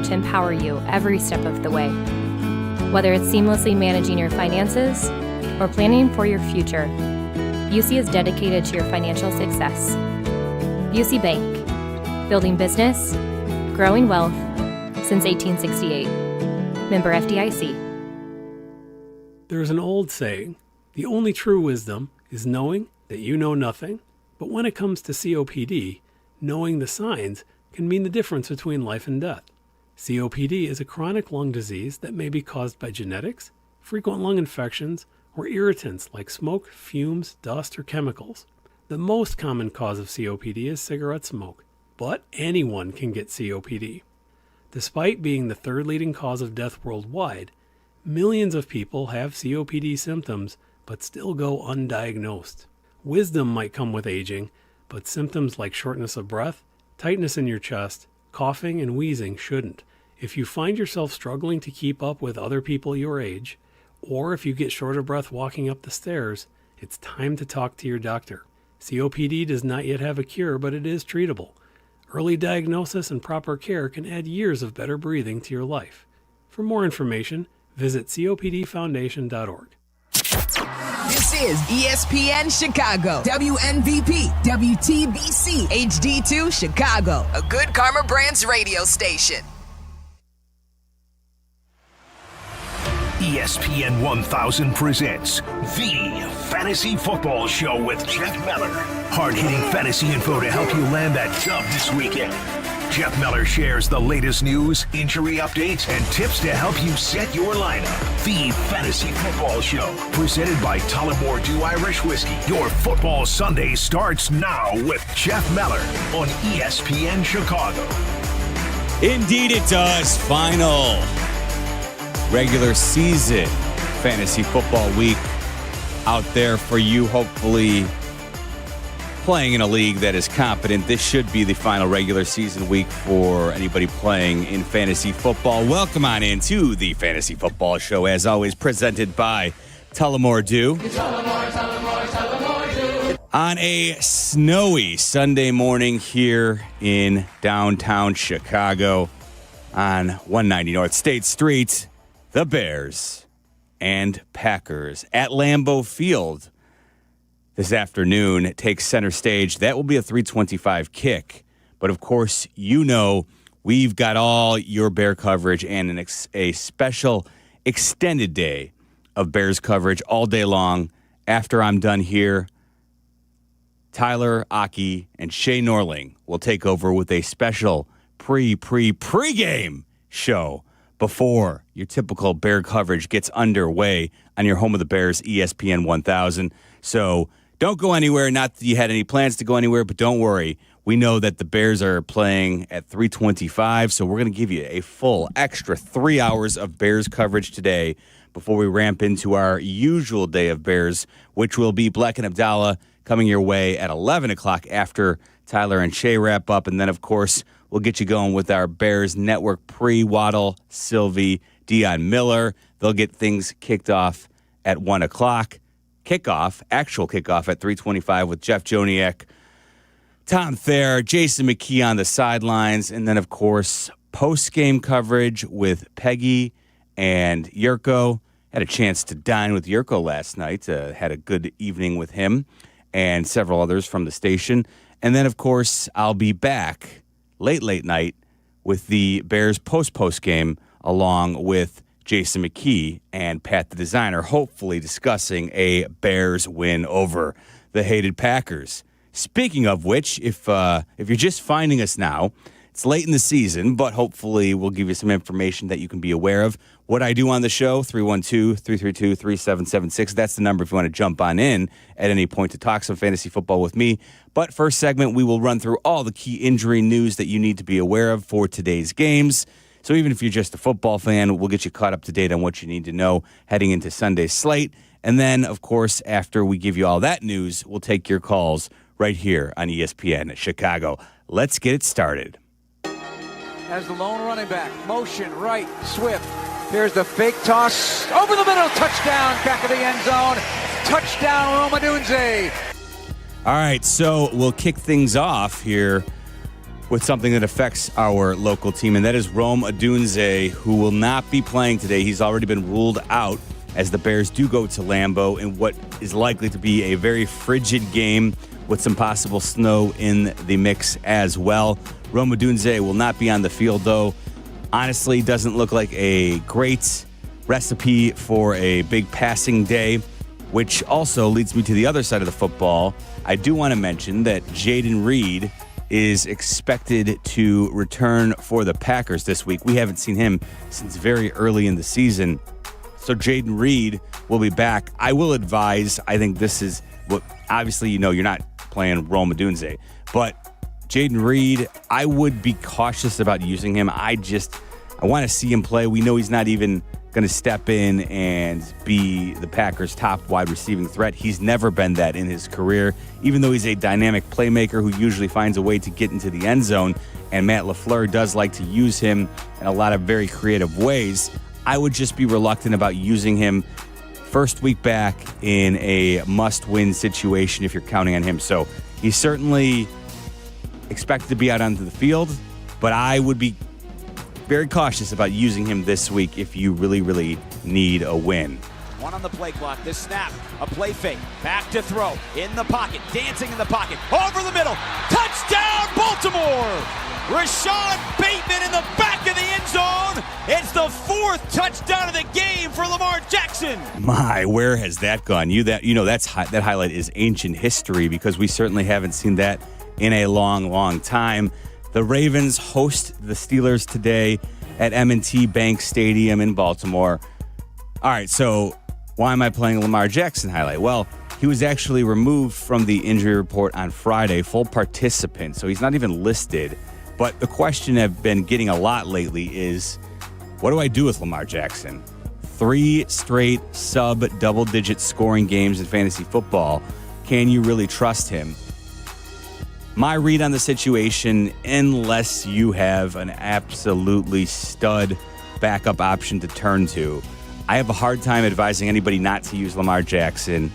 to empower you every step of the way. Whether it's seamlessly managing your finances or planning for your future, UC is dedicated to your financial success. UC Bank, building business, growing wealth since 1868. Member FDIC. There's an old saying, the only true wisdom is knowing that you know nothing. But when it comes to COPD, knowing the signs can mean the difference between life and death. COPD is a chronic lung disease that may be caused by genetics, frequent lung infections, or irritants like smoke, fumes, dust, or chemicals. The most common cause of COPD is cigarette smoke, but anyone can get COPD. Despite being the third leading cause of death worldwide, millions of people have COPD symptoms but still go undiagnosed. Wisdom might come with aging, but symptoms like shortness of breath, tightness in your chest, coughing, and wheezing shouldn't. If you find yourself struggling to keep up with other people your age, or if you get short of breath walking up the stairs, it's time to talk to your doctor. COPD does not yet have a cure, but it is treatable. Early diagnosis and proper care can add years of better breathing to your life. For more information, visit copdfoundation.org. This is ESPN Chicago, WNVP, WTBC, HD2 Chicago, a Good Karma Brands radio station. ESPN 1000 presents The Fantasy Football Show with Jeff Meller. Hard-hitting fantasy info to help you land that dub this weekend. Jeff Meller shares the latest news, injury updates, and tips to help you set your lineup. The Fantasy Football Show, presented by Tullamore Dew Irish Whiskey. Your football Sunday starts now with Jeff Meller on ESPN Chicago. Indeed it does. Final regular season fantasy football week out there for you, hopefully playing in a league that is competent. This should be the final regular season week for anybody playing in fantasy football. Welcome on into the Fantasy Football Show, as always, presented by Tullamore Dew. On a snowy Sunday morning here in downtown Chicago on 190 North State Street, the Bears and Packers at Lambeau Field this afternoon takes center stage. That will be a 3:25 kick. But, of course, you know we've got all your Bear coverage and a special extended day of Bears coverage all day long. After I'm done here, Tyler, Aki, and Shea Norling will take over with a special pregame show before your typical Bear coverage gets underway on your home of the Bears, ESPN 1000. So don't go anywhere. Not that you had any plans to go anywhere, but don't worry. We know that the Bears are playing at 3:25, so we're going to give you a full extra 3 hours of Bears coverage today before we ramp into our usual day of Bears, which will be Bleck and Abdalla coming your way at 11 o'clock after Tyler and Shea wrap up. And then, of course, we'll get you going with our Bears Network Waddle, Silvy, Dionne, Meller. They'll get things kicked off at 1 o'clock. Actual kickoff at 3:25 with Jeff Joniak, Tom Thayer, Jason McKee on the sidelines. And then, of course, post-game coverage with Peggy and Yurko. Had a chance to dine with Yurko last night. Had a good evening with him and several others from the station. And then, of course, I'll be back late night with the Bears post game along with Jason McKee and Pat the Designer, hopefully discussing a Bears win over the hated Packers. Speaking of which, if you're just finding us now, it's late in the season, but hopefully we'll give you some information that you can be aware of. What I do on the show, 312-332-3776. That's the number if you want to jump on in at any point to talk some fantasy football with me. But first segment, we will run through all the key injury news that you need to be aware of for today's games. So even if you're just a football fan, we'll get you caught up to date on what you need to know heading into Sunday's slate. And then, of course, after we give you all that news, we'll take your calls right here on ESPN Chicago. Let's get it started. As the lone running back, motion right, Swift. Here's the fake toss, over the middle, touchdown, back of the end zone, touchdown, Romanunze. All right, so we'll kick things off here with something that affects our local team, and that is Rome Odunze, who will not be playing today. He's already been ruled out as the Bears do go to Lambeau in what is likely to be a very frigid game with some possible snow in the mix as well. Rome Odunze will not be on the field, though. Honestly, doesn't look like a great recipe for a big passing day, which also leads me to the other side of the football. I do want to mention that Jayden Reed is expected to return for the Packers this week. We haven't seen him since very early in the season. So Jayden Reed will be back. I will advise, I think this is what, obviously, you're not playing Rome Odunze, but Jayden Reed, I would be cautious about using him. I want to see him play. We know he's not even going to step in and be the Packers' top wide receiving threat. He's never been that in his career, even though he's a dynamic playmaker who usually finds a way to get into the end zone, and Matt LaFleur does like to use him in a lot of very creative ways. I would just be reluctant about using him first week back in a must-win situation if you're counting on him. So he's certainly expected to be out onto the field, but I would be very cautious about using him this week if you really, really need a win. One on the play clock. This snap, a play fake, back to throw, in the pocket, dancing in the pocket, over the middle, touchdown Baltimore! Rashad Bateman in the back of the end zone. It's the 4th touchdown of the game for Lamar Jackson. My, where has that gone? That highlight is ancient history because we certainly haven't seen that in a long, long time. The Ravens host the Steelers today at M&T Bank Stadium in Baltimore. All right, so why am I playing a Lamar Jackson highlight? Well, he was actually removed from the injury report on Friday, full participant, so he's not even listed. But the question I've been getting a lot lately is, what do I do with Lamar Jackson? 3 straight sub-double-digit scoring games in fantasy football. Can you really trust him? My read on the situation, unless you have an absolutely stud backup option to turn to, I have a hard time advising anybody not to use Lamar Jackson.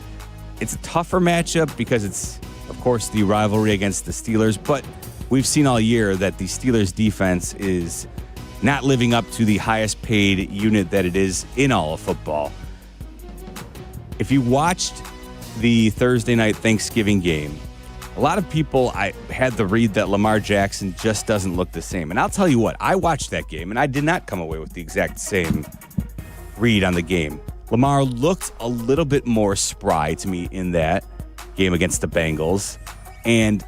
It's a tougher matchup because it's, of course, the rivalry against the Steelers, but we've seen all year that the Steelers' defense is not living up to the highest paid unit that it is in all of football. If you watched the Thursday night Thanksgiving game, a lot of people I had the read that Lamar Jackson just doesn't look the same. And I'll tell you what, I watched that game, and I did not come away with the exact same read on the game. Lamar looked a little bit more spry to me in that game against the Bengals. And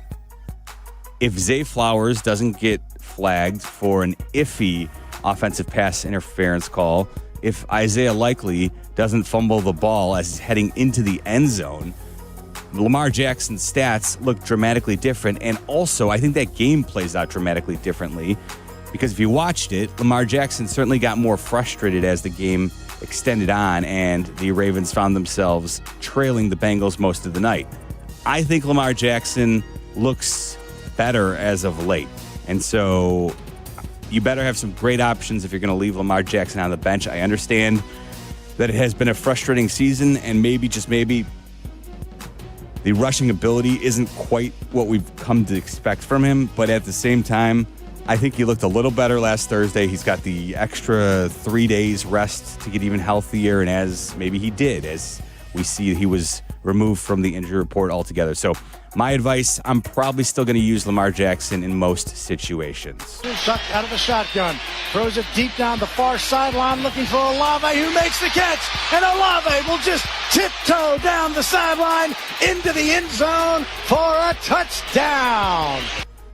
if Zay Flowers doesn't get flagged for an iffy offensive pass interference call, if Isaiah Likely doesn't fumble the ball as he's heading into the end zone, Lamar Jackson's stats look dramatically different, and also I think that game plays out dramatically differently because if you watched it, Lamar Jackson certainly got more frustrated as the game extended on and the Ravens found themselves trailing the Bengals most of the night. I think Lamar Jackson looks better as of late, and so you better have some great options if you're going to leave Lamar Jackson on the bench. I understand that it has been a frustrating season, and maybe, just maybe, the rushing ability isn't quite what we've come to expect from him, but at the same time, I think he looked a little better last Thursday. He's got the extra 3 days rest to get even healthier, and as maybe he did, as we see he was removed from the injury report altogether. So my advice, I'm probably still going to use Lamar Jackson in most situations. Sucked out of the shotgun, throws it deep down the far sideline looking for Olave, who makes the catch, and Olave will just tiptoe down the sideline into the end zone for a touchdown.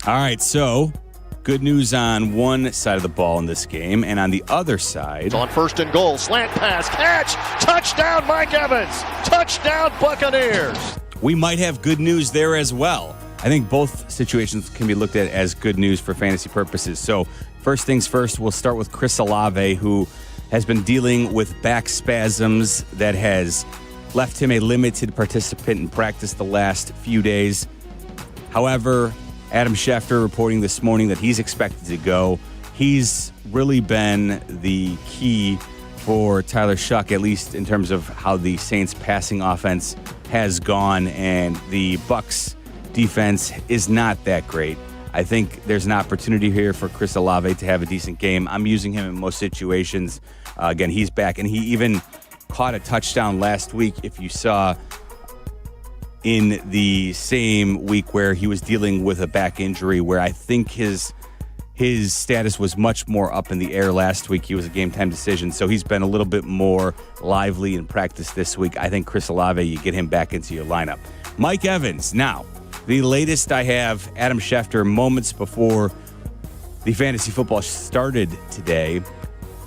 All right, so good news on one side of the ball in this game, and on the other side, on 1st and goal, slant pass, catch, touchdown Mike Evans, touchdown Buccaneers. We might have good news there as well. I think both situations can be looked at as good news for fantasy purposes. So first things first, we'll start with Chris Olave, who has been dealing with back spasms that has left him a limited participant in practice the last few days. However, Adam Schefter reporting this morning that he's expected to go. He's really been the key for Tyler Shuck, at least in terms of how the Saints passing offense has gone, and the Bucs defense is not that great. I think there's an opportunity here for Chris Olave to have a decent game. I'm using him in most situations. Again, he's back, and he even caught a touchdown last week, if you saw, in the same week where he was dealing with a back injury, where I think his status was much more up in the air last week. He was a game-time decision, so he's been a little bit more lively in practice this week. I think Chris Olave, you get him back into your lineup. Mike Evans, now, the latest I have, Adam Schefter, moments before the fantasy football started today,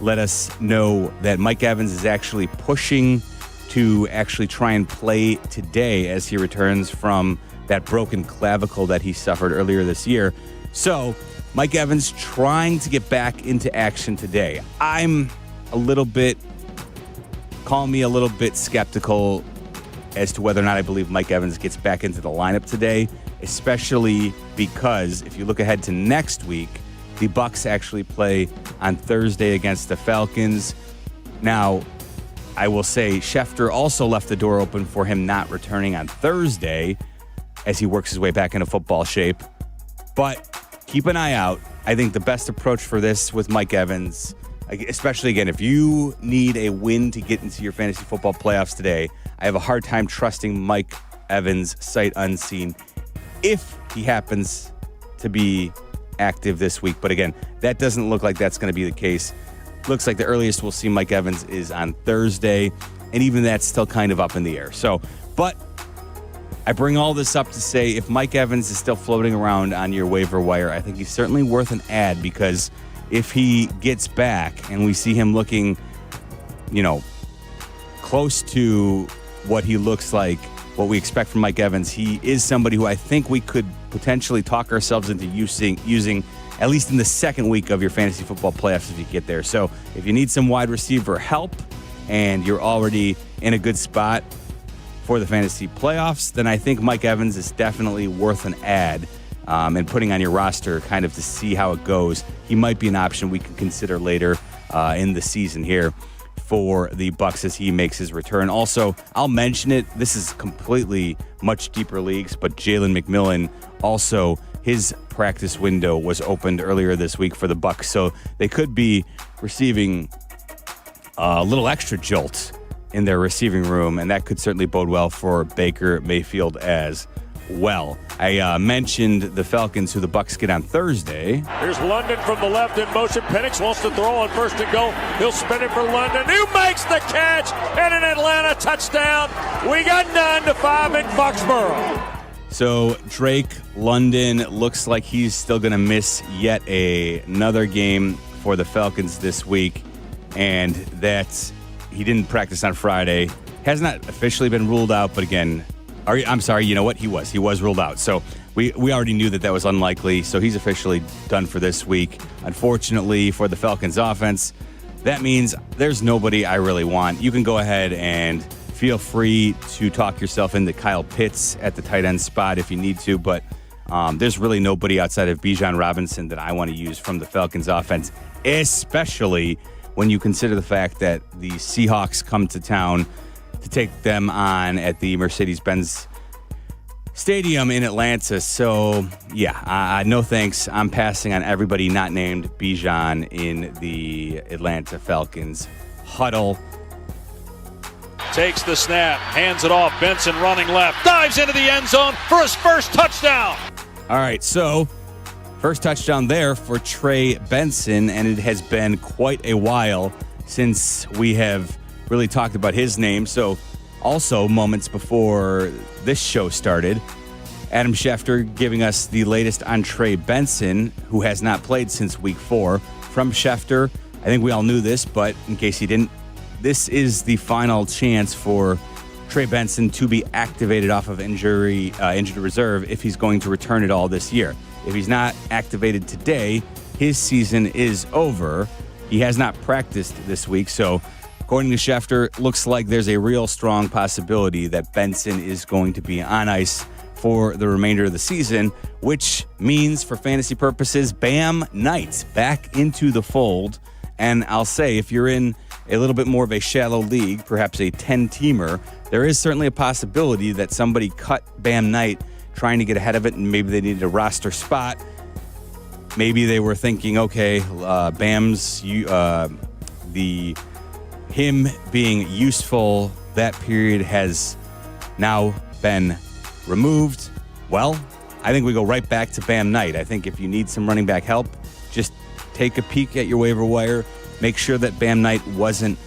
let us know that Mike Evans is actually pushing to actually try and play today as he returns from that broken clavicle that he suffered earlier this year. So, Mike Evans trying to get back into action today. I'm call me a little bit skeptical as to whether or not I believe Mike Evans gets back into the lineup today, especially because if you look ahead to next week, the Bucs actually play on Thursday against the Falcons. Now, I will say Schefter also left the door open for him not returning on Thursday as he works his way back into football shape. But keep an eye out. I think the best approach for this with Mike Evans, especially, again, if you need a win to get into your fantasy football playoffs today, I have a hard time trusting Mike Evans sight unseen if he happens to be active this week. But again, that doesn't look like that's going to be the case. Looks like the earliest we'll see Mike Evans is on Thursday, and even that's still kind of up in the air. So, but I bring all this up to say if Mike Evans is still floating around on your waiver wire, I think he's certainly worth an add, because if he gets back and we see him looking, close to what he looks like, what we expect from Mike Evans, he is somebody who I think we could potentially talk ourselves into using at least in the second week of your fantasy football playoffs if you get there. So if you need some wide receiver help and you're already in a good spot for the fantasy playoffs, then I think Mike Evans is definitely worth an add and putting on your roster kind of to see how it goes. He might be an option we can consider later in the season here for the Bucs as he makes his return. Also, I'll mention it. This is completely much deeper leagues, but Jalen McMillan also, his practice window was opened earlier this week for the Bucs, so they could be receiving a little extra jolt in their receiving room, and that could certainly bode well for Baker Mayfield as well. I mentioned the Falcons, who the Bucs get on Thursday. Here's London from the left in motion. Penix wants to throw on first and goal. He'll spin it for London, who makes the catch, and an Atlanta touchdown. We got 9-5 in Foxborough. So Drake London looks like he's still going to miss yet another game for the Falcons this week, and that he didn't practice on Friday. Has not officially been ruled out, but again, I'm sorry, you know what? He was ruled out. So we already knew that was unlikely, so he's officially done for this week. Unfortunately for the Falcons offense, that means there's nobody I really want. You can go ahead and feel free to talk yourself into Kyle Pitts at the tight end spot if you need to, but there's really nobody outside of Bijan Robinson that I want to use from the Falcons offense, especially when you consider the fact that the Seahawks come to town to take them on at the Mercedes-Benz Stadium in Atlanta. So, yeah, no thanks. I'm passing on everybody not named Bijan in the Atlanta Falcons huddle. Takes the snap, hands it off. Benson running left, dives into the end zone for his first touchdown. All right, so first touchdown there for Trey Benson, and it has been quite a while since we have really talked about his name. So also moments before this show started, Adam Schefter giving us the latest on Trey Benson, who has not played since week 4. From Schefter, I think we all knew this, but in case you didn't, this is the final chance for Trey Benson to be activated off of injured reserve if he's going to return at all this year. If he's not activated today, his season is over. He has not practiced this week, so according to Schefter, looks like there's a real strong possibility that Benson is going to be on ice for the remainder of the season, which means for fantasy purposes, Bam Knights back into the fold. And I'll say, if you're in a little bit more of a shallow league, perhaps a 10-teamer, there is certainly a possibility that somebody cut Bam Knight trying to get ahead of it, and maybe they needed a roster spot. maybe they were thinking, okay, Bam's him being useful, that period has now been removed. Well, I think we go right back to Bam Knight. I think if you need some running back help, just take a peek at your waiver wire. Make sure that Bam Knight wasn't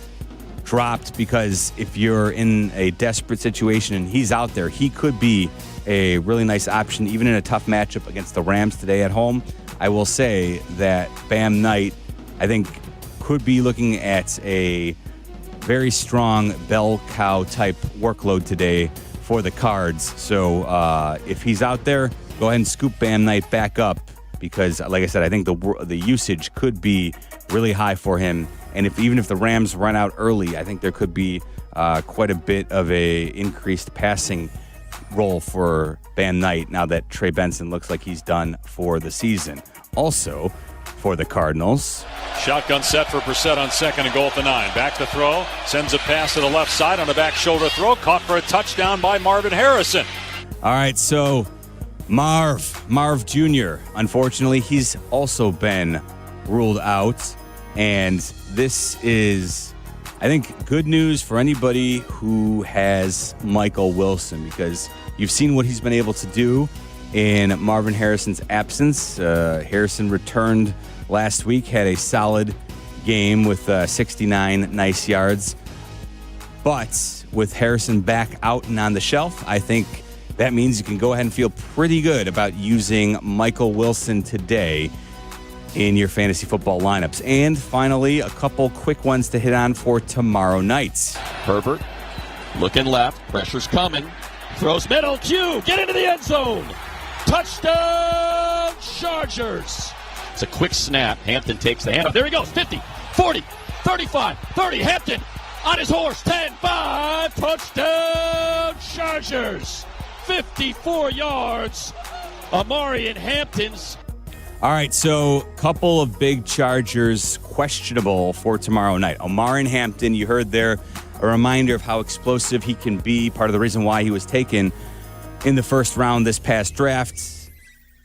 dropped, because if you're in a desperate situation and he's out there, he could be a really nice option, even in a tough matchup against the Rams today at home. I will say that Bam Knight, I think, could be looking at a very strong bell cow type workload today for the Cards. So if he's out there, go ahead and scoop Bam Knight back up, because, like I said, I think the usage could be really high for him. And even if the Rams run out early, I think there could be quite a bit of a increased passing role for Bam Knight now that Trey Benson looks like he's done for the season. Also, for the Cardinals, shotgun set for Brissett on 2nd and goal at the 9. Back to throw. Sends a pass to the left side on a back shoulder throw. Caught for a touchdown by Marvin Harrison. All right, so Marv Jr., unfortunately, he's also been ruled out. And this is, I think, good news for anybody who has Michael Wilson, because you've seen what he's been able to do in Marvin Harrison's absence. Harrison returned last week, had a solid game with 69 nice yards. But with Harrison back out and on the shelf, I think that means you can go ahead and feel pretty good about using Michael Wilson today in your fantasy football lineups. And finally, a couple quick ones to hit on for tomorrow night. Herbert looking left, pressure's coming, throws middle, Q, get into the end zone. Touchdown, Chargers. It's a quick snap. Hampton takes the handoff. There he goes. 50, 40, 35, 30. Hampton on his horse. 10, 5. Touchdown, Chargers. 54 yards. Amari and Hampton's. All right, so a couple of big Chargers questionable for tomorrow night. Omar and Hampton, you heard there a reminder of how explosive he can be, part of the reason why he was taken in the first round this past draft.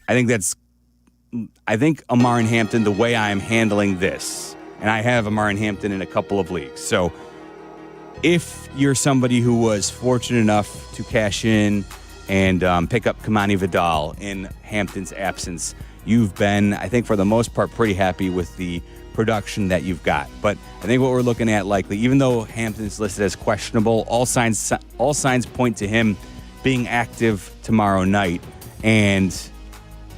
I think Omar and Hampton, the way I am handling this, and I have Omar and Hampton in a couple of leagues. So if you're somebody who was fortunate enough to cash in and pick up Kamani Vidal in Hampton's absence, you've been, I think, for the most part, pretty happy with the production that you've got. But I think what we're looking at, likely, even though Hampton's listed as questionable, all signs point to him being active tomorrow night. And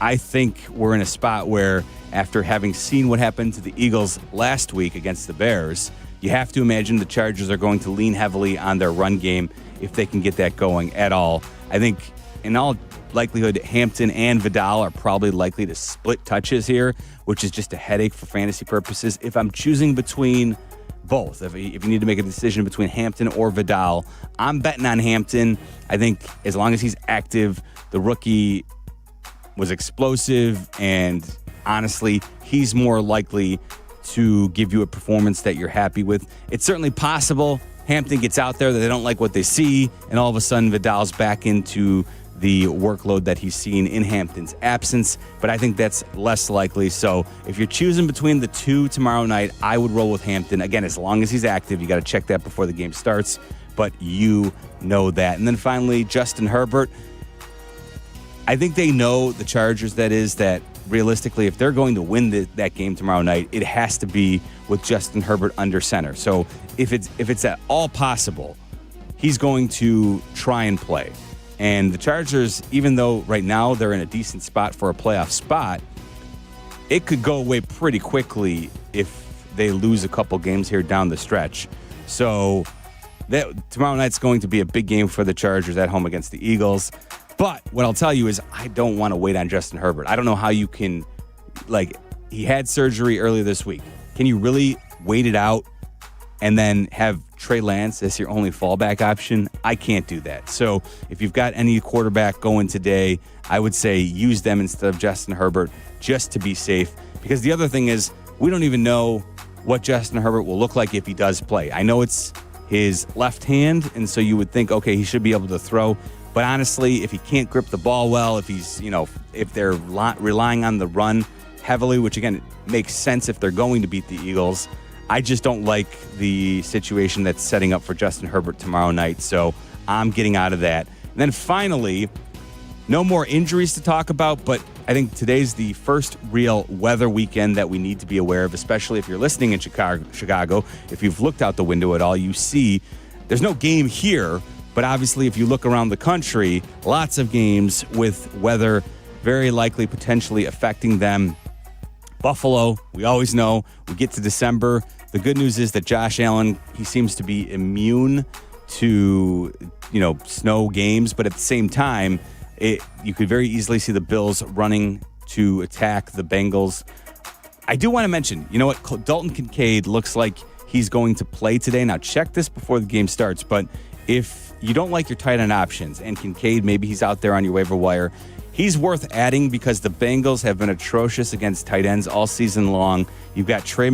I think we're in a spot where, after having seen what happened to the Eagles last week against the Bears, you have to imagine the Chargers are going to lean heavily on their run game if they can get that going at all. I think, in all likelihood, Hampton and Vidal are probably likely to split touches here, which is just a headache for fantasy purposes. If I'm choosing between both, if you need to make a decision between Hampton or Vidal, I'm betting on Hampton. I think as long as he's active, the rookie was explosive, and honestly, he's more likely to give you a performance that you're happy with. It's certainly possible Hampton gets out there that they don't like what they see, and all of a sudden Vidal's back into the workload that he's seen in Hampton's absence, but I think that's less likely. So if you're choosing between the two tomorrow night, I would roll with Hampton. Again, as long as he's active, you got to check that before the game starts, but you know that. And then finally, Justin Herbert. I think they know, the Chargers, that realistically, if they're going to win that game tomorrow night, it has to be with Justin Herbert under center. So if it's at all possible, he's going to try and play. And the Chargers, even though right now they're in a decent spot for a playoff spot, it could go away pretty quickly if they lose a couple games here down the stretch. So tomorrow night's going to be a big game for the Chargers at home against the Eagles. But what I'll tell you is I don't want to wait on Justin Herbert. I don't know how you can, he had surgery earlier this week. Can you really wait it out and then have Trey Lance as your only fallback option? I can't do that. So if you've got any quarterback going today, I would say use them instead of Justin Herbert just to be safe. Because the other thing is, we don't even know what Justin Herbert will look like if he does play. I know it's his left hand, and so you would think, okay, he should be able to throw. But honestly, if he can't grip the ball well, if he's, if they're relying on the run heavily, which again makes sense if they're going to beat the Eagles. I just don't like the situation that's setting up for Justin Herbert tomorrow night, so I'm getting out of that. And then finally, no more injuries to talk about, but I think today's the first real weather weekend that we need to be aware of, especially if you're listening in Chicago. If you've looked out the window at all, you see there's no game here, but obviously if you look around the country, lots of games with weather very likely potentially affecting them. Buffalo, we always know, we get to December. The good news is that Josh Allen, he seems to be immune to, snow games, but at the same time, you could very easily see the Bills running to attack the Bengals. I do want to mention, Dalton Kincaid looks like he's going to play today. Now, check this before the game starts, but if you don't like your tight end options, and Kincaid, maybe he's out there on your waiver wire, he's worth adding because the Bengals have been atrocious against tight ends all season long. You've got Trey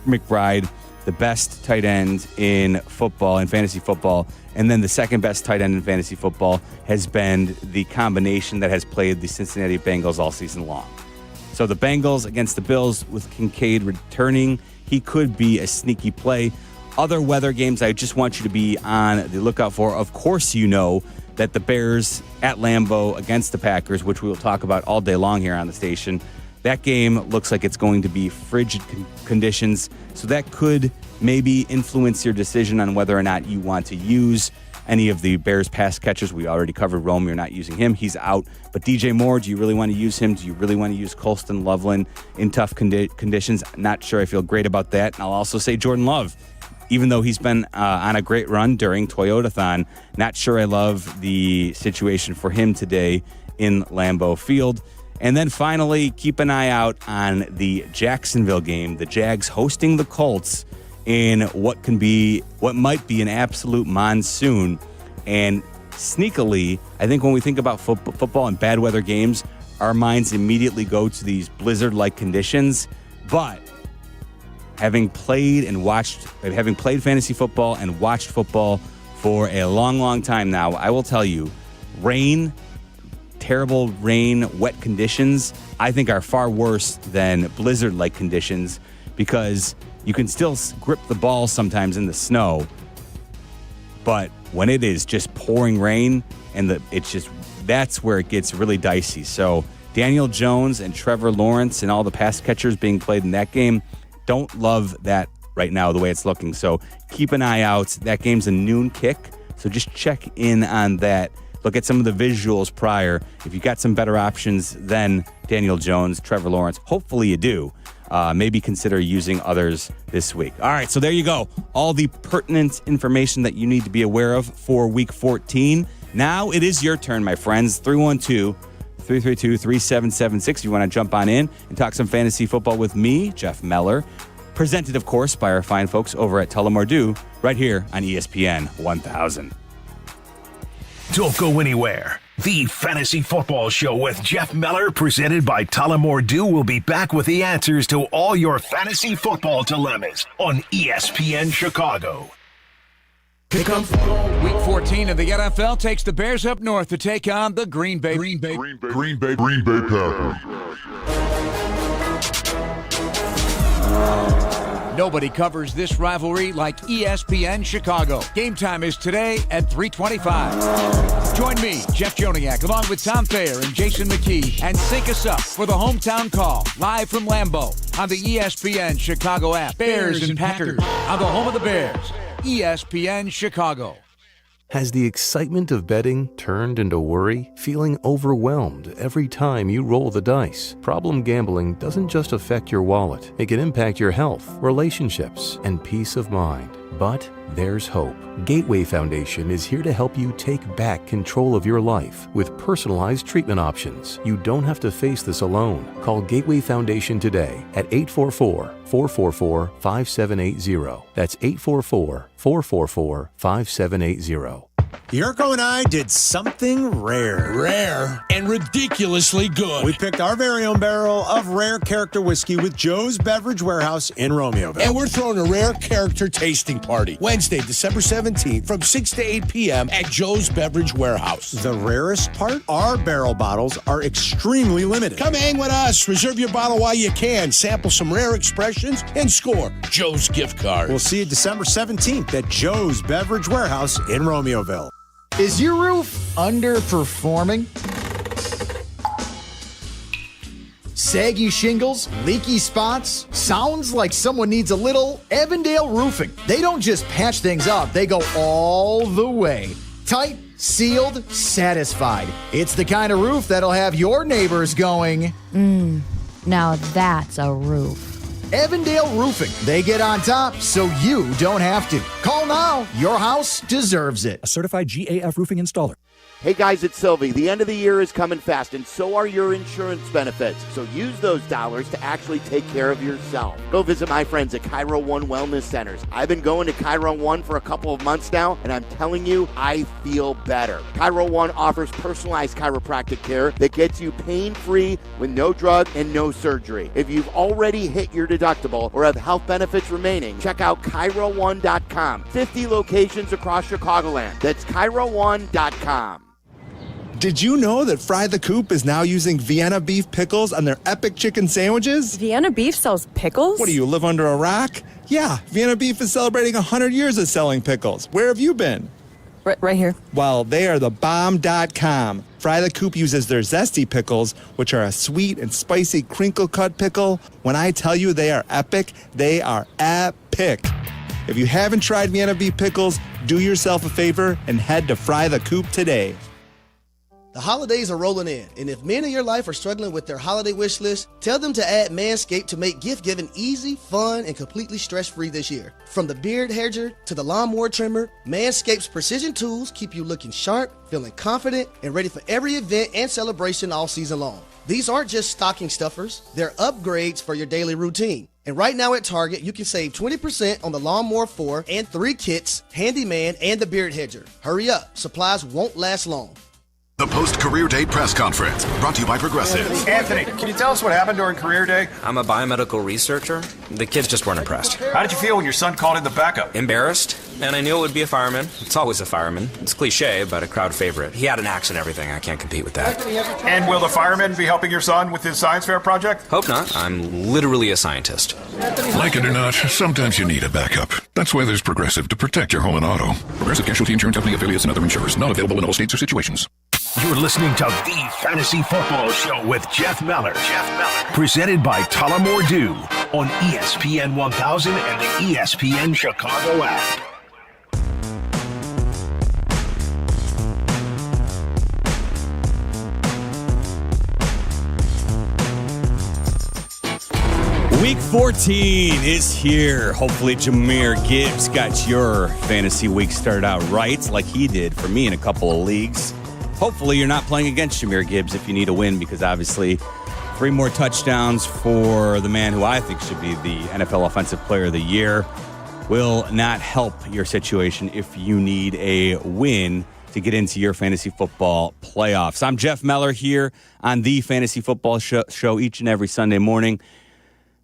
McBride, the best tight end in football, in fantasy football, and then the second best tight end in fantasy football has been the combination that has played the Cincinnati Bengals all season long. So the Bengals against the Bills with Kincaid returning, he could be a sneaky play. Other weather games I just want you to be on the lookout for. Of course, you know that the Bears at Lambeau against the Packers, which we will talk about all day long here on the station, that game looks like it's going to be frigid conditions, so that could maybe influence your decision on whether or not you want to use any of the Bears pass catchers. We already covered Rome. You're not using him. He's out. But DJ Moore, do you really want to use him? Do you really want to use Colston Loveland in tough conditions? Not sure I feel great about that. And I'll also say Jordan Love. Even though he's been on a great run during Toyotathon, not sure I love the situation for him today in Lambeau Field. And then finally, keep an eye out on the Jacksonville game, the Jags hosting the Colts in what might be an absolute monsoon. And sneakily, I think when we think about football and bad weather games, our minds immediately go to these blizzard-like conditions. But having played fantasy football and watched football for a long, long time now, I will tell you, terrible rain, wet conditions, I think are far worse than blizzard-like conditions because you can still grip the ball sometimes in the snow, but when it is just pouring rain that's where it gets really dicey. So Daniel Jones and Trevor Lawrence and all the pass catchers being played in that game, don't love that right now, the way it's looking. So keep an eye out. That game's a noon kick, so just check in on that. Look at some of the visuals prior. If you got some better options than Daniel Jones, Trevor Lawrence, hopefully you do. Maybe consider using others this week. All right, so there you go. All the pertinent information that you need to be aware of for Week 14. Now it is your turn, my friends. 312-332-3776. You want to jump on in and talk some fantasy football with me, Jeff Meller. Presented, of course, by our fine folks over at Tullamore right here on ESPN 1000. Don't go anywhere. The Fantasy Football Show with Jeff Meller, presented by Tullamore Dew, will be back with the answers to all your fantasy football dilemmas on ESPN Chicago. Here comes Week 14 of the NFL takes the Bears up north to take on the Green Bay Packers. Nobody covers this rivalry like ESPN Chicago. Game time is today at 3:25. Join me, Jeff Joniak, along with Tom Thayer and Jason McKee, and sync us up for the hometown call, live from Lambeau on the ESPN Chicago app. Bears and Packers on the home of the Bears, ESPN Chicago. Has the excitement of betting turned into worry? Feeling overwhelmed every time you roll the dice? Problem gambling doesn't just affect your wallet. It can impact your health, relationships, and peace of mind. But there's hope. Gateway Foundation is here to help you take back control of your life with personalized treatment options. You don't have to face this alone. Call Gateway Foundation today at 844-444-5780. That's 844-444-5780. Yurko and I did something rare. Rare and ridiculously good. We picked our very own barrel of rare character whiskey with Joe's Beverage Warehouse in Romeoville. And we're throwing a rare character tasting party Wednesday, December 17th from 6 to 8 p.m. at Joe's Beverage Warehouse. The rarest part? Our barrel bottles are extremely limited. Come hang with us. Reserve your bottle while you can. Sample some rare expressions and score Joe's gift card. We'll see you December 17th at Joe's Beverage Warehouse in Romeoville. Is your roof underperforming? Saggy shingles, leaky spots? Sounds like someone needs a little Avondale roofing. They don't just patch things up, they go all the way. Tight, sealed, satisfied. It's the kind of roof that'll have your neighbors going, now that's a roof. Avondale Roofing. They get on top so you don't have to. Call now. Your house deserves it. A certified GAF roofing installer. Hey guys, it's Silvy. The end of the year is coming fast, and so are your insurance benefits. So use those dollars to actually take care of yourself. Go visit my friends at Cairo One Wellness Centers. I've been going to Cairo One for a couple of months now, and I'm telling you, I feel better. Cairo One offers personalized chiropractic care that gets you pain-free with no drug and no surgery. If you've already hit your deductible or have health benefits remaining, check out ChiroOne.com. 50 locations across Chicagoland. That's ChiroOne.com. Did you know that Fry the Coop is now using Vienna beef pickles on their epic chicken sandwiches? Vienna beef sells pickles? What, do you live under a rock? Yeah, Vienna beef is celebrating 100 years of selling pickles. Where have you been? Right here. Well, they are the bomb.com. Fry the Coop uses their zesty pickles, which are a sweet and spicy crinkle-cut pickle. When I tell you they are epic, they are epic. If you haven't tried Vienna beef pickles, do yourself a favor and head to Fry the Coop today. The holidays are rolling in, and if men in your life are struggling with their holiday wish list, tell them to add Manscaped to make gift giving easy, fun, and completely stress-free this year. From the beard hedger to the lawnmower trimmer, Manscaped's precision tools keep you looking sharp, feeling confident, and ready for every event and celebration all season long. These aren't just stocking stuffers, they're upgrades for your daily routine. And right now at Target, you can save 20% on the Lawnmower 4 and 3 kits, Handyman, and the beard hedger. Hurry up, supplies won't last long. The post-career day press conference, brought to you by Progressive. Anthony, can you tell us what happened during career day? I'm a biomedical researcher. The kids just weren't impressed. How did you feel when your son called in the backup? Embarrassed, and I knew it would be a fireman. It's always a fireman. It's cliche, but a crowd favorite. He had an axe and everything. I can't compete with that. And will the fireman be helping your son with his science fair project? Hope not. I'm literally a scientist. Like it or not, sometimes you need a backup. That's why there's Progressive to protect your home and auto. Progressive Casualty Insurance Company affiliates and other insurers. Not available in all states or situations. You're listening to The Fantasy Football Show with Jeff Meller. Presented by Tullamore Dew on ESPN 1000 and the ESPN Chicago app. Week 14 is here. Hopefully Jahmyr Gibbs got your fantasy week started out right, like he did for me in a couple of leagues. Hopefully you're not playing against Jahmyr Gibbs if you need a win, because obviously 3 more touchdowns for the man who I think should be the NFL Offensive Player of the Year will not help your situation if you need a win to get into your fantasy football playoffs. I'm Jeff Meller here on the Fantasy Football Show each and every Sunday morning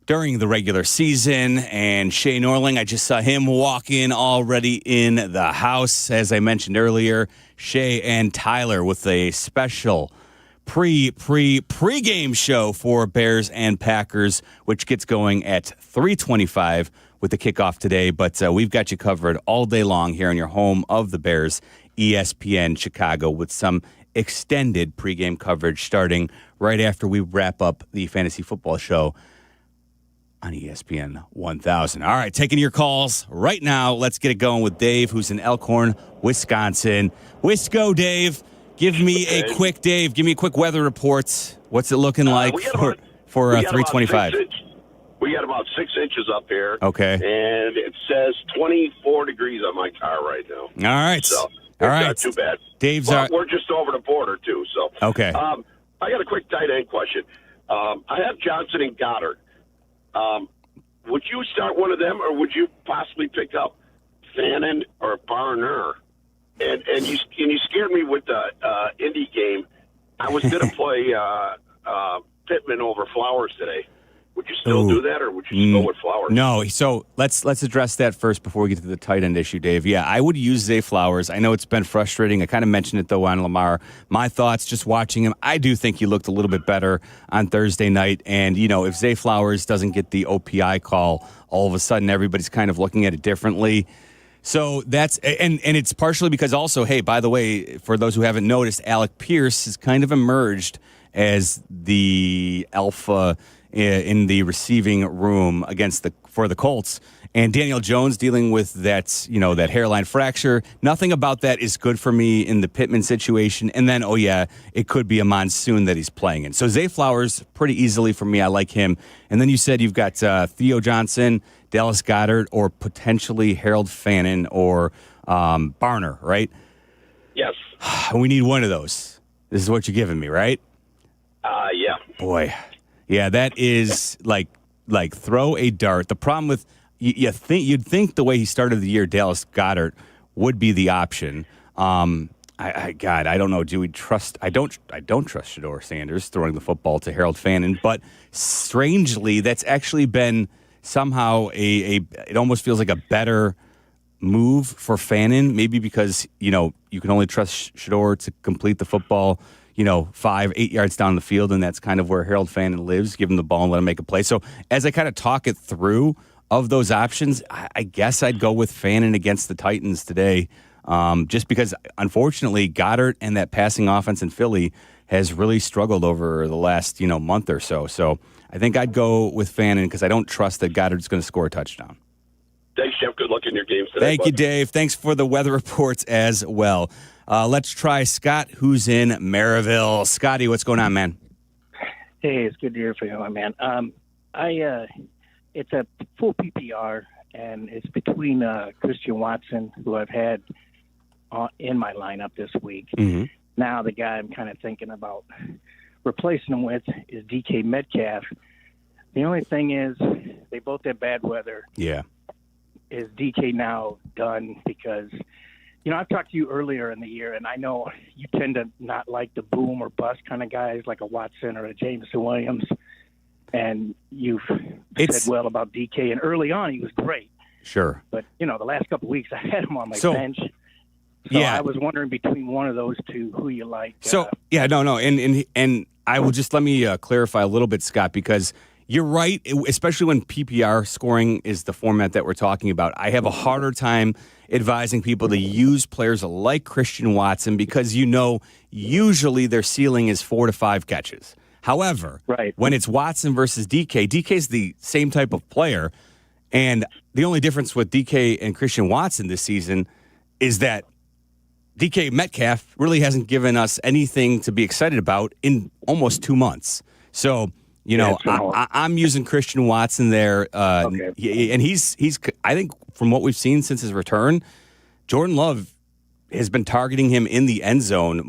during the regular season. And Shea Norling, I just saw him walk in already in the house. As I mentioned earlier, Shea and Tyler with a special pregame show for Bears and Packers, which gets going at 3:25 with the kickoff today. But we've got you covered all day long here in your home of the Bears, ESPN Chicago, with some extended pregame coverage starting right after we wrap up the Fantasy Football Show on ESPN 1000. All right, taking your calls right now. Let's get it going with Dave, who's in Elkhorn, Wisconsin. Wisco, Dave. Give me a quick weather report. What's it looking like for 325? We got about 6 inches up here. Okay. And it says 24 degrees on my car right now. All right. So not too bad. We're just over the border, too. So okay. I got a quick tight end question. I have Johnson and Goddard. Would you start one of them, or would you possibly pick up Fannin or Barner and you scared me with the Indy game. I was going to play Pittman over Flowers today. Would you still do that, or would you just go with Flowers? No. So let's address that first before we get to the tight end issue, Dave. Yeah, I would use Zay Flowers. I know it's been frustrating. I kind of mentioned it, though, on Lamar. My thoughts, just watching him, I do think he looked a little bit better on Thursday night. And, if Zay Flowers doesn't get the OPI call, all of a sudden everybody's kind of looking at it differently. So that's and it's partially because also, hey, by the way, for those who haven't noticed, Alec Pierce has kind of emerged as the alpha in the receiving room for the Colts, and Daniel Jones dealing with that that hairline fracture. Nothing about that is good for me in the Pittman situation. And then it could be a monsoon that he's playing in. So Zay Flowers pretty easily for me. I like him. And then you said you've got Theo Johnson, Dallas Goedert, or potentially Harold Fannin or Barner, right? Yes. We need one of those. This is what you're giving me, right? Yeah. Boy. Yeah, that is like throw a dart. The problem with you'd think the way he started the year, Dallas Goedert would be the option. God, I don't know. Do we trust? I don't trust Shedeur Sanders throwing the football to Harold Fannin. But strangely, that's actually been somehow it almost feels like a better move for Fannin. Maybe because you can only trust Shedeur to complete the football 5-8 yards down the field, and that's kind of where Harold Fannin lives. Give him the ball and let him make a play. So as I kind of talk it through of those options, I guess I'd go with Fannin against the Titans today, just because, unfortunately, Goddard and that passing offense in Philly has really struggled over the last month or so. So I think I'd go with Fannin because I don't trust that Goddard's going to score a touchdown. Thanks, Jeff. Good luck in your games today. Thank you, Dave. Thanks for the weather reports as well. Let's try Scott, who's in Maryville. Scotty, what's going on, man? Hey, it's good to hear from you, my man. It's a full PPR, and it's between Christian Watson, who I've had in my lineup this week. Mm-hmm. Now the guy I'm kind of thinking about replacing him with is DK Metcalf. The only thing is they both had bad weather. Yeah. Is DK now done? Because, I've talked to you earlier in the year, and I know you tend to not like the boom or bust kind of guys like a Watson or a Jameson Williams. And you've said well about DK. And early on, he was great. Sure. But, the last couple of weeks, I had him on my bench. So I was wondering between one of those two, who you like. No. And I will just let me clarify a little bit, Scott, because you're right, especially when PPR scoring is the format that we're talking about. I have a harder time advising people to use players like Christian Watson because usually their ceiling is 4 to 5 catches. However, when it's Watson versus DK is the same type of player, and the only difference with DK and Christian Watson this season is that DK Metcalf really hasn't given us anything to be excited about in almost 2 months. So, I'm using Christian Watson there, okay. And he's. I think from what we've seen since his return, Jordan Love has been targeting him in the end zone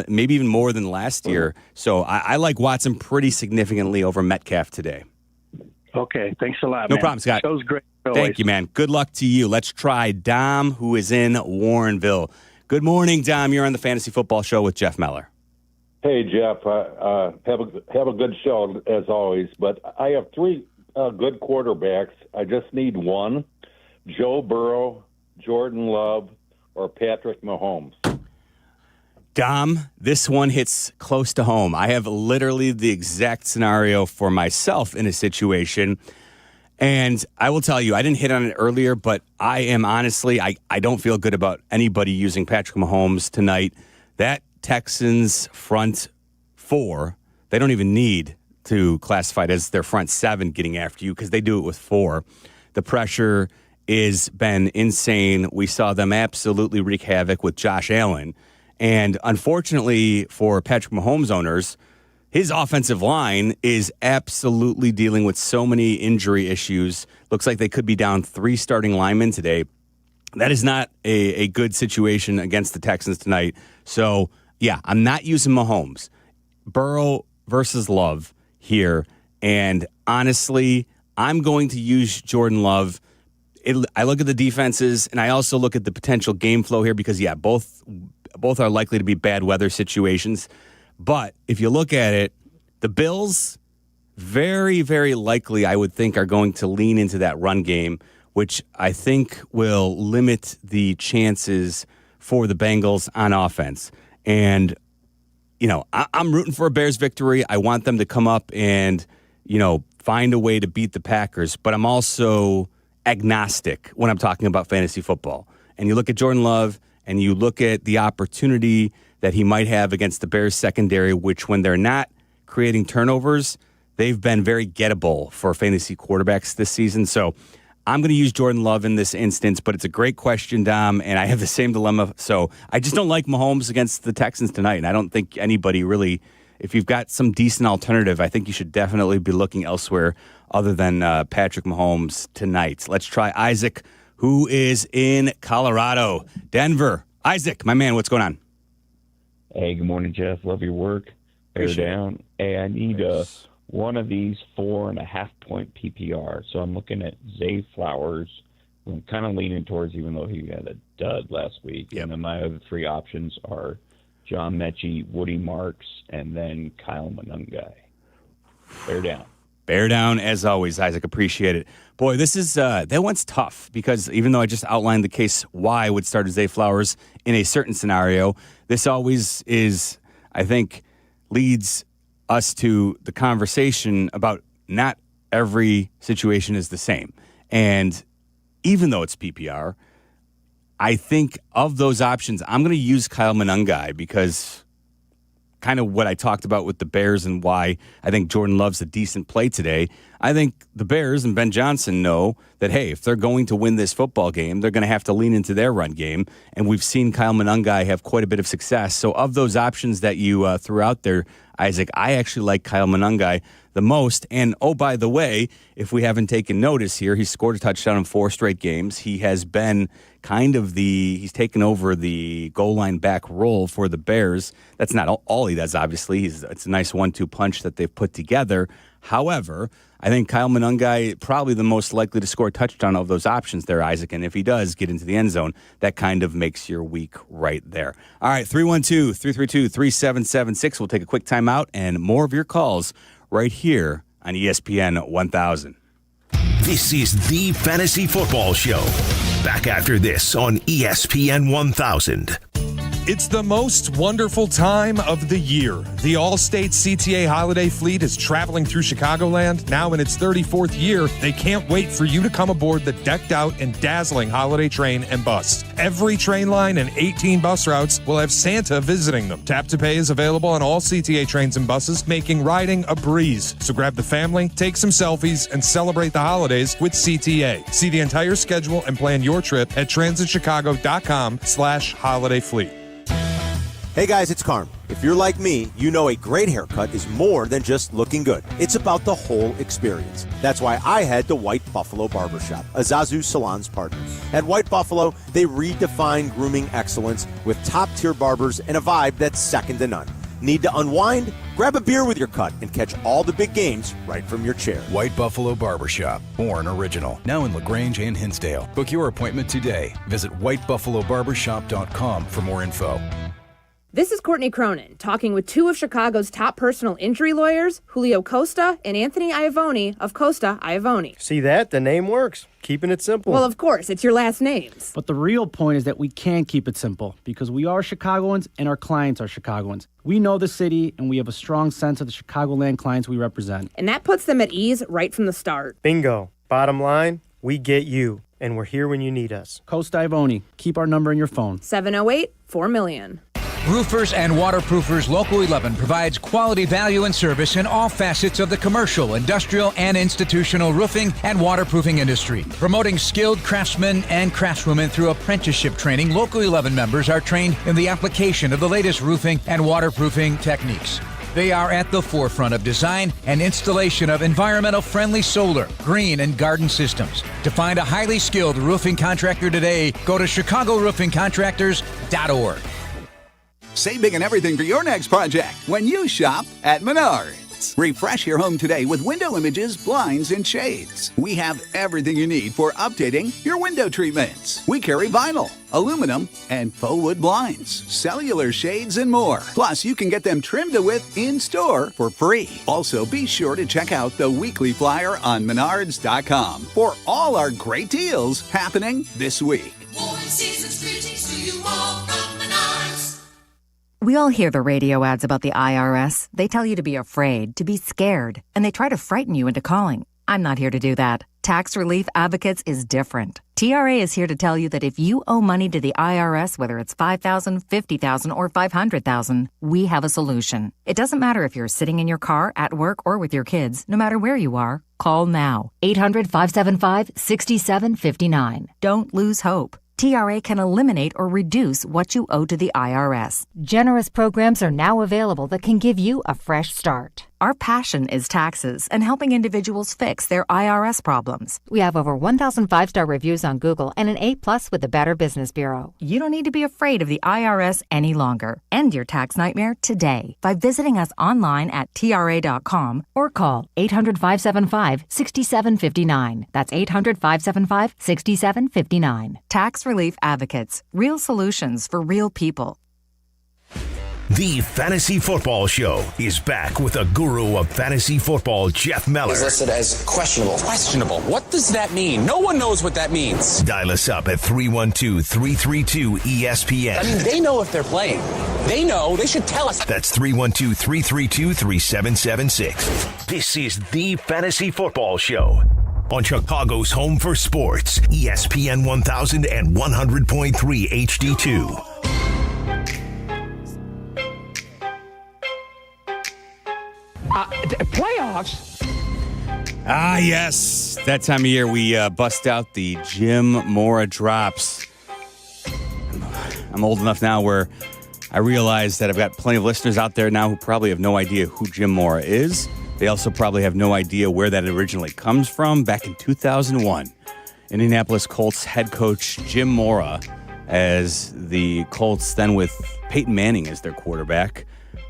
maybe even more than last year. So I like Watson pretty significantly over Metcalf today. Okay, thanks a lot, No man. problem, Scott. Show's great. Thank you, man. Good luck to you. Let's try Dom, who is in Warrenville. Good morning, Dom. You're on the Fantasy Football Show with Jeff Meller. Hey, Jeff. Have a good show, as always. But I have 3 good quarterbacks. I just need one: Joe Burrow, Jordan Love, or Patrick Mahomes. Dom, this one hits close to home. I have literally the exact scenario for myself in a situation. And I will tell you, I didn't hit on it earlier, but I am honestly, I don't feel good about anybody using Patrick Mahomes tonight. That Texans front 4, they don't even need to classify it as their front 7 getting after you because they do it with 4. The pressure has been insane. We saw them absolutely wreak havoc with Josh Allen. And unfortunately for Patrick Mahomes owners, his offensive line is absolutely dealing with so many injury issues. Looks like they could be down 3 starting linemen today. That is not a good situation against the Texans tonight. So, yeah, I'm not using Mahomes. Burrow versus Love here. And honestly, I'm going to use Jordan Love. I look at the defenses, and I also look at the potential game flow here because, yeah, both are likely to be bad weather situations. But if you look at it, the Bills, very, very likely, I would think, are going to lean into that run game, which I think will limit the chances for the Bengals on offense. And, I'm rooting for a Bears victory. I want them to come up and, find a way to beat the Packers. But I'm also agnostic when I'm talking about fantasy football. And you look at Jordan Love and you look at the opportunity that he might have against the Bears secondary, which when they're not creating turnovers, they've been very gettable for fantasy quarterbacks this season. So I'm going to use Jordan Love in this instance, but it's a great question, Dom, and I have the same dilemma. So I just don't like Mahomes against the Texans tonight, and I don't think anybody really, if you've got some decent alternative, I think you should definitely be looking elsewhere other than Patrick Mahomes tonight. Let's try Isaac, who is in Colorado. Denver. Isaac, my man, what's going on? Hey, good morning, Jeff. Love your work. Bear down. Hey, I need one of these 4.5-point PPR. So I'm looking at Zay Flowers, who I'm kind of leaning towards, even though he had a dud last week. Yep. And then my other three options are John Mechie, Woody Marks, and then Kyle Monungai. Bear down. Bear down, as always, Isaac. Appreciate it. Boy, this is that one's tough because even though I just outlined the case why I would start Zay Flowers in a certain scenario, this always is, I think, leads us to the conversation about not every situation is the same. And even though it's PPR, I think of those options, I'm going to use Kyle Monungai because kind of what I talked about with the Bears and why I think Jordan Love's a decent play today. I think the Bears and Ben Johnson know that, hey, if they're going to win this football game, they're going to have to lean into their run game. And we've seen Kyle Monungai have quite a bit of success. So of those options that you threw out there, Isaac, I actually like Kyle Monungai the most. And, oh, by the way, if we haven't taken notice here, he's scored a touchdown in 4 straight games. He has been kind of he's taken over the goal line back role for the Bears. That's not all he does, obviously. It's a nice 1-2 punch that they've put together. However, I think Kyle Monungai probably the most likely to score a touchdown of those options there, Isaac. And if he does get into the end zone, that kind of makes your week right there. All right, 312-332-3776. We'll take a quick timeout and more of your calls right here on ESPN 1000. This is the Fantasy Football Show. Back after this on ESPN 1000. It's the most wonderful time of the year. The All-State CTA Holiday Fleet is traveling through Chicagoland. Now in its 34th year, they can't wait for you to come aboard the decked-out and dazzling holiday train and bus. Every train line and 18 bus routes will have Santa visiting them. Tap to Pay is available on all CTA trains and buses, making riding a breeze. So grab the family, take some selfies, and celebrate the holidays with CTA. See the entire schedule and plan your trip at transitchicago.com/holidayfleet. Hey guys, it's Carm. If you're like me, you know a great haircut is more than just looking good. It's about the whole experience. That's why I head to White Buffalo Barbershop, a Zazu Salon's partner. At White Buffalo, they redefine grooming excellence with top-tier barbers and a vibe that's second to none. Need to unwind? Grab a beer with your cut and catch all the big games right from your chair. White Buffalo Barbershop, born original. Now in LaGrange and Hinsdale. Book your appointment today. Visit whitebuffalobarbershop.com for more info. This is Courtney Cronin, talking with two of Chicago's top personal injury lawyers, Julio Costa and Anthony Iavone of Costa Iavone. See that? The name works. Keeping it simple. Well, of course, it's your last names. But the real point is that we can keep it simple because we are Chicagoans and our clients are Chicagoans. We know the city and we have a strong sense of the Chicagoland clients we represent. And that puts them at ease right from the start. Bingo. Bottom line, we get you, and we're here when you need us. Costa Iavone. Keep our number in your phone. 708-4 Roofers and Waterproofers Local 11 provides quality value and service in all facets of the commercial, industrial, and institutional roofing and waterproofing industry. Promoting skilled craftsmen and craftswomen through apprenticeship training, Local 11 members are trained in the application of the latest roofing and waterproofing techniques. They are at the forefront of design and installation of environmental-friendly solar, green, and garden systems. To find a highly skilled roofing contractor today, go to ChicagoRoofingContractors.org. Save big on everything for your next project when you shop at Menards. treatments. Refresh your home today with window images, blinds, and shades. We have everything you need for updating your window treatments. We carry vinyl, aluminum, and faux wood blinds, cellular shades, and more. Plus, you can get them trimmed to width in-store for free. Also, be sure to check out the weekly flyer on Menards.com for all our great deals happening this week. We all hear the radio ads about the IRS. They tell you to be afraid, to be scared, and they try to frighten you into calling. I'm not here to do that. Tax Relief Advocates is different. TRA is here to tell you that if you owe money to the IRS, whether it's $5,000, $50,000, or $500,000, we have a solution. It doesn't matter if you're sitting in your car, at work, or with your kids. No matter where you are, call now. 800-575-6759. Don't lose hope. TRA can eliminate or reduce what you owe to the IRS. Generous programs are now available that can give you a fresh start. Our passion is taxes and helping individuals fix their IRS problems. We have over 1,000 5-star reviews on Google and an A+ with the Better Business Bureau. You don't need to be afraid of the IRS any longer. End your tax nightmare today by visiting us online at TRA.com or call 800-575-6759. That's 800-575-6759. Tax Relief Advocates. Real solutions for real people. The Fantasy Football Show is back with a guru of fantasy football, Jeff Meller. He's listed as questionable. Questionable. What does that mean? No one knows what that means. Dial us up at 312-332-ESPN. I mean, they know if they're playing. They know. They should tell us. That's 312-332-3776. This is the Fantasy Football Show on Chicago's home for sports, ESPN 1000 and 100.3 HD2. Playoffs? Ah, yes. That time of year, we bust out the Jim Mora drops. I'm old enough now where I realize that I've got plenty of listeners out there now who probably have no idea who Jim Mora is. They also probably have no idea where that originally comes from. Back in 2001, Indianapolis Colts head coach Jim Mora, as the Colts, then with Peyton Manning as their quarterback,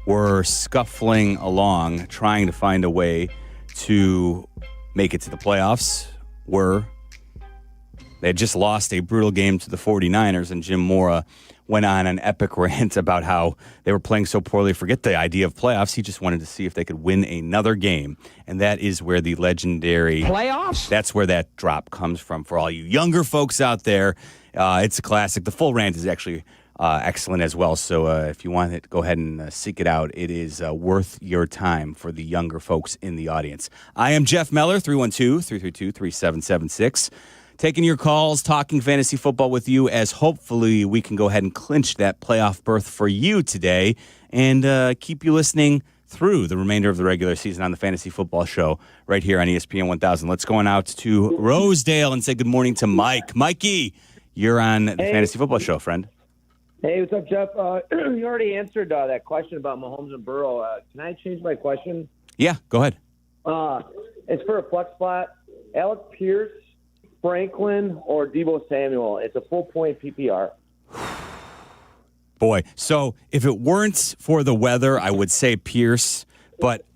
were scuffling along, trying to find a way to make it to the playoffs. They had just lost a brutal game to the 49ers, and Jim Mora went on an epic rant about how they were playing so poorly. Forget the idea of playoffs. He just wanted to see if they could win another game, and that is where the legendary playoffs. That's where that drop comes from. For all you younger folks out there, it's a classic. The full rant is actually excellent as well. So if you want it, go ahead and seek it out. It is worth your time for the younger folks in the audience. I am Jeff Meller, 312-332-3776. Taking your calls, talking fantasy football with you, as hopefully we can go ahead and clinch that playoff berth for you today and keep you listening through the remainder of the regular season on the Fantasy Football Show right here on ESPN 1000. Let's go on out to Rosedale and say good morning to Mike. Mikey, you're on the Fantasy Football Show, friend. Hey, what's up, Jeff? You already answered that question about Mahomes and Burrow. Can I change my question? Yeah, go ahead. It's for a flex spot. Alec Pierce, Franklin, or Deebo Samuel. It's a full-point PPR. Boy, so if it weren't for the weather, I would say Pierce. But,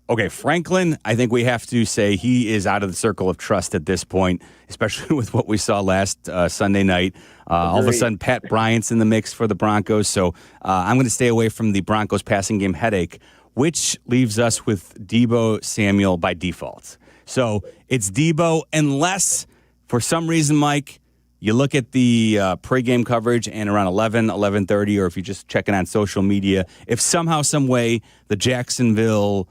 okay, Franklin, I think we have to say he is out of the circle of trust at this point, especially with what we saw last Sunday night. All of a sudden, Pat Bryant's in the mix for the Broncos. So I'm going to stay away from the Broncos passing game headache, which leaves us with Deebo Samuel by default. So it's Deebo unless, for some reason, Mike, you look at the pregame coverage and around 11:30, or if you're just checking on social media, if somehow, some way, the Jacksonville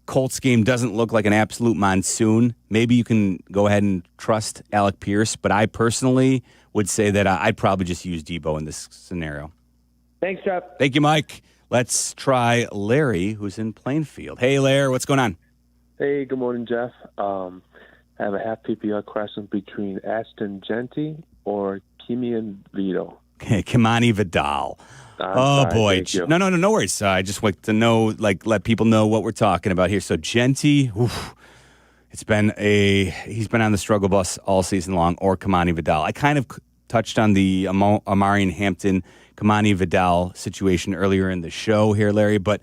Colts game doesn't look like an absolute monsoon, maybe you can go ahead and trust Alec Pierce. But I personally would say that I'd probably just use Deebo in this scenario. Thanks, Jeff. Thank you, Mike. Let's try Larry, who's in Plainfield. Hey, Larry, what's going on? Hey, good morning, Jeff. I have a half PPR question between Ashton Genty or Kimani Vidal. Okay, Kimani Vidal. Boy. No worries. I just want to know, let people know what we're talking about here. So Genty, he's been on the struggle bus all season long, or Kimani Vidal. I kind of touched on the Amarian Hampton, Kimani Vidal situation earlier in the show here, Larry, but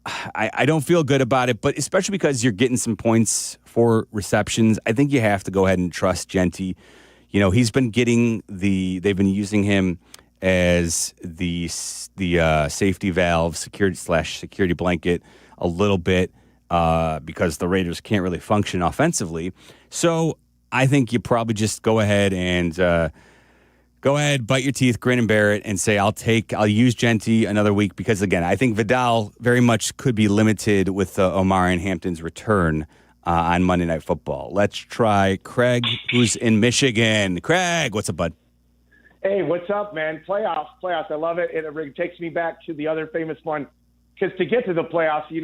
I don't feel good about it, but especially because you're getting some points for receptions, I think you have to go ahead and trust Genty. He's been getting they've been using him as the safety valve, security blanket a little bit because the Raiders can't really function offensively. So I think you probably just go ahead, bite your teeth, grin and bear it, and say, I'll use Genty another week because, again, I think Waddle very much could be limited with Omarion Hampton's return on Monday Night Football. Let's try Craig, who's in Michigan. Craig, what's up, bud? Hey, what's up, man? Playoffs. I love it. It takes me back to the other famous one because to get to the playoffs, you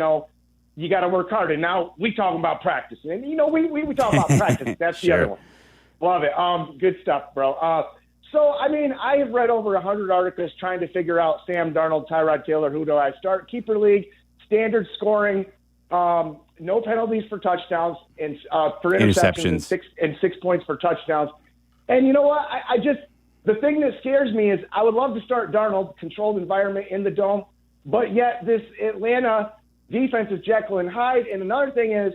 got to work hard. And now we talking about practice. And, we talk about practice. That's the other one. Love it. Good stuff, bro. So, I have read over 100 articles trying to figure out Sam Darnold, Tyrod Taylor, who do I start? Keeper league, standard scoring, no penalties for touchdowns and for interceptions and 6 points for touchdowns. And you know what? The thing that scares me is I would love to start Darnold, controlled environment in the dome, but yet this Atlanta defense is Jekyll and Hyde. And another thing is,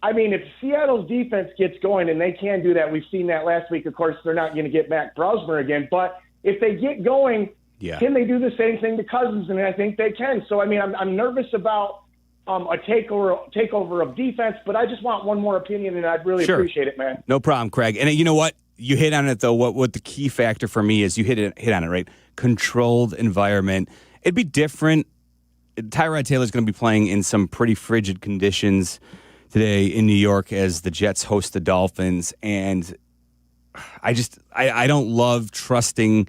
if Seattle's defense gets going, and they can do that, we've seen that last week. Of course, they're not going to get Mac Brosmer again. But if they get going, can they do the same thing to Cousins? And I think they can. So, I'm nervous about a takeover of defense, but I just want one more opinion, and I'd really appreciate it, man. No problem, Craig. And you know what? You hit on it, though. What the key factor for me is you hit on it, right? Controlled environment. It'd be different. Tyrod Taylor's going to be playing in some pretty frigid conditions today in New York as the Jets host the Dolphins, and I don't love trusting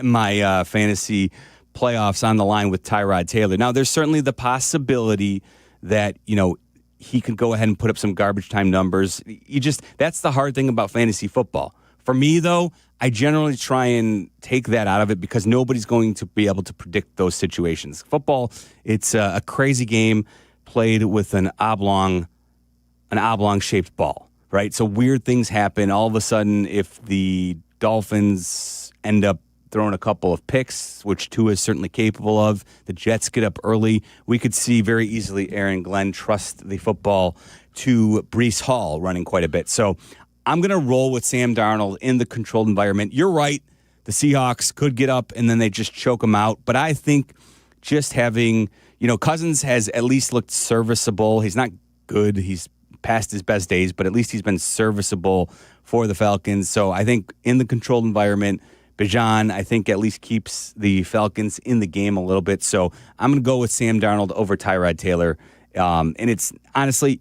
my fantasy playoffs on the line with Tyrod Taylor. Now there's certainly the possibility that he could go ahead and put up some garbage time numbers. That's the hard thing about fantasy football. For me though, I generally try and take that out of it because nobody's going to be able to predict those situations. Football, it's a crazy game played with an oblong-shaped ball, right? So weird things happen. All of a sudden, if the Dolphins end up throwing a couple of picks, which Tua is certainly capable of, the Jets get up early, we could see very easily Aaron Glenn trust the football to Breece Hall running quite a bit. So I'm going to roll with Sam Darnold in the controlled environment. You're right. The Seahawks could get up and then they just choke them out. But I think just having, Cousins has at least looked serviceable. He's not good. He's past his best days, but at least he's been serviceable for the Falcons. So I think in the controlled environment, Bijan, I think, at least keeps the Falcons in the game a little bit. So I'm going to go with Sam Darnold over Tyrod Taylor. And it's honestly,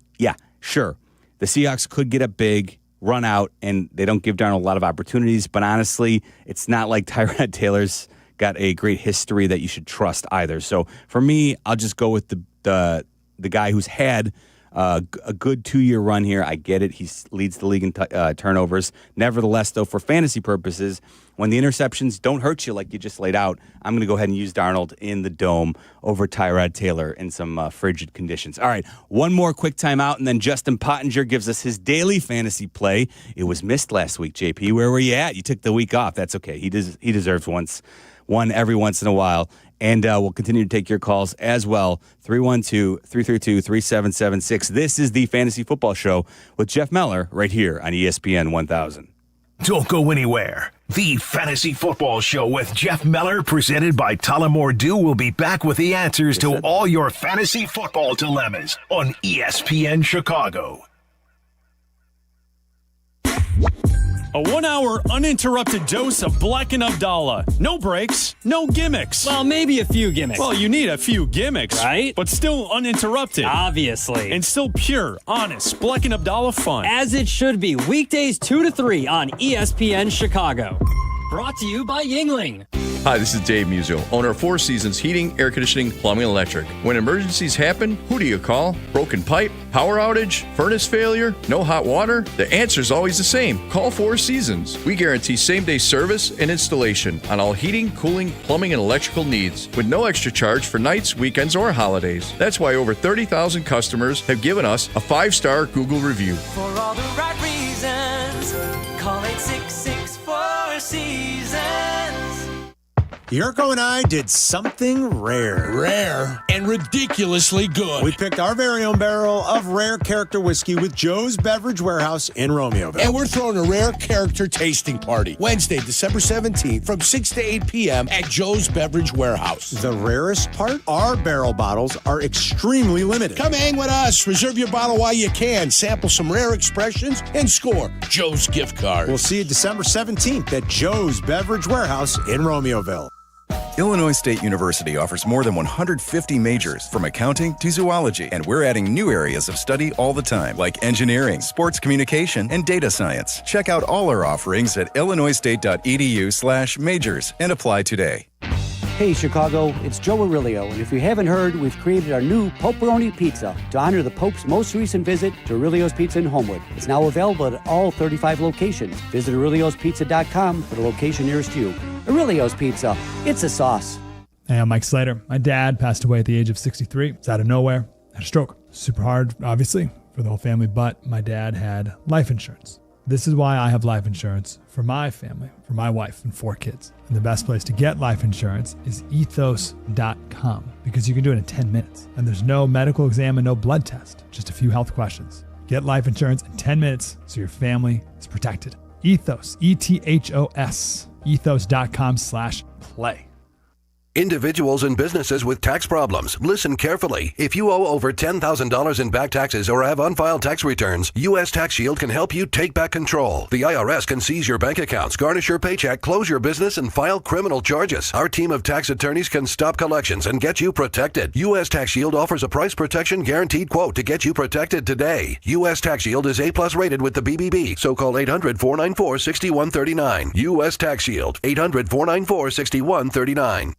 sure. The Seahawks could get up big, run out, and they don't give Darnold a lot of opportunities. But honestly, it's not like Tyrod Taylor's got a great history that you should trust either. So for me, I'll just go with the guy who's had a good 2-year run here. I get it. He leads the league in turnovers. Nevertheless, though, for fantasy purposes, when the interceptions don't hurt you like you just laid out, I'm going to go ahead and use Darnold in the dome over Tyrod Taylor in some frigid conditions. All right, one more quick timeout, and then Justin Pottinger gives us his daily fantasy play. It was missed last week, JP. Where were you at? You took the week off. That's okay. He deserves one every once in a while. And we'll continue to take your calls as well. 312-332-3776. This is the Fantasy Football Show with Jeff Meller right here on ESPN 1000. Don't go anywhere. The Fantasy Football Show with Jeff Meller, presented by Tullamore Dew, will be back with the answers to all your fantasy football dilemmas on ESPN Chicago. A 1-hour uninterrupted dose of Bleck and Abdalla. No breaks, no gimmicks. Well, maybe a few gimmicks. Well, you need a few gimmicks. Right? But still uninterrupted. Obviously. And still pure, honest Bleck and Abdalla fun. As it should be. Weekdays 2 to 3 on ESPN Chicago. Brought to you by Yingling. Hi, this is Dave Musial, owner of Four Seasons Heating, Air Conditioning, Plumbing, and Electric. When emergencies happen, who do you call? Broken pipe, power outage, furnace failure, no hot water? The answer is always the same. Call Four Seasons. We guarantee same-day service and installation on all heating, cooling, plumbing, and electrical needs with no extra charge for nights, weekends, or holidays. That's why over 30,000 customers have given us a 5-star Google review. For all the right reasons, call 866 4 Seasons. Yurko and I did something rare. Rare and ridiculously good. We picked our very own barrel of rare character whiskey with Joe's Beverage Warehouse in Romeoville. And we're throwing a rare character tasting party Wednesday, December 17th from 6 to 8 p.m. at Joe's Beverage Warehouse. The rarest part? Our barrel bottles are extremely limited. Come hang with us. Reserve your bottle while you can. Sample some rare expressions and score Joe's gift card. We'll see you December 17th at Joe's Beverage Warehouse in Romeoville. Illinois State University offers more than 150 majors, from accounting to zoology, and we're adding new areas of study all the time, like engineering, sports communication, and data science. Check out all our offerings at illinoisstate.edu/majors and apply today. Hey Chicago, it's Joe Aurelio, and if you haven't heard, we've created our new Poperoni Pizza to honor the Pope's most recent visit to Aurelio's Pizza in Homewood. It's now available at all 35 locations. Visit Aurelio'sPizza.com for the location nearest you. Aurelio's Pizza, it's a sauce. Hey, I'm Mike Slater. My dad passed away at the age of 63. It's out of nowhere. Had a stroke. Super hard, obviously, for the whole family, but my dad had life insurance. This is why I have life insurance for my family, for my wife and 4 kids. And the best place to get life insurance is ethos.com, because you can do it in 10 minutes. And there's no medical exam and no blood test, just a few health questions. Get life insurance in 10 minutes so your family is protected. Ethos, ETHOS, ethos.com/play. Individuals and businesses with tax problems, listen carefully. If you owe over $10,000 in back taxes or have unfiled tax returns, U.S. Tax Shield can help you take back control. The IRS can seize your bank accounts, garnish your paycheck, close your business, and file criminal charges. Our team of tax attorneys can stop collections and get you protected. U.S. Tax Shield offers a price protection guaranteed quote to get you protected today. U.S. Tax Shield is A+ rated with the BBB, so call 800-494-6139. U.S. Tax Shield, 800-494-6139.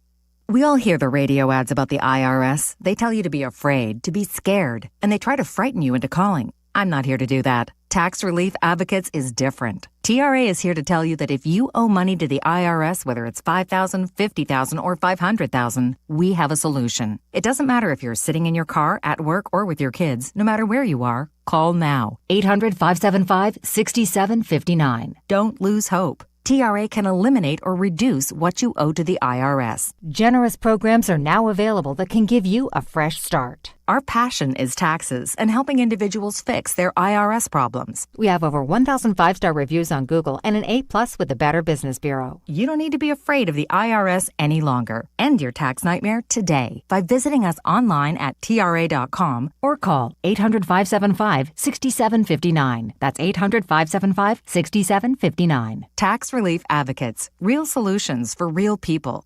We all hear the radio ads about the IRS. They tell you to be afraid, to be scared, and they try to frighten you into calling. I'm not here to do that. Tax Relief Advocates is different. TRA is here to tell you that if you owe money to the IRS, whether it's $5,000, $50,000, or $500,000, we have a solution. It doesn't matter if you're sitting in your car, at work, or with your kids. No matter where you are, call now. 800-575-6759. Don't lose hope. TRA can eliminate or reduce what you owe to the IRS. Generous programs are now available that can give you a fresh start. Our passion is taxes and helping individuals fix their IRS problems. We have over 1,000 5-star reviews on Google and an A+ with the Better Business Bureau. You don't need to be afraid of the IRS any longer. End your tax nightmare today by visiting us online at TRA.com or call 800-575-6759. That's 800-575-6759. Tax Relief Advocates. Real solutions for real people.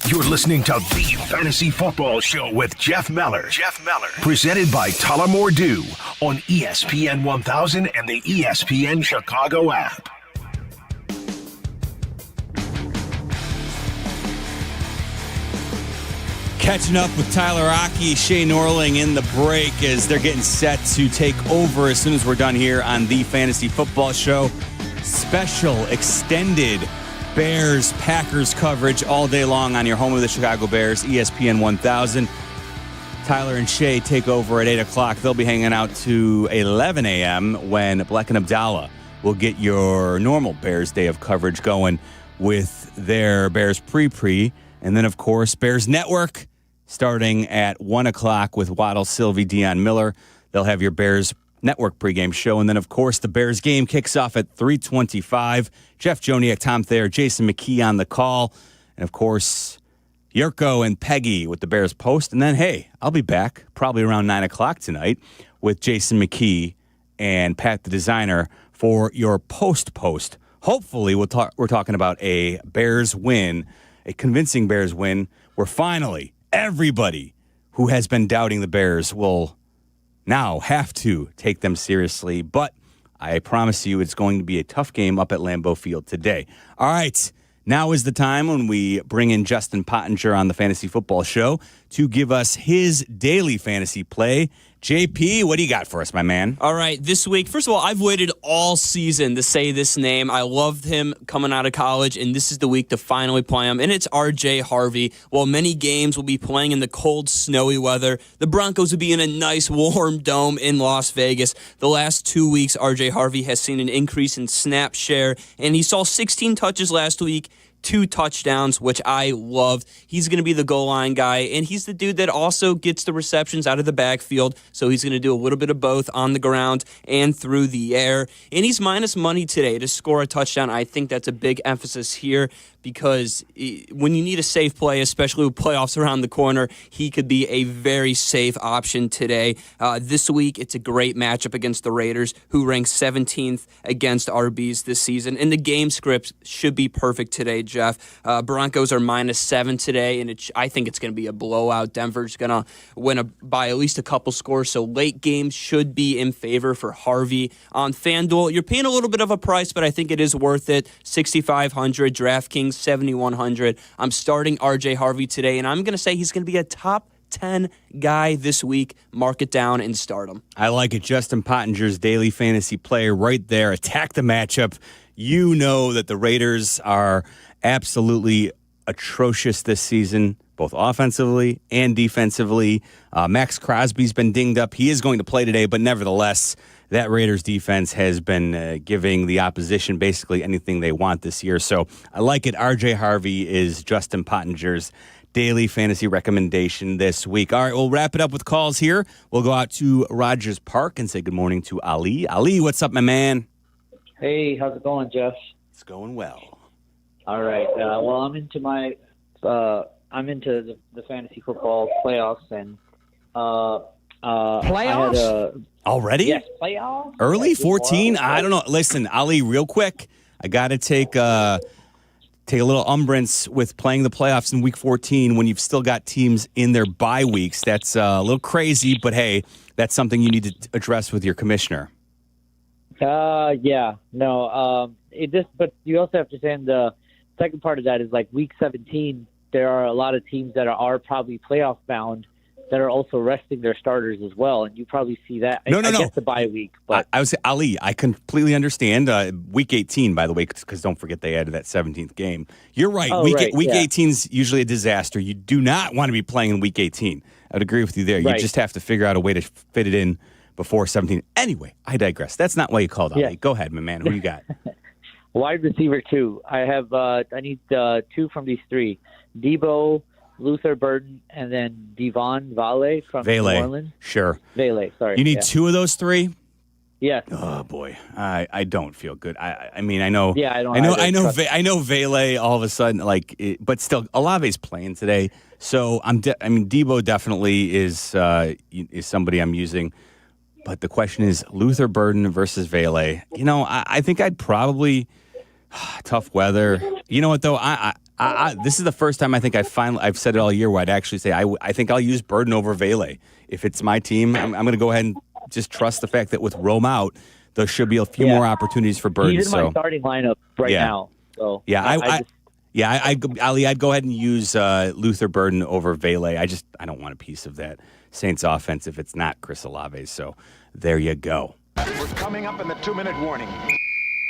You're listening to The Fantasy Football Show with Jeff Meller. Presented by Tullamore Dew on ESPN 1000 and the ESPN Chicago app. Catching up with Tyler Aki, Shea Norling in the break as they're getting set to take over as soon as we're done here on The Fantasy Football Show. Special extended Bears-Packers coverage all day long on your home of the Chicago Bears, ESPN 1000. Tyler and Shea take over at 8 o'clock. They'll be hanging out to 11 a.m. when Bleck and Abdalla will get your normal Bears day of coverage going with their Bears pre-pre. And then, of course, Bears Network starting at 1 o'clock with Waddle, Silvy, Dionne, Meller. They'll have your Bears Network pregame show. And then, of course, the Bears game kicks off at 3:25. Jeff Joniak, Tom Thayer, Jason McKee on the call. And, of course, Yurko and Peggy with the Bears Post. And then, hey, I'll be back probably around 9 o'clock tonight with Jason McKee and Pat the Designer for your Post. Hopefully, we're talking about a Bears win, a convincing Bears win, where finally everybody who has been doubting the Bears will now have to take them seriously. But I promise you it's going to be a tough game up at Lambeau Field today. All right, now is the time when we bring in Justin Pottinger on the Fantasy Football Show to give us his daily fantasy play. JP, what do you got for us, my man? All right, this week, first of all, I've waited all season to say this name. I loved him coming out of college, and this is the week to finally play him, and it's R.J. Harvey. While many games will be playing in the cold, snowy weather, the Broncos will be in a nice, warm dome in Las Vegas. The last 2 weeks, R.J. Harvey has seen an increase in snap share, and he saw 16 touches last week, 2 touchdowns, which I loved. He's going to be the goal line guy, and he's the dude that also gets the receptions out of the backfield, so he's going to do a little bit of both on the ground and through the air. And he's minus money today to score a touchdown. I think that's a big emphasis here because when you need a safe play, especially with playoffs around the corner, he could be a very safe option today. This week, it's a great matchup against the Raiders, who rank 17th against RBs this season. And the game script should be perfect today, Jeff. Broncos are -7 today, and I think it's going to be a blowout. Denver's going to win by at least a couple scores, so late games should be in favor for Harvey. On FanDuel, you're paying a little bit of a price, but I think it is worth it. $6,500, DraftKings, $7,100. I'm starting RJ Harvey today, and I'm going to say he's going to be a top 10 guy this week. Mark it down and start him. I like it. Justin Pottinger's daily fantasy player right there. Attack the matchup. You know that the Raiders are absolutely atrocious this season, both offensively and defensively. Max Crosby's been dinged up. He is going to play today, but nevertheless, that Raiders defense has been giving the opposition basically anything they want this year. So I like it. RJ Harvey is Justin Pottinger's daily fantasy recommendation this week. All right, we'll wrap it up with calls here. We'll go out to Rogers Park and say good morning to Ali. Ali, what's up, my man? Hey, how's it going, Jeff? It's going well. All right. Well, I'm into the fantasy football playoffs and Playoffs? Already? Yes, playoffs. Early 14? I don't know. Listen, Ali, real quick, I got to take a little umbrance with playing the playoffs in week 14 when you've still got teams in their bye weeks. That's a little crazy, but hey, that's something you need to address with your commissioner. Yeah. No. But you also have to say the second part of that is like week 17, there are a lot of teams that are probably playoff bound that are also resting their starters as well, and you probably see that. No. I guess the bye week, but I would say, Ali, I completely understand. Week 18, by the way, because don't forget they added that 17th game. You're right. Oh, week right, 18 is usually a disaster. You do not want to be playing in week 18. I would agree with you there. You just have to figure out a way to fit it in before 17. Anyway, I digress. That's not why you called, Ali. Go ahead, my man. Who you got? Wide receiver 2. I need 2 from these 3: Debo, Luther Burden, and then Devon Vale from New Orleans. Sure. Vale, sorry. You need 2 of those 3? Yes. Oh boy, I don't feel good. I mean, I know. Yeah, I don't. I know Vele all of a sudden, but still, Olave's playing today, so Debo definitely is somebody I'm using. But the question is Luther Burden versus Vele. I think I'd probably tough weather. You know what though? This is the first time I think I've said it all year where I'd actually say I think I'll use Burden over Vele. If it's my team, I'm going to go ahead and just trust the fact that with Rome out, there should be a few more opportunities for Burden. He's in my starting lineup now. So Ali, I'd go ahead and use Luther Burden over Vele. I don't want a piece of that Saints offense if it's not Chris Olave. So there you go. We're coming up in the 2-minute warning.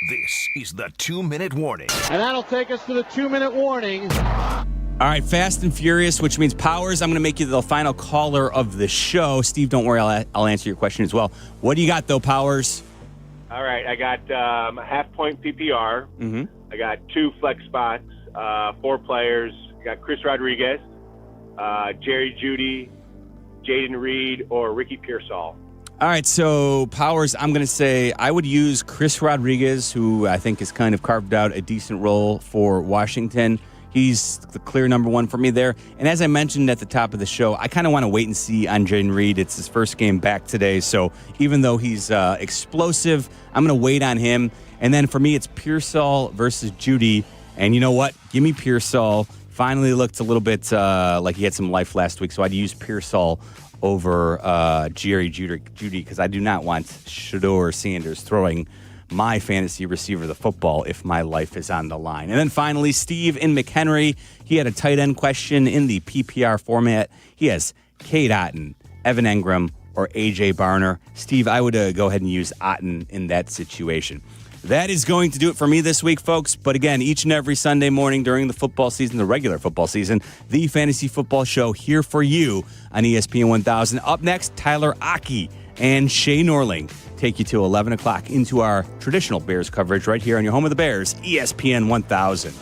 This is the 2-minute warning. And that'll take us to the 2-minute warning. All right, Fast and Furious, which means Powers, I'm going to make you the final caller of the show. Steve, don't worry, I'll answer your question as well. What do you got, though, Powers? All right, I got a half-point PPR. Mm-hmm. I got 2 flex spots, 4 players. I got Chris Rodriguez, Jerry Jeudy, Jaden Reed, or Ricky Pearsall. All right, so Powers, I'm going to say I would use Chris Rodriguez, who I think has kind of carved out a decent role for Washington. He's the clear number 1 for me there. And as I mentioned at the top of the show, I kind of want to wait and see on Jaden Reed. It's his first game back today, so even though he's explosive, I'm going to wait on him. And then for me, it's Pearsall versus Jeudy. And you know what? Give me Pearsall. Finally looked a little bit like he had some life last week, so I'd use Pearsall over Jerry Jeudy because I do not want Shedeur Sanders throwing my fantasy receiver the football if my life is on the line. And then finally, Steve in McHenry. He had a tight end question in the PPR format. He has Cade Otton, Evan Engram, or A.J. Barner. Steve, I would go ahead and use Otton in that situation. That is going to do it for me this week, folks. But again, each and every Sunday morning during the football season, the regular football season, the Fantasy Football Show here for you on ESPN 1000. Up next, Tyler Aki and Shea Norling take you to 11 o'clock into our traditional Bears coverage right here on your home of the Bears, ESPN 1000.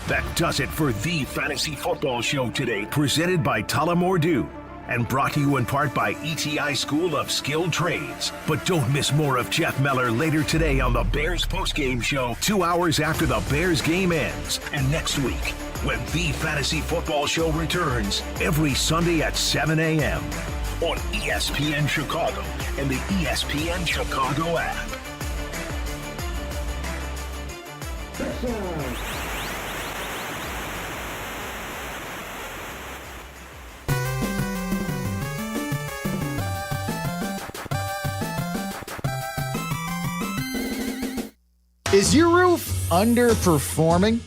That does it for the Fantasy Football Show today, presented by Talamordu and brought to you in part by ETI School of Skilled Trades. But don't miss more of Jeff Meller later today on the Bears postgame show, 2 hours after the Bears game ends. And next week, when the Fantasy Football Show returns every Sunday at 7 a.m. on ESPN Chicago and the ESPN Chicago app. Is your roof underperforming?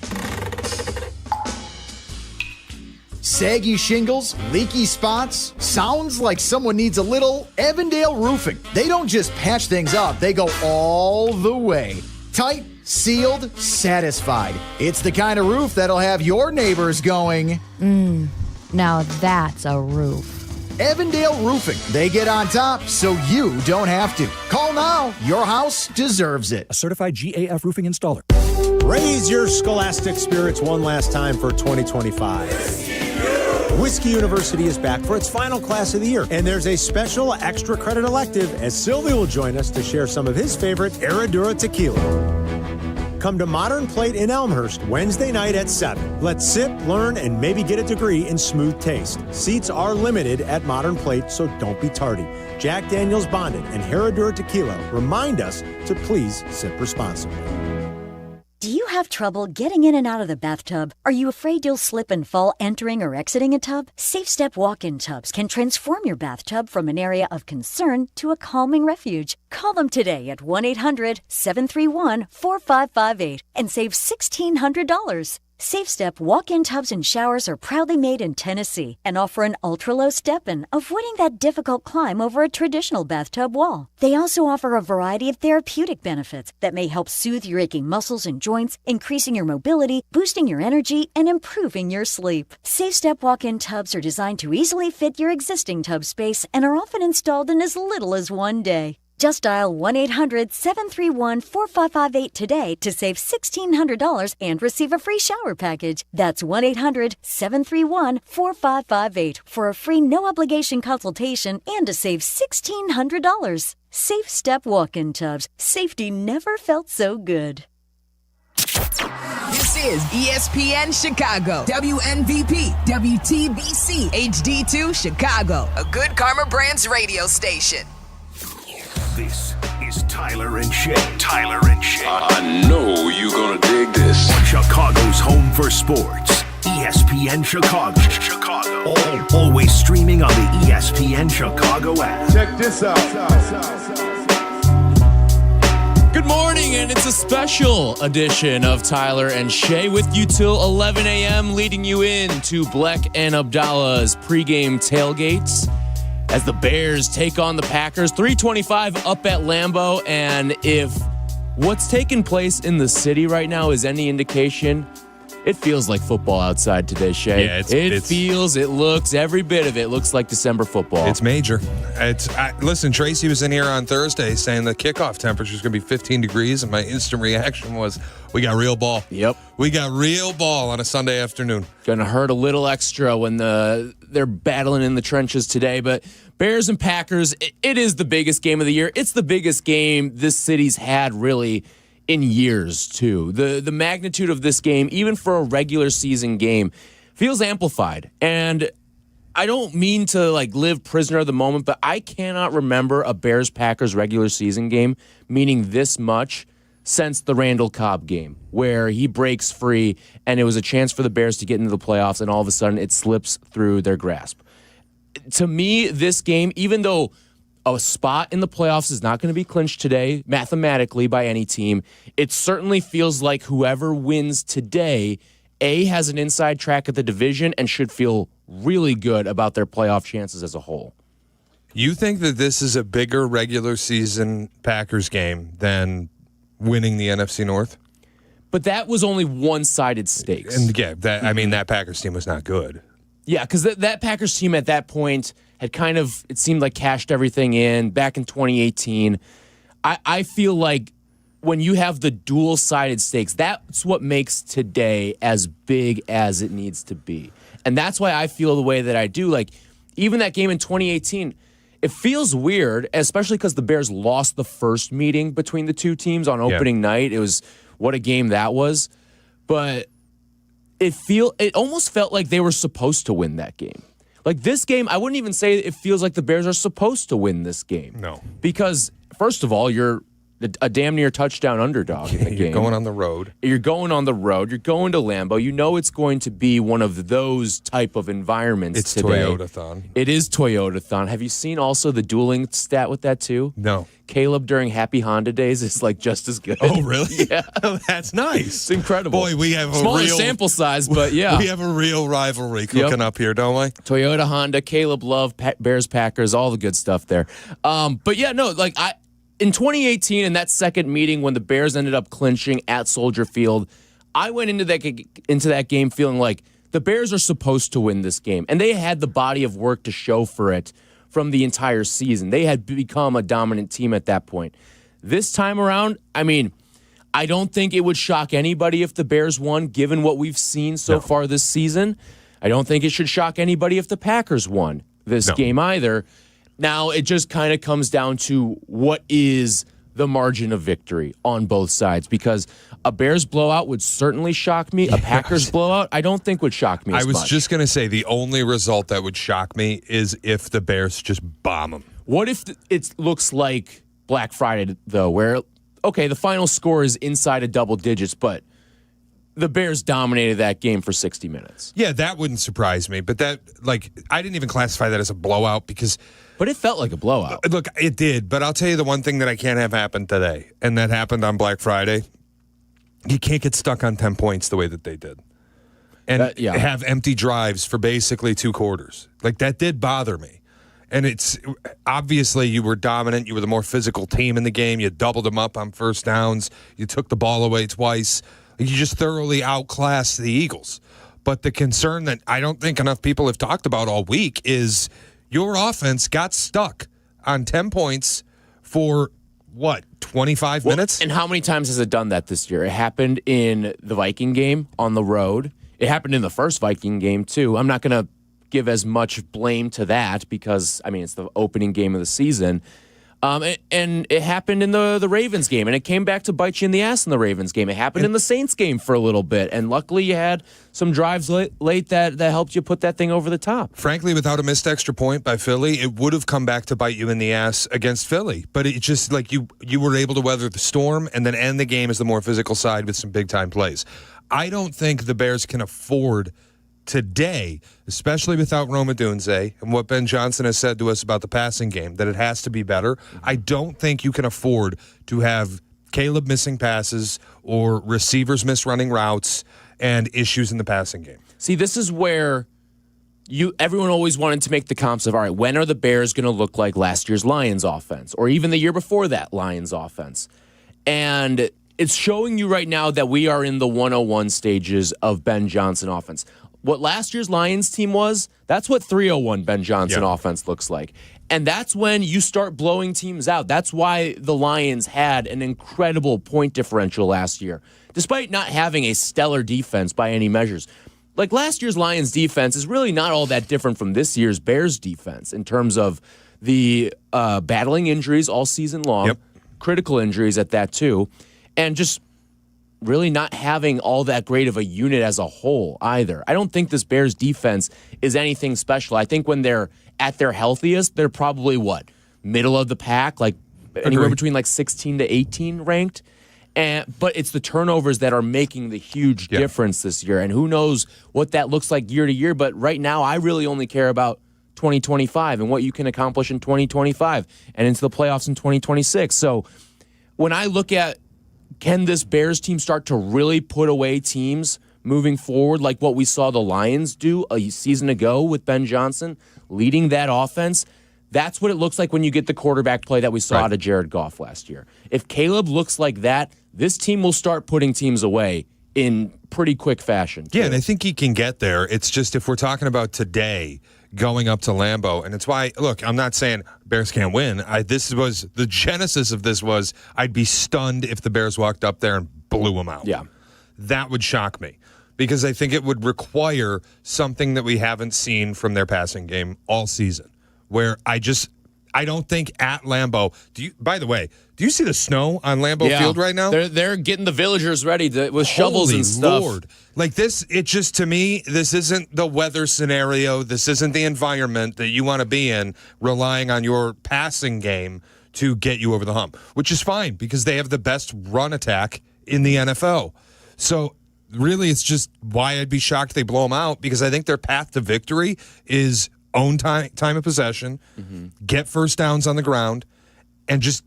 Saggy shingles, leaky spots? Sounds like someone needs a little Avondale roofing. They don't just patch things up, they go all the way. Tight, sealed, satisfied. It's the kind of roof that'll have your neighbors going, Now that's a roof. Avondale Roofing. They get on top so you don't have to. Call now. Your house deserves it. A certified GAF roofing installer. Raise your scholastic spirits one last time for 2025. Whiskey University is back for its final class of the year, and there's a special extra credit elective as Silvy will join us to share some of his favorite Herradura tequila. Come to Modern Plate in Elmhurst Wednesday night at 7. Let's sip, learn, and maybe get a degree in smooth taste. Seats are limited at Modern Plate, so don't be tardy. Jack Daniel's Bonded and Herradura Tequila remind us to please sip responsibly. Do you have trouble getting in and out of the bathtub? Are you afraid you'll slip and fall entering or exiting a tub? Safe Step walk-in tubs can transform your bathtub from an area of concern to a calming refuge. Call them today at 1-800-731-4558 and save $1,600. Safe Step walk-in tubs and showers are proudly made in Tennessee and offer an ultra-low step-in, avoiding that difficult climb over a traditional bathtub wall. They also offer a variety of therapeutic benefits that may help soothe your aching muscles and joints, increasing your mobility, boosting your energy, and improving your sleep. Safe Step walk-in tubs are designed to easily fit your existing tub space and are often installed in as little as one day. Just dial 1-800-731-4558 today to save $1,600 and receive a free shower package. That's 1-800-731-4558 for a free no-obligation consultation and to save $1,600. Safe Step walk-in tubs. Safety never felt so good. This is ESPN Chicago, WNVP, WTBC, HD2 Chicago, a Good Karma Brands radio station. This is Tyler and Shea. Tyler and Shea. I know you're gonna dig this. Chicago's home for sports. ESPN Chicago. Always streaming on the ESPN Chicago app. Check this out. Good morning, and it's a special edition of Tyler and Shea with you till 11 a.m., leading you into Bleck and Abdalla's pregame tailgates as the Bears take on the Packers. 3:25 up at Lambeau, and if what's taking place in the city right now is any indication, it feels like football outside today, Shea. Yeah, it looks, every bit of it looks like December football. It's major. Listen, Tracy was in here on Thursday saying the kickoff temperature is going to be 15 degrees, and my instant reaction was, we got real ball. Yep. We got real ball on a Sunday afternoon. Going to hurt a little extra when they're battling in the trenches today, but Bears and Packers, it is the biggest game of the year. It's the biggest game this city's had really in years, too. The magnitude of this game, even for a regular season game, feels amplified. And I don't mean to live prisoner of the moment, but I cannot remember a Bears-Packers regular season game meaning this much since the Randall Cobb game, where he breaks free and it was a chance for the Bears to get into the playoffs, and all of a sudden it slips through their grasp. To me, this game, even though a spot in the playoffs is not going to be clinched today mathematically by any team, it certainly feels like whoever wins today, has an inside track at the division and should feel really good about their playoff chances as a whole. You think that this is a bigger regular season Packers game than winning the NFC North? But that was only one-sided stakes. And yeah, that Packers team was not good. Yeah, because that Packers team at that point had kind of, it seemed like, cashed everything in back in 2018. I feel like when you have the dual-sided stakes, that's what makes today as big as it needs to be. And that's why I feel the way that I do. Like, even that game in 2018, it feels weird, especially because the Bears lost the first meeting between the two teams on opening night. It was what a game that was. But it almost felt like they were supposed to win that game. Like this game, I wouldn't even say it feels like the Bears are supposed to win this game. No. Because, first of all, you're a damn near touchdown underdog in the game. You're going on the road. You're going on the road. You're going to Lambeau. You know it's going to be one of those type of environments It's today. Toyota-thon. It is Toyota-thon. Have you seen also the dueling stat with that too? No. Caleb during Happy Honda Days is like just as good. Oh, really? Yeah. That's nice. It's incredible. Boy, we have Smaller sample size, but yeah. We have a real rivalry cooking up here, don't we? Toyota, Honda, Caleb Love, Bears, Packers, all the good stuff there. But yeah, no, like in 2018, in that second meeting when the Bears ended up clinching at Soldier Field, I went into that game feeling like the Bears are supposed to win this game. And they had the body of work to show for it from the entire season. They had become a dominant team at that point. This time around, I mean, I don't think it would shock anybody if the Bears won, given what we've seen so far this season. I don't think it should shock anybody if the Packers won this game either. Now, it just kind of comes down to what is the margin of victory on both sides, because a Bears blowout would certainly shock me. A Packers blowout, I don't think would shock me as much. I was just going to say the only result that would shock me is if the Bears just bomb them. What if it looks like Black Friday, though, where, okay, the final score is inside of double digits, but the Bears dominated that game for 60 minutes. Yeah, that wouldn't surprise me. But that, like, I didn't even classify that as a blowout because... But it felt like a blowout. Look, it did. But I'll tell you the one thing that I can't have happen today, and that happened on Black Friday. You can't get stuck on 10 points the way that they did. And have empty drives for basically 2 quarters. Like, that did bother me. And it's obviously you were dominant. You were the more physical team in the game. You doubled them up on first downs. You took the ball away twice. You just thoroughly outclassed the Eagles. But the concern that I don't think enough people have talked about all week is your offense got stuck on 10 points for, 25 minutes? And how many times has it done that this year? It happened in the Viking game on the road. It happened in the first Viking game, too. I'm not going to give as much blame to that because, I mean, it's the opening game of the season. And it happened in the Ravens game, and it came back to bite you in the ass in the Ravens game. It happened in the Saints game for a little bit, and luckily you had some drives late that helped you put that thing over the top. Frankly, without a missed extra point by Philly, it would have come back to bite you in the ass against Philly. But it just, like, you were able to weather the storm and then end the game as the more physical side with some big-time plays. I don't think the Bears can afford today, especially without Rome Odunze and what Ben Johnson has said to us about the passing game, that it has to be better. I don't think you can afford to have Caleb missing passes or receivers miss running routes and issues in the passing game. See, this is where everyone always wanted to make the comps of, all right, when are the Bears going to look like last year's Lions offense or even the year before that Lions offense? And it's showing you right now that we are in the 101 stages of Ben Johnson offense. What last year's Lions team was, that's what 301 Ben Johnson offense looks like. And that's when you start blowing teams out. That's why the Lions had an incredible point differential last year, despite not having a stellar defense by any measures. Like last year's Lions defense is really not all that different from this year's Bears defense in terms of the battling injuries all season long, critical injuries at that too, and just really not having all that great of a unit as a whole either. I don't think this Bears defense is anything special. I think when they're at their healthiest, they're probably middle of the pack, like anywhere between like 16 to 18 ranked. But it's the turnovers that are making the huge difference this year. And who knows what that looks like year to year. But right now, I really only care about 2025 and what you can accomplish in 2025 and into the playoffs in 2026. So when I look at, can this Bears team start to really put away teams moving forward like what we saw the Lions do a season ago with Ben Johnson leading that offense? That's what it looks like when you get the quarterback play that we saw out of Jared Goff last year. If Caleb looks like that, this team will start putting teams away in pretty quick fashion. Yeah, and I think he can get there. It's just if we're talking about today, going up to Lambeau. And it's why, look, I'm not saying Bears can't win. This was the genesis of this was I'd be stunned if the Bears walked up there and blew them out. Yeah. That would shock me because I think it would require something that we haven't seen from their passing game all season, where I don't think at Lambeau. By the way, do you see the snow on Lambeau Field right now? They're getting the villagers ready with shovels and stuff. Lord. Like this, it just, to me, this isn't the weather scenario. This isn't the environment that you want to be in, relying on your passing game to get you over the hump, which is fine because they have the best run attack in the NFL. So really, it's just why I'd be shocked they blow them out, because I think their path to victory is own time of possession, get first downs on the ground, and just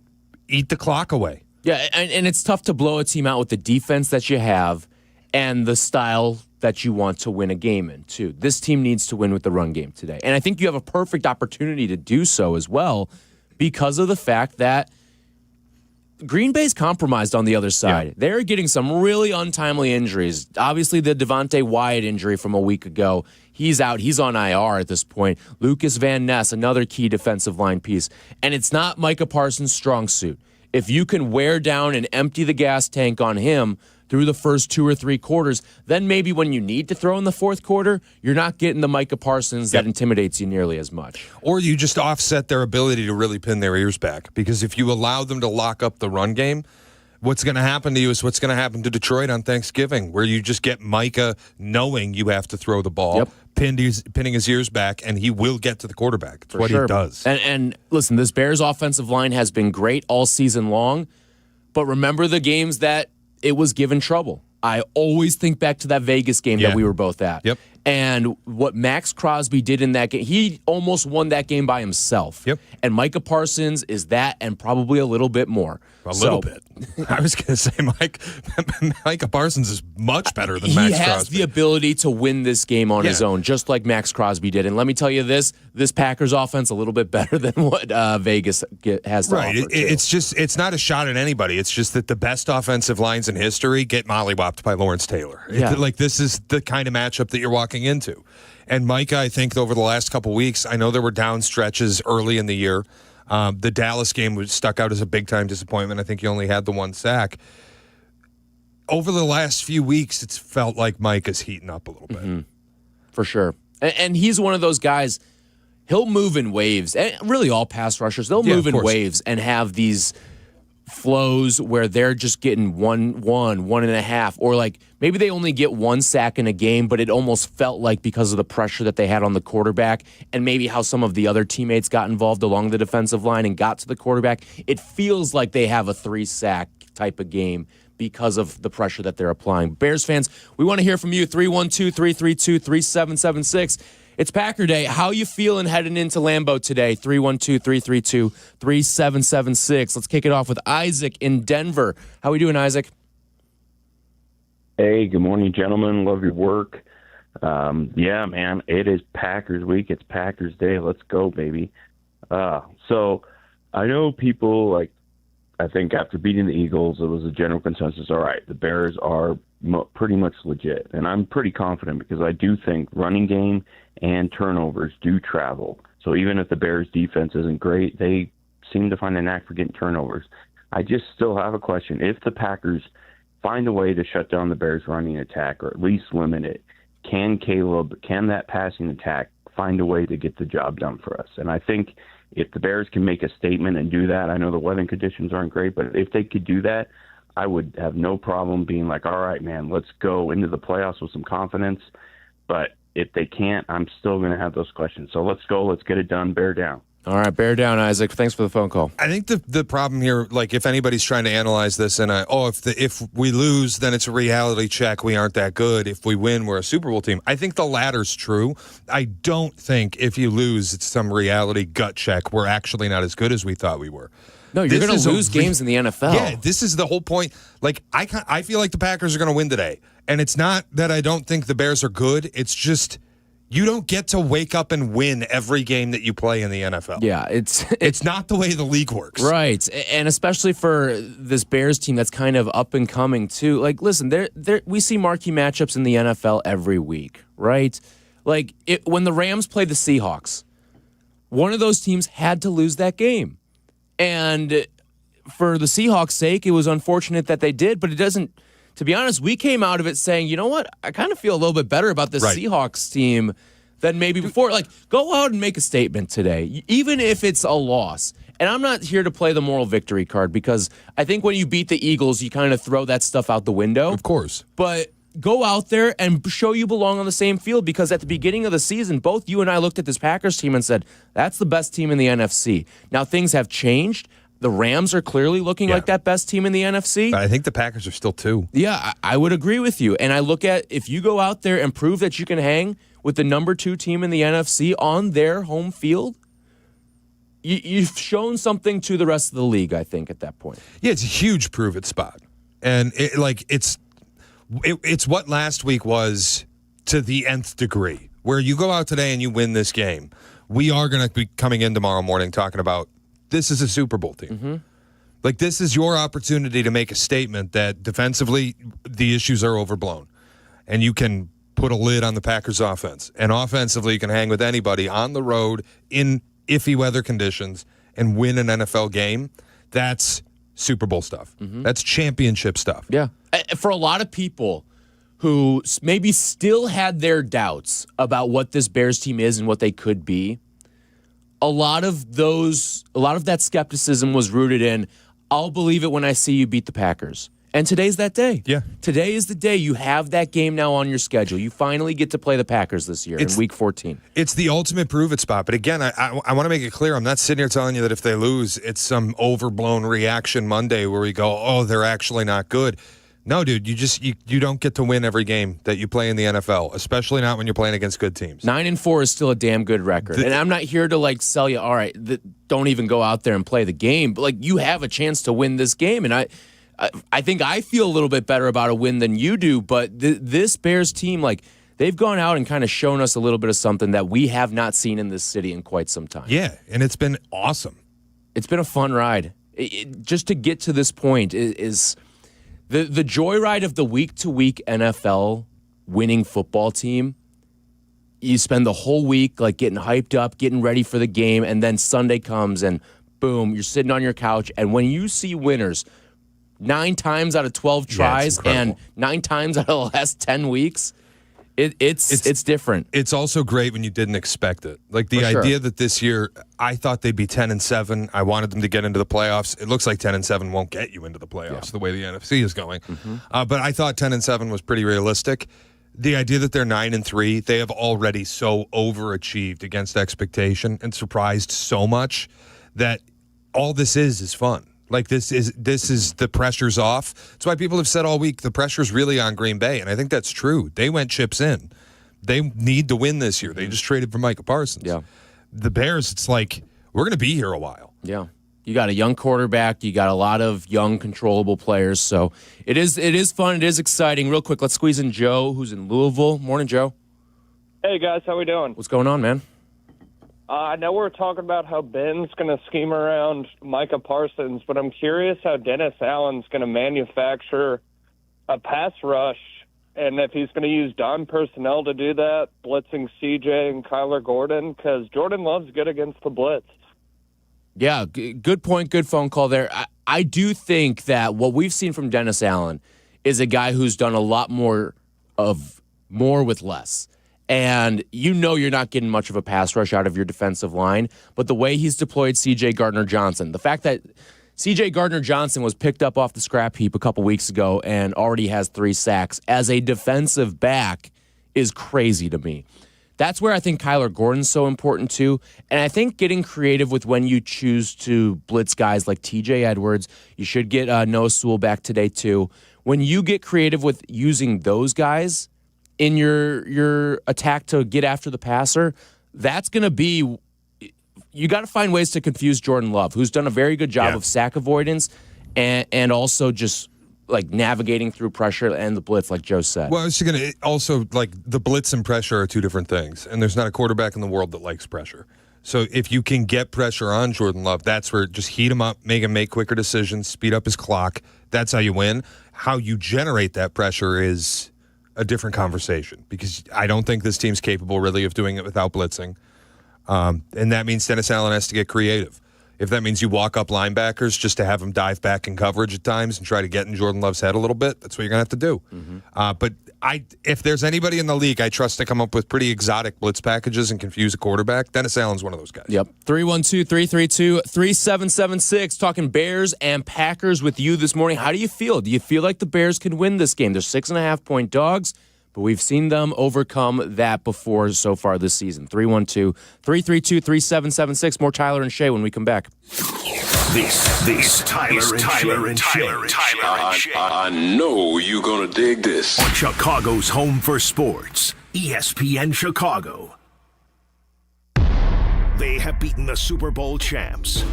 eat the clock away. Yeah, and it's tough to blow a team out with the defense that you have and the style that you want to win a game in, too. This team needs to win with the run game today. And I think you have a perfect opportunity to do so as well because of the fact that Green Bay's compromised on the other side. Yeah. They're getting some really untimely injuries. Obviously, the Devontae Wyatt injury from a week ago, he's out. He's on IR at this point. Lucas Van Ness, another key defensive line piece. And it's not Micah Parsons' strong suit. If you can wear down and empty the gas tank on him through the first 2 or 3 quarters, then maybe when you need to throw in the fourth quarter, you're not getting the Micah Parsons that intimidates you nearly as much. Or you just offset their ability to really pin their ears back. Because if you allow them to lock up the run game, what's going to happen to you is what's going to happen to Detroit on Thanksgiving, where you just get Micah knowing you have to throw the ball, pinning his ears back, and he will get to the quarterback. It's what he does. And listen, this Bears offensive line has been great all season long, but remember the games that it was given trouble. I always think back to that Vegas game that we were both at. Yep. And what Max Crosby did in that game, he almost won that game by himself. Yep. And Micah Parsons is that and probably a little bit more. A little bit. I was going to say Micah Parsons is much better than Max Crosby. He has the ability to win this game on his own, just like Max Crosby did. And let me tell you this Packers offense a little bit better than what Vegas has to offer. It's not a shot at anybody. It's just that the best offensive lines in history get mollywopped by Lawrence Taylor. Yeah. This is the kind of matchup that you're walking into. And Micah, I think over the last couple weeks, I know there were down stretches early in the year. The Dallas game was stuck out as a big-time disappointment. I think he only had the 1 sack. Over the last few weeks, it's felt like Micah's heating up a little bit. Mm-hmm. For sure. And he's one of those guys, he'll move in waves. And really all pass rushers, they'll move in waves and have these flows where they're just getting 1.5, or like maybe they only get 1 sack in a game, but it almost felt like because of the pressure that they had on the quarterback and maybe how some of the other teammates got involved along the defensive line and got to the quarterback, it feels like they have a 3-sack type of game because of the pressure that they're applying. Bears fans, we want to hear from you. 312-332-3776. It's Packer Day. How you feeling heading into Lambeau today? 312-332-3776. Let's kick it off with Isaac in Denver. How we doing, Isaac? Hey, good morning, gentlemen. Love your work. Yeah, man, it is Packers week. It's Packers Day. Let's go, baby. So I know people, I think after beating the Eagles, it was a general consensus, all right, the Bears are pretty much legit. And I'm pretty confident because I do think running game and turnovers do travel. So even if the Bears defense isn't great, they seem to find a knack for getting turnovers. I just still have a question. If the Packers find a way to shut down the Bears running attack or at least limit it, can that passing attack find a way to get the job done for us? And I think if the Bears can make a statement and do that, I know the weather conditions aren't great, but if they could do that, I would have no problem being like, all right, man, let's go into the playoffs with some confidence. But if they can't, I'm still going to have those questions. So let's go. Let's get it done. Bear down. All right, bear down, Isaac. Thanks for the phone call. I think the problem here, if anybody's trying to analyze this and if we lose, then it's a reality check. We aren't that good. If we win, we're a Super Bowl team. I think the latter's true. I don't think if you lose, it's some reality gut check. We're actually not as good as we thought we were. No, you're going to lose games in the NFL. Yeah, this is the whole point. I feel like the Packers are going to win today. And it's not that I don't think the Bears are good. It's just you don't get to wake up and win every game that you play in the NFL. Yeah, it's not the way the league works. Right. And especially for this Bears team that's kind of up and coming too. Listen, we see marquee matchups in the NFL every week, right? Like, when the Rams played the Seahawks, one of those teams had to lose that game. And for the Seahawks' sake, it was unfortunate that they did, but it doesn't, to be honest, we came out of it saying, you know what, I kind of feel a little bit better about this Seahawks team than maybe before. Like, go out and make a statement today, even if it's a loss. And I'm not here to play the moral victory card, because I think when you beat the Eagles, you kind of throw that stuff out the window. Of course. But go out there and show you belong on the same field, because at the beginning of the season, both you and I looked at this Packers team and said, that's the best team in the NFC. Now, things have changed. The Rams are clearly looking like that best team in the NFC. But I think the Packers are still 2. Yeah, I would agree with you. And I look at, if you go out there and prove that you can hang with the number 2 team in the NFC on their home field, you've shown something to the rest of the league, I think, at that point. Yeah, it's a huge prove-it spot. And it's what last week was to the nth degree, where you go out today and you win this game. We are going to be coming in tomorrow morning talking about this is a Super Bowl team. Mm-hmm. Like, this is your opportunity to make a statement that defensively the issues are overblown. And you can put a lid on the Packers offense. And offensively, you can hang with anybody on the road in iffy weather conditions and win an NFL game. That's Super Bowl stuff. Mm-hmm. That's championship stuff. Yeah. For a lot of people who maybe still had their doubts about what this Bears team is and what they could be, a lot of that skepticism was rooted in, I'll believe it when I see you beat the Packers. And today's that day. Yeah. Today is the day. You have that game now on your schedule. You finally get to play the Packers this year in Week 14. It's the ultimate prove-it spot. But again, I want to make it clear, I'm not sitting here telling you that if they lose, it's some overblown reaction Monday where we go, oh, they're actually not good. No, dude, you don't get to win every game that you play in the NFL, especially not when you're playing against good teams. 9-4 is still a damn good record. And I'm not here to sell you, all right, don't even go out there and play the game. But you have a chance to win this game. And I think I feel a little bit better about a win than you do, but this Bears team, they've gone out and kind of shown us a little bit of something that we have not seen in this city in quite some time. Yeah, and it's been awesome. It's been a fun ride. Just to get to this point is the joyride of the week-to-week NFL winning football team. You spend the whole week getting hyped up, getting ready for the game, and then Sunday comes and boom, you're sitting on your couch, and when you see winners 9 times out of 12 tries and 9 times out of the last 10 weeks, it's different. It's also great when you didn't expect it. The idea that this year, I thought they'd be 10-7. I wanted them to get into the playoffs. It looks like 10-7 won't get you into the playoffs the way the NFC is going. Mm-hmm. But I thought 10-7 was pretty realistic. The idea that they're 9-3, they have already so overachieved against expectation and surprised so much that all this is fun. This is the pressure's off. That's why people have said all week the pressure's really on Green Bay, and I think that's true. They went chips in. They need to win this year. They just traded for Micah Parsons. Yeah. The Bears, it's we're going to be here a while. Yeah. You got a young quarterback. You got a lot of young, controllable players. So it is fun. It is exciting. Real quick, let's squeeze in Joe, who's in Louisville. Morning, Joe. Hey, guys. How we doing? What's going on, man? I know we're talking about how Ben's going to scheme around Micah Parsons, but I'm curious how Dennis Allen's going to manufacture a pass rush, and if he's going to use Don personnel to do that, blitzing CJ and Kyler Gordon, because Jordan Love's good against the blitz. Yeah, good point, good phone call there. I do think that what we've seen from Dennis Allen is a guy who's done a lot more with less. And you're not getting much of a pass rush out of your defensive line, but the way he's deployed C.J. Gardner-Johnson, the fact that C.J. Gardner-Johnson was picked up off the scrap heap a couple weeks ago and already has 3 sacks as a defensive back is crazy to me. That's where I think Kyler Gordon's so important too. And I think getting creative with when you choose to blitz guys like TJ Edwards, you should get Noah Sewell back today too. When you get creative with using those guys in your attack to get after the passer, that's going to be, you got to find ways to confuse Jordan Love, who's done a very good job of sack avoidance and also just navigating through pressure and the blitz, like Joe said. Well, I was going to also, the blitz and pressure are 2 different things, and there's not a quarterback in the world that likes pressure. So if you can get pressure on Jordan Love, that's where just heat him up, make him make quicker decisions, speed up his clock. That's how you win. How you generate that pressure is a different conversation because I don't think this team's capable really of doing it without blitzing. And that means Dennis Allen has to get creative. If that means you walk up linebackers just to have them dive back in coverage at times and try to get in Jordan Love's head a little bit, that's what you're going to have to do. But if there's anybody in the league I trust to come up with pretty exotic blitz packages and confuse a quarterback, Dennis Allen's one of those guys. Yep. 312-332-3776. Talking Bears and Packers with you this morning. How do you feel? Do you feel like the Bears can win this game? They're 6.5-point dogs, but we've seen them overcome that before so far this season. 312-332-3776. More Tyler and Shea when we come back. This is Tyler and Shea. I know you're going to dig this. On Chicago's home for sports, ESPN Chicago. They have beaten the Super Bowl champs.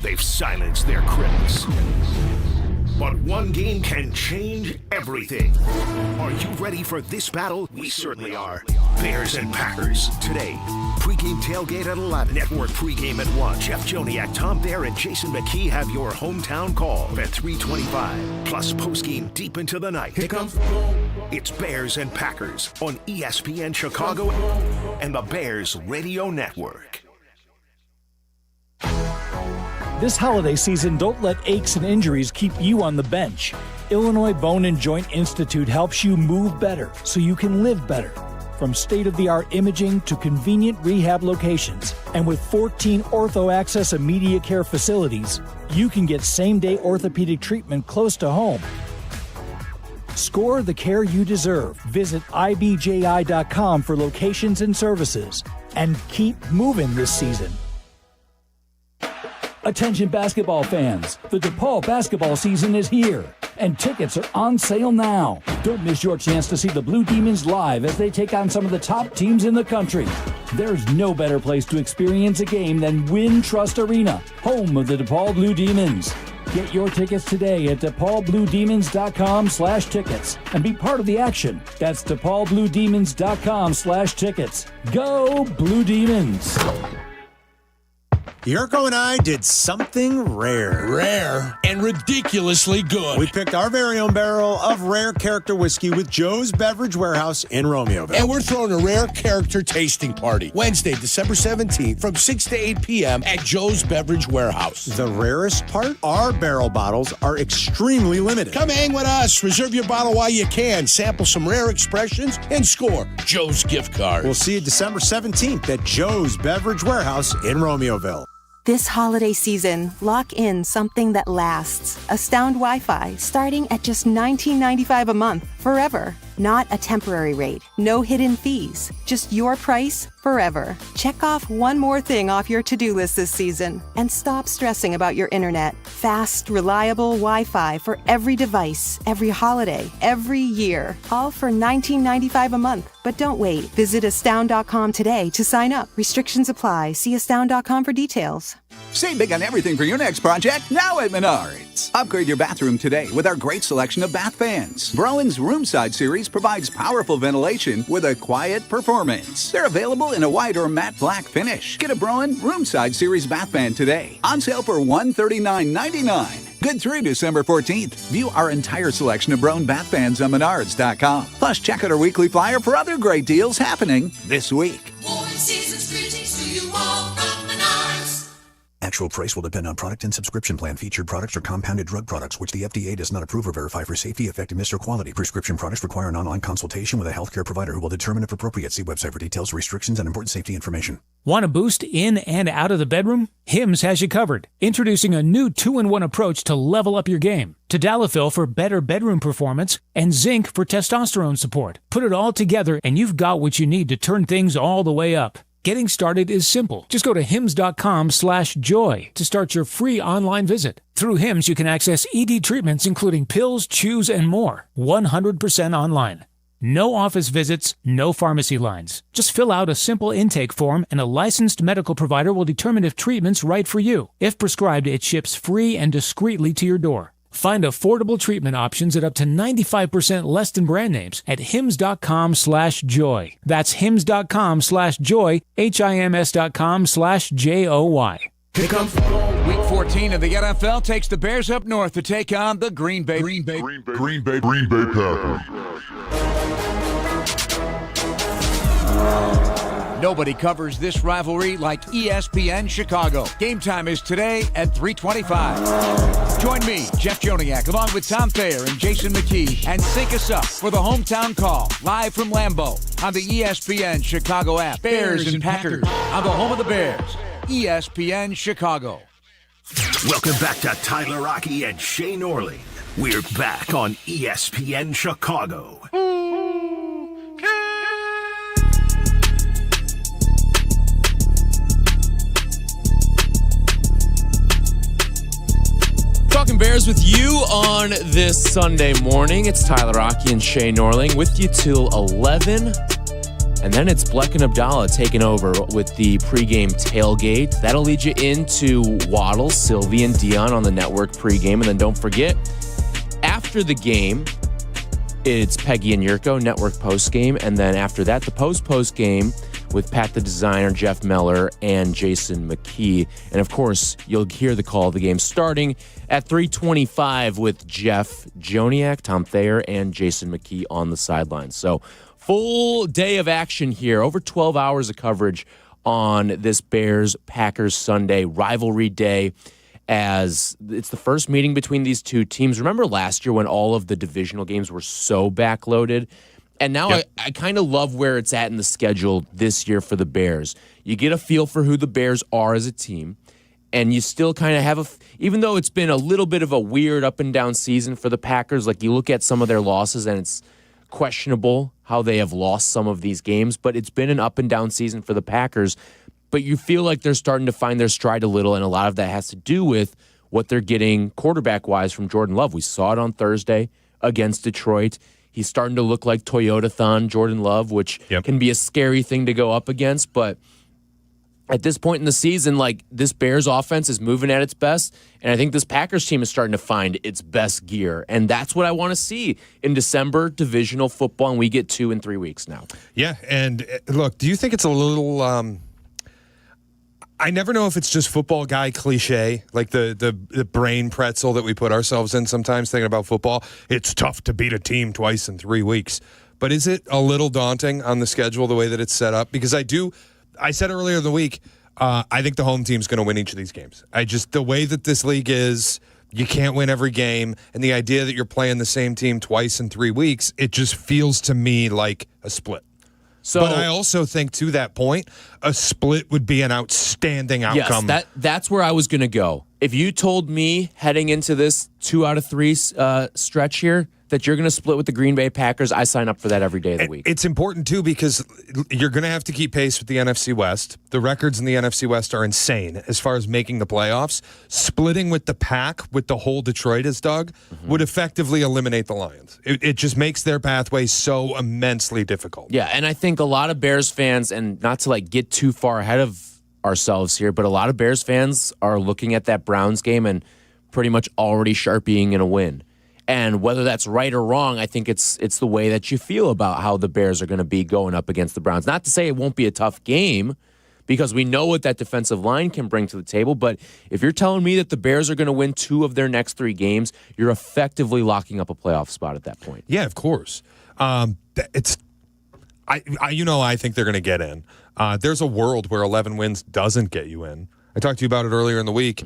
They've silenced their critics. But one game can change everything. Are you ready for this battle? We certainly are. Bears and Packers today. Pregame Tailgate at 11. Network pregame at 1. Jeff Joniak, Tom Baer, and Jason McKee have your hometown call at 3:25. Plus postgame deep into the night. Here comes. It's Bears and Packers on ESPN Chicago and the Bears Radio Network. This holiday season, don't let aches and injuries keep you on the bench. Illinois Bone and Joint Institute helps you move better so you can live better. From state-of-the-art imaging to convenient rehab locations, and with 14 Ortho Access immediate care facilities, you can get same-day orthopedic treatment close to home. Score the care you deserve. Visit ibji.com for locations and services. And keep moving this season. Attention basketball fans, the DePaul basketball season is here, and tickets are on sale now. Don't miss your chance to see the Blue Demons live as they take on some of the top teams in the country. There's no better place to experience a game than Wintrust Arena, home of the DePaul Blue Demons. Get your tickets today at DePaulBlueDemons.com/tickets and be part of the action. That's DePaulBlueDemons.com/tickets. Go Blue Demons! Yurko and I did something rare. Rare and ridiculously good. We picked our very own barrel of rare character whiskey with Joe's Beverage Warehouse in Romeoville. And we're throwing a rare character tasting party Wednesday, December 17th from 6 to 8 p.m. at Joe's Beverage Warehouse. The rarest part? Our barrel bottles are extremely limited. Come hang with us. Reserve your bottle while you can. Sample some rare expressions and score Joe's gift card. We'll see you December 17th at Joe's Beverage Warehouse in Romeoville. This holiday season, lock in something that lasts. Astound Wi-Fi, starting at just $19.95 a month, forever. Not a temporary rate, no hidden fees, just your price forever. Check off one more thing off your to-do list this season and stop stressing about your internet. Fast, reliable Wi-Fi for every device, every holiday, every year. All for $19.95 a month. But don't wait. Visit astound.com today to sign up. Restrictions apply. See astound.com for details. Save big on everything for your next project now at Menards. Upgrade your bathroom today with our great selection of bath fans. Browen's Roomside series provides powerful ventilation with a quiet performance. They're available in a white or matte black finish. Get a Browen Roomside series bath fan today. On sale for $139.99. Good through December 14th. View our entire selection of Browen bath fans on Menards.com. Plus, check out our weekly flyer for other great deals happening this week. Warm season's greetings to you all from Menards. Actual price will depend on product and subscription plan. Featured products are compounded drug products, which the FDA does not approve or verify for safety, effectiveness, or quality. Prescription products require an online consultation with a healthcare provider who will determine if appropriate. See website for details, restrictions, and important safety information. Want a boost in and out of the bedroom? Hims has you covered. Introducing a new 2-in-1 approach to level up your game. Tadalafil for better bedroom performance and zinc for testosterone support. Put it all together and you've got what you need to turn things all the way up. Getting started is simple. Just go to hims.com/joy to start your free online visit. Through Hims, you can access ED treatments including pills, chews, and more. 100% online. No office visits, no pharmacy lines. Just fill out a simple intake form and a licensed medical provider will determine if treatment's right for you. If prescribed, it ships free and discreetly to your door. Find affordable treatment options at up to 95% less than brand names at hims.com/joy. That's hims.com/joy, HIMS.com/JOY. Here comes football. Week 14 of the NFL takes the Bears up north to take on the Green Bay Packers. Nobody covers this rivalry like ESPN Chicago. Game time is today at 3:25. Join me, Jeff Joniak, along with Tom Thayer and Jason McKee, and sync us up for the hometown call, live from Lambeau on the ESPN Chicago app. Bears and Packers on the home of the Bears, ESPN Chicago. Welcome back to Tyler Rocky and Shea Norling. We're back on ESPN Chicago. Talking Bears with you on this Sunday morning. It's Tyler Rocky and Shea Norling with you till 11. And then it's Bleck and Abdalla taking over with the pregame tailgate. That'll lead you into Waddle, Silvy, and Dionne on the network pregame. And then don't forget, after the game, it's Peggy and Yurko, network postgame. And then after that, the post-game with Pat the Designer, Jeff Meller, and Jason McKee. And of course, you'll hear the call of the game starting at 3:25 with Jeff Joniak, Tom Thayer, and Jason McKee on the sidelines. So full day of action here, over 12 hours of coverage on this Bears-Packers Sunday rivalry day, as it's the first meeting between these two teams. Remember last year when all of the divisional games were so backloaded? And now I kind of love where it's at in the schedule this year for the Bears. You get a feel for who the Bears are as a team, and you still kind of have even though it's been a little bit of a weird up and down season for the Packers, like you look at some of their losses and it's questionable how they have lost some of these games, but it's been an up and down season for the Packers. But you feel like they're starting to find their stride a little, and a lot of that has to do with what they're getting quarterback-wise from Jordan Love. We saw it on Thursday against Detroit. He's starting to look like Toyota-thon Jordan Love, which can be a scary thing to go up against. But at this point in the season, like, this Bears offense is moving at its best, and I think this Packers team is starting to find its best gear. And that's what I want to see in December divisional football, and we get 2 in 3 weeks now. Yeah, and look, do you think it's a little I never know if it's just football guy cliche, like the brain pretzel that we put ourselves in sometimes thinking about football. It's tough to beat a team twice in 3 weeks. But is it a little daunting on the schedule the way that it's set up? Because I said earlier in the week, I think the home team's going to win each of these games. The way that this league is, you can't win every game. And the idea that you're playing the same team twice in 3 weeks, it just feels to me like a split. But I also think, to that point, a split would be an outstanding outcome. Yes, that's where I was going to go. If you told me heading into this 2 out of 3 stretch here that you're going to split with the Green Bay Packers, I sign up for that every day of the week. It's important, too, because you're going to have to keep pace with the NFC West. The records in the NFC West are insane as far as making the playoffs. Splitting with the pack, with the whole Detroit as Doug, would effectively eliminate the Lions. It just makes their pathway so immensely difficult. Yeah, and I think a lot of Bears fans, and not to get too far ahead of ourselves here, but a lot of Bears fans are looking at that Browns game and pretty much already sharpieing in a win. And whether that's right or wrong, I think it's the way that you feel about how the Bears are going to be going up against the Browns. Not to say it won't be a tough game, because we know what that defensive line can bring to the table. But if you're telling me that the Bears are going to win 2 of their next 3 games, you're effectively locking up a playoff spot at that point. Yeah, of course. I think they're going to get in. There's a world where 11 wins doesn't get you in. I talked to you about it earlier in the week.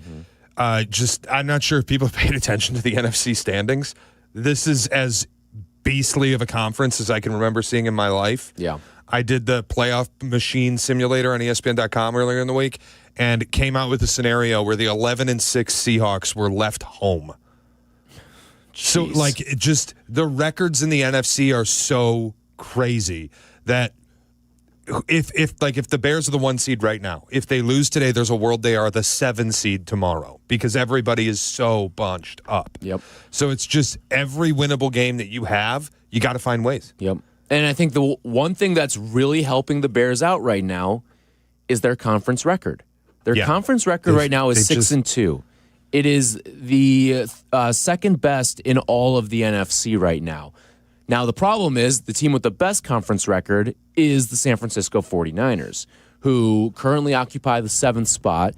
I'm not sure if people have paid attention to the NFC standings. This is as beastly of a conference as I can remember seeing in my life. Yeah. I did the playoff machine simulator on ESPN.com earlier in the week, and it came out with a scenario where the 11-6 Seahawks were left home. Jeez. So, the records in the NFC are so crazy that if the Bears are the 1 seed right now, if they lose today, there's a world they are the 7 seed tomorrow, because everybody is so bunched up. Yep. So it's just every winnable game that you have, you got to find ways. Yep. And I think the one thing that's really helping the Bears out right now is their conference record. Their conference record right now is 6-2. It is the second best in all of the NFC right now. Now, the problem is the team with the best conference record is the San Francisco 49ers, who currently occupy the 7th spot.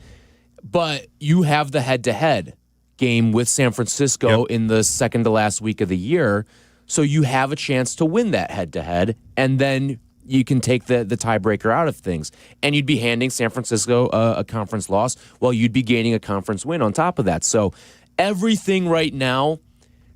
But you have the head-to-head game with San Francisco in the second to last week of the year, so you have a chance to win that head-to-head, and then you can take the tiebreaker out of things. And you'd be handing San Francisco a conference loss while you'd be gaining a conference win on top of that. So everything right now,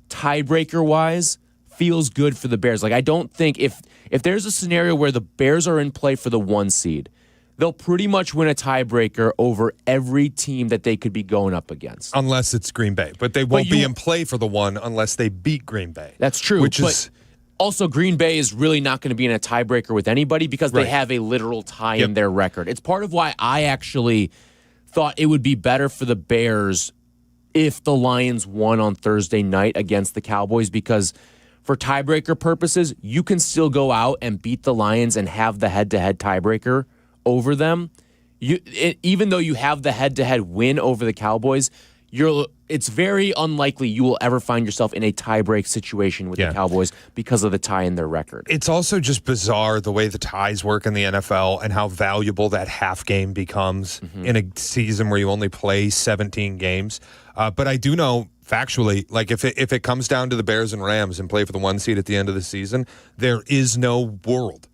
tiebreaker-wise, feels good for the Bears. Like, I don't think if there's a scenario where the Bears are in play for the 1 seed, they'll pretty much win a tiebreaker over every team that they could be going up against. Unless it's Green Bay. But they won't be in play for the 1 unless they beat Green Bay. That's true. But also, Green Bay is really not going to be in a tiebreaker with anybody because they have a literal tie in their record. It's part of why I actually thought it would be better for the Bears if the Lions won on Thursday night against the Cowboys, because for tiebreaker purposes, you can still go out and beat the Lions and have the head-to-head tiebreaker over them. Even though you have the head-to-head win over the Cowboys, it's very unlikely you will ever find yourself in a tie-break situation with the Cowboys because of the tie in their record. It's also just bizarre the way the ties work in the NFL and how valuable that half game becomes in a season where you only play 17 games. But I do know factually, like if it comes down to the Bears and Rams and play for the 1 seed at the end of the season, there is no world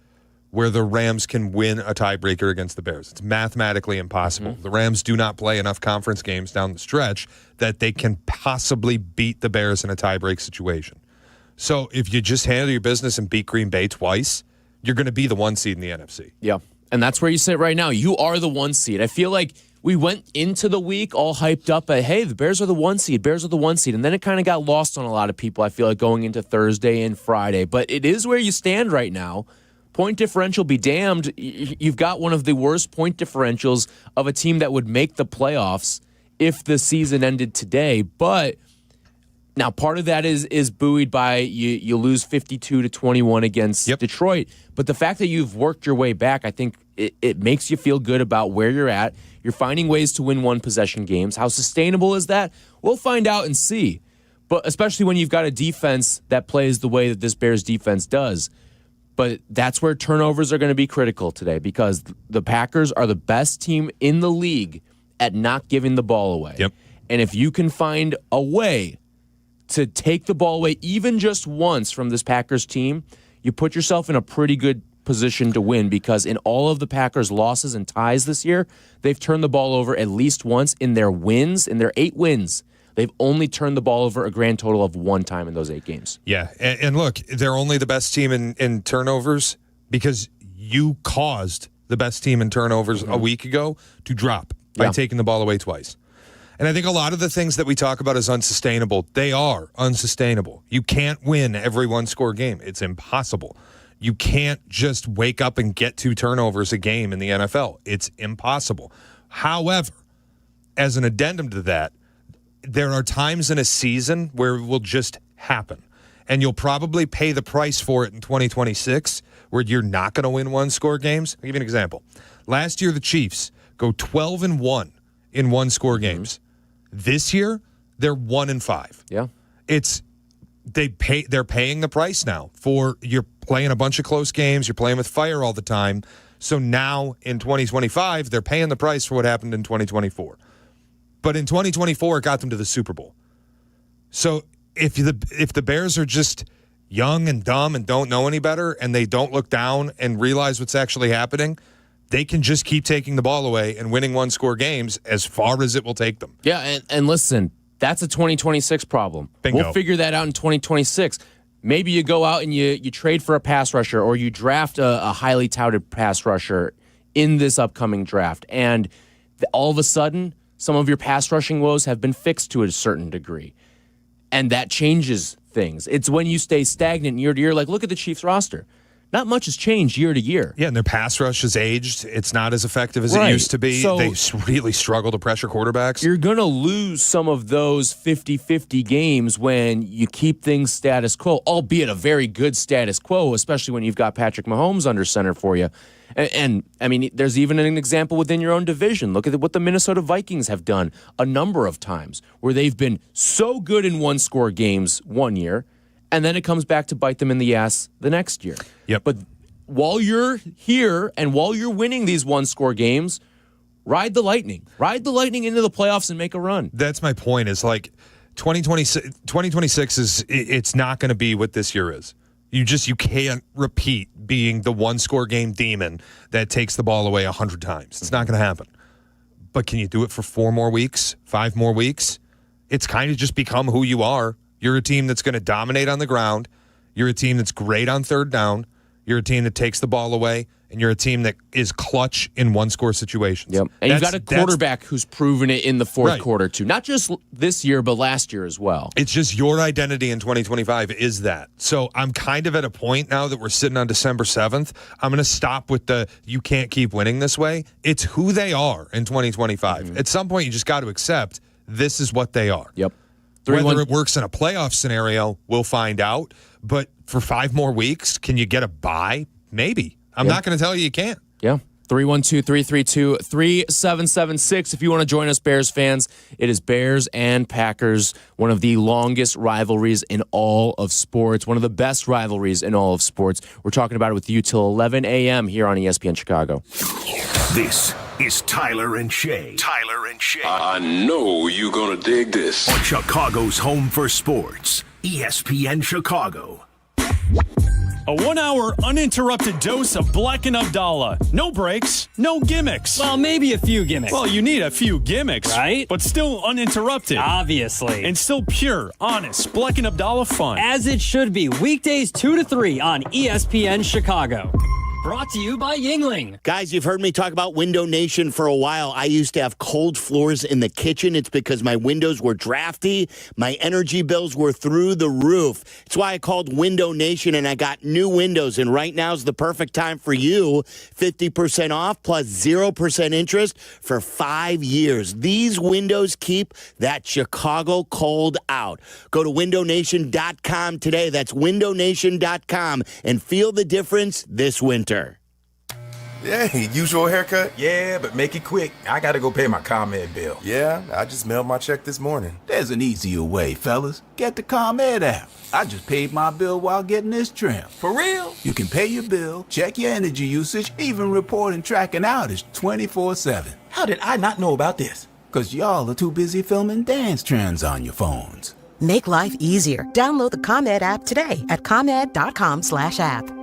where the Rams can win a tiebreaker against the Bears. It's mathematically impossible. The Rams do not play enough conference games down the stretch that they can possibly beat the Bears in a tiebreak situation. So if you just handle your business and beat Green Bay twice, you're going to be the 1 seed in the NFC. Yeah, and that's where you sit right now. You are the 1 seed. I feel like we went into the week all hyped up at, hey, the Bears are the 1 seed, Bears are the 1 seed. And then it kind of got lost on a lot of people, I feel like, going into Thursday and Friday. But it is where you stand right now. Point differential be damned. You've got one of the worst point differentials of a team that would make the playoffs if the season ended today. But now part of that is buoyed by you lose 52-21 against Detroit. But the fact that you've worked your way back, I think it makes you feel good about where you're at. You're finding ways to win one-possession games. How sustainable is that? We'll find out and see. But especially when you've got a defense that plays the way that this Bears defense does. But that's where turnovers are going to be critical today, because the Packers are the best team in the league at not giving the ball away. And if you can find a way to take the ball away even just once from this Packers team, you put yourself in a pretty good position to win, because in all of the Packers' losses and ties this year, they've turned the ball over at least once. In their wins, in their 8 wins, they've only turned the ball over a grand total of 1 time in those 8 games. Yeah, and look, they're only the best team in turnovers because you caused the best team in turnovers a week ago to drop by taking the ball away twice. And I think a lot of the things that we talk about as unsustainable, they are unsustainable. You can't win every 1-score game. It's impossible. You can't just wake up and get 2 turnovers a game in the NFL. It's impossible. However, as an addendum to that, there are times in a season where it will just happen. And you'll probably pay the price for it in 2026, where you're not going to win 1-score games. I'll give you an example. Last year, the Chiefs go 12-1 in 1-score games. This year, they're 1-5. Yeah. They're paying the price now for you're playing a bunch of close games, you're playing with fire all the time. So now in 2025, they're paying the price for what happened in 2024. But in 2024, it got them to the Super Bowl. So if the Bears are just young and dumb and don't know any better, and they don't look down and realize what's actually happening, they can just keep taking the ball away and winning 1-score games as far as it will take them. Yeah, and listen, that's a 2026 problem. Bingo. We'll figure that out in 2026. Maybe you go out and you trade for a pass rusher, or you draft a highly touted pass rusher in this upcoming draft, and all of a sudden, some of your pass rushing woes have been fixed to a certain degree. And that changes things. It's when you stay stagnant year to year. Like, look at the Chiefs roster. Not much has changed year to year. Yeah, and their pass rush has aged. It's not as effective as it used to be. So they really struggle to pressure quarterbacks. You're going to lose some of those 50-50 games when you keep things status quo, albeit a very good status quo, especially when you've got Patrick Mahomes under center for you. And I mean, there's even an example within your own division. Look at what the Minnesota Vikings have done a number of times, where they've been so good in 1-score games one year, and then it comes back to bite them in the ass the next year. Yep. But while you're here and while you're winning these 1-score games, Ride the Lightning. Ride the Lightning into the playoffs and make a run. That's my point. Is like 2026 is it's not going to be what this year is. You can't repeat being the one-score game demon that takes the ball away 100 times. It's not going to happen. But can you do it for 4 more weeks, 5 more weeks? It's kind of just become who you are. You're a team that's going to dominate on the ground. You're a team that's great on third down. You're a team that takes the ball away. And you're a team that is clutch in one-score situations. Yep. And you've got a quarterback who's proven it in the fourth quarter, too. Not just this year, but last year as well. It's just your identity in 2025 is that. So I'm kind of at a point now that we're sitting on December 7th. I'm going to stop with the you can't keep winning this way. It's who they are in 2025. Mm-hmm. At some point, you just got to accept this is what they are. Yep. Whether it works in a playoff scenario, we'll find out. But for 5 more weeks, can you get a bye? Maybe. I'm not going to tell you can't. Yeah. 312-332-3776. If you want to join us, Bears fans, it is Bears and Packers, one of the longest rivalries in all of sports, one of the best rivalries in all of sports. We're talking about it with you till 11 a.m. here on ESPN Chicago. This is Tyler and Shea. Tyler and Shea. I know you're going to dig this. On Chicago's home for sports, ESPN Chicago. A 1-hour uninterrupted dose of Bleck and Abdalla. No breaks, no gimmicks. Well, maybe a few gimmicks. Well, you need a few gimmicks, right? But still uninterrupted. Obviously. And still pure, honest, Bleck and Abdalla fun. As it should be. Weekdays 2 to 3 on ESPN Chicago. Brought to you by Yingling. Guys, you've heard me talk about Window Nation for a while. I used to have cold floors in the kitchen. It's because my windows were drafty. My energy bills were through the roof. It's why I called Window Nation, and I got new windows. And right now is the perfect time for you. 50% off plus 0% interest for 5 years. These windows keep that Chicago cold out. Go to windownation.com today. That's windownation.com and feel the difference this winter. Hey, usual haircut? Yeah, but make it quick. I gotta go pay my ComEd bill. Yeah, I just mailed my check this morning. There's an easier way, fellas. Get the ComEd app. I just paid my bill while getting this trim. For real? You can pay your bill, check your energy usage, even report and track an outage 24/7. How did I not know about this? Because y'all are too busy filming dance trends on your phones. Make life easier. Download the ComEd app today at ComEd.com/app.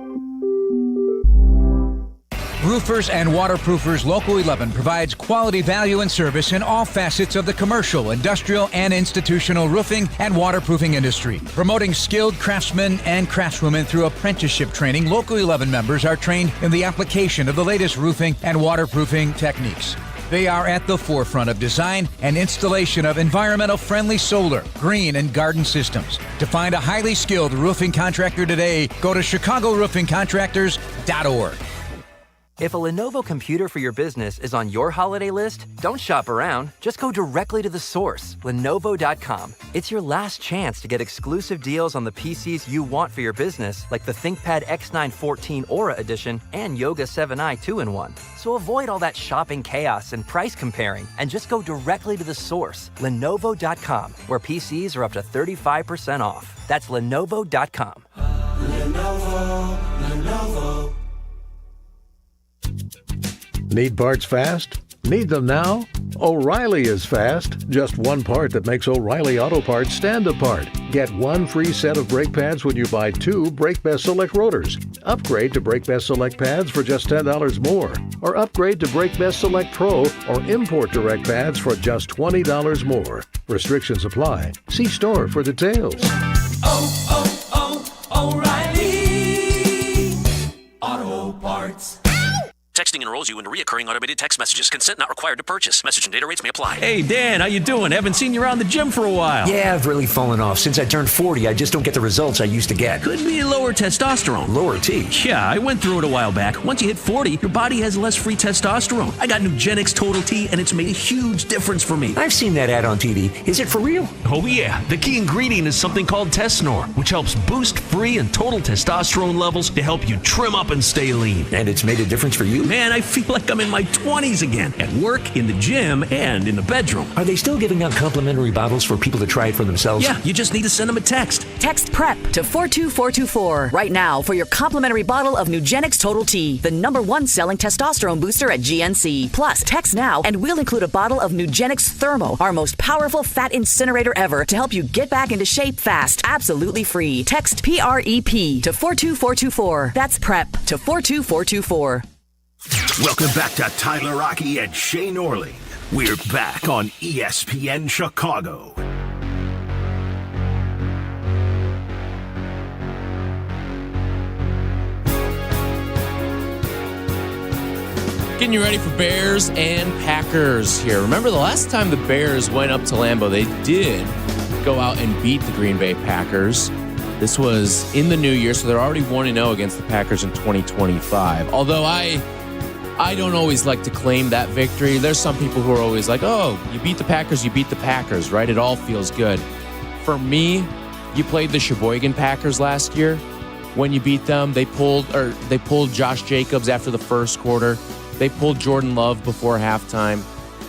Roofers and waterproofers Local 11 provides quality value and service in all facets of the commercial, industrial, and institutional roofing and waterproofing industry. Promoting skilled craftsmen and craftswomen through apprenticeship training, Local 11 members are trained in the application of the latest roofing and waterproofing techniques. They are at the forefront of design and installation of environmental-friendly solar, green, and garden systems. To find a highly skilled roofing contractor today, go to ChicagoRoofingContractors.org. If a Lenovo computer for your business is on your holiday list, don't shop around. Just go directly to the source, Lenovo.com. It's your last chance to get exclusive deals on the PCs you want for your business, like the ThinkPad X9 14 Aura Edition and Yoga 7i 2-in-1. So avoid all that shopping chaos and price comparing, and just go directly to the source, Lenovo.com, where PCs are up to 35% off. That's Lenovo.com. Lenovo. Need parts fast? Need them now? O'Reilly is fast. Just one part that makes O'Reilly Auto Parts stand apart. Get one free set of brake pads when you buy 2 Brake Best Select rotors. Upgrade to Brake Best Select pads for just $10 more. Or upgrade to Brake Best Select Pro or import direct pads for just $20 more. Restrictions apply. See store for details. O'Reilly Auto Parts. Texting enrolls you into recurring automated text messages. Consent not required to purchase. Message and data rates may apply. Hey, Dan, how you doing? Haven't seen you around the gym for a while. Yeah, I've really fallen off. Since I turned 40, I just don't get the results I used to get. Could be lower testosterone. Lower T? Yeah, I went through it a while back. Once you hit 40, your body has less free testosterone. I got Nugenix Total T, and it's made a huge difference for me. I've seen that ad on TV. Is it for real? Oh, yeah. The key ingredient is something called Tesnor, which helps boost free and total testosterone levels to help you trim up and stay lean. And it's made a difference for you? Man, man, I feel like I'm in my 20s again. At work, in the gym, and in the bedroom. Are they still giving out complimentary bottles for people to try it for themselves? Yeah, you just need to send them a text. Text PREP to 42424 right now for your complimentary bottle of Nugenix Total T, the #1 selling testosterone booster at GNC. Plus, text now and we'll include a bottle of Nugenix Thermo, our most powerful fat incinerator ever, to help you get back into shape fast, absolutely free. Text PREP to 42424. That's PREP to 42424. Welcome back to Tyler Rocky and Shea Norling. We're back on ESPN Chicago. Getting you ready for Bears and Packers here. Remember the last time the Bears went up to Lambeau, they did go out and beat the Green Bay Packers. This was in the new year, so they're already 1-0 against the Packers in 2025. Although I don't always like to claim that victory. There's some people who are always like, oh, you beat the Packers, right? It all feels good. For me, you played the Sheboygan Packers last year. When you beat them, they pulled Josh Jacobs after the first quarter. They pulled Jordan Love before halftime.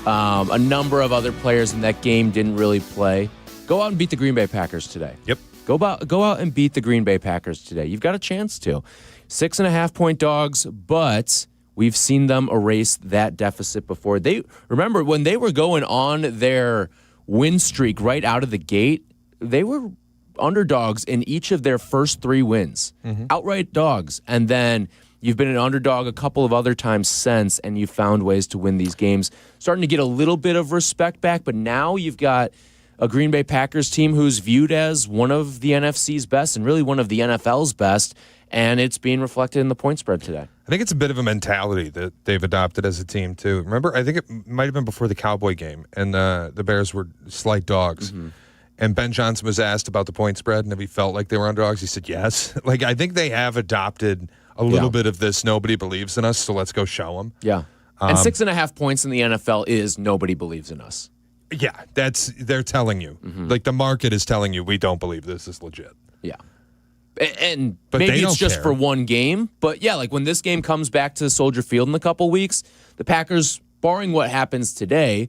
A number of other players in that game didn't really play. Go out and beat the Green Bay Packers today. Yep. Go out and beat the Green Bay Packers today. You've got a chance to. 6.5-point dogs, but we've seen them erase that deficit before. Remember when they were going on their win streak right out of the gate, they were underdogs in each of their first 3 wins. Outright dogs. And then you've been an underdog a couple of other times since, and you've found ways to win these games. Starting to get a little bit of respect back, but now you've got a Green Bay Packers team who's viewed as one of the NFC's best and really one of the NFL's best, and it's being reflected in the point spread today. I think it's a bit of a mentality that they've adopted as a team, too. Remember, I think it might have been before the Cowboy game, and the Bears were slight dogs. And Ben Johnson was asked about the point spread and if he felt like they were underdogs. He said yes. Like, I think they have adopted a little bit of this nobody believes in us, so let's go show them. Yeah. And 6.5 points in the NFL is nobody believes in us. Yeah, they're telling you. Like, the market is telling you we don't believe this is legit. Yeah. And but maybe it's just care. for one game. But, yeah, like when this game comes back to Soldier Field in a couple weeks, the Packers, barring what happens today,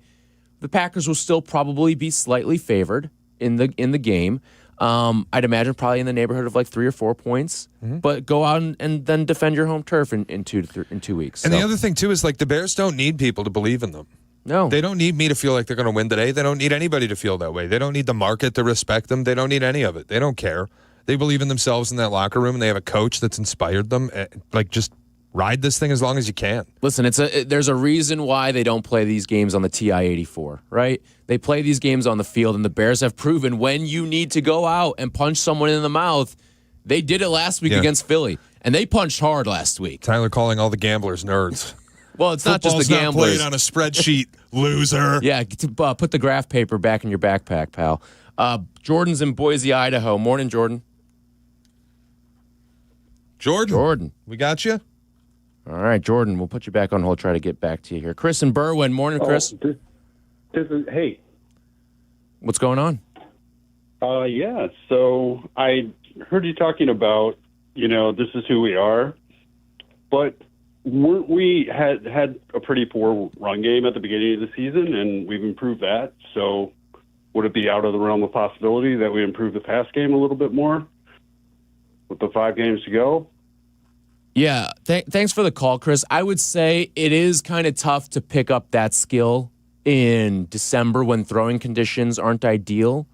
the Packers will still probably be slightly favored in the game. I'd imagine probably in the neighborhood of like 3 or 4 points. But go out and then defend your home turf in 2 weeks. And the other thing, too, is like the Bears don't need people to believe in them. No. They don't need me to feel like they're going to win today. They don't need anybody to feel that way. They don't need the market to respect them. They don't need any of it. They don't care. They believe in themselves in that locker room, and they have a coach that's inspired them. Like, just ride this thing as long as you can. Listen, there's a reason why they don't play these games on the TI-84, right? They play these games on the field, and the Bears have proven when you need to go out and punch someone in the mouth, they did it last week against Philly, and they punched hard last week. Tyler calling all the gamblers nerds. Well, it's not just the gamblers. Football's not played on a spreadsheet, loser. Yeah, put the graph paper back in your backpack, pal. Jordan's in Boise, Idaho. Morning, Jordan. Jordan. We got you? All right, Jordan, we'll put you back on hold, try to get back to you here. Chris and Berwyn. Morning, Chris. Hey. What's going on? Yeah, so I heard you talking about, this is who we are, but weren't we had a pretty poor run game at the beginning of the season, and we've improved that, so would it be out of the realm of possibility that we improve the pass game a little bit more with the 5 games to go? Yeah, thanks for the call, Chris. I would say it is kind of tough to pick up that skill in December when throwing conditions aren't ideal,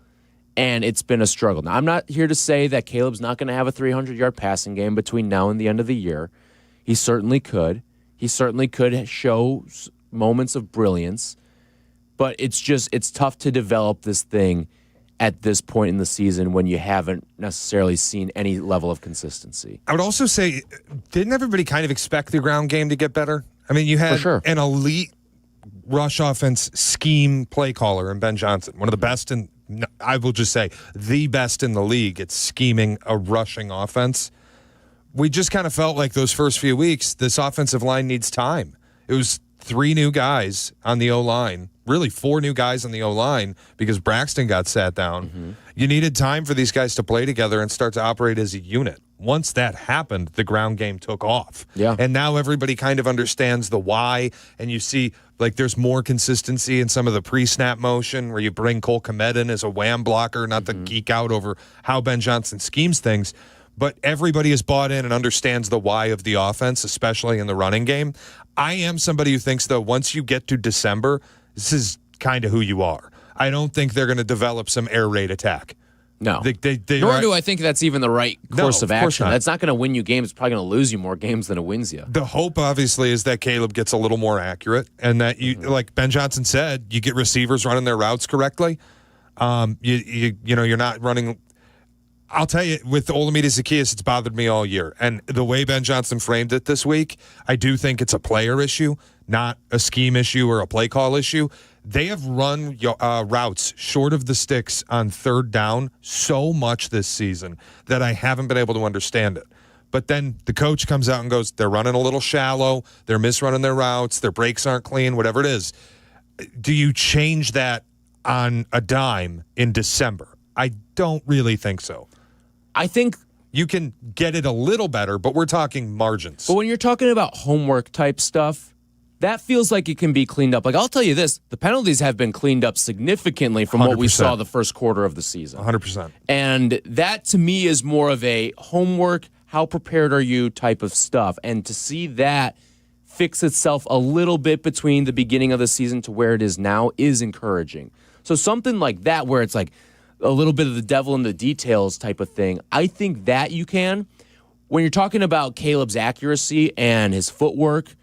and it's been a struggle. Now, I'm not here to say that Caleb's not going to have a 300-yard passing game between now and the end of the year. He certainly could. He certainly could show moments of brilliance, but it's tough to develop this thing at this point in the season when you haven't necessarily seen any level of consistency. I would also say, didn't everybody kind of expect the ground game to get better? I mean, you had an elite rush offense scheme play caller in Ben Johnson, one of the best in, I will just say, the best in the league at scheming a rushing offense. We just kind of felt like those first few weeks, this offensive line needs time. It was 3 new guys on the O-line, really 4 new guys on the O-line because Braxton got sat down. You needed time for these guys to play together and start to operate as a unit. once that happened, the ground game took off. Yeah. And now everybody kind of understands the why, and you see like there's more consistency in some of the pre-snap motion where you bring Cole Kmet in as a wham blocker, not to geek out over how Ben Johnson schemes things. But everybody is bought in and understands the why of the offense, especially in the running game. I am somebody who thinks, though, once you get to December, this is kind of who you are. I don't think they're going to develop some air raid attack. No. Nor do I think that's even the right course of action. That's not going to win you games. It's probably going to lose you more games than it wins you. The hope, obviously, is that Caleb gets a little more accurate and that, you, like Ben Johnson said, you get receivers running their routes correctly. You're not running. I'll tell you, with Olamide Zaccheaus, it's bothered me all year. And the way Ben Johnson framed it this week, I do think it's a player issue, not a scheme issue or a play call issue. They have run routes short of the sticks on third down so much this season that I haven't been able to understand it. But then the coach comes out and goes, they're running a little shallow, they're misrunning their routes, their brakes aren't clean, whatever it is. Do you change that on a dime in December? I don't really think so. I think you can get it a little better, but we're talking margins. But when you're talking about homework type stuff, that feels like it can be cleaned up. Like, I'll tell you this, the penalties have been cleaned up significantly from 100%. What we saw the first quarter of the season. 100%. And that, to me, is more of a homework, how prepared are you type of stuff. And to see that fix itself a little bit between the beginning of the season to where it is now is encouraging. So something like that where it's like a little bit of the devil in the details type of thing, I think that you can. When you're talking about Caleb's accuracy and his footwork,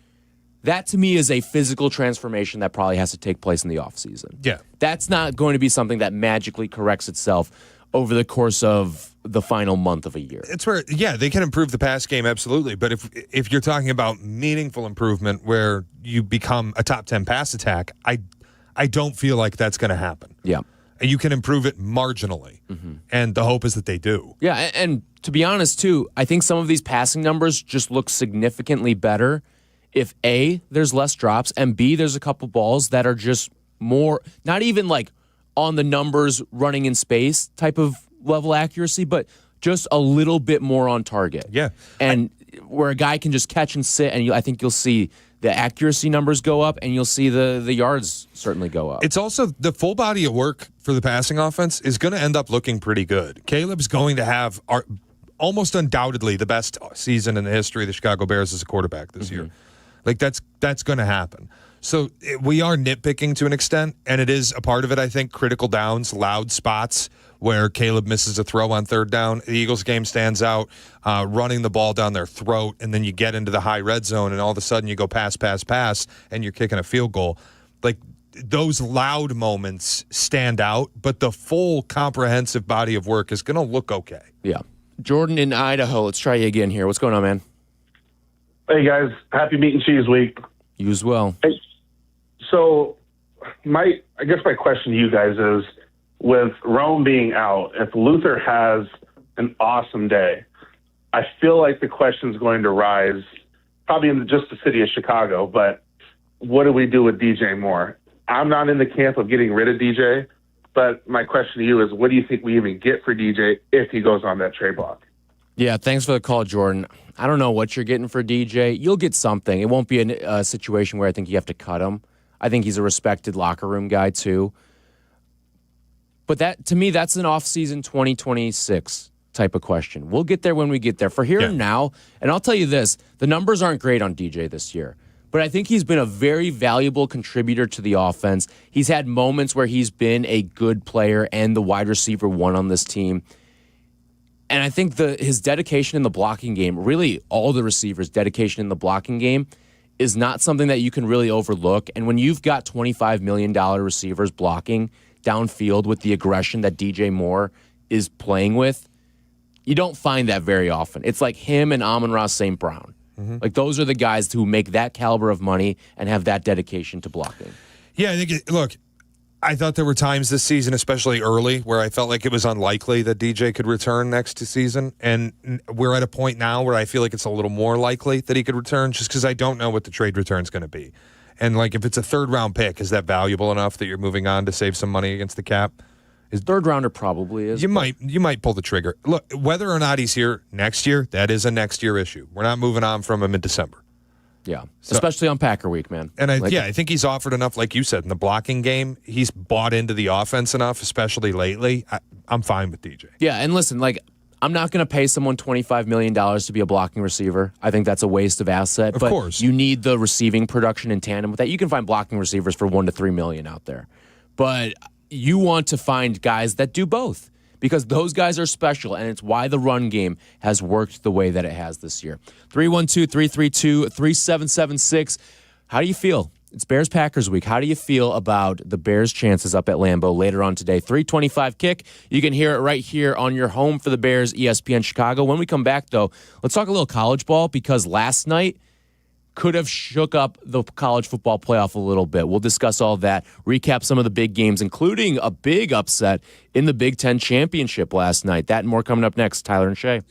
that to me is a physical transformation that probably has to take place in the offseason. Yeah. That's not going to be something that magically corrects itself over the course of the final month of a year. It's where, yeah, they can improve the pass game, absolutely. But if you're talking about meaningful improvement where you become a top 10 pass attack, I don't feel like that's going to happen. Yeah. And you can improve it marginally. And the hope is that they do. Yeah, and to be honest, too, I think some of these passing numbers just look significantly better if A, there's less drops, and B, there's a couple balls that are just more, not even like on the numbers running in space type of level accuracy, but just a little bit more on target. Yeah. And where a guy can just catch and sit, and I think you'll see the accuracy numbers go up, and you'll see the yards certainly go up. It's also the full body of work for the passing offense is going to end up looking pretty good. Caleb's going to have almost undoubtedly the best season in the history of the Chicago Bears as a quarterback this year. Like, that's going to happen. So we are nitpicking to an extent, and it is a part of it, I think, critical downs, loud spots where Caleb misses a throw on third down. The Eagles game stands out, running the ball down their throat, and then you get into the high red zone, and all of a sudden you go pass, and you're kicking a field goal. Like, those loud moments stand out, but the full comprehensive body of work is going to look okay. Yeah. Jordan in Idaho, let's try you again here. What's going on, man? Hey, guys. Happy Meat and Cheese Week. You as well. Hey, so I guess my question to you guys is, with Rome being out, if Luther has an awesome day, I feel like the question is going to rise, probably in just the city of Chicago, but what do we do with DJ Moore? I'm not in the camp of getting rid of DJ, but my question to you is, what do you think we even get for DJ if he goes on that trade block? Yeah, thanks for the call, Jordan. I don't know what you're getting for DJ. You'll get something. It won't be a situation where I think you have to cut him. I think he's a respected locker room guy, too. But that, to me, that's an off-season 2026 type of question. We'll get there when we get there. For here and now, and I'll tell you this, the numbers aren't great on DJ this year. But I think he's been a very valuable contributor to the offense. He's had moments where he's been a good player and the wide receiver one on this team. And I think his dedication in the blocking game, really all the receivers' dedication in the blocking game, is not something that you can really overlook. And when you've got $25 million receivers blocking downfield with the aggression that DJ Moore is playing with, you don't find that very often. It's like him and Amon-Ra St. Brown. Like, those are the guys who make that caliber of money and have that dedication to blocking. Yeah, I think, look, I thought there were times this season, especially early, where I felt like it was unlikely that DJ could return next season. And we're at a point now where I feel like it's a little more likely that he could return just because I don't know what the trade return is going to be. And, like, if it's a third-round pick, is that valuable enough that you're moving on to save some money against the cap? His third rounder probably is. You might pull the trigger. Look, whether or not he's here next year, that is a next year issue. We're not moving on from him in December. Yeah, especially on Packer week, man. And I think he's offered enough, like you said, in the blocking game. He's bought into the offense enough, especially lately. I'm fine with DJ. Yeah, and listen, I'm not going to pay someone $25 million to be a blocking receiver. I think that's a waste of asset. Of course. You need the receiving production in tandem with that. You can find blocking receivers for $1 to $3 million out there. But you want to find guys that do both because those guys are special, and it's why the run game has worked the way that it has this year. 312-332-3776. How do you feel? It's Bears-Packers week. How do you feel about the Bears' chances up at Lambeau later on today? 3:25 kick. You can hear it right here on your home for the Bears, ESPN Chicago. When we come back, though, let's talk a little college ball because last night could have shook up the college football playoff a little bit. We'll discuss all that, recap some of the big games, including a big upset in the Big Ten Championship last night. That and more coming up next. Tyler and Shea.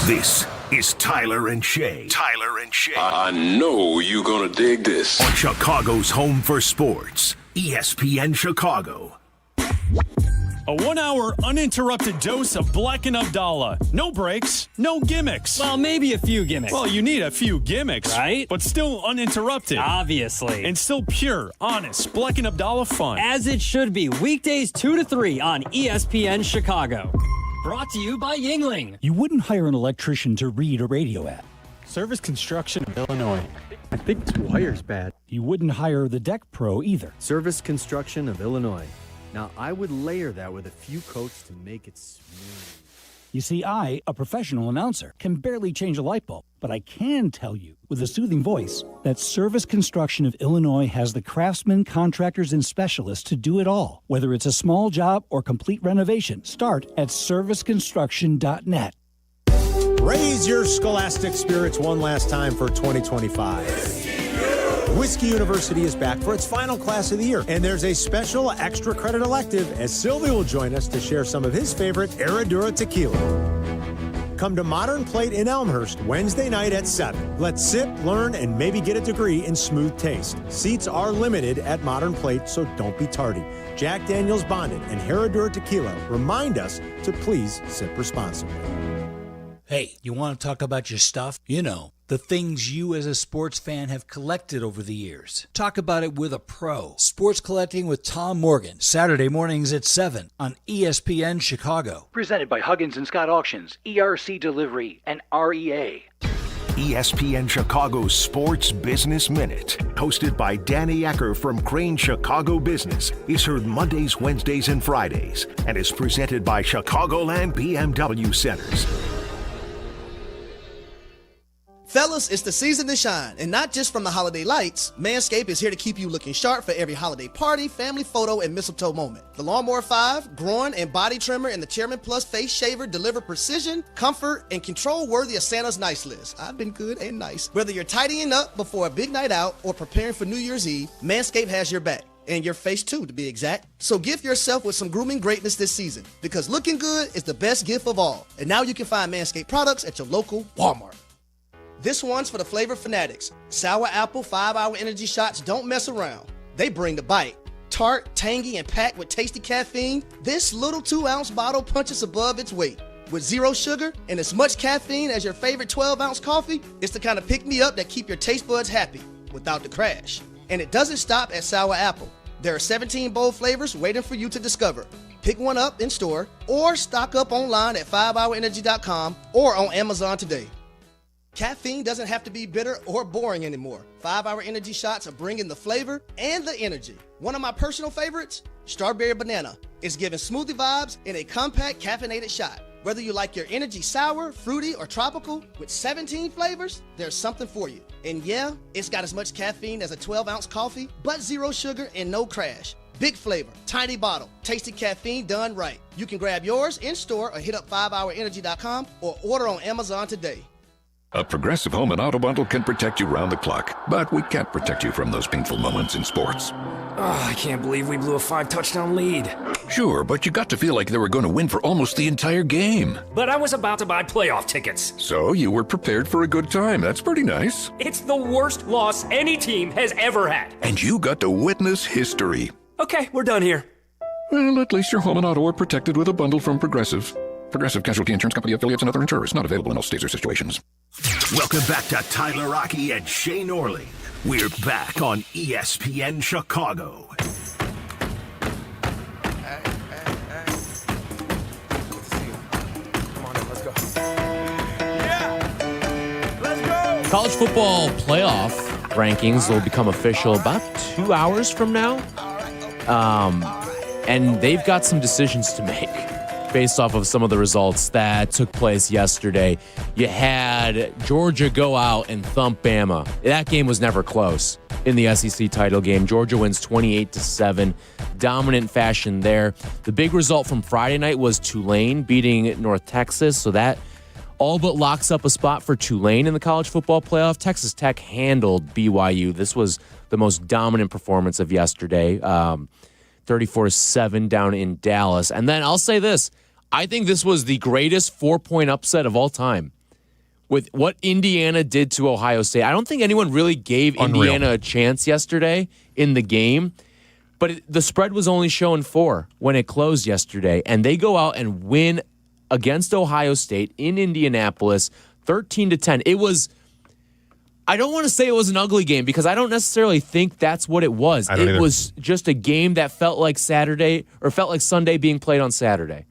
This is Tyler and Shea. Tyler and Shea. I know you're going to dig this. On Chicago's home for sports, ESPN Chicago. A 1-hour uninterrupted dose of Bleck and Abdalla. No breaks, no gimmicks. Well, maybe a few gimmicks. Well, you need a few gimmicks, right? But still uninterrupted. Obviously. And still pure, honest Bleck and Abdalla fun. As it should be. Weekdays 2 to 3 on ESPN Chicago. Brought to you by Yingling. You wouldn't hire an electrician to read a radio ad. Service Construction of Illinois. I think this wire's bad. You wouldn't hire the deck pro either. Service Construction of Illinois. Now, I would layer that with a few coats to make it smooth. You see, I, a professional announcer, can barely change a light bulb, but I can tell you with a soothing voice that Service Construction of Illinois has the craftsmen, contractors, and specialists to do it all. Whether it's a small job or complete renovation, start at serviceconstruction.net. Raise your scholastic spirits one last time for 2025. Whiskey University is back for its final class of the year, and there's a special extra credit elective as Silvy will join us to share some of his favorite Herradura tequila. Come to Modern Plate in Elmhurst Wednesday night at 7. Let's sip, learn, and maybe get a degree in smooth taste. Seats are limited at Modern Plate, so don't be tardy. Jack Daniel's Bonded and Herradura Tequila remind us to please sip responsibly. Hey, you want to talk about your stuff? You know, the things you as a sports fan have collected over the years. Talk about it with a pro. Sports Collecting with Tom Morgan. Saturday mornings at 7 on ESPN Chicago. Presented by Huggins & Scott Auctions, ERC Delivery, and REA. ESPN Chicago's Sports Business Minute, hosted by Danny Ecker from Crane Chicago Business, is heard Mondays, Wednesdays, and Fridays, and is presented by Chicagoland BMW Centers. Fellas, it's the season to shine, and not just from the holiday lights. Manscaped is here to keep you looking sharp for every holiday party, family photo, and mistletoe moment. The Lawnmower 5, groin and body trimmer, and the Chairman Plus face shaver deliver precision, comfort, and control worthy of Santa's nice list. I've been good and nice. Whether you're tidying up before a big night out or preparing for New Year's Eve, Manscaped has your back. And your face too, to be exact. So gift yourself with some grooming greatness this season, because looking good is the best gift of all. And now you can find Manscaped products at your local Walmart. This one's for the flavor fanatics. Sour apple 5-hour energy shots don't mess around. They bring the bite. Tart, tangy, and packed with tasty caffeine, this little 2-ounce bottle punches above its weight. With zero sugar and as much caffeine as your favorite 12-ounce coffee, it's the kind of pick-me-up that keep your taste buds happy without the crash. And it doesn't stop at sour apple. There are 17 bold flavors waiting for you to discover. Pick one up in store or stock up online at 5hourenergy.com or on Amazon today. Caffeine doesn't have to be bitter or boring anymore. 5-hour energy shots are bringing the flavor and the energy. One of my personal favorites, Strawberry Banana, is giving smoothie vibes in a compact caffeinated shot. Whether you like your energy sour, fruity, or tropical, with 17 flavors, there's something for you. And yeah, it's got as much caffeine as a 12-ounce coffee, but zero sugar and no crash. Big flavor, tiny bottle, tasty caffeine done right. You can grab yours in store or hit up 5hourenergy.com or order on Amazon today. A Progressive Home and Auto Bundle can protect you round the clock, but we can't protect you from those painful moments in sports. Oh, I can't believe we blew a 5-touchdown lead. Sure, but you got to feel like they were going to win for almost the entire game. But I was about to buy playoff tickets. So you were prepared for a good time. That's pretty nice. It's the worst loss any team has ever had. And you got to witness history. Okay, we're done here. Well, at least your home and auto are protected with a bundle from Progressive. Progressive Casualty Insurance Company affiliates and other insurers. Not available in all states or situations. Welcome back to Tyler Rocky and Shea Norling. We're back on ESPN Chicago. College football playoff rankings will become official about 2 hours from now. And they've got some decisions to make based off of some of the results that took place yesterday. You had Georgia go out and thump Bama. That game was never close in the SEC title game. Georgia wins 28-7. Dominant fashion there. The big result from Friday night was Tulane beating North Texas. So that all but locks up a spot for Tulane in the college football playoff. Texas Tech handled BYU. This was the most dominant performance of yesterday. 34-7 down in Dallas. And then I'll say this. I think this was the greatest 4-point upset of all time. With what Indiana did to Ohio State, I don't think anyone really gave Indiana a chance yesterday in the game. But the spread was only showing 4 when it closed yesterday. And they go out and win against Ohio State in Indianapolis, 13-10. It was, I don't want to say it was an ugly game because I don't necessarily think that's what it was. It was just a game that felt like Saturday or felt like Sunday being played on Saturday.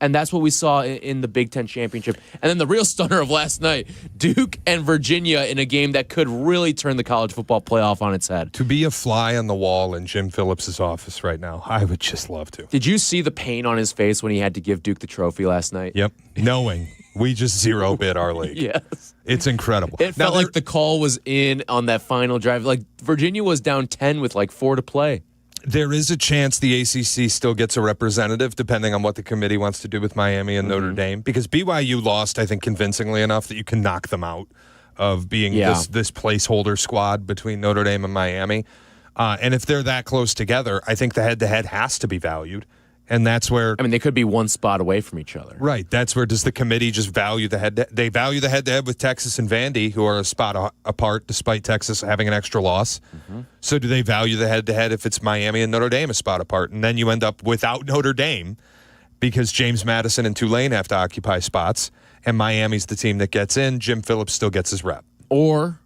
And that's what we saw in the Big Ten Championship. And then the real stunner of last night, Duke and Virginia in a game that could really turn the college football playoff on its head. To be a fly on the wall in Jim Phillips' office right now, I would just love to. Did you see the pain on his face when he had to give Duke the trophy last night? Yep. Knowing we just zero-bid our league. Yes. It's incredible. It felt like the call was in on that final drive. Like Virginia was down 10 with like 4 to play. There is a chance the ACC still gets a representative, depending on what the committee wants to do with Miami and Notre Dame, because BYU lost, I think, convincingly enough that you can knock them out of being this placeholder squad between Notre Dame and Miami. And if they're that close together, I think the head-to-head has to be valued. And that's where... I mean, they could be one spot away from each other. Right. That's where does the committee just value the head-to-head? They value the head-to-head with Texas and Vandy, who are a spot apart despite Texas having an extra loss. Mm-hmm. So do they value the head-to-head if it's Miami and Notre Dame a spot apart? And then you end up without Notre Dame because James Madison and Tulane have to occupy spots, and Miami's the team that gets in. Jim Phillips still gets his rep. Or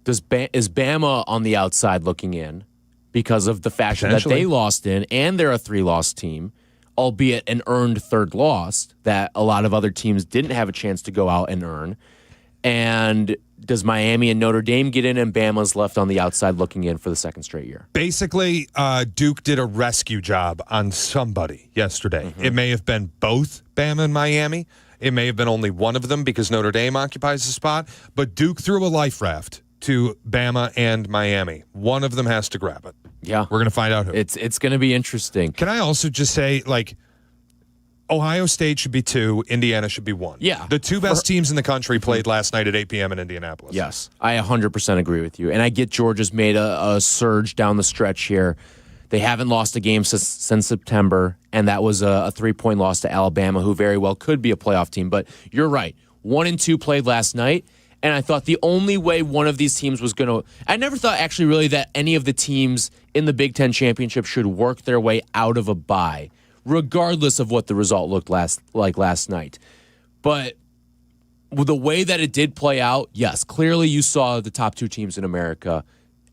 is Bama on the outside looking in? Because of the fashion that they lost in, and they're a 3-loss team, albeit an earned third loss that a lot of other teams didn't have a chance to go out and earn. And does Miami and Notre Dame get in, and Bama's left on the outside looking in for the second straight year? Basically, Duke did a rescue job on somebody yesterday. Mm-hmm. It may have been both Bama and Miami. It may have been only one of them because Notre Dame occupies the spot. But Duke threw a life raft to Bama and Miami. One of them has to grab it. Yeah. We're going to find out who. It's going to be interesting. Can I also just say, like, Ohio State should be 2, Indiana should be 1. Yeah. The 2 best teams in the country played last night at 8 p.m. in Indianapolis. Yes. I 100% agree with you. And I get Georgia's made a surge down the stretch here. They haven't lost a game since September, and that was a 3-point loss to Alabama, who very well could be a playoff team. But you're right. 1 and 2 played last night. And I thought the only way one of these teams was going to... I never thought actually really that any of the teams in the Big Ten Championship should work their way out of a bye, regardless of what the result looked like last night. But with the way that it did play out, yes, clearly you saw the top 2 teams in America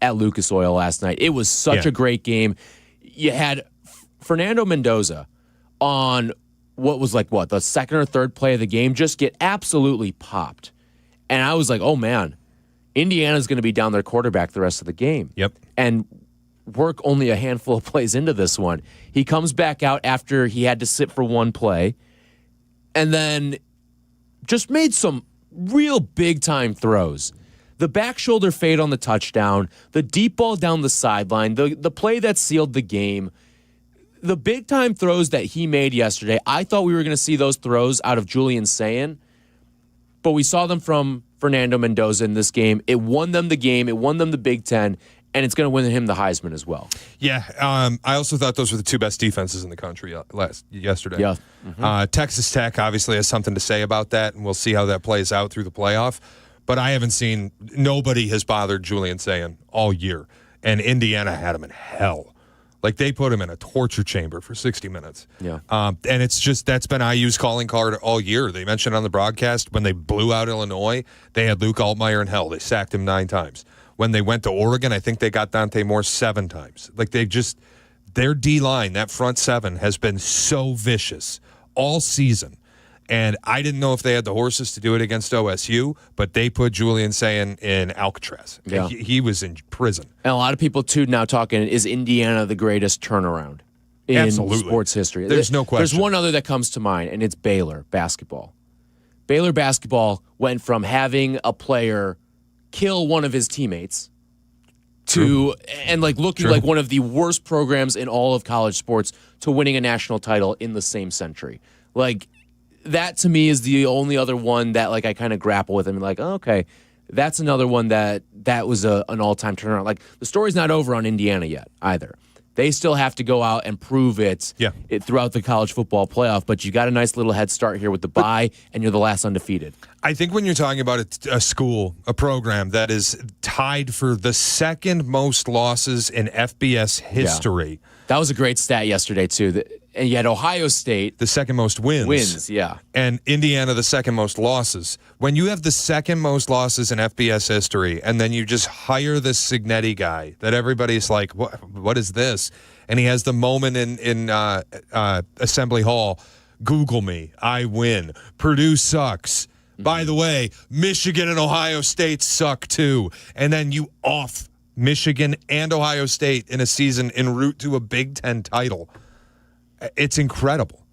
at Lucas Oil last night. It was such a great game. You had Fernando Mendoza on the second or third play of the game just get absolutely popped. And I was like, oh, man, Indiana's going to be down their quarterback the rest of the game. Yep. And work only a handful of plays into this one. He comes back out after he had to sit for one play and then just made some real big-time throws. The back shoulder fade on the touchdown, the deep ball down the sideline, the play that sealed the game, the big-time throws that he made yesterday. I thought we were going to see those throws out of Julian Sayin, but we saw them from Fernando Mendoza in this game. It won them the game. It won them the Big Ten, and it's going to win him the Heisman as well. Yeah, I also thought those were the 2 best defenses in the country yesterday. Yeah. Mm-hmm. Texas Tech obviously has something to say about that, and we'll see how that plays out through the playoff. But I haven't seen – nobody has bothered Julian Sayin all year, and Indiana had him in hell Like, they put him in a torture chamber for 60 minutes. Yeah. And it's just, that's been IU's calling card all year. They mentioned on the broadcast when they blew out Illinois, they had Luke Altmaier in hell. They sacked him 9 times. When they went to Oregon, I think they got Dante Moore 7 times. Like, their D-line, that front 7, has been so vicious all season. And I didn't know if they had the horses to do it against OSU, but they put Julian Sayin in Alcatraz. Yeah. He was in prison. And a lot of people, too, now talking, is Indiana the greatest turnaround in Absolutely. sports history? There's no question. There's one other that comes to mind, and it's Baylor basketball. Baylor basketball went from having a player kill one of his teammates and looking like one of the worst programs in all of college sports to winning a national title in the same century. Like, that to me is the only other one that I kind of grapple with. I'm like, oh, okay, that's another one that was an all-time turnaround. Like, the story's not over on Indiana yet either. They still have to go out and prove it throughout the college football playoff, but you got a nice little head start here with the bye, and you're the last undefeated. I think when you're talking about a school, a program that is tied for the second most losses in FBS history. Yeah. That was a great stat yesterday, too. And you had Ohio State. The second most wins. Wins, yeah. And Indiana, the second most losses. When you have the second most losses in FBS history, and then you just hire this Signetti guy that everybody's like, what is this? And he has the moment in Assembly Hall, Google me, I win. Purdue sucks. By the way, Michigan and Ohio State suck too. And then you off Michigan and Ohio State in a season en route to a Big Ten title. It's incredible.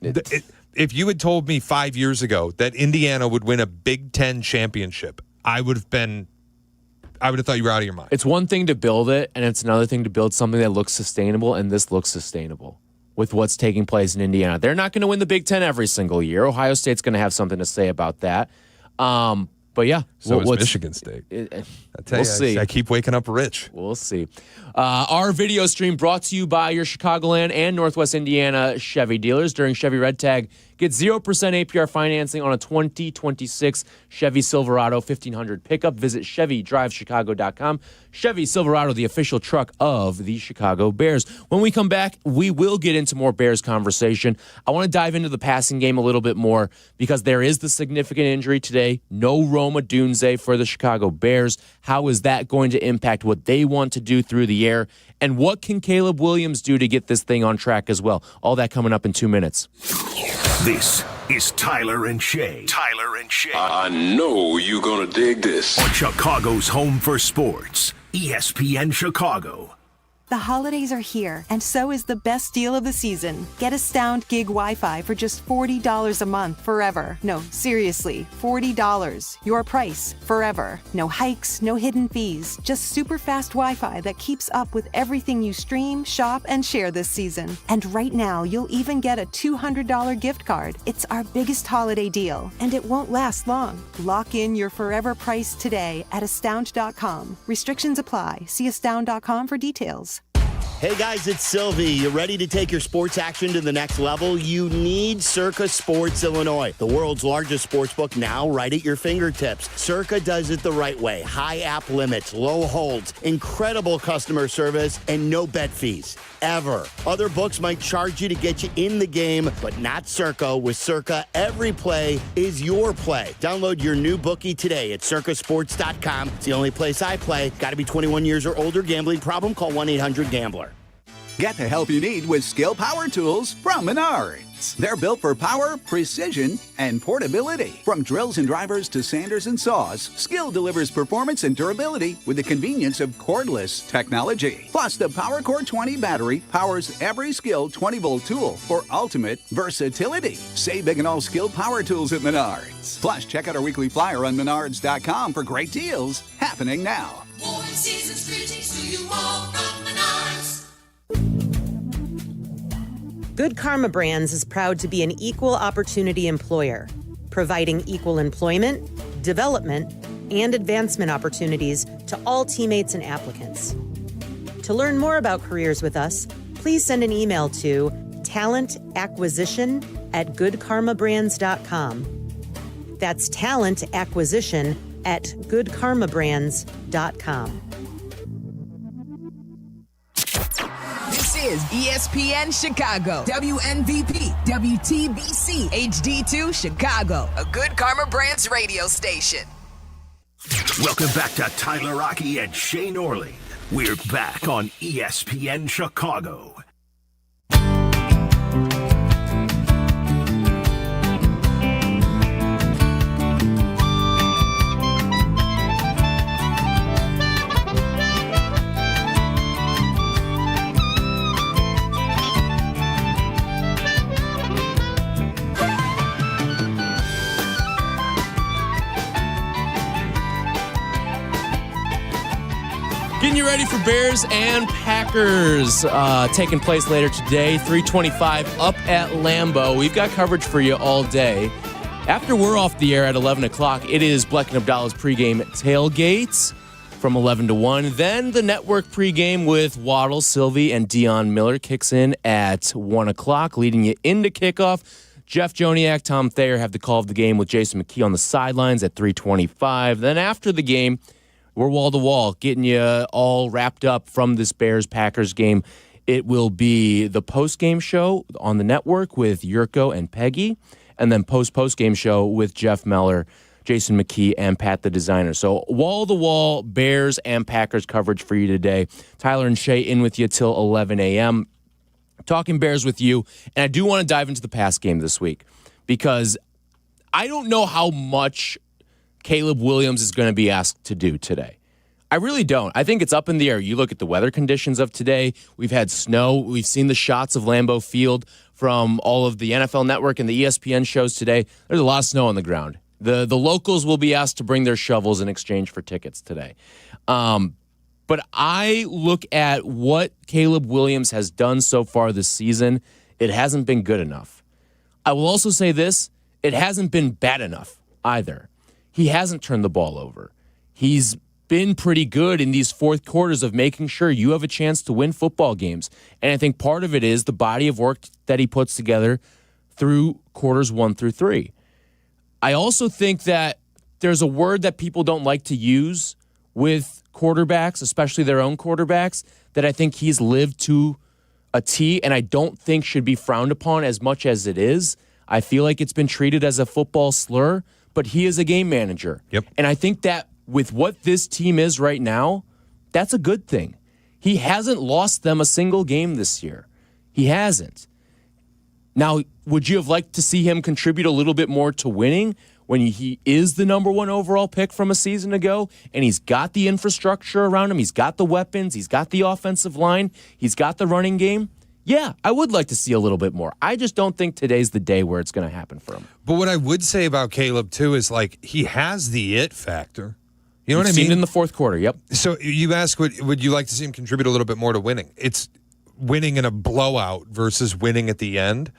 If you had told me 5 years ago that Indiana would win a Big Ten championship, I would have thought you were out of your mind. It's one thing to build it, and it's another thing to build something that looks sustainable, and this looks sustainable with what's taking place in Indiana. They're not going to win the Big Ten every single year. Ohio State's going to have something to say about that. But yeah, so is Michigan State. We'll see. I keep waking up rich. We'll see. Our video stream brought to you by your Chicagoland and Northwest Indiana Chevy dealers. During Chevy Red Tag, get 0% APR financing on a 2026 Chevy Silverado 1500 pickup. Visit ChevyDriveChicago.com. Chevy Silverado, the official truck of the Chicago Bears. When we come back, we will get into more Bears conversation. I want to dive into the passing game a little bit more because there is the significant injury today. No Roma Dunze for the Chicago Bears. How is that going to impact what they want to do through the air? And what can Caleb Williams do to get this thing on track as well? All that coming up in 2 minutes. This is Tyler and Shea. Tyler and Shea. I know you're going to dig this. On Chicago's home for sports, ESPN Chicago. The holidays are here, and so is the best deal of the season. Get Astound Gig Wi-Fi for just $40 a month forever. No, seriously, $40. Your price forever. No hikes, no hidden fees. Just super fast Wi-Fi that keeps up with everything you stream, shop, and share this season. And right now, you'll even get a $200 gift card. It's our biggest holiday deal, and it won't last long. Lock in your forever price today at astound.com. Restrictions apply. See astound.com for details. Hey guys, it's Silvy. You ready to take your sports action to the next level? You need Circa Sports Illinois, the world's largest sportsbook now right at your fingertips. Circa does it the right way. High app limits, low holds, incredible customer service, and no bet fees. Ever. Other books might charge you to get you in the game, but not Circa. With Circa, every play is your play. Download your new bookie today at circasports.com. It's the only place I play. Got to be 21 years or older. Gambling problem? Call 1-800-GAMBLER. Get the help you need with Skill Power Tools from Menards. They're built for power, precision, and portability. From drills and drivers to sanders and saws, Skill delivers performance and durability with the convenience of cordless technology. Plus, the PowerCore 20 battery powers every Skill 20-volt tool for ultimate versatility. Save big and all Skill Power Tools at Menards. Plus, check out our weekly flyer on Menards.com for great deals happening now. Warm season's greetings to you all from Menards. Good Karma Brands is proud to be an equal opportunity employer, providing equal employment, development, and advancement opportunities to all teammates and applicants. To learn more about careers with us, please send an email to talentacquisition@goodkarmabrands.com. That's talentacquisition@goodkarmabrands.com. is ESPN Chicago, WNVP, WTBC, HD2 Chicago, a Good Karma Brands radio station. Welcome back to Tyler Rocky and Shea Norling. We're back on ESPN Chicago. Getting you ready for Bears and Packers taking place later today, 3:25 up at Lambeau. We've got coverage for you all day. After we're off the air at 11 o'clock, it is Bleck and Abdalla's pregame tailgate from 11 to 1. Then the network pregame with Waddle, Silvy, and Dionne Meller kicks in at 1 o'clock, leading you into kickoff. Jeff Joniak, Tom Thayer have the call of the game with Jason McKee on the sidelines at 3:25. Then after the game, we're wall-to-wall, getting you all wrapped up from this Bears-Packers game. It will be the post-game show on the network with Yurko and Peggy, and then post-game show with Jeff Meller, Jason McKee, and Pat the Designer. So wall-to-wall Bears and Packers coverage for you today. Tyler and Shea in with you till 11 a.m. Talking Bears with you, and I do want to dive into the pass game this week because I don't know how much Caleb Williams is going to be asked to do today. I really don't. I think it's up in the air. You look at the weather conditions of today. We've had snow. We've seen the shots of Lambeau Field from all of the NFL Network and the ESPN shows today. There's a lot of snow on the ground. The locals will be asked to bring their shovels in exchange for tickets today. But I look at what Caleb Williams has done so far this season. It hasn't been good enough. I will also say this. It hasn't been bad enough either. He hasn't turned the ball over. He's been pretty good in these fourth quarters of making sure you have a chance to win football games. And I think part of it is the body of work that he puts together through quarters 1 through 3. I also think that there's a word that people don't like to use with quarterbacks, especially their own quarterbacks, that I think he's lived to a T and I don't think should be frowned upon as much as it is. I feel like it's been treated as a football slur, but he is a game manager. Yep. And I think that with what this team is right now, that's a good thing. He hasn't lost them a single game this year. He hasn't. Now, would you have liked to see him contribute a little bit more to winning when he is the number 1 overall pick from a season ago and he's got the infrastructure around him, he's got the weapons, he's got the offensive line, he's got the running game? Yeah, I would like to see a little bit more. I just don't think today's the day where it's going to happen for him. But what I would say about Caleb, too, is like he has the it factor. You know what I mean? Seen in the fourth quarter, yep. So you ask, would you like to see him contribute a little bit more to winning? It's winning in a blowout versus winning at the end.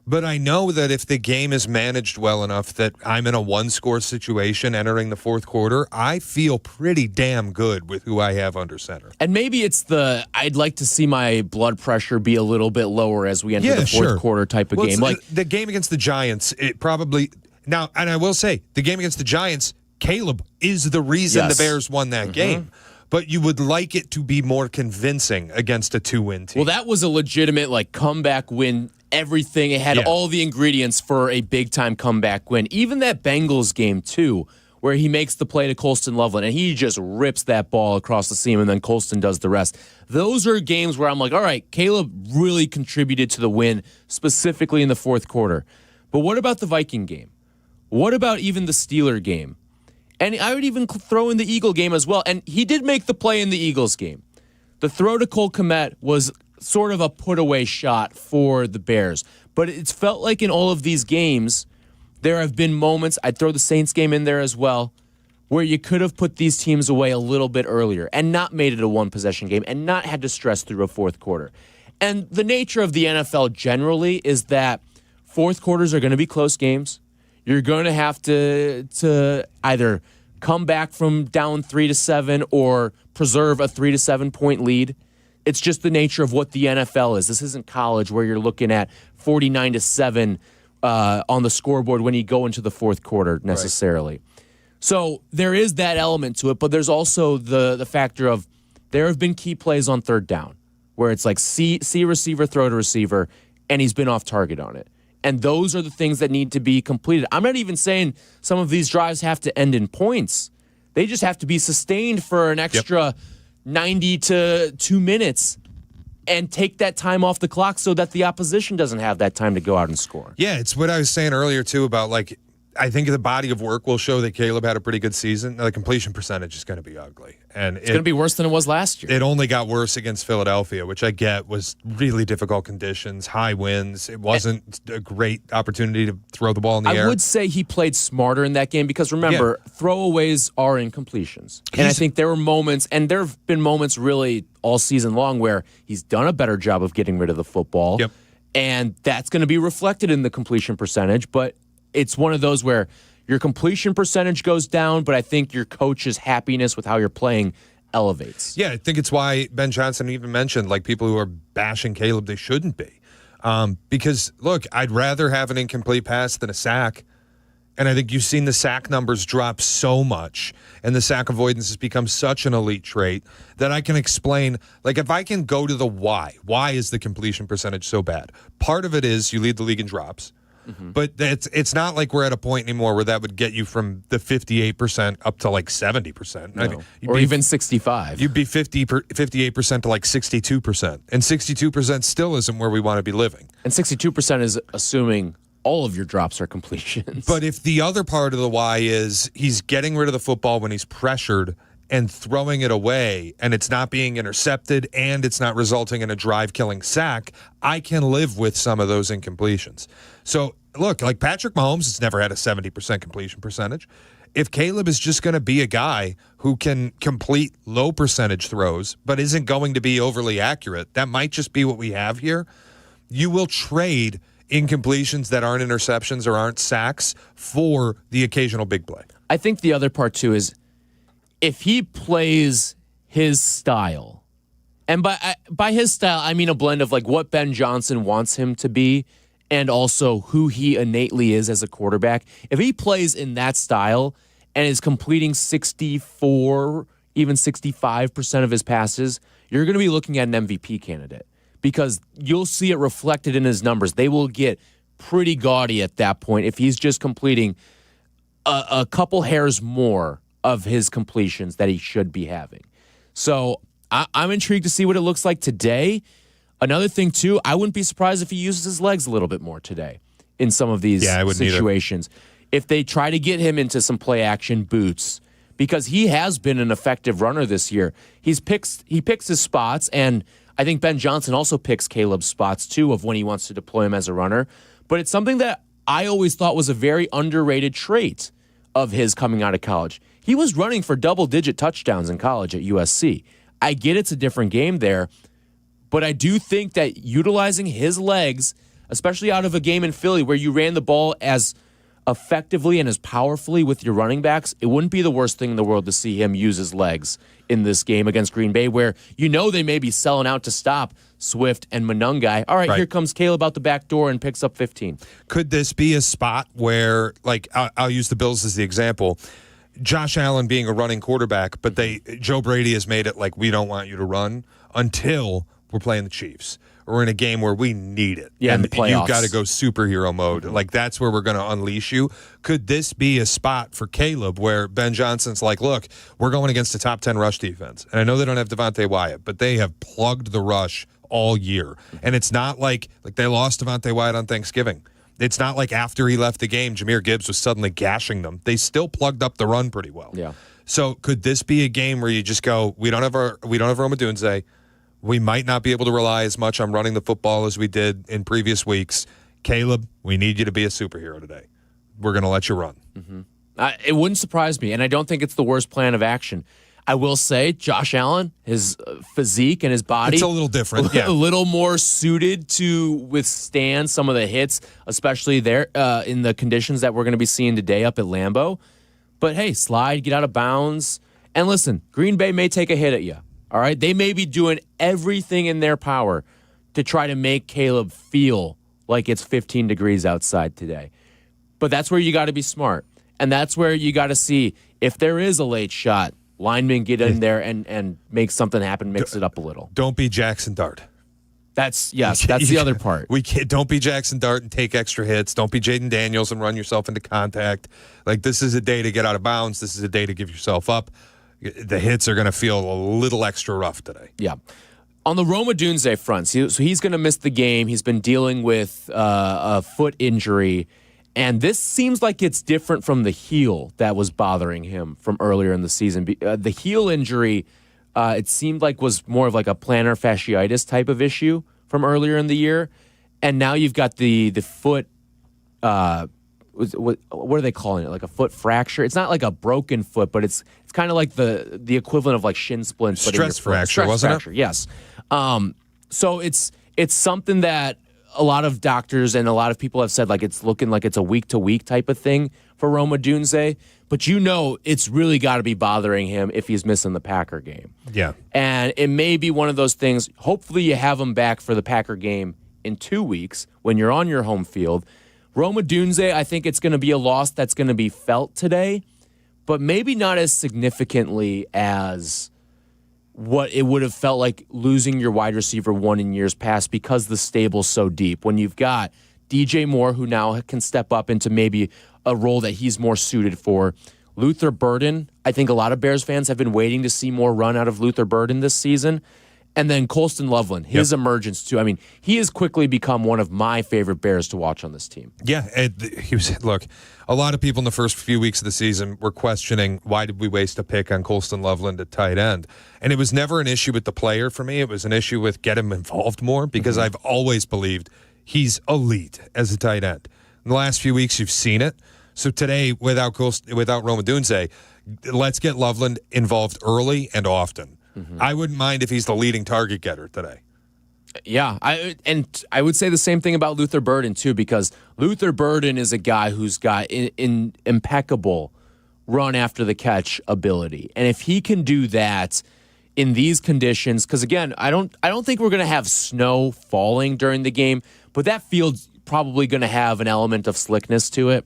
But I know that if the game is managed well enough that I'm in a one-score situation entering the fourth quarter, I feel pretty damn good with who I have under center. And maybe it's I'd like to see my blood pressure be a little bit lower as we enter the fourth quarter type of game. Like the game against the Giants, it probably now, and I will say, the game against the Giants, Caleb is the reason the Bears won that game. But you would like it to be more convincing against a 2-win team. Well, that was a legitimate comeback win. Everything. It had all the ingredients for a big-time comeback win. Even that Bengals game, too, where he makes the play to Colston Loveland, and he just rips that ball across the seam, and then Colston does the rest. Those are games where I'm like, all right, Caleb really contributed to the win, specifically in the fourth quarter. But what about the Viking game? What about even the Steeler game? And I would even throw in the Eagle game as well. And he did make the play in the Eagles game. The throw to Cole Kmet was sort of a put-away shot for the Bears. But it's felt like in all of these games, there have been moments, I'd throw the Saints game in there as well, where you could have put these teams away a little bit earlier and not made it a one-possession game and not had to stress through a fourth quarter. And the nature of the NFL generally is that fourth quarters are going to be close games. You're going to have to either come back from down 3-7 or preserve a 3-7 point lead. It's just the nature of what the NFL is. This isn't college where you're looking at 49-7 on the scoreboard when you go into the fourth quarter necessarily. Right. So there is that element to it, but there's also the factor of there have been key plays on third down where it's like see receiver, throw to receiver, and he's been off target on it. And those are the things that need to be completed. I'm not even saying some of these drives have to end in points. They just have to be sustained for an extra 90 to 2 minutes and take that time off the clock so that the opposition doesn't have that time to go out and score. Yeah, it's what I was saying earlier, too, about, like, I think the body of work will show that Caleb had a pretty good season. The completion percentage is going to be ugly. And it's going to be worse than it was last year. It only got worse against Philadelphia, which I get was really difficult conditions, high winds. It wasn't a great opportunity to throw the ball in the air. I would say he played smarter in that game because, remember, throwaways are incompletions. And I think there were moments, and there have been moments really all season long where he's done a better job of getting rid of the football. Yep. And that's going to be reflected in the completion percentage, but it's one of those where your completion percentage goes down, but I think your coach's happiness with how you're playing elevates. Yeah, I think it's why Ben Johnson even mentioned, like, people who are bashing Caleb, they shouldn't be. Because, look, I'd rather have an incomplete pass than a sack. And I think you've seen the sack numbers drop so much, and the sack avoidance has become such an elite trait that I can explain, like, if I can go to the why is the completion percentage so bad? Part of it is you lead the league in drops. But it's not like we're at a point anymore where that would get you from the 58% up to like 70%. No. I mean, or even 65. You'd be 58% to like 62%. And 62% still isn't where we want to be living. And 62% is assuming all of your drops are completions. But if the other part of the why is he's getting rid of the football when he's pressured and throwing it away, and it's not being intercepted, and it's not resulting in a drive-killing sack, I can live with some of those incompletions. So, look, like Patrick Mahomes has never had a 70% completion percentage. If Caleb is just going to be a guy who can complete low percentage throws but isn't going to be overly accurate, that might just be what we have here. You will trade incompletions that aren't interceptions or aren't sacks for the occasional big play. I think the other part, too, is if he plays his style, and by his style, I mean a blend of like what Ben Johnson wants him to be and also who he innately is as a quarterback. If he plays in that style and is completing 64, even 65% of his passes, you're going to be looking at an MVP candidate because you'll see it reflected in his numbers. They will get pretty gaudy at that point if he's just completing a couple hairs more of his completions that he should be having. So I'm intrigued to see what it looks like today. Another thing, too, I wouldn't be surprised if he uses his legs a little bit more today in some of these situations. If they try to get him into some play-action boots, because he has been an effective runner this year. He picks his spots, and I think Ben Johnson also picks Caleb's spots, too, of when he wants to deploy him as a runner. But it's something that I always thought was a very underrated trait of his coming out of college. He was running for double-digit touchdowns in college at USC. I get it's a different game there, but I do think that utilizing his legs, especially out of a game in Philly where you ran the ball as effectively and as powerfully with your running backs, it wouldn't be the worst thing in the world to see him use his legs in this game against Green Bay where you know they may be selling out to stop Swift and Monungai. All right, here comes Caleb out the back door and picks up 15. Could this be a spot where, like, I'll use the Bills as the example, Josh Allen being a running quarterback, but Joe Brady has made it like we don't want you to run until we're playing the Chiefs. Or in a game where we need it. Yeah, and in the playoffs. You've got to go superhero mode. Like, that's where we're going to unleash you. Could this be a spot for Caleb where Ben Johnson's like, look, we're going against a top 10 rush defense. And I know they don't have Devontae Wyatt, but they have plugged the rush all year. And it's not like they lost Devontae Wyatt on Thanksgiving. It's not like after he left the game, Jahmyr Gibbs was suddenly gashing them. They still plugged up the run pretty well. Yeah. So could this be a game where you just go, we don't have Rome Odunze. We might not be able to rely as much on running the football as we did in previous weeks. Caleb, we need you to be a superhero today. We're going to let you run. Mm-hmm. It wouldn't surprise me, and I don't think it's the worst plan of action. I will say, Josh Allen, his physique and his body, it's a little different, a little more suited to withstand some of the hits, especially there in the conditions that we're going to be seeing today up at Lambeau. But hey, slide, get out of bounds, and listen, Green Bay may take a hit at you. All right, they may be doing everything in their power to try to make Caleb feel like it's 15 degrees outside today. But that's where you got to be smart. And that's where you got to see if there is a late shot, linemen get in there and make something happen, mix it up a little. Don't be Jackson Dart. That's the other part. Don't be Jackson Dart and take extra hits. Don't be Jaden Daniels and run yourself into contact. Like, this is a day to get out of bounds. This is a day to give yourself up. The hits are going to feel a little extra rough today. Yeah. On the Rome Odunze front, so he's going to miss the game. He's been dealing with a foot injury, and this seems like it's different from the heel that was bothering him from earlier in the season. The heel injury, it seemed like was more of like a plantar fasciitis type of issue from earlier in the year, and now you've got the foot. What are they calling it? Like a foot fracture? It's not like a broken foot, but it's kind of like the equivalent of like shin splints. But Stress fracture, wasn't it? Yes. So it's something that a lot of doctors and a lot of people have said like it's looking like it's a week-to-week type of thing for Rome Odunze. But it's really got to be bothering him if he's missing the Packer game. Yeah. And it may be one of those things. Hopefully you have him back for the Packer game in 2 weeks when you're on your home field. Rome Odunze, I think it's going to be a loss that's going to be felt today, but maybe not as significantly as what it would have felt like losing your wide receiver one in years past because the stable's so deep. When you've got DJ Moore, who now can step up into maybe a role that he's more suited for. Luther Burden, I think a lot of Bears fans have been waiting to see more run out of Luther Burden this season. And then Colston Loveland, his emergence too. I mean, he has quickly become one of my favorite Bears to watch on this team. Yeah, look, a lot of people in the first few weeks of the season were questioning why did we waste a pick on Colston Loveland at tight end. And it was never an issue with the player for me. It was an issue with get him involved more because I've always believed he's elite as a tight end. In the last few weeks, you've seen it. So today, without Rome Odunze, let's get Loveland involved early and often. I wouldn't mind if he's the leading target getter today. Yeah, I would say the same thing about Luther Burden too, because Luther Burden is a guy who's got impeccable run after the catch ability, and if he can do that in these conditions, because again, I don't think we're going to have snow falling during the game, but that field's probably going to have an element of slickness to it.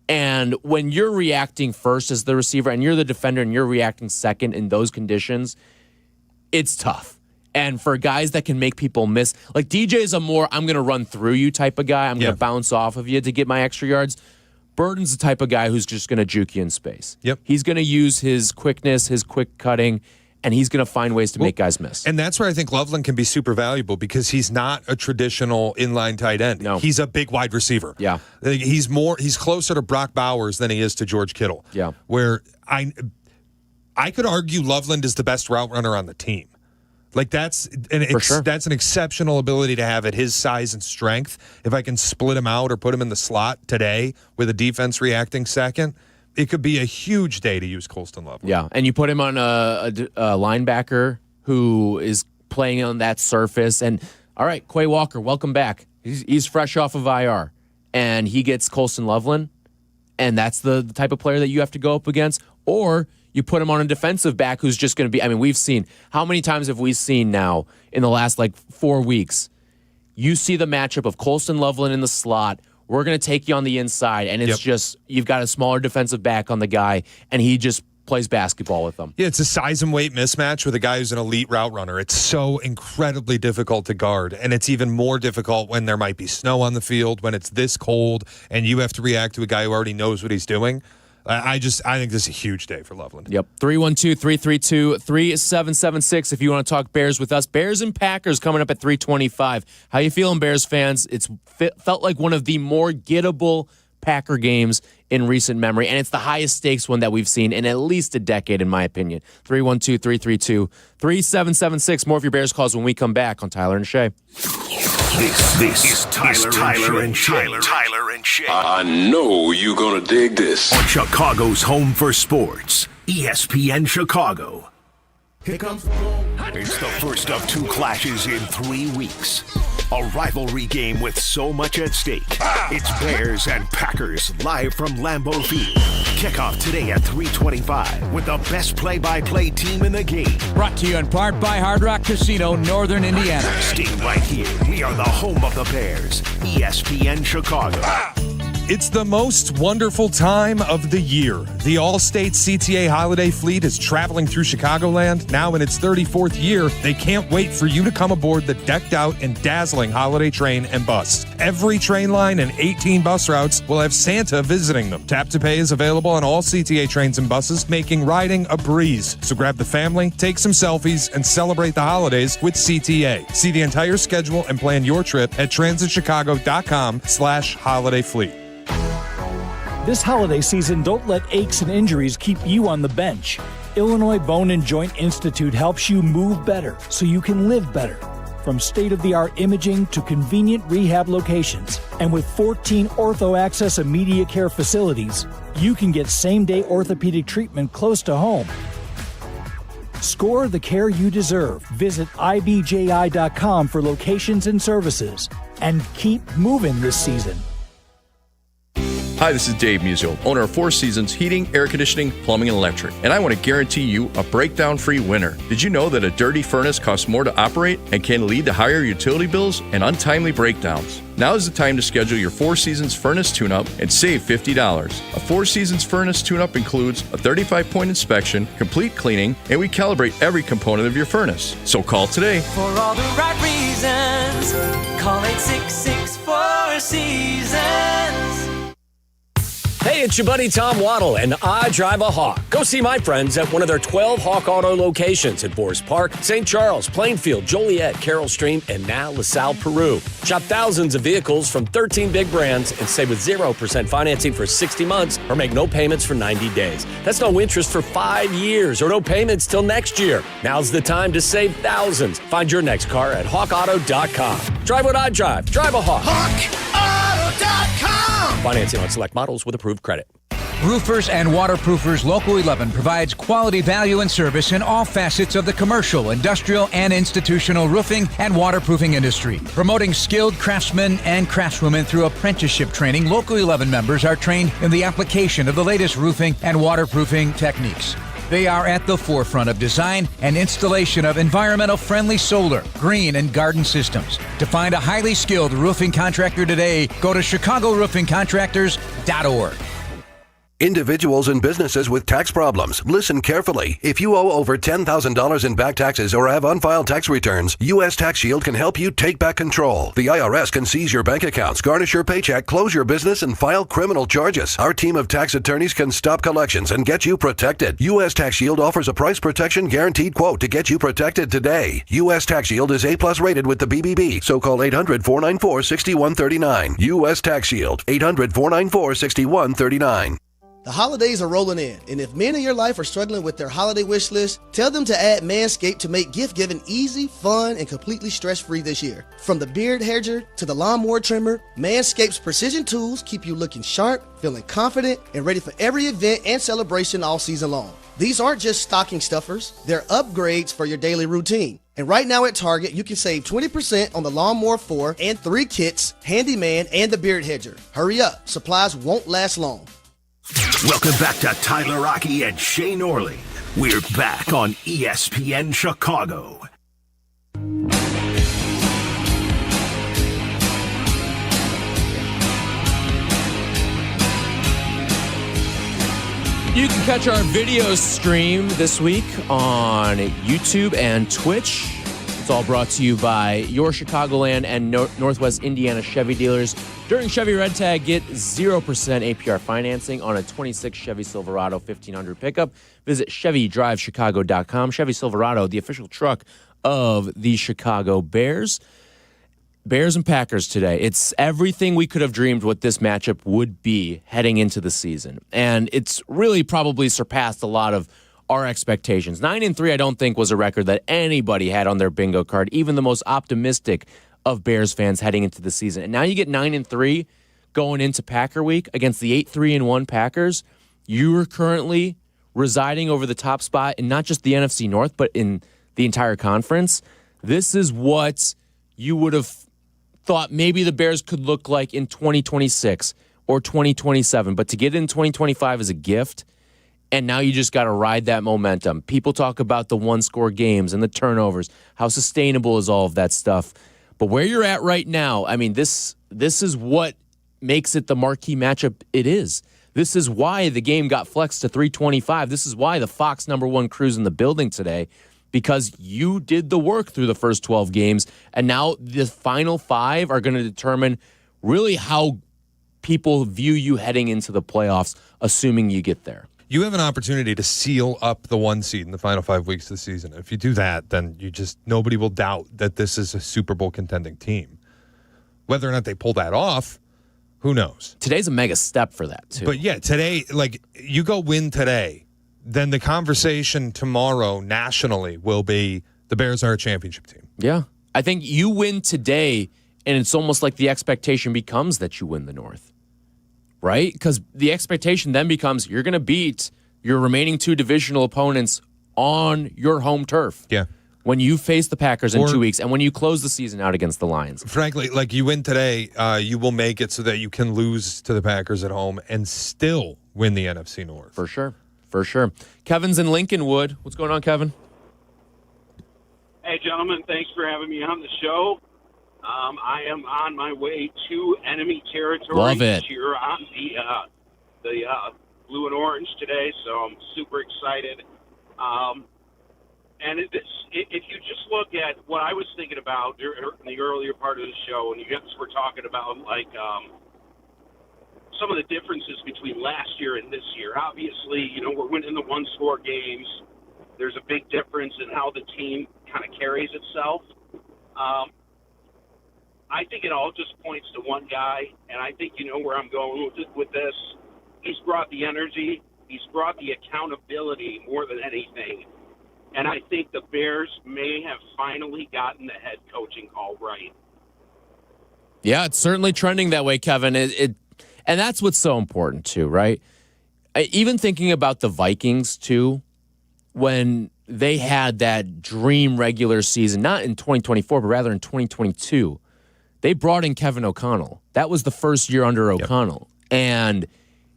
And when you're reacting first as the receiver, and you're the defender, and you're reacting second in those conditions, it's tough. And for guys that can make people miss, like DJ is a more I'm going to run through you type of guy. I'm going to bounce off of you to get my extra yards. Burden's the type of guy who's just going to juke you in space. Yep. He's going to use his quickness, his quick cutting, and he's going to find ways to make guys miss. And that's where I think Loveland can be super valuable because he's not a traditional inline tight end. No. He's a big wide receiver. Yeah. He's closer to Brock Bowers than he is to George Kittle. Yeah. Where I could argue Loveland is the best route runner on the team. Like that's an exceptional ability to have at his size and strength. If I can split him out or put him in the slot today with a defense reacting second, it could be a huge day to use Colston Loveland. Yeah, and you put him on a linebacker who is playing on that surface. And all right, Quay Walker, welcome back. He's fresh off of IR, and he gets Colston Loveland, and that's the type of player that you have to go up against. Or you put him on a defensive back who's just going to be, I mean, we've seen, how many times have we seen now in the last 4 weeks? You see the matchup of Colston Loveland in the slot. We're going to take you on the inside, and it's just, you've got a smaller defensive back on the guy, and he just plays basketball with them. Yeah, it's a size and weight mismatch with a guy who's an elite route runner. It's so incredibly difficult to guard, and it's even more difficult when there might be snow on the field, when it's this cold, and you have to react to a guy who already knows what he's doing. I think this is a huge day for Loveland. Yep. 312-332-3776 if you want to talk Bears with us. Bears and Packers coming up at 325. How you feeling, Bears fans? It's felt like one of the more gettable Packer games in recent memory, and it's the highest stakes one that we've seen in at least a decade, in my opinion. 312-332-3776. More of your Bears calls when we come back on Tyler and Shea. This is Tyler and Shea. Tyler and Shea. I know you're going to dig this. On Chicago's home for sports, ESPN Chicago. Here comes It's the first of two clashes in 3 weeks. A rivalry game with so much at stake. It's Bears and Packers live from Lambeau Field. Kickoff today at 3:25 with the best play-by-play team in the game. Brought to you in part by Hard Rock Casino, Northern Indiana. Stay right here. We are the home of the Bears. ESPN Chicago. It's the most wonderful time of the year. The Allstate CTA Holiday Fleet is traveling through Chicagoland. Now in its 34th year, they can't wait for you to come aboard the decked out and dazzling holiday train and bus. Every train line and 18 bus routes will have Santa visiting them. Tap to Pay is available on all CTA trains and buses, making riding a breeze. So grab the family, take some selfies, and celebrate the holidays with CTA. See the entire schedule and plan your trip at transitchicago.com/holiday fleet. This holiday season, don't let aches and injuries keep you on the bench. Illinois Bone and Joint Institute helps you move better so you can live better. From state-of-the-art imaging to convenient rehab locations. And with 14 Ortho Access immediate care facilities, you can get same-day orthopedic treatment close to home. Score the care you deserve. Visit ibji.com for locations and services. And keep moving this season. Hi, this is Dave Musial, owner of Four Seasons Heating, Air Conditioning, Plumbing, and Electric, and I want to guarantee you a breakdown-free winter. Did you know that a dirty furnace costs more to operate and can lead to higher utility bills and untimely breakdowns? Now is the time to schedule your Four Seasons furnace tune-up and save $50. A Four Seasons furnace tune-up includes a 35-point inspection, complete cleaning, and we calibrate every component of your furnace. So call today. For all the right reasons, call 866-4 Seasons. Hey, it's your buddy Tom Waddle, and I drive a Hawk. Go see my friends at one of their 12 Hawk Auto locations at Forest Park, St. Charles, Plainfield, Joliet, Carroll Stream, and now LaSalle, Peru. Shop thousands of vehicles from 13 big brands and save with 0% financing for 60 months or make no payments for 90 days. That's no interest for 5 years or no payments till next year. Now's the time to save thousands. Find your next car at hawkauto.com. Drive what I drive. Drive a Hawk. HawkAuto.com. Financing on select models with approved credit. Roofers and Waterproofers Local 11 provides quality value and service in all facets of the commercial, industrial, and institutional roofing and waterproofing industry. Promoting skilled craftsmen and craftswomen through apprenticeship training, Local 11 members are trained in the application of the latest roofing and waterproofing techniques. They are at the forefront of design and installation of environmental-friendly solar, green, and garden systems. To find a highly skilled roofing contractor today, go to ChicagoRoofingContractors.org. Individuals and businesses with tax problems, listen carefully. If you owe over $10,000 in back taxes or have unfiled tax returns, U.S. Tax Shield can help you take back control. The IRS can seize your bank accounts, garnish your paycheck, close your business, and file criminal charges. Our team of tax attorneys can stop collections and get you protected. U.S. Tax Shield offers a price protection guaranteed quote to get you protected today. U.S. Tax Shield is A+ rated with the BBB, so call 800-494-6139. U.S. Tax Shield, 800-494-6139. The holidays are rolling in, and if men in your life are struggling with their holiday wish list, tell them to add Manscaped to make gift giving easy, fun, and completely stress-free this year. From the beard hedger to the lawnmower trimmer, Manscaped's precision tools keep you looking sharp, feeling confident, and ready for every event and celebration all season long. These aren't just stocking stuffers, they're upgrades for your daily routine. And right now at Target, you can save 20% on the Lawnmower 4 and 3 kits, Handyman, and the beard hedger. Hurry up, supplies won't last long. Welcome back to Tyler Rocky and Shea Norling. We're back on ESPN Chicago. You can catch our video stream this week on YouTube and Twitch. It's all brought to you by your Chicagoland and Northwest Indiana Chevy dealers. During Chevy Red Tag, get 0% APR financing on a 26 Chevy Silverado 1500 pickup. Visit ChevyDriveChicago.com. Chevy Silverado, the official truck of the Chicago Bears. Bears and Packers today. It's everything we could have dreamed what this matchup would be heading into the season. And it's really probably surpassed a lot of our expectations. 9-3, I don't think, was a record that anybody had on their bingo card, even the most optimistic of Bears fans heading into the season. And now you get 9-3 going into Packer Week against the 8-3-1 Packers. You are currently residing over the top spot in not just the NFC North, but in the entire conference. This is what you would have thought maybe the Bears could look like in 2026 or 2027. But to get in 2025 is a gift. And now you just got to ride that momentum. People talk about the one-score games and the turnovers. How sustainable is all of that stuff? But where you're at right now, I mean, this is what makes it the marquee matchup it is. This is why the game got flexed to 325. This is why the Fox #1 crew's in the building today, because you did the work through the first 12 games, and now the final 5 are going to determine really how people view you heading into the playoffs, assuming you get there. You have an opportunity to seal up the 1 seed in the final 5 weeks of the season. If you do that, then nobody will doubt that this is a Super Bowl contending team. Whether or not they pull that off, who knows? Today's a mega step for that, too. But yeah, today, you go win today, then the conversation tomorrow nationally will be the Bears are a championship team. Yeah. I think you win today, and it's almost like the expectation becomes that you win the North, right? Because the expectation then becomes you're going to beat your remaining 2 divisional opponents on your home turf. Yeah. When you face the Packers in 2 weeks, and when you close the season out against the Lions. Frankly, you win today, you will make it so that you can lose to the Packers at home and still win the NFC North. For sure. For sure. Kevin's in Lincolnwood. What's going on, Kevin? Hey, gentlemen. Thanks for having me on the show. I am on my way to enemy territory. Love it. Here on the blue and orange today, so I'm super excited. And if you just look at what I was thinking about in the earlier part of the show, and you guys were talking about some of the differences between last year and this year. Obviously, we're winning the 1-score games. There's a big difference in how the team kind of carries itself. I think it all just points to one guy, and I think you know where I'm going with this. He's brought the energy. He's brought the accountability more than anything. And I think the Bears may have finally gotten the head coaching call right. Yeah, it's certainly trending that way, Kevin. And that's what's so important, too, right? Even thinking about the Vikings, too, when they had that dream regular season, not in 2024, but rather in 2022, they brought in Kevin O'Connell. That was the first year under O'Connell. Yep. And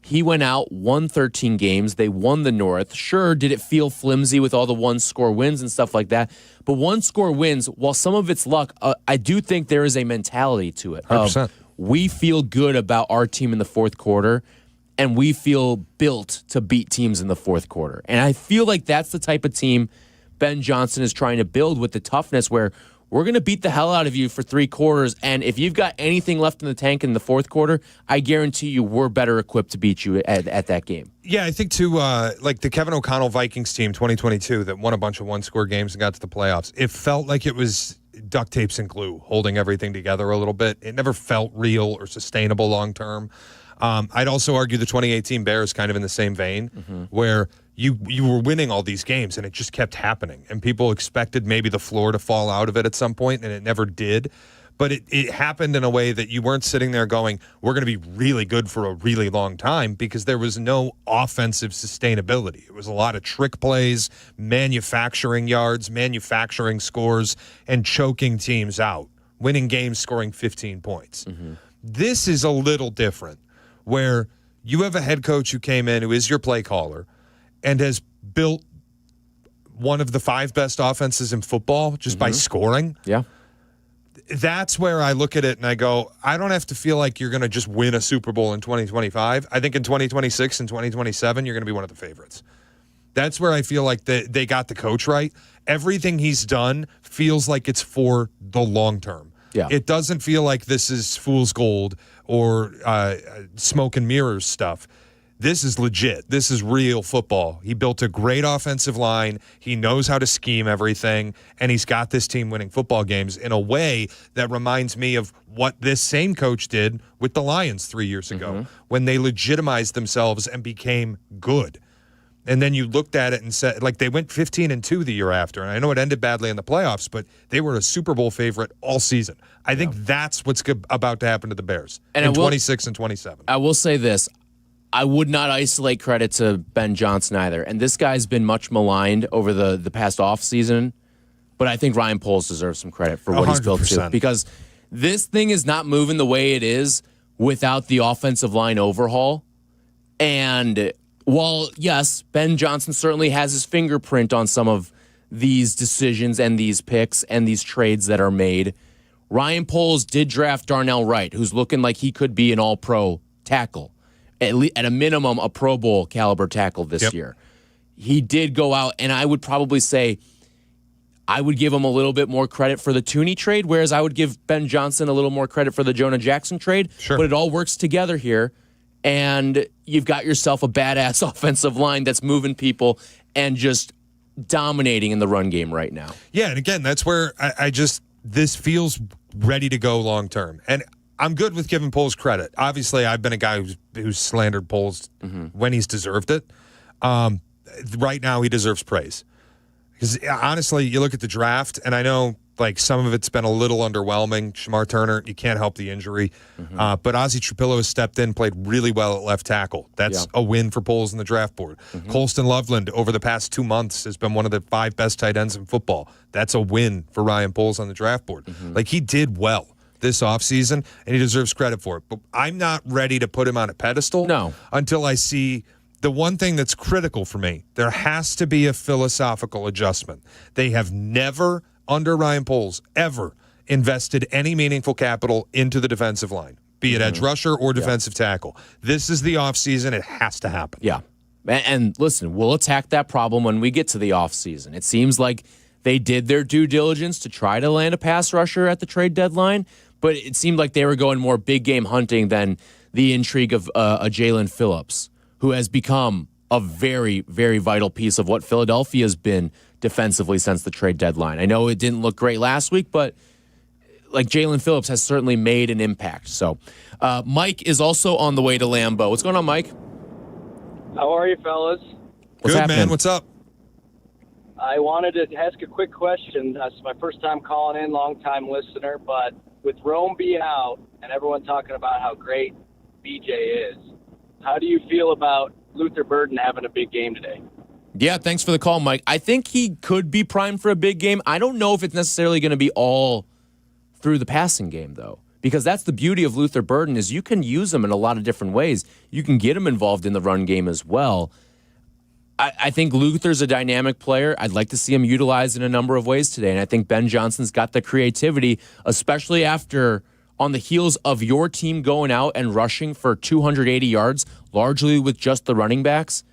he went out, won 13 games. They won the North. Sure, did it feel flimsy with all the 1-score wins and stuff like that? But 1-score wins, while some of it's luck, I do think there is a mentality to it. 100%. We feel good about our team in the fourth quarter, and we feel built to beat teams in the fourth quarter. And I feel like that's the type of team Ben Johnson is trying to build with the toughness where we're going to beat the hell out of you for 3 quarters, and if you've got anything left in the tank in the fourth quarter, I guarantee you we're better equipped to beat you at that game. Yeah, I think, too, the Kevin O'Connell Vikings team, 2022, that won a bunch of 1-score games and got to the playoffs, it felt like it was duct tapes and glue holding everything together a little bit. It never felt real or sustainable long term. I'd also argue the 2018 Bears kind of in the same vein, where you were winning all these games and it just kept happening. And people expected maybe the floor to fall out of it at some point, and it never did. But it happened in a way that you weren't sitting there going, we're going to be really good for a really long time, because there was no offensive sustainability. It was a lot of trick plays, manufacturing yards, manufacturing scores, and choking teams out, winning games scoring 15 points. This is a little different, where you have a head coach who came in who is your play caller and has built one of the 5 best offenses in football just by scoring. Yeah. That's where I look at it and I go, I don't have to feel like you're going to just win a Super Bowl in 2025. I think in 2026 and 2027, you're going to be one of the favorites. That's where I feel like they got the coach right. Everything he's done feels like it's for the long term. Yeah. It doesn't feel like this is fool's gold or smoke and mirrors stuff. This is legit. This is real football. He built a great offensive line. He knows how to scheme everything, and he's got this team winning football games in a way that reminds me of what this same coach did with the Lions 3 years ago when they legitimized themselves and became good. And then you looked at it and said, they went 15-2 the year after. And I know it ended badly in the playoffs, but they were a Super Bowl favorite all season. I think that's what's about to happen to the Bears in 26 and 27. I will say this. I would not isolate credit to Ben Johnson either. And this guy's been much maligned over the past offseason, but I think Ryan Poles deserves some credit for what 100%. He's built too. Because this thing is not moving the way it is without the offensive line overhaul. And while, yes, Ben Johnson certainly has his fingerprint on some of these decisions and these picks and these trades that are made, Ryan Poles did draft Darnell Wright, who's looking like he could be an all-pro tackle, at a minimum a Pro Bowl caliber tackle this year. He did go out, and I would probably say I would give him a little bit more credit for the Tooney trade, whereas I would give Ben Johnson a little more credit for the Jonah Jackson trade. Sure. But it all works together here, and you've got yourself a badass offensive line that's moving people and just dominating in the run game right now. Yeah, and again, that's where this feels ready to go long term. And I'm good with giving Poles credit. Obviously, I've been a guy who's slandered Poles when he's deserved it. Right now, he deserves praise. Because honestly, you look at the draft, and I know like some of it's been a little underwhelming. Shamar Turner, you can't help the injury. But Ozzie Trapillo has stepped in, played really well at left tackle. That's a win for Poles in the draft board. Colston Loveland, over the past 2 months, has been one of the 5 best tight ends in football. That's a win for Ryan Poles on the draft board. Like, he did well this offseason, and he deserves credit for it. But I'm not ready to put him on a pedestal until I see the one thing that's critical for me. There has to be a philosophical adjustment. They have never, under Ryan Poles, ever invested any meaningful capital into the defensive line, be it edge rusher or defensive tackle. This is the offseason. It has to happen. Yeah. And listen, we'll attack that problem when we get to the offseason. It seems like they did their due diligence to try to land a pass rusher at the trade deadline, but it seemed like they were going more big game hunting than the intrigue of a Jalen Phillips, who has become a very, very vital piece of what Philadelphia has been defensively since the trade deadline. I know it didn't look great last week, but like Jalen Phillips has certainly made an impact. So Mike is also on the way to Lambeau. What's going on, Mike? How are you, fellas? Good, man. What's up? I wanted to ask a quick question. This is my first time calling in, long-time listener, but with Rome being out and everyone talking about how great BJ is, how do you feel about Luther Burden having a big game today? Yeah, thanks for the call, Mike. I think he could be primed for a big game. I don't know if it's necessarily going to be all through the passing game, though, because that's the beauty of Luther Burden is you can use him in a lot of different ways. You can get him involved in the run game as well. I think Luther's a dynamic player. I'd like to see him utilized in a number of ways today, and I think Ben Johnson's got the creativity, especially after on the heels of your team going out and rushing for 280 yards, largely with just the running backs.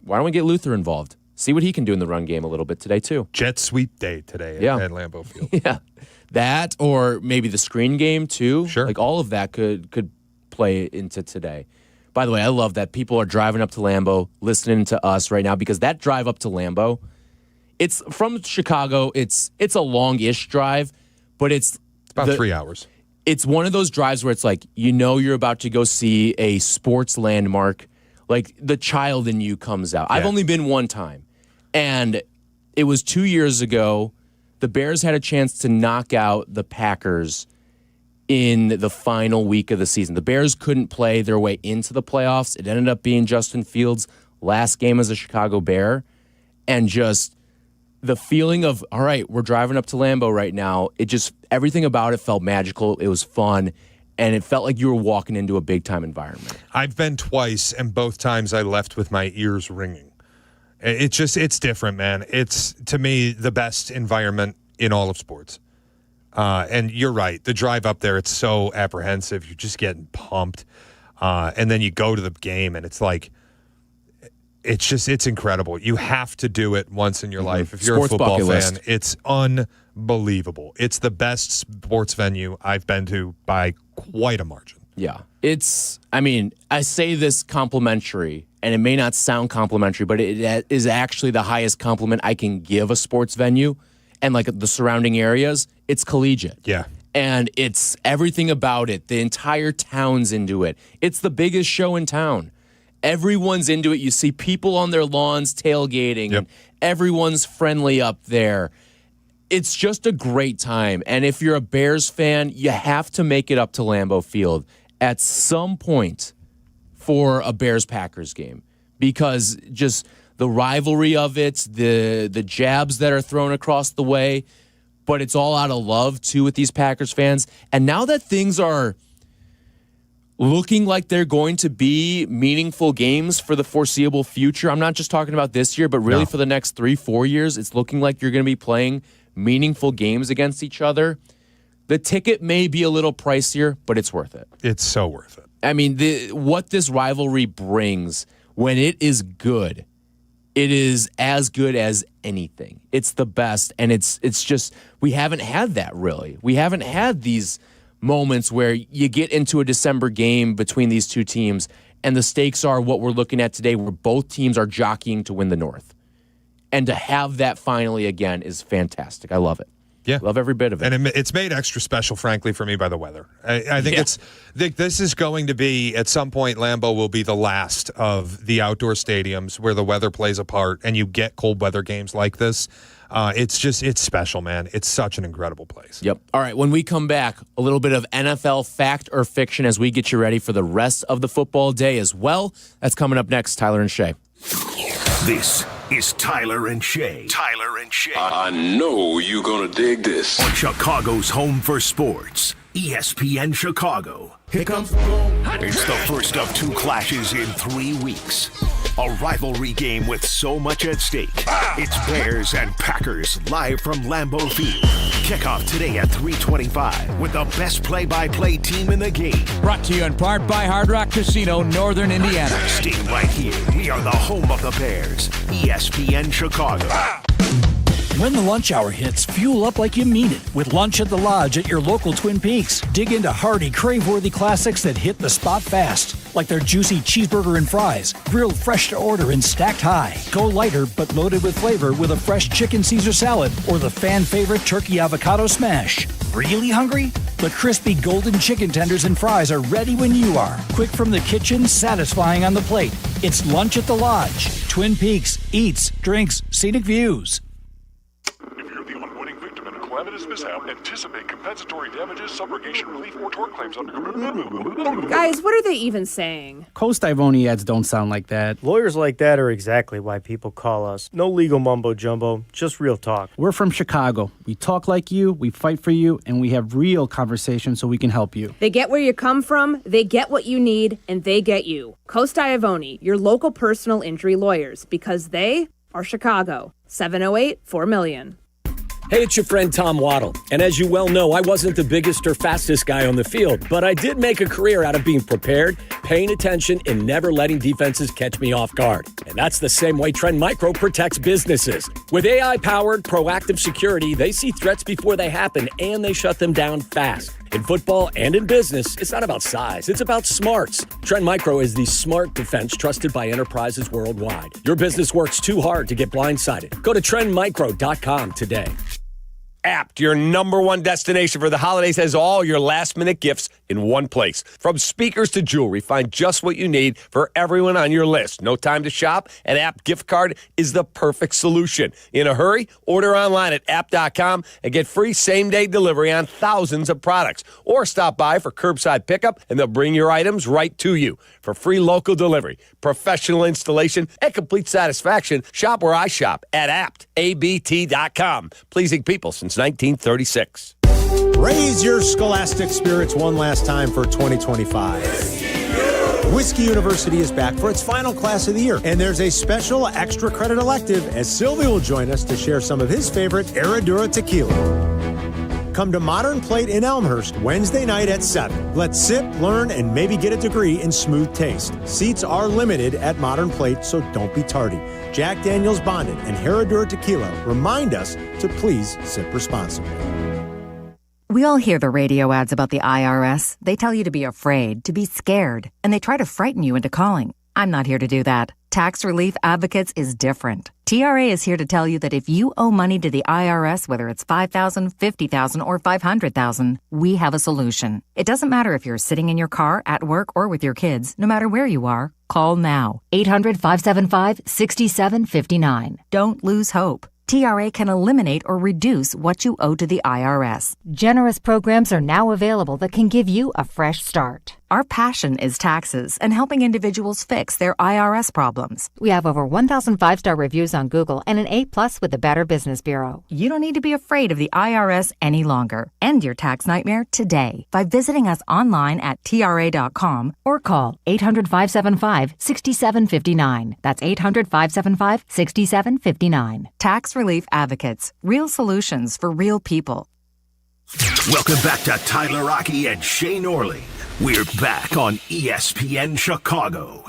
Why don't we get Luther involved? See what he can do in the run game a little bit today, too. Jet sweep day today at Lambeau Field. Yeah. That or maybe the screen game, too. Sure. Like all of that could play into today. By the way, I love that people are driving up to Lambeau, listening to us right now, because that drive up to Lambeau, it's from Chicago. It's a long-ish drive, but it's about 3 hours. It's one of those drives where it's like, you know, you're about to go see a sports landmark. Like the child in you comes out. Yeah. I've only been one time, and it was 2 years ago. The Bears had a chance to knock out the Packers in the final week of the season. The Bears couldn't play their way into the playoffs. It ended up being Justin Fields' last game as a Chicago Bear, and just the feeling of, all right, we're driving up to Lambeau right now. It just, everything about it felt magical. It was fun, and it felt like you were walking into a big-time environment. I've been twice, and both times I left with my ears ringing. It's different, man. It's, to me, the best environment in all of sports. And you're right. The drive up there, it's so apprehensive. You're just getting pumped. And then you go to the game, and it's like, it's incredible. You have to do it once in your life. If you're Sports a football fan, list. it's unbelievable. It's the best sports venue I've been to by quite a margin. Yeah. I say this complimentary, and it may not sound complimentary, but it is actually the highest compliment I can give a sports venue and like the surrounding areas. It's collegiate. Yeah. And it's everything about it. The entire town's into it. It's the biggest show in town. Everyone's into it. You see people on their lawns tailgating. Yep. And everyone's friendly up there. It's just a great time. And if you're a Bears fan, you have to make it up to Lambeau Field at some point for a Bears-Packers game, because just the rivalry of it, the jabs that are thrown across the way, but it's all out of love, too, with these Packers fans. And now that things are looking like they're going to be meaningful games for the foreseeable future, I'm not just talking about this year, but really for the next 3-4 years, it's looking like you're going to be playing meaningful games against each other. The ticket may be a little pricier, but it's worth it. It's so worth it. I mean, what this rivalry brings when it is good, it is as good as anything. It's the best, and it's just, we haven't had that really. We haven't had these moments where you get into a December game between these two teams, and the stakes are what we're looking at today, where both teams are jockeying to win the North. And to have that finally again is fantastic. I love it. Yeah. Love every bit of it. And it's made extra special, frankly, for me by the weather. I think this is going to be, at some point, Lambeau will be the last of the outdoor stadiums where the weather plays a part and you get cold weather games like this. It's special, man. It's such an incredible place. Yep. All right, when we come back, a little bit of NFL fact or fiction as we get you ready for the rest of the football day as well. That's coming up next, Tyler and Shea. This is Tyler and Shea. Tyler and Shea. I know you're going to dig this. On Chicago's home for sports, ESPN Chicago. Here comes the boom. It's the first of two clashes in 3 weeks. A rivalry game with so much at stake. It's Bears and Packers live from Lambeau Field. Kickoff today at 3:25 with the best play-by-play team in the game. Brought to you in part by Hard Rock Casino, Northern Indiana. Stay right here. We are the home of the Bears. ESPN Chicago. When the lunch hour hits, fuel up like you mean it with Lunch at the Lodge at your local Twin Peaks. Dig into hearty, crave-worthy classics that hit the spot fast, like their juicy cheeseburger and fries, grilled fresh to order and stacked high. Go lighter but loaded with flavor with a fresh chicken Caesar salad or the fan-favorite turkey avocado smash. Really hungry? The crispy golden chicken tenders and fries are ready when you are. Quick from the kitchen, satisfying on the plate. It's Lunch at the Lodge. Twin Peaks, eats, drinks, scenic views. Calamitous mishap, anticipate compensatory damages, subrogation relief, or tort claims under... Guys, what are they even saying? Coast Ivoni ads don't sound like that. Lawyers like that are exactly why people call us. No legal mumbo-jumbo, just real talk. We're from Chicago. We talk like you, we fight for you, and we have real conversations so we can help you. They get where you come from, they get what you need, and they get you. Coast Ivoni, your local personal injury lawyers, because they are Chicago. 708-4million. Hey, it's your friend Tom Waddle. And as you well know, I wasn't the biggest or fastest guy on the field, but I did make a career out of being prepared, paying attention, and never letting defenses catch me off guard. And that's the same way Trend Micro protects businesses. With AI-powered proactive security, they see threats before they happen, and they shut them down fast. In football and in business, it's not about size, it's about smarts. Trend Micro is the smart defense trusted by enterprises worldwide. Your business works too hard to get blindsided. Go to trendmicro.com today. Apt, your number one destination for the holidays, has all your last-minute gifts in one place. From speakers to jewelry, find just what you need for everyone on your list. No time to shop? An Apt gift card is the perfect solution. In a hurry? Order online at apt.com and get free same-day delivery on thousands of products. Or stop by for curbside pickup, and they'll bring your items right to you. For free local delivery, professional installation, and complete satisfaction, shop where I shop at apt.com. Pleasing people since 1936. Raise your scholastic spirits one last time for 2025. Whiskey University is back for its final class of the year, and there's a special extra credit elective as Silvy will join us to share some of his favorite Herradura tequila. Come to Modern Plate in Elmhurst Wednesday night at 7. Let's sip, learn, and maybe get a degree in smooth taste. Seats are limited at Modern Plate, so don't be tardy. Jack Daniel's Bonded and Herradura Tequila remind us to please sip responsibly. We all hear the radio ads about the IRS. They tell you to be afraid, to be scared, and they try to frighten you into calling. I'm not here to do that. Tax Relief Advocates is different. TRA is here to tell you that if you owe money to the IRS, whether it's $5,000, $50,000, or $500,000, we have a solution. It doesn't matter if you're sitting in your car, at work, or with your kids. No matter where you are, call now. 800-575-6759. Don't lose hope. TRA can eliminate or reduce what you owe to the IRS. Generous programs are now available that can give you a fresh start. Our passion is taxes and helping individuals fix their IRS problems. We have over 1,000 5-star reviews on Google and an A+ with the Better Business Bureau. You don't need to be afraid of the IRS any longer. End your tax nightmare today by visiting us online at TRA.com or call 800-575-6759. That's 800-575-6759. Tax Relief Advocates. Real solutions for real people. Welcome back to Tyler Rocky and Shea Norling. We're back on ESPN Chicago.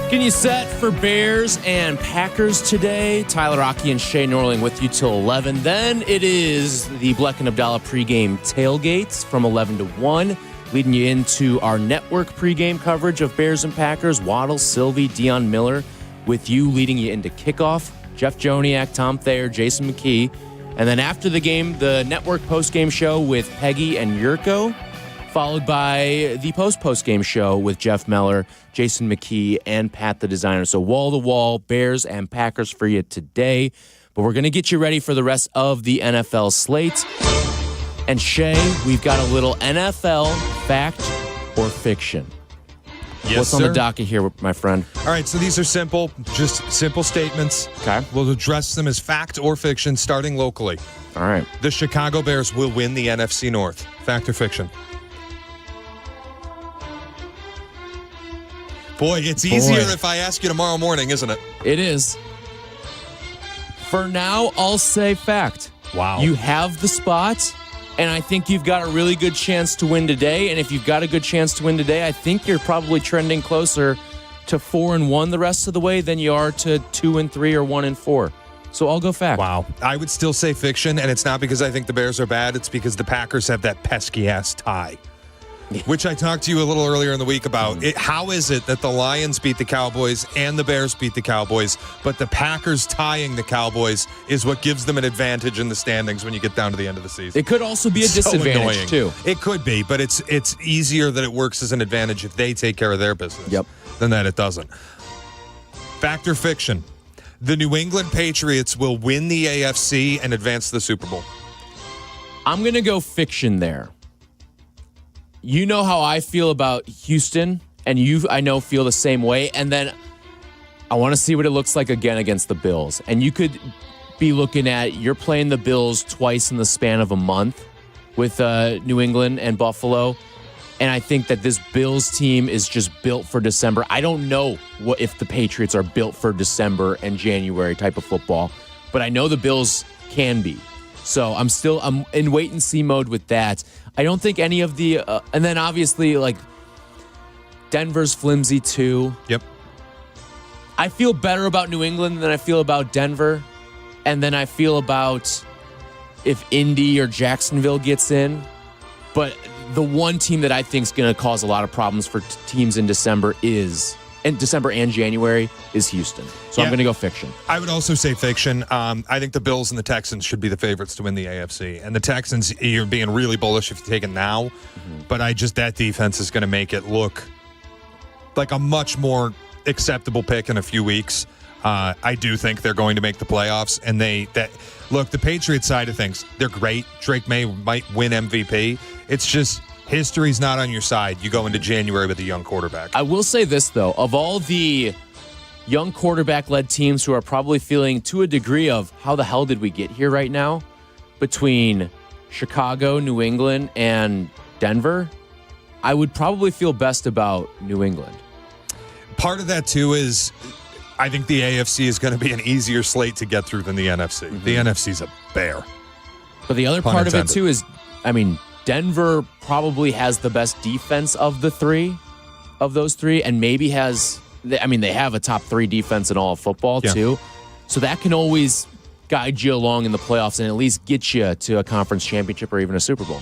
Getting you set for Bears and Packers today. Tyler Rocky and Shea Norling with you till 11. Then it is the Bleck and Abdalla pregame tailgates from 11 to 1. Leading you into our network pregame coverage of Bears and Packers. Waddle, Silvy, Dionne, Meller with you, leading you into kickoff. Jeff Joniak, Tom Thayer, Jason McKee. And then after the game, the network postgame show with Peggy and Yurko, followed by the postgame show with Jeff Meller, Jason McKee, and Pat the Designer. So wall-to-wall Bears and Packers for you today. But we're going to get you ready for the rest of the NFL slate. And Shea, we've got a little NFL fact or fiction. Yes, What's on the docket here, my friend? All right, so these are simple, just simple statements. Okay. We'll address them as fact or fiction, starting locally. All right. The Chicago Bears will win the NFC North. Fact or fiction? Boy, it's easier if I ask you tomorrow morning, isn't it? It is. For now, I'll say fact. Wow. You have the spot, and I think you've got a really good chance to win today. And if you've got a good chance to win today, I think you're probably trending closer to 4-1 the rest of the way than you are to 2-3 or 1-4. So I'll go fact. Wow. I would still say fiction, and it's not because I think the Bears are bad. It's because the Packers have that pesky-ass tie. Which I talked to you a little earlier in the week about. How is it that the Lions beat the Cowboys and the Bears beat the Cowboys, but the Packers tying the Cowboys is what gives them an advantage in the standings when you get down to the end of the season? It could also be a disadvantage, too. It could be, but it's easier that it works as an advantage if they take care of their business than that it doesn't. Fact or fiction? The New England Patriots will win the AFC and advance to the Super Bowl. I'm going to go fiction there. You know how I feel about Houston, and you, I know, feel the same way. And then I want to see what it looks like again against the Bills. And you could be looking at, you're playing the Bills twice in the span of a month with New England and Buffalo. And I think that this Bills team is just built for December. I don't know if the Patriots are built for December and January type of football, but I know the Bills can be. So I'm in wait and see mode with that. I don't think any of the, and then obviously like Denver's flimsy too. Yep. I feel better about New England than I feel about Denver. And then I feel about if Indy or Jacksonville gets in. But the one team that I think is going to cause a lot of problems for teams in December and January is Houston. So I'm going to go fiction. I would also say fiction. I think the Bills and the Texans should be the favorites to win the AFC. And the Texans, you're being really bullish if you take it now. But that defense is going to make it look like a much more acceptable pick in a few weeks. I do think they're going to make the playoffs. And look, the Patriots side of things, they're great. Drake May might win MVP. It's just history's not on your side. You go into January with a young quarterback. I will say this, though. Of all the young quarterback-led teams who are probably feeling to a degree of how the hell did we get here right now, between Chicago, New England, and Denver, I would probably feel best about New England. Part of that, too, is I think the AFC is going to be an easier slate to get through than the NFC. The NFC's a bear. But the other part of it, too, is, Denver probably has the best defense of those three, and maybe they have a top 3 defense in all of football, too. So that can always guide you along in the playoffs and at least get you to a conference championship or even a Super Bowl.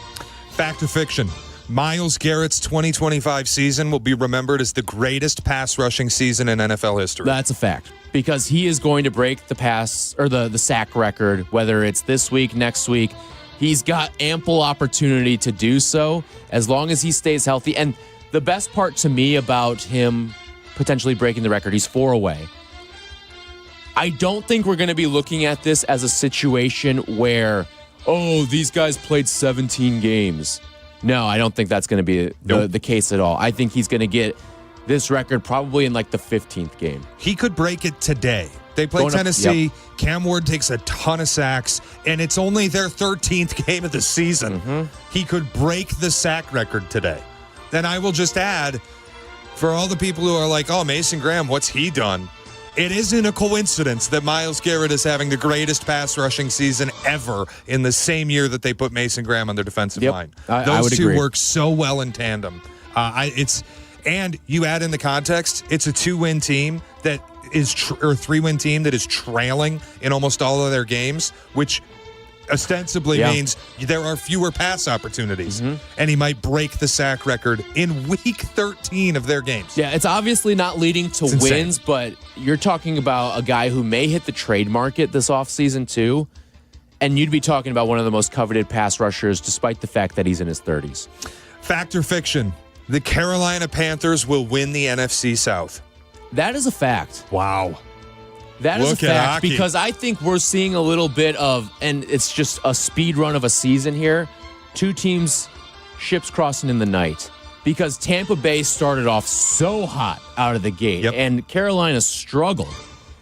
Fact or fiction? Myles Garrett's 2025 season will be remembered as the greatest pass rushing season in NFL history. That's a fact, because he is going to break the pass or the sack record, whether it's this week, next week. He's got ample opportunity to do so as long as he stays healthy. And the best part to me about him potentially breaking the record, he's 4 away. I don't think we're going to be looking at this as a situation where, these guys played 17 games. No, I don't think that's going to be the case at all. I think he's going to get this record probably in like the 15th game. He could break it today. They play Tennessee. Yep. Cam Ward takes a ton of sacks, and it's only their 13th game of the season. He could break the sack record today. Then I will just add, For all the people who are like, oh, Mason Graham, what's he done? It isn't a coincidence that Myles Garrett is having the greatest pass rushing season ever in the same year that they put Mason Graham on their defensive line. I would Those two agree. work so well in tandem. And you add in the context, it's a 2-win team that is or 3-win team that is trailing in almost all of their games, which ostensibly means there are fewer pass opportunities, and he might break the sack record in week 13 of their games. Yeah, it's obviously not leading to wins, but you're talking about a guy who may hit the trade market this offseason too, and you'd be talking about one of the most coveted pass rushers despite the fact that he's in his 30s. Fact or fiction? The Carolina Panthers will win the NFC South. That is a fact. Wow. That is Look a at fact hockey. because I think we're seeing a little bit of, and it's just a speed run of a season here. Two teams, ships crossing in the night because Tampa Bay started off so hot out of the gate and Carolina struggled.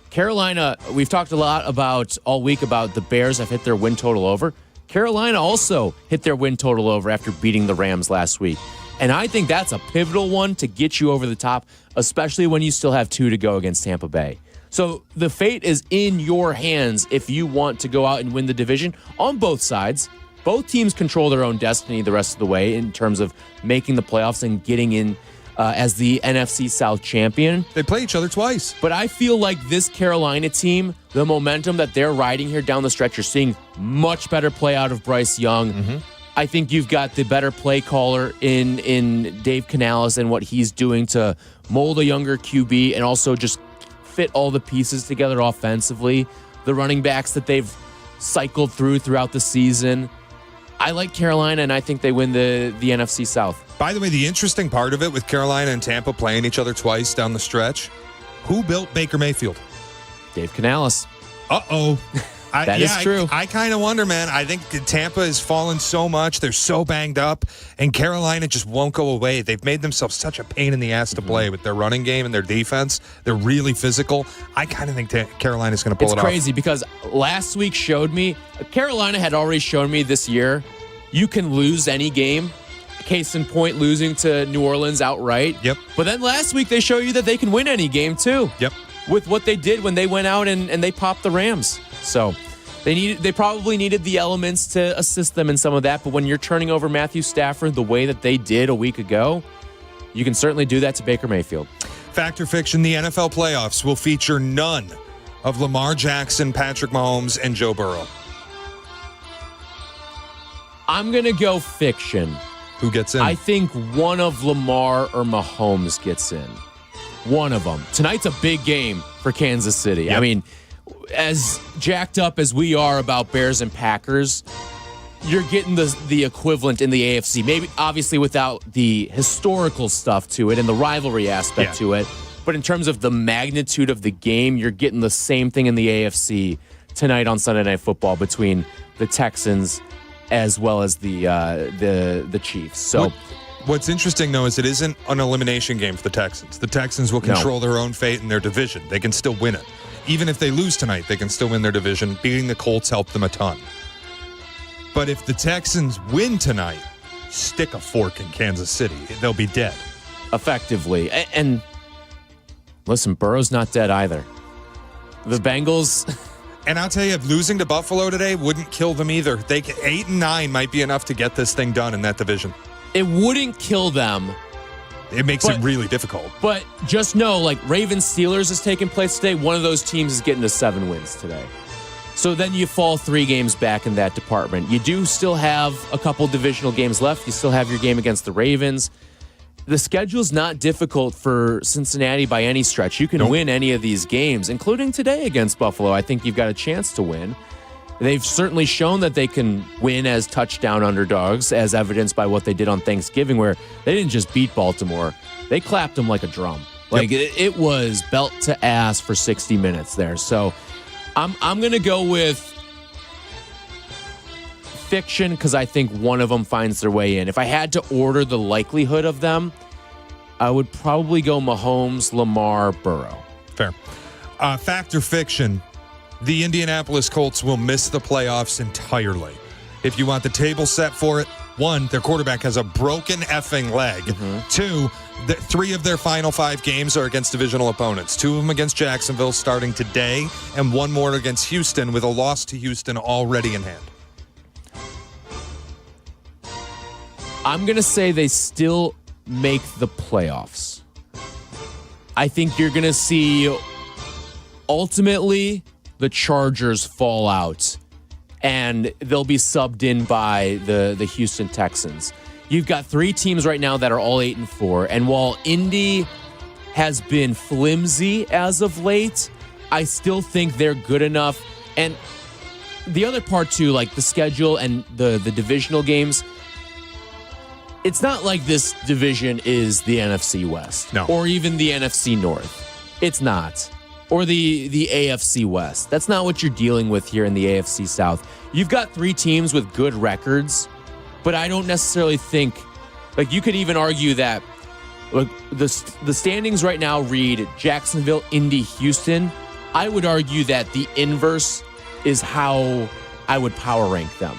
Carolina, we've talked a lot about all week about the Bears have hit their win total over. Carolina also hit their win total over after beating the Rams last week. And I think that's a pivotal one to get you over the top, especially when you still have 2 to go against Tampa Bay. So the fate is in your hands if you want to go out and win the division on both sides. Both teams control their own destiny the rest of the way in terms of making the playoffs and getting in as the NFC South champion. They play each other twice. But I feel like this Carolina team, the momentum that they're riding here down the stretch, you're seeing much better play out of Bryce Young. I think you've got the better play caller in Dave Canales and what he's doing to mold a younger QB and also just fit all the pieces together offensively. The running backs that they've cycled throughout the season. I like Carolina, and I think they win the NFC South. By the way, the interesting part of it with Carolina and Tampa playing each other twice down the stretch, who built Baker Mayfield? Dave Canales. Uh-oh. That is true. I kind of wonder, man. I think Tampa has fallen so much. They're so banged up, and Carolina just won't go away. They've made themselves such a pain in the ass to play with their running game and their defense. They're really physical. I kind of think Carolina's going to pull it off. It's crazy because last week showed me, Carolina had already shown me this year, you can lose any game. Case in point, losing to New Orleans outright. Yep. But then last week they show you that they can win any game too. Yep. With what they did when they went out and they popped the Rams. So they probably needed the elements to assist them in some of that. But when you're turning over Matthew Stafford the way that they did a week ago, you can certainly do that to Baker Mayfield. Fact or fiction, the NFL playoffs will feature none of Lamar Jackson, Patrick Mahomes, and Joe Burrow. I'm going to go fiction. Who gets in? I think one of Lamar or Mahomes gets in. One of them. Tonight's a big game for Kansas City. Yep. I mean, as jacked up as we are about Bears and Packers, you're getting the equivalent in the AFC. Maybe, obviously, without the historical stuff to it and the rivalry aspect to it. But in terms of the magnitude of the game, you're getting the same thing in the AFC tonight on Sunday Night Football between the Texans as well as the Chiefs. So what's interesting, though, is it isn't an elimination game for the Texans. The Texans will control their own fate in their division. They can still win it. Even if they lose tonight, they can still win their division. Beating the Colts helped them a ton. But if the Texans win tonight, stick a fork in Kansas City. They'll be dead. Effectively. And listen, Burrow's not dead either. The Bengals... And I'll tell you, losing to Buffalo today wouldn't kill them either. 8-9 might be enough to get this thing done in that division. It wouldn't kill them. It makes it really difficult. But just know, like, Ravens-Steelers is taking place today. One of those teams is getting to 7 wins today. So then you fall 3 games back in that department. You do still have a couple divisional games left. You still have your game against the Ravens. The schedule's not difficult for Cincinnati by any stretch. You can win any of these games, including today against Buffalo. I think you've got a chance to win. They've certainly shown that they can win as touchdown underdogs, as evidenced by what they did on Thanksgiving, where they didn't just beat Baltimore. They clapped them like a drum. Like, it was belt to ass for 60 minutes there. So I'm going to go with fiction because I think one of them finds their way in. If I had to order the likelihood of them, I would probably go Mahomes, Lamar, Burrow. Fair. Fact or fiction, the Indianapolis Colts will miss the playoffs entirely. If you want the table set for it, one, their quarterback has a broken effing leg. Two, 3 of their final 5 games are against divisional opponents. 2 of them against Jacksonville starting today, and 1 more against Houston with a loss to Houston already in hand. I'm going to say they still make the playoffs. I think you're going to see ultimately the Chargers fall out and they'll be subbed in by the Houston Texans. You've got 3 teams right now that are all 8-4. And while Indy has been flimsy as of late, I still think they're good enough. And the other part too, like the schedule and the divisional games, it's not like this division is the NFC West. No. Or even the NFC North. It's not. Or the AFC West. That's not what you're dealing with here in the AFC South. You've got 3 teams with good records, but I don't necessarily think, like you could even argue that like the standings right now read Jacksonville, Indy, Houston. I would argue that the inverse is how I would power rank them.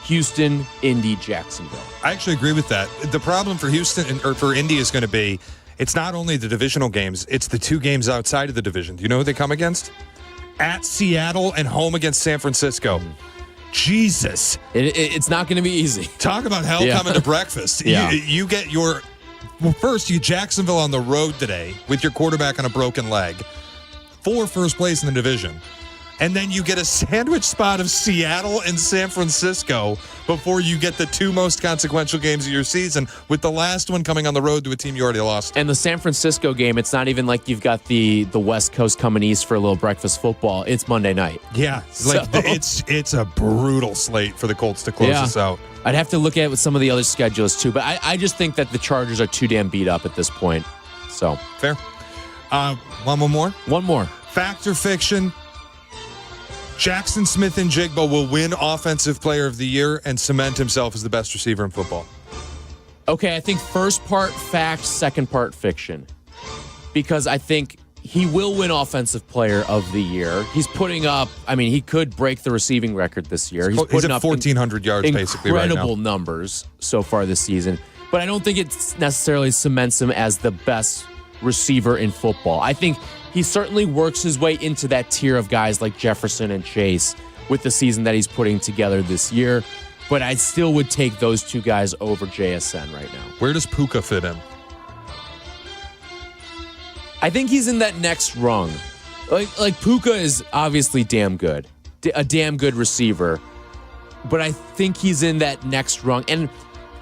Houston, Indy, Jacksonville. I actually agree with that. The problem for Houston or for Indy is going to be it's not only the divisional games, it's the 2 games outside of the division. Do you know who they come against? At Seattle and home against San Francisco. Jesus. It's not going to be easy. Talk about hell coming to breakfast. Yeah. You get your... Well, first, you Jacksonville on the road today with your quarterback on a broken leg for first place in the division. And then you get a sandwich spot of Seattle and San Francisco before you get the 2 most consequential games of your season, with the last one coming on the road to a team you already lost. And the San Francisco game, it's not even like you've got the West Coast coming east for a little breakfast football. It's Monday night. Yeah, it's a brutal slate for the Colts to close this out. I'd have to look at it with some of the other schedules too, but I just think that the Chargers are too damn beat up at this point. So fair. One more? One more. Fact or fiction? Jackson Smith-Njigba will win Offensive Player of the Year and cement himself as the best receiver in football. Okay, I think first part fact, second part fiction. Because I think he will win Offensive Player of the Year. He's putting up, he could break the receiving record this year. He's putting at 1,400 yards basically right now. Incredible numbers so far this season. But I don't think it necessarily cements him as the best receiver in football. I think he certainly works his way into that tier of guys like Jefferson and Chase with the season that he's putting together this year. But I still would take those 2 guys over JSN right now. Where does Puka fit in? I think he's in that next rung. Like Puka is obviously damn good. A damn good receiver. But I think he's in that next rung. And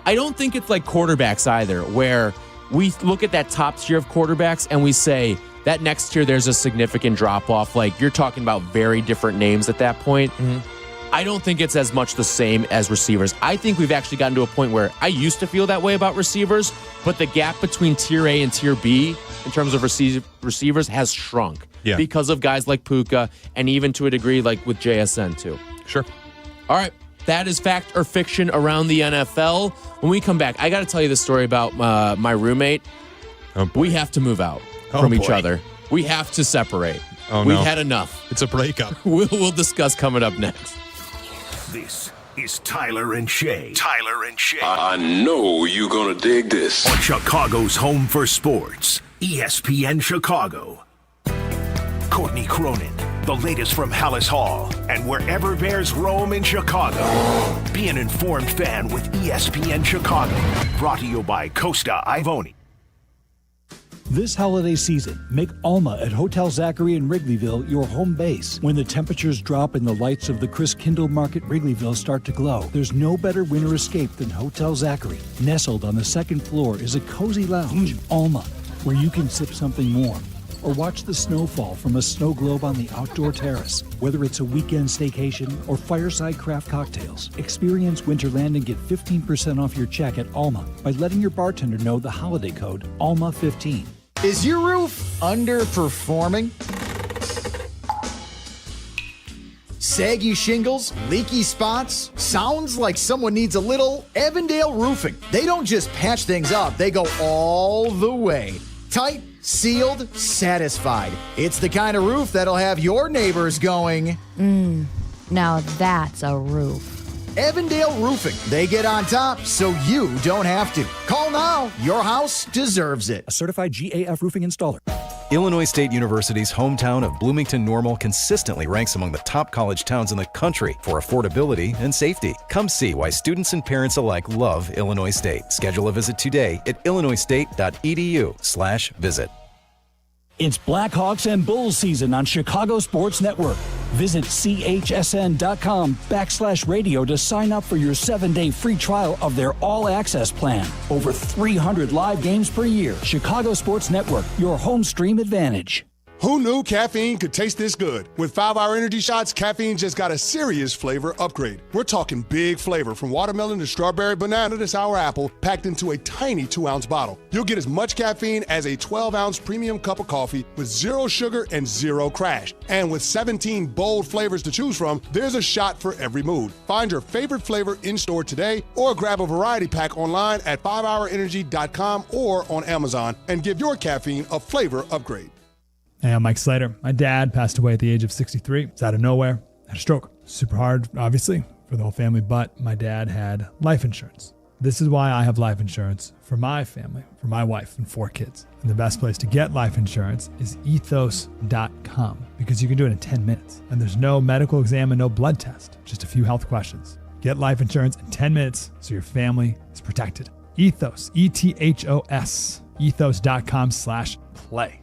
I don't think it's like quarterbacks either, where we look at that top tier of quarterbacks and we say, that next year, there's a significant drop-off. Like, you're talking about very different names at that point. I don't think it's as much the same as receivers. I think we've actually gotten to a point where I used to feel that way about receivers, but the gap between Tier A and Tier B in terms of receivers has shrunk because of guys like Puka and even to a degree like with JSN too. Sure. All right. That is fact or fiction around the NFL. When we come back, I got to tell you the story about my roommate. We have to move out from each other. We have to separate. We've had enough. It's a breakup. We'll discuss coming up next. This is Tyler and Shea. Tyler and Shea. I know you're going to dig this. On Chicago's home for sports, ESPN Chicago. Courtney Cronin, the latest from Hallis Hall and wherever Bears roam in Chicago. Be an informed fan with ESPN Chicago. Brought to you by Costa Ivoni. This holiday season, make Alma at Hotel Zachary in Wrigleyville your home base. When the temperatures drop and the lights of the Chris Kindle Market Wrigleyville start to glow, there's no better winter escape than Hotel Zachary. Nestled on the 2nd floor is a cozy lounge, Alma, where you can sip something warm or watch the snowfall from a snow globe on the outdoor terrace. Whether it's a weekend staycation or fireside craft cocktails, experience Winterland and get 15% off your check at Alma by letting your bartender know the holiday code ALMA15. Is your roof underperforming? Saggy shingles, leaky spots? Sounds like someone needs a little Avondale roofing. They don't just patch things up, they go all the way. Tight, sealed, satisfied. It's the kind of roof that'll have your neighbors going, now that's a roof. Evandale Roofing. They get on top so you don't have to. Call now. Your house deserves it. A certified GAF roofing installer. Illinois State University's hometown of Bloomington-Normal consistently ranks among the top college towns in the country for affordability and safety. Come see why students and parents alike love Illinois State. Schedule a visit today at illinoisstate.edu/visit. It's Blackhawks and Bulls season on Chicago Sports Network. Visit chsn.com/radio to sign up for your 7-day free trial of their all-access plan. Over 300 live games per year. Chicago Sports Network, your home stream advantage. Who knew caffeine could taste this good? With 5-Hour Energy Shots, caffeine just got a serious flavor upgrade. We're talking big flavor, from watermelon to strawberry banana to sour apple, packed into a tiny 2-ounce bottle. You'll get as much caffeine as a 12-ounce premium cup of coffee with 0 sugar and 0 crash. And with 17 bold flavors to choose from, there's a shot for every mood. Find your favorite flavor in-store today or grab a variety pack online at 5hourenergy.com or on Amazon and give your caffeine a flavor upgrade. Hey, I'm Mike Slater. My dad passed away at the age of 63. It's out of nowhere. Had a stroke. Super hard, obviously, for the whole family, but my dad had life insurance. This is why I have life insurance for my family, for my wife and 4 kids. And the best place to get life insurance is ethos.com, because you can do it in 10 minutes. And there's no medical exam and no blood test, just a few health questions. Get life insurance in 10 minutes so your family is protected. Ethos, ETHOS, ethos.com/play.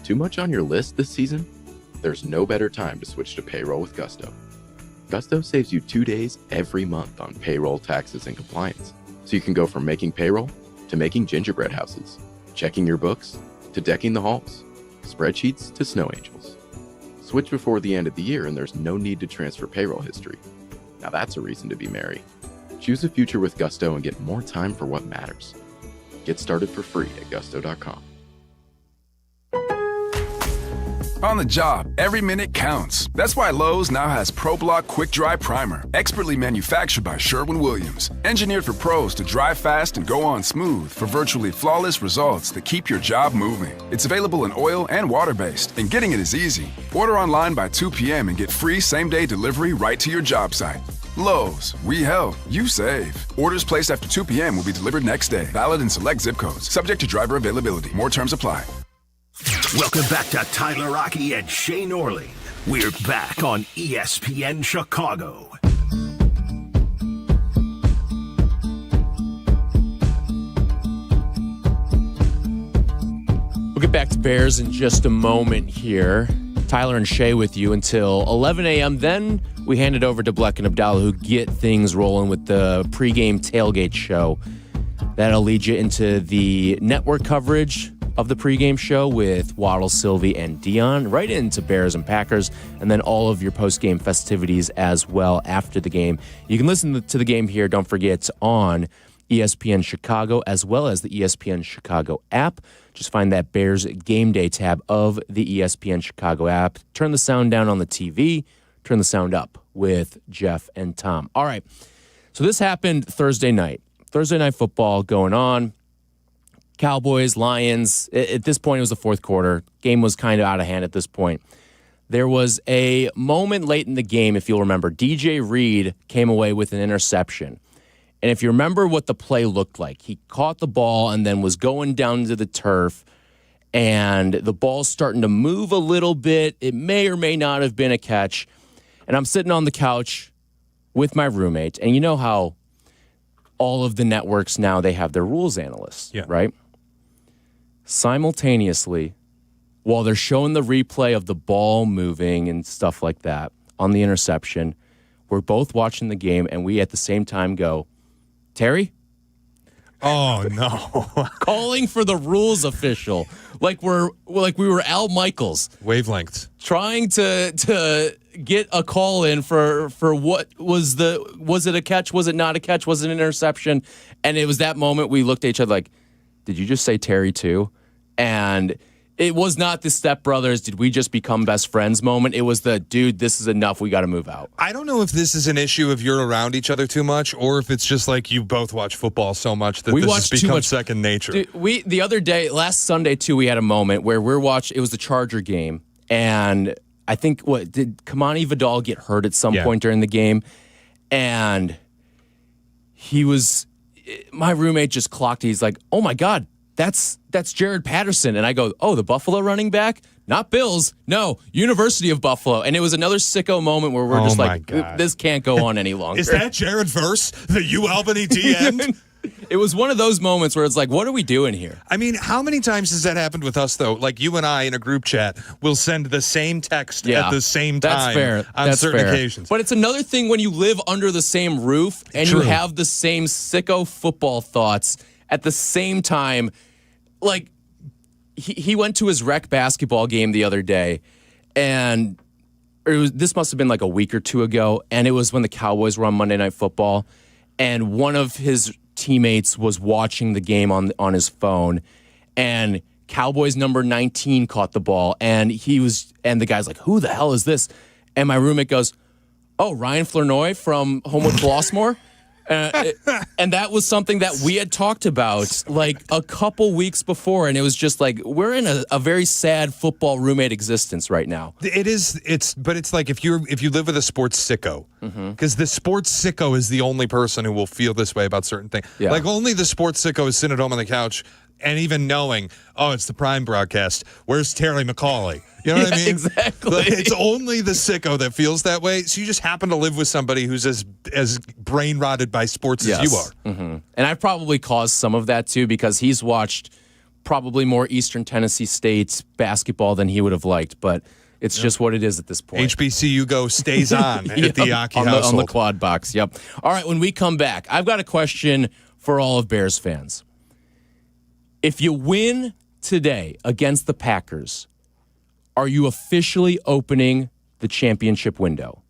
Too much on your list this season? There's no better time to switch to payroll with Gusto. Gusto saves you 2 days every month on payroll, taxes, and compliance. So you can go from making payroll to making gingerbread houses, checking your books to decking the halls, spreadsheets to snow angels. Switch before the end of the year and there's no need to transfer payroll history. Now that's a reason to be merry. Choose a future with Gusto and get more time for what matters. Get started for free at gusto.com. On the job, every minute counts. That's why Lowe's now has ProBlock Quick Dry Primer, expertly manufactured by Sherwin-Williams. Engineered for pros to dry fast and go on smooth for virtually flawless results that keep your job moving. It's available in oil and water-based, and getting it is easy. Order online by 2 p.m. and get free same-day delivery right to your job site. Lowe's, we help, you save. Orders placed after 2 p.m. will be delivered next day. Valid in select zip codes. Subject to driver availability. More terms apply. Welcome back to Tyler Rocky and Shea Norling. We're back on ESPN Chicago. We'll get back to Bears in just a moment here. Tyler and Shea with you until 11 a.m. Then we hand it over to Bleck and Abdalla, who get things rolling with the pregame tailgate show. That'll lead you into the network coverage of the pregame show with Waddle, Silvy, and Dionne, right into Bears and Packers, and then all of your postgame festivities as well after the game. You can listen to the game here, don't forget, on ESPN Chicago, as well as the ESPN Chicago app. Just find that Bears Game Day tab of the ESPN Chicago app. Turn the sound down on the TV, turn the sound up with Jeff and Tom. All right, so this happened Thursday night. Thursday night football going on. Cowboys, Lions. At this point, it was the fourth quarter. Game was kind of out of hand at this point. There was a moment late in the game, if you'll remember. DJ Reed came away with an interception. And if you remember what the play looked like, he caught the ball and then was going down to the turf, and the ball's starting to move a little bit. It may or may not have been a catch. And I'm sitting on the couch with my roommate, and you know how all of the networks now, they have their rules analysts, right? Simultaneously, while they're showing the replay of the ball moving and stuff like that on the interception, we're both watching the game, and we at the same time go, Terry? Oh, no. Calling for the rules official. Like we were Al Michaels. Wavelengths. Trying to get a call in for what was it a catch? Was it not a catch? Was it an interception? And it was that moment we looked at each other like, did you just say Terry too? And it was not the stepbrothers, did we just become best friends moment. It was the, dude, this is enough. We got to move out. I don't know if this is an issue of you're around each other too much, or if it's just like you both watch football so much that this has become second nature. Dude, the other day, last Sunday too, we had a moment where we're watching, it was the Charger game, and I think, did Kamani Vidal get hurt at some point during the game? And my roommate just clocked it. He's like, oh my God, that's Jared Patterson. And I go, oh, the Buffalo running back? Not Bills. No, University of Buffalo. And it was another sicko moment where we're just like, this can't go on any longer. Is that Jared Verse, the U Albany DN? It was one of those moments where it's like, what are we doing here? I mean, how many times has that happened with us, though? Like, you and I in a group chat will send the same text at the same time. That's fair. On certain occasions. But it's another thing when you live under the same roof and you have the same sicko football thoughts at the same time. Like, he went to his rec basketball game the other day, and this must have been like a week or two ago, and it was when the Cowboys were on Monday Night Football, and one of his teammates was watching the game on his phone, and Cowboys number 19 caught the ball, and the guy's like, who the hell is this? And my roommate goes, oh, Ryan Flournoy from Homewood Flossmoor? And that was something that we had talked about like a couple weeks before, and it was just like, we're in a very sad football roommate existence right now. It is. But it's like if you live with a sports sicko, because the sports sicko is the only person who will feel this way about certain things. Yeah. Like only the sports sicko is sitting at home on the couch and even knowing, oh, it's the Prime broadcast. Where's Terry McCauley? You know what I mean? Exactly. Like, it's only the sicko that feels that way. So you just happen to live with somebody who's as brain rotted by sports as you are. Mm-hmm. And I've probably caused some of that too, because he's watched probably more Eastern Tennessee State basketball than he would have liked. But it's just what it is at this point. HBCU go stays on at the Aki household. On the quad box. Yep. All right. When we come back, I've got a question for all of Bears fans. If you win today against the Packers, are you officially opening the championship window?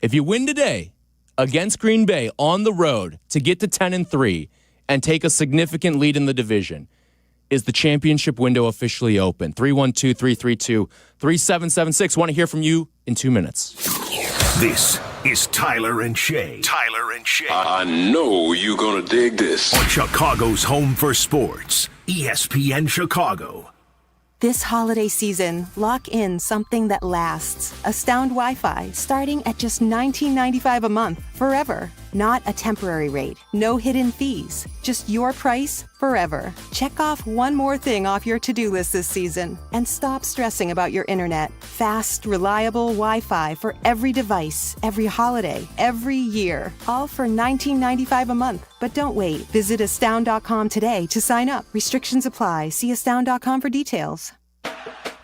If you win today against Green Bay on the road to get to 10-3 and take a significant lead in the division, is the championship window officially open? 312-332-3776. Want to hear from you in 2 minutes. This is Tyler and Shea. Tyler and Shea. I know you're going to dig this. On Chicago's home for sports, ESPN Chicago. This holiday season, lock in something that lasts. Astound Wi-Fi, starting at just $19.95 a month, forever. Not a temporary rate, no hidden fees, just your price forever. Check off one more thing off your to-do list this season and stop stressing about your internet. Fast, reliable Wi-Fi for every device, every holiday, every year. All for $19.95 a month. But don't wait. Visit astound.com today to sign up. Restrictions apply. See astound.com for details.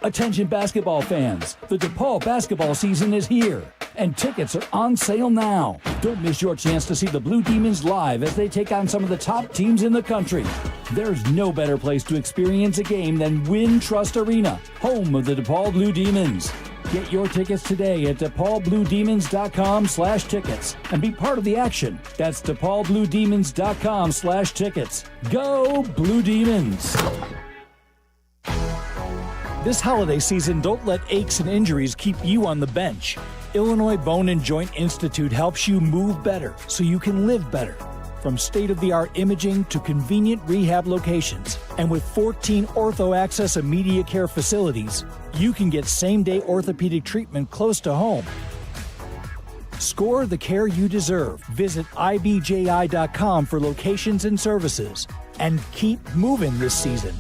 Attention basketball fans, the DePaul basketball season is here, and tickets are on sale now. Don't miss your chance to see the Blue Demons live as they take on some of the top teams in the country. There's no better place to experience a game than Wintrust Arena, home of the DePaul Blue Demons. Get your tickets today at DePaulBlueDemons.com/tickets and be part of the action. That's DePaulBlueDemons.com/tickets. Go Blue Demons! This holiday season, don't let aches and injuries keep you on the bench. Illinois Bone and Joint Institute helps you move better so you can live better. From state-of-the-art imaging to convenient rehab locations, and with 14 Ortho Access immediate care facilities, you can get same-day orthopedic treatment close to home. Score the care you deserve. Visit IBJI.com for locations and services. And keep moving this season.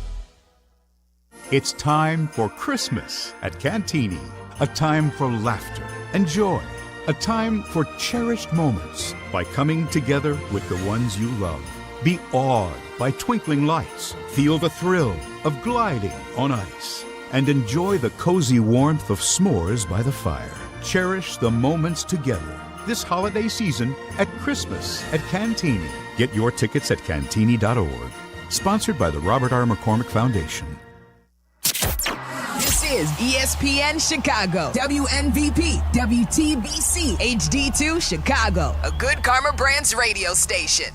It's time for Christmas at Cantini. A time for laughter and joy. A time for cherished moments by coming together with the ones you love. Be awed by twinkling lights. Feel the thrill of gliding on ice. And enjoy the cozy warmth of s'mores by the fire. Cherish the moments together this holiday season at Christmas at Cantini. Get your tickets at Cantini.org. Sponsored by the Robert R. McCormick Foundation. This is ESPN Chicago, WNVP, WTBC, HD2 Chicago, a Good Karma Brands radio station.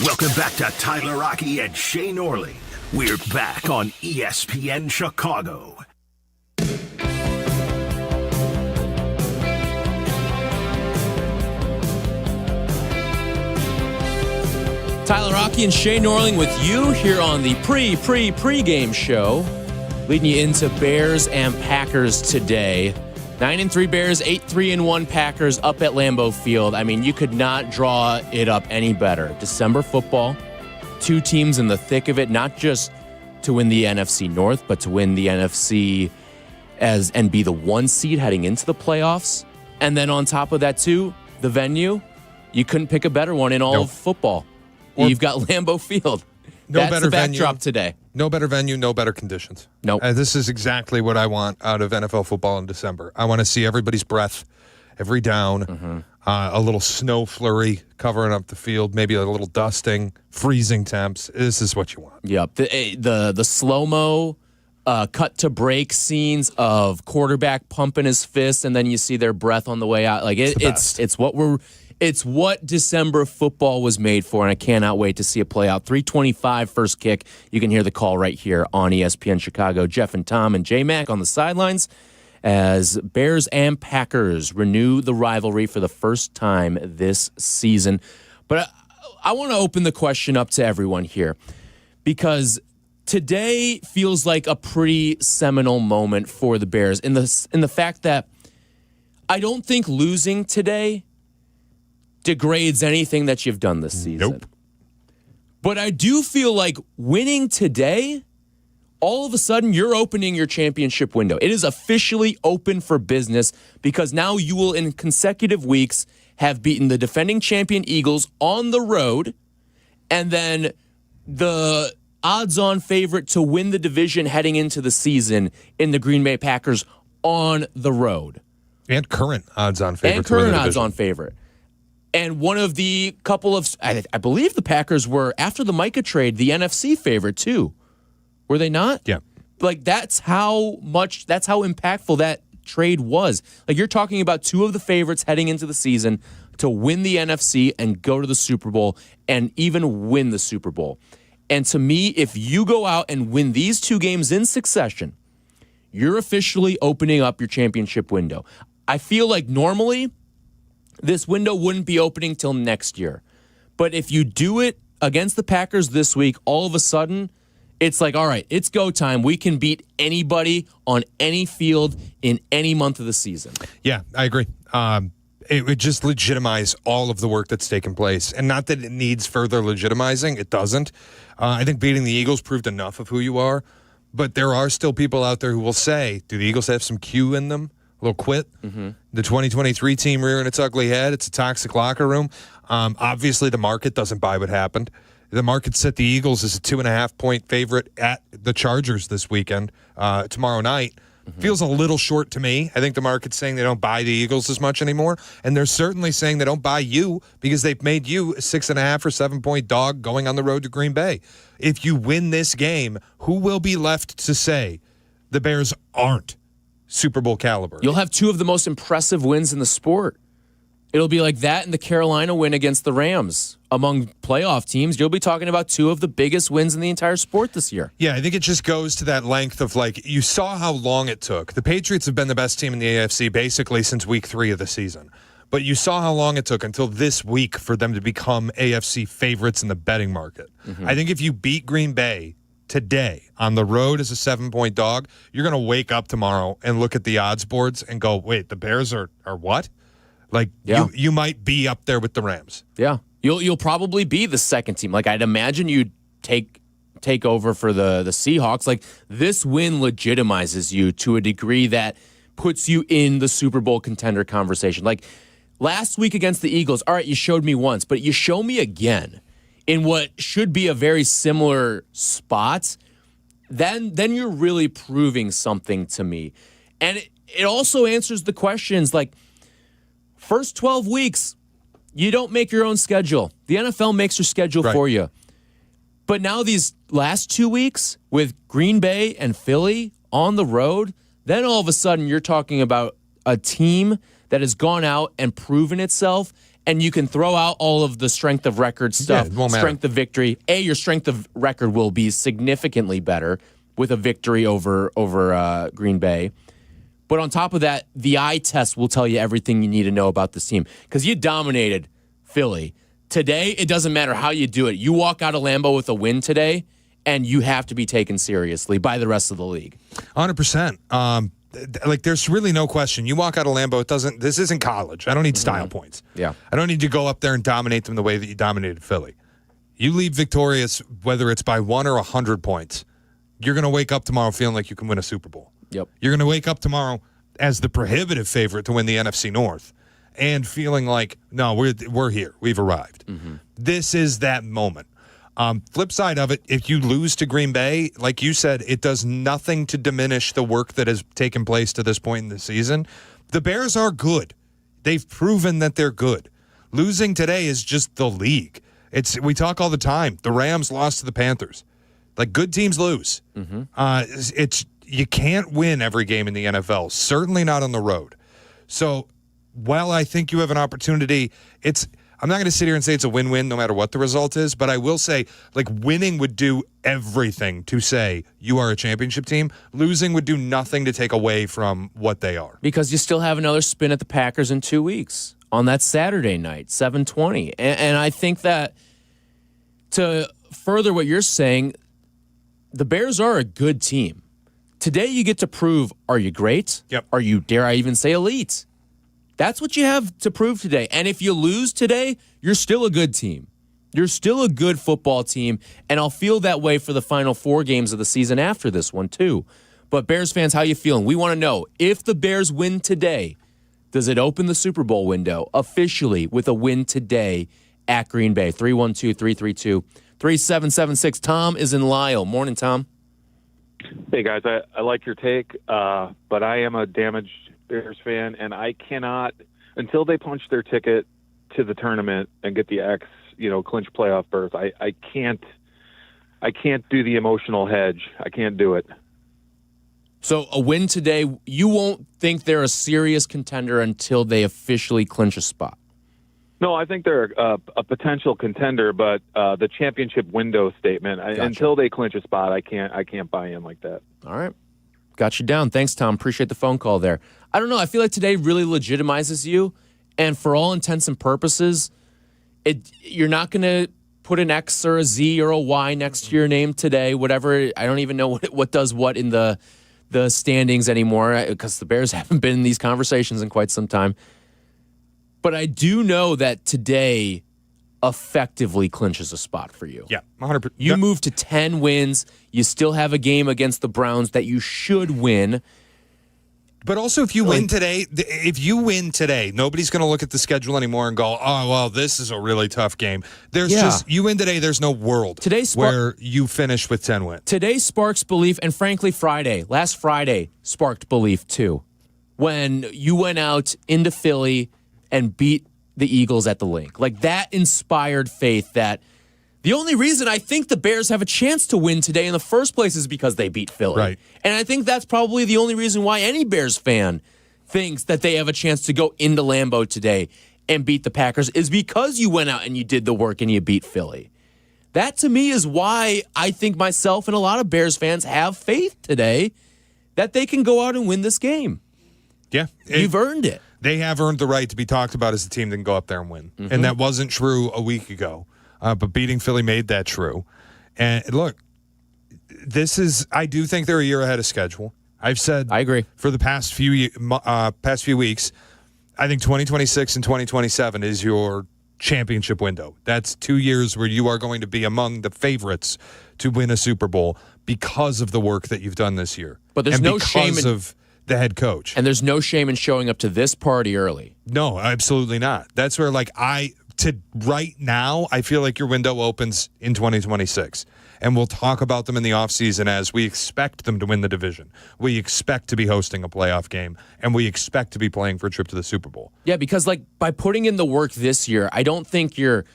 Welcome back to Tyler Rocky and Shea Norling. We're back on ESPN Chicago. Tyler Rocky and Shea Norling with you here on the pregame show, leading you into Bears and Packers today. 9-3 Bears, 8-3-1 Packers up at Lambeau Field. I mean, you could not draw it up any better. December football, two teams in the thick of it, not just to win the NFC North, but to win the NFC and be the 1 seed heading into the playoffs. And then on top of that, too, the venue, you couldn't pick a better one in all of football. You've got Lambeau Field. That's the backdrop today. No better venue, no better conditions. Nope. This is exactly what I want out of NFL football in December. I want to see everybody's breath every down, a little snow flurry covering up the field, maybe a little dusting, freezing temps. This is what you want. Yep. The slow-mo cut to break scenes of quarterback pumping his fist, and then you see their breath on the way out. Like it's what December football was made for, and I cannot wait to see it play out. 3:25 first kick. You can hear the call right here on ESPN Chicago. Jeff and Tom and J-Mac on the sidelines as Bears and Packers renew the rivalry for the first time this season. But I want to open the question up to everyone here because today feels like a pretty seminal moment for the Bears in the fact that I don't think losing today degrades anything that you've done this season. Nope. But I do feel like winning today, all of a sudden you're opening your championship window. It is officially open for business because now you will, in consecutive weeks, have beaten the defending champion Eagles on the road, and then the odds-on favorite to win the division heading into the season in the Green Bay Packers on the road. And current odds-on favorite. And current odds-on favorite. And one of the couple of, I believe the Packers were, after the Micah trade, the NFC favorite too. Were they not? Yeah. Like that's how impactful that trade was. Like you're talking about two of the favorites heading into the season to win the NFC and go to the Super Bowl and even win the Super Bowl. And to me, if you go out and win these two games in succession, you're officially opening up your championship window. I feel like normally this window wouldn't be opening till next year. But if you do it against the Packers this week, all of a sudden, it's like, all right, it's go time. We can beat anybody on any field in any month of the season. Yeah, I agree. It would just legitimize all of the work that's taken place. And not that it needs further legitimizing. It doesn't. I think beating the Eagles proved enough of who you are. But there are still people out there who will say, do the Eagles have some Q in them? A little quit. Mm-hmm. The 2023 team rearing its ugly head. It's a toxic locker room. Obviously, the market doesn't buy what happened. The market set the Eagles as a 2.5-point favorite at the Chargers this weekend, tomorrow night. Mm-hmm. Feels a little short to me. I think the market's saying they don't buy the Eagles as much anymore. And they're certainly saying they don't buy you because they've made you a 6.5 or 7-point dog going on the road to Green Bay. If you win this game, who will be left to say the Bears aren't Super Bowl caliber? You'll have two of the most impressive wins in the sport. It'll be like that and the Carolina win against the Rams. Among playoff teams, you'll be talking about two of the biggest wins in the entire sport this year. Yeah, I think it just goes to that length of like, you saw how long it took. The Patriots have been the best team in the AFC basically since week 3 of the season. But you saw how long it took until this week for them to become AFC favorites in the betting market. Mm-hmm. I think if you beat Green Bay today on the road as a 7-point dog, you're going to wake up tomorrow and look at the odds boards and go, wait, the Bears are what? Like, yeah. you might be up there with the Rams. Yeah. You'll probably be the second team. Like, I'd imagine you'd take over for the Seahawks. Like, this win legitimizes you to a degree that puts you in the Super Bowl contender conversation. Like, last week against the Eagles, all right, you showed me once, but you show me again in what should be a very similar spot, then you're really proving something to me. And it also answers the questions, like, first 12 weeks, you don't make your own schedule. The NFL makes your schedule for you. But now these last 2 weeks with Green Bay and Philly on the road, then all of a sudden you're talking about a team that has gone out and proven itself, and you can throw out all of the strength of record stuff, strength of victory. Your strength of record will be significantly better with a victory over Green Bay. But on top of that, the eye test will tell you everything you need to know about this team. Because you dominated Philly. Today, it doesn't matter how you do it. You walk out of Lambeau with a win today, and you have to be taken seriously by the rest of the league. 100%. like, there's really no question. You walk out of Lambeau, this isn't college. I don't need style points. Yeah. I don't need to go up there and dominate them the way that you dominated Philly. You leave victorious, whether it's by 1 or 100 points. You're going to wake up tomorrow feeling like you can win a Super Bowl. Yep. You're going to wake up tomorrow as the prohibitive favorite to win the NFC North and feeling like, no, we're here. We've arrived. This is that moment. Flip side of it, if you lose to Green Bay, like you said, it does nothing to diminish the work that has taken place to this point in the season. The Bears are good. They've proven that they're good. Losing today is just the league. We talk all the time. The Rams lost to the Panthers. Like, good teams lose. You can't win every game in the NFL, certainly not on the road. So while I think you have an opportunity, I'm not going to sit here and say it's a win-win no matter what the result is, but I will say, like, winning would do everything to say you are a championship team. Losing would do nothing to take away from what they are. Because you still have another spin at the Packers in 2 weeks on that Saturday night, 7:20. And I think that to further what you're saying, the Bears are a good team. Today you get to prove, are you great? Yep. Are you, dare I even say, elite? That's what you have to prove today. And if you lose today, you're still a good team. You're still a good football team, and I'll feel that way for the final 4 games of the season after this one, too. But Bears fans, how you feeling? We want to know, if the Bears win today, does it open the Super Bowl window officially with a win today at Green Bay? 312-332-3776. Tom is in Lisle. Morning, Tom. Hey, guys. I like your take, but I am a damaged Bears fan, and I cannot, until they punch their ticket to the tournament and get the clinch playoff berth, I can't do the emotional hedge. I can't do it. So a win today, you won't think they're a serious contender until they officially clinch a spot? No, I think they're a potential contender, but the championship window statement, until they clinch a spot, I can't buy in like that. All right. Got you down. Thanks, Tom. Appreciate the phone call there. I don't know. I feel like today really legitimizes you, and for all intents and purposes, you're not going to put an X or a Z or a Y next to your name today, whatever. I don't even know what does what in the standings anymore, because the Bears haven't been in these conversations in quite some time. But I do know that today effectively clinches a spot for you. Yeah, 100%. You move to 10 wins. You still have a game against the Browns that you should win. But also, if you win today, nobody's going to look at the schedule anymore and go, oh, well, this is a really tough game. You win today, there's no world where you finish with 10 wins. Today sparks belief, and frankly, last Friday sparked belief too, when you went out into Philly and beat the Eagles at the Link. Like, that inspired faith that the only reason I think the Bears have a chance to win today in the first place is because they beat Philly. Right. And I think that's probably the only reason why any Bears fan thinks that they have a chance to go into Lambeau today and beat the Packers, is because you went out and you did the work and you beat Philly. That, to me, is why I think myself and a lot of Bears fans have faith today that they can go out and win this game. Yeah. You've earned it. They have earned the right to be talked about as a team that can go up there and win. Mm-hmm. And that wasn't true a week ago. But beating Philly made that true. And look, I do think they're a year ahead of schedule. I've said, I agree, for the past few weeks, I think 2026 and 2027 is your championship window. That's 2 years where you are going to be among the favorites to win a Super Bowl because of the work that you've done this year. But there's no shame of the head coach. And there's no shame in showing up to this party early. No, absolutely not. That's where, right now, I feel like your window opens in 2026. And we'll talk about them in the offseason as we expect them to win the division. We expect to be hosting a playoff game, and we expect to be playing for a trip to the Super Bowl. Yeah, because by putting in the work this year, I don't think are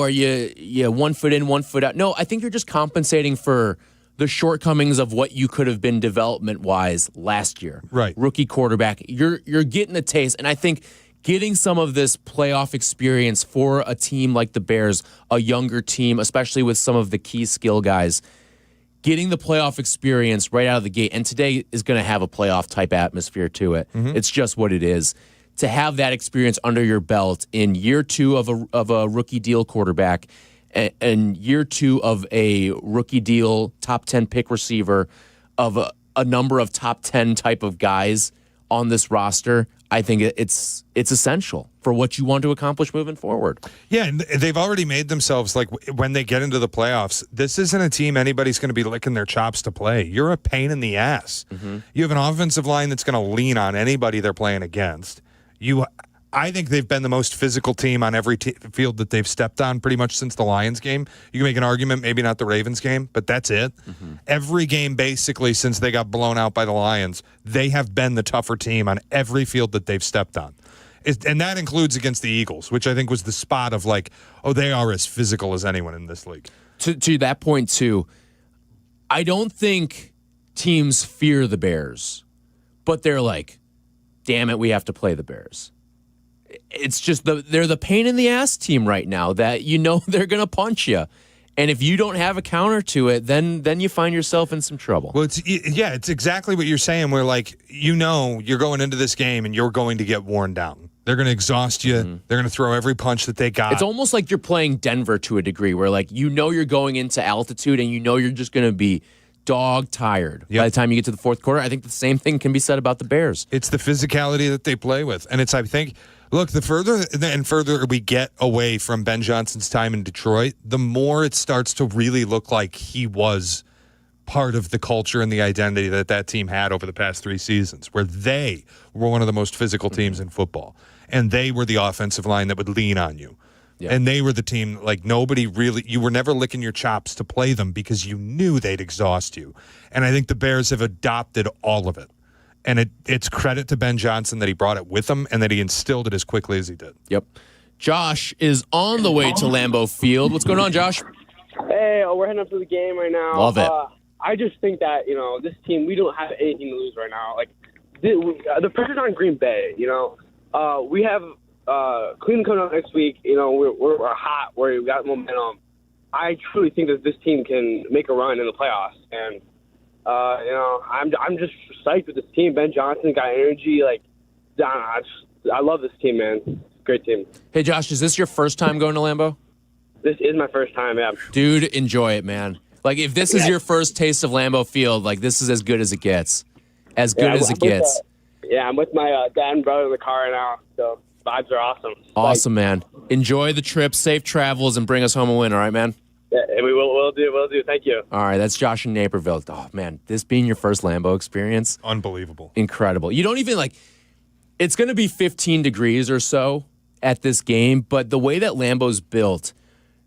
you 1 foot in, 1 foot out. No, I think you're just compensating for the shortcomings of what you could have been development-wise last year. Right. Rookie quarterback. You're getting a taste, and I think getting some of this playoff experience for a team like the Bears, a younger team, especially with some of the key skill guys, getting the playoff experience right out of the gate, and today is going to have a playoff-type atmosphere to it. Mm-hmm. It's just what it is. To have that experience under your belt in year 2 of a rookie deal quarterback and year 2 of a rookie deal top 10 pick receiver, of a number of top 10 type of guys on this roster, I think it's essential for what you want to accomplish moving forward. Yeah, and they've already made themselves, like, when they get into the playoffs, this isn't a team anybody's going to be licking their chops to play. You're a pain in the ass. Mm-hmm. You have an offensive line that's going to lean on anybody they're playing against. I think they've been the most physical team on every field that they've stepped on pretty much since the Lions game. You can make an argument, maybe not the Ravens game, but that's it. Mm-hmm. Every game, basically, since they got blown out by the Lions, they have been the tougher team on every field that they've stepped on. And that includes against the Eagles, which I think was the spot of like, oh, they are as physical as anyone in this league. To that point, too, I don't think teams fear the Bears, but they're like, damn it, we have to play the Bears. It's just they're the pain in the ass team right now that they're going to punch you. And if you don't have a counter to it, then you find yourself in some trouble. Well, it's exactly what you're saying. Where, like, you're going into this game and you're going to get worn down. They're going to exhaust you. Mm-hmm. They're going to throw every punch that they got. It's almost like you're playing Denver to a degree where, like, you're going into altitude and you're just going to be dog tired by the time you get to the fourth quarter. I think the same thing can be said about the Bears. It's the physicality that they play with. And I think, look, the further and further we get away from Ben Johnson's time in Detroit, the more it starts to really look like he was part of the culture and the identity that team had over the past 3 seasons, where they were one of the most physical teams in football. And they were the offensive line that would lean on you. Yeah. And they were the team, like, nobody really, you were never licking your chops to play them because you knew they'd exhaust you. And I think the Bears have adopted all of it. And it's credit to Ben Johnson that he brought it with him and that he instilled it as quickly as he did. Yep. Josh is on the way to Lambeau Field. What's going on, Josh? Hey, we're heading up to the game right now. Love it. I just think that, this team, we don't have anything to lose right now. Like, the pressure's on Green Bay, we have Cleveland coming out next week. We're hot. We got momentum. I truly think that this team can make a run in the playoffs. And, I'm just psyched with this team. Ben Johnson got energy. Like, I love this team, man. Great team. Hey, Josh, is this your first time going to Lambeau? This is my first time, yeah. Dude, enjoy it, man. Like, if this is your first taste of Lambeau Field, like, this is as good as it gets. As good as it gets. I'm with my dad and brother in the car right now, so vibes are awesome. Awesome, man. Enjoy the trip, safe travels, and bring us home a win, all right, man? Yeah, and we'll do. Thank you. All right, that's Josh in Naperville. Oh, man, this being your first Lambeau experience. Unbelievable. Incredible. You don't even, like, it's going to be 15 degrees or so at this game, but the way that Lambeau's built,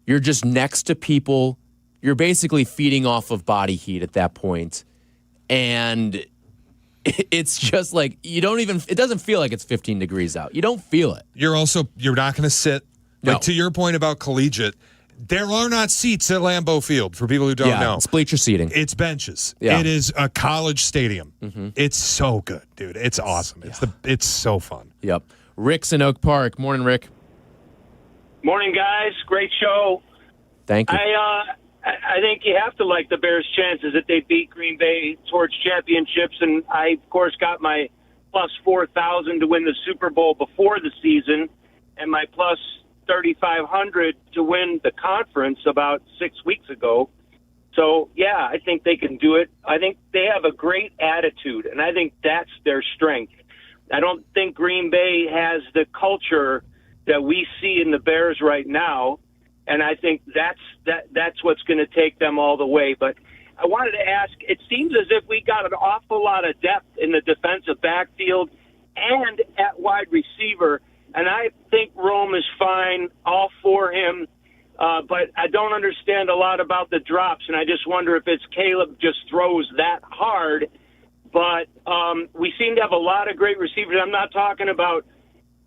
you're just next to people. You're basically feeding off of body heat at that point. And it's just like, it doesn't feel like it's 15 degrees out. You don't feel it. You're not going to sit. No. Like, to your point about collegiate, there are not seats at Lambeau Field for people who don't know. It's bleacher seating. It's benches. Yeah. It is a college stadium. Mm-hmm. It's so good, dude. It's awesome. It's so fun. Yep. Rick's in Oak Park. Morning, Rick. Morning, guys. Great show. Thank you. I think you have to like the Bears' chances that they beat Green Bay towards championships, and I, of course, got my plus 4,000 to win the Super Bowl before the season, and my plus 3,500 to win the conference about 6 weeks ago. So, yeah, I think they can do it. I think they have a great attitude, and I think that's their strength. I don't think Green Bay has the culture that we see in the Bears right now, and I think that's what's going to take them all the way. But I wanted to ask, it seems as if we got an awful lot of depth in the defensive backfield and at wide receiver, and I think Rome is fine, all for him, but I don't understand a lot about the drops, and I just wonder if it's Caleb just throws that hard. But we seem to have a lot of great receivers. I'm not talking about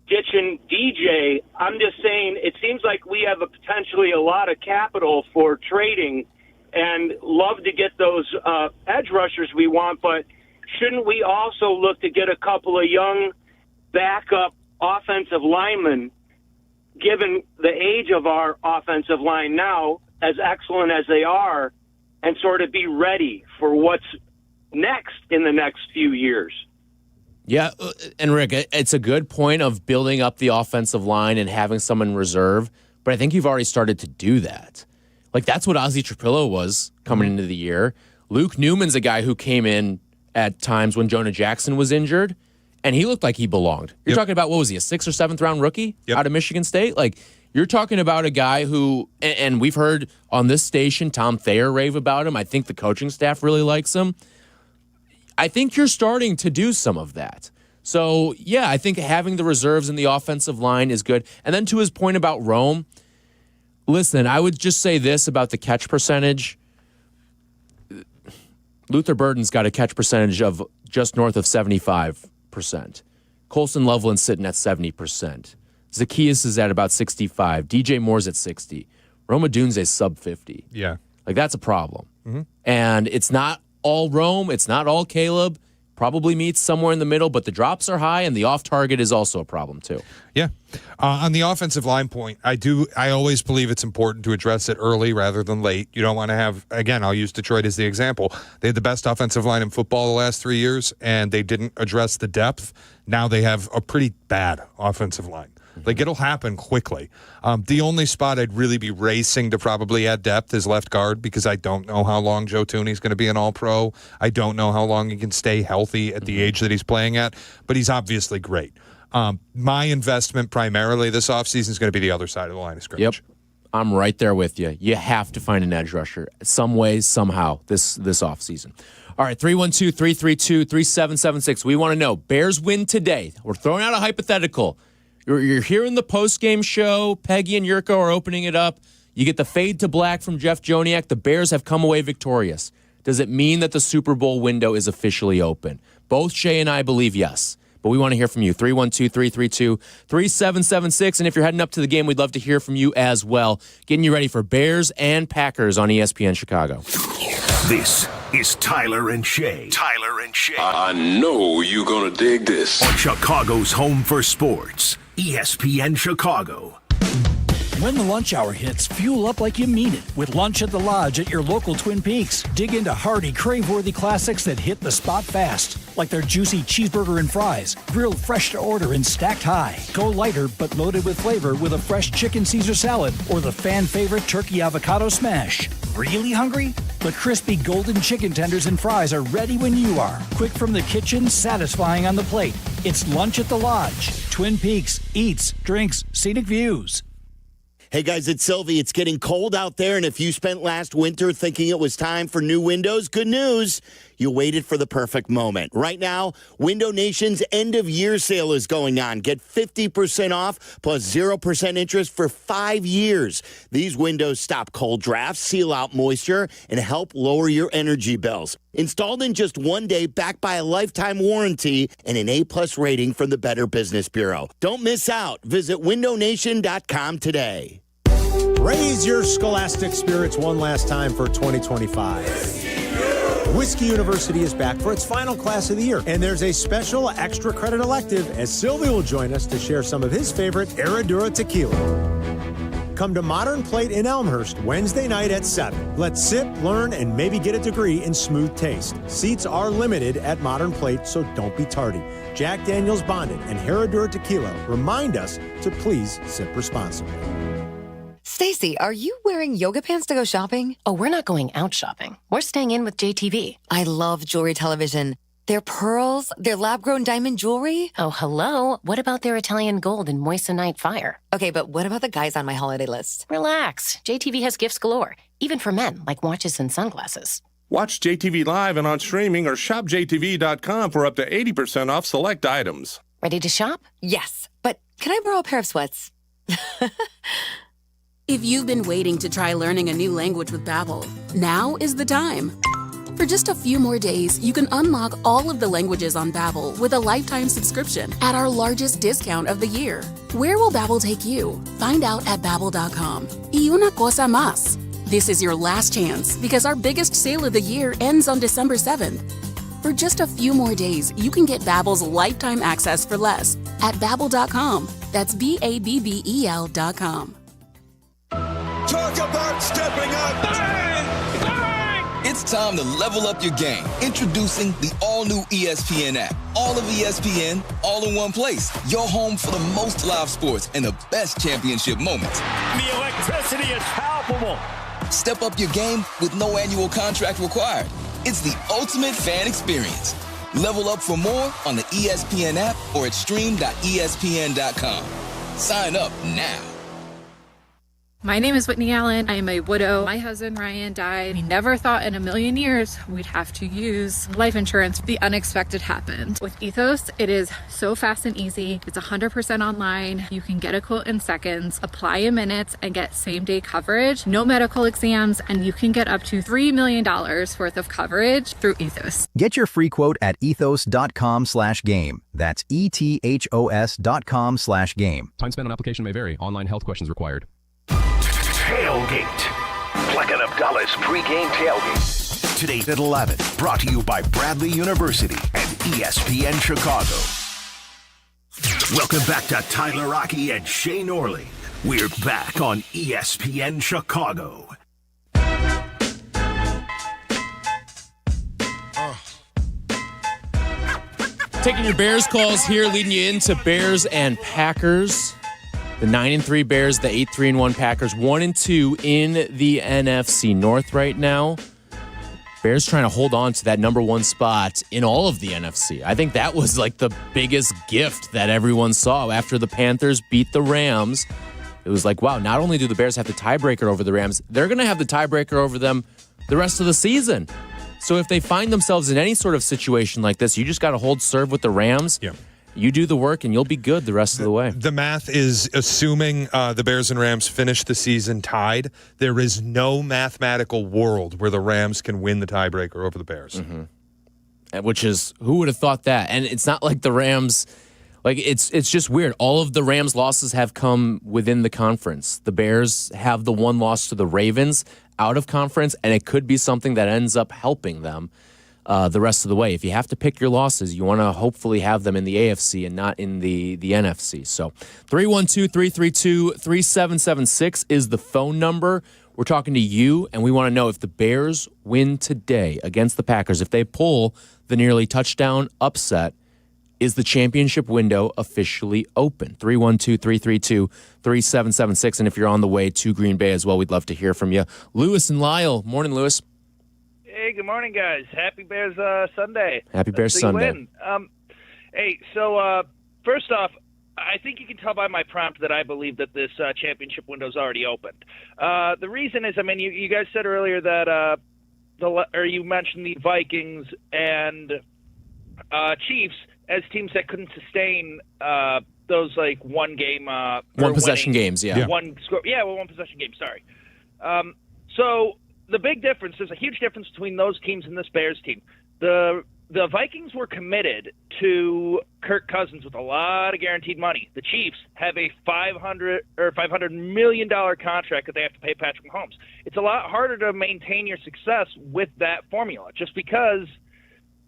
ditching DJ. I'm just saying it seems like we have potentially a lot of capital for trading and love to get those edge rushers we want, but shouldn't we also look to get a couple of young backup offensive linemen, given the age of our offensive line now, as excellent as they are, and sort of be ready for what's next in the next few years? Yeah, and Rick, it's a good point of building up the offensive line and having someone in reserve, but I think you've already started to do that. Like, that's what Ozzie Trapillo was coming into the year. Luke Newman's a guy who came in at times when Jonah Jackson was injured, and he looked like he belonged. You're talking about, what was he, a 6th or 7th round rookie out of Michigan State? Like, you're talking about a guy who, and we've heard on this station, Tom Thayer rave about him. I think the coaching staff really likes him. I think you're starting to do some of that. So, yeah, I think having the reserves in the offensive line is good. And then to his point about Rome, listen, I would just say this about the catch percentage. Luther Burden's got a catch percentage of just north of 75%. Colson Loveland's sitting at 70%. Zacchaeus is at about 65. DJ Moore's at 60. Rome Odunze's sub 50. Yeah. Like, that's a problem. Mm-hmm. And it's not all Rome. It's not all Caleb. Probably meets somewhere in the middle, but the drops are high, and the off-target is also a problem, too. Yeah. On the offensive line point, I always believe it's important to address it early rather than late. You don't want to have, again, I'll use Detroit as the example. They had the best offensive line in football the last 3 years, and they didn't address the depth. Now they have a pretty bad offensive line. Like, it'll happen quickly. The only spot I'd really be racing to probably add depth is left guard, because I don't know how long Joe Thuney's going to be an all-pro. I don't know how long he can stay healthy at the age that he's playing at, but he's obviously great. My investment primarily this offseason is going to be the other side of the line of scrimmage. Yep. I'm right there with you. You have to find an edge rusher some way, somehow, this offseason. All right, 312-332-3776. We want to know, Bears win today. We're throwing out a hypothetical. You're hearing the post-game show. Peggy and Yurko are opening it up. You get the fade to black from Jeff Joniak. The Bears have come away victorious. Does it mean that the Super Bowl window is officially open? Both Shea and I believe yes. But we want to hear from you. 312-332-3776. And if you're heading up to the game, we'd love to hear from you as well. Getting you ready for Bears and Packers on ESPN Chicago. This is Tyler and Shea. Tyler and Shea. I know you're going to dig this. On Chicago's home for sports, ESPN Chicago. When the lunch hour hits, fuel up like you mean it with Lunch at the Lodge at your local Twin Peaks. Dig into hearty, crave-worthy classics that hit the spot fast, like their juicy cheeseburger and fries, grilled fresh to order and stacked high. Go lighter but loaded with flavor with a fresh chicken Caesar salad or the fan-favorite turkey avocado smash. Really hungry? The crispy golden chicken tenders and fries are ready when you are. Quick from the kitchen, satisfying on the plate. It's Lunch at the Lodge. Twin Peaks. Eats, drinks, scenic views. Hey guys, it's Silvy. It's getting cold out there, and if you spent last winter thinking it was time for new windows, good news. You waited for the perfect moment. Right now, Window Nation's end-of-year sale is going on. Get 50% off plus 0% interest for 5 years. These windows stop cold drafts, seal out moisture, and help lower your energy bills. Installed in just 1 day, backed by a lifetime warranty and an A-plus rating from the Better Business Bureau. Don't miss out. Visit windownation.com today. Raise your scholastic spirits one last time for 2025. Whiskey University is back for its final class of the year, and there's a special extra credit elective as Silvy will join us to share some of his favorite Herradura tequila. Come to Modern Plate in Elmhurst Wednesday night at 7. Let's sip, learn, and maybe get a degree in smooth taste. Seats are limited at Modern Plate, so don't be tardy. Jack Daniel's Bonded and Herradura Tequila remind us to please sip responsibly. Stacy, are you wearing yoga pants to go shopping? Oh, we're not going out shopping. We're staying in with JTV. I love jewelry television. Their pearls, their lab-grown diamond jewelry. Oh, hello. What about their Italian gold and moissanite fire? Okay, but what about the guys on my holiday list? Relax. JTV has gifts galore, even for men, like watches and sunglasses. Watch JTV live and on streaming or shop JTV.com for up to 80% off select items. Ready to shop? Yes, but can I borrow a pair of sweats? If you've been waiting to try learning a new language with Babbel, now is the time. For just a few more days, you can unlock all of the languages on Babbel with a lifetime subscription at our largest discount of the year. Where will Babbel take you? Find out at Babbel.com. Y una cosa más. This is your last chance because our biggest sale of the year ends on December 7th. For just a few more days, you can get Babbel's lifetime access for less at Babbel.com. That's Babbel.com. Talk about stepping up. Bang! Bang! It's time to level up your game. Introducing the all-new ESPN app. All of ESPN, all in one place. Your home for the most live sports and the best championship moments. The electricity is palpable. Step up your game with no annual contract required. It's the ultimate fan experience. Level up for more on the ESPN app or at stream.espn.com. Sign up now. My name is Whitney Allen. I am a widow. My husband, Ryan, died. We never thought in a million years we'd have to use life insurance. The unexpected happened. With Ethos, it is so fast and easy. It's 100% online. You can get a quote in seconds, apply in minutes, and get same-day coverage. No medical exams, and you can get up to $3 million worth of coverage through Ethos. Get your free quote at ethos.com/game. That's ETHOS.com/game. Time spent on application may vary. Online health questions required. Tailgate. Bleck and Abdalla's pregame tailgate. Today at 11. Brought to you by Bradley University and ESPN Chicago. Welcome back to Tyler Rocky and Shea Norling. We're back on ESPN Chicago. Taking your Bears calls here, leading you into Bears and Packers. The 9-3 Bears, the 8-3-1 Packers, 1-2 in the NFC North right now. Bears trying to hold on to that number one spot in all of the NFC. I think that was like the biggest gift that everyone saw after the Panthers beat the Rams. It was like, wow, not only do the Bears have the tiebreaker over the Rams, they're going to have the tiebreaker over them the rest of the season. So if they find themselves in any sort of situation like this, you just got to hold serve with the Rams. Yeah. You do the work, and you'll be good the rest of the way. The math is assuming the Bears and Rams finish the season tied. There is no mathematical world where the Rams can win the tiebreaker over the Bears. Mm-hmm. Which is, who would have thought that? And it's not like the Rams, like it's just weird. All of the Rams' losses have come within the conference. The Bears have the one loss to the Ravens out of conference, and it could be something that ends up helping them the rest of the way. If you have to pick your losses, you want to hopefully have them in the AFC and not in the NFC. So 312-332-3776 is the phone number. We're talking to you, and we want to know if the Bears win today against the Packers, if they pull the nearly touchdown upset, is the championship window officially open? 312-332-3776. And if you're on the way to Green Bay as well, we'd love to hear from you. Lewis and Lyle. Morning, Lewis. Hey, good morning, guys. Happy Bears Sunday. Happy Bears Sunday. Win. Hey, so first off, I think you can tell by my prompt that I believe that this championship window is already opened. The reason is, I mean, you guys said earlier that you mentioned the Vikings and Chiefs as teams that couldn't sustain those like one game, one possession games, one score, one possession game. Sorry. So the big difference, there's a huge difference between those teams and this Bears team. The Vikings were committed to Kirk Cousins with a lot of guaranteed money. The Chiefs have a $500 million contract that they have to pay Patrick Mahomes. It's a lot harder to maintain your success with that formula, just because,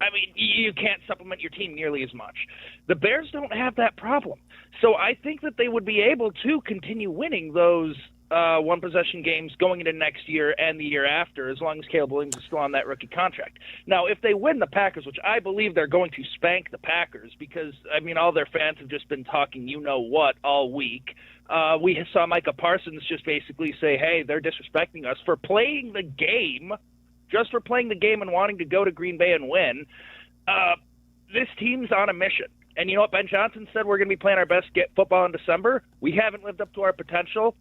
I mean, you can't supplement your team nearly as much. The Bears don't have that problem. So I think that they would be able to continue winning those one-possession games going into next year and the year after, as long as Caleb Williams is still on that rookie contract. Now, if they win the Packers, which I believe they're going to spank the Packers, because, I mean, all their fans have just been talking you-know-what all week. We saw Micah Parsons just basically say, hey, they're disrespecting us for playing the game, just for playing the game and wanting to go to Green Bay and win. This team's on a mission. And you know what Ben Johnson said? We're going to be playing our best football in December. We haven't lived up to our potential.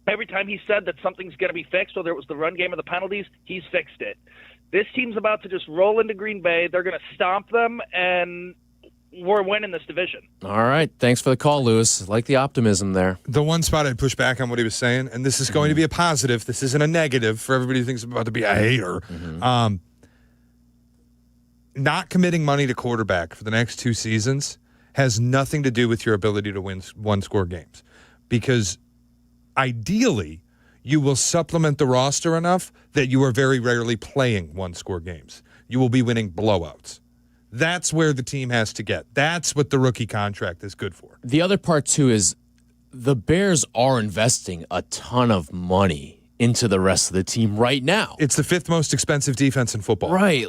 Every time he said that something's going to be fixed, whether it was the run game or the penalties, he's fixed it. This team's about to just roll into Green Bay. They're going to stomp them, and we're winning this division. All right. Thanks for the call, Lewis. I like the optimism there. The one spot I'd push back on what he was saying, and this is going to be a positive. This isn't a negative for everybody who thinks it's about to be a hater. Not committing money to quarterback for the next 2 seasons has nothing to do with your ability to win one-score games, because ideally, you will supplement the roster enough that you are very rarely playing one-score games. You will be winning blowouts. That's where the team has to get. That's what the rookie contract is good for. The other part, too, is the Bears are investing a ton of money into the rest of the team right now. It's the 5th most expensive defense in football. Right.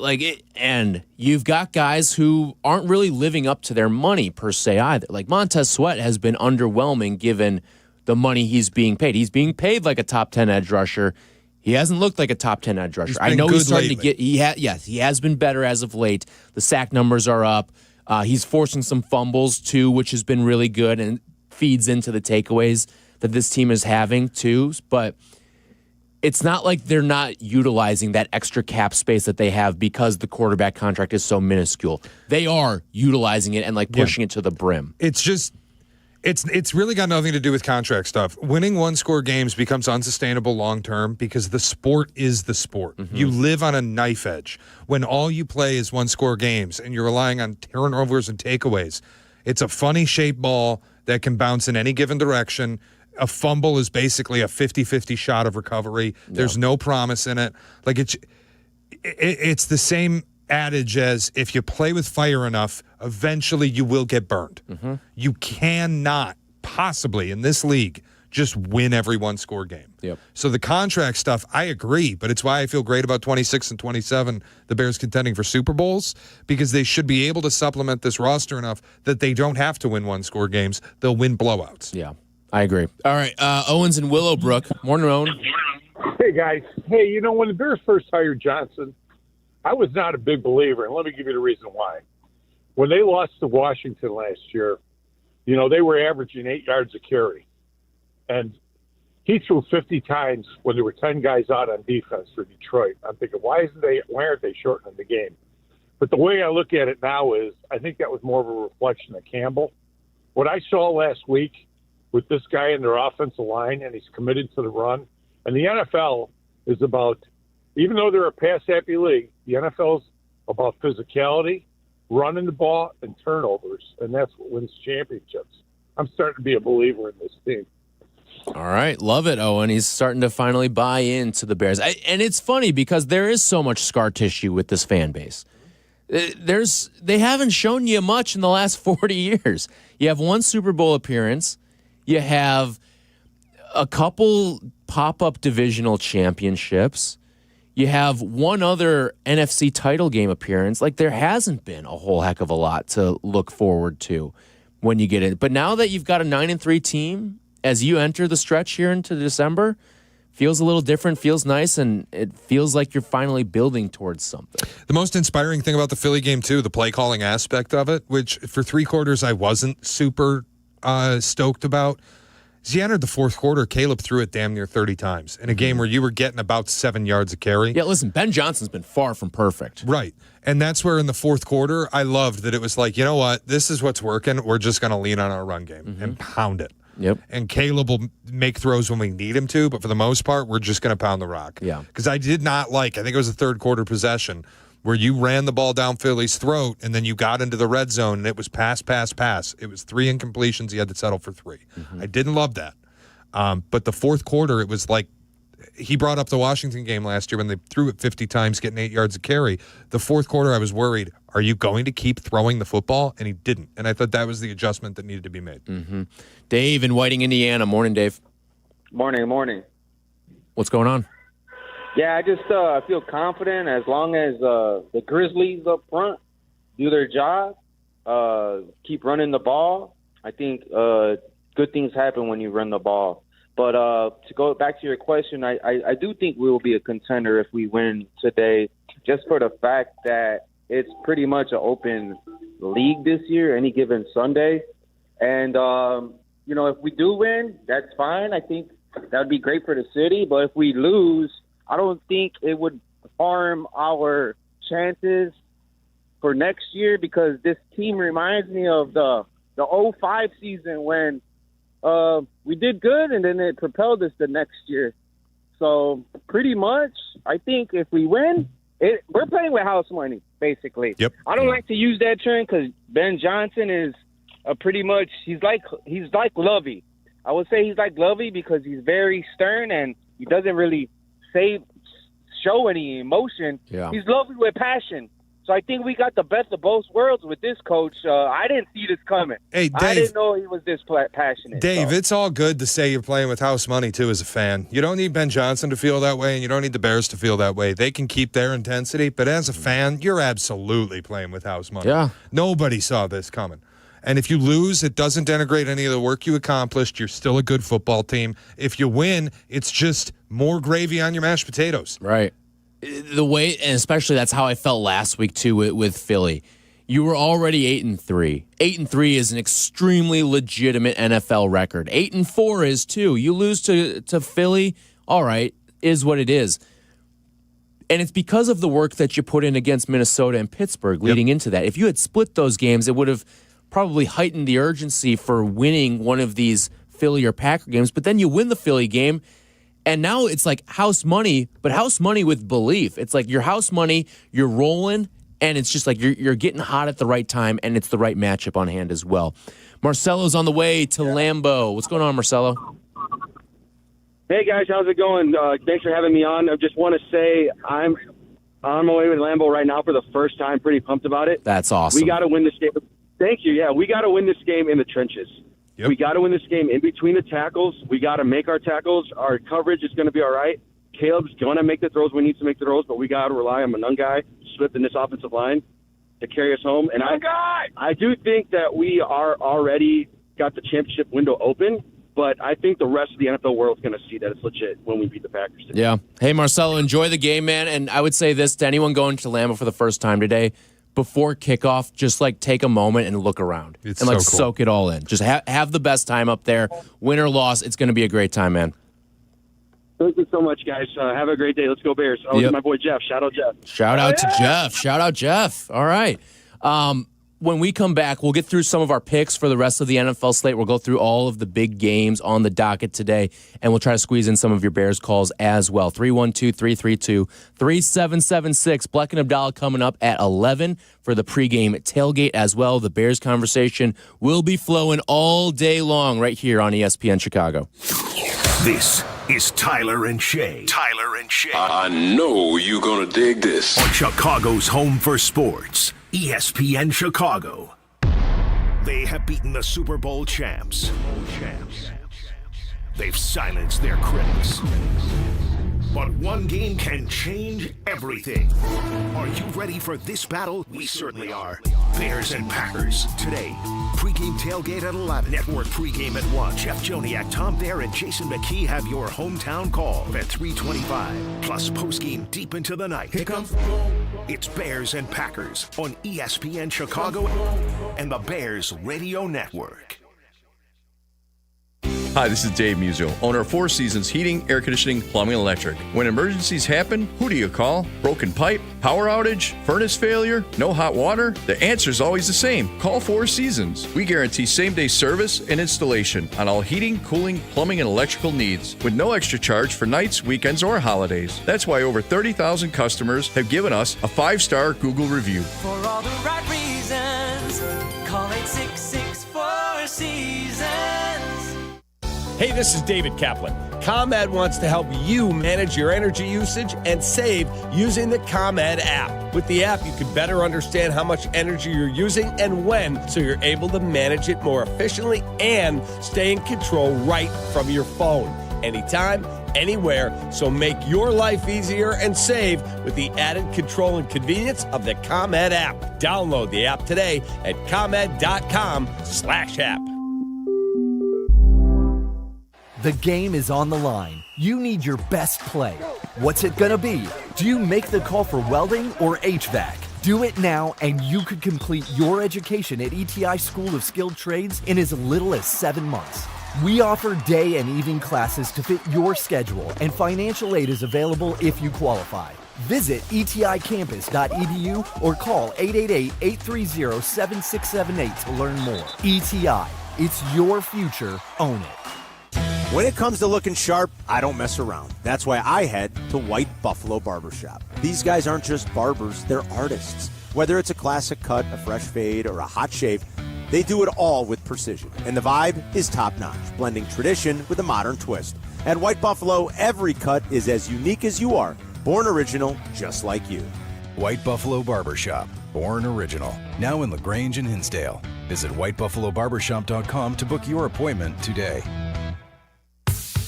And you've got guys who aren't really living up to their money, per se, either. Like Montez Sweat has been underwhelming given the money he's being paid. He's being paid like a top 10 edge rusher. He hasn't looked like a top 10 edge rusher. I know he's starting to get. He has been better as of late. The sack numbers are up. He's forcing some fumbles too, which has been really good and feeds into the takeaways that this team is having too. But it's not like they're not utilizing that extra cap space that they have because the quarterback contract is so minuscule. They are utilizing it and pushing it to the brim. It's just. It's really got nothing to do with contract stuff. Winning one-score games becomes unsustainable long-term because the sport is the sport. Mm-hmm. You live on a knife edge. When all you play is one-score games and you're relying on turnovers and takeaways, it's a funny-shaped ball that can bounce in any given direction. A fumble is basically a 50-50 shot of recovery. Yeah. There's no promise in it. It's the same adage as if you play with fire enough, eventually you will get burned. Mm-hmm. You cannot possibly in this league just win every one-score game. Yep. So the contract stuff, I agree, but it's why I feel great about 26 and 27, the Bears contending for Super Bowls, because they should be able to supplement this roster enough that they don't have to win one-score games. They'll win blowouts. Yeah, I agree. All right, Owens and Willowbrook. Morning, Owen. Hey, guys. Hey, when the Bears first hired Johnson, I was not a big believer, and let me give you the reason why. When they lost to Washington last year, they were averaging 8 yards a carry. And he threw 50 times when there were 10 guys out on defense for Detroit. I'm thinking, why aren't they shortening the game? But the way I look at it now is I think that was more of a reflection of Campbell. What I saw last week with this guy in their offensive line, and he's committed to the run, and the NFL is about, even though they're a pass-happy league, the NFL's about physicality, running the ball, and turnovers, and that's what wins championships. I'm starting to be a believer in this team. All right. Love it, Owen. He's starting to finally buy into the Bears. And it's funny because there is so much scar tissue with this fan base. They haven't shown you much in the last 40 years. You have one Super Bowl appearance. You have a couple pop-up divisional championships. You have one other NFC title game appearance. There hasn't been a whole heck of a lot to look forward to when you get in. But now that you've got a 9-3 team, as you enter the stretch here into December, feels a little different, feels nice, and it feels like you're finally building towards something. The most inspiring thing about the Philly game, too, the play calling aspect of it, which for 3 quarters I wasn't super stoked about. As you entered the fourth quarter, Caleb threw it damn near 30 times in a game where you were getting about 7 yards a carry. Yeah, listen, Ben Johnson's been far from perfect. Right. And that's where in the fourth quarter, I loved that it was like, you know what? This is what's working. We're just going to lean on our run game and pound it. Yep. And Caleb will make throws when we need him to, but for the most part, we're just going to pound the rock. Yeah. Because I did not I think it was a third quarter possession where you ran the ball down Philly's throat and then you got into the red zone and it was pass, pass, pass. It was 3 incompletions. He had to settle for 3. I didn't love that. But the fourth quarter, it was like he brought up the Washington game last year when they threw it 50 times, getting 8 yards a carry. The fourth quarter, I was worried, are you going to keep throwing the football? And he didn't. And I thought that was the adjustment that needed to be made. Mm-hmm. Dave in Whiting, Indiana. Morning, Dave. Morning. What's going on? Yeah, I just feel confident as long as the Grizzlies up front do their job, keep running the ball. I think good things happen when you run the ball. But to go back to your question, I do think we will be a contender if we win today, just for the fact that it's pretty much an open league this year, any given Sunday. And, if we do win, that's fine. I think that would be great for the city. But if we lose, I don't think it would harm our chances for next year, because this team reminds me of the 05 season when we did good and then it propelled us the next year. So pretty much, I think if we win, we're playing with house money, basically. Yep. I don't like to use that term because Ben Johnson is pretty much, he's like Lovey. I would say he's like Lovey because he's very stern and he doesn't really show any emotion. Yeah. He's Lovey with passion. So I think we got the best of both worlds with this coach. I didn't see this coming. Hey, Dave, I didn't know he was this passionate. Dave, it's all good to say you're playing with house money, too, as a fan. You don't need Ben Johnson to feel that way, and you don't need the Bears to feel that way. They can keep their intensity, but as a fan, you're absolutely playing with house money. Yeah. Nobody saw this coming. And if you lose, it doesn't denigrate any of the work you accomplished. You're still a good football team. If you win, it's just more gravy on your mashed potatoes. Right. The way, and especially that's how I felt last week too with Philly. You were already 8-3. 8-3 is an extremely legitimate NFL record. 8-4 is too. You lose to Philly, all right, is what it is. And it's because of the work that you put in against Minnesota and Pittsburgh leading into that. If you had split those games, it would have probably heightened the urgency for winning one of these Philly or Packer games. But then you win the Philly game, and now it's like house money, but house money with belief. It's like your house money, you're rolling, and it's just like you're getting hot at the right time, and it's the right matchup on hand as well. Marcelo's on the way to Lambeau. What's going on, Marcelo? Hey, guys, how's it going? Thanks for having me on. I just want to say I'm on my way to Lambeau right now for the first time. Pretty pumped about it. That's awesome. We got to win this game. Thank you. Yeah, we got to win this game in the trenches. Yep. We got to win this game in between the tackles. We got to make our tackles. Our coverage is going to be all right. Caleb's going to make the throws. We need to make the throws, but we got to rely on a young guy, Swift, in this offensive line to carry us home. And I do think that we are already got the championship window open. But I think the rest of the NFL world is going to see that it's legit when we beat the Packers today. Yeah. Hey, Marcelo, enjoy the game, man. And I would say this to anyone going to Lambeau for the first time today, before kickoff, just like take a moment and look around. It's and like so cool. Soak it all in. Just have the best time up there. Win or loss, it's going to be a great time, man. Thank you so much, guys. Have a great day. Let's go Bears. My boy Jeff. Shout out Jeff. Shout out to Jeff. Shout out Jeff. All right. When we come back, we'll get through some of our picks for the rest of the NFL slate. We'll go through all of the big games on the docket today, and we'll try to squeeze in some of your Bears calls as well. 312-332-3776. Bleck and Abdalla coming up at 11 for the pregame tailgate as well. The Bears conversation will be flowing all day long right here on ESPN Chicago. This is Tyler and Shea. Tyler and Shea. I know you're going to dig this. On Chicago's home for sports, ESPN Chicago. They have beaten the Super Bowl champs. They've silenced their critics. But one game can change everything. Are you ready for this battle? We certainly are. Bears and Packers today. Pregame tailgate at 11. Network pregame at 1. Jeff Joniak, Tom Baer, and Jason McKee have your hometown call at 3:25. Plus postgame deep into the night. Here comes. It's Bears and Packers on ESPN Chicago and the Bears Radio Network. Hi, this is Dave Musil, owner of Four Seasons Heating, Air Conditioning, Plumbing, and Electric. When emergencies happen, who do you call? Broken pipe, power outage, furnace failure, no hot water? The answer is always the same. Call Four Seasons. We guarantee same-day service and installation on all heating, cooling, plumbing, and electrical needs with no extra charge for nights, weekends, or holidays. That's why over 30,000 customers have given us a 5-star Google review. For all the right reasons, call 866-4 Seasons. Hey, this is David Kaplan. ComEd wants to help you manage your energy usage and save using the ComEd app. With the app, you can better understand how much energy you're using and when, so you're able to manage it more efficiently and stay in control right from your phone. Anytime, anywhere, so make your life easier and save with the added control and convenience of the ComEd app. Download the app today at ComEd.com/app. The game is on the line. You need your best play. What's it gonna be? Do you make the call for welding or HVAC? Do it now and you could complete your education at ETI School of Skilled Trades in as little as 7 months. We offer day and evening classes to fit your schedule, and financial aid is available if you qualify. Visit eticampus.edu or call 888-830-7678 to learn more. ETI, it's your future. Own it. When it comes to looking sharp, I don't mess around. That's why I head to White Buffalo Barbershop. These guys aren't just barbers, they're artists. Whether it's a classic cut, a fresh fade, or a hot shave, they do it all with precision. And the vibe is top-notch, blending tradition with a modern twist. At White Buffalo, every cut is as unique as you are, born original, just like you. White Buffalo Barbershop, born original. Now in LaGrange and Hinsdale. Visit whitebuffalobarbershop.com to book your appointment today.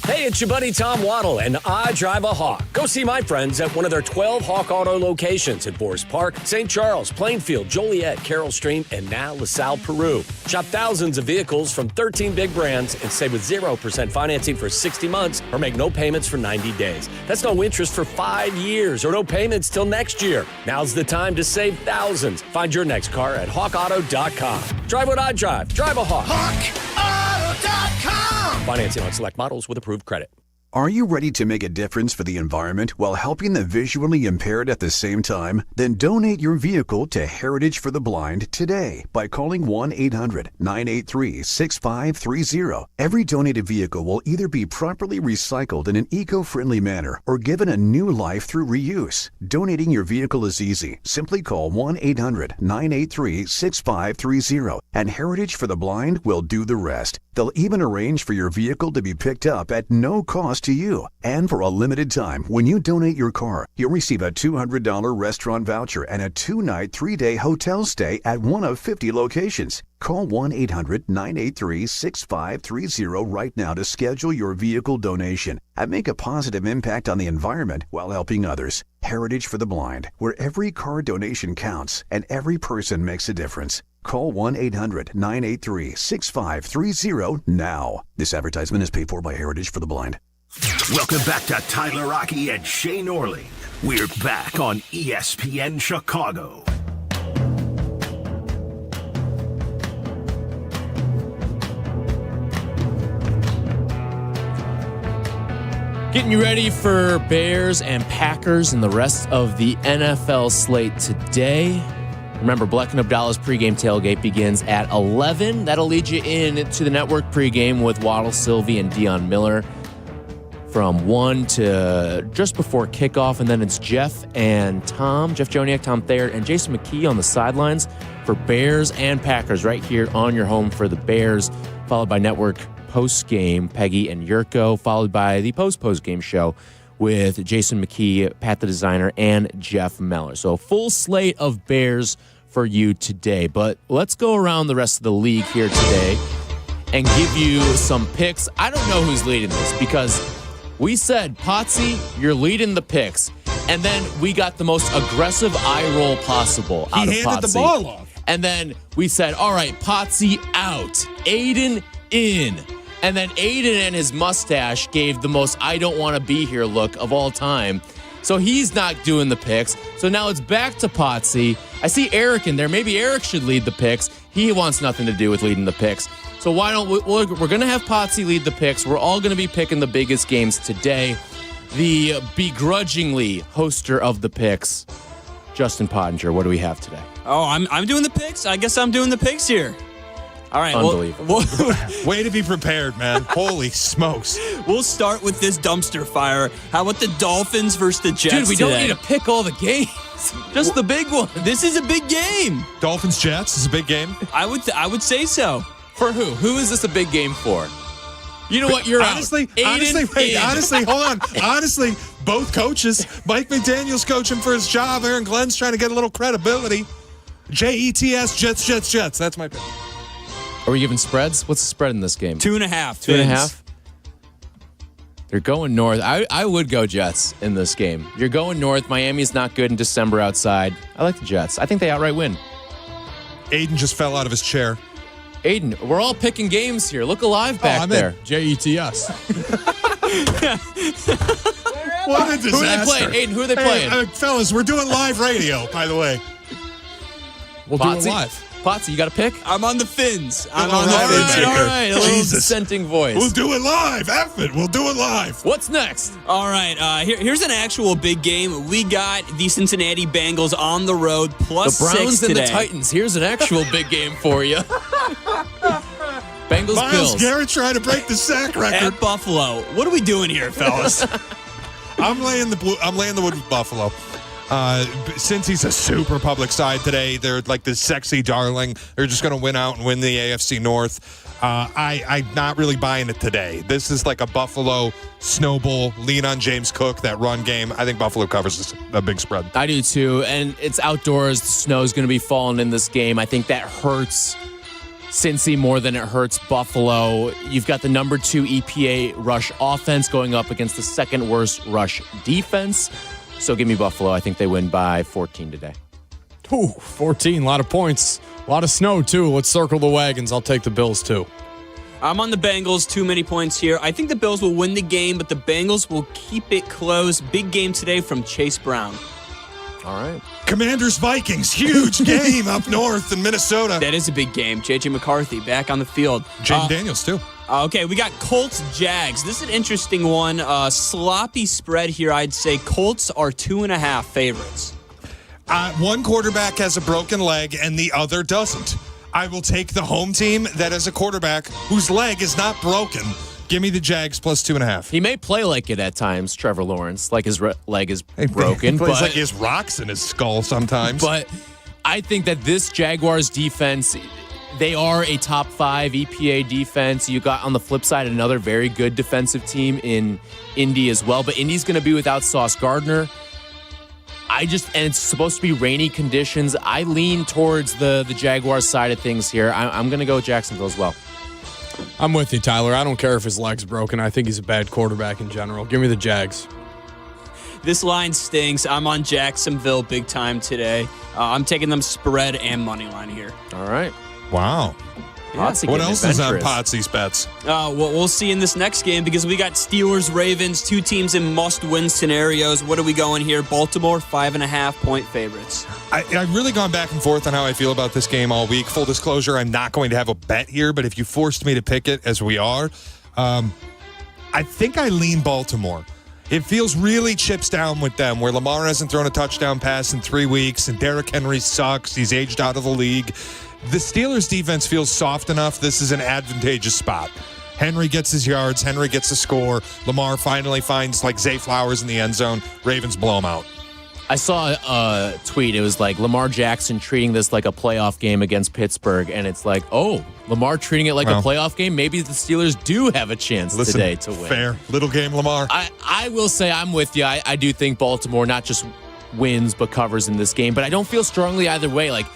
Hey, it's your buddy Tom Waddle, and I drive a Hawk. Go see my friends at one of their 12 Hawk Auto locations at Forest Park, St. Charles, Plainfield, Joliet, Carroll Stream, and now LaSalle, Peru. Shop thousands of vehicles from 13 big brands and save with 0% financing for 60 months or make no payments for 90 days. That's no interest for 5 years or no payments till next year. Now's the time to save thousands. Find your next car at hawkauto.com. Drive what I drive. Drive a Hawk. HawkAuto.com. Financing on select models with approved credit. Are you ready to make a difference for the environment while helping the visually impaired at the same time? Then donate your vehicle to Heritage for the Blind today by calling 1-800-983-6530. Every donated vehicle will either be properly recycled in an eco-friendly manner or given a new life through reuse. Donating your vehicle is easy. Simply call 1-800-983-6530 and Heritage for the Blind will do the rest. They'll even arrange for your vehicle to be picked up at no cost to you. And for a limited time, when you donate your car, you'll receive a $200 restaurant voucher and a 2-night, 3-day hotel stay at one of 50 locations. Call 1-800-983-6530 right now to schedule your vehicle donation and make a positive impact on the environment while helping others. Heritage for the Blind, where every car donation counts and every person makes a difference. Call 1-800-983-6530 now. This advertisement is paid for by Heritage for the Blind. Welcome back to Tyler Rocky and Shea Norling. We're back on ESPN Chicago. Getting you ready for Bears and Packers and the rest of the NFL slate today. Remember, Bleck and Abdalla's pregame tailgate begins at 11. That'll lead you in to the network pregame with Waddle, Silvy, and Dionne Meller from 1 to just before kickoff. And then it's Jeff Joniak, Tom Thayer, and Jason McKee on the sidelines for Bears and Packers right here on your home for the Bears, followed by network postgame, Peggy and Yurko, followed by the post-game show with Jason McKee, Pat the Designer, and Jeff Meller. So a full slate of Bears for you today. But let's go around the rest of the league here today and give you some picks. I don't know who's leading this because we said, Potsy, you're leading the picks. And then we got the most aggressive eye roll possible out of Potsy. He handed the ball off. And then we said, all right, Potsy out, Aiden in. And then Aiden and his mustache gave the most I don't want to be here look of all time. So he's not doing the picks. So now it's back to Potsy. I see Eric in there. Maybe Eric should lead the picks. He wants nothing to do with leading the picks. So why don't we're going to have Potsy lead the picks. We're all going to be picking the biggest games today. The begrudgingly hoster of the picks, Justin Pottinger, what do we have today? Oh, I'm doing the picks. I guess I'm doing the picks here. All right. Unbelievable. Way to be prepared, man. Holy smokes. We'll start with this dumpster fire. How about the Dolphins versus the Jets? Dude, we don't need to pick all the games. Just the big one. This is a big game. Dolphins Jets is a big game. I would say so. For who? Who is this a big game for? You know what? You're honestly, hold on. Honestly, both coaches. Mike McDaniel's coaching for his job. Aaron Glenn's trying to get a little credibility. Jets, Jets. That's my pick. Are we giving spreads? What's the spread in this game? 2.5. 2.5? They're going north. I would go Jets in this game. You're going north. Miami's not good in December outside. I like the Jets. I think they outright win. Aiden just fell out of his chair. Aiden, we're all picking games here. Look alive back there. Jets. What a disaster. Who are they playing? Aiden, who are they playing? Fellas, we're doing live radio, by the way. We'll do it live. Potsy, you got a pick? I'm on the Fins. All right. A little dissenting voice. We'll do it live. F it. We'll do it live. What's next? All right. Here's an actual big game. We got the Cincinnati Bengals on the road plus the Browns 6 today. And the Titans. Here's an actual big game for you. Bengals, Myles Bills. Garrett trying to break the sack record. At Buffalo. What are we doing here, fellas? I'm laying the wood with Buffalo. Since he's a super public side today, they're like this sexy darling. They're just going to win out and win the AFC North. I'm not really buying it today. This is like a Buffalo snowball, lean on James Cook, that run game. I think Buffalo covers a big spread. I do too, and it's outdoors. The snow's going to be falling in this game. I think that hurts Cincy more than it hurts Buffalo. You've got the number 2 EPA rush offense going up against the second worst rush defense. So give me Buffalo. I think they win by 14 today. Ooh, 14, a lot of points. A lot of snow, too. Let's circle the wagons. I'll take the Bills, too. I'm on the Bengals. Too many points here. I think the Bills will win the game, but the Bengals will keep it close. Big game today from Chase Brown. All right. Commanders-Vikings, huge game up north in Minnesota. That is a big game. J.J. McCarthy back on the field. Jaden Daniels, too. Okay, we got Colts-Jags. This is an interesting one. Sloppy spread here, I'd say. Colts are 2.5 favorites. One quarterback has a broken leg and the other doesn't. I will take the home team that has a quarterback whose leg is not broken. Give me the Jags plus 2.5. He may play like it at times, Trevor Lawrence, like his leg is broken. He plays like he has rocks in his skull sometimes. But I think that this Jaguars defense, they are a top 5 EPA defense. You got on the flip side another very good defensive team in Indy as well. But Indy's going to be without Sauce Gardner. And it's supposed to be rainy conditions. I lean towards the Jaguars side of things here. I'm going to go Jacksonville as well. I'm with you, Tyler. I don't care if his leg's broken. I think he's a bad quarterback in general. Give me the Jags. This line stinks. I'm on Jacksonville big time today. I'm taking them spread and money line here. All right. Wow. Yeah. What else is on Potsy's bets? Well, we'll see in this next game because we got Steelers-Ravens, 2 teams in must-win scenarios. What are we going here? Baltimore, 5.5-point favorites. I've really gone back and forth on how I feel about this game all week. Full disclosure, I'm not going to have a bet here, but if you forced me to pick it, as we are, I think I lean Baltimore. It feels really chips down with them, where Lamar hasn't thrown a touchdown pass in 3 weeks, and Derrick Henry sucks. He's aged out of the league. The Steelers' defense feels soft enough. This is an advantageous spot. Henry gets his yards. Henry gets a score. Lamar finally finds like Zay Flowers in the end zone. Ravens blow him out. I saw a tweet. It was like Lamar Jackson treating this like a playoff game against Pittsburgh. And it's like, oh, Lamar treating it like a playoff game? Maybe the Steelers do have a chance today to win. Fair. Little game, Lamar. I will say I'm with you. I do think Baltimore not just wins but covers in this game. But I don't feel strongly either way. Like,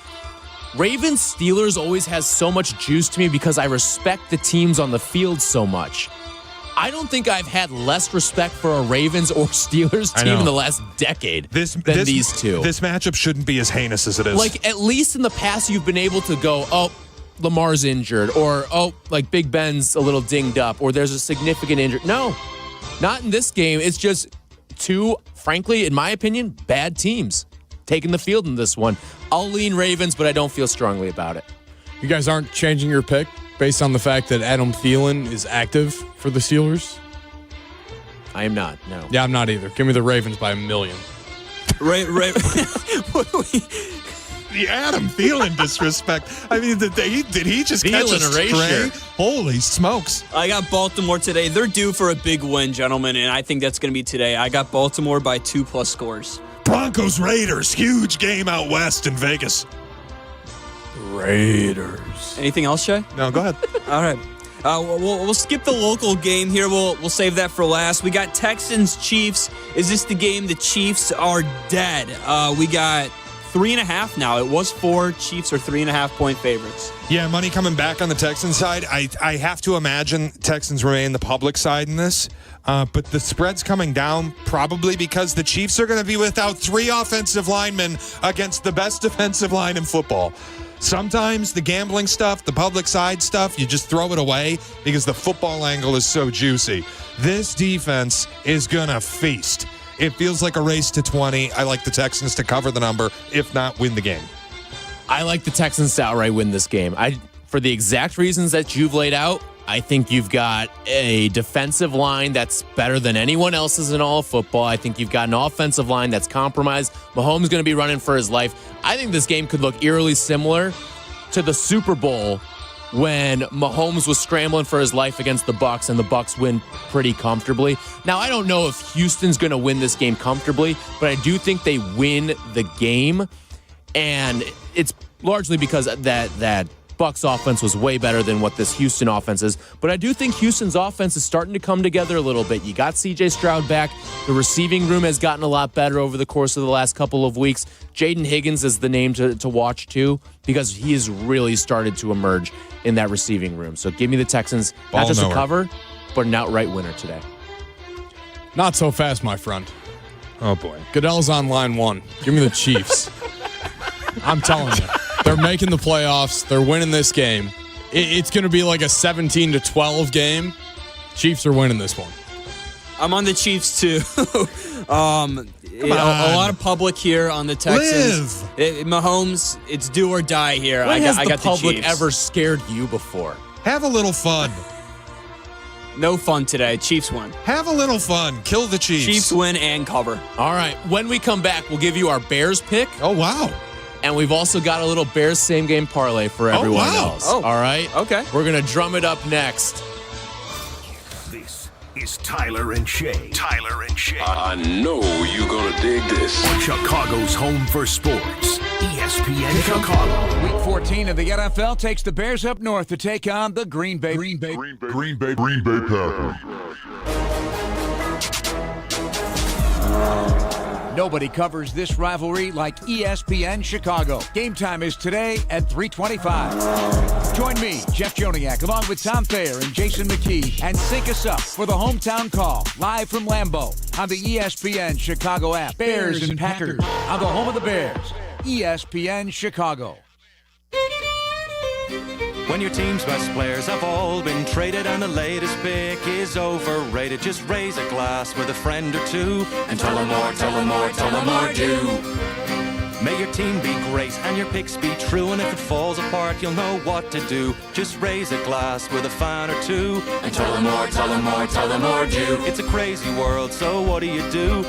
Ravens Steelers always has so much juice to me because I respect the teams on the field so much. I don't think I've had less respect for a Ravens or Steelers team in the last decade than these two. This matchup shouldn't be as heinous as it is. Like, at least in the past, you've been able to go, oh, Lamar's injured, or, oh, like Big Ben's a little dinged up, or there's a significant injury. No, not in this game. It's just two, frankly, in my opinion, bad teams taking the field in this one. I'll lean Ravens, but I don't feel strongly about it. You guys aren't changing your pick based on the fact that Adam Thielen is active for the Steelers? I am not, no. Yeah, I'm not either. Give me the Ravens by 1 million. The Adam Thielen disrespect. I mean, did he just catch a stray? Holy smokes. I got Baltimore today. They're due for a big win, gentlemen, and I think that's going to be today. I got Baltimore by 2+ scores. Broncos Raiders, huge game out west in Vegas. Raiders. Anything else, Shea? No, go ahead. All right. We'll skip the local game here. We'll save that for last. We got Texans Chiefs. Is this the game? The Chiefs are dead. We got 3.5 now. It was 4. Chiefs are 3.5-point favorites. Yeah, money coming back on the Texans side. I have to imagine Texans remain the public side in this. But the spread's coming down probably because the Chiefs are going to be without 3 offensive linemen against the best defensive line in football. Sometimes the gambling stuff, the public side stuff, you just throw it away because the football angle is so juicy. This defense is going to feast. It feels like a race to 20. I like the Texans to cover the number, if not win the game. I like the Texans to outright win this game. For the exact reasons that you've laid out, I think you've got a defensive line that's better than anyone else's in all of football. I think you've got an offensive line that's compromised. Mahomes is going to be running for his life. I think this game could look eerily similar to the Super Bowl when Mahomes was scrambling for his life against the Bucs, and the Bucs win pretty comfortably. Now, I don't know if Houston's going to win this game comfortably, but I do think they win the game, and it's largely because that Bucs offense was way better than what this Houston offense is. But I do think Houston's offense is starting to come together a little bit. You got C.J. Stroud back. The receiving room has gotten a lot better over the course of the last couple of weeks. Jaden Higgins is the name to watch, too, because he has really started to emerge in that receiving room. So give me the Texans, not just a cover, but an outright winner today. Not so fast, my friend. Oh, boy. Goodell's on line 1. Give me the Chiefs. I'm telling you. They're making the playoffs. They're winning this game. It's going to be like a 17-12 game. Chiefs are winning this one. I'm on the Chiefs, too. A lot of public here on the Texans. Mahomes, it's do or die here. When has I got the public Chiefs. ever scared you before? Have a little fun. No fun today. Chiefs win. Have a little fun. Kill the Chiefs. Chiefs win and cover. All right. When we come back, we'll give you our Bears pick. Oh, wow. And we've also got a little Bears same-game parlay for everyone else. Oh. All right? Okay. We're going to drum it up next. This is Tyler and Shea. Tyler and Shea. I know you're going to dig this. Chicago's home for sports. ESPN Chicago. Week 14 of the NFL takes the Bears up north to take on the Green Bay Packers. Nobody covers this rivalry like ESPN Chicago. Game time is today at 3:25. Join me, Jeff Joniak, along with Tom Thayer and Jason McKee, and sync us up for the hometown call, live from Lambeau on the ESPN Chicago app. Bears and Packers on the home of the Bears, ESPN Chicago. When your team's best players have all been traded and the latest pick is overrated, just raise a glass with a friend or two and tell them more, tell them more, tell them more do. May your team be great and your picks be true, and if it falls apart, you'll know what to do. Just raise a glass with a fan or two and tell them more, tell them more, tell them more do. It's a crazy world, so what do? You tell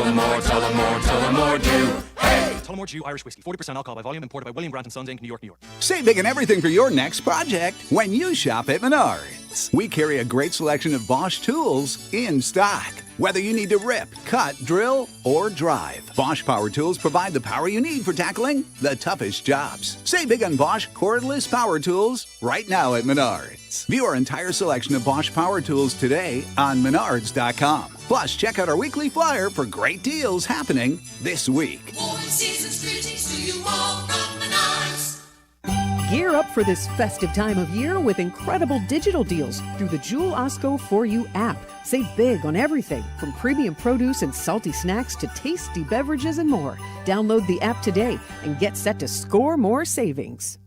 them more, tell them more, tell them more do. Hey! Tullamore Dew Irish Whiskey, 40% alcohol by volume, imported by William Grant & Sons, Inc., New York, New York. Save big on everything for your next project when you shop at Menards. We carry a great selection of Bosch tools in stock. Whether you need to rip, cut, drill, or drive, Bosch Power Tools provide the power you need for tackling the toughest jobs. Save big on Bosch cordless power tools right now at Menards. View our entire selection of Bosch Power Tools today on Menards.com. Plus, check out our weekly flyer for great deals happening this week. Season's greetings to you all from Menards. Gear up for this festive time of year with incredible digital deals through the Jewel Osco For You app. Save big on everything from premium produce and salty snacks to tasty beverages and more. Download the app today and get set to score more savings.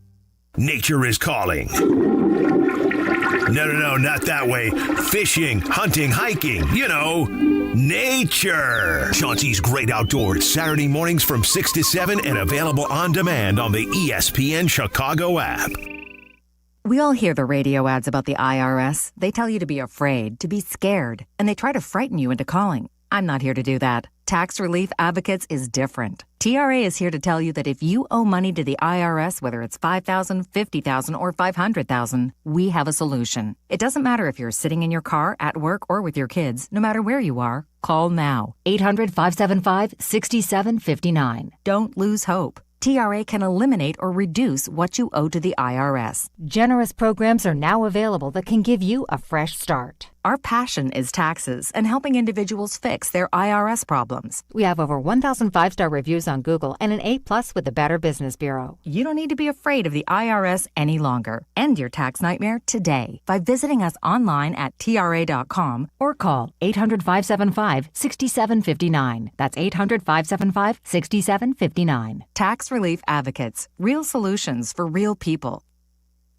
Nature is calling. No, not that way. Fishing, hunting, hiking, nature. Chauncey's Great Outdoors, Saturday mornings from 6 to 7 and available on demand on the ESPN Chicago app. We all hear the radio ads about the IRS. They tell you to be afraid, to be scared, and they try to frighten you into calling. I'm not here to do that. Tax Relief Advocates is different. TRA is here to tell you that if you owe money to the IRS, whether it's $5,000, $50,000, or $500,000, we have a solution. It doesn't matter if you're sitting in your car, at work, or with your kids. No matter where you are, call now. 800-575-6759. Don't lose hope. TRA can eliminate or reduce what you owe to the IRS. Generous programs are now available that can give you a fresh start. Our passion is taxes and helping individuals fix their IRS problems. We have over 1,000 five-star reviews on Google and an A+ with the Better Business Bureau. You don't need to be afraid of the IRS any longer. End your tax nightmare today by visiting us online at TRA.com or call 800-575-6759. That's 800-575-6759. Tax Relief Advocates. Real solutions for real people.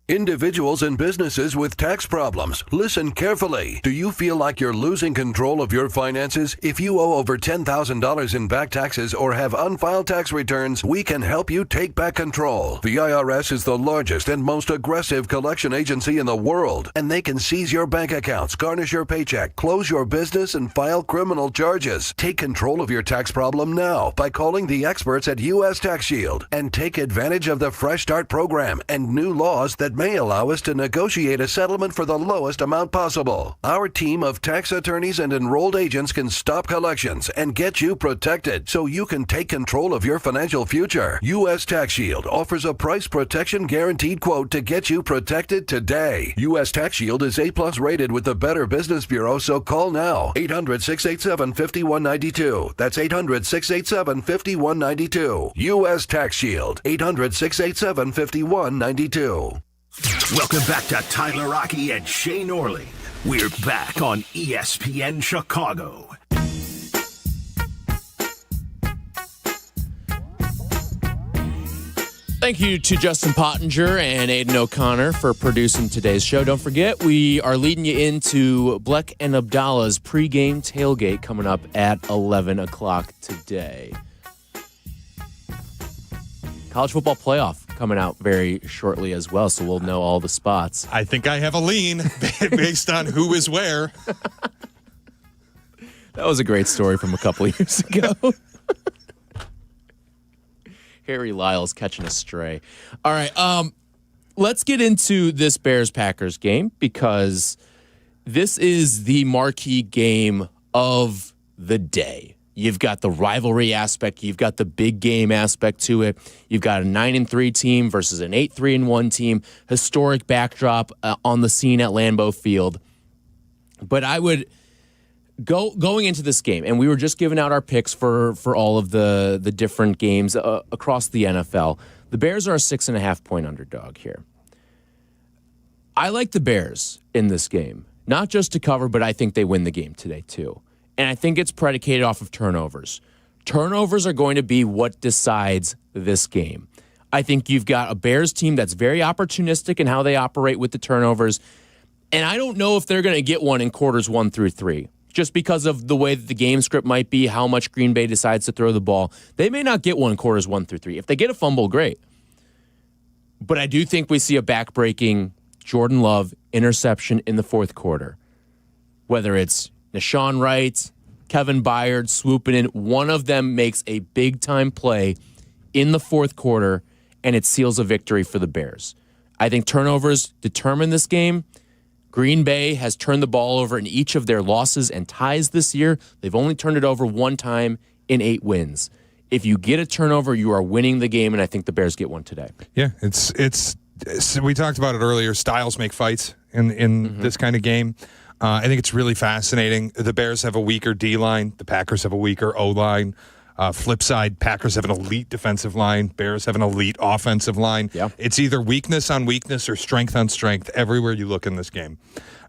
Individuals and businesses with tax problems, listen carefully. Do you feel like you're losing control of your finances? If you owe over $10,000 in back taxes or have unfiled tax returns, we can help you take back control. The IRS is the largest and most aggressive collection agency in the world, and they can seize your bank accounts, garnish your paycheck, close your business, and file criminal charges. Take control of your tax problem now by calling the experts at U.S. Tax Shield and take advantage of the Fresh Start program and new laws that that may allow us to negotiate a settlement for the lowest amount possible. Our team of tax attorneys and enrolled agents can stop collections and get you protected so you can take control of your financial future. U.S. Tax Shield offers a price protection guaranteed quote to get you protected today. U.S. Tax Shield is A+ rated with the Better Business Bureau, so call now. 800-687-5192. That's 800-687-5192. U.S. Tax Shield. 800-687-5192. Welcome back to Tyler Rocky and Shea Norley. We're back on ESPN Chicago. Thank you to Justin Pottinger and Aiden O'Connor for producing today's show. Don't forget, we are leading you into Bleck and Abdalla's pregame tailgate coming up at 11 o'clock today. College football playoff coming out very shortly as well, so we'll know all the spots. I think I have a lean based on who is where. That was a great story from a couple of years ago. Harry Lyle's catching a stray. All right, let's get into this Bears-Packers game because this is the marquee game of the day. You've got the rivalry aspect. You've got the big game aspect to it. You've got a 9-3 team versus an 8-3-1 team. Historic backdrop on the scene at Lambeau Field. But I would going into this game, and we were just giving out our picks for all of the different games across the NFL. The Bears are a 6.5-point underdog here. I like the Bears in this game, not just to cover, but I think they win the game today too. And I think it's predicated off of turnovers. Turnovers are going to be what decides this game. I think you've got a Bears team that's very opportunistic in how they operate with the turnovers. And I don't know if they're going to get one in quarters 1 through 3, just because of the way that the game script might be, how much Green Bay decides to throw the ball. They may not get one in quarters 1 through 3. If they get a fumble, great. But I do think we see a backbreaking Jordan Love interception in the fourth quarter. Whether it's Nashawn Wright, Kevin Byard swooping in, one of them makes a big-time play in the fourth quarter, and it seals a victory for the Bears. I think turnovers determine this game. Green Bay has turned the ball over in each of their losses and ties this year. They've only turned it over one time in 8 wins. If you get a turnover, you are winning the game, and I think the Bears get one today. Yeah, it's we talked about it earlier. Styles make fights in this kind of game. I think it's really fascinating. The Bears have a weaker D-line. The Packers have a weaker O-line. Flip side, Packers have an elite defensive line. Bears have an elite offensive line. Yeah. It's either weakness on weakness or strength on strength everywhere you look in this game.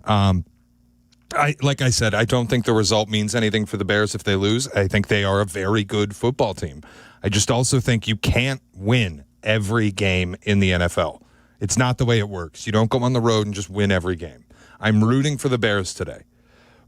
Like I said, I don't think the result means anything for the Bears if they lose. I think they are a very good football team. I just also think you can't win every game in the NFL. It's not the way it works. You don't go on the road and just win every game. I'm rooting for the Bears today.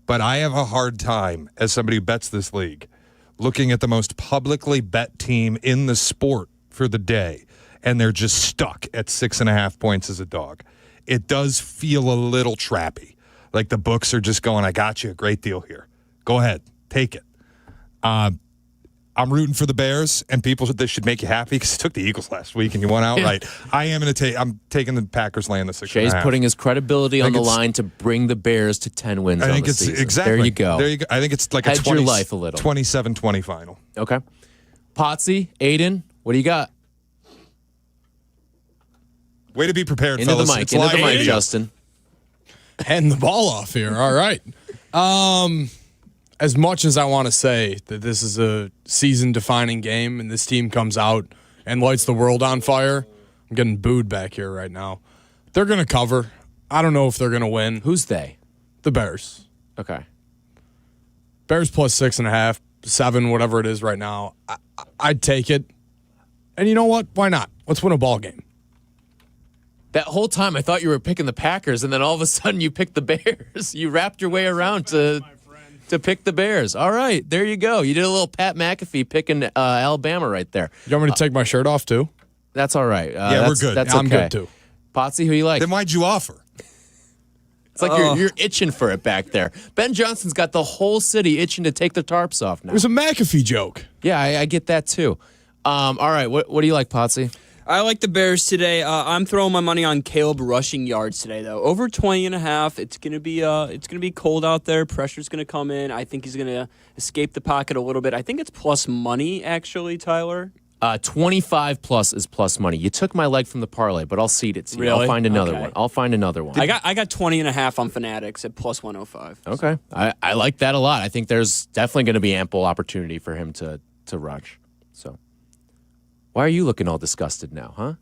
But I have a hard time, as somebody who bets this league, looking at the most publicly bet team in the sport for the day, and they're just stuck at 6.5 points as a dog. It does feel a little trappy. Like the books are just going, I got you, a great deal here. Go ahead, take it. I'm rooting for the Bears, and people should make you happy because you took the Eagles last week and you won outright. I'm taking the Packers laying the 6.5. Shea's putting his credibility on the line to bring the Bears to 10 wins. I think on the it's season. exactly. There you go. I think it's like Hedge a 20, your life a little. 27-20 final. Okay. Potsy, Aiden, what do you got? Way to be prepared, into fellas. The mic, into the mic, Justin. Handing the ball off here. All right. As much as I want to say that this is a season-defining game and this team comes out and lights the world on fire, I'm getting booed back here right now. They're going to cover. I don't know if they're going to win. Who's they? The Bears. Okay. Bears plus 6.5, 7, whatever it is right now. I'd take it. And you know what? Why not? Let's win a ball game. That whole time I thought you were picking the Packers, and then all of a sudden you picked the Bears. You wrapped your way around to pick the Bears. All right, there you go. You did a little Pat McAfee picking Alabama right there. You want me to take my shirt off too? That's all right. Yeah, we're good. That's I'm okay. good too. Potsy, who you like? Then why'd you offer? It's like you're itching for it back there. Ben Johnson's got the whole city itching to take the tarps off now. It was a McAfee joke. Yeah, I get that too. All right, what do you like, Potsy? I like the Bears today. I'm throwing my money on Caleb rushing yards today, though. Over 20.5. It's gonna be cold out there. Pressure's gonna come in. I think he's gonna escape the pocket a little bit. I think it's plus money, actually, Tyler. 25 plus is plus money. You took my leg from the parlay, but I'll cede it to you. Really? I'll find another one. I got 20.5 on Fanatics at plus 105. Okay. I like that a lot. I think there's definitely going to be ample opportunity for him to rush. So, why are you looking all disgusted now, huh?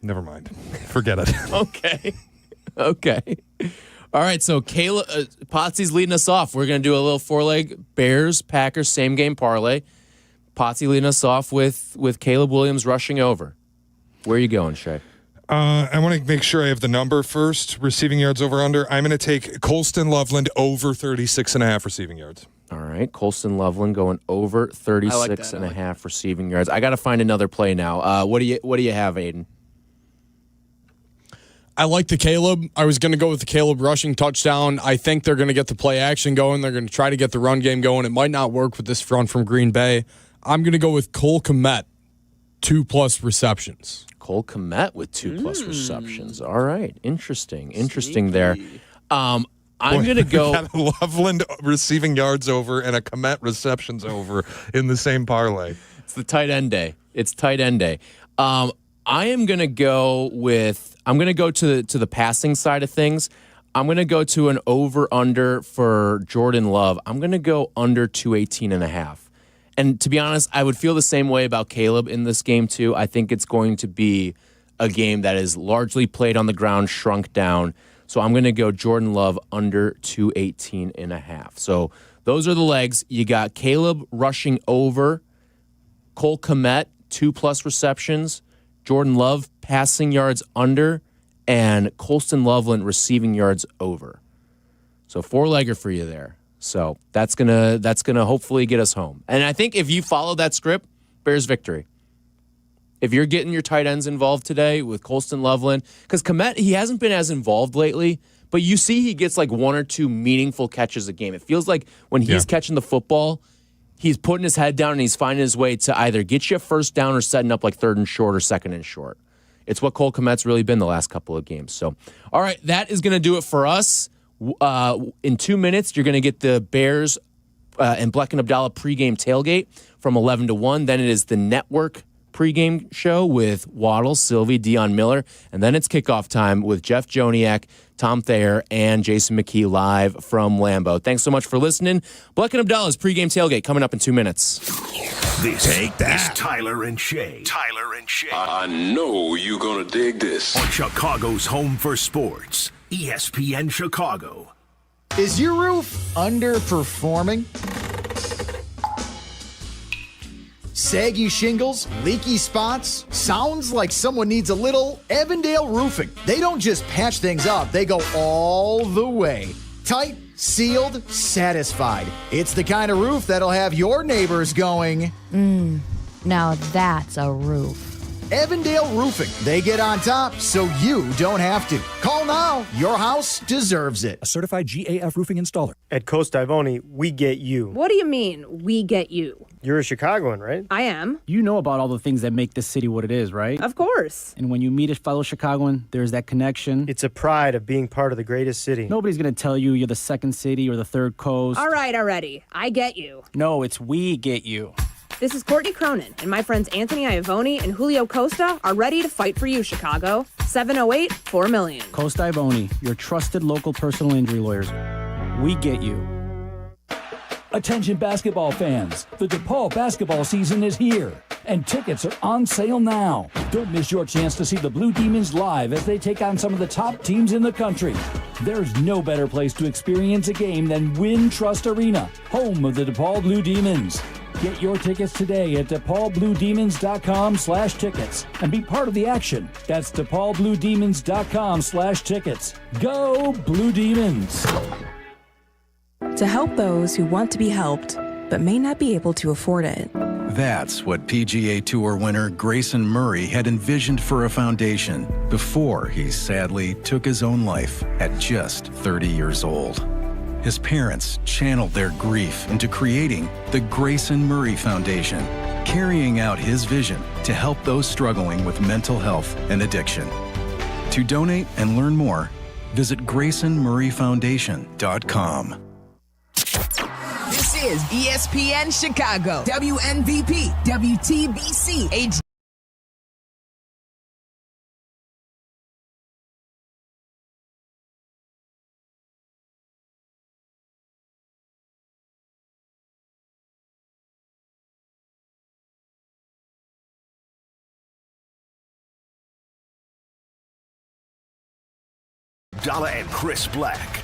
Never mind. Forget it. Okay. All right, so Caleb Potsy's leading us off. We're going to do a little four-leg Bears, Packers, same game parlay. Potsy leading us off with Caleb Williams rushing over. Where are you going, Shea? I want to make sure I have the number first. Receiving yards over under. I'm going to take Colston Loveland over 36.5 receiving yards. All right, Colston Loveland going over 36.5 receiving yards. I got to find another play now. What do you have, Aiden? I like the Caleb. I was going to go with the Caleb rushing touchdown. I think they're going to get the play action going. They're going to try to get the run game going. It might not work with this front from Green Bay. I'm going to go with Cole Kmet, 2+ receptions. Cole Kmet with 2+ receptions. All right. Interesting there. I'm going to go. Got a Loveland receiving yards over and a Kmet receptions over in the same parlay. It's the tight end day. I am going to go with. I'm going to go to the passing side of things. I'm going to go to an over/under for Jordan Love. I'm going to go under 218.5. And to be honest, I would feel the same way about Caleb in this game, too. I think it's going to be a game that is largely played on the ground, shrunk down. So I'm going to go Jordan Love under 218.5. So those are the legs. You got Caleb rushing over, Cole Kmet, 2+ receptions, Jordan Love passing yards under, and Colston Loveland receiving yards over. So 4-legger for you there. So that's gonna hopefully get us home. And I think if you follow that script, Bears victory. If you're getting your tight ends involved today with Colston Loveland, because Kmet, he hasn't been as involved lately, but you see he gets like 1 or 2 meaningful catches a game. It feels like when he's catching the football, he's putting his head down and he's finding his way to either get you a first down or setting up like 3rd and short or 2nd and short. It's what Cole Kmet's really been the last couple of games. So, all right, that is going to do it for us. In 2 minutes, you're going to get the Bears and Bleck and Abdalla pregame tailgate from 11 to 1. Then it is the network pregame show with Waddle, Silvy, Dionne, Meller. And then it's kickoff time with Jeff Joniak, Tom Thayer, and Jason McKee live from Lambeau. Thanks so much for listening. Bleck and Abdalla's pregame tailgate coming up in 2 minutes. This is Tyler and Shea. I know you're going to dig this. On Chicago's home for sports, ESPN Chicago. Is your roof underperforming? Saggy shingles, leaky spots? Sounds like someone needs a little Evandale roofing. They don't just patch things up, they go all the way. Tight, sealed, satisfied. It's the kind of roof that'll have your neighbors going, now that's a roof. Evandale Roofing. They get on top so you don't have to. Call now. Your house deserves it. A certified GAF roofing installer. At Coast Ivoni, we get you. What do you mean, we get you? You're a Chicagoan, right? I am. You know about all the things that make this city what it is, right? Of course. And when you meet a fellow Chicagoan, there's that connection. It's a pride of being part of the greatest city. Nobody's going to tell you you're the second city or the third coast. All right, already. I get you. No, it's we get you. This is Courtney Cronin, and my friends Anthony Iavoni and Julio Costa are ready to fight for you, Chicago. 708-4million. Costa Iavoni, your trusted local personal injury lawyers. We get you. Attention basketball fans, the DePaul basketball season is here, and tickets are on sale now. Don't miss your chance to see the Blue Demons live as they take on some of the top teams in the country. There's no better place to experience a game than Wintrust Arena, home of the DePaul Blue Demons. Get your tickets today at DePaulBlueDemons.com/tickets and be part of the action. That's DePaulBlueDemons.com/tickets. Go Blue Demons! To help those who want to be helped but may not be able to afford it. That's what PGA Tour winner Grayson Murray had envisioned for a foundation before he sadly took his own life at just 30 years old. His parents channeled their grief into creating the Grayson Murray Foundation, carrying out his vision to help those struggling with mental health and addiction. To donate and learn more, visit GraysonMurrayFoundation.com. This is ESPN Chicago, WNVP, WTBC, HD. Abdalla and Chris Bleck.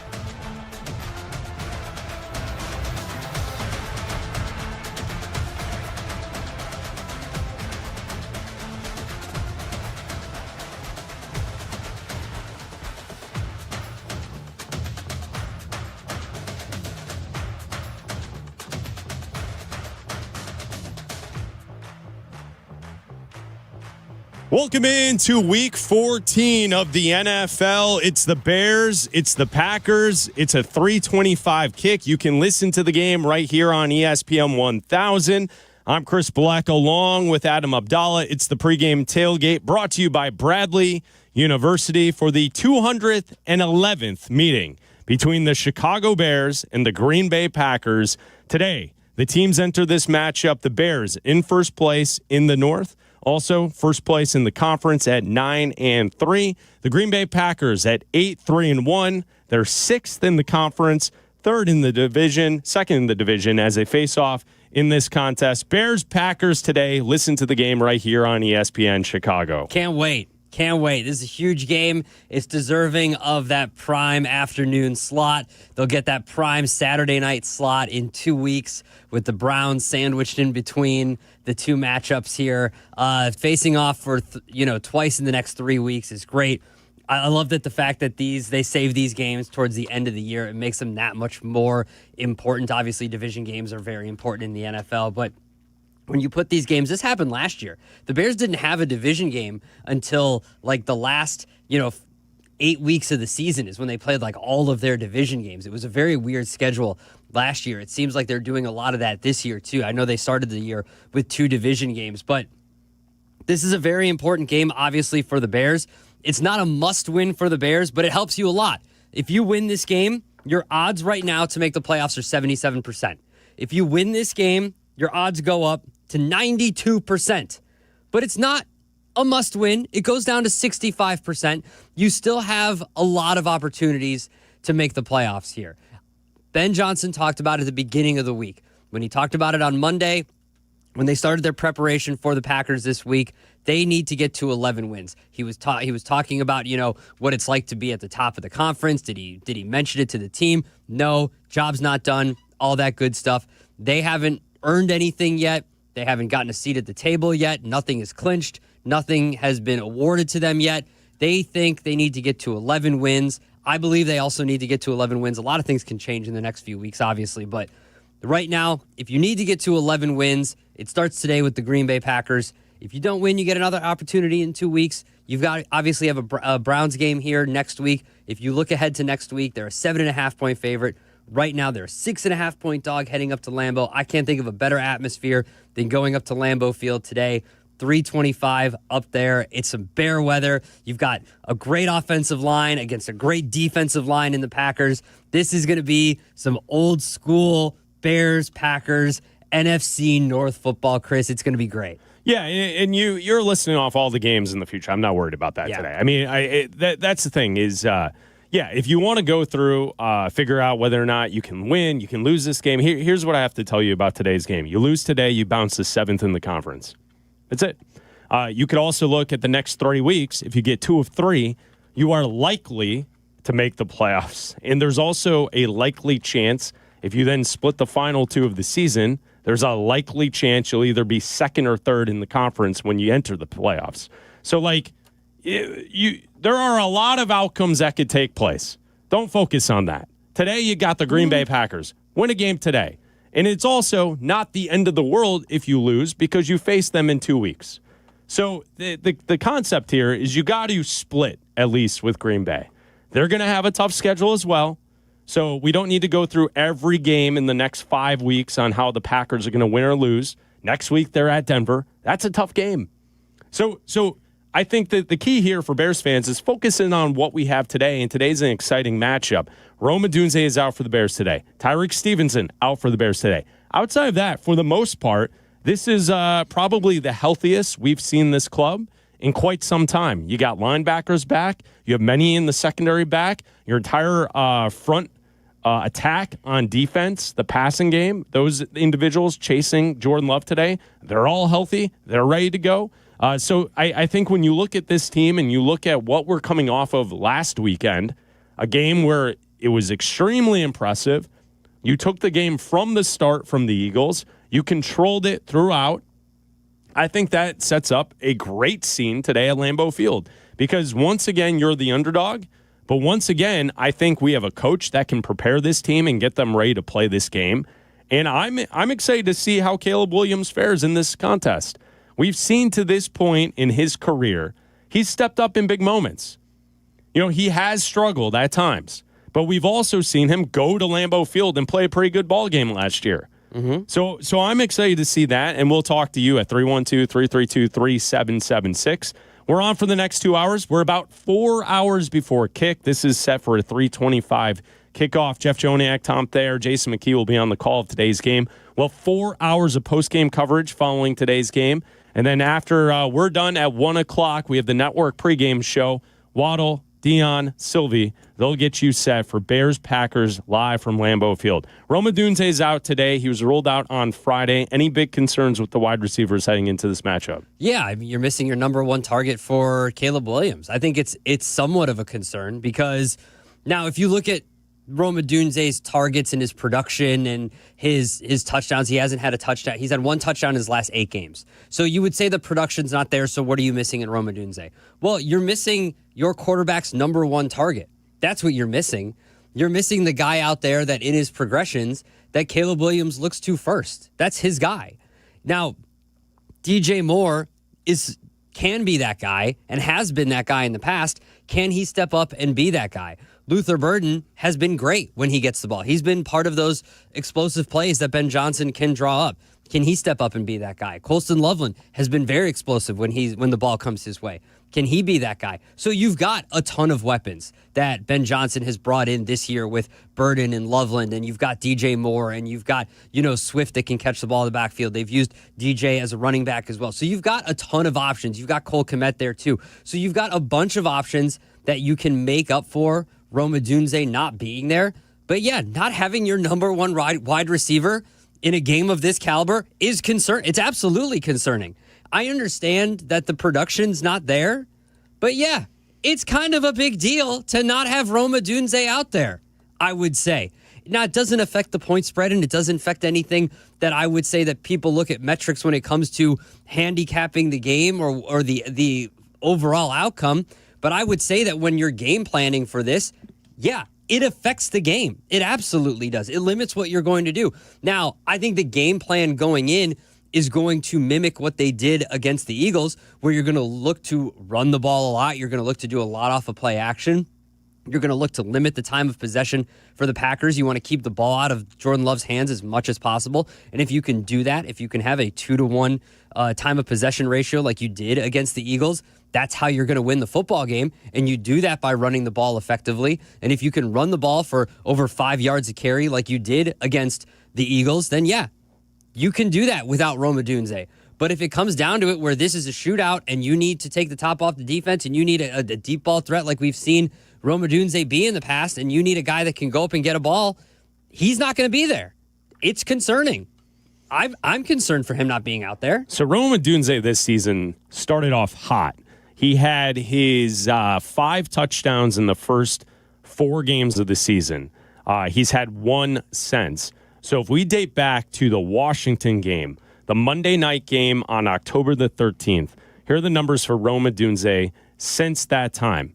Welcome into week 14 of the NFL. It's the Bears. It's the Packers. It's a 3:25 kick. You can listen to the game right here on ESPN 1000. I'm Chris Bleck along with Adam Abdalla. It's the pregame tailgate brought to you by Bradley University for the 211th meeting between the Chicago Bears and the Green Bay Packers. Today, the teams enter this matchup. The Bears in first place in the North. Also, first place in the conference at 9-3. The Green Bay Packers at 8-3-1. They're sixth in the conference, third in the division, second in the division as they face off in this contest. Bears Packers today. Listen to the game right here on ESPN Chicago. Can't wait. Can't wait. This is a huge game. It's deserving of that prime afternoon slot. They'll get that prime Saturday night slot in 2 weeks with the Browns sandwiched in between the two matchups here. Facing off for twice in the next 3 weeks is great. I love that the fact that they save these games towards the end of the year. It makes them that much more important. Obviously, division games are very important in the NFL, but when you put these games, this happened last year. The Bears didn't have a division game until like the last, 8 weeks of the season is when they played like all of their division games. It was a very weird schedule last year. It seems like they're doing a lot of that this year too. I know they started the year with 2 division games, but this is a very important game, obviously, for the Bears. It's not a must-win for the Bears, but it helps you a lot. If you win this game, your odds right now to make the playoffs are 77%. If you win this game, your odds go up to 92%. But it's not a must-win. It goes down to 65%. You still have a lot of opportunities to make the playoffs here. Ben Johnson talked about it at the beginning of the week. When he talked about it on Monday, when they started their preparation for the Packers this week, they need to get to 11 wins. He was talking about, what it's like to be at the top of the conference. Did he mention it to the team? No, job's not done, all that good stuff. They haven't earned anything yet. They haven't gotten a seat at the table yet. Nothing is clinched. Nothing has been awarded to them yet. They think they need to get to 11 wins. I believe they also need to get to 11 wins. A lot of things can change in the next few weeks, obviously, but right now, if you need to get to 11 wins, it starts today with the Green Bay Packers. If you don't win, you get another opportunity in 2 weeks. You've got obviously have a Browns game here next week. If you look ahead to next week, they're a 7.5-point favorite. Right now, they're a 6.5-point dog heading up to Lambeau. I can't think of a better atmosphere than going up to Lambeau Field today. 325 up there. It's some bear weather. You've got a great offensive line against a great defensive line in the Packers. This is going to be some old school Bears, Packers, NFC North football, Chris. It's going to be great. Yeah, and you're listening off all the games in the future. I'm not worried about that today. I mean, that's the thing is, if you want to go through, figure out whether or not you can win, you can lose this game. Here's what I have to tell you about today's game. You lose today, you bounce to 7th in the conference. That's it. You could also look at the next 3 weeks. If you get 2 of 3, you are likely to make the playoffs. And there's also a likely chance, if you then split the final 2 of the season, there's a likely chance you'll either be 2nd or 3rd in the conference when you enter the playoffs. So, there are a lot of outcomes that could take place. Don't focus on that. Today, you got the Green Bay Packers. Win a game today. And it's also not the end of the world if you lose because you face them in 2 weeks. So the concept here is you got to split, at least with Green Bay. They're going to have a tough schedule as well. So we don't need to go through every game in the next 5 weeks on how the Packers are going to win or lose. Next week, they're at Denver. That's a tough game. So I think that the key here for Bears fans is focusing on what we have today, and today's an exciting matchup. Rome Odunze is out for the Bears today. Tyreek Stevenson out for the Bears today. Outside of that, for the most part, this is probably the healthiest we've seen this club in quite some time. You got linebackers back. You have many in the secondary back. Your entire front attack on defense, the passing game, those individuals chasing Jordan Love today, they're all healthy. They're ready to go. So I think when you look at this team and you look at what we're coming off of last weekend, a game where it was extremely impressive. You took the game from the start from the Eagles. You controlled it throughout. I think that sets up a great scene today at Lambeau Field because once again, you're the underdog. But once again, I think we have a coach that can prepare this team and get them ready to play this game. And I'm excited to see how Caleb Williams fares in this contest. We've seen to this point in his career, he's stepped up in big moments. He has struggled at times, but we've also seen him go to Lambeau Field and play a pretty good ball game last year. Mm-hmm. So I'm excited to see that, and we'll talk to you at 312-332-3776. We're on for the next 2 hours. We're about 4 hours before kick. This is set for a 3:25 kickoff. Jeff Joniak, Tom Thayer, Jason McKee will be on the call of today's game. Well, 4 hours of post-game coverage following today's game. And then after we're done at 1 o'clock, we have the network pregame show. Waddle, Dionne, Silvy, they'll get you set for Bears-Packers live from Lambeau Field. Rome Odunze is out today. He was ruled out on Friday. Any big concerns with the wide receivers heading into this matchup? Yeah, I mean, you're missing your number one target for Caleb Williams. I think it's somewhat of a concern because now if you look at Rome Odunze's targets and his production and his touchdowns, he hasn't had a touchdown. He's had one touchdown in his last 8 games. So you would say the production's not there, so what are you missing in Rome Odunze? Well, you're missing your quarterback's number one target. That's what you're missing. You're missing the guy out there that in his progressions that Caleb Williams looks to first. That's his guy. Now, DJ Moore can be that guy and has been that guy in the past. Can he step up and be that guy? Luther Burden has been great when he gets the ball. He's been part of those explosive plays that Ben Johnson can draw up. Can he step up and be that guy? Colston Loveland has been very explosive when the ball comes his way. Can he be that guy? So you've got a ton of weapons that Ben Johnson has brought in this year with Burden and Loveland, and you've got DJ Moore, and you've got, Swift that can catch the ball in the backfield. They've used DJ as a running back as well. So you've got a ton of options. You've got Cole Kmet there too. So you've got a bunch of options that you can make up for Rome Odunze not being there. But yeah, not having your number one wide receiver in a game of this caliber is concerning. It's absolutely concerning. I understand that the production's not there, but yeah, it's kind of a big deal to not have Rome Odunze out there, I would say. Now, it doesn't affect the point spread, and it doesn't affect anything that I would say that people look at metrics when it comes to handicapping the game or the overall outcome. But I would say that when you're game planning for this, yeah, it affects the game. It absolutely does. It limits what you're going to do. Now, I think the game plan going in is going to mimic what they did against the Eagles, where you're going to look to run the ball a lot. You're going to look to do a lot off of play action. You're going to look to limit the time of possession for the Packers. You want to keep the ball out of Jordan Love's hands as much as possible. And if you can do that, if you can have a 2-to-1 time of possession ratio like you did against the Eagles, that's how you're going to win the football game. And you do that by running the ball effectively. And if you can run the ball for over 5 yards a carry like you did against the Eagles, then yeah, you can do that without Rome Odunze. But if it comes down to it where this is a shootout and you need to take the top off the defense and you need a deep ball threat like we've seen Rome Odunze be in the past, and you need a guy that can go up and get a ball, he's not going to be there. It's concerning. I'm concerned for him not being out there. So Rome Odunze this season started off hot. He had his 5 touchdowns in the first 4 games of the season. He's had 1 since. So if we date back to the Washington game, the Monday night game on October the 13th, here are the numbers for Rome Odunze since that time.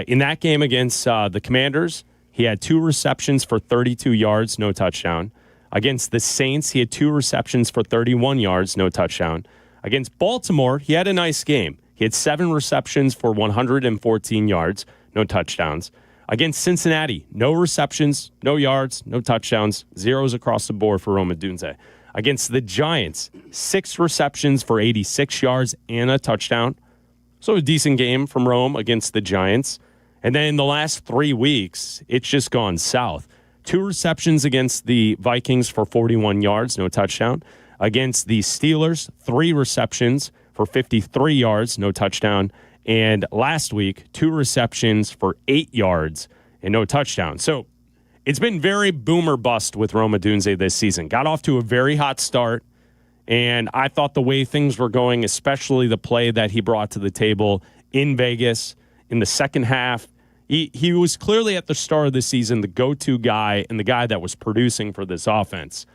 In that game against the Commanders, he had 2 receptions for 32 yards, no touchdown. Against the Saints, he had 2 receptions for 31 yards, no touchdown. Against Baltimore, he had a nice game. He had 7 receptions for 114 yards, no touchdowns. Against Cincinnati, no receptions, no yards, no touchdowns, zeros across the board for Rome Odunze. Against the Giants, 6 receptions for 86 yards and a touchdown. So a decent game from Rome against the Giants. And then in the last 3 weeks, it's just gone south. 2 receptions against the Vikings for 41 yards, no touchdown. Against the Steelers, 3 receptions for 53 yards, no touchdown. And last week, 2 receptions for 8 yards and no touchdown. So it's been very boom or bust with Rome Odunze this season. Got off to a very hot start, and I thought the way things were going, especially the play that he brought to the table in Vegas in the second half, he was clearly at the start of the season the go-to guy and the guy that was producing for this offense.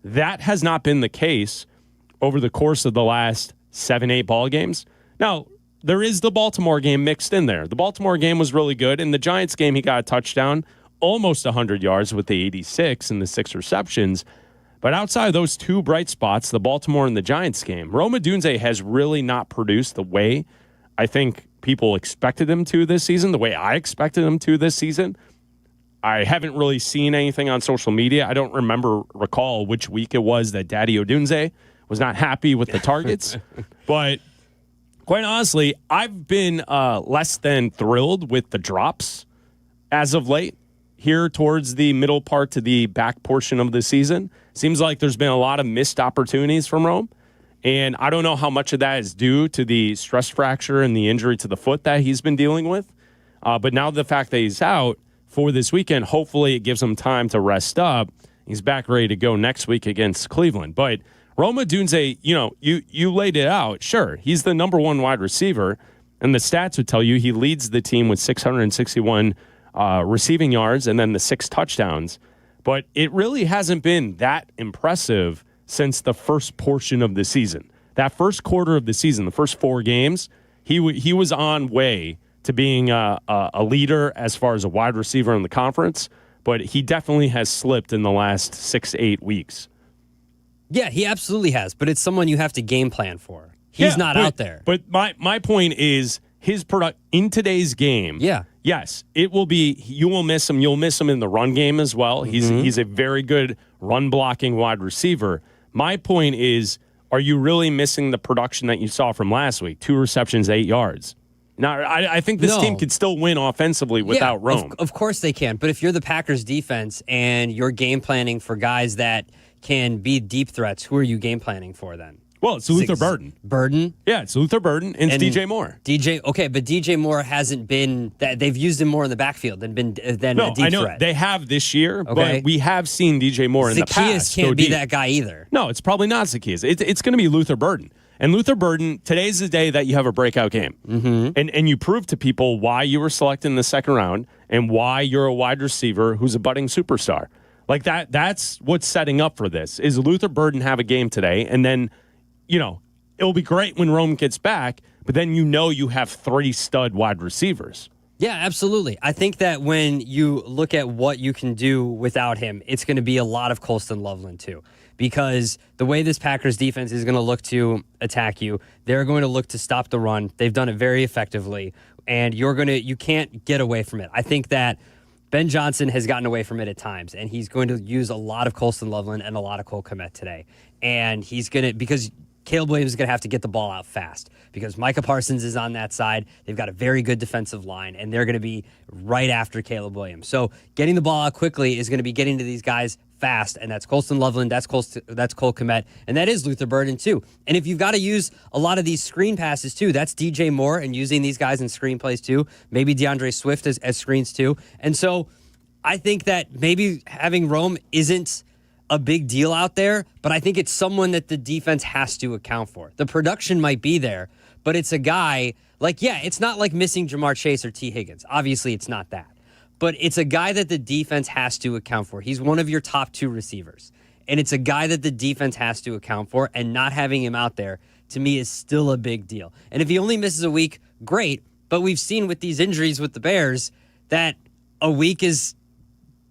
That has not been the case over the course of the last 7-8 ball games. Now, there is the Baltimore game mixed in there. The Baltimore game was really good. In the Giants game, he got a touchdown, almost 100 yards with the 86 and the 6 receptions. But outside of those 2 bright spots, the Baltimore and the Giants game, Rome Odunze has really not produced the way I think people expected him to this season, the way I expected him to this season. I haven't really seen anything on social media. I don't recall which week it was that Daddy Odunze was not happy with the targets. But quite honestly, I've been less than thrilled with the drops as of late here towards the middle part to the back portion of the season. Seems like there's been a lot of missed opportunities from Rome. And I don't know how much of that is due to the stress fracture and the injury to the foot that he's been dealing with. But now the fact that he's out for this weekend, hopefully it gives him time to rest up. He's back ready to go next week against Cleveland. But Rome Odunze, you laid it out. Sure, he's the number 1 wide receiver, and the stats would tell you he leads the team with 661 receiving yards and then the 6 touchdowns. But it really hasn't been that impressive since the first portion of the season. That first quarter of the season, the first 4 games, he was on way to being a leader as far as a wide receiver in the conference, but he definitely has slipped in the last 6 to 8 weeks. Yeah, he absolutely has, but it's someone you have to game plan for. He's not out there. But my point is his product in today's game. Yeah. Yes, it will be. You will miss him. You'll miss him in the run game as well. Mm-hmm. He's a very good run blocking wide receiver. My point is, are you really missing the production that you saw from last week? 2 receptions, 8 yards. Now, I think this team can still win offensively without Rome. Of course they can. But if you're the Packers defense and you're game planning for guys that can be deep threats, who are you game planning for then? Well, it's Luther Burden. Burden? Yeah, it's Luther Burden and it's DJ Moore. Okay, but DJ Moore hasn't been that they've used him more in the backfield than a deep I know threat. They have this year, but we have seen DJ Moore in the past. Zacchaeus can't be that guy either. No, it's probably not Zacchaeus. It's going to be Luther Burden. And Luther Burden, today's the day that you have a breakout game. Mm-hmm. And you prove to people why you were selected in the second round and why you're a wide receiver who's a budding superstar. Like that's what's setting up for this, is Luther Burden have a game today, and then, it'll be great when Rome gets back, but then you have 3 stud wide receivers. Yeah, absolutely. I think that when you look at what you can do without him, it's going to be a lot of Colston Loveland too. Because the way this Packers defense is going to look to attack you, they're going to look to stop the run. They've done it very effectively, and you can't get away from it. I think that Ben Johnson has gotten away from it at times, and he's going to use a lot of Colston Loveland and a lot of Cole Kmet today. And because Caleb Williams is going to have to get the ball out fast because Micah Parsons is on that side. They've got a very good defensive line, and they're going to be right after Caleb Williams. So getting the ball out quickly is going to be getting to these guys fast, and that's Colston Loveland, that's Cole Kmet, and that is Luther Burden too. And if you've got to use a lot of these screen passes too, that's DJ Moore and using these guys in screen plays too. Maybe DeAndre Swift as screens too. And so I think that maybe having Rome isn't a big deal out there, but I think it's someone that the defense has to account for. The production might be there, but it's a guy it's not like missing Jamar Chase or T. Higgins. Obviously, it's not that. But it's a guy that the defense has to account for. He's one of your top 2 receivers. And it's a guy that the defense has to account for, and not having him out there, to me, is still a big deal. And if he only misses a week, great. But we've seen with these injuries with the Bears that a week is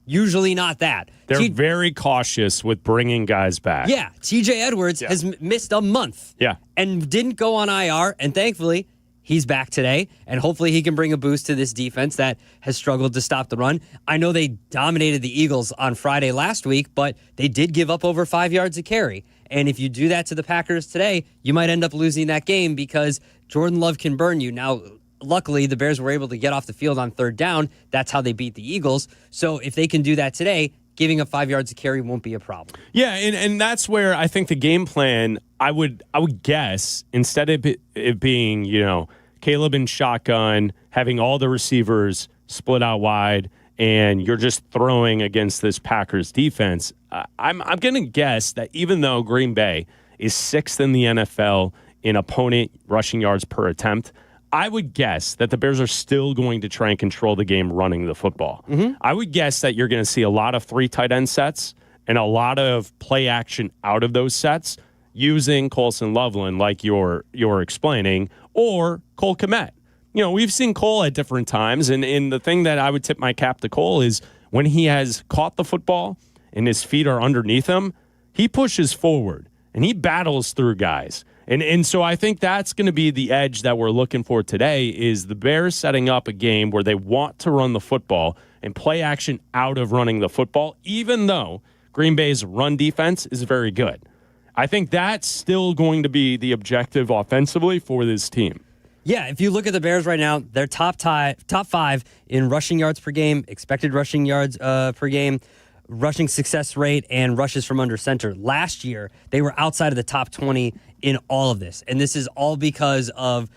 usually not that. They're very cautious with bringing guys back. Yeah, TJ Edwards has missed a month. Yeah. And didn't go on IR, and thankfully he's back today, and hopefully he can bring a boost to this defense that has struggled to stop the run. I know they dominated the Eagles on Friday last week, but they did give up over 5 yards a carry. And if you do that to the Packers today, you might end up losing that game because Jordan Love can burn you. Now, luckily, the Bears were able to get off the field on third down. That's how they beat the Eagles. So if they can do that today, giving up 5 yards a carry won't be a problem. Yeah, and that's where I think the game plan, I would guess, instead of it being, Caleb in shotgun, having all the receivers split out wide, and you're just throwing against this Packers defense, I'm going to guess that even though Green Bay is 6th in the NFL in opponent rushing yards per attempt, I would guess that the Bears are still going to try and control the game running the football. I would guess that you're going to see a lot of 3 tight end sets and a lot of play action out of those sets using Colson Loveland like you're explaining, or Cole Kmet. We've seen Cole at different times, and the thing that I would tip my cap to Cole is when he has caught the football and his feet are underneath him, he pushes forward and he battles through guys. And so I think that's going to be the edge that we're looking for today is the Bears setting up a game where they want to run the football and play action out of running the football, even though Green Bay's run defense is very good. I think that's still going to be the objective offensively for this team. Yeah, if you look at the Bears right now, they're top 5 in rushing yards per game, expected rushing yards per game, rushing success rate, and rushes from under center. Last year, they were outside of the top 20 in all of this. And this is all because of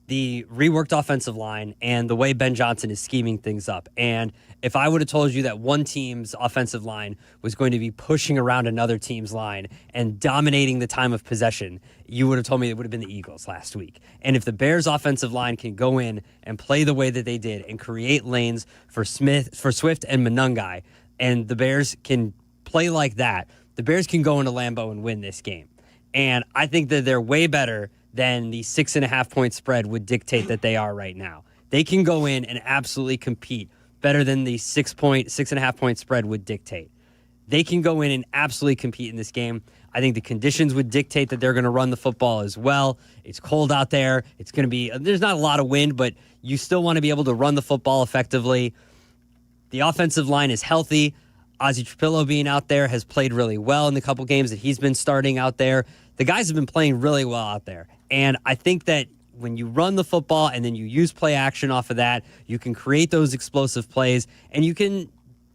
the reworked offensive line and the way Ben Johnson is scheming things up. And if I would have told you that one team's offensive line was going to be pushing around another team's line and dominating the time of possession, you would have told me it would have been the Eagles last week. And if the Bears' offensive line can go in and play the way that they did and create lanes for Swift and Monungai, and the Bears can play like that, the Bears can go into Lambeau and win this game. And I think that they're way better than the 6.5 point spread would dictate that they are right now. They can go in and absolutely compete better than the 6.5 point spread would dictate. They can go in and absolutely compete in this game. I think the conditions would dictate that they're going to run the football as well. It's cold out there. It's going to be, there's not a lot of wind, but you still want to be able to run the football effectively. The offensive line is healthy. Ozzie Trapillo being out there has played really well in the couple games that he's been starting out there. The guys have been playing really well out there. And I think that when you run the football and then you use play action off of that, you can create those explosive plays and you can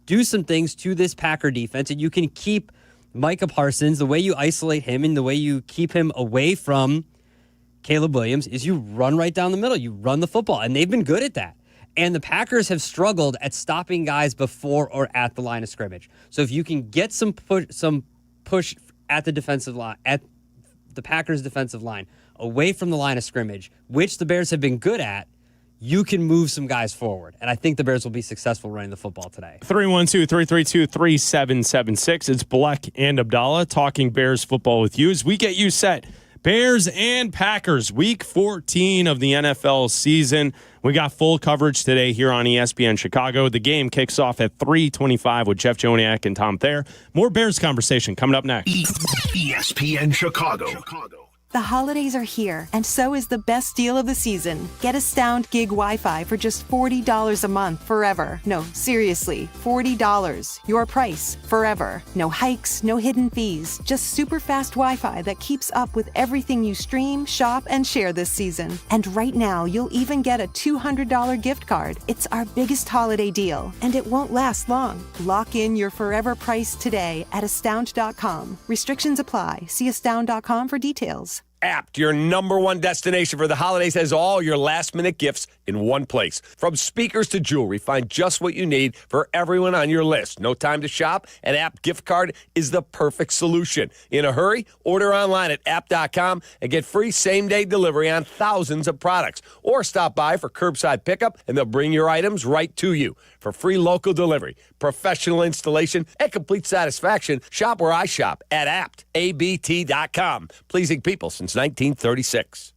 do some things to this Packer defense, and you can keep Micah Parsons, the way you isolate him and the way you keep him away from Caleb Williams is you run right down the middle. You run the football, and they've been good at that. And the Packers have struggled at stopping guys before or at the line of scrimmage. So if you can get some push at the defensive line, at the Packers' defensive line, away from the line of scrimmage, which the Bears have been good at, you can move some guys forward. And I think the Bears will be successful running the football today. 312-332-3776. It's Bleck and Abdalla talking Bears football with you as we get you set. Bears and Packers, Week 14 of the NFL season. We got full coverage today here on ESPN Chicago. The game kicks off at 3:25 with Jeff Joniak and Tom Thayer. More Bears conversation coming up next. ESPN Chicago. The holidays are here, and so is the best deal of the season. Get Astound Gig Wi-Fi for just $40 a month forever. No, seriously, $40. Your price forever. No hikes, no hidden fees. Just super fast Wi-Fi that keeps up with everything you stream, shop, and share this season. And right now, you'll even get a $200 gift card. It's our biggest holiday deal, and it won't last long. Lock in your forever price today at astound.com. Restrictions apply. See astound.com for details. Apt, your #1 destination for the holidays, has all your last-minute gifts in one place. From speakers to jewelry, find just what you need for everyone on your list. No time to shop? An Apt gift card is the perfect solution. In a hurry? Order online at apt.com and get free same-day delivery on thousands of products. Or stop by for curbside pickup, and they'll bring your items right to you. For free local delivery, professional installation, and complete satisfaction, shop where I shop at apt.com. Pleasing people since 1936.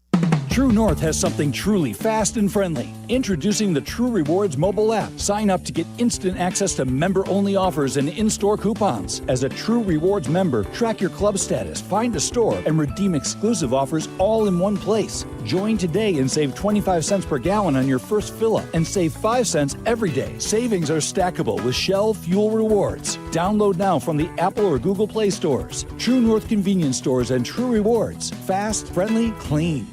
True North has something truly fast and friendly. Introducing the True Rewards mobile app. Sign up to get instant access to member-only offers and in-store coupons. As a True Rewards member, track your club status, find a store, and redeem exclusive offers all in one place. Join today and save 25 cents per gallon on your first fill-up and save 5 cents every day. Savings are stackable with Shell Fuel Rewards. Download now from the Apple or Google Play stores. True North convenience stores and True Rewards. Fast, friendly, clean.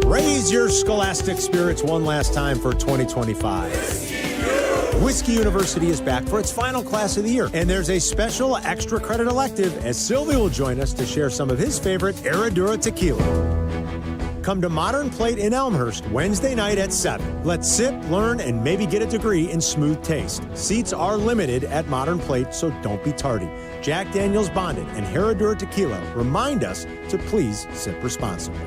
Raise your scholastic spirits one last time for 2025. Whiskey University is back for its final class of the year, and there's a special extra credit elective as Silvy will join us to share some of his favorite Herradura tequila. Come to Modern Plate in Elmhurst Wednesday night at 7. Let's sip, learn, and maybe get a degree in smooth taste. Seats are limited at Modern Plate, so don't be tardy. Jack Daniel's Bonded and Herradura Tequila remind us to please sip responsibly.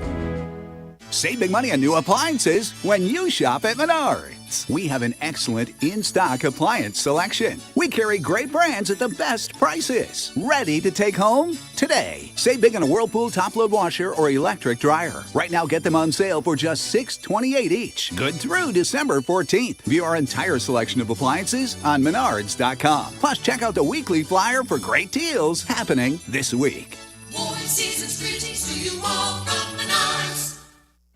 Save big money on new appliances when you shop at Menards. We have an excellent in-stock appliance selection. We carry great brands at the best prices. Ready to take home? Today. Save big on a Whirlpool top-load washer or electric dryer. Right now, get them on sale for just $6.28 each. Good through December 14th. View our entire selection of appliances on Menards.com. Plus, check out the weekly flyer for great deals happening this week. Season's greetings to you all from Menards.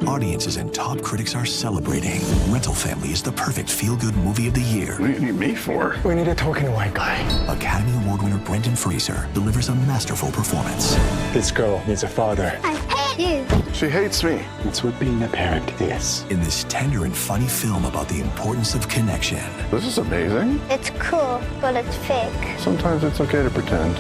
Audiences and top critics are celebrating. Rental Family is the perfect feel-good movie of the year. What do you need me for? We need a token white guy. Academy Award winner Brendan Fraser delivers a masterful performance. This girl needs a father. I hate you. She hates me. That's what being a parent is. In this tender and funny film about the importance of connection. This is amazing. It's cool, but it's fake. Sometimes it's okay to pretend.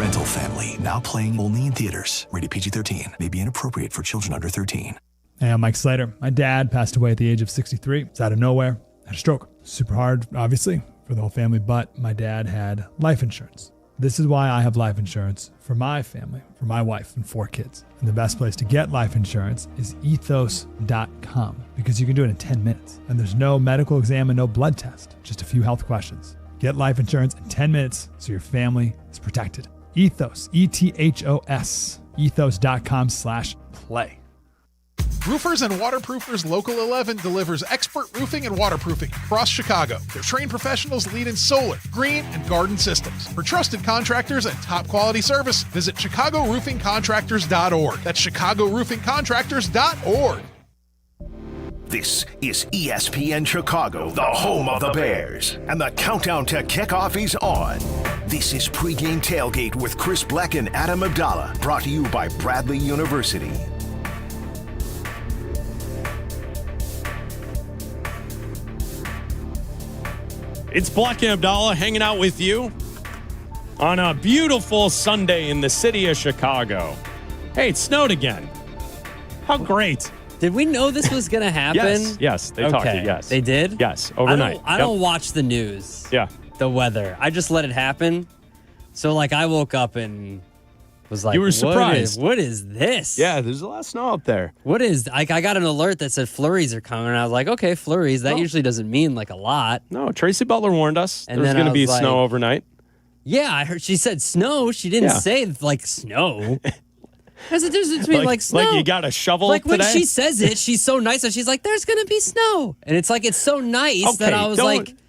Rental Family, now playing only in theaters. Rated PG-13. May be inappropriate for children under 13. Hey, I'm Mike Slater. My dad passed away at the age of 63. It's out of nowhere. Had a stroke. Super hard, obviously, for the whole family, but my dad had life insurance. This is why I have life insurance for my family, for my wife and 4 kids. And the best place to get life insurance is ethos.com because you can do it in 10 minutes. And there's no medical exam and no blood test, just a few health questions. Get life insurance in 10 minutes so your family is protected. Ethos, ETHOS, ethos.com/play. Roofers and Waterproofers Local 11 delivers expert roofing and waterproofing across Chicago. Their trained professionals lead in solar, green, and garden systems. For trusted contractors and top quality service, visit ChicagoRoofingContractors.org. That's ChicagoRoofingContractors.org. This is ESPN Chicago, the home of the Bears. And the countdown to kickoff is on. This is Pregame Tailgate with Chris Bleck and Adam Abdalla, brought to you by Bradley University. It's Bleck and Abdalla hanging out with you on a beautiful Sunday in the city of Chicago. Hey, it snowed again. How great. Did we know this was going to happen? Yes, they talked it, yes. They did? Yes, overnight. I don't watch the news. Yeah. The weather. I just let it happen. So, I woke up and was like, you were surprised. What is this? Yeah, there's a lot of snow up there. What is, I got an alert that said flurries are coming. And I was like, okay, flurries. That usually doesn't mean a lot. No, Tracy Butler warned us there's going to be snow overnight. Yeah, I heard she said snow. She didn't say snow. There's a difference between snow. Like you got a shovel today? When she says it, she's so nice that she's like, there's going to be snow. And it's it's so nice that I was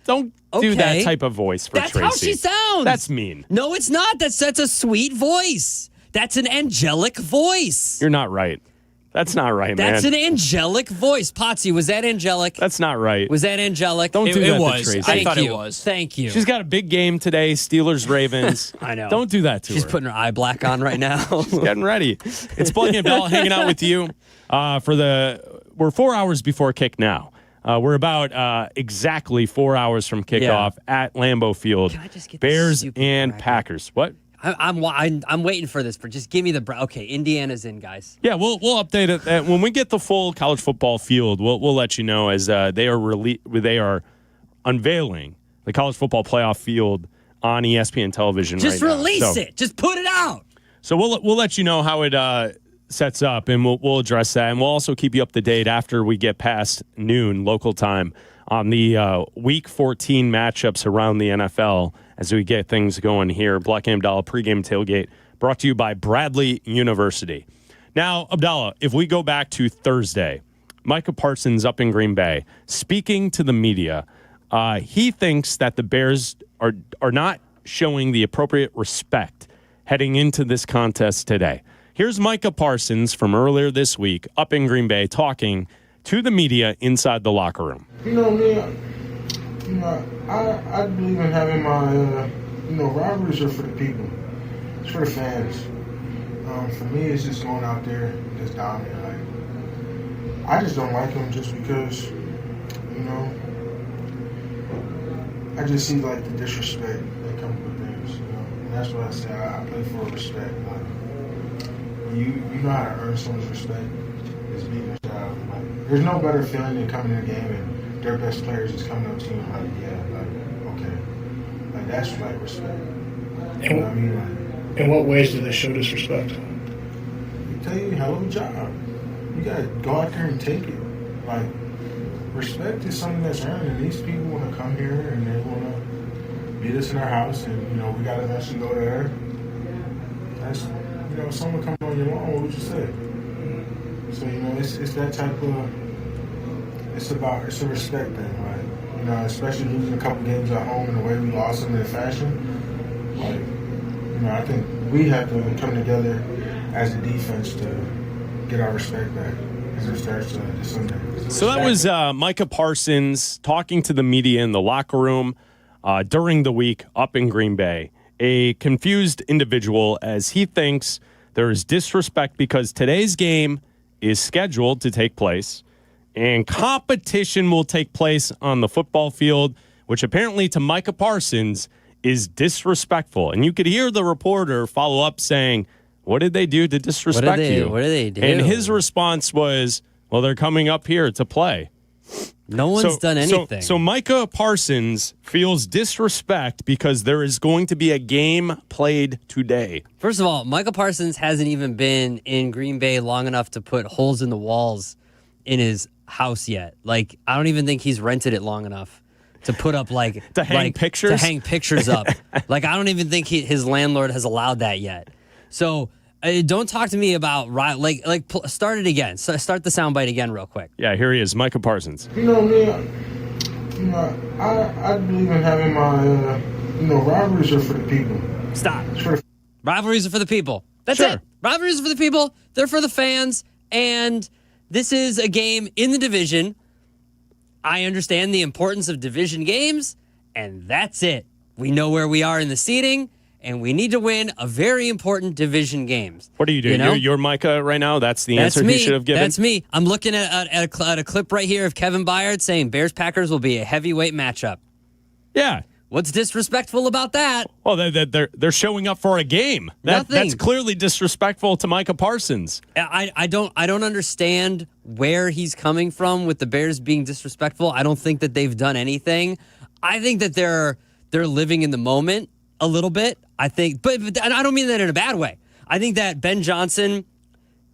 don't do that type of voice for Tracy. That's how she sounds. That's mean. No, it's not. That's a sweet voice. That's an angelic voice. You're not right. That's not right, man. That's an angelic voice. Potsy, was that angelic? That's not right. Was that angelic? Don't do that to Tracy. I thought it was. Thank you. She's got a big game today, Steelers-Ravens. I know. Don't do that to her. She's putting her eye black on right now. She's getting ready. It's Bleck and Abdalla hanging out with you. We're 4 hours before kick now. We're about exactly 4 hours from kickoff at Lambeau Field. Can I just get Bears and Packers. What? I'm waiting for this, but just give me the okay. Indiana's in, guys. Yeah, we'll update it when we get the full college football field. We'll let you know as they are unveiling the college football playoff field on ESPN television. Just right release now. it. Just put it out. So we'll let you know how it sets up, and we'll address that, and we'll also keep you up to date after we get past noon local time on the Week 14 matchups around the NFL. As we get things going here, Bleck and Abdalla pregame tailgate brought to you by Bradley University. Now, Abdalla, if we go back to Thursday, Micah Parsons up in Green Bay, speaking to the media, he thinks that the Bears are not showing the appropriate respect heading into this contest today. Here's Micah Parsons from earlier this week up in Green Bay talking to the media inside the locker room. Me, I believe in having my, rivalries are for the people. It's for the fans. For me, it's just going out there and just dominating. I just don't like them just because, I just see the disrespect that comes with things, And that's what I say. I play for respect. You know how to earn someone's respect is beating a child. There's no better feeling than coming in a game and their best players just coming up to you okay. That's respect. You know what I mean? In what ways do they show disrespect? They tell you, hell of a job. You got to go out there and take it. Respect is something that's earned, and these people want to come here and they want to meet us in our house, and, we got to eventually go there. That's, if someone comes on your lawn, what would you say? So, it's that type of, it's a respect thing, especially losing a couple games at home and the way we lost them in fashion. I think we have to come together as a defense to get our respect back as it starts this Sunday. So that was Micah Parsons talking to the media in the locker room during the week up in Green Bay. A confused individual as he thinks there is disrespect because today's game is scheduled to take place and competition will take place on the football field, which apparently to Micah Parsons is disrespectful. And you could hear the reporter follow up saying, what did they do to disrespect you? What did they do? And his response was, well, they're coming up here to play. No one's done anything. So Micah Parsons feels disrespect because there is going to be a game played today. First of all, Micah Parsons hasn't even been in Green Bay long enough to put holes in the walls in his house yet. I don't even think he's rented it long enough to put up to hang pictures? To hang pictures up. I don't even think his landlord has allowed that yet. So don't talk to me about start it again. So start the soundbite again real quick. Yeah, here he is, Micah Parsons. Me, I believe in having my, rivalries are for the people. Stop. Rivalries are for the people. That's it. Rivalries are for the people. They're for the fans. And this is a game in the division. I understand the importance of division games, and that's it. We know where we are in the seeding, and we need to win a very important division games. What are you doing? You're Micah right now? That's the answer he should have given? That's me. I'm looking at a clip right here of Kevin Byard saying Bears-Packers will be a heavyweight matchup. Yeah. What's disrespectful about that? Well, they're showing up for a game. That's clearly disrespectful to Micah Parsons. I don't understand where he's coming from with the Bears being disrespectful. I don't think that they've done anything. I think that they're living in the moment a little bit. I think, but I don't mean that in a bad way. I think that Ben Johnson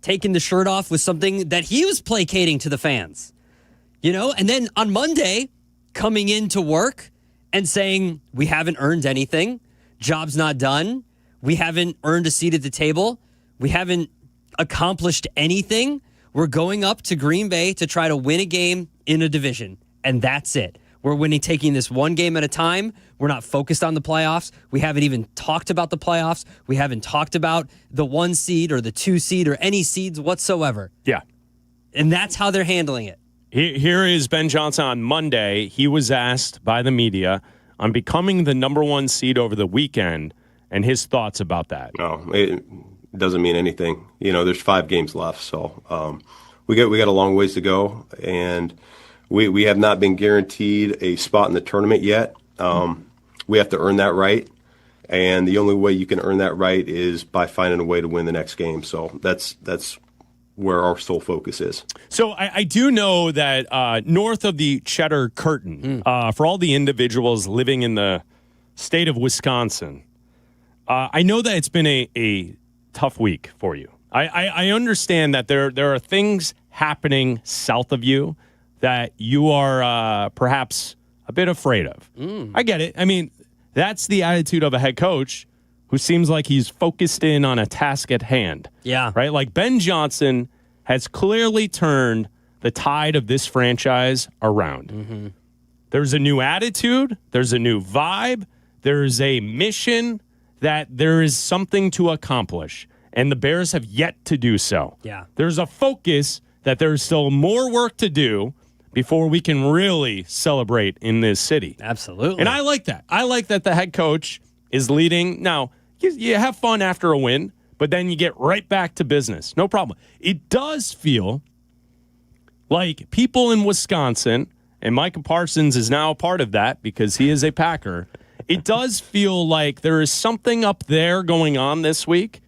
taking the shirt off was something that he was placating to the fans, and then on Monday coming into work and saying, we haven't earned anything. Job's not done. We haven't earned a seat at the table. We haven't accomplished anything. We're going up to Green Bay to try to win a game in a division. And that's it. We're taking this one game at a time. We're not focused on the playoffs. We haven't even talked about the playoffs. We haven't talked about the 1 seed or the 2 seed or any seeds whatsoever. Yeah. And that's how they're handling it. Here is Ben Johnson on Monday. He was asked by the media on becoming the number 1 seed over the weekend and his thoughts about that. No, it doesn't mean anything. There's 5 games left, so we got a long ways to go, and we have not been guaranteed a spot in the tournament yet. We have to earn that right, and the only way you can earn that right is by finding a way to win the next game. So that's where our sole focus is. So I do know that north of the Cheddar Curtain, for all the individuals living in the state of Wisconsin, I know that it's been a tough week for you. I understand that there are things happening south of you that you are perhaps a bit afraid of. I get it. I mean, that's the attitude of a head coach who seems like he's focused in on a task at hand. Yeah. Right? Like Ben Johnson has clearly turned the tide of this franchise around. Mm-hmm. There's a new attitude. There's a new vibe. There's a mission that there is something to accomplish. And the Bears have yet to do so. Yeah. There's a focus that there's still more work to do before we can really celebrate in this city. Absolutely. And I like that. I like that the head coach is leading. Now, you have fun after a win, but then you get right back to business. No problem. It does feel like people in Wisconsin, and Micah Parsons is now a part of that because he is a Packer. It does feel like there is something up there going on this week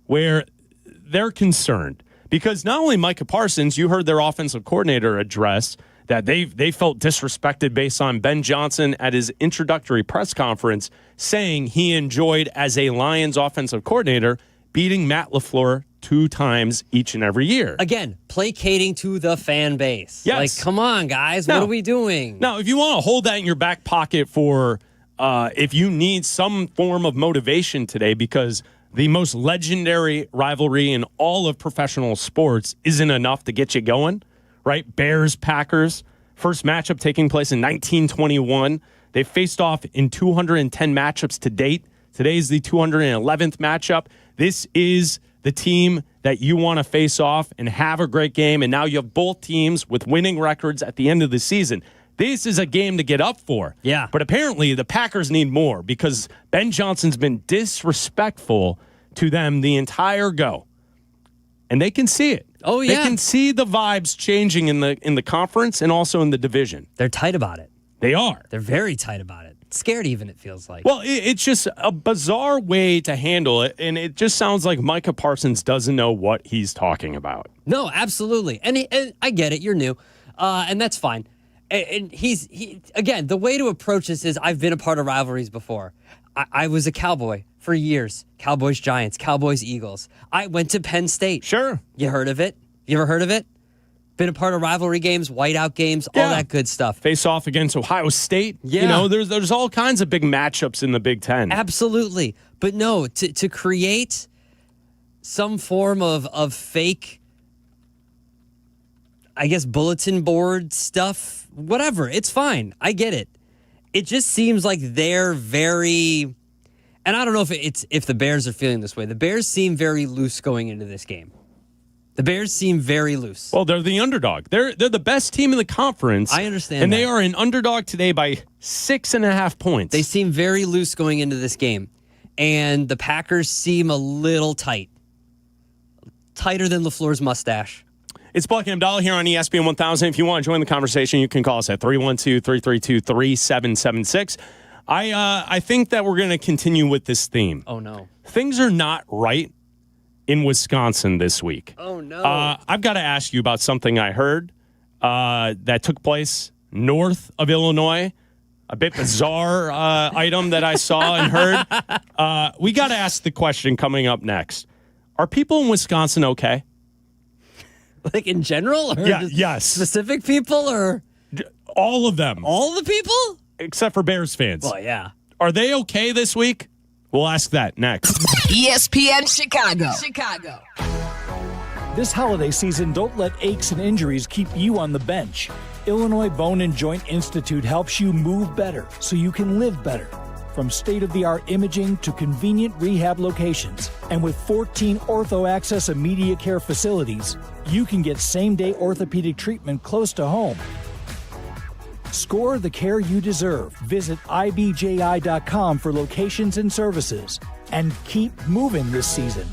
where they're concerned. Because not only Micah Parsons, you heard their offensive coordinator address that they felt disrespected based on Ben Johnson at his introductory press conference saying he enjoyed, as a Lions offensive coordinator, beating Matt LaFleur 2 times each and every year. Again, placating to the fan base. Yes. Like, come on, guys. Now, what are we doing? Now, if you want to hold that in your back pocket for if you need some form of motivation today, because the most legendary rivalry in all of professional sports isn't enough to get you going, right? Bears, Packers, first matchup taking place in 1921. They faced off in 210 matchups to date. Today's the 211th matchup. This is the team that you want to face off and have a great game. And now you have both teams with winning records at the end of the season. This is a game to get up for. Yeah. But apparently the Packers need more because Ben Johnson's been disrespectful to them the entire go. And they can see it. Oh, yeah. They can see the vibes changing in the conference and also in the division. They're tight about it. They are. They're very tight about it. Scared even, it feels like. Well, it's just a bizarre way to handle it, and it just sounds like Micah Parsons doesn't know what he's talking about. No, absolutely. And I get it. You're new, and that's fine. And he again, the way to approach this is I've been a part of rivalries before. I was a Cowboy for years. Cowboys, Giants, Cowboys, Eagles. I went to Penn State. Sure. You heard of it? You ever heard of it? Been a part of rivalry games, whiteout games, all that good stuff. Face off against Ohio State. Yeah. You know, there's all kinds of big matchups in the Big Ten. Absolutely. But no, to create some form of fake, I guess, bulletin board stuff, whatever, it's fine. I get it. It just seems like they're very, and I don't know if the Bears are feeling this way. The Bears seem very loose going into this game. The Bears seem very loose. Well, they're the underdog. They're the best team in the conference. I understand and that. they are an underdog today by 6.5 points. They seem very loose going into this game. And the Packers seem a little tight. Tighter than LaFleur's mustache. It's Bleck and Abdalla here on ESPN 1000. If you want to join the conversation, you can call us at 312-332-3776. I think that we're going to continue with this theme. Oh, no. Things are not right in Wisconsin this week. Oh, no. I've got to ask you about something I heard that took place north of Illinois. A bit bizarre item that I saw and heard. We got to ask the question coming up next. Are people in Wisconsin okay? Like in general? Or yes. Specific people or? All of them. All the people? Except for Bears fans. Well, yeah. Are they okay this week? We'll ask that next. ESPN Chicago. This holiday season, don't let aches and injuries keep you on the bench. Illinois Bone and Joint Institute helps you move better so you can live better. From state-of-the-art imaging to convenient rehab locations. And with 14 Ortho Access immediate care facilities, you can get same-day orthopedic treatment close to home. Score the care you deserve. Visit ibji.com for locations and services. And keep moving this season.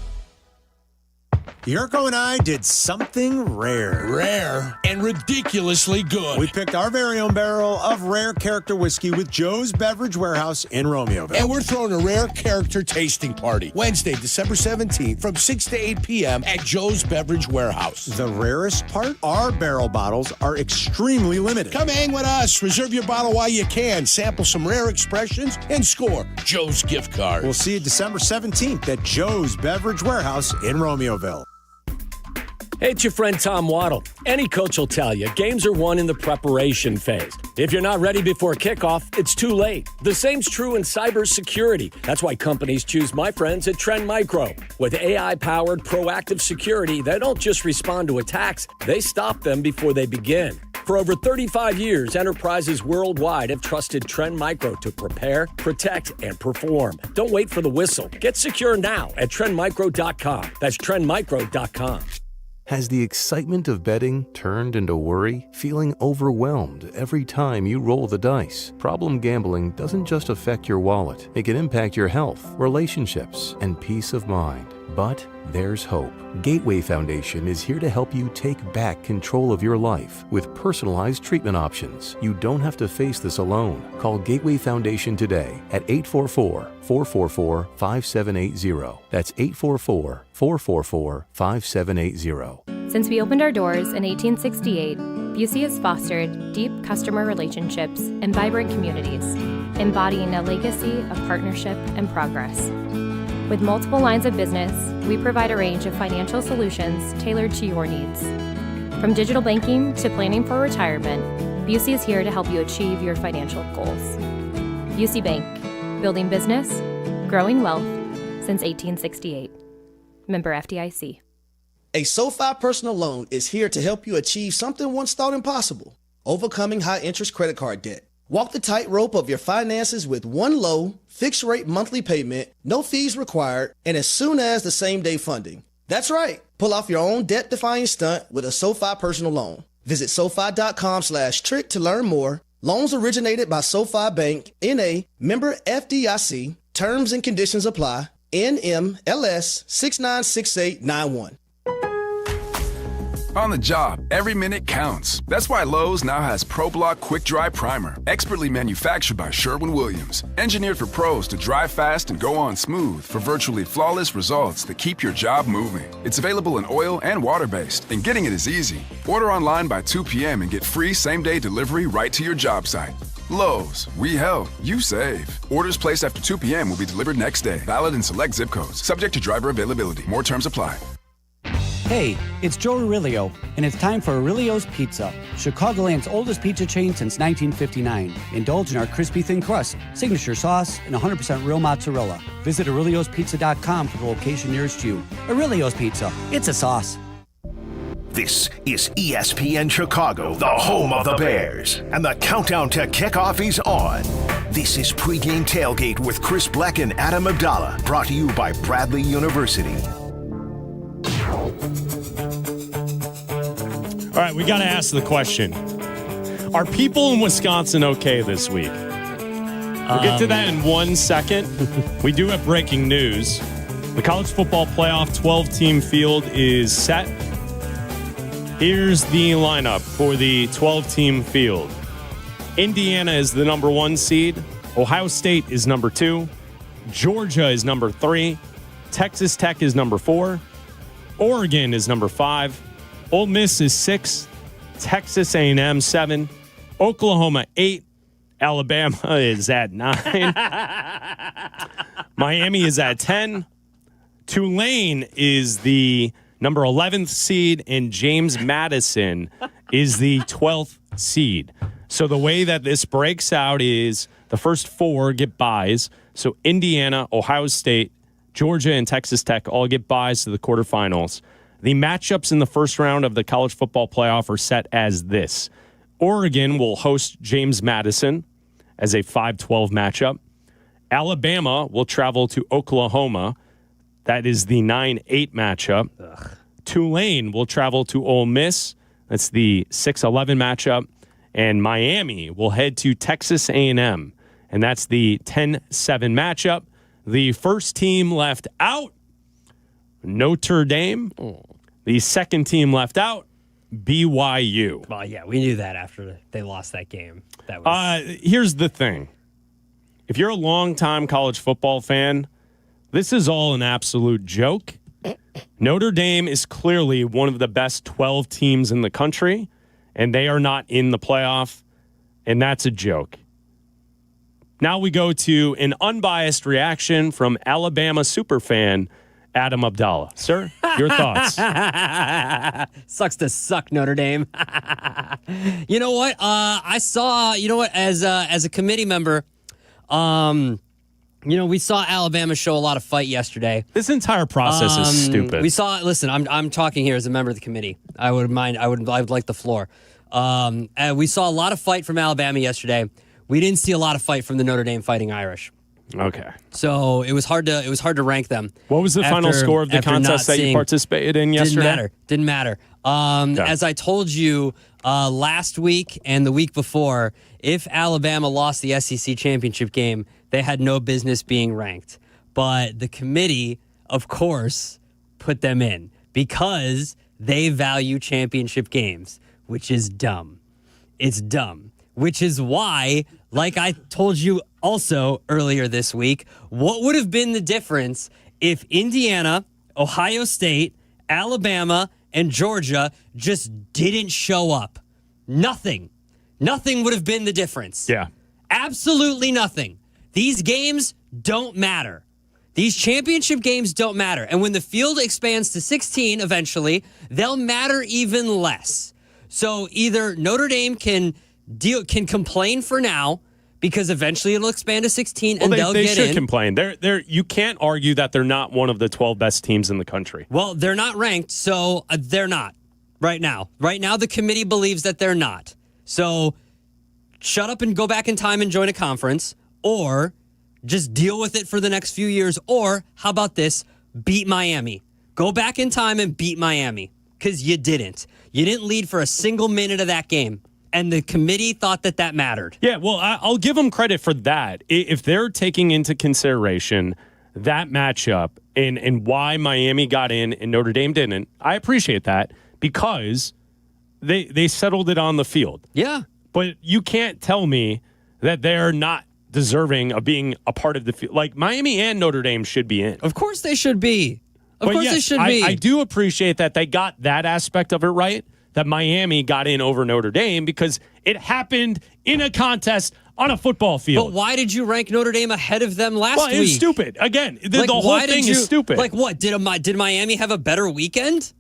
Yurko and I did something rare. Rare and ridiculously good. We picked our very own barrel of rare character whiskey with Joe's Beverage Warehouse in Romeoville. And we're throwing a rare character tasting party Wednesday, December 17th from 6 to 8 p.m. at Joe's Beverage Warehouse. The rarest part? Our barrel bottles are extremely limited. Come hang with us. Reserve your bottle while you can. Sample some rare expressions and score Joe's gift card. We'll see you December 17th at Joe's Beverage Warehouse in Romeoville. Hey, it's your friend Tom Waddle. Any coach will tell you games are won in the preparation phase. If you're not ready before kickoff, it's too late. The same's true in cybersecurity. That's why companies choose my friends at Trend Micro. With AI-powered proactive security, they don't just respond to attacks, they stop them before they begin. For over 35 years, enterprises worldwide have trusted Trend Micro to prepare, protect, and perform. Don't wait for the whistle. Get secure now at trendmicro.com. That's trendmicro.com. Has the excitement of betting turned into worry? Feeling overwhelmed every time you roll the dice? Problem gambling doesn't just affect your wallet. It can impact your health, relationships, and peace of mind. But there's hope. Gateway Foundation is here to help you take back control of your life with personalized treatment options. You don't have to face this alone. Call Gateway Foundation today at 844-444-5780. That's 844-444-5780. Since we opened our doors in 1868, Busey has fostered deep customer relationships and vibrant communities, embodying a legacy of partnership and progress. With multiple lines of business, we provide a range of financial solutions tailored to your needs. From digital banking to planning for retirement, Busey is here to help you achieve your financial goals. Busey Bank, building business, growing wealth since 1868. Member FDIC. A SoFi personal loan is here to help you achieve something once thought impossible: overcoming high-interest credit card debt. Walk the tightrope of your finances with one low, fixed-rate monthly payment, no fees required, and as soon as the same-day funding. That's right. Pull off your own debt-defying stunt with a SoFi personal loan. Visit SoFi.com/trick to learn more. Loans originated by SoFi Bank, N.A., member FDIC. Terms and conditions apply. NMLS 696891. On the job, every minute counts. That's why Lowe's now has ProBlock Quick Dry Primer, expertly manufactured by Sherwin-Williams. Engineered for pros to dry fast and go on smooth for virtually flawless results that keep your job moving. It's available in oil and water-based, and getting it is easy. Order online by 2 p.m. and get free same-day delivery right to your job site. Lowe's, we help, you save. Orders placed after 2 p.m. will be delivered next day. Valid in select zip codes. Subject to driver availability. More terms apply. Hey, it's Joe Aurelio, and it's time for Aurelio's Pizza, Chicagoland's oldest pizza chain since 1959. Indulge in our crispy thin crust, signature sauce, and 100% real mozzarella. Visit Aurelio'sPizza.com for the location nearest you. Aurelio's Pizza, it's a sauce. This is ESPN Chicago, the home of the Bears, and the countdown to kickoff is on. This is Pregame Tailgate with Chris Bleck and Adam Abdalla, brought to you by Bradley University. All right, we got to ask the question. Are people in Wisconsin okay this week? We'll get to that in 1 second. We do have breaking news. The college football playoff 12-team field is set. Here's the lineup for the 12-team field. Indiana is the number 1 seed. Ohio State is number 2. Georgia is number 3. Texas Tech is number 4. Oregon is number 5. Ole Miss is 6. Texas A&M 7. Oklahoma 8. Alabama is at 9. Miami is at 10. Tulane is the number 11th seed, and James Madison is the 12th seed. So the way that this breaks out is the first 4 get byes. So Indiana, Ohio State, Georgia, and Texas Tech all get byes to the quarterfinals. The matchups in the first round of the college football playoff are set as this. Oregon will host James Madison as a 5-12 matchup. Alabama will travel to Oklahoma. That is the 9-8 matchup. Ugh. Tulane will travel to Ole Miss. That's the 6-11 matchup. And Miami will head to Texas A&M. And that's the 10-7 matchup. The first team left out, Notre Dame. The second team left out, BYU. Well, yeah, we knew that after they lost that game. That was. Here's the thing. If you're a longtime college football fan, this is all an absolute joke. Notre Dame is clearly one of the best 12 teams in the country, and they are not in the playoff, and that's a joke. Now we go to an unbiased reaction from Alabama superfan Adam Abdalla. Sir, your thoughts? Sucks to suck, Notre Dame. You know what? I saw, as a committee member, we saw Alabama show a lot of fight yesterday. This entire process is stupid. Listen, I'm talking here as a member of the committee. I would like the floor. We saw a lot of fight from Alabama yesterday. We didn't see a lot of fight from the Notre Dame Fighting Irish. Okay. So it was hard to rank them. What was the final score of the contest that you participated in yesterday? Didn't matter. As I told you last week and the week before, if Alabama lost the SEC championship game, they had no business being ranked. But the committee, of course, put them in because they value championship games, which is dumb. It's dumb. Which is why, like I told you also earlier this week, what would have been the difference if Indiana, Ohio State, Alabama, and Georgia just didn't show up? Nothing. Nothing would have been the difference. Yeah. Absolutely nothing. These games don't matter. These championship games don't matter. And when the field expands to 16 eventually, they'll matter even less. So either Notre Dame can complain for now because eventually it'll expand to 16 and they'll get in. They should complain. You can't argue that they're not one of the 12 best teams in the country. Well, they're not ranked, so they're not right now. Right now, the committee believes that they're not. So shut up and go back in time and join a conference, or just deal with it for the next few years. Or how about this? Beat Miami. Go back in time and beat Miami because you didn't. You didn't lead for a single minute of that game. And the committee thought that mattered. Yeah, well, I'll give them credit for that. If they're taking into consideration that matchup and why Miami got in and Notre Dame didn't, I appreciate that because they settled it on the field. Yeah. But you can't tell me that they're not deserving of being a part of the field. Like, Miami and Notre Dame should be in. Of course they should be. They should be. I do appreciate that they got that aspect of it right, that Miami got in over Notre Dame because it happened in a contest on a football field. But why did you rank Notre Dame ahead of them last week? Well, it's stupid. Again, the whole thing is stupid. Like what? Did Miami have a better weekend?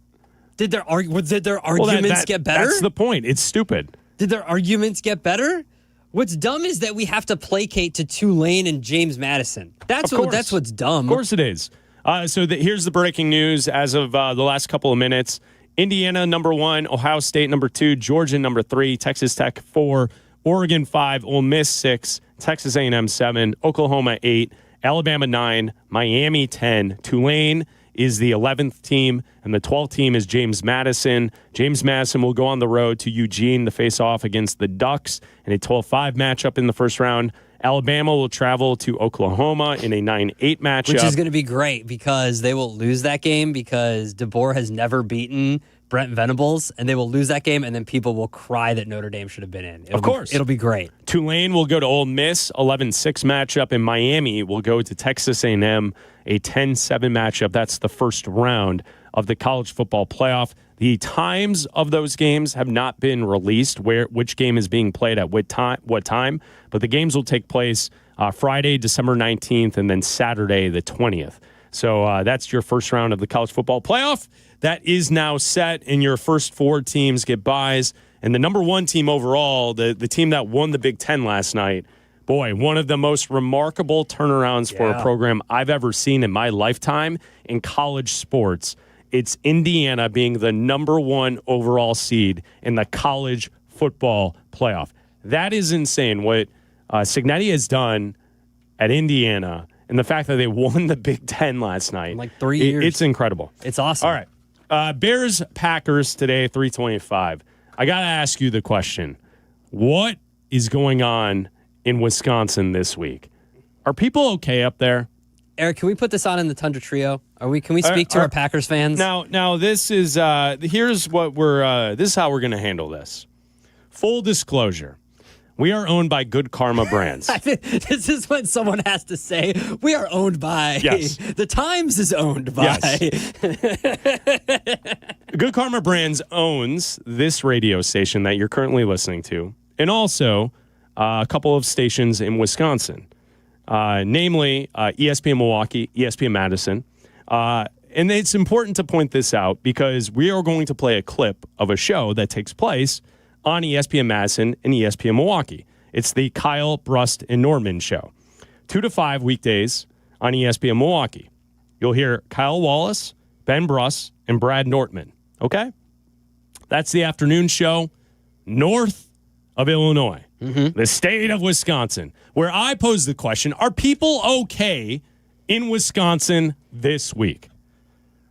Did their arguments get better? That's the point. It's stupid. Did their arguments get better? What's dumb is that we have to placate to Tulane and James Madison. That's what's dumb. Of course it is. Here's the breaking news as of the last couple of minutes. Indiana, number 1, Ohio State, number 2, Georgia, number 3, Texas Tech, 4, Oregon, 5, Ole Miss, 6, Texas A&M, 7, Oklahoma, 8, Alabama, 9, Miami, 10, Tulane is the 11th team, and the 12th team is James Madison. James Madison will go on the road to Eugene to face off against the Ducks in a 12-5 matchup in the first round. Alabama will travel to Oklahoma in a 9-8 matchup. Which is going to be great because they will lose that game because DeBoer has never beaten Brent Venables, and they will lose that game, and then people will cry that Notre Dame should have been in. It'll be great. Tulane will go to Ole Miss, 11-6 matchup, and Miami will go to Texas A&M, a 10-7 matchup. That's the first round of the college football playoff. The times of those games have not been released, which game is being played at what time, but the games will take place Friday, December 19th, and then Saturday, the 20th. So that's your first round of the college football playoff. That is now set, and your first 4 teams get byes. And the number 1 team overall, the team that won the Big Ten last night, boy, one of the most remarkable turnarounds for a program I've ever seen in my lifetime in college sports. It's Indiana being the number 1 overall seed in the college football playoff. That is insane what Cignetti has done at Indiana, and the fact that they won the Big Ten last night. Like 3 years. It's incredible. It's awesome. All right. Bears-Packers today, 3:25. I got to ask you the question. What is going on in Wisconsin this week? Are people okay up there? Eric, can we put this on in the Tundra Trio? Can we speak to our Packers fans? Now this is here's what this is how we're going to handle this. Full disclosure. We are owned by Good Karma Brands. This is what someone has to say. We are owned by. Yes. The Times is owned by. Yes. Good Karma Brands owns this radio station that you're currently listening to, and also a couple of stations in Wisconsin, namely ESPN Milwaukee, ESPN Madison, and it's important to point this out because we are going to play a clip of a show that takes place on ESPN Madison and ESPN Milwaukee. It's the Kyle, Brust, and Norman show. 2 to 5 weekdays on ESPN Milwaukee. You'll hear Kyle Wallace, Ben Brust, and Brad Nortman. Okay? That's the afternoon show north of Illinois, the state of Wisconsin, where I pose the question, are people okay in Wisconsin this week?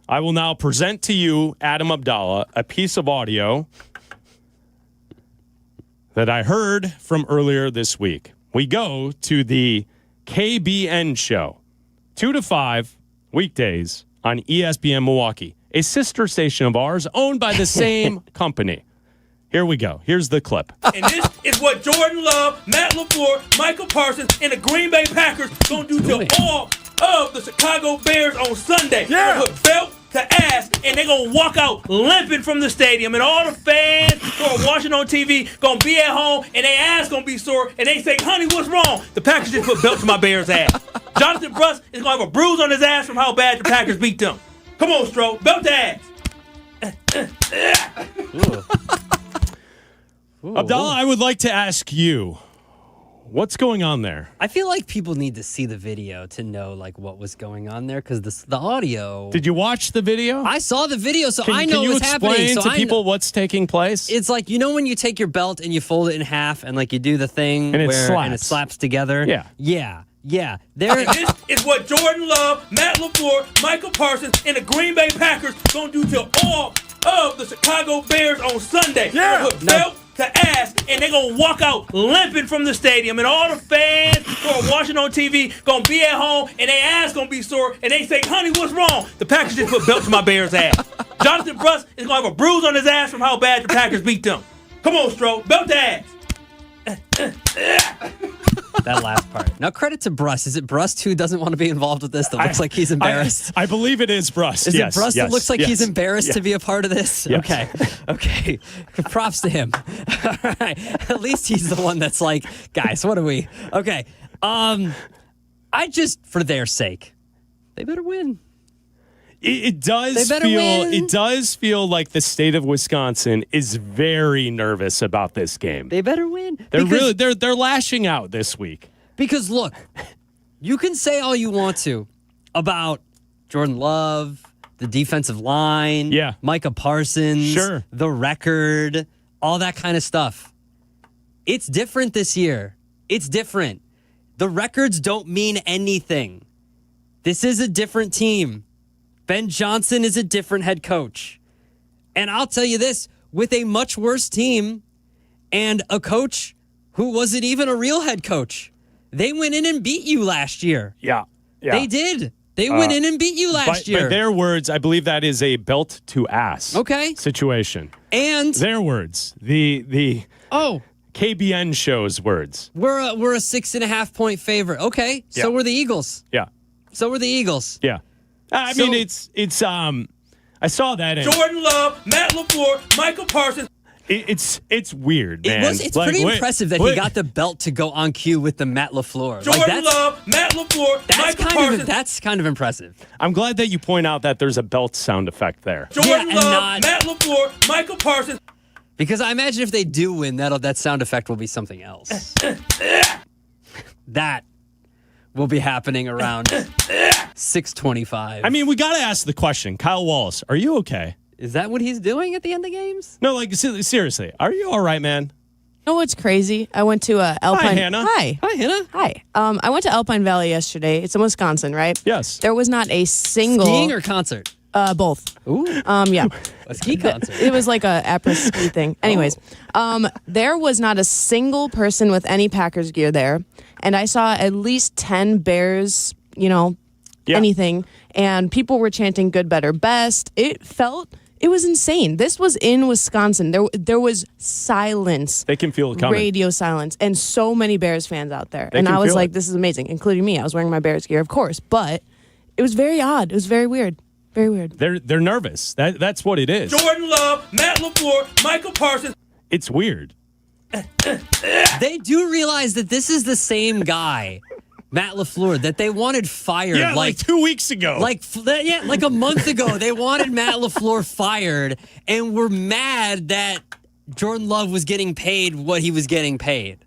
I will now present to you, Adam Abdalla, a piece of audio that I heard from earlier this week. We go to the KBN show, 2 to 5 weekdays on ESPN Milwaukee, a sister station of ours owned by the same company. Here we go. Here's the clip. And this is what Jordan Love, Matt LaFleur, Michael Parsons, and the Green Bay Packers going to do to all of the Chicago Bears on Sunday. Yeah. They're put belt to ass, and they're going to walk out limping from the stadium. And all the fans who are watching on TV going to be at home, and their ass going to be sore, and they say, honey, what's wrong? The Packers just put belt to my Bears' ass. Jonathan Brust is going to have a bruise on his ass from how bad the Packers beat them. Come on, Stro. Belt to ass. Abdalla, I would like to ask you, what's going on there? I feel like people need to see the video to know like what was going on there because the audio. Did you watch the video? I saw the video, so I know what's happening. Can you explain to people what's taking place? It's like, you know when you take your belt and you fold it in half and like you do the thing and it slaps together? Yeah. Yeah. And this is what Jordan Love, Matt LaFleur, Michael Parsons, and the Green Bay Packers going to do to all of the Chicago Bears on Sunday. Yeah. Put belt to ass, and they're going to walk out limping from the stadium. And all the fans who are watching on TV going to be at home, and their ass going to be sore, and they say, honey, what's wrong? The Packers just put belt to my Bears' ass. Jonathan Brust is going to have a bruise on his ass from how bad the Packers beat them. Come on, Stro. Belt to ass. That last part. Now, credit to Brust. Is it Brust who doesn't want to be involved with this that looks like he's embarrassed? I believe it is Brust. Is it Brust that looks like he's embarrassed to be a part of this? Yes. Okay. Props to him. All right. At least he's the one that's like, guys, what are we? Okay. I just, for their sake, they better win. It does feel like the state of Wisconsin is very nervous about this game. They better win. They're lashing out this week. Because look, you can say all you want to about Jordan Love, the defensive line, Micah Parsons, the record, all that kind of stuff. It's different this year. It's different. The records don't mean anything. This is a different team. Ben Johnson is a different head coach. And I'll tell you this, with a much worse team and a coach who wasn't even a real head coach, they went in and beat you last year. Yeah. They did. They went in and beat you last year. By their words, I believe that is a belt to ass situation. And their words, the KBN show's words. We're a 6.5 point favorite. Okay. So were the Eagles. Yeah. So were the Eagles. Yeah. I mean, it's I saw that. Jordan Love, Matt LaFleur, Michael Parsons. It's weird, man. It's pretty impressive that he got the belt to go on cue with the Matt LaFleur. Jordan Love, Matt LaFleur, Michael Parsons. That's kind of impressive. I'm glad that you point out that there's a belt sound effect there. Jordan Love, Matt LaFleur, Michael Parsons. Because I imagine if they do win, that sound effect will be something else. That will be happening around 6:25. I mean, we got to ask the question. Kyle Wallace, are you okay? Is that what he's doing at the end of games? No, like, seriously, are you all right, man? You know what's crazy? I went to Alpine. Hi, Hannah. Hi, Hannah. Hi. I went to Alpine Valley yesterday. It's in Wisconsin, right? Yes. There was not a single skiing or concert. Both. Ooh. Yeah. A ski concert. It was like a après ski thing. Anyways, there was not a single person with any Packers gear there, and I saw at least 10 Bears. Anything, and people were chanting "good, better, best." It was insane. This was in Wisconsin. There was silence. They can feel it coming. Radio silence, and so many Bears fans out there. And I was like, "This is amazing," including me. I was wearing my Bears gear, of course, but it was very odd. It was very weird. Very weird. They're nervous. That's what it is. Jordan Love, Matt LaFleur, Michael Parsons. It's weird. They do realize that this is the same guy Matt LaFleur, that they wanted fired. Yeah, like 2 weeks ago. Like a month ago, they wanted Matt LaFleur fired and were mad that Jordan Love was getting paid what he was getting paid.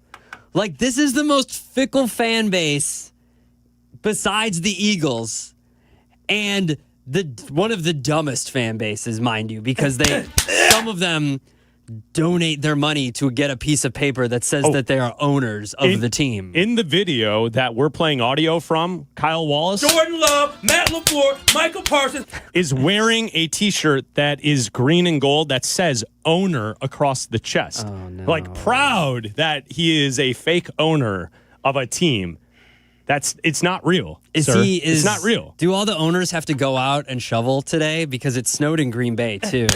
Like, this is the most fickle fan base besides the Eagles, and one of the dumbest fan bases, mind you, because some of them donate their money to get a piece of paper that says that they are owners of the team. In the video that we're playing audio from, Kyle Wallace, Jordan Love, Matt LaFleur, Michael Parsons is wearing a T-shirt that is green and gold that says owner across the chest. Oh, no. Like, proud that he is a fake owner of a team. It's not real. It's not real. Do all the owners have to go out and shovel today? Because it snowed in Green Bay, too.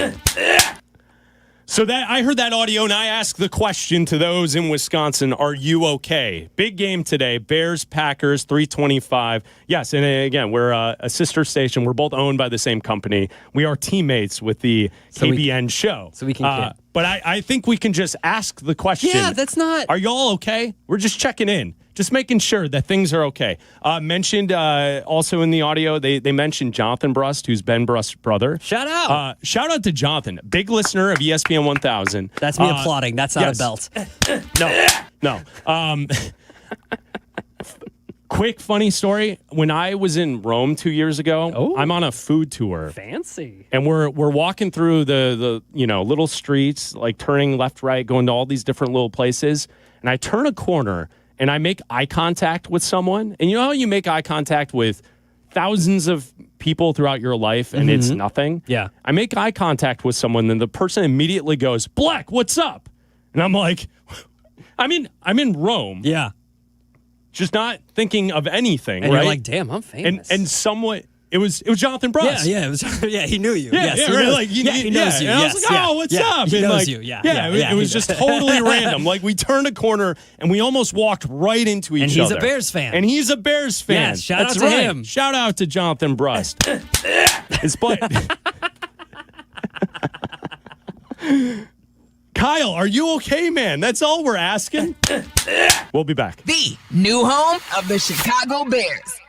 So that I heard that audio, and I asked the question to those in Wisconsin, are you okay? Big game today, Bears-Packers, 3:25. Yes, and again, we're a sister station. We're both owned by the same company. We are teammates with the KBN show. So we can but I think we can just ask the question. Yeah, that's not... Are y'all okay? We're just checking in. Just making sure that things are okay. Mentioned also in the audio, they mentioned Jonathan Brust, who's Ben Brust's brother. Shout out. Shout out to Jonathan, big listener of ESPN 1000. That's me applauding. That's not a belt. No. Quick funny story. When I was in Rome 2 years ago, I'm on a food tour. Fancy. And we're walking through the little streets, like turning left, right, going to all these different little places. And I turn a corner and I make eye contact with someone. And you know how you make eye contact with thousands of people throughout your life and it's nothing? Yeah. I make eye contact with someone, then the person immediately goes, Bleck, what's up? And I'm like, I'm in Rome. Yeah. Just not thinking of anything, and right? You're like, damn, I'm famous. And somewhat, it was Jonathan Brust. Yeah, he knew you. Yeah, yes, right. He knows you. And I was like, oh, what's up? He And knows you. It was just totally random. Like, we turned a corner and we almost walked right into each other. And he's a Bears fan. And he's a Bears fan. Yes, shout out to him. Shout out to Jonathan Brust. It's Kyle, are you okay, man? That's all we're asking. We'll be back. The new home of the Chicago Bears.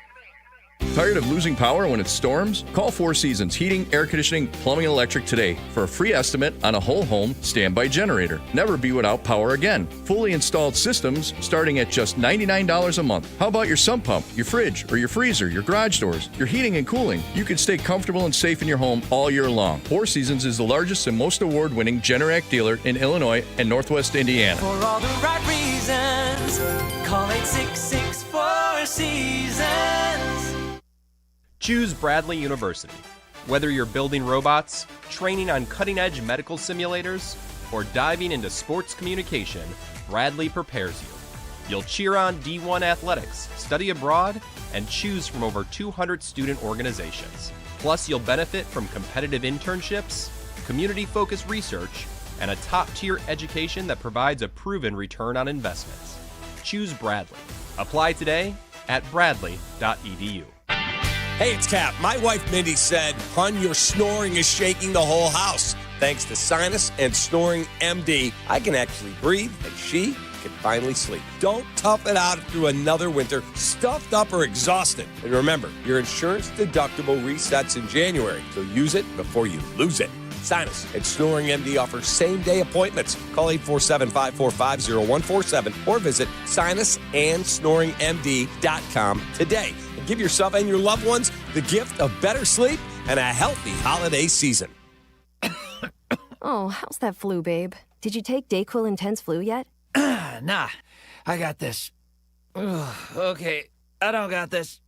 Tired of losing power when it storms? Call Four Seasons Heating, Air Conditioning, Plumbing, and Electric today for a free estimate on a whole home standby generator. Never be without power again. Fully installed systems starting at just $99 a month. How about your sump pump, your fridge, or your freezer, your garage doors, your heating and cooling? You can stay comfortable and safe in your home all year long. Four Seasons is the largest and most award-winning Generac dealer in Illinois and Northwest Indiana. For all the right reasons, call 866-4 Seasons. Choose Bradley University. Whether you're building robots, training on cutting-edge medical simulators, or diving into sports communication, Bradley prepares you. You'll cheer on D1 athletics, study abroad, and choose from over 200 student organizations. Plus, you'll benefit from competitive internships, community-focused research, and a top-tier education that provides a proven return on investments. Choose Bradley. Apply today at bradley.edu. Hey, it's Cap. My wife, Mindy, said, "Hun, your snoring is shaking the whole house. Thanks to Sinus and Snoring MD, I can actually breathe, and she can finally sleep. Don't tough it out through another winter stuffed up or exhausted. And remember, your insurance deductible resets in January, so use it before you lose it." Sinus and Snoring MD offers same-day appointments. Call 847-545-0147 or visit sinusandsnoringmd.com today. And give yourself and your loved ones the gift of better sleep and a healthy holiday season. Oh, how's that flu, babe? Did you take DayQuil Intense Flu yet? Nah, I got this. Ugh, okay, I don't got this.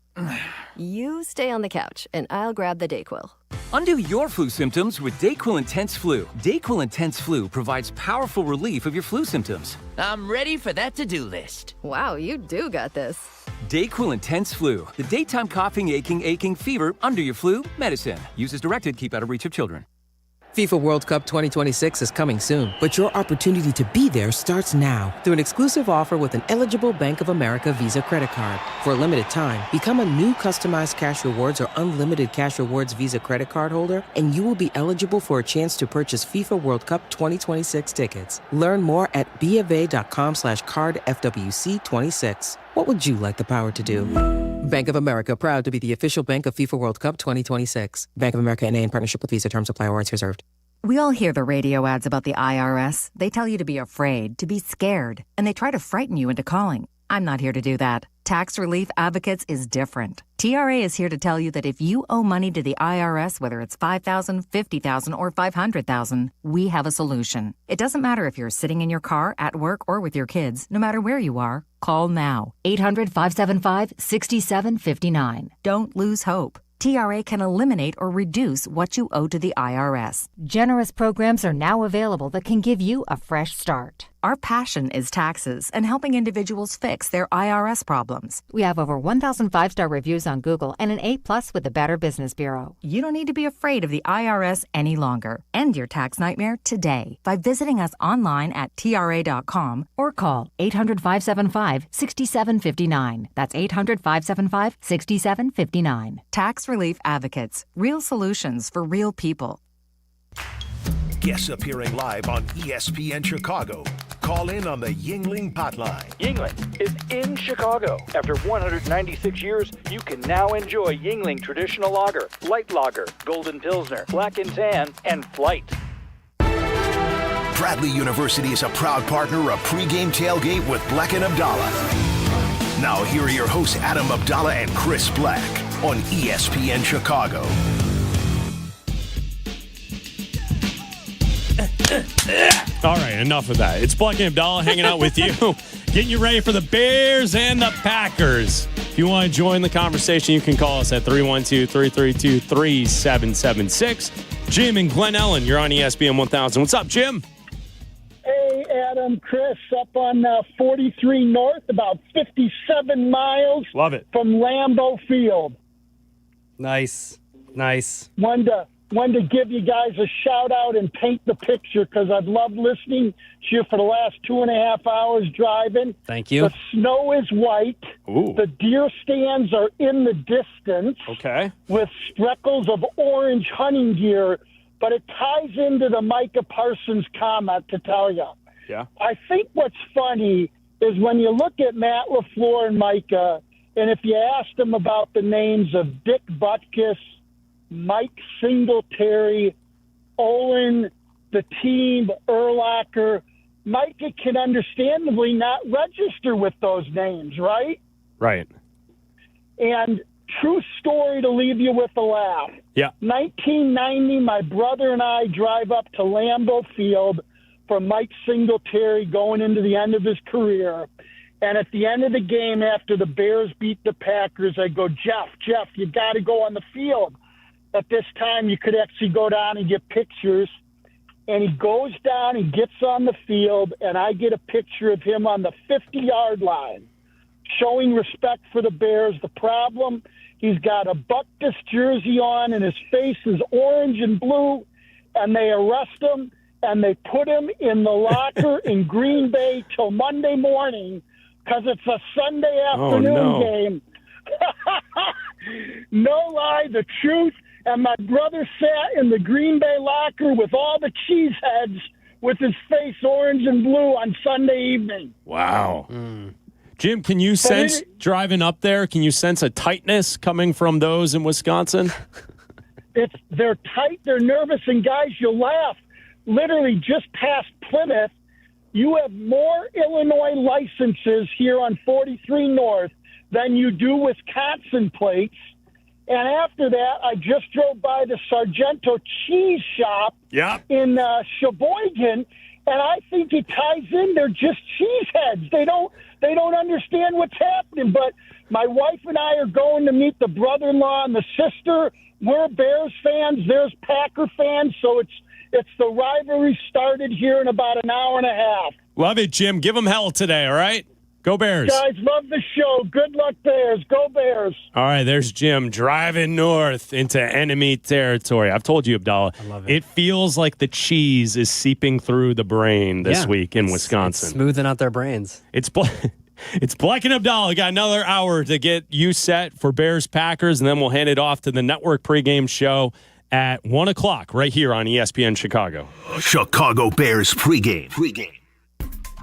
You stay on the couch, and I'll grab the DayQuil. Undo your flu symptoms with DayQuil Intense Flu. DayQuil Intense Flu provides powerful relief of your flu symptoms. I'm ready for that to-do list. Wow, you do got this. DayQuil Intense Flu. The daytime coughing, aching, fever, under your flu, medicine. Use as directed, keep out of reach of children. FIFA World Cup 2026 is coming soon, but your opportunity to be there starts now through an exclusive offer with an eligible Bank of America Visa credit card. For a limited time, become a new customized cash rewards or unlimited cash rewards Visa credit card holder, and you will be eligible for a chance to purchase FIFA World Cup 2026 tickets. Learn more at BofA.com/cardFWC26. What would you like the power to do? Bank of America, proud to be the official bank of FIFA World Cup 2026. Bank of America N.A. in partnership with Visa. Terms apply. Warrants reserved. We all hear the radio ads about the IRS. They tell you to be afraid, to be scared, and they try to frighten you into calling. I'm not here to do that. Tax Relief Advocates is different. TRA is here to tell you that if you owe money to the IRS, whether it's $5,000, $50,000, or $500,000, we have a solution. It doesn't matter if you're sitting in your car, at work, or with your kids. No matter where you are, call now. 800-575-6759. Don't lose hope. TRA can eliminate or reduce what you owe to the IRS. Generous programs are now available that can give you a fresh start. Our passion is taxes and helping individuals fix their IRS problems. We have over 1,000 5-star reviews on Google and an A+ with the Better Business Bureau. You don't need to be afraid of the IRS any longer. End your tax nightmare today by visiting us online at TRA.com or call 800-575-6759. That's 800-575-6759. Tax Relief Advocates. Real solutions for real people. Guests appearing live on ESPN Chicago. Call in on the Yuengling hotline. Yuengling is in Chicago. After 196 years, you can now enjoy Yuengling Traditional Lager, Light Lager, Golden Pilsner, Black and Tan, and Flight. Bradley University is a proud partner of Pregame Tailgate with Bleck and Abdalla. Now here are your hosts Adam Abdalla and Chris Bleck on ESPN Chicago. All right, enough of that. It's Bleck and Abdalla hanging out with you, getting you ready for the Bears and the Packers. If you want to join the conversation, you can call us at 312-332-3776. Jim and Glen Ellen, you're on ESPN 1000. What's up, Jim? Hey, Adam, Chris, up on 43 North, about 57 miles. Love it. From Lambeau Field. Nice. Wanted to give you guys a shout-out and paint the picture because I've loved listening to you for the last 2.5 hours driving. Thank you. The snow is white. Ooh. The deer stands are in the distance. Okay. With speckles of orange hunting deer, but it ties into the Micah Parsons comment to tell you. Yeah. I think what's funny is when you look at Matt LaFleur and Micah, and if you ask them about the names of Dick Butkus, Mike Singletary, Owen, the team, Urlacher, Micah can understandably not register with those names, right? Right. And true story to leave you with a laugh. Yeah. 1990, my brother and I drive up to Lambeau Field for Mike Singletary going into the end of his career. And at the end of the game, after the Bears beat the Packers, I go, Jeff, you got to go on the field. At this time, you could actually go down and get pictures. And he goes down and gets on the field, and I get a picture of him on the 50-yard line, showing respect for the Bears. The problem, he's got a Buckus jersey on, and his face is orange and blue, and they arrest him, and they put him in the locker in Green Bay till Monday morning because it's a Sunday afternoon game. No lie, the truth. And my brother sat in the Green Bay locker with all the cheeseheads with his face orange and blue on Sunday evening. Wow. Jim, can you sense, driving up there, can you sense a tightness coming from those in Wisconsin? They're tight, they're nervous, and guys, you'll laugh. Literally just past Plymouth, you have more Illinois licenses here on 43 North than you do Wisconsin plates. And after that, I just drove by the Sargento Cheese Shop in Sheboygan, and I think it ties in. They're just cheeseheads. They don't understand what's happening. But my wife and I are going to meet the brother-in-law and the sister. We're Bears fans. There's Packer fans. So it's the rivalry started here in about an hour and a half. Love it, Jim. Give them hell today, all right? Go Bears. Guys, love the show. Good luck, Bears. Go Bears. All right, there's Jim driving north into enemy territory. I've told you, Abdalla. I love it. It feels like the cheese is seeping through the brain this week in Wisconsin. It's smoothing out their brains. It's Bleck and Abdalla. Got another hour to get you set for Bears Packers, and then we'll hand it off to the network pregame show at 1 o'clock right here on ESPN Chicago. Chicago Bears pregame.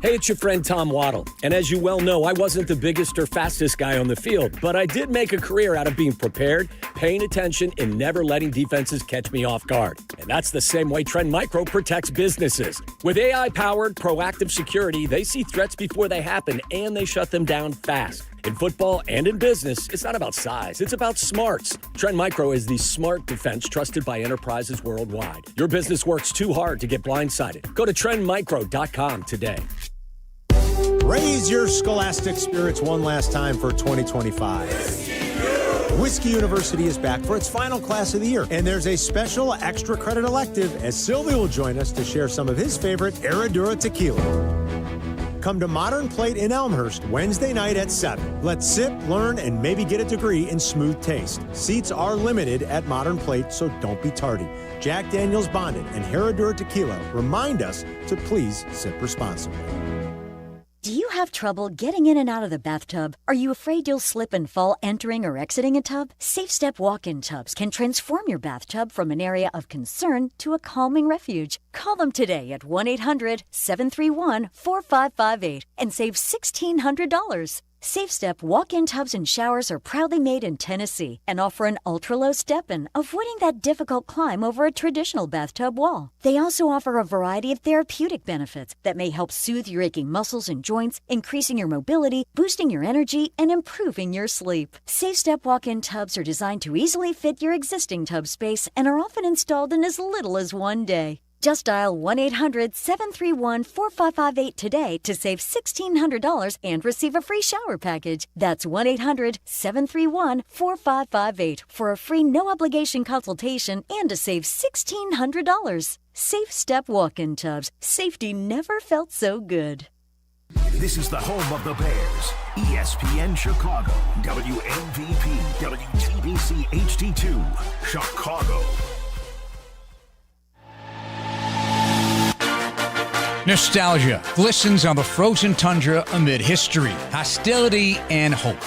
Hey, it's your friend Tom Waddle. And as you well know, I wasn't the biggest or fastest guy on the field, but I did make a career out of being prepared, paying attention, and never letting defenses catch me off guard. And that's the same way Trend Micro protects businesses. With AI-powered proactive security, they see threats before they happen, and they shut them down fast. In football and in business, it's not about size, it's about smarts. Trend Micro is the smart defense trusted by enterprises worldwide. Your business works too hard to get blindsided. Go to trendmicro.com today. Raise your scholastic spirits one last time for 2025. Whiskey University is back for its final class of the year, and there's a special extra credit elective as Silvy will join us to share some of his favorite Herradura tequila. Come to Modern Plate in Elmhurst Wednesday night at 7. Let's sip, learn, and maybe get a degree in smooth taste. Seats are limited at Modern Plate, so don't be tardy. Jack Daniel's Bonded and Herradura Tequila remind us to please sip responsibly. Do you have trouble getting in and out of the bathtub? Are you afraid you'll slip and fall entering or exiting a tub? Safe Step walk-in tubs can transform your bathtub from an area of concern to a calming refuge. Call them today at 1-800-731-4558 and save $1,600. Safe Step walk-in tubs and showers are proudly made in Tennessee and offer an ultra-low step-in, avoiding that difficult climb over a traditional bathtub wall. They also offer a variety of therapeutic benefits that may help soothe your aching muscles and joints, increasing your mobility, boosting your energy, and improving your sleep. Safe Step walk-in tubs are designed to easily fit your existing tub space and are often installed in as little as one day. Just dial 1-800-731-4558 today to save $1,600 and receive a free shower package. That's 1-800-731-4558 for a free no-obligation consultation and to save $1,600. Safe Step walk-in tubs. Safety never felt so good. This is the home of the Bears. ESPN Chicago, WMVP, WTBC HD2, Chicago. Nostalgia glistens on the frozen tundra amid history, hostility, and hope.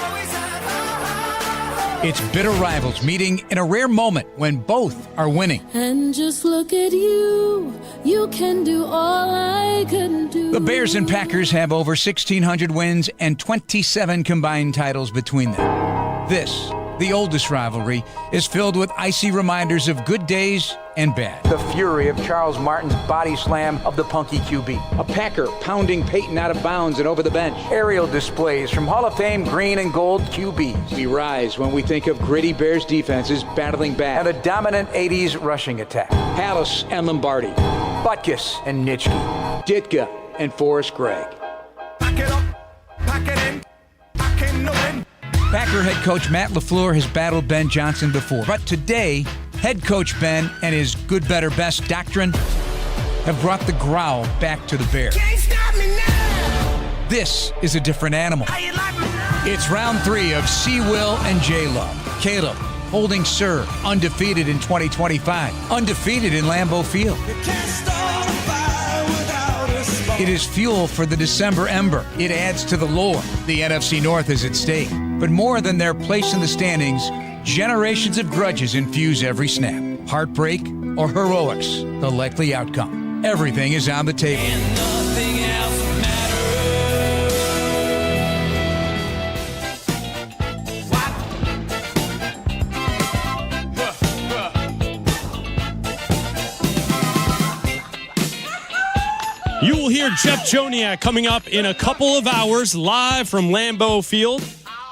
It's bitter rivals meeting in a rare moment when both are winning. And just look at you, you can do all I couldn't do. The Bears and Packers have over 1,600 wins and 27 combined titles between them. This, the oldest rivalry, is filled with icy reminders of good days and bad. The fury of Charles Martin's body slam of the punky QB. A Packer pounding Peyton out of bounds and over the bench. Aerial displays from Hall of Fame green and gold QBs. We rise when we think of gritty Bears defenses battling back. And a dominant 80s rushing attack. Hallis and Lombardi. Butkus and Nitschke. Ditka and Forrest Gregg. Pack it up, pack it in, pack in the win. Packer head coach Matt LaFleur has battled Ben Johnson before, but today, head coach Ben and his good, better, best doctrine have brought the growl back to the Bears. Can't stop me now. This is a different animal. It's round 3 of C. Will and J. Love. Caleb holding serve, undefeated in 2025, undefeated in Lambeau Field. It is fuel for the December ember. It adds to the lore. The NFC North is at stake. But more than their place in the standings, generations of grudges infuse every snap. Heartbreak or heroics, the likely outcome. Everything is on the table. And nothing else You will hear Jeff Joniak coming up in a couple of hours live from Lambeau Field.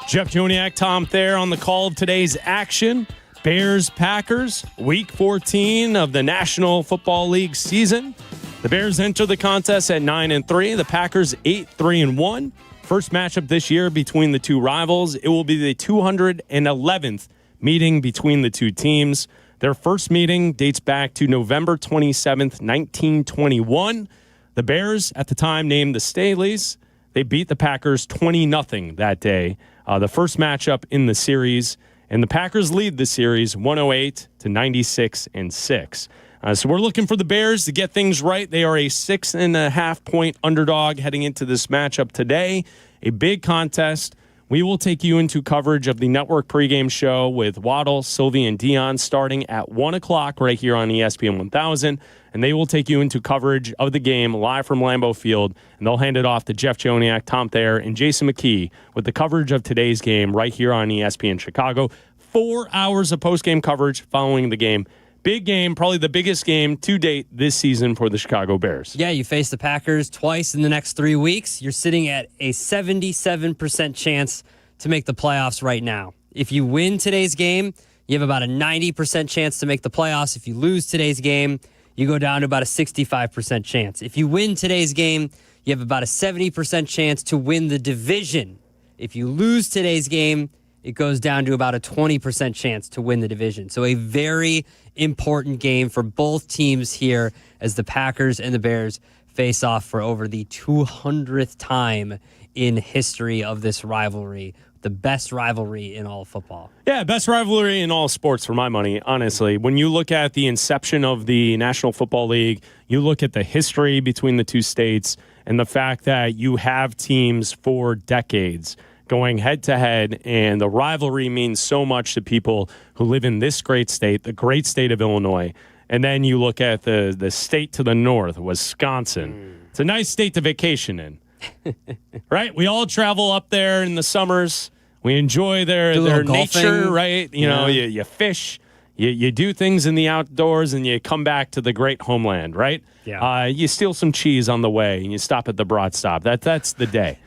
Jeff Joniak, Tom Thayer on the call of today's action. Bears-Packers, Week 14 of the National Football League season. The Bears enter the contest at 9-3. The Packers 8-3-1. First matchup this year between the two rivals. It will be the 211th meeting between the two teams. Their first meeting dates back to November 27th, 1921. The Bears, at the time named the Staleys, they beat the Packers 20-0 that day. The first matchup in the series, and the Packers lead the series 108-96-6. So we're looking for the Bears to get things right. They are a 6.5-point underdog heading into this matchup today. A big contest. We will take you into coverage of the network pregame show with Waddle, Silvy, and Dionne starting at 1 o'clock right here on ESPN 1000. and they will take you into coverage of the game live from Lambeau Field, and they'll hand it off to Jeff Joniak, Tom Thayer, and Jason McKee with the coverage of today's game right here on ESPN Chicago. 4 hours of post-game coverage following the game. Big game, probably the biggest game to date this season for the Chicago Bears. Yeah, you face the Packers twice in the next 3 weeks. You're sitting at a 77% chance to make the playoffs right now. If you win today's game, you have about a 90% chance to make the playoffs. If you lose today's game, you go down to about a 65% chance. If you win today's game, you have about a 70% chance to win the division. If you lose today's game, it goes down to about a 20% chance to win the division. So a very important game for both teams here as the Packers and the Bears face off for over the 200th time in history of this rivalry. The best rivalry in all of football. Yeah, best rivalry in all sports for my money, honestly. When you look at the inception of the National Football League, you look at the history between the two states and the fact that you have teams for decades going head-to-head, and the rivalry means so much to people who live in this great state, the great state of Illinois. And then you look at the state to the north, Wisconsin. It's a nice state to vacation in. Right? We all travel up there in the summers. We enjoy their nature, right? You know, you fish, you do things in the outdoors, and you come back to the great homeland, right? Yeah. You steal some cheese on the way, and you stop at the Broad Stop. That's the day.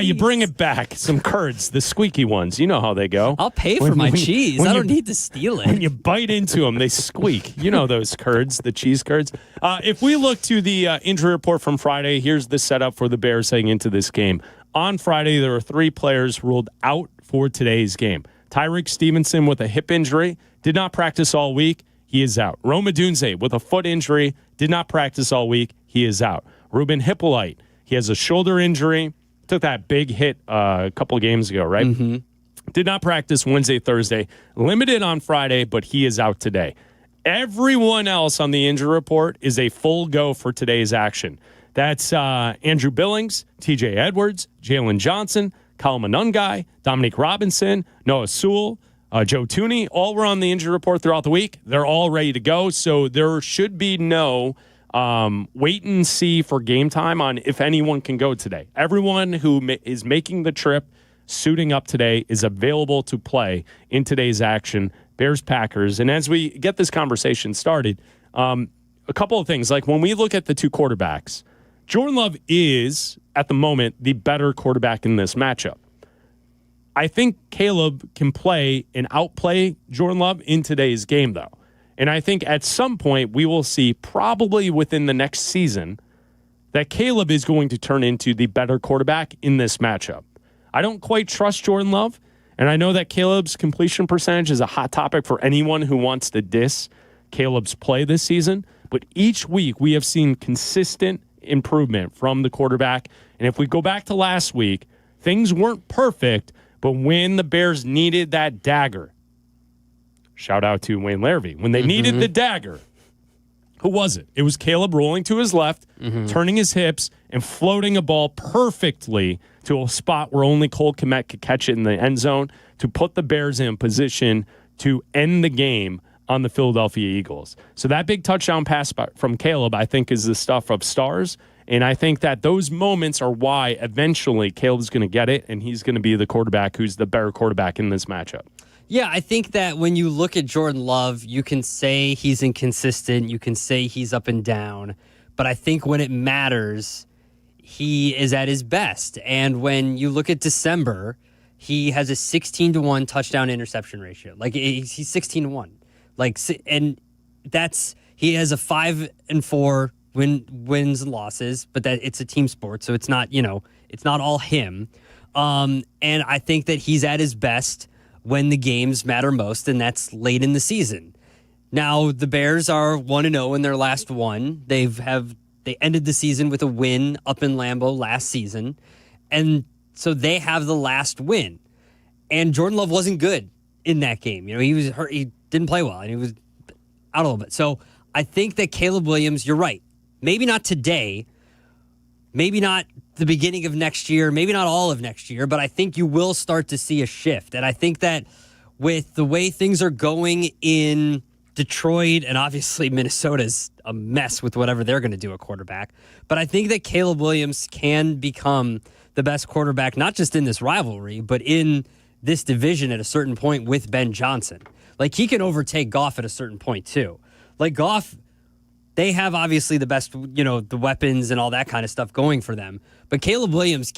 You bring it back. Some curds, the squeaky ones. You know how they go. I'll pay for my cheese. I don't need to steal it. When you bite into them, they squeak. You know those curds, the cheese curds. If we look to the injury report from Friday, here's the setup for the Bears heading into this game. On Friday, there were 3 players ruled out for today's game. Tyreek Stevenson with a hip injury, did not practice all week. He is out. Rome Odunze with a foot injury, did not practice all week. He is out. Ruben Hippolyte, he has a shoulder injury. Took that big hit a couple of games ago, right? Mm-hmm. Did not practice Wednesday, Thursday. Limited on Friday, but he is out today. Everyone else on the injury report is a full go for today's action. That's Andrew Billings, TJ Edwards, Jalen Johnson, Kyle Monungai, Dominique Robinson, Noah Sewell, Joe Tooney. All were on the injury report throughout the week. They're all ready to go. So there should be no wait and see for game time on if anyone can go today. Everyone who is making the trip, suiting up today, is available to play in today's action, Bears-Packers. And as we get this conversation started, a couple of things. Like when we look at the two quarterbacks, Jordan Love is, at the moment, the better quarterback in this matchup. I think Caleb can play and outplay Jordan Love in today's game, though. And I think at some point we will see, probably within the next season, that Caleb is going to turn into the better quarterback in this matchup. I don't quite trust Jordan Love, and I know that Caleb's completion percentage is a hot topic for anyone who wants to diss Caleb's play this season. But each week we have seen consistent improvement from the quarterback. And if we go back to last week, things weren't perfect, but when the Bears needed that dagger, shout out to Wayne Larrivee, when they needed the dagger, who was it? It was Caleb rolling to his left, turning his hips, and floating a ball perfectly to a spot where only Cole Kmet could catch it in the end zone to put the Bears in position to end the game on the Philadelphia Eagles. So that big touchdown pass from Caleb, I think, is the stuff of stars. And I think that those moments are why eventually Caleb's going to get it, and he's going to be the quarterback who's the better quarterback in this matchup. Yeah, I think that when you look at Jordan Love, you can say he's inconsistent. You can say he's up and down. But I think when it matters, he is at his best. And when you look at December, he has a 16-1 touchdown interception ratio. Like, he's 16-1. Like, and that's, he has a 5-4 wins and losses, but that it's a team sport, so it's not, it's not all him. And I think that he's at his best when the games matter most, and that's late in the season. Now, the Bears are 1-0 in their last one. They ended the season with a win up in Lambeau last season, and so they have the last win. And Jordan Love wasn't good in that game. He was hurt. He didn't play well, and he was out a little bit. So I think that Caleb Williams, you're right. Maybe not today, maybe not the beginning of next year, maybe not all of next year, but I think you will start to see a shift. And I think that with the way things are going in Detroit and obviously Minnesota's a mess with whatever they're going to do at quarterback. But I think that Caleb Williams can become the best quarterback, not just in this rivalry, but in this division at a certain point with Ben Johnson. Like, he can overtake Goff at a certain point, too. Like, Goff, they have obviously the best, the weapons and all that kind of stuff going for them. But Caleb Williams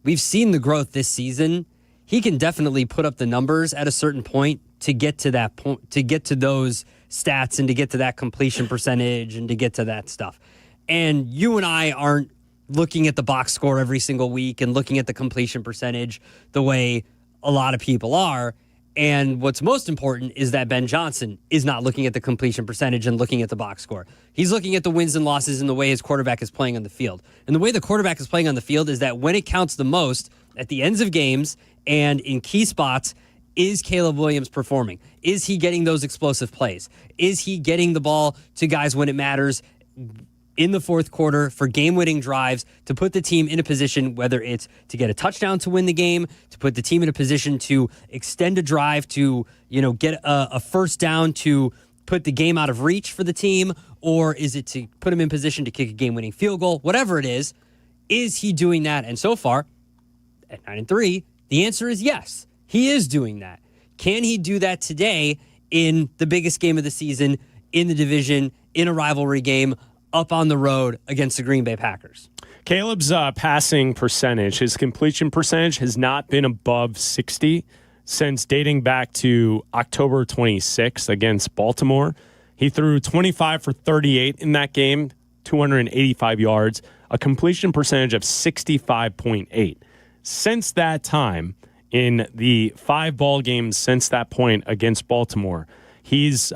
we've seen the growth this season. He can definitely put up the numbers at a certain point to get to that point, to get to those stats and to get to that completion percentage and to get to that stuff. And you and I aren't looking at the box score every single week and looking at the completion percentage the way a lot of people are. And what's most important is that Ben Johnson is not looking at the completion percentage and looking at the box score. He's looking at the wins and losses and the way his quarterback is playing on the field. And the way the quarterback is playing on the field is that when it counts the most, at the ends of games and in key spots, is Caleb Williams performing? Is he getting those explosive plays? Is he getting the ball to guys when it matters in the fourth quarter for game-winning drives to put the team in a position, whether it's to get a touchdown to win the game, to put the team in a position to extend a drive, to get a first down to put the game out of reach for the team, or is it to put him in position to kick a game-winning field goal? Whatever it is he doing that? And so far, at 9-3, the answer is yes. He is doing that. Can he do that today in the biggest game of the season, in the division, in a rivalry game, up on the road against the Green Bay Packers? Caleb's passing percentage, his completion percentage has not been above 60 since dating back to October 26th against Baltimore. He threw 25 for 38 in that game, 285 yards, a completion percentage of 65.8. Since that time, in the 5 ball games since that point against Baltimore, his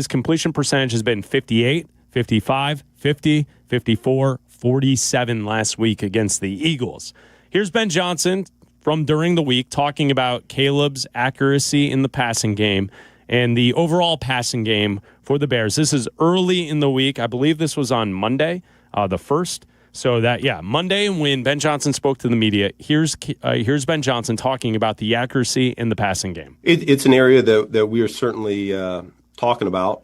completion percentage has been 58, 55, 50, 54, 47 last week against the Eagles. Here's Ben Johnson from during the week talking about Caleb's accuracy in the passing game and the overall passing game for the Bears. This is early in the week. I believe this was on Monday, the 1st. So Monday when Ben Johnson spoke to the media, here's Ben Johnson talking about the accuracy in the passing game. It's an area that we are certainly talking about.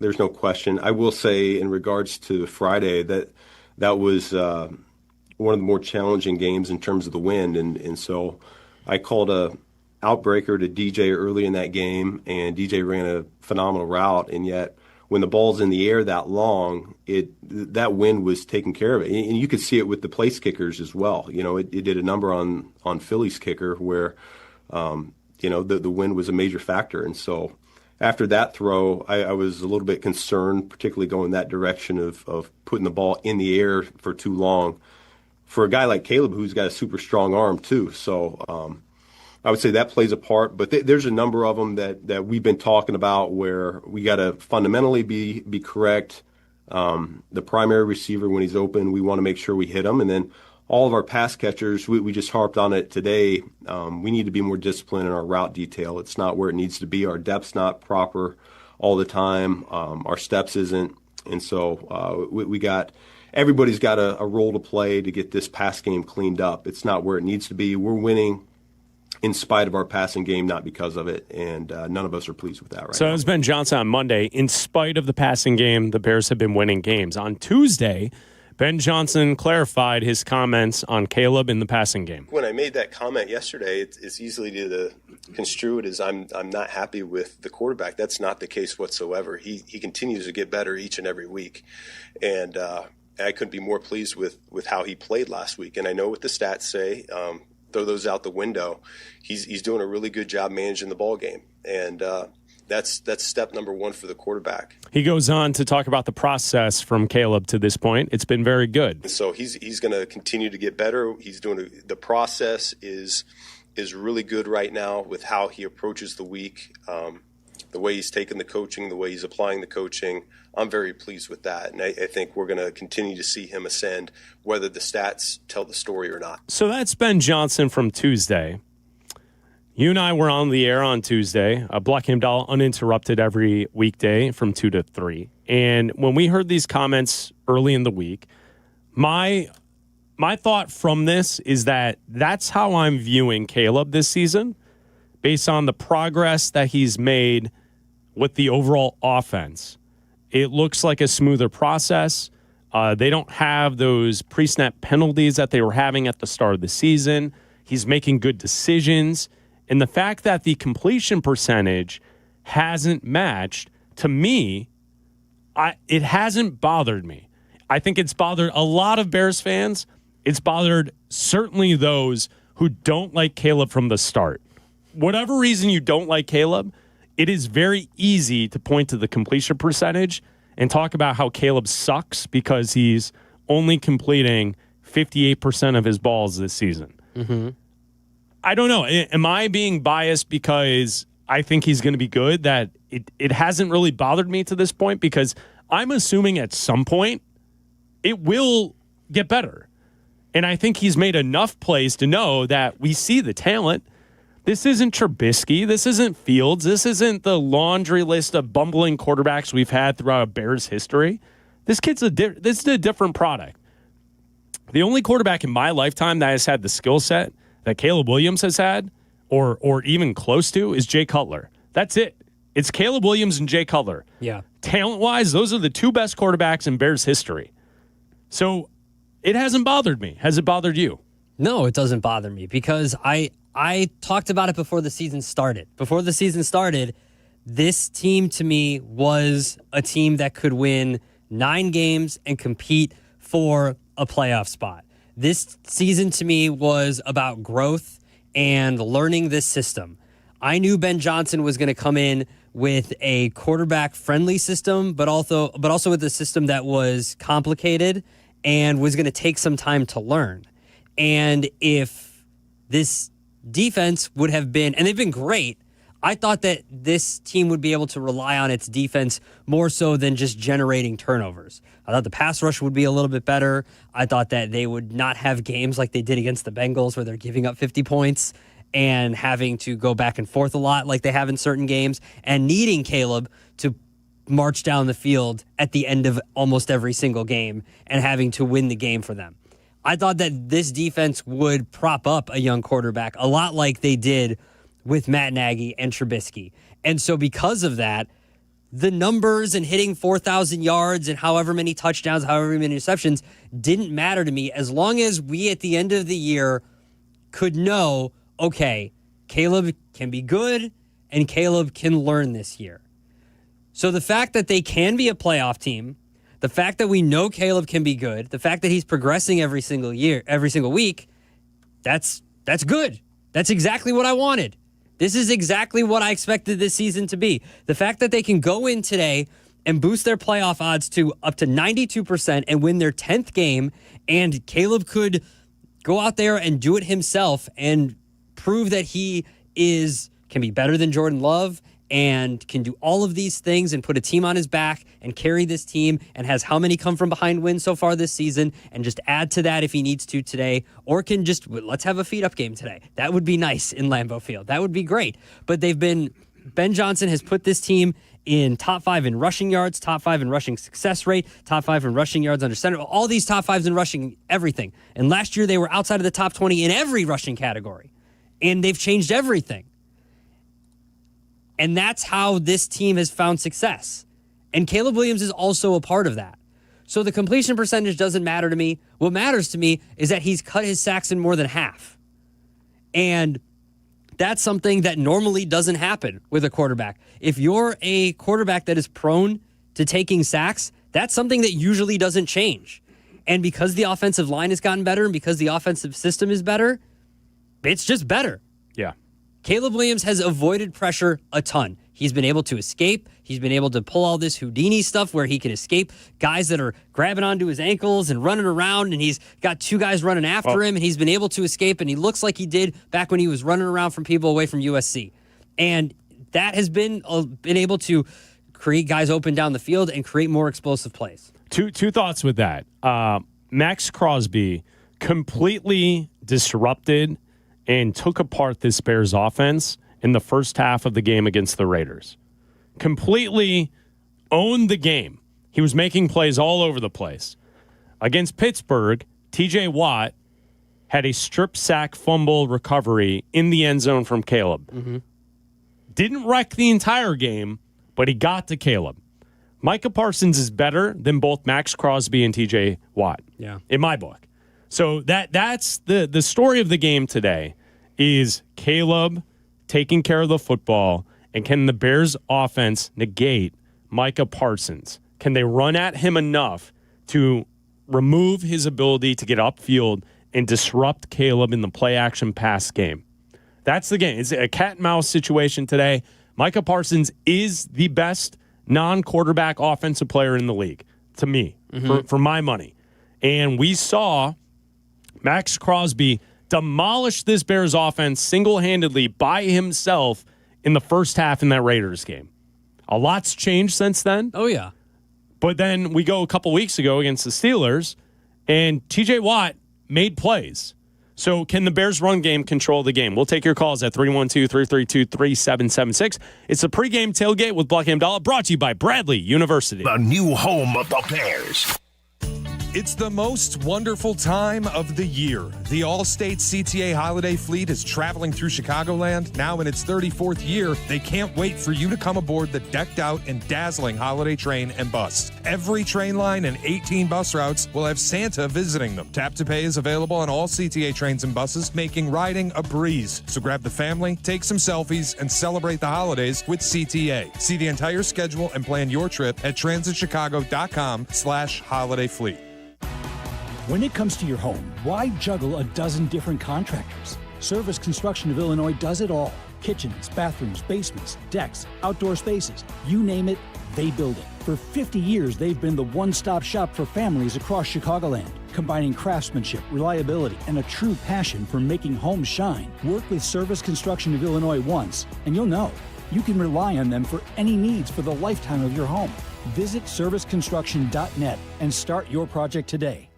There's no question. I will say in regards to Friday that was one of the more challenging games in terms of the wind. And so I called a outbreaker to DJ early in that game, and DJ ran a phenomenal route, and yet when the ball's in the air that long, that wind was taking care of it. And you could see it with the place kickers as well. It did a number on Philly's kicker where, the wind was a major factor. And so after that throw, I was a little bit concerned, particularly going that direction of putting the ball in the air for too long for a guy like Caleb, who's got a super strong arm too. So I would say that plays a part, but there's a number of them that we've been talking about where we got to fundamentally be correct. The primary receiver, when he's open, we want to make sure we hit him. And then all of our pass catchers, we just harped on it today. We need to be more disciplined in our route detail. It's not where it needs to be. Our depth's not proper all the time. Our steps isn't. And so everybody's got a role to play to get this pass game cleaned up. It's not where it needs to be. We're winning in spite of our passing game, not because of it, and none of us are pleased with that right now. So it's Ben Johnson on Monday. In spite of the passing game, the Bears have been winning games. On Tuesday, Ben Johnson clarified his comments on Caleb in the passing game. When I made that comment yesterday, it's easily to construe it as I'm not happy with the quarterback. That's not the case whatsoever. He continues to get better each and every week, and I couldn't be more pleased with how he played last week. And I know what the stats say. Throw those out the window. He's doing a really good job managing the ball game, and that's step number one for the quarterback. He goes on to talk about the process from Caleb to this point. It's been very good. So he's going to continue to get better. He's doing the process is really good right now with how he approaches the week, the way he's taking the coaching, the way he's applying the coaching. I'm very pleased with that, and I think we're going to continue to see him ascend, whether the stats tell the story or not. So that's Ben Johnson from Tuesday. You and I were on the air on Tuesday. Bleck and Abdalla uninterrupted every weekday from 2 to 3. And when we heard these comments early in the week, my thought from this is that that's how I'm viewing Caleb this season, based on the progress that he's made with the overall offense. It looks like a smoother process. They don't have those pre-snap penalties that they were having at the start of the season. He's making good decisions. And the fact that the completion percentage hasn't matched, to me, it hasn't bothered me. I think it's bothered a lot of Bears fans. It's bothered certainly those who don't like Caleb from the start. Whatever reason you don't like Caleb, it is very easy to point to the completion percentage and talk about how Caleb sucks because he's only completing 58% of his balls this season. Mm-hmm. I don't know. Am I being biased because I think he's going to be good? That it hasn't really bothered me to this point because I'm assuming at some point it will get better. And I think he's made enough plays to know that we see the talent. This isn't Trubisky. This isn't Fields. This isn't the laundry list of bumbling quarterbacks we've had throughout Bears history. This is a different product. The only quarterback in my lifetime that has had the skill set that Caleb Williams has had, or even close to, is Jay Cutler. That's it. It's Caleb Williams and Jay Cutler. Yeah. Talent-wise, those are the two best quarterbacks in Bears history. So it hasn't bothered me. Has it bothered you? No, it doesn't bother me because I talked about it before the season started. Before the season started, this team to me was a team that could win 9 games and compete for a playoff spot. This season to me was about growth and learning this system. I knew Ben Johnson was going to come in with a quarterback-friendly system, but also with a system that was complicated and was going to take some time to learn. And if this defense would have been, and they've been great, I thought that this team would be able to rely on its defense more so than just generating turnovers. I thought the pass rush would be a little bit better. I thought that they would not have games like they did against the Bengals where they're giving up 50 points and having to go back and forth a lot like they have in certain games and needing Caleb to march down the field at the end of almost every single game and having to win the game for them. I thought that this defense would prop up a young quarterback a lot like they did with Matt Nagy and Trubisky. And so because of that, the numbers and hitting 4,000 yards and however many touchdowns, however many interceptions didn't matter to me as long as we at the end of the year could know, okay, Caleb can be good and Caleb can learn this year. So the fact that they can be a playoff team, the fact that we know Caleb can be good, the fact that he's progressing every single week, that's good. That's exactly what I wanted. This is exactly what I expected this season to be. The fact that they can go in today and boost their playoff odds to up to 92% and win their 10th game, and Caleb could go out there and do it himself and prove that he can be better than Jordan Love and can do all of these things and put a team on his back and carry this team and has how many come from behind wins so far this season and just add to that if he needs to today, or can just, let's have a feed up game today. That would be nice in Lambeau Field. That would be great. But Ben Johnson has put this team in top 5 in rushing yards, top 5 in rushing success rate, top 5 in rushing yards under center, all these top 5s in rushing everything. And last year they were outside of the top 20 in every rushing category. And they've changed everything. And that's how this team has found success. And Caleb Williams is also a part of that. So the completion percentage doesn't matter to me. What matters to me is that he's cut his sacks in more than half. And that's something that normally doesn't happen with a quarterback. If you're a quarterback that is prone to taking sacks, that's something that usually doesn't change. And because the offensive line has gotten better and because the offensive system is better, it's just better. Yeah. Caleb Williams has avoided pressure a ton. He's been able to escape. He's been able to pull all this Houdini stuff where he can escape guys that are grabbing onto his ankles and running around, and he's got 2 guys running after him, and he's been able to escape, and he looks like he did back when he was running around from people away from USC. And that has been able to create guys open down the field and create more explosive plays. Two thoughts with that. Max Crosby completely disrupted and took apart this Bears offense in the first half of the game against the Raiders. Completely owned the game. He was making plays all over the place. Against Pittsburgh, TJ Watt had a strip sack fumble recovery in the end zone from Caleb. Mm-hmm. Didn't wreck the entire game, but he got to Caleb. Micah Parsons is better than both Max Crosby and TJ Watt. Yeah. In my book. So that's the story of the game today is Caleb taking care of the football, and can the Bears offense negate Micah Parsons? Can they run at him enough to remove his ability to get upfield and disrupt Caleb in the play-action pass game? That's the game. It's a cat-and-mouse situation today. Micah Parsons is the best non-quarterback offensive player in the league, to me, for my money. And we saw Max Crosby demolish this Bears offense single-handedly by himself in the first half in that Raiders game. A lot's changed since then. Oh, yeah. But then we go a couple weeks ago against the Steelers, and TJ Watt made plays. So can the Bears run game control the game? We'll take your calls at 312-332-3776. It's the pregame tailgate with Bleck and Abdalla, brought to you by Bradley University. The new home of the Bears. It's the most wonderful time of the year. The Allstate CTA Holiday Fleet is traveling through Chicagoland. Now in its 34th year, they can't wait for you to come aboard the decked out and dazzling holiday train and bus. Every train line and 18 bus routes will have Santa visiting them. Tap to pay is available on all CTA trains and buses, making riding a breeze. So grab the family, take some selfies, and celebrate the holidays with CTA. See the entire schedule and plan your trip at transitchicago.com/holidayfleet. When it comes to your home, why juggle a dozen different contractors? Service Construction of Illinois does it all. Kitchens, bathrooms, basements, decks, outdoor spaces, you name it, they build it. For 50 years, they've been the one-stop shop for families across Chicagoland, combining craftsmanship, reliability, and a true passion for making homes shine. Work with Service Construction of Illinois once, and you'll know. You can rely on them for any needs for the lifetime of your home. Visit serviceconstruction.net and start your project today.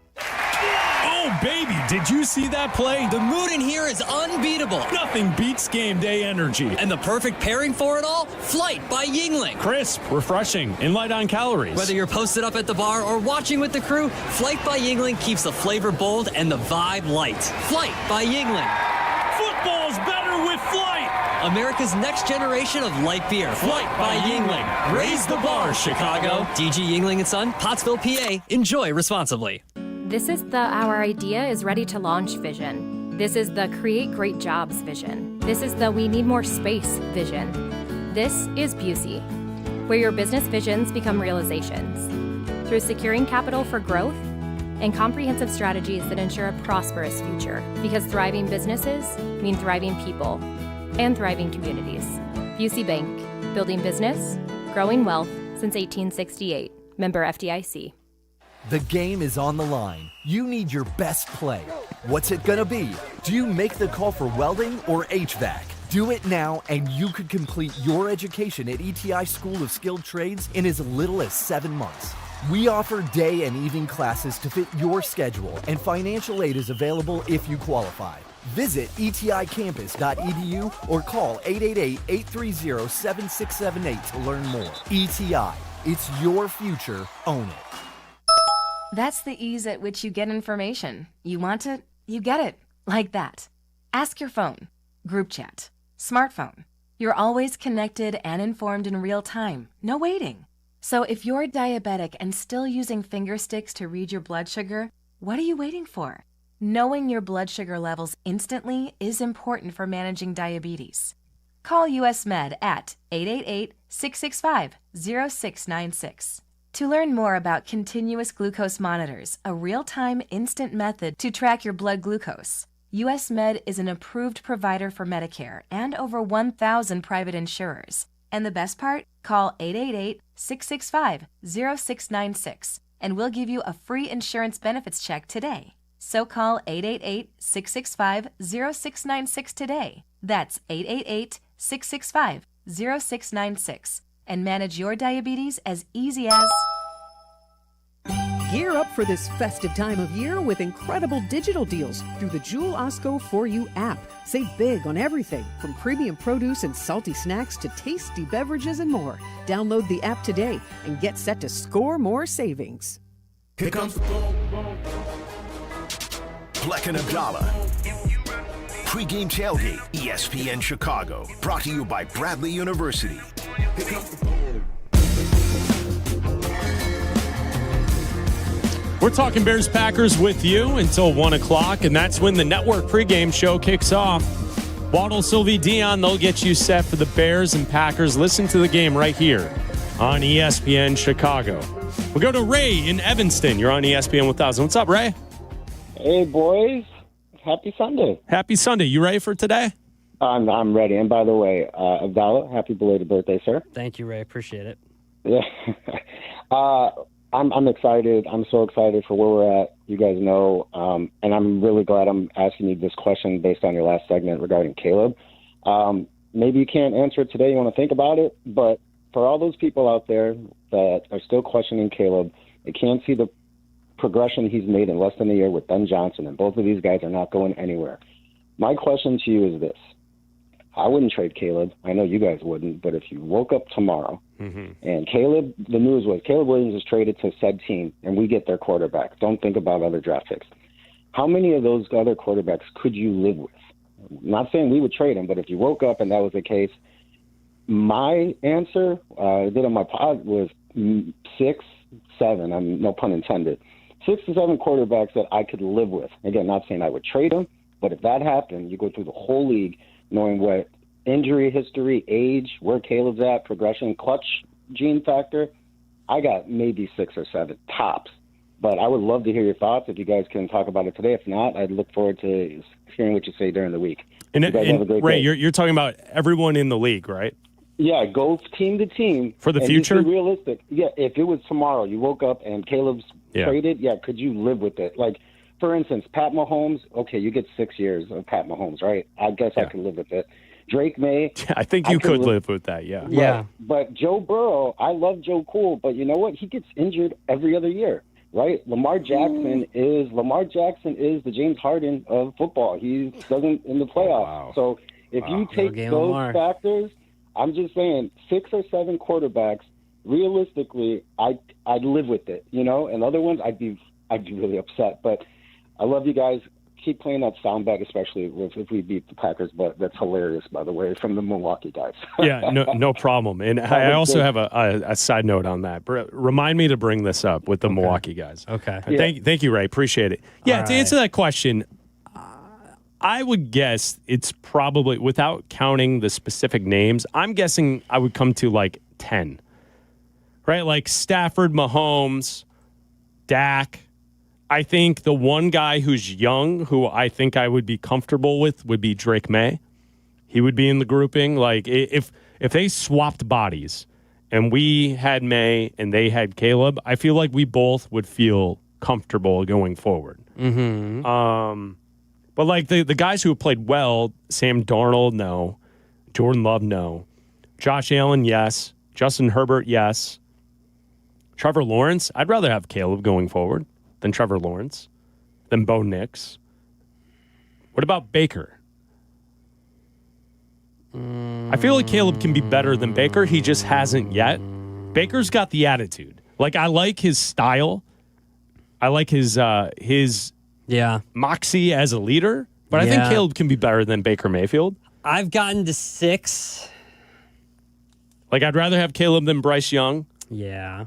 Oh, baby, did you see that play? The mood in here is unbeatable. Nothing beats game day energy. And the perfect pairing for it all? Flight by Yingling. Crisp, refreshing, and light on calories. Whether you're posted up at the bar or watching with the crew, Flight by Yingling keeps the flavor bold and the vibe light. Flight by Yingling. Football's better with Flight. America's next generation of light beer. Flight by Yingling. Raise the bar, Chicago. DG Yingling & Son, Pottsville, PA. Enjoy responsibly. This is the Our Idea is Ready to Launch vision. This is the Create Great Jobs vision. This is the We Need More Space vision. This is Busey, where your business visions become realizations. Through securing capital for growth and comprehensive strategies that ensure a prosperous future. Because thriving businesses mean thriving people and thriving communities. Busey Bank, building business, growing wealth since 1868. Member FDIC. The game is on the line. You need your best play. What's it gonna be? Do you make the call for welding or HVAC? Do it now and you could complete your education at ETI School of Skilled Trades in as little as 7 months. We offer day and evening classes to fit your schedule, and financial aid is available if you qualify. Visit eticampus.edu or call 888-830-7678 to learn more. ETI, it's your future, own it. That's the ease at which you get information. You want it, you get it. Like that. Ask your phone. Group chat. Smartphone. You're always connected and informed in real time. No waiting. So if you're diabetic and still using finger sticks to read your blood sugar, what are you waiting for? Knowing your blood sugar levels instantly is important for managing diabetes. Call US Med at 888-665-0696. To learn more about continuous glucose monitors, a real-time instant method to track your blood glucose, US Med is an approved provider for Medicare and over 1,000 private insurers. And the best part? Call 888-665-0696 and we'll give you a free insurance benefits check today. So call 888-665-0696 today. That's 888-665-0696. And manage your diabetes as easy as... Gear up for this festive time of year with incredible digital deals through the Jewel Osco For You app. Save big on everything from premium produce and salty snacks to tasty beverages and more. Download the app today and get set to score more savings. Here comes Bleck and Abdalla. Pregame Tailgate, ESPN Chicago. Brought to you by Bradley University. We're talking Bears-Packers with you until 1 o'clock, and that's when the network pregame show kicks off. Waddle, Silvy, Dionne, they'll get you set for the Bears and Packers. Listen to the game right here on ESPN Chicago. We'll go to Ray in Evanston. You're on ESPN 1000. What's up, Ray? Hey, boys. Happy Sunday. Happy Sunday. You ready for today? I'm ready. And by the way, Abdalla, happy belated birthday, sir. Thank you, Ray. Appreciate it. Yeah. I'm excited. I'm so excited for where we're at. You guys know, and I'm really glad I'm asking you this question based on your last segment regarding Caleb. Maybe you can't answer it today. You want to think about it. But for all those people out there that are still questioning Caleb, they can't see the progression he's made in less than a year with Ben Johnson, and both of these guys are not going anywhere. My question to you is this. I wouldn't trade Caleb. I know you guys wouldn't, but if you woke up tomorrow and Caleb, the news was Caleb Williams is traded to said team and we get their quarterback. Don't think about other draft picks. How many of those other quarterbacks could you live with? I'm not saying we would trade him, but if you woke up and that was the case, my answer, I did on my pod, was 6, 7, no pun intended, 6 to 7 quarterbacks that I could live with. Again, not saying I would trade them, but if that happened, you go through the whole league knowing what injury history, age, where Caleb's at, progression, clutch gene factor, I got maybe 6 or 7 tops. But I would love to hear your thoughts if you guys can talk about it today. If not, I'd look forward to hearing what you say during the week. And you guys have a great Ray, day. you're talking about everyone in the league, right? Yeah, go team to team. For the and future? Be realistic. Yeah, if it was tomorrow, you woke up and Caleb's traded, could you live with it? Like, for instance, Pat Mahomes, okay, you get 6 years of Pat Mahomes, right? I guess I could live with it. Drake May. I think you could live with that, yeah. Yeah. But Joe Burrow, I love Joe Cool, but you know what? He gets injured every other year, right? Lamar Jackson is the James Harden of football. He doesn't in the playoffs. So if you take those factors, I'm just saying 6 or 7 quarterbacks, realistically, I'd live with it, and other ones I'd be really upset. But I love you guys. Keep playing that soundbite, especially if we beat the Packers. But that's hilarious, by the way, from the Milwaukee guys. Yeah, no problem. And I also have a side note on that. Remind me to bring this up with the Milwaukee guys. Okay. Thank you, Ray. Appreciate it. Yeah, to answer that question, I would guess it's probably, without counting the specific names, I'm guessing I would come to like 10. Right? Like Stafford, Mahomes, Dak. I think the one guy who's young, who I think I would be comfortable with, would be Drake May. He would be in the grouping. Like, if they swapped bodies and we had May and they had Caleb, I feel like we both would feel comfortable going forward. But like the guys who have played well, Sam Darnold, no. Jordan Love, no. Josh Allen, yes. Justin Herbert, yes. Trevor Lawrence, I'd rather have Caleb going forward than Trevor Lawrence, than Bo Nix. What about Baker? I feel like Caleb can be better than Baker. He just hasn't yet. Baker's got the attitude. Like, I like his style. I like his moxie as a leader. But I think Caleb can be better than Baker Mayfield. I've gotten to 6. Like, I'd rather have Caleb than Bryce Young. Yeah.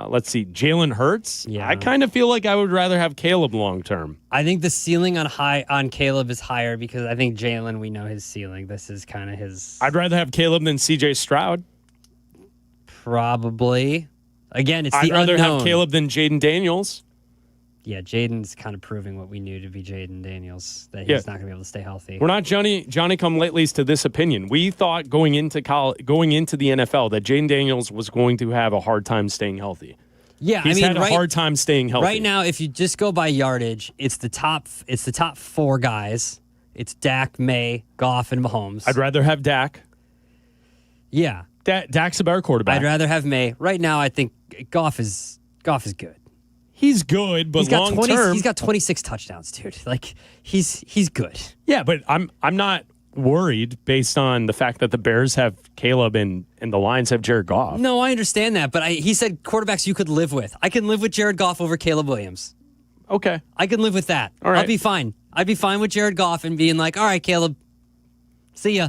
Let's see, Jalen Hurts. Yeah. I kind of feel like I would rather have Caleb long term. I think the ceiling on Caleb is higher because I think Jalen, we know his ceiling. This is kind of his. I'd rather have Caleb than C.J. Stroud. Probably. Again, it's I'd the rather unknown. have Caleb than Jaden Daniels. Yeah, Jaden's kind of proving what we knew to be Jaden Daniels, that he's not going to be able to stay healthy. We're not Johnny come latelys to this opinion. We thought going into the NFL that Jaden Daniels was going to have a hard time staying healthy. Yeah, he's had a hard time staying healthy. Right now, if you just go by yardage, it's the top 4 guys. It's Dak, May, Goff, and Mahomes. I'd rather have Dak. Yeah. Dak's a better quarterback. I'd rather have May. Right now, I think Goff is good. He's good, but long term, he's got 26 touchdowns, dude. Like he's good. Yeah, but I'm not worried based on the fact that the Bears have Caleb and the Lions have Jared Goff. No, I understand that, but he said quarterbacks you could live with. I can live with Jared Goff over Caleb Williams. Okay, I can live with that. All right. I'll be fine. I'd be fine with Jared Goff and being like, all right, Caleb, see ya.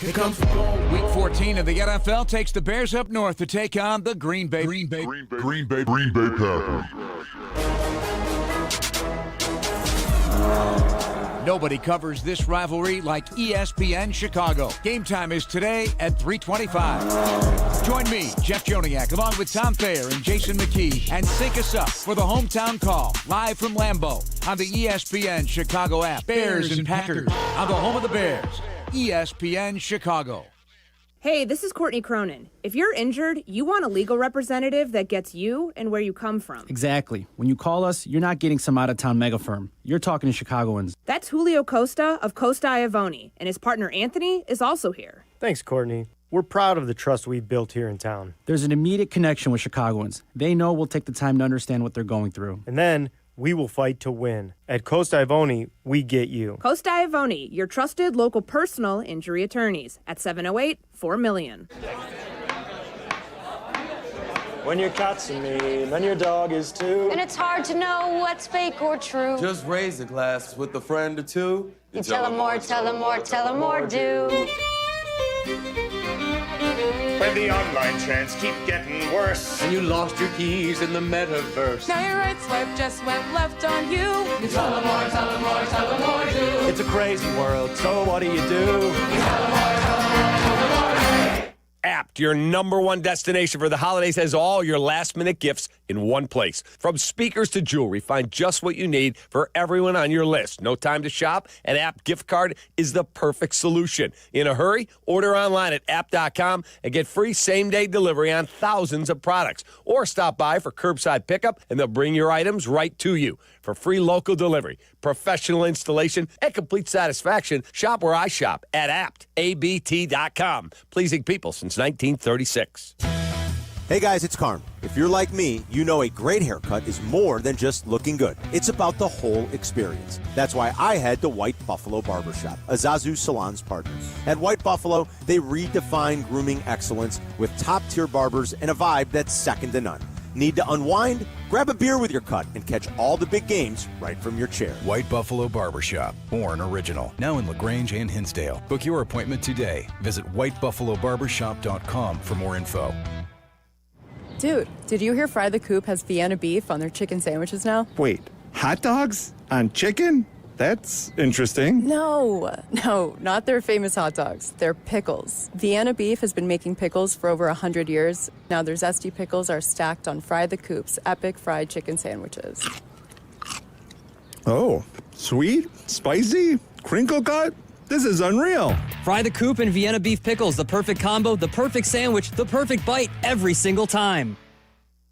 Here comes the goal. Week 14 of the NFL takes the Bears up north to take on the Green Bay Packers. Nobody covers this rivalry like ESPN Chicago. Game time is today at 3:25. Join me, Jeff Joniak, along with Tom Thayer and Jason McKee, and sync us up for the hometown call, live from Lambeau on the ESPN Chicago app. Bears and Packers on the home of the Bears, ESPN Chicago. Hey, this is Courtney Cronin. If you're injured, you want a legal representative that gets you and where you come from. Exactly. When you call us, you're not getting some out-of-town mega firm. You're talking to Chicagoans. That's Julio Costa of Costa Iavoni, and his partner Anthony is also here. Thanks, Courtney. We're proud of the trust we've built here in town. There's an immediate connection with Chicagoans. They know we'll take the time to understand what they're going through. And then we will fight to win. At Costa Iavoni, we get you. Costa Iavoni, your trusted local personal injury attorneys at 708-4MILLION. When your cat's me, then your dog is too. And it's hard to know what's fake or true. Just raise a glass with a friend or two. You tell them more, tell them more, tell them more, do. When the online trends keep getting worse, and you lost your keys in the metaverse. Now your right swipe just went left on you. You tell them more, tell them more, tell them more, do. It's a crazy world, so what do you do? You tell them more, tell them more, tell them more, do. Apt, your number one destination for the holidays, has all your last-minute gifts in one place. From speakers to jewelry, find just what you need for everyone on your list. No time to shop? An Apt gift card is the perfect solution. In a hurry? Order online at apt.com and get free same-day delivery on thousands of products. Or stop by for curbside pickup, and they'll bring your items right to you. For free local delivery, professional installation, and complete satisfaction, shop where I shop at apt.com. Pleasing people since 1936. Hey guys, it's Carm. If you're like me, you know a great haircut is more than just looking good. It's about the whole experience. That's why I head to White Buffalo Barbershop, Azazu Salon's partner. At White Buffalo, they redefine grooming excellence with top-tier barbers and a vibe that's second to none. Need to unwind? Grab a beer with your cut and catch all the big games right from your chair. White Buffalo Barbershop, born original. Now in LaGrange and Hinsdale. Book your appointment today. Visit whitebuffalobarbershop.com for more info. Dude, did you hear Fry the Coop has Vienna beef on their chicken sandwiches now? Wait, hot dogs on chicken? That's interesting. No, not their famous hot dogs. They're pickles. Vienna Beef has been making pickles for over 100 years. Now their zesty pickles are stacked on Fry the Coop's epic fried chicken sandwiches. Oh, sweet, spicy, crinkle cut? This is unreal. Fry the Coop and Vienna Beef pickles, the perfect combo, the perfect sandwich, the perfect bite every single time.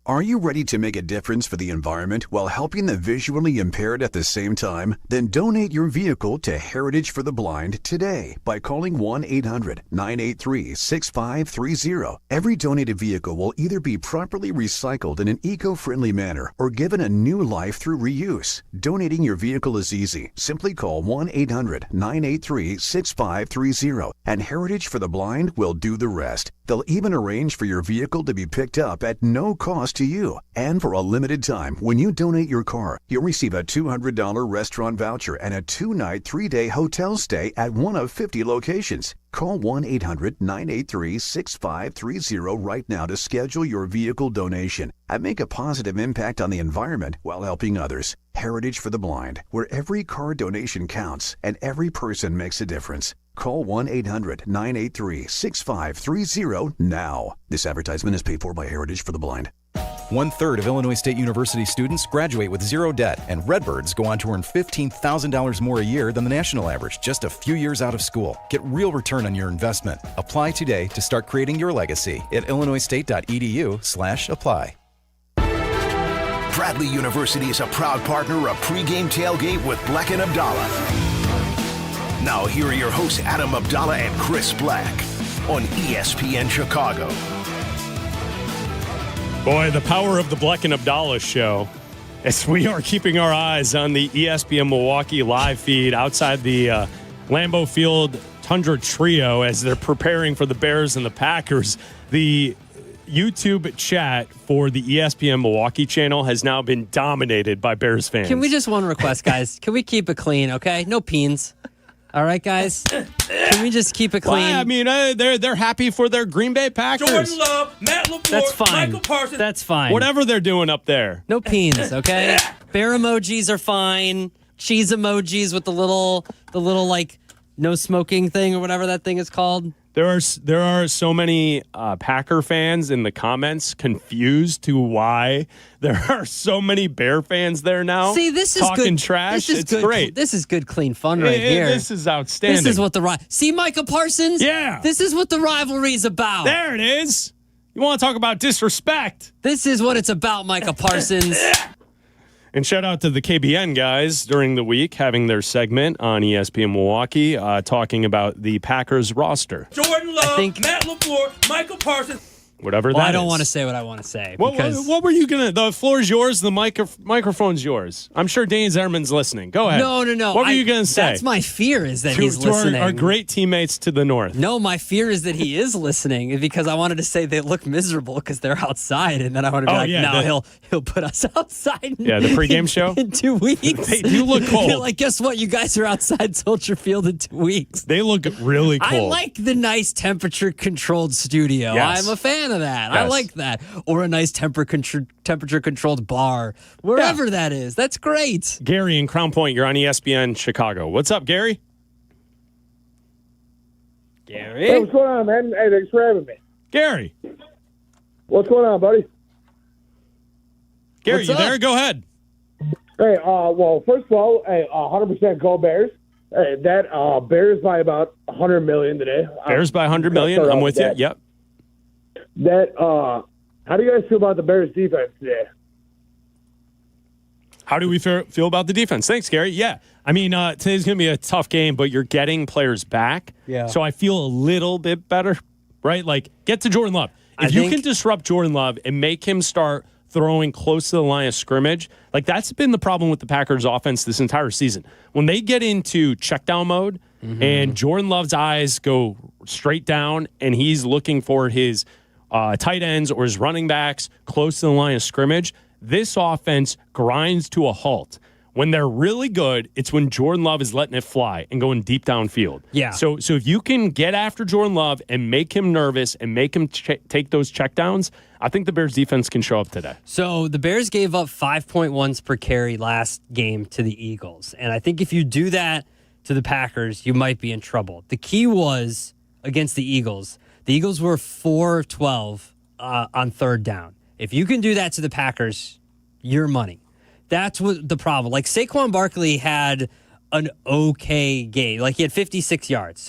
Are you ready to make a difference for the environment while helping the visually impaired at the same time? Then donate your vehicle to Heritage for the Blind today by calling 1-800-983-6530. Every donated vehicle will either be properly recycled in an eco-friendly manner or given a new life through reuse. Donating your vehicle is easy. Simply call 1-800-983-6530 and Heritage for the Blind will do the rest. They'll even arrange for your vehicle to be picked up at no cost to you. And for a limited time, when you donate your car, you'll receive a $200 restaurant voucher and a 2-night, 3-day hotel stay at one of 50 locations. Call 1-800-983-6530 right now to schedule your vehicle donation and make a positive impact on the environment while helping others. Heritage for the Blind, where every car donation counts and every person makes a difference. Call 1-800-983-6530 now. This advertisement is paid for by Heritage for the Blind. 1/3 of Illinois State University students graduate with zero debt, and Redbirds go on to earn $15,000 more a year than the national average just a few years out of school. Get real return on your investment. Apply today to start creating your legacy at illinoisstate.edu/apply. Bradley University is a proud partner of Pregame Tailgate with Bleck and Abdalla. Now here are your hosts Adam Abdalla and Chris Bleck on ESPN Chicago. Boy, the power of the Bleck and Abdalla show as we are keeping our eyes on the ESPN Milwaukee live feed outside the Lambeau Field Tundra Trio as they're preparing for the Bears and the Packers. The YouTube chat for the ESPN Milwaukee channel has now been dominated by Bears fans. Can we just one request, guys? Can we keep it clean, okay? No peens. All right, guys. Can we just keep it clean? Well, I mean, they're happy for their Green Bay Packers. Jordan Love, Matt LaFleur, That's fine. Michael Parsons. That's fine. Whatever they're doing up there. No peens, okay? Bear emojis are fine. Cheese emojis with the little like no smoking thing or whatever that thing is called. There are so many Packer fans in the comments confused to why there are so many Bear fans there now. See, this is talking good. trash. This is it's good, great. This is good, clean fun right here. This is outstanding. This is what see, Micah Parsons. Yeah. This is what the rivalry's about. There it is. You want to talk about disrespect? This is what it's about, Micah Parsons. And shout out to the KBN guys during the week having their segment on ESPN Milwaukee talking about the Packers roster. Jordan Love, Matt LaFleur, Michael Parsons. Whatever Well, that I don't is. want to say what I want to say. What were you going to... The floor's yours, the microphone's yours. I'm sure Dane Zerman's listening. Go ahead. No. What were you going to say? That's my fear is that he's to listening. our great teammates to the north. No, my fear is that he is listening because I wanted to say they look miserable because they're outside, and then I wanted to be he'll put us outside. Yeah, the pregame show? In 2 weeks. They do look cold. You're like, guess what? You guys are outside Soldier Field in 2 weeks. They look really cold. I like the nice temperature-controlled studio. Yes. I'm a fan of that. Yes. I like that. Or a nice temperature-controlled bar. Wherever that is. That's great. Gary in Crown Point, you're on ESPN Chicago. What's up, Gary? Gary? Hey, what's going on, man? Hey, thanks for having me. Gary. What's going on, buddy? Gary, What's you up? there? Go ahead. Hey, well, first of all, hey, 100% go Bears. Hey, that Bears by about $100 million today. Bears by $100 million. I'm with you. Yep. How do you guys feel about the Bears defense today? How do we feel about the defense? Thanks, Gary. Yeah. I mean, today's going to be a tough game, but you're getting players back. Yeah. So I feel a little bit better, right? Like, get to Jordan Love. If you can disrupt Jordan Love and make him start throwing close to the line of scrimmage, like that's been the problem with the Packers offense this entire season. When they get into check down mode and Jordan Love's eyes go straight down and he's looking for his tight ends or his running backs close to the line of scrimmage, this offense grinds to a halt. When they're really good, it's when Jordan Love is letting it fly and going deep downfield. Yeah. So if you can get after Jordan Love and make him nervous and make him take those checkdowns, I think the Bears defense can show up today. So the Bears gave up 5.1s per carry last game to the Eagles. And I think if you do that to the Packers, you might be in trouble. The key was against the Eagles. The Eagles were 4 of 12 on third down. If you can do that to the Packers, you're money. That's what the problem. Like Saquon Barkley had an okay game. Like he had 56 yards.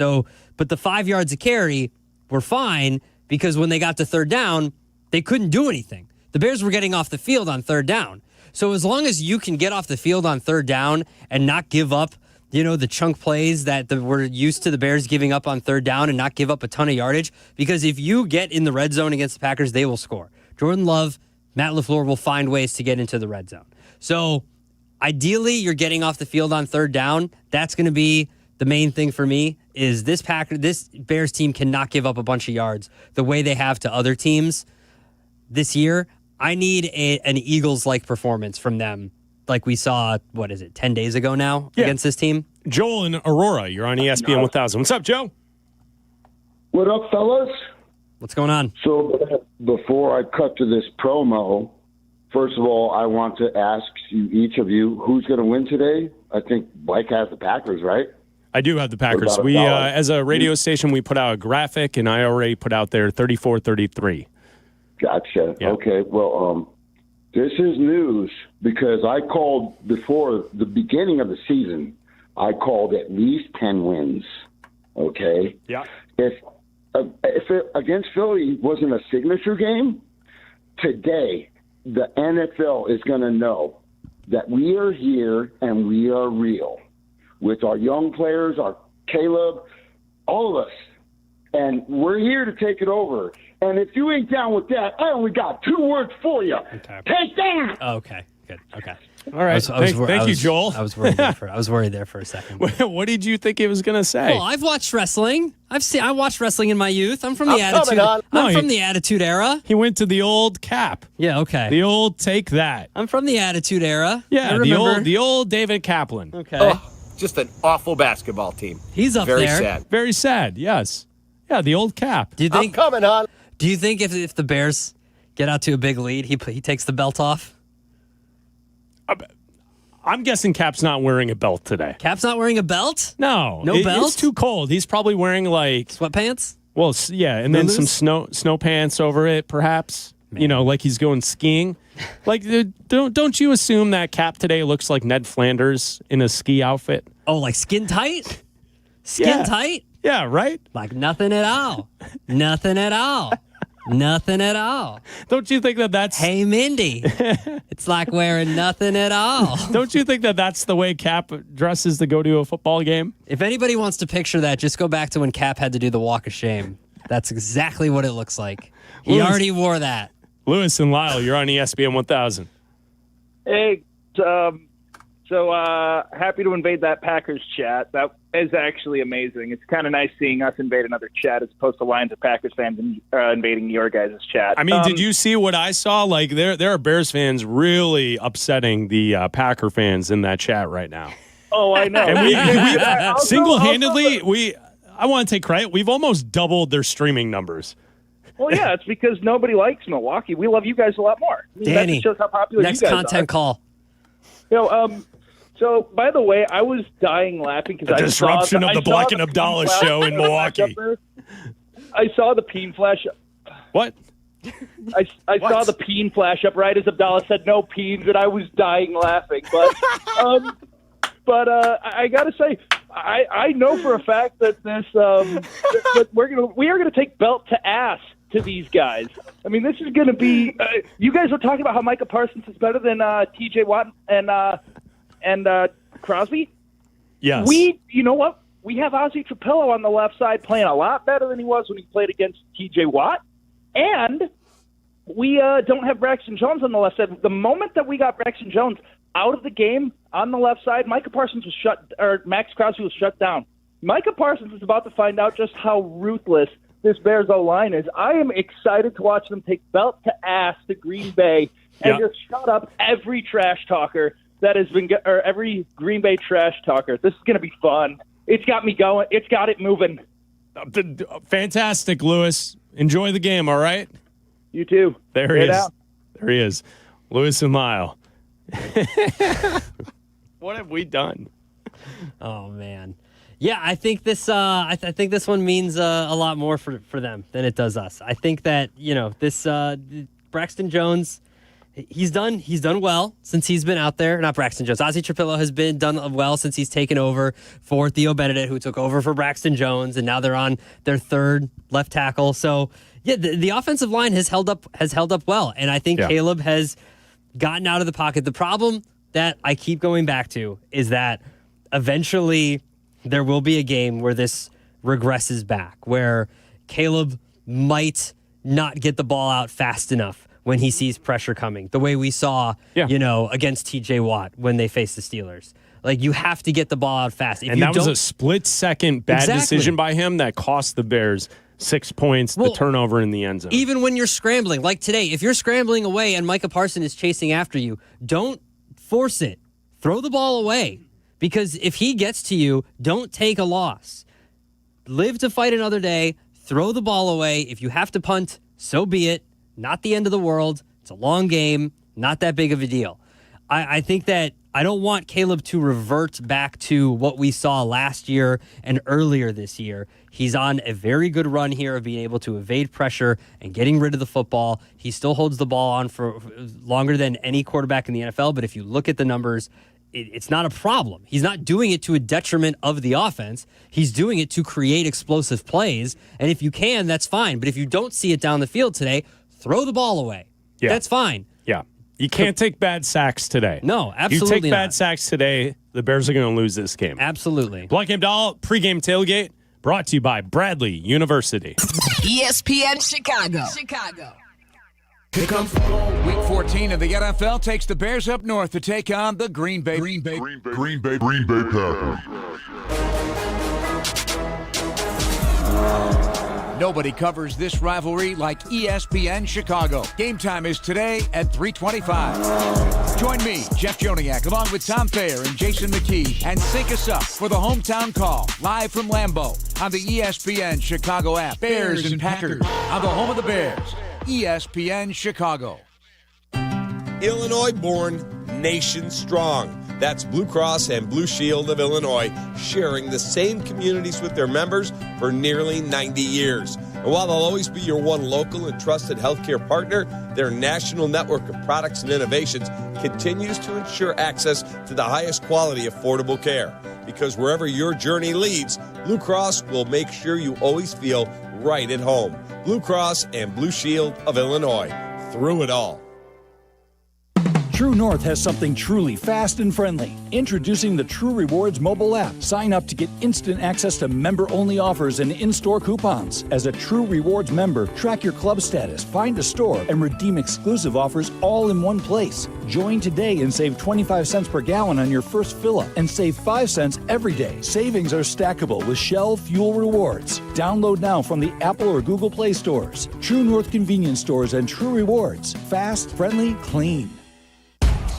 But the 5 yards a carry were fine because when they got to third down, they couldn't do anything. The Bears were getting off the field on third down. So as long as you can get off the field on third down and not give up, the chunk plays that we're used to the Bears giving up on third down and not give up a ton of yardage, because if you get in the red zone against the Packers, they will score. Jordan Love, Matt LaFleur will find ways to get into the red zone. So ideally, you're getting off the field on third down. That's going to be the main thing for me is this Bears team cannot give up a bunch of yards the way they have to other teams this year. I need an Eagles-like performance from them like we saw, 10 days ago now against this team? Joel in Aurora, you're on ESPN 1000. What's up, Joe? What up, fellas? What's going on? So before I cut to this promo, first of all, I want to ask each of you, who's going to win today? I think Bleck has the Packers, right? I do have the Packers. We, as a radio station, we put out a graphic, and I already put out there 34-33. Gotcha. Yeah. Okay, well, this is news because I called before the beginning of the season, I called at least 10 wins, okay? Yeah. If it, against Philly wasn't a signature game, today the NFL is going to know that we are here and we are real with our young players, our Caleb, all of us. And we're here to take it over. And if you ain't down with that, I only got 2 words for you. Okay. Take that! Oh, okay, good. Okay. All right. Thank you, Joel. I was worried there for a second. What did you think he was going to say? Well, I've watched wrestling. I watched wrestling in my youth. I'm from the the Attitude Era. He went to the old Cap. Yeah, okay. The old Take That. I'm from the Attitude Era. Yeah, the old David Kaplan. Okay. just an awful basketball team. He's up Very there. sad. Very sad, yes. Yeah, the old Cap. Do you think, I'm coming, hon. Do you think if the Bears get out to a big lead, he takes the belt off? I'm guessing Cap's not wearing a belt today. Cap's not wearing a belt? No. No belt? It's too cold. He's probably wearing like sweatpants? Well, yeah, and then some snow pants over it, perhaps. Man. You know, like he's going skiing. Like, don't you assume that Cap today looks like Ned Flanders in a ski outfit? Oh, like skin tight? Skin tight? Yeah, right? Like nothing at all. Nothing at all. Nothing at all. Don't you think that's... Hey, Mindy. It's like wearing nothing at all. Don't you think that's the way Cap dresses to go to a football game? If anybody wants to picture that, just go back to when Cap had to do the walk of shame. That's exactly what it looks like. He already wore that. Lewis and Lyle, you're on ESPN 1000. Hey, so happy to invade that Packers chat. That is actually amazing. It's kind of nice seeing us invade another chat as opposed to Lions and Packers fans invading your guys' chat. I mean, did you see what I saw? Like, there are Bears fans really upsetting the Packer fans in that chat right now. Oh, I know. And we single-handedly, I want to take credit. We've almost doubled their streaming numbers. Well, yeah, it's because nobody likes Milwaukee. We love you guys a lot more. I mean, Danny, that shows how popular next you guys content are. call. You know, so, by the way, I was dying laughing because the disruption of the Bleck and Abdalla show in Milwaukee. I saw the peen flash. What? I saw the peen flash up right as Abdalla said no peens, and I was dying laughing. But I got to say, I know for a fact that this that we are gonna take belt to ass to these guys. I mean, this is going to be. You guys are talking about how Micah Parsons is better than T.J. Watt and Crosby. Yes. You know what? We have Ozzie Trapillo on the left side playing a lot better than he was when he played against T.J. Watt, and we don't have Braxton Jones on the left side. The moment that we got Braxton Jones out of the game on the left side, Micah Parsons was Max Crosby was shut down. Micah Parsons is about to find out just how ruthless this Bears O-line is. I am excited to watch them take belt to ass to Green Bay and just shut up every trash talker that has been, or every Green Bay trash talker. This is going to be fun. It's got me going. It's got it moving. Fantastic, Lewis. Enjoy the game, all right? You too. There he is. There he is. Lewis and Lyle. What have we done? Oh, man. Yeah, I think this. I think this one means a lot more for them than it does us. I think that this Braxton Jones, he's done well since he's been out there. Not Braxton Jones. Ozzie Trapillo has been done well since he's taken over for Theo Benedict, who took over for Braxton Jones, and now they're on their third left tackle. So yeah, the offensive line has held up well, and I think Caleb has gotten out of the pocket. The problem that I keep going back to is that eventually there will be a game where this regresses back, where Caleb might not get the ball out fast enough when he sees pressure coming, the way we saw, against T.J. Watt when they faced the Steelers. Like, you have to get the ball out fast. And that was a split-second bad decision by him that cost the Bears 6 points, the turnover in the end zone. Even when you're scrambling, like today, if you're scrambling away and Micah Parsons is chasing after you, don't force it. Throw the ball away. Because if he gets to you, don't take a loss. Live to fight another day. Throw the ball away. If you have to punt, so be it. Not the end of the world. It's a long game. Not that big of a deal. I think that I don't want Caleb to revert back to what we saw last year and earlier this year. He's on a very good run here of being able to evade pressure and getting rid of the football. He still holds the ball on for longer than any quarterback in the NFL, but if you look at the numbers, it's not a problem. He's not doing it to a detriment of the offense. He's doing it to create explosive plays. And if you can, that's fine. But if you don't see it down the field today, throw the ball away. Yeah. That's fine. Yeah. You can't take bad sacks today. No, absolutely You take bad sacks today, the Bears are going to lose this game. Absolutely. Bleck and Abdalla, pregame tailgate, brought to you by Bradley University. ESPN Chicago. Here comes Week 14 of the NFL takes the Bears up north to take on the Green Bay Packers. Nobody covers this rivalry like ESPN Chicago. Game time is today at 3:25. Join me, Jeff Joniak, along with Tom Thayer and Jason McKee, and sync us up for the Hometown Call, live from Lambeau on the ESPN Chicago app. Bears and Packers on the home of the Bears, ESPN Chicago. Illinois-born, nation strong. That's Blue Cross and Blue Shield of Illinois, sharing the same communities with their members for nearly 90 years. And while they'll always be your one local and trusted healthcare partner, their national network of products and innovations continues to ensure access to the highest quality, affordable care. Because wherever your journey leads, Blue Cross will make sure you always feel right at home. Blue Cross and Blue Shield of Illinois. Through it all. True North has something truly fast and friendly. Introducing the True Rewards mobile app. Sign up to get instant access to member-only offers and in-store coupons. As a True Rewards member, track your club status, find a store, and redeem exclusive offers all in one place. Join today and save 25 cents per gallon on your first fill-up and save 5 cents every day. Savings are stackable with Shell Fuel Rewards. Download now from the Apple or Google Play stores. True North convenience stores and True Rewards. Fast, friendly, clean.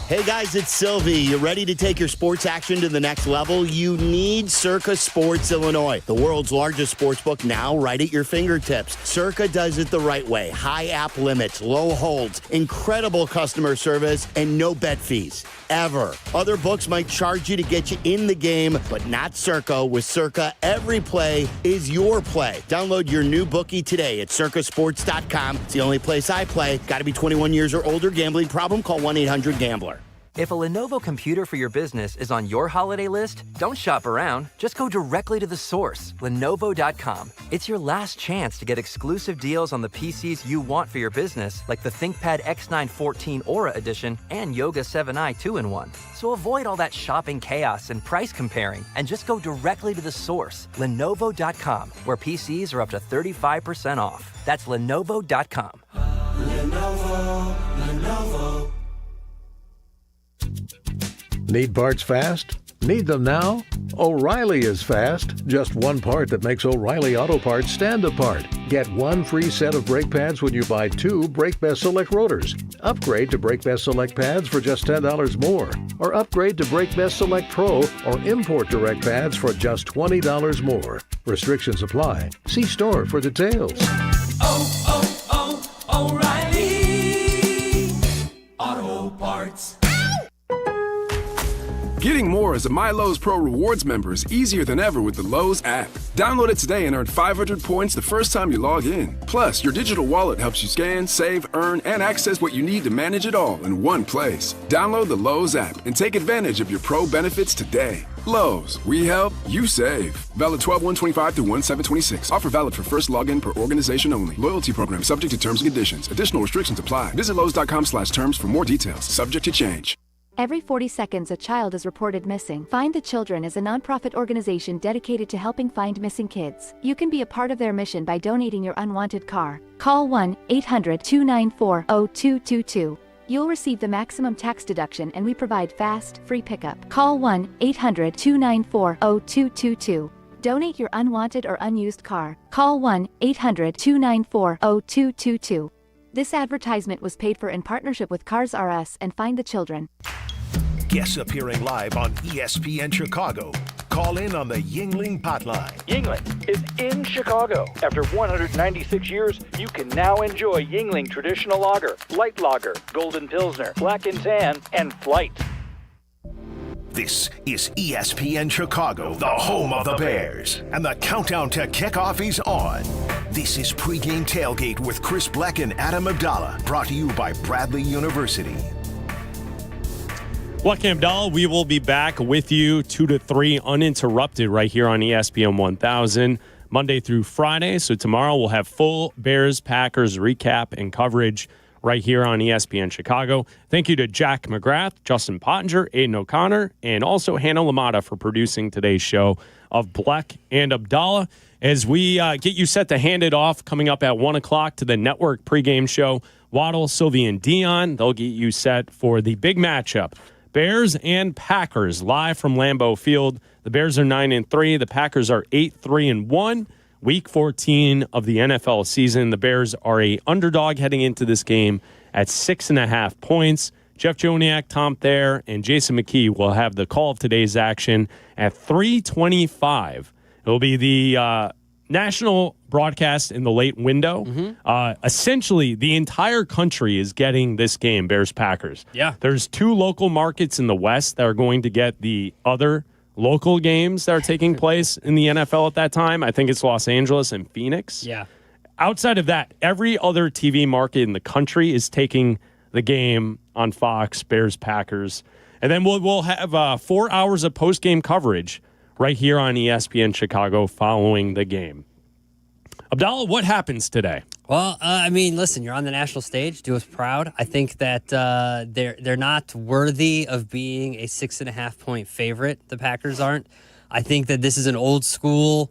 Hey guys, it's Silvy. You ready to take your sports action to the next level? You need Circa Sports Illinois, the world's largest sports book, now right at your fingertips. Circa does it the right way. High app limits, low holds, incredible customer service, and no bet fees. Ever. Other books might charge you to get you in the game, but not Circa. With Circa, every play is your play. Download your new bookie today at circasports.com. It's the only place I play. Got to be 21 years or older. Gambling problem? Call 1-800-GAMBLER. If a Lenovo computer for your business is on your holiday list, don't shop around. Just go directly to the source, Lenovo.com. It's your last chance to get exclusive deals on the PCs you want for your business, like the ThinkPad X9 14 Aura Edition and Yoga 7i 2-in-1. So avoid all that shopping chaos and price comparing, and just go directly to the source, Lenovo.com, where PCs are up to 35% off. That's Lenovo.com. Lenovo. Need parts fast? Need them now? O'Reilly is fast. Just one part that makes O'Reilly Auto Parts stand apart. Get one free set of brake pads when you buy 2 Brake Best Select rotors. Upgrade to Brake Best Select pads for just $10 more. Or upgrade to Brake Best Select Pro or import direct pads for just $20 more. Restrictions apply. See store for details. O'Reilly Auto Parts. Getting more as a MyLowe's Pro Rewards member is easier than ever with the Lowe's app. Download it today and earn 500 points the first time you log in. Plus, your digital wallet helps you scan, save, earn, and access what you need to manage it all in one place. Download the Lowe's app and take advantage of your Pro benefits today. Lowe's, we help, you save. Valid 12/1/25 through 1/7/26. Offer valid for first login per organization only. Loyalty program subject to terms and conditions. Additional restrictions apply. Visit Lowe's.com/terms for more details. Subject to change. Every 40 seconds, a child is reported missing. Find the Children is a nonprofit organization dedicated to helping find missing kids. You can be a part of their mission by donating your unwanted car. Call 1-800-294-0222. You'll receive the maximum tax deduction, and we provide fast, free pickup. Call 1-800-294-0222. Donate your unwanted or unused car. Call 1-800-294-0222. This advertisement was paid for in partnership with Cars R Us and Find the Children. Guests appearing live on ESPN Chicago. Call in on the Yuengling hotline. Yuengling is in Chicago. After 196 years, you can now enjoy Yuengling Traditional Lager, Light Lager, Golden Pilsner, Black and Tan, and Flight. This is ESPN Chicago, the home of the Bears. And the countdown to kickoff is on. This is Pregame Tailgate with Chris Bleck and Adam Abdalla, brought to you by Bradley University. Bleck and Abdalla, we will be back with you 2 to 3 uninterrupted right here on ESPN 1000, Monday through Friday. So tomorrow we'll have full Bears-Packers recap and coverage right here on ESPN Chicago. Thank you to Jack McGrath, Justin Pottinger, Aiden O'Connor, and also Hannah Lamata for producing today's show of Bleck and Abdalla. As we get you set to hand it off coming up at 1 o'clock to the network pregame show, Waddle, Silvy, and Dionne, they'll get you set for the big matchup. Bears and Packers live from Lambeau Field. The Bears are 9-3. The Packers are 8-3-1. Week 14 of the NFL season. The Bears are a underdog heading into this game at 6.5 points. Jeff Joniak, Tom Thayer, and Jason McKee will have the call of today's action at 3:25. It'll be the national broadcast in the late window. Essentially, the entire country is getting this game, Bears-Packers. Yeah. There's 2 local markets in the West that are going to get the other local games that are taking place in the NFL at that time. I think it's Los Angeles and Phoenix. Yeah. Outside of that, every other TV market in the country is taking the game on Fox, Bears-Packers. And then we'll have 4 hours of post-game coverage right here on ESPN Chicago following the game. Abdalla, what happens today? Well, listen, you're on the national stage. Do us proud. I think that they're not worthy of being a 6.5-point favorite. The Packers aren't. I think that this is an old school,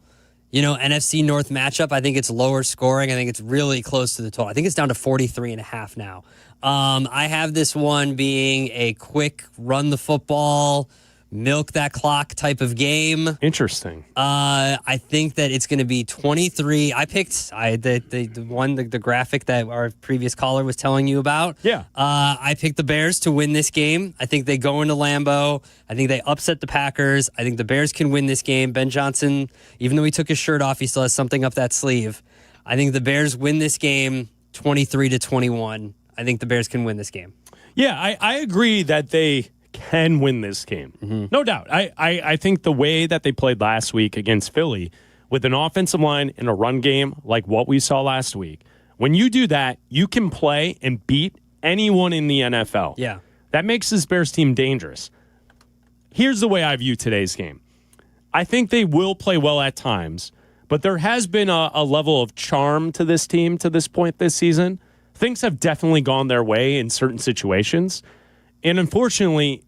NFC North matchup. I think it's lower scoring. I think it's really close to the total. I think it's down to 43.5 now. I have this one being a quick run the football, milk that clock type of game. Interesting. I think that it's going to be 23. I picked the graphic that our previous caller was telling you about. Yeah. I picked the Bears to win this game. I think they go into Lambeau. I think they upset the Packers. I think the Bears can win this game. Ben Johnson, even though he took his shirt off, he still has something up that sleeve. I think the Bears win this game 23-21. I think the Bears can win this game. Yeah, I agree that they can win this game. No doubt. I think the way that they played last week against Philly with an offensive line and a run game like what we saw last week, when you do that, you can play and beat anyone in the NFL. Yeah. That makes this Bears team dangerous. Here's the way I view today's game. I think they will play well at times, but there has been a level of charm to this team to this point this season. Things have definitely gone their way in certain situations. And unfortunately,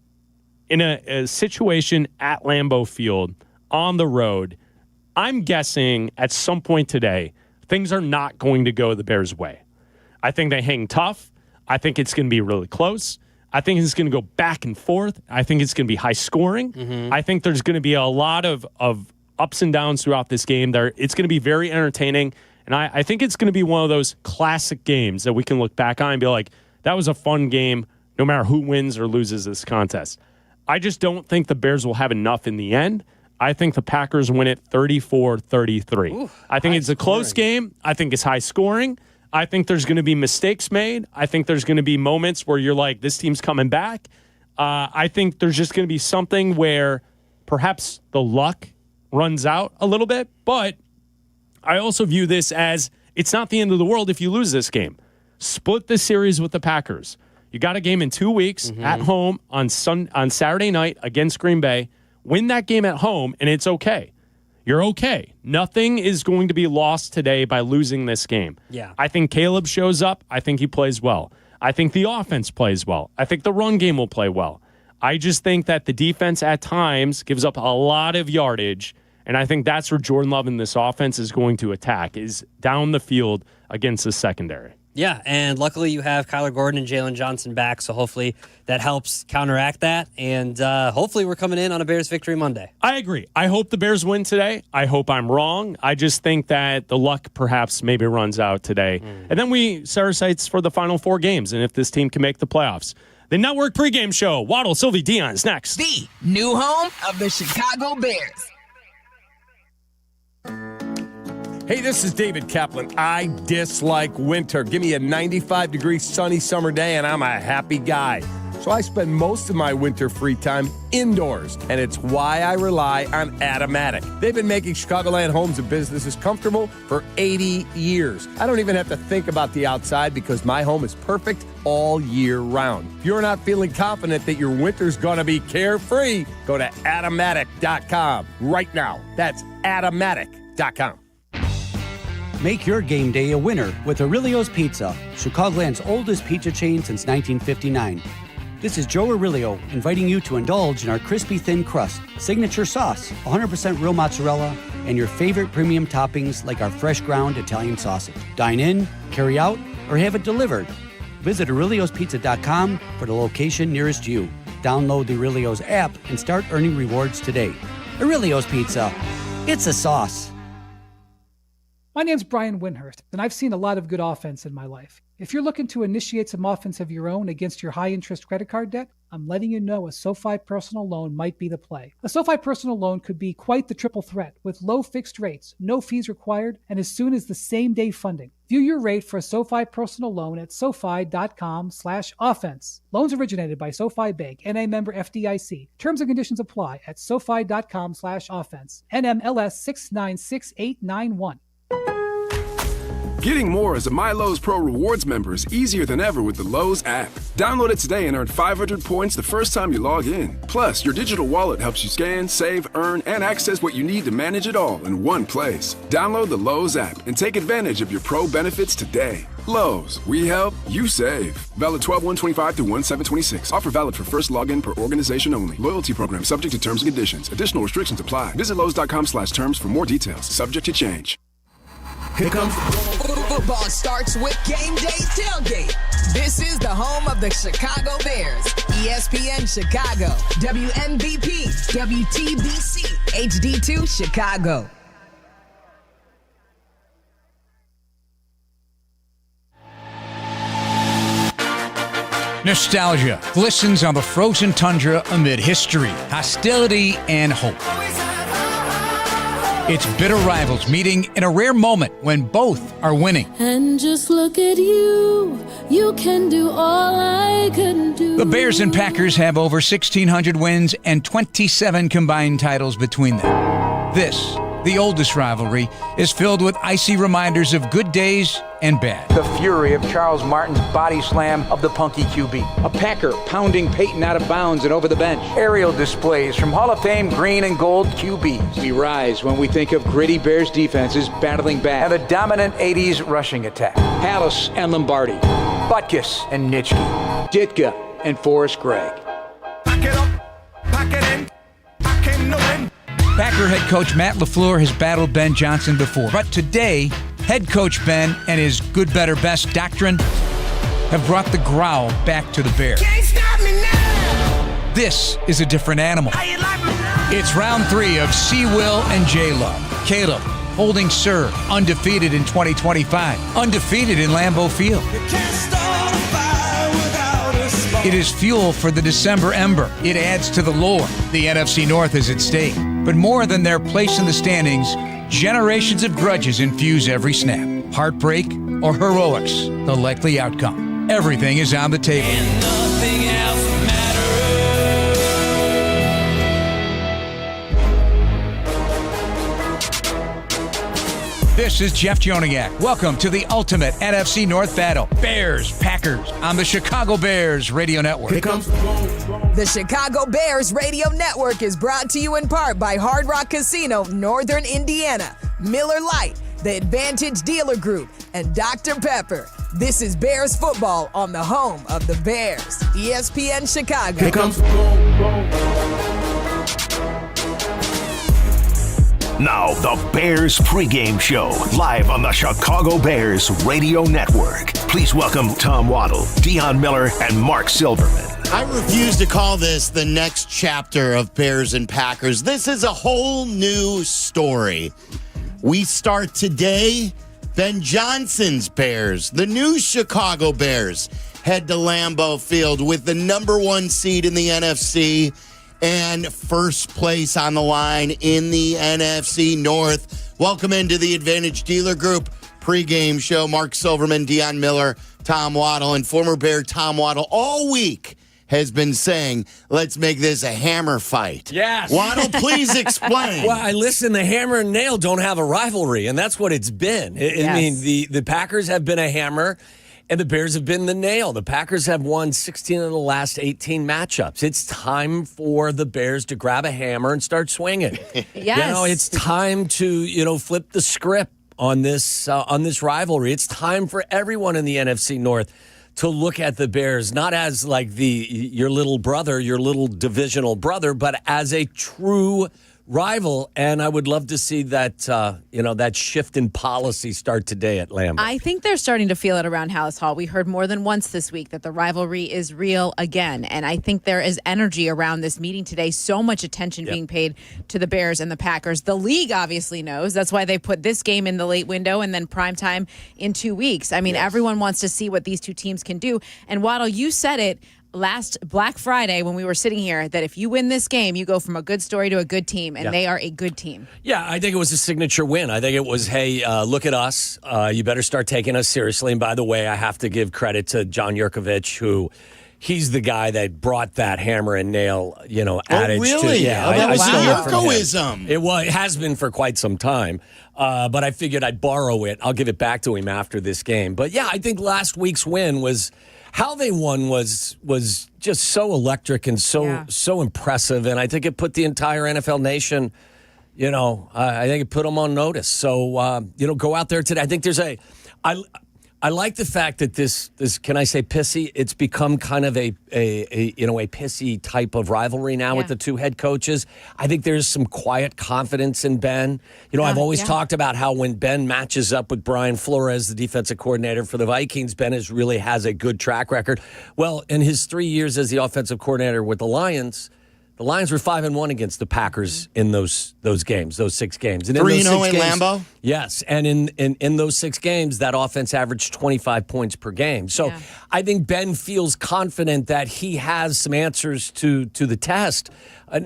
in a situation at Lambeau Field on the road, I'm guessing at some point today, things are not going to go the Bears' way. I think they hang tough. I think it's going to be really close. I think it's going to go back and forth. I think it's going to be high scoring. I think there's going to be a lot of ups and downs throughout this game. It's going to be very entertaining. And I think it's going to be one of those classic games that we can look back on and be like, that was a fun game no matter who wins or loses this contest. I just don't think the Bears will have enough in the end. I think the Packers win it 34-33. I think it's a close game. I think it's high scoring. I think there's going to be mistakes made. I think there's going to be moments where you're like, this team's coming back. I think there's just going to be something where perhaps the luck runs out a little bit. But I also view this as it's not the end of the world if you lose this game. Split the series with the Packers. You got a game in 2 weeks at home on Saturday night against Green Bay. Win that game at home, and it's okay. You're okay. Nothing is going to be lost today by losing this game. Yeah. I think Caleb shows up. I think he plays well. I think the offense plays well. I think the run game will play well. I just think that the defense at times gives up a lot of yardage, and I think that's where Jordan Love and this offense is going to attack, is down the field against the secondary. Yeah, and luckily you have Kyler Gordon and Jalen Johnson back, so hopefully that helps counteract that, and hopefully we're coming in on a Bears victory Monday. I agree. I hope the Bears win today. I hope I'm wrong. I just think that the luck perhaps maybe runs out today. And then we set our sights for the final 4 games, and if this team can make the playoffs. The Network pregame show, Waddle, Silvy, Dionne is next. The new home of the Chicago Bears. Hey, this is David Kaplan. I dislike winter. Give me a 95-degree sunny summer day and I'm a happy guy. So I spend most of my winter free time indoors, and it's why I rely on Automatic. They've been making Chicagoland homes and businesses comfortable for 80 years. I don't even have to think about the outside because my home is perfect all year round. If you're not feeling confident that your winter's going to be carefree, go to Automatic.com right now. That's Automatic.com. Make your game day a winner with Aurelio's Pizza, Chicagoland's oldest pizza chain since 1959. This is Joe Aurelio inviting you to indulge in our crispy thin crust, signature sauce, 100% real mozzarella, and your favorite premium toppings like our fresh ground Italian sausage. Dine in, carry out, or have it delivered. Visit Aurelio'sPizza.com for the location nearest you. Download the Aurelio's app and start earning rewards today. Aurelio's Pizza. It's a sauce. My name's Brian Windhurst, and I've seen a lot of good offense in my life. If you're looking to initiate some offense of your own against your high-interest credit card debt, I'm letting you know a SoFi personal loan might be the play. A SoFi personal loan could be quite the triple threat with low fixed rates, no fees required, and as soon as the same day funding. View your rate for a SoFi personal loan at SoFi.com/offense. Loans originated by SoFi Bank, NA member FDIC. Terms and conditions apply at SoFi.com/offense. NMLS 696891. Getting more as a My Lowe's Pro Rewards member is easier than ever with the Lowe's app. Download it today and earn 500 points the first time you log in. Plus, your digital wallet helps you scan, save, earn, and access what you need to manage it all in one place. Download the Lowe's app and take advantage of your Pro benefits today. Lowe's, we help, you save. Valid 12/1/25 through 1/7/26. Offer valid for first login per organization only. Loyalty program subject to terms and conditions. Additional restrictions apply. Visit Lowe's.com/terms for more details. Subject to change. Here comes football starts with Game Day Tailgate. This is the home of the Chicago Bears. ESPN Chicago, WMVP, WTBC, HD2 Chicago. Nostalgia glistens on the frozen tundra amid history, hostility, and hope. It's bitter rivals meeting in a rare moment when both are winning. And just look at you. You can do all I couldn't do. The Bears and Packers have over 1,600 wins and 27 combined titles between them. This, the oldest rivalry, is filled with icy reminders of good days and bad. The fury of Charles Martin's body slam of the punky QB. A Packer pounding Peyton out of bounds and over the bench. Aerial displays from Hall of Fame green and gold QBs. We rise when we think of gritty Bears defenses battling back. And the dominant 80s rushing attack. Hallis and Lombardi. Butkus and Nitschke. Ditka and Forrest Gregg. Pack it up, pack it in, I came to win. Packer head coach Matt LaFleur has battled Ben Johnson before, but today, head coach Ben and his good, better, best doctrine have brought the growl back to the Bears. Can't stop me now. This is a different animal. It's round 3 of C. Will and J. Love. Caleb holding serve, undefeated in 2025, undefeated in Lambeau Field. It is fuel for the December ember. It adds to the lore. The NFC North is at stake. But more than their place in the standings, generations of grudges infuse every snap. Heartbreak or heroics, the likely outcome. Everything is on the table. And nothing else This is Jeff Joniak. Welcome to the ultimate NFC North battle. Bears, Packers on the Chicago Bears Radio Network. Here comes The Chicago Bears Radio Network is brought to you in part by Hard Rock Casino, Northern Indiana, Miller Lite, the Advantage Dealer Group, and Dr. Pepper. This is Bears football on the home of the Bears, ESPN Chicago. Here comes Now, the Bears pregame show, live on the Chicago Bears Radio Network. Please welcome Tom Waddle, Dionne Meller, and Mark Silverman. I refuse to call this the next chapter of Bears and Packers. This is a whole new story. We start today. Ben Johnson's Bears, the new Chicago Bears, head to Lambeau Field with the number 1 seed in the NFC and first place on the line in the NFC North. Welcome into the Advantage Dealer Group pregame show. Mark Silverman, Dionne Miller, Tom Waddle, and former Bear Tom Waddle all week has been saying, let's make this a hammer fight. Yes. Waddle, please explain. Well, listen, the hammer and nail don't have a rivalry, and that's what it's been. I mean, the Packers have been a hammer, and the Bears have been the nail. The Packers have won 16 of the last 18 matchups. It's time for the Bears to grab a hammer and start swinging. Yes. It's time to, flip the script on this rivalry. It's time for everyone in the NFC North to look at the Bears, not as like your little brother, your little divisional brother, but as a true rival, and I would love to see that that shift in policy start today at Lambeau. I think they're starting to feel it around Hallis Hall. We heard more than once this week that the rivalry is real again, and I think there is energy around this meeting today. So much attention being paid to the Bears and the Packers. The league obviously knows. That's why they put this game in the late window and then primetime in 2 weeks. I mean, everyone wants to see what these two teams can do. And Waddle, you said it last Black Friday when we were sitting here that if you win this game, you go from a good story to a good team, and they are a good team. Yeah, I think it was a signature win. I think it was, hey, look at us. You better start taking us seriously. And by the way, I have to give credit to John Yurkovich, who he's the guy that brought that hammer and nail, adage. Oh, really? That was a Yurkoism. It has been for quite some time. But I figured I'd borrow it. I'll give it back to him after this game. But yeah, I think last week's win was how they won was just so electric and so impressive, and I think it put the entire NFL nation, I think it put them on notice. So go out there today. I think I like the fact that this can I say pissy? It's become kind of a pissy type of rivalry now with the two head coaches. I think there's some quiet confidence in Ben. I've always talked about how when Ben matches up with Brian Flores, the defensive coordinator for the Vikings, Ben really has a good track record. Well, in his 3 years as the offensive coordinator with the Lions were 5-1 against the Packers in those games, those 6 games. And 3-0 in Lambeau? Yes, and in those 6 games, that offense averaged 25 points per game. So I think Ben feels confident that he has some answers to the test.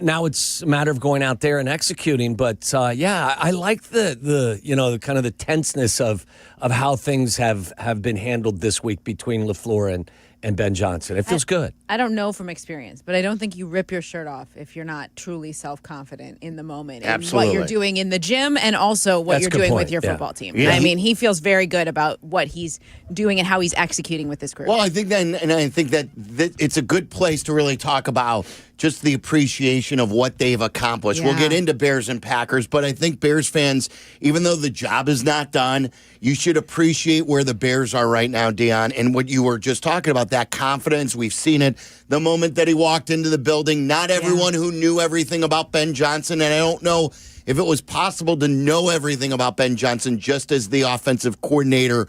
Now it's a matter of going out there and executing. But I like the kind of the tenseness of how things have been handled this week between LaFleur and Ben Johnson. It feels good. I don't know from experience, but I don't think you rip your shirt off if you're not truly self-confident in the moment. Absolutely. And what you're doing in the gym and also what you're doing with your football team. Yeah. I mean, he feels very good about what he's doing and how he's executing with this group. Well, I think that it's a good place to really talk about just the appreciation of what they've accomplished. Yeah. We'll get into Bears and Packers, but I think Bears fans, even though the job is not done, you should appreciate where the Bears are right now, Dionne, and what you were just talking about, that confidence. We've seen it the moment that he walked into the building. Not everyone who knew everything about Ben Johnson, and I don't know if it was possible to know everything about Ben Johnson just as the offensive coordinator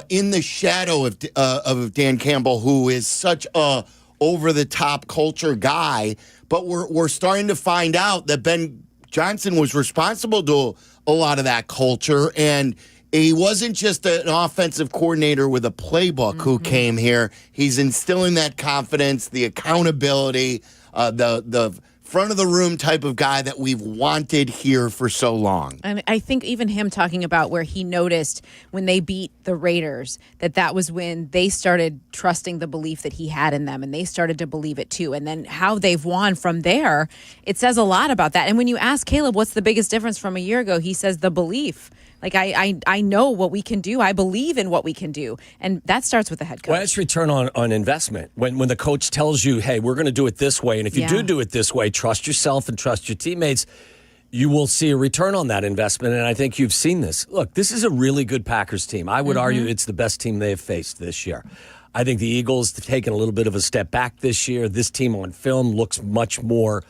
in the shadow of Dan Campbell, who is such a over-the-top culture guy. But we're starting to find out that Ben Johnson was responsible to a lot of that culture, and he wasn't just an offensive coordinator with a playbook who came here. He's instilling that confidence, the accountability, the front of the room type of guy that we've wanted here for so long. And I think even him talking about where he noticed when they beat the Raiders, that was when they started trusting the belief that he had in them, and they started to believe it too. And then how they've won from there, it says a lot about that. And when you ask Caleb what's the biggest difference from a year ago, he says the belief. Like, I know what we can do. I believe in what we can do. And that starts with the head coach. Well, it's return on investment. When the coach tells you, hey, we're going to do it this way, and if you do it this way, trust yourself and trust your teammates, you will see a return on that investment. And I think you've seen this. Look, this is a really good Packers team. I would argue it's the best team they have faced this year. I think the Eagles have taken a little bit of a step back this year. This team on film looks much more...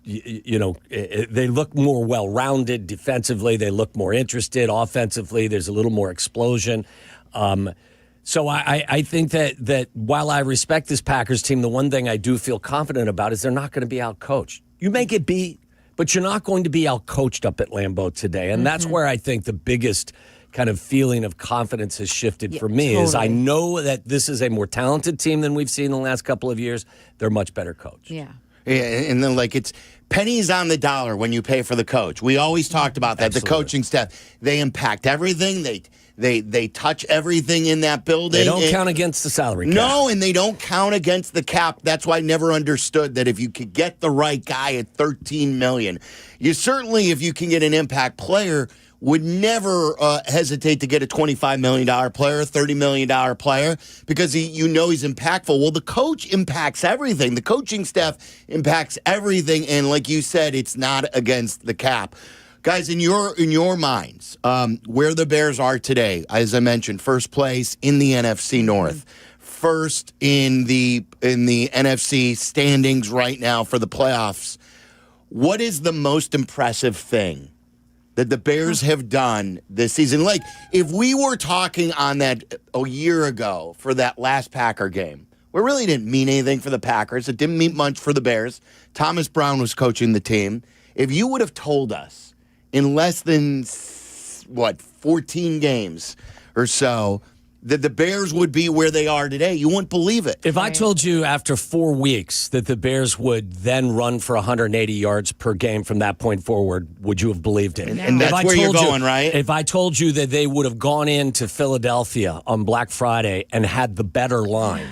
they look more well-rounded defensively. They look more interested offensively. There's a little more explosion. So I think that while I respect this Packers team, the one thing I do feel confident about is they're not going to be out-coached. You may get beat, but you're not going to be out-coached up at Lambeau today. And that's where I think the biggest kind of feeling of confidence has shifted for me is I know that this is a more talented team than we've seen in the last couple of years. They're much better coached. Yeah. Yeah, and then it's pennies on the dollar when you pay for the coach. We always talked about that. Absolutely. The coaching staff, they impact everything. They touch everything in that building. They don't count against the salary cap. No, and they don't count against the cap. That's why I never understood that if you could get the right guy at $13 million, you certainly, if you can get an impact player, would never hesitate to get a $25 million player, a $30 million player, because he's impactful. Well, the coach impacts everything. The coaching staff impacts everything, and like you said, it's not against the cap. Guys, in your minds, where the Bears are today, as I mentioned, first place in the NFC North, first in the NFC standings right now for the playoffs. what is the most impressive thing that the Bears have done this season? Like, if we were talking on that a year ago for that last Packer game, where it really didn't mean anything for the Packers, it didn't mean much for the Bears. Thomas Brown was coaching the team. If you would have told us in less than, 14 games or so, that the Bears would be where they are today, you wouldn't believe it. If I told you after 4 weeks that the Bears would then run for 180 yards per game from that point forward, would you have believed it? And that's where you're going, right? If I told you that they would have gone into Philadelphia on Black Friday and had the better line,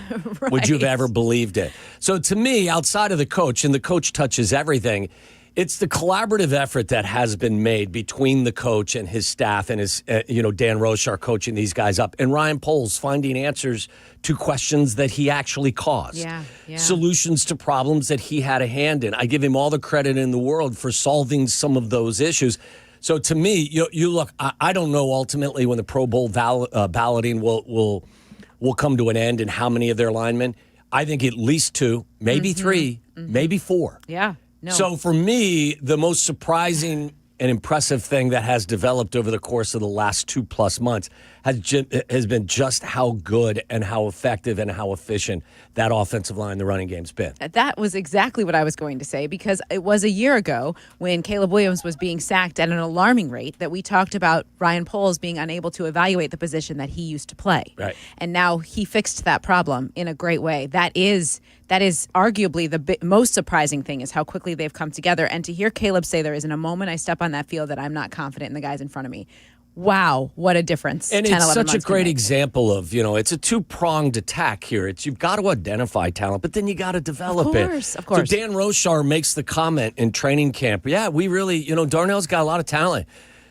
would you have ever believed it? So to me, outside of the coach, and the coach touches everything, it's the collaborative effort that has been made between the coach and his staff and his, Dan Roshar coaching these guys up, and Ryan Poles finding answers to questions that he actually caused. Yeah. Solutions to problems that he had a hand in. I give him all the credit in the world for solving some of those issues. So to me, you look, I don't know ultimately when the Pro Bowl balloting will come to an end and how many of their linemen. I think at least 2, maybe 3, maybe 4. Yeah. No. So for me, the most surprising and impressive thing that has developed over the course of the last 2+ months has been just how good and how effective and how efficient that offensive line, the running game's been. That was exactly what I was going to say, because it was a year ago when Caleb Williams was being sacked at an alarming rate that we talked about Ryan Poles being unable to evaluate the position that he used to play. Right. And now he fixed that problem in a great way. That is arguably the most surprising thing, is how quickly they've come together. And to hear Caleb say there isn't a moment I step on that field that I'm not confident in the guys in front of me. Wow, what a difference. And it's such a great example of, it's a 2-pronged attack here. You've got to identify talent, but then you got to develop it. Of course. So Dan Roshar makes the comment in training camp, we really, Darnell's got a lot of talent.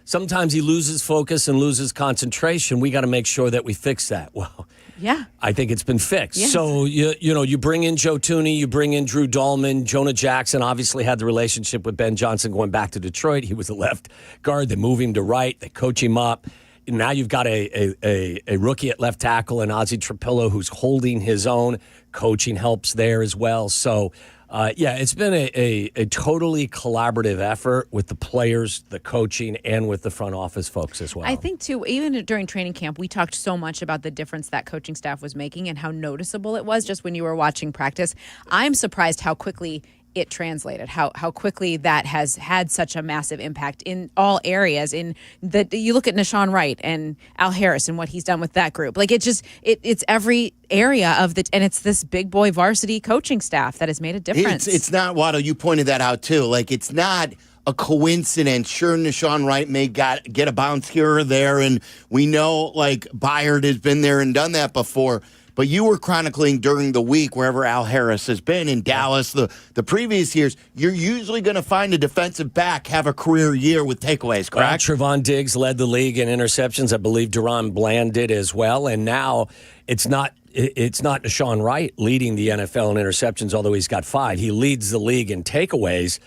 Sometimes he loses focus and loses concentration. We got to make sure that we fix that. Well, yeah, I think it's been fixed. Yes. So, you bring in Joe Tooney, you bring in Drew Dahlman. Jonah Jackson obviously had the relationship with Ben Johnson going back to Detroit. He was a left guard. They move him to right. They coach him up. Now you've got a rookie at left tackle and Ozzie Trapillo who's holding his own. Coaching helps there as well. So, it's been a totally collaborative effort with the players, the coaching, and with the front office folks as well. I think, too, even during training camp, we talked so much about the difference that coaching staff was making and how noticeable it was just when you were watching practice. I'm surprised how quickly it translated, how quickly that has had such a massive impact in all areas. You look at Nashawn Wright and Al Harris and what he's done with that group. Like, it's every area of and it's this big boy varsity coaching staff that has made a difference. It's not, Waddle, you pointed that out too. Like, it's not a coincidence. Sure, Nashawn Wright may get a bounce here or there, and we know, like, Byard has been there and done that before. But you were chronicling during the week, wherever Al Harris has been in Dallas, the previous years, you're usually going to find a defensive back have a career year with takeaways, correct? Trevon Diggs led the league in interceptions. I believe Deron Bland did as well. And now it's not Nashawn Wright leading the NFL in interceptions, although he's got 5. He leads the league in takeaways,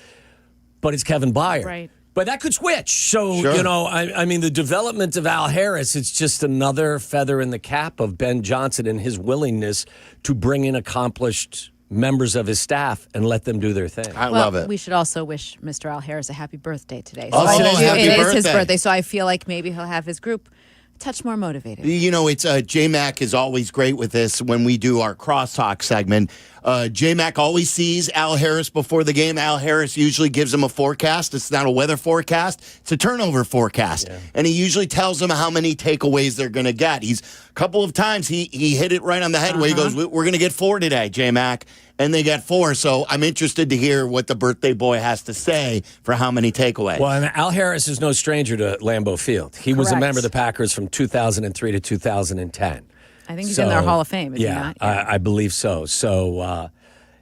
but it's Kevin Byard. Right. But that could switch. So, sure. I mean, the development of Al Harris, it's just another feather in the cap of Ben Johnson and his willingness to bring in accomplished members of his staff and let them do their thing. I love it. We should also wish Mr. Al Harris a happy birthday today. Happy it birthday. is his birthday, so I feel like maybe he'll have his group a touch more motivated. It's J-Mac is always great with this when we do our crosstalk segment. J-Mac always sees Al Harris before the game. Al Harris usually gives him a forecast. It's not a weather forecast. It's a turnover forecast. Yeah. And he usually tells them how many takeaways they're going to get. A couple of times he hit it right on the head where he goes, we're going to get 4 today, J-Mac. And they got 4. So I'm interested to hear what the birthday boy has to say for how many takeaways. Well, and Al Harris is no stranger to Lambeau Field. He was a member of the Packers from 2003 to 2010. I think he's in their Hall of Fame, is he not? Yeah, I believe so. So,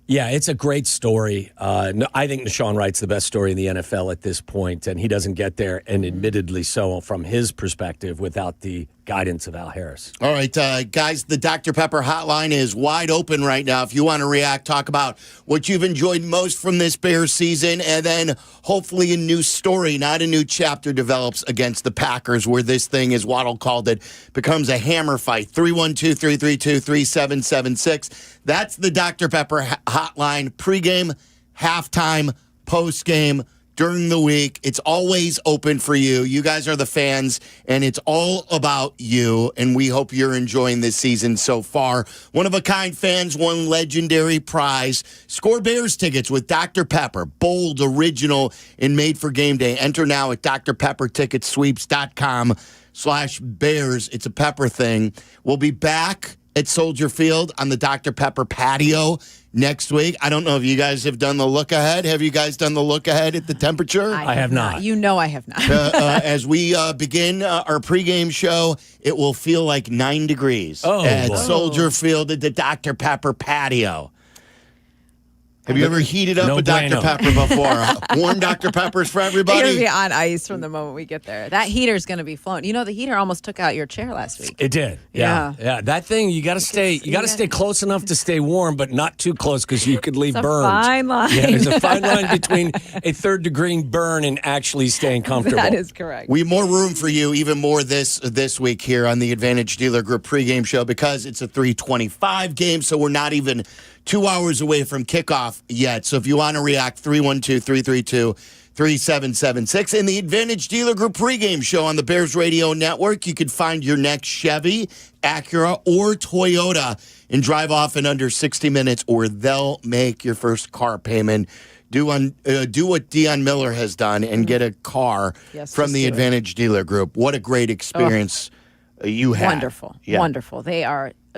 it's a great story. I think Nashawn Wright's the best story in the NFL at this point, and he doesn't get there, and admittedly so from his perspective, without the guidance of Al Harris. All right, guys, the Dr. Pepper hotline is wide open right now. If you want to react, talk about what you've enjoyed most from this Bears season, and then hopefully a new story, not a new chapter, develops against the Packers, where this thing, as Waddle called it, becomes a hammer fight. 312-332-3776. That's the Dr. Pepper hotline. Pregame, halftime, post-game, during the week. It's always open for you. You guys are the fans, and it's all about you, and we hope you're enjoying this season so far. One-of-a-kind fans won legendary prize. Score Bears tickets with Dr. Pepper. Bold, original, and made for game day. Enter now at drpepperticketsweeps.com/Bears. It's a Pepper thing. We'll be back at Soldier Field on the Dr. Pepper patio next week. I don't know if you guys have done the look ahead. Have you guys done the look ahead at the temperature? I have not. You know I have not. As we begin our pregame show, it will feel like 9 degrees at Soldier Field at the Dr. Pepper patio. Have you ever heated up a Dr. Pepper before? Warm Dr. Peppers for everybody? It'll be on ice from the moment we get there. That heater's going to be flown. You know, the heater almost took out your chair last week. It did. Yeah. That thing, you got to stay close enough to stay warm, but not too close because you could leave burns. It's a fine line. Yeah, there's a fine line between a third-degree burn and actually staying comfortable. That is correct. We have more room for you, even more this week here on the Advantage Dealer Group pregame show because it's a 3:25 game, so we're not even 2 hours away from kickoff yet. So if you want to react, 312-332-3776. In the Advantage Dealer Group pregame show on the Bears Radio Network, you can find your next Chevy, Acura, or Toyota and drive off in under 60 minutes, or they'll make your first car payment. Do what Dionne Meller has done and get a car from the Advantage Dealer Group. What a great experience you had. Wonderful. Yeah. Wonderful. They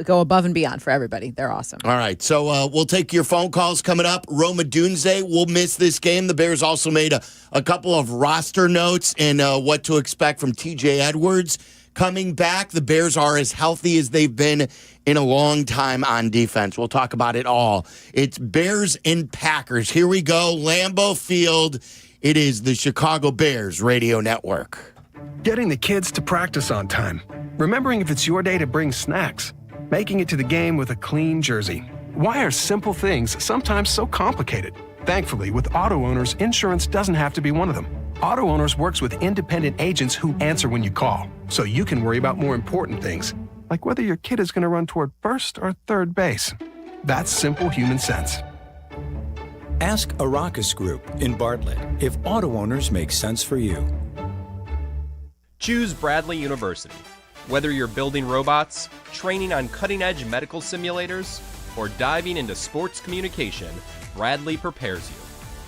go above and beyond for everybody. They're awesome. All right, so we'll take your phone calls coming up. Roma Dunze will miss this game. The Bears also made a couple of roster notes and what to expect from TJ Edwards coming back. The Bears are as healthy as they've been in a long time on defense. We'll talk about it all. It's Bears and Packers. Here we go, Lambeau Field. It is the Chicago Bears Radio Network. Getting the kids to practice on time. Remembering if it's your day to bring snacks. Making it to the game with a clean jersey. Why are simple things sometimes so complicated? Thankfully, with Auto Owners, insurance doesn't have to be one of them. Auto Owners works with independent agents who answer when you call, so you can worry about more important things, like whether your kid is going to run toward first or third base. That's simple human sense. Ask Arrakis Group in Bartlett if Auto Owners make sense for you. Choose Bradley University. Whether you're building robots, training on cutting-edge medical simulators, or diving into sports communication, Bradley prepares you.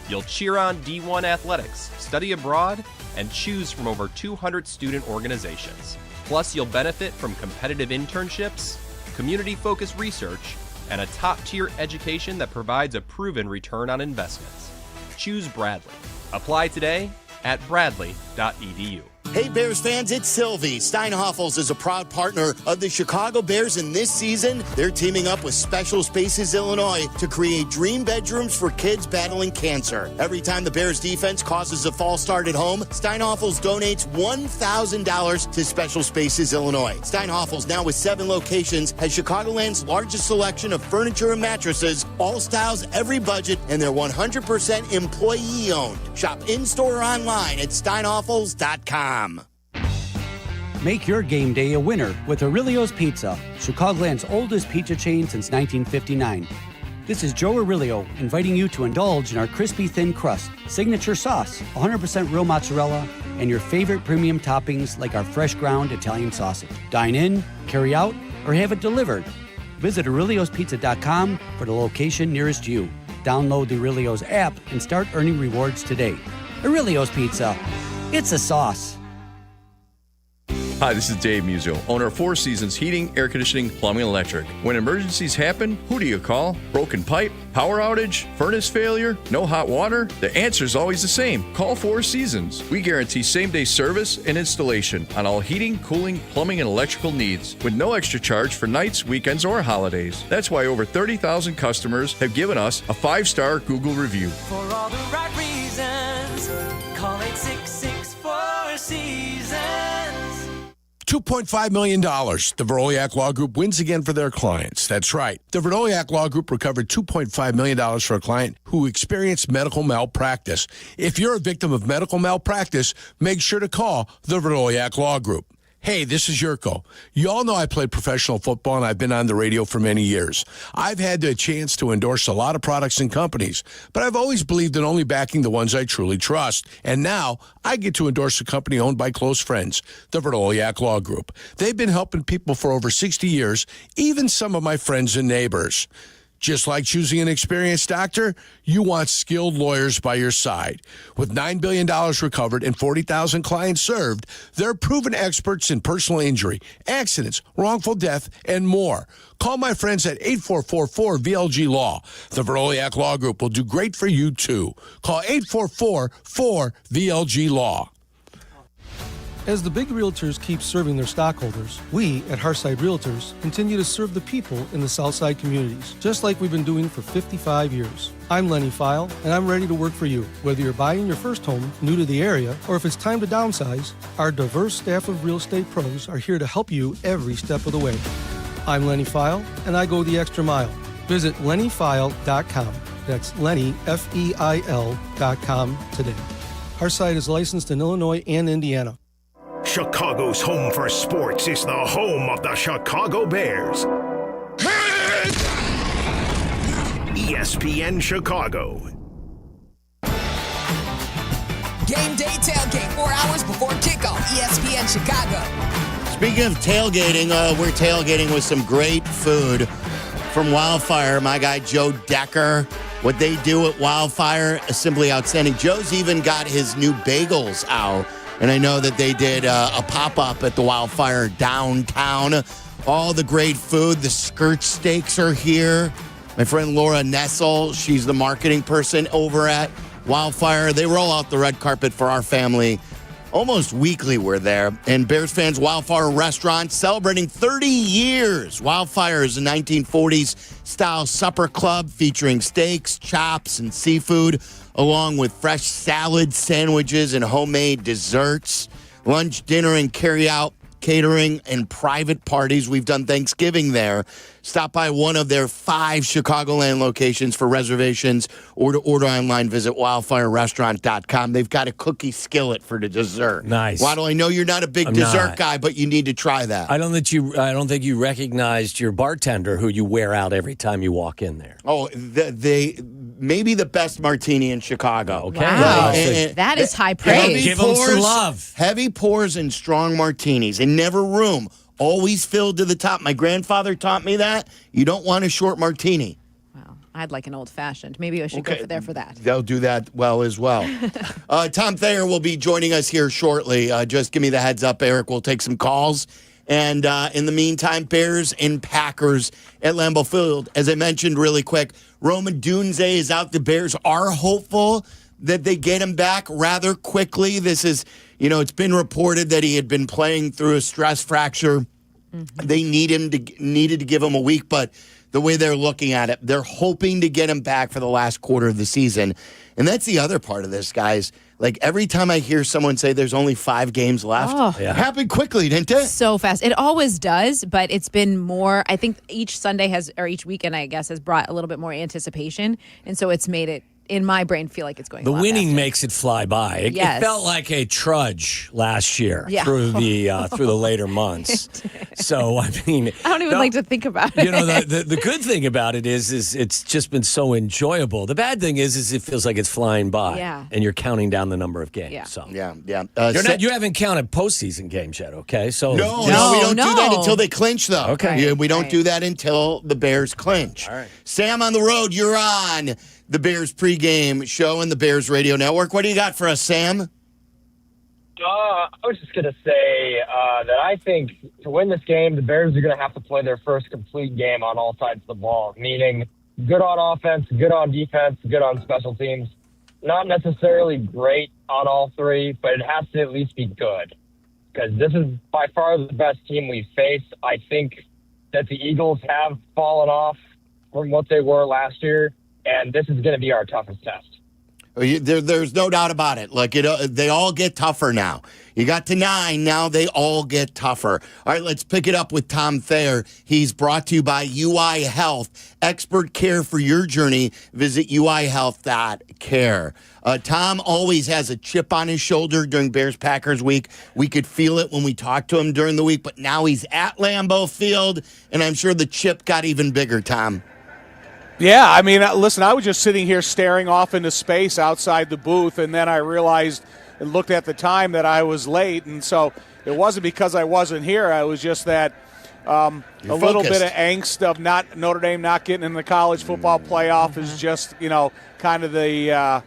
You'll cheer on D1 athletics, study abroad, and choose from over 200 student organizations. Plus, you'll benefit from competitive internships, community-focused research, and a top-tier education that provides a proven return on investments. Choose Bradley. Apply today at bradley.edu. Hey, Bears fans, it's Silvy. Steinhoffels is a proud partner of the Chicago Bears, and this season, they're teaming up with Special Spaces Illinois to create dream bedrooms for kids battling cancer. Every time the Bears defense causes a false start at home, Steinhoffels donates $1,000 to Special Spaces Illinois. Steinhoffels, now with 7 locations, has Chicagoland's largest selection of furniture and mattresses, all styles, every budget, and they're 100% employee-owned. Shop in-store or online at steinhoffels.com. Make your game day a winner with Aurelio's Pizza, Chicagoland's oldest pizza chain since 1959. This is Joe Aurelio inviting you to indulge in our crispy thin crust, signature sauce, 100% real mozzarella, and your favorite premium toppings like our fresh ground Italian sausage. Dine in, carry out, or have it delivered. Visit Aurelio'sPizza.com for the location nearest you. Download the Aurelio's app and start earning rewards today. Aurelio's Pizza. It's a sauce. Hi, this is Dave Muzio, owner of Four Seasons Heating, Air Conditioning, Plumbing, and Electric. When emergencies happen, who do you call? Broken pipe, power outage, furnace failure, no hot water? The answer is always the same. Call Four Seasons. We guarantee same-day service and installation on all heating, cooling, plumbing, and electrical needs with no extra charge for nights, weekends, or holidays. That's why over 30,000 customers have given us a 5-star Google review. For all the right reasons, call 866-4 Seasons. $2.5 million. The Veroliak Law Group wins again for their clients. That's right. The Veroliak Law Group recovered $2.5 million for a client who experienced medical malpractice. If you're a victim of medical malpractice, make sure to call the Veroliak Law Group. Hey, this is Yurko. You all know I played professional football and I've been on the radio for many years. I've had the chance to endorse a lot of products and companies, but I've always believed in only backing the ones I truly trust. And now I get to endorse a company owned by close friends, the Verdoliak Law Group. They've been helping people for over 60 years, even some of my friends and neighbors. Just like choosing an experienced doctor, you want skilled lawyers by your side. With $9 billion recovered and 40,000 clients served, they're proven experts in personal injury, accidents, wrongful death, and more. Call my friends at 8444-VLG-LAW. The Verdoliak Law Group will do great for you, too. Call 844-4VLG-LAW. As the big realtors keep serving their stockholders, we at Hearthside Realtors continue to serve the people in the Southside communities, just like we've been doing for 55 years. I'm Lenny File, and I'm ready to work for you. Whether you're buying your first home, new to the area, or if it's time to downsize, our diverse staff of real estate pros are here to help you every step of the way. I'm Lenny File, and I go the extra mile. Visit lennyfile.com. That's Lenny, F-E-I-L.com today. Hearthside is licensed in Illinois and Indiana. Chicago's home for sports is the home of the Chicago Bears. ESPN Chicago. Game day tailgate 4 hours before kickoff. ESPN Chicago. Speaking of tailgating, we're tailgating with some great food from Wildfire. My guy Joe Decker. What they do at Wildfire is simply outstanding. Joe's even got his new bagels out. And I know that they did a pop-up at the Wildfire downtown. All the great food. The skirt steaks are here. My friend Laura Nessel, she's the marketing person over at Wildfire. They roll out the red carpet for our family. Almost weekly we're there. And Bears fans, Wildfire Restaurant celebrating 30 years. Wildfire is a 1940s style supper club featuring steaks, chops, and seafood, along with fresh salads, sandwiches, and homemade desserts. Lunch, dinner, and carry-out catering and private parties. We've done Thanksgiving there. Stop by one of their 5 Chicagoland locations for reservations or to order online. Visit wildfirerestaurant.com. They've got a cookie skillet for the dessert. Nice. Waddle, I know you're not a big dessert guy, but you need to try that. I don't think you recognized your bartender who you wear out every time you walk in there. Oh, they maybe the best martini in Chicago. Okay. Wow. That is high praise. Give them some love. Heavy pours and strong martinis. And never room. Always filled to the top. My grandfather taught me that. You don't want a short martini. Wow. I'd like an old-fashioned. Maybe I should go there for that. They'll do that well as well. Tom Thayer will be joining us here shortly. Just give me the heads up, Eric. We'll take some calls. And in the meantime, Bears and Packers at Lambeau Field. As I mentioned really quick, Roman Dunze is out. The Bears are hopeful that they get him back rather quickly. This is, it's been reported that he had been playing through a stress fracture. Mm-hmm. They needed to give him a week, but the way they're looking at it, they're hoping to get him back for the last quarter of the season. And that's the other part of this, guys. Like, every time I hear someone say there's only 5 games left, it happened quickly, didn't it? So fast. It always does, but it's been more, I think each Sunday or each weekend, I guess, has brought a little bit more anticipation. And so it's made it, in my brain, feel like it's going the a lot winning faster. Makes it fly by. It felt like a trudge last year through the later months. So I mean, I don't even like to think about it. The good thing about it is it's just been so enjoyable. The bad thing is it feels like it's flying by, and you're counting down the number of games. Yeah. So you haven't counted postseason games yet, okay? So no, we don't do that until they clinch, though. Okay, we don't do that until the Bears clinch. All right, Sam on the road, you're on the Bears pregame show and the Bears radio network. What do you got for us, Sam? I was just going to say that I think to win this game, the Bears are going to have to play their first complete game on all sides of the ball, meaning good on offense, good on defense, good on special teams. Not necessarily great on all 3, but it has to at least be good, because this is by far the best team we've faced. I think that the Eagles have fallen off from what they were last year, and this is going to be our toughest test. There's no doubt about it. Like, they all get tougher now. You got to 9, now they all get tougher. All right, let's pick it up with Tom Thayer. He's brought to you by UI Health. Expert care for your journey. Visit uihealth.com. care. Tom always has a chip on his shoulder during Bears-Packers week. We could feel it when we talked to him during the week, but now he's at Lambeau Field, and I'm sure the chip got even bigger, Tom. Yeah, I mean, listen, I was just sitting here staring off into space outside the booth, and then I realized and looked at the time that I was late, and so it wasn't because I wasn't here. I was just that little bit of angst of Notre Dame not getting in the college football playoff is just, kind of the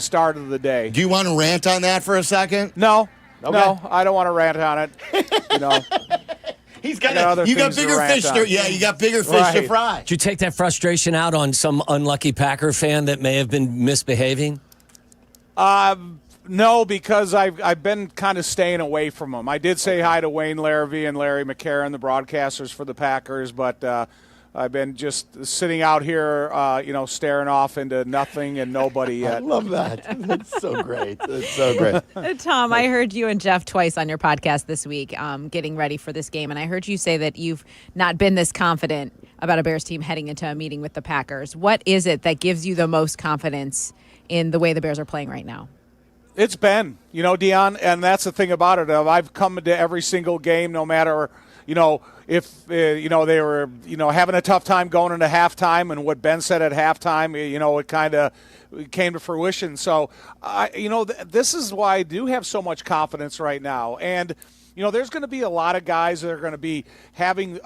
start of the day. Do you want to rant on that for a second? No. Okay. No, I don't want to rant on it. You got bigger fish to fry. Did you take that frustration out on some unlucky Packer fan that may have been misbehaving? No, because I've been kind of staying away from them. I did say hi to Wayne Larrivee and Larry McCarron, the broadcasters for the Packers, but I've been just sitting out here, staring off into nothing and nobody yet. I love that. That's so great. That's so great. Tom, I heard you and Jeff twice on your podcast this week getting ready for this game, and I heard you say that you've not been this confident about a Bears team heading into a meeting with the Packers. What is it that gives you the most confidence in the way the Bears are playing right now? It's been, Dionne, and that's the thing about it. I've come to every single game, no matter, if, they were, having a tough time going into halftime, and what Ben said at halftime, it kind of came to fruition. So, this is why I do have so much confidence right now. And, there's going to be a lot of guys that are going to be having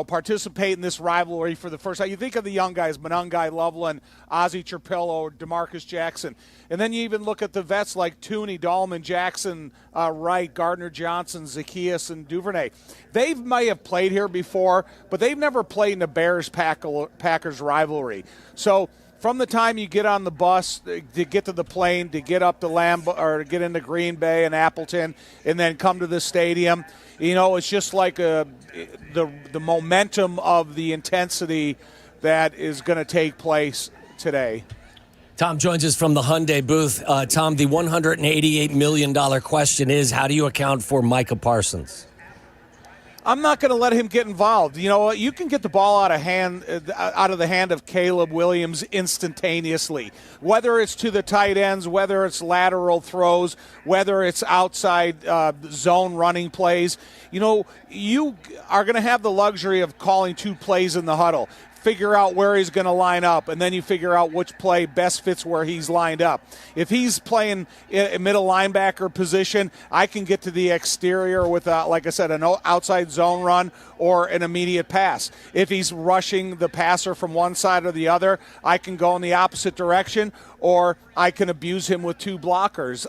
participate in this rivalry for the first time. You think of the young guys, Monangai, Loveland, Ozzie Trapillo, DeMarcus Jackson. And then you even look at the vets like Tooney, Dahlman, Jackson, Wright, Gardner Johnson, Zacchaeus, and Duvernay. They may have played here before, but they've never played in the Bears-Packers rivalry. So from the time you get on the bus to get to the plane, to get up to Lambeau, or to get into Green Bay and Appleton, and then come to the stadium, it's just like the momentum of the intensity that is going to take place today. Tom joins us from the Hyundai booth. Tom, the $188 million question is, how do you account for Micah Parsons? I'm not going to let him get involved. You can get the ball out of the hand of Caleb Williams instantaneously, whether it's to the tight ends, whether it's lateral throws, whether it's outside zone running plays. You are going to have the luxury of calling two plays in the huddle. Figure out where he's going to line up, and then you figure out which play best fits where he's lined up. If he's playing a middle linebacker position, I can get to the exterior with, like I said, an outside zone run or an immediate pass. If he's rushing the passer from one side or the other, I can go in the opposite direction, or I can abuse him with two blockers.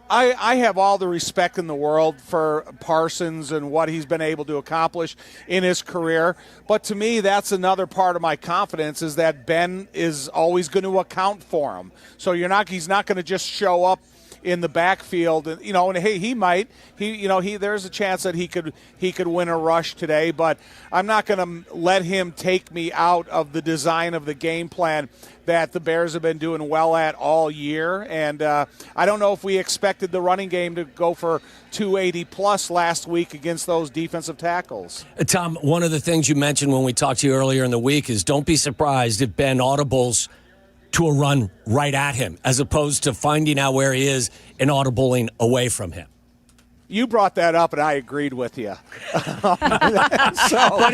I have all the respect in the world for Parsons and what he's been able to accomplish in his career. But to me, that's another part of my confidence, is that Ben is always going to account for him. So he's not going to just show up in the backfield, and hey, he might. There's a chance that he could win a rush today, but I'm not going to let him take me out of the design of the game plan that the Bears have been doing well at all year. And I don't know if we expected the running game to go for 280-plus last week against those defensive tackles. Tom, one of the things you mentioned when we talked to you earlier in the week is don't be surprised if Ben audibles to a run right at him, as opposed to finding out where he is and audibling away from him. You brought that up, and I agreed with you. But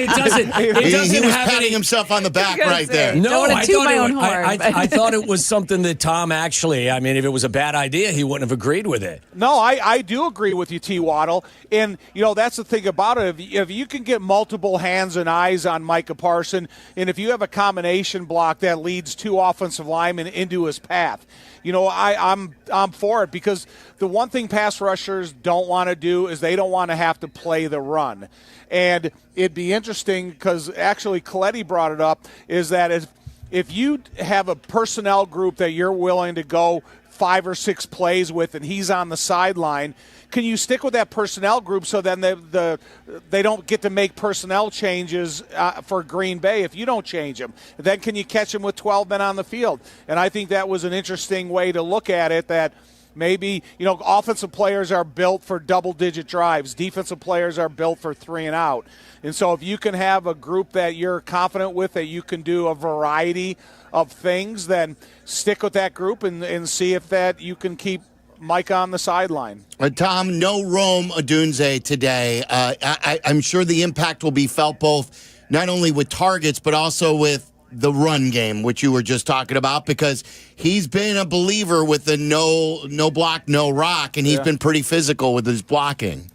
it doesn't. He was patting himself on the back right there. No, I thought it was something that Tom actually. I mean, if it was a bad idea, he wouldn't have agreed with it. No, I do agree with you, T. Waddle. And that's the thing about it. If you can get multiple hands and eyes on Micah Parsons, and if you have a combination block that leads two offensive linemen into his path, I'm for it, because the one thing pass rushers don't want to do is they don't want to have to play the run. And it'd be interesting, because actually Coletti brought it up, is that if you have a personnel group that you're willing to go 5 or 6 plays with and he's on the sideline, can you stick with that personnel group so then they don't get to make personnel changes for Green Bay if you don't change them? Then can you catch them with 12 men on the field? And I think that was an interesting way to look at it, that Maybe, offensive players are built for double-digit drives. Defensive players are built for 3 and out. And so if you can have a group that you're confident with, that you can do a variety of things, then stick with that group and see if that you can keep Mike on the sideline. Tom, no Rome Odunze today. I'm sure the impact will be felt both not only with targets but also with the run game, which you were just talking about, because he's been a believer with the no block, no rock, and he's been pretty physical with his blocking.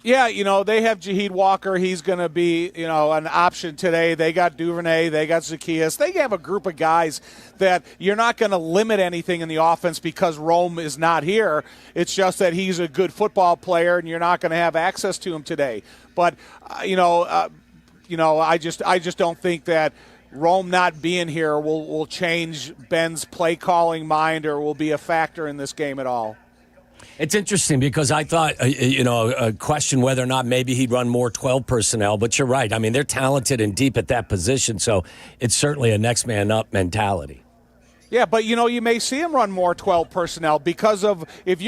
Yeah, they have Jaheed Walker. He's going to be, an option today. They got Duvernay. They got Zacchaeus. They have a group of guys that you're not going to limit anything in the offense because Rome is not here. It's just that he's a good football player, and you're not going to have access to him today. But, I just don't think that Rome not being here will change Ben's play calling mind or will be a factor in this game at all. It's interesting because I thought, a question whether or not maybe he'd run more 12 personnel, but you're right. I mean, they're talented and deep at that position, so it's certainly a next man up mentality. Yeah, but you may see him run more 12 personnel because of if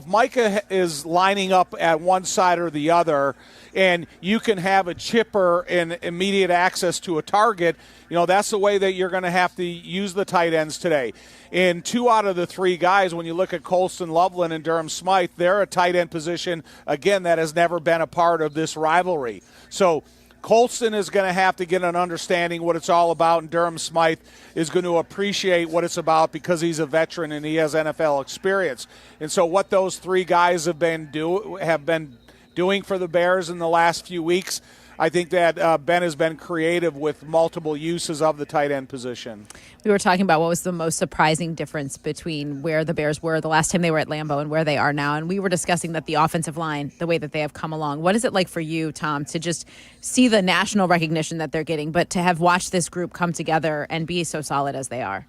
Micah is lining up at one side or the other, and you can have a chipper and immediate access to a target, that's the way that you're going to have to use the tight ends today. And 2 out of the 3 guys, when you look at Colston Loveland and Durham Smythe, they're a tight end position, again, that has never been a part of this rivalry. So Colston is going to have to get an understanding what it's all about, and Durham Smythe is going to appreciate what it's about because he's a veteran and he has NFL experience. And so what those 3 guys have been doing for the Bears in the last few weeks, I think that Ben has been creative with multiple uses of the tight end position. We were talking about what was the most surprising difference between where the Bears were the last time they were at Lambeau and where they are now. And we were discussing that the offensive line, the way that they have come along. What is it like for you, Tom, to just see the national recognition that they're getting, but to have watched this group come together and be so solid as they are?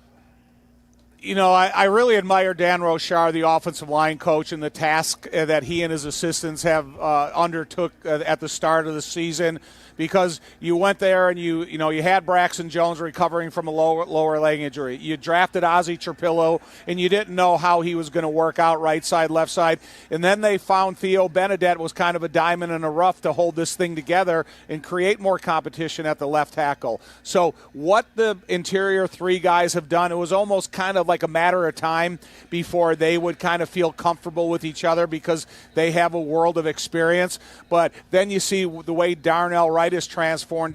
I really admire Dan Rochar, the offensive line coach, and the task that he and his assistants have undertook at the start of the season, because you went there and you had Braxton Jones recovering from a lower leg injury. You drafted Ozzie Trapillo, and you didn't know how he was going to work out right side, left side. And then they found Theo Benedette was kind of a diamond in the rough to hold this thing together and create more competition at the left tackle. So what the interior 3 guys have done, it was almost kind of like a matter of time before they would kind of feel comfortable with each other because they have a world of experience. But then you see the way Darnell Wright has transformed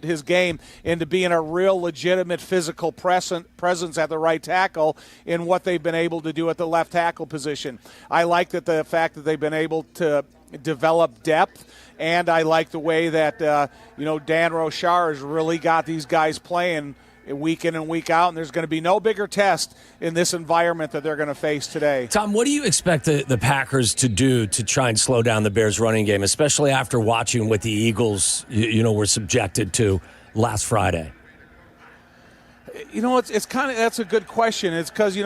his game into being a real legitimate physical presence at the right tackle in what they've been able to do at the left tackle position. I like the fact that they've been able to develop depth, and I like the way that Dan Rochar has really got these guys playing week in and week out, and there's going to be no bigger test in this environment that they're going to face today. Tom, what do you expect the Packers to do to try and slow down the Bears' running game, especially after watching what the Eagles, were subjected to last Friday? It's kind of, that's a good question. It's because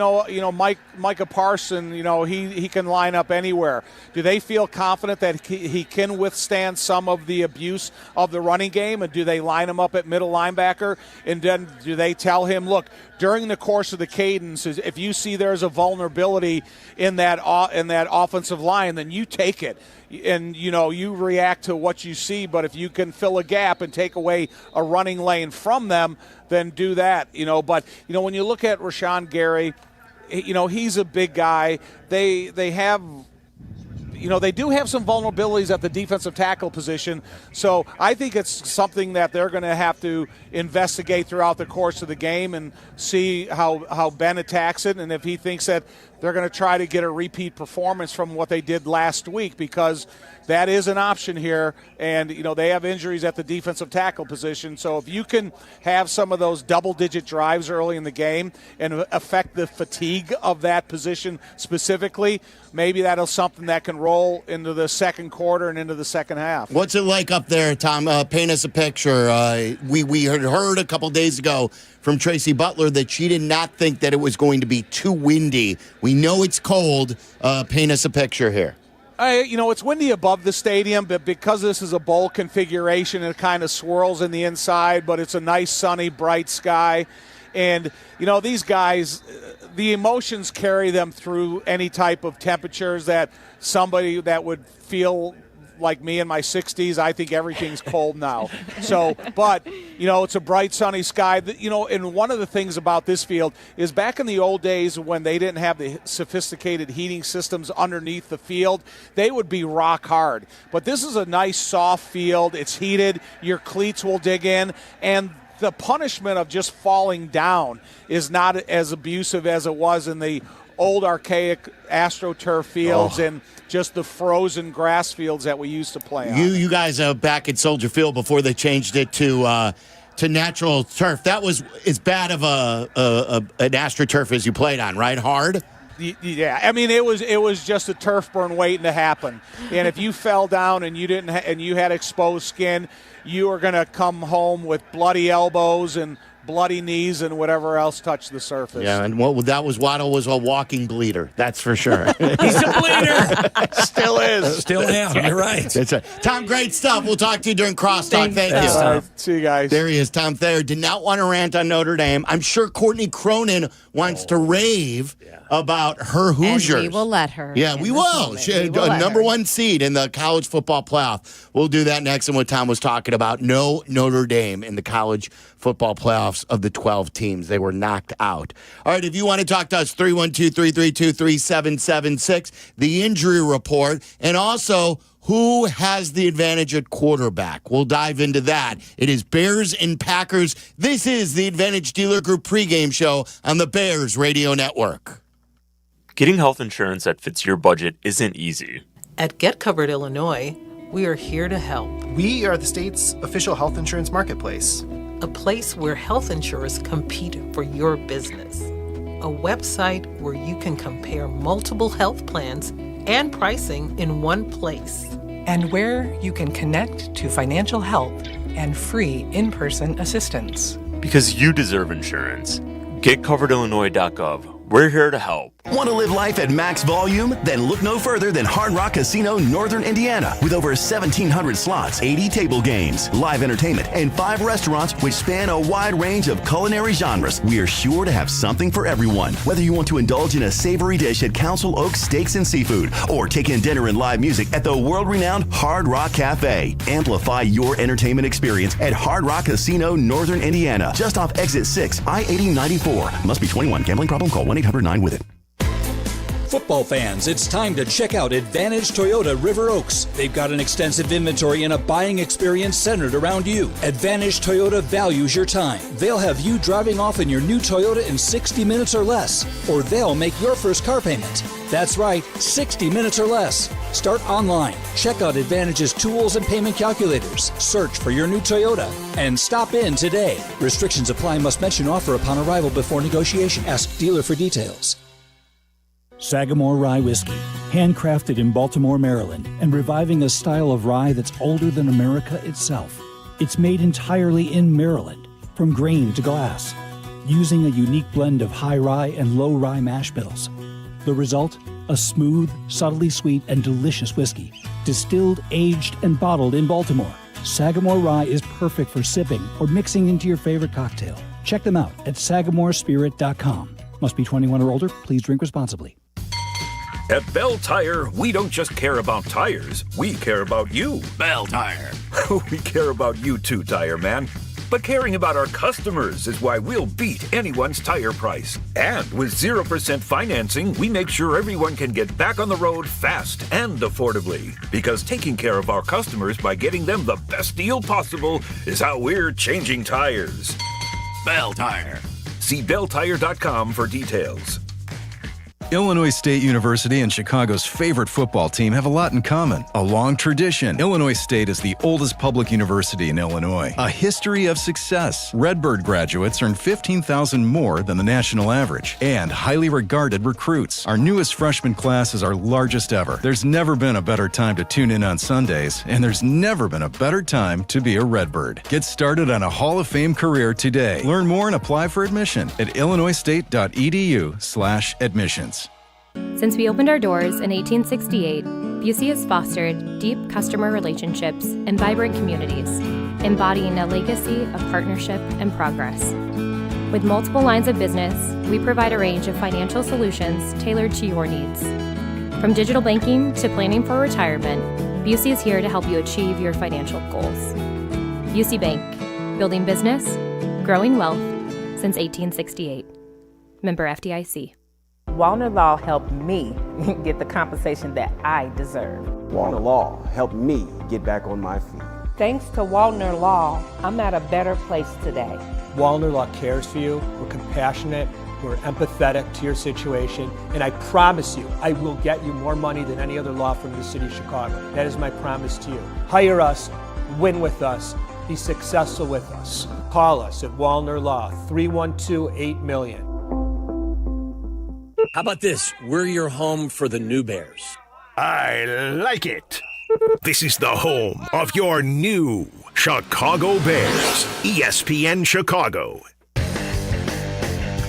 Micah Parson, he can line up anywhere. Do they feel confident that he can withstand some of the abuse of the running game, and do they line him up at middle linebacker? And then do they tell him, look, during the course of the cadence, if you see there's a vulnerability in that offensive line, then you take it. And, you react to what you see, but if you can fill a gap and take away a running lane from them, then do that, But, when you look at Rashawn Gary, he's a big guy. They have they do have some vulnerabilities at the defensive tackle position. So I think it's something that they're going to have to investigate throughout the course of the game and see how Ben attacks it, and if he thinks that they're going to try to get a repeat performance from what they did last week, because that is an option here. And, they have injuries at the defensive tackle position. So if you can have some of those double-digit drives early in the game and affect the fatigue of that position specifically, maybe that'll something that can roll into the second quarter and into the second half. What's it like up there, Tom? Paint us a picture. We had heard a couple days ago from Tracy Butler that she did not think that it was going to be too windy. We know it's cold. Paint us a picture here. It's windy above the stadium, but because this is a bowl configuration, it kind of swirls in the inside, but it's a nice, sunny, bright sky. And, these guys, the emotions carry them through any type of temperatures that somebody that would feel like me in my 60s, I think everything's cold now. So, but, it's a bright, sunny sky. And one of the things about this field is back in the old days when they didn't have the sophisticated heating systems underneath the field, they would be rock hard. But this is a nice, soft field. It's heated. Your cleats will dig in. And the punishment of just falling down is not as abusive as it was in the old archaic AstroTurf fields and just the frozen grass fields that we used to play on. You guys back at Soldier Field before they changed it to natural turf. That was as bad of an AstroTurf as you played on, right? Hard? Yeah, I mean it was just a turf burn waiting to happen. And if you fell down and you had exposed skin, you were going to come home with bloody elbows and bloody knees and whatever else touched the surface. Yeah, and Waddle was a walking bleeder. That's for sure. He's a bleeder. Still is. Still am. You're right. That's right. Tom, great stuff. We'll talk to you during Crosstalk. Thank you. All right, see you guys. There he is, Tom Thayer. Did not want to rant on Notre Dame. I'm sure Courtney Cronin wants to rave about her Hoosiers. And we will let her. Yeah, we will. She had a number one seed in the college football playoff. We'll do that next. And what Tom was talking about, no Notre Dame in the college football playoffs of the 12 teams. They were knocked out. All right, if you want to talk to us, 312-332-3776, the injury report, and also who has the advantage at quarterback. We'll dive into that. It is Bears and Packers. This is the Advantage Dealer Group pregame show on the Bears Radio Network. Getting health insurance that fits your budget isn't easy. At Get Covered Illinois, we are here to help. We are the state's official health insurance marketplace. A place where health insurers compete for your business. A website where you can compare multiple health plans and pricing in one place. And where you can connect to financial help and free in-person assistance. Because you deserve insurance. GetCoveredIllinois.gov. We're here to help. Want to live life at max volume? Then look no further than Hard Rock Casino Northern Indiana. With over 1,700 slots, 80 table games, live entertainment, and 5 restaurants which span a wide range of culinary genres, we are sure to have something for everyone. Whether you want to indulge in a savory dish at Council Oaks Steaks and Seafood, or take in dinner and live music at the world-renowned Hard Rock Cafe. Amplify your entertainment experience at Hard Rock Casino Northern Indiana, just off Exit 6, I-8094. Must be 21. Gambling problem? Call 1-800-9-WITH-IT. Football fans, it's time to check out Advantage Toyota River Oaks. They've got an extensive inventory and a buying experience centered around you. Advantage Toyota values your time. They'll have you driving off in your new Toyota in 60 minutes or less, or they'll make your first car payment. That's right, 60 minutes or less. Start online. Check out Advantage's tools and payment calculators. Search for your new Toyota and stop in today. Restrictions apply. Must mention offer upon arrival before negotiation. Ask dealer for details. Sagamore Rye Whiskey, handcrafted in Baltimore, Maryland, and reviving a style of rye that's older than America itself. It's made entirely in Maryland, from grain to glass, using a unique blend of high rye and low rye mash bills. The result? A smooth, subtly sweet, and delicious whiskey, distilled, aged, and bottled in Baltimore. Sagamore Rye is perfect for sipping or mixing into your favorite cocktail. Check them out at sagamorespirit.com. Must be 21 or older. Please drink responsibly. At Bell Tire, we don't just care about tires, we care about you. Bell Tire. We care about you too, Tire Man. But caring about our customers is why we'll beat anyone's tire price. And with 0% financing, we make sure everyone can get back on the road fast and affordably. Because taking care of our customers by getting them the best deal possible is how we're changing tires. Bell Tire. See belltire.com for details. Illinois State University and Chicago's favorite football team have a lot in common. A long tradition. Illinois State is the oldest public university in Illinois. A history of success. Redbird graduates earn $15,000 more than the national average. And highly regarded recruits. Our newest freshman class is our largest ever. There's never been a better time to tune in on Sundays, and there's never been a better time to be a Redbird. Get started on a Hall of Fame career today. Learn more and apply for admission at illinoisstate.edu/admissions. Since we opened our doors in 1868, Busey has fostered deep customer relationships and vibrant communities, embodying a legacy of partnership and progress. With multiple lines of business, we provide a range of financial solutions tailored to your needs. From digital banking to planning for retirement, Busey is here to help you achieve your financial goals. Busey Bank, building business, growing wealth since 1868. Member FDIC. Wallner Law helped me get the compensation that I deserve. Wallner Law helped me get back on my feet. Thanks to Wallner Law, I'm at a better place today. Wallner Law cares for you. We're compassionate. We're empathetic to your situation. And I promise you, I will get you more money than any other law firm in the city of Chicago. That is my promise to you. Hire us, win with us, be successful with us. Call us at Wallner Law, 312-8-million. How about this? We're your home for the new Bears. I like it. This is the home of your new Chicago Bears, ESPN Chicago.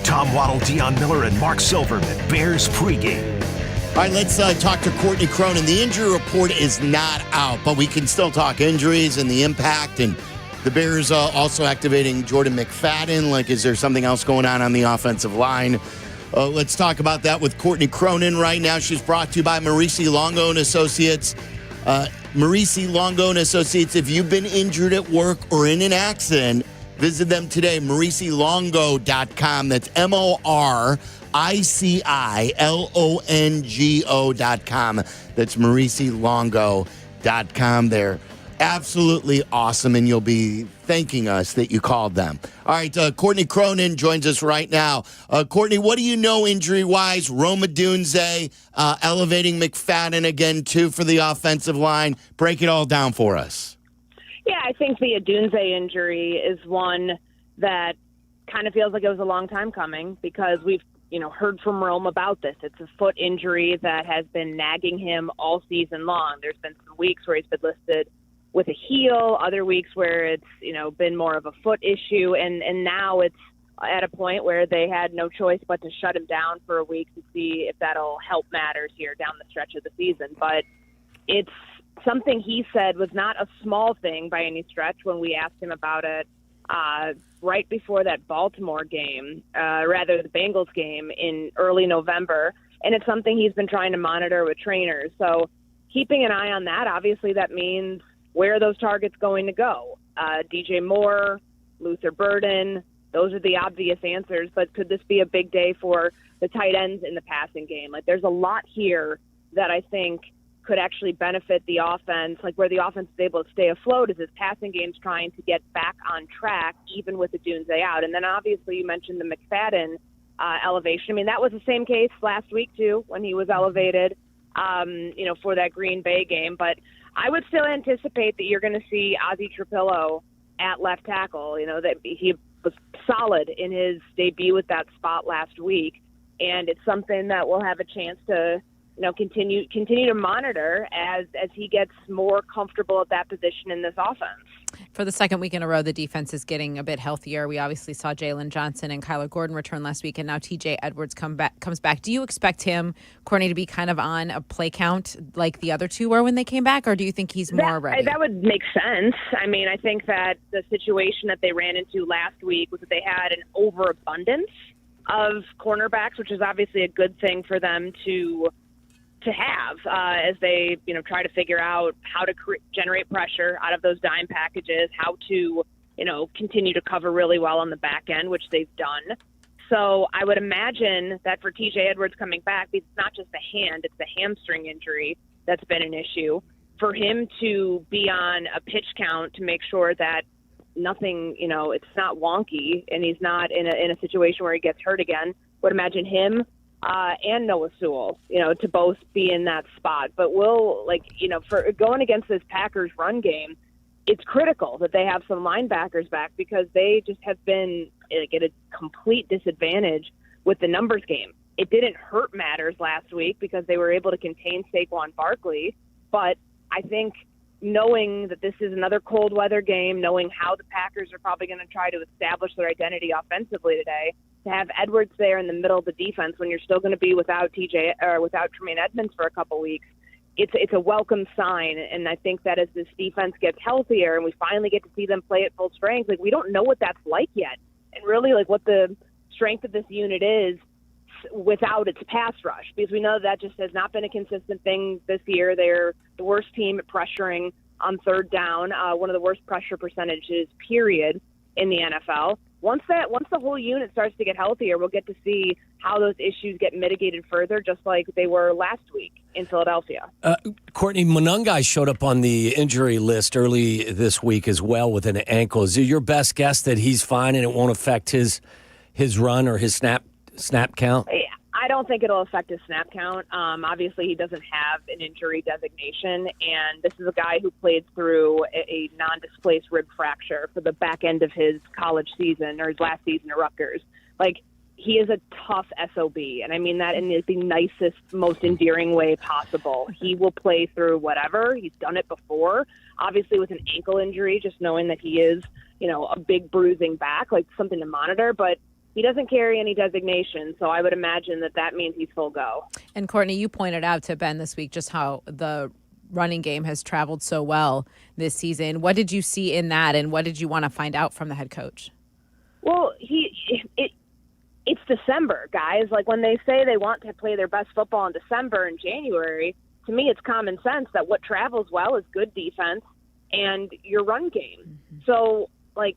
Tom Waddle, Dionne Miller, and Mark Silverman, Bears pregame. All right, let's talk to Courtney Cronin. The injury report is not out, but we can still talk injuries and the impact. And the Bears also activating Jordan McFadden. Like, is there something else going on the offensive line? Let's talk about that with Courtney Cronin right now. She's brought to you by Marisi Longo and Associates. Marisi Longo and Associates, if you've been injured at work or in an accident, visit them today, MarisiLongo.com. That's MoriciLongo.com. That's MarisiLongo.com. They're absolutely awesome, and you'll be thanking us that you called them. All right, Courtney Cronin joins us right now. Courtney, what do you know injury-wise? Rome Odunze elevating McFadden again, too, for the offensive line. Break it all down for us. Yeah, I think the Odunze injury is one that kind of feels like it was a long time coming because we've heard from Rome about this. It's a foot injury that has been nagging him all season long. There's been some weeks where he's been listed with a heel, other weeks where it's, been more of a foot issue. And now it's at a point where they had no choice but to shut him down for a week to see if that'll help matters here down the stretch of the season. But it's something he said was not a small thing by any stretch when we asked him about it right before that Baltimore game, the Bengals game in early November. And it's something he's been trying to monitor with trainers. So keeping an eye on that, obviously that means where are those targets going to go? DJ Moore, Luther Burden, those are the obvious answers. But could this be a big day for the tight ends in the passing game? Like, there's a lot here that I think could actually benefit the offense, like where the offense is able to stay afloat is his passing game's trying to get back on track, even with the Odunze out. And then obviously you mentioned the McFadden elevation. I mean, that was the same case last week, too, when he was elevated, for that Green Bay game. But I would still anticipate that you're going to see Ozzie Trapillo at left tackle. That he was solid in his debut with that spot last week, and it's something that we'll have a chance to, continue to monitor as he gets more comfortable at that position in this offense. For the second week in a row, the defense is getting a bit healthier. We obviously saw Jalen Johnson and Kyler Gordon return last week, and now TJ Edwards comes back. Do you expect him, Courtney, to be kind of on a play count like the other two were when they came back, or do you think he's more ready? That would make sense. I mean, I think that the situation that they ran into last week was that they had an overabundance of cornerbacks, which is obviously a good thing for them to have as they, try to figure out how to generate pressure out of those dime packages, how to, continue to cover really well on the back end, which they've done. So I would imagine that for TJ Edwards coming back, it's not just the hand, it's the hamstring injury that's been an issue. For him to be on a pitch count to make sure that nothing, it's not wonky and he's not in a situation where he gets hurt again, would imagine him and Noah Sewell, to both be in that spot. But for going against this Packers run game, it's critical that they have some linebackers back because they just have been at a complete disadvantage with the numbers game. It didn't hurt matters last week because they were able to contain Saquon Barkley. But I think knowing that this is another cold weather game, knowing how the Packers are probably going to try to establish their identity offensively today, to have Edwards there in the middle of the defense when you're still going to be without Tremaine Edmonds for a couple weeks, it's a welcome sign. And I think that as this defense gets healthier and we finally get to see them play at full strength, we don't know what that's like yet. really like what the strength of this unit is without its pass rush, because we know that just has not been a consistent thing this year. They're the worst team at pressuring on third down, one of the worst pressure percentages, period, in the NFL. Once the whole unit starts to get healthier, we'll get to see how those issues get mitigated further, just like they were last week in Philadelphia. Courtney, Monungai showed up on the injury list early this week as well with an ankle. Is it your best guess that he's fine and it won't affect his run or his snap count? I don't think it'll affect his snap count. Obviously, he doesn't have an injury designation, and this is a guy who played through a non-displaced rib fracture for the back end of his college season or his last season at Rutgers. Like, he is a tough SOB, and I mean that in the nicest, most endearing way possible. He will play through whatever. He's done it before. Obviously, with an ankle injury, just knowing that he is, a big bruising back, like something to monitor, but he doesn't carry any designation, so I would imagine that means he's full go. And Courtney, you pointed out to Ben this week just how the running game has traveled so well this season. What did you see in that, and what did you want to find out from the head coach? Well, it's December, guys. Like, when they say they want to play their best football in December and January, to me it's common sense that what travels well is good defense and your run game. So, like,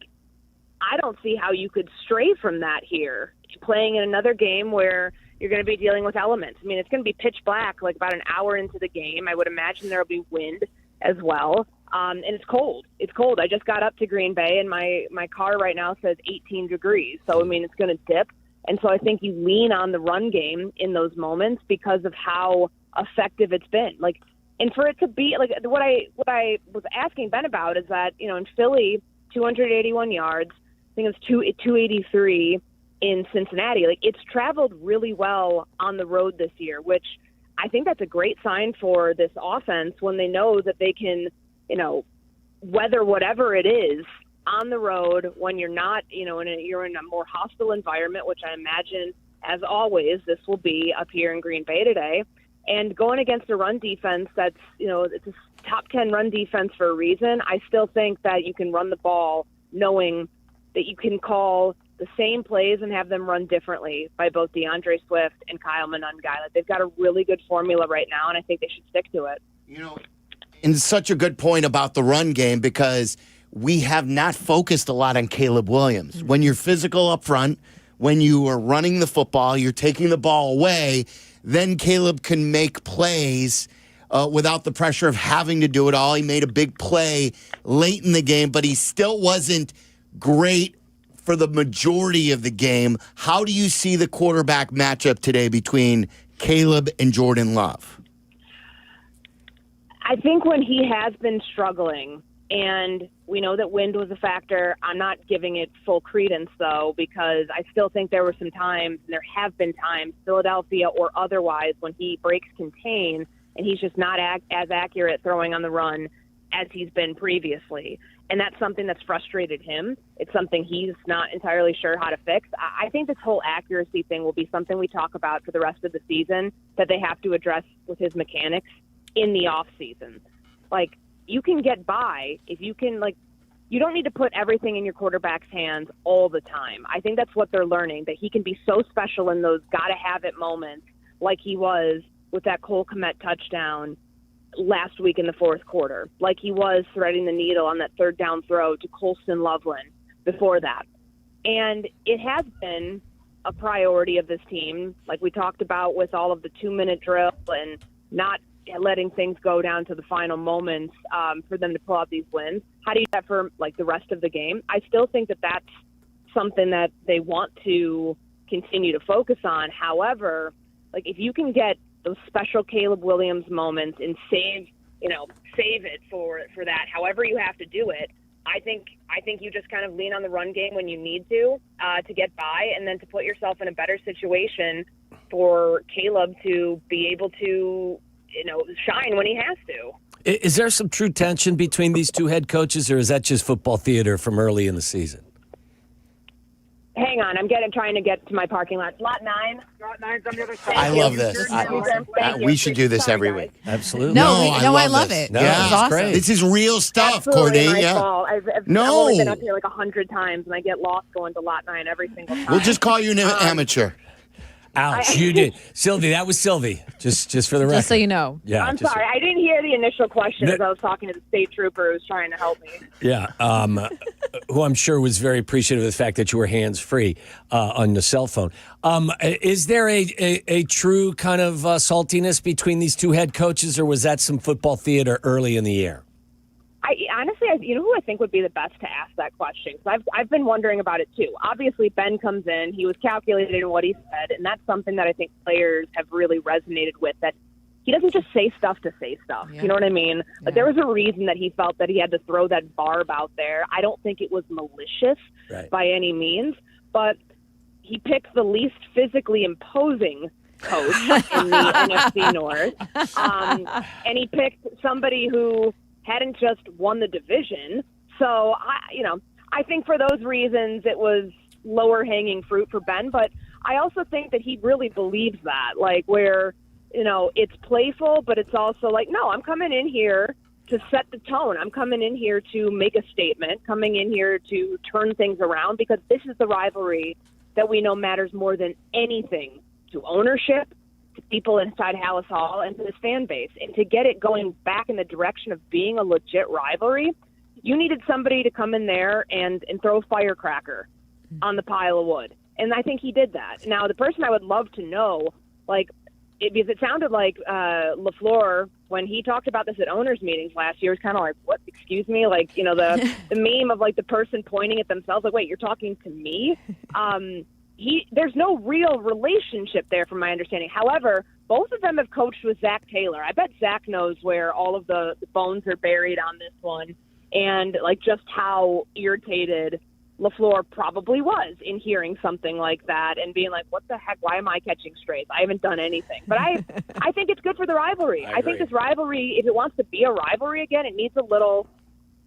I don't see how you could stray from that here, playing in another game where you're going to be dealing with elements. I mean, it's going to be pitch black like about an hour into the game. I would imagine there will be wind as well. And it's cold. It's cold. I just got up to Green Bay, and my car right now says 18 degrees. So, I mean, it's going to dip. And so I think you lean on the run game in those moments because of how effective it's been. Like, and for it to be like what I was asking Ben about is that, in Philly, 281 yards. I think it was 283 in Cincinnati. Like, it's traveled really well on the road this year, which I think that's a great sign for this offense when they know that they can, weather whatever it is on the road when you're not, you're in a more hostile environment, which I imagine, as always, this will be up here in Green Bay today. And going against a run defense that's, it's a top 10 run defense for a reason. I still think that you can run the ball knowing that you can call the same plays and have them run differently by both DeAndre Swift and Kyle Monungai. Like, they've got a really good formula right now, and I think they should stick to it. And such a good point about the run game, because we have not focused a lot on Caleb Williams. When you're physical up front, when you are running the football, you're taking the ball away, then Caleb can make plays without the pressure of having to do it all. He made a big play late in the game, but he still wasn't great for the majority of the game. How do you see the quarterback matchup today between Caleb and Jordan Love? I think when he has been struggling, and we know that wind was a factor, I'm not giving it full credence, though, because I still think there were some times, and there have been times, Philadelphia or otherwise, when he breaks contain, and he's just not as accurate throwing on the run as he's been previously. And that's something that's frustrated him. It's something he's not entirely sure how to fix. I think this whole accuracy thing will be something we talk about for the rest of the season that they have to address with his mechanics in the off season. Like, you can get by if you can, you don't need to put everything in your quarterback's hands all the time. I think that's what they're learning, that he can be so special in those gotta-have-it moments like he was with that Cole Kmet touchdown last week in the fourth quarter, like he was threading the needle on that third down throw to Colston Loveland before that. And it has been a priority of this team, like we talked about with all of the 2-minute drill and not letting things go down to the final moments for them to pull out these wins. How do you do that for the rest of the game? I still think that that's something that they want to continue to focus on. However, if you can get those special Caleb Williams moments and save it for that, however you have to do it, I think you just kind of lean on the run game when you need to get by, and then to put yourself in a better situation for Caleb to be able to, shine when he has to. Is there some true tension between these two head coaches, or is that just football theater from early in the season? Hang on, I'm trying to get to my parking lot. Lot 9. Lot 9's on the other side. I love this. We should do this every week. Absolutely. No, I love it. No, It's awesome. great. This is real stuff, Absolutely Courtney. my fault. I've only been up here like 100 times, and I get lost going to Lot 9 every single time. We'll just call you an amateur. Ouch, you did. Silvy, that was Silvy. Just for the record. Just so you know. Yeah. I'm sorry. I didn't hear the initial question as I was talking to the state trooper who was trying to help me. Yeah. Who I'm sure was very appreciative of the fact that you were hands-free on the cell phone. Is there a true kind of saltiness between these two head coaches, or was that some football theater early in the year? Honestly, you know who I think would be the best to ask that question? Because I've been wondering about it, too. Obviously, Ben comes in. He was calculated in what he said, and that's something that I think players have really resonated with, that he doesn't just say stuff to say stuff. Yeah. You know what I mean? Yeah. Like, there was a reason that he felt that he had to throw that barb out there. I don't think it was malicious by any means, but he picked the least physically imposing coach in the NFC North, and he picked somebody who hadn't just won the division. So, I think for those reasons it was lower hanging fruit for Ben, but I also think that he really believes that, like, where, it's playful, but it's also like, no, I'm coming in here to set the tone. I'm coming in here to make a statement, coming in here to turn things around, because this is the rivalry that we know matters more than anything to ownership, to people inside Hallis Hall, and to this fan base. And to get it going back in the direction of being a legit rivalry, you needed somebody to come in there and throw a firecracker on the pile of wood. And I think he did that. Now, the person I would love to know, because it sounded like LaFleur, when he talked about this at owners' meetings last year, was kind of like, what, excuse me? Like, the meme of, like, the person pointing at themselves, like, wait, you're talking to me? There's no real relationship there from my understanding. However, both of them have coached with Zach Taylor. I bet Zach knows where all of the bones are buried on this one, and, like, just how irritated LaFleur probably was in hearing something like that and being like, what the heck, why am I catching strays? I haven't done anything. But I think it's good for the rivalry. I think this rivalry, if it wants to be a rivalry again, it needs a little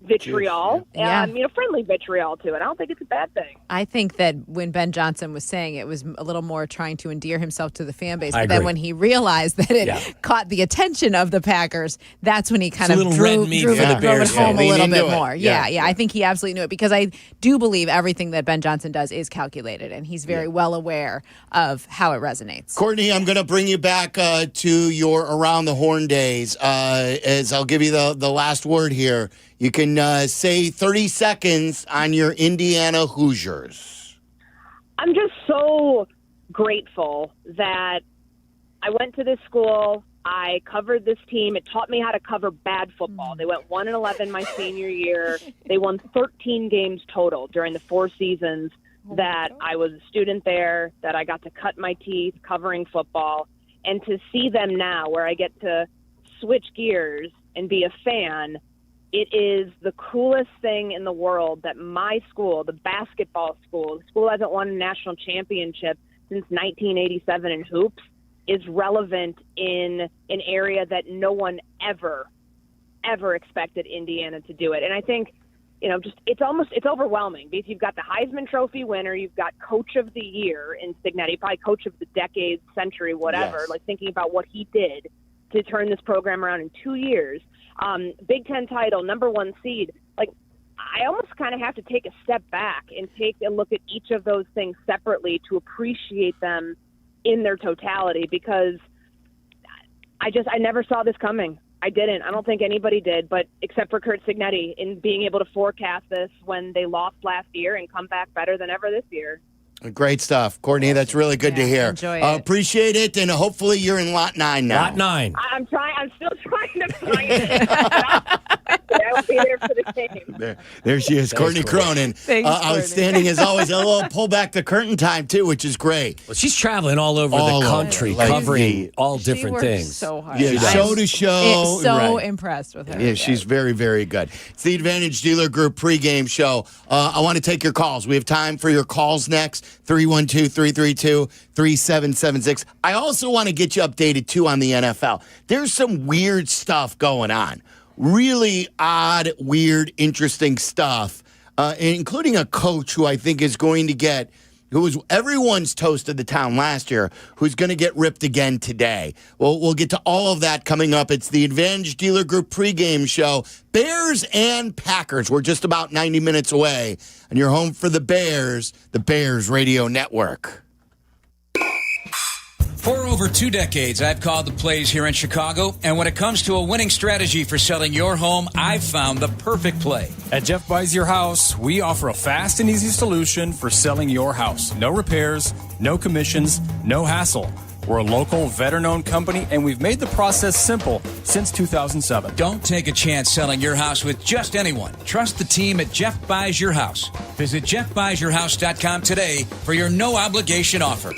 vitriol, friendly vitriol to it. I don't think it's a bad thing. I think that when Ben Johnson was saying it was a little more trying to endear himself to the fan base, but then when he realized that it caught the attention of the Packers, that's when he kind of drove it home a little bit more. Yeah. I think he absolutely knew it, because I do believe everything that Ben Johnson does is calculated, and he's very well aware of how it resonates. Courtney, I'm going to bring you back to your Around the Horn days, as I'll give you the last word here. You can say 30 seconds on your Indiana Hoosiers. I'm just so grateful that I went to this school. I covered this team. It taught me how to cover bad football. They went 1-11 my senior year. They won 13 games total during the 4 seasons that I was a student there, that I got to cut my teeth covering football. And to see them now, where I get to switch gears and be a fan, it is the coolest thing in the world that my school, the basketball school, the school hasn't won a national championship since 1987 in hoops, is relevant in an area that no one ever expected Indiana to do it. And I think, it's overwhelming, because you've got the Heisman Trophy winner, you've got Coach of the Year in Cignetti, probably Coach of the Decade, Century, whatever, like thinking about what he did to turn this program around in 2 years. Big Ten title, #1 seed. Like, I almost kind of have to take a step back and take a look at each of those things separately to appreciate them in their totality, because I never saw this coming. I didn't. I don't think anybody did, but except for Curt Cignetti, in being able to forecast this when they lost last year and come back better than ever this year. Great stuff, Courtny. That's really good to hear. Enjoy it. Appreciate it, and hopefully you're in Lot 9 now. Lot 9. I'm still trying to find it. I will be there for the game. There she is, Courtney Cronin. Outstanding as always. A little pull back the curtain time too, which is great. Well, she's traveling all over the country, covering all different things. So hard. Yeah, show to show. So impressed with her. Yeah, she's very, very good. It's the Advantage Dealer Group pregame show. I want to take your calls. We have time for your calls next. 312-332-3776. I also want to get you updated too on the NFL. There's some weird stuff going on. Really odd, weird, interesting stuff, including a coach who I think is going to get who was everyone's toast of the town last year, who's going to get ripped again today. We'll get to all of that coming up. It's the Advantage Dealer Group pregame show. Bears and Packers. We're just about 90 minutes away, and you're home for the Bears Radio Network. For over 2 decades, I've called the plays here in Chicago, and when it comes to a winning strategy for selling your home, I've found the perfect play. At Jeff Buys Your House, we offer a fast and easy solution for selling your house. No repairs, no commissions, no hassle. We're a local, veteran-owned company, and we've made the process simple since 2007. Don't take a chance selling your house with just anyone. Trust the team at Jeff Buys Your House. Visit jeffbuysyourhouse.com today for your no-obligation offer.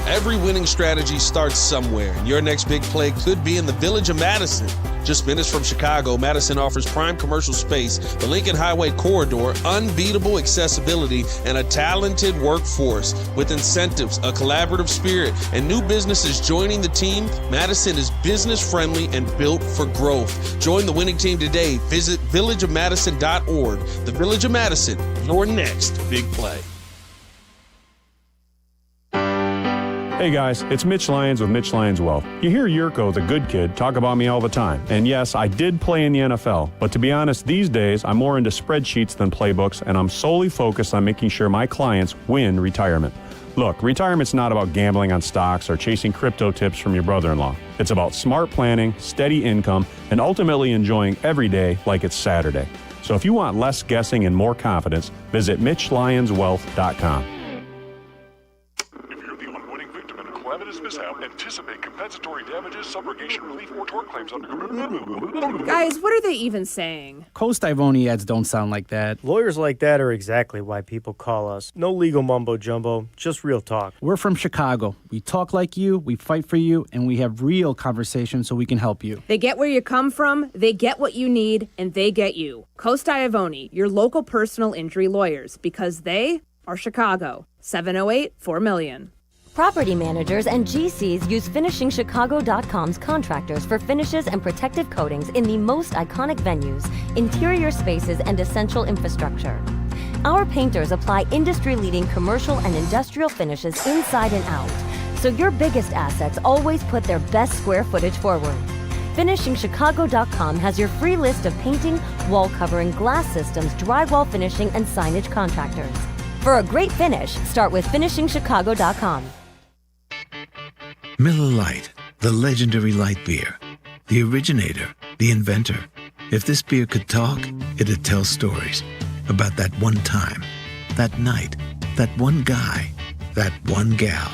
Every winning strategy starts somewhere, and your next big play could be in the Village of Madison. Just minutes from Chicago, Madison offers prime commercial space, the Lincoln Highway corridor, unbeatable accessibility, and a talented workforce. With incentives, a collaborative spirit, and new businesses joining the team, Madison is business-friendly and built for growth. Join the winning team today. Visit villageofmadison.org. The Village of Madison, your next big play. Hey guys, it's Mitch Lyons with Mitch Lyons Wealth. You hear Yurko, the good kid, talk about me all the time. And yes, I did play in the NFL. But to be honest, these days, I'm more into spreadsheets than playbooks, and I'm solely focused on making sure my clients win retirement. Look, retirement's not about gambling on stocks or chasing crypto tips from your brother-in-law. It's about smart planning, steady income, and ultimately enjoying every day like it's Saturday. So if you want less guessing and more confidence, visit MitchLyonsWealth.com. Mishap, anticipate compensatory damages, subrogation relief, or tort claims under... Guys, what are they even saying? Coast-Ivoni ads don't sound like that. Lawyers like that are exactly why people call us. No legal mumbo-jumbo, just real talk. We're from Chicago. We talk like you, we fight for you, and we have real conversations so we can help you. They get where you come from, they get what you need, and they get you. Coast-Ivoni, your local personal injury lawyers, because they are Chicago. 708-4million. Property managers and GCs use FinishingChicago.com's contractors for finishes and protective coatings in the most iconic venues, interior spaces, and essential infrastructure. Our painters apply industry-leading commercial and industrial finishes inside and out, so your biggest assets always put their best square footage forward. FinishingChicago.com has your free list of painting, wall covering, glass systems, drywall finishing, and signage contractors. For a great finish, start with FinishingChicago.com. Miller Lite, the legendary light beer. The originator, the inventor. If this beer could talk, it'd tell stories about that one time, that night, that one guy, that one gal.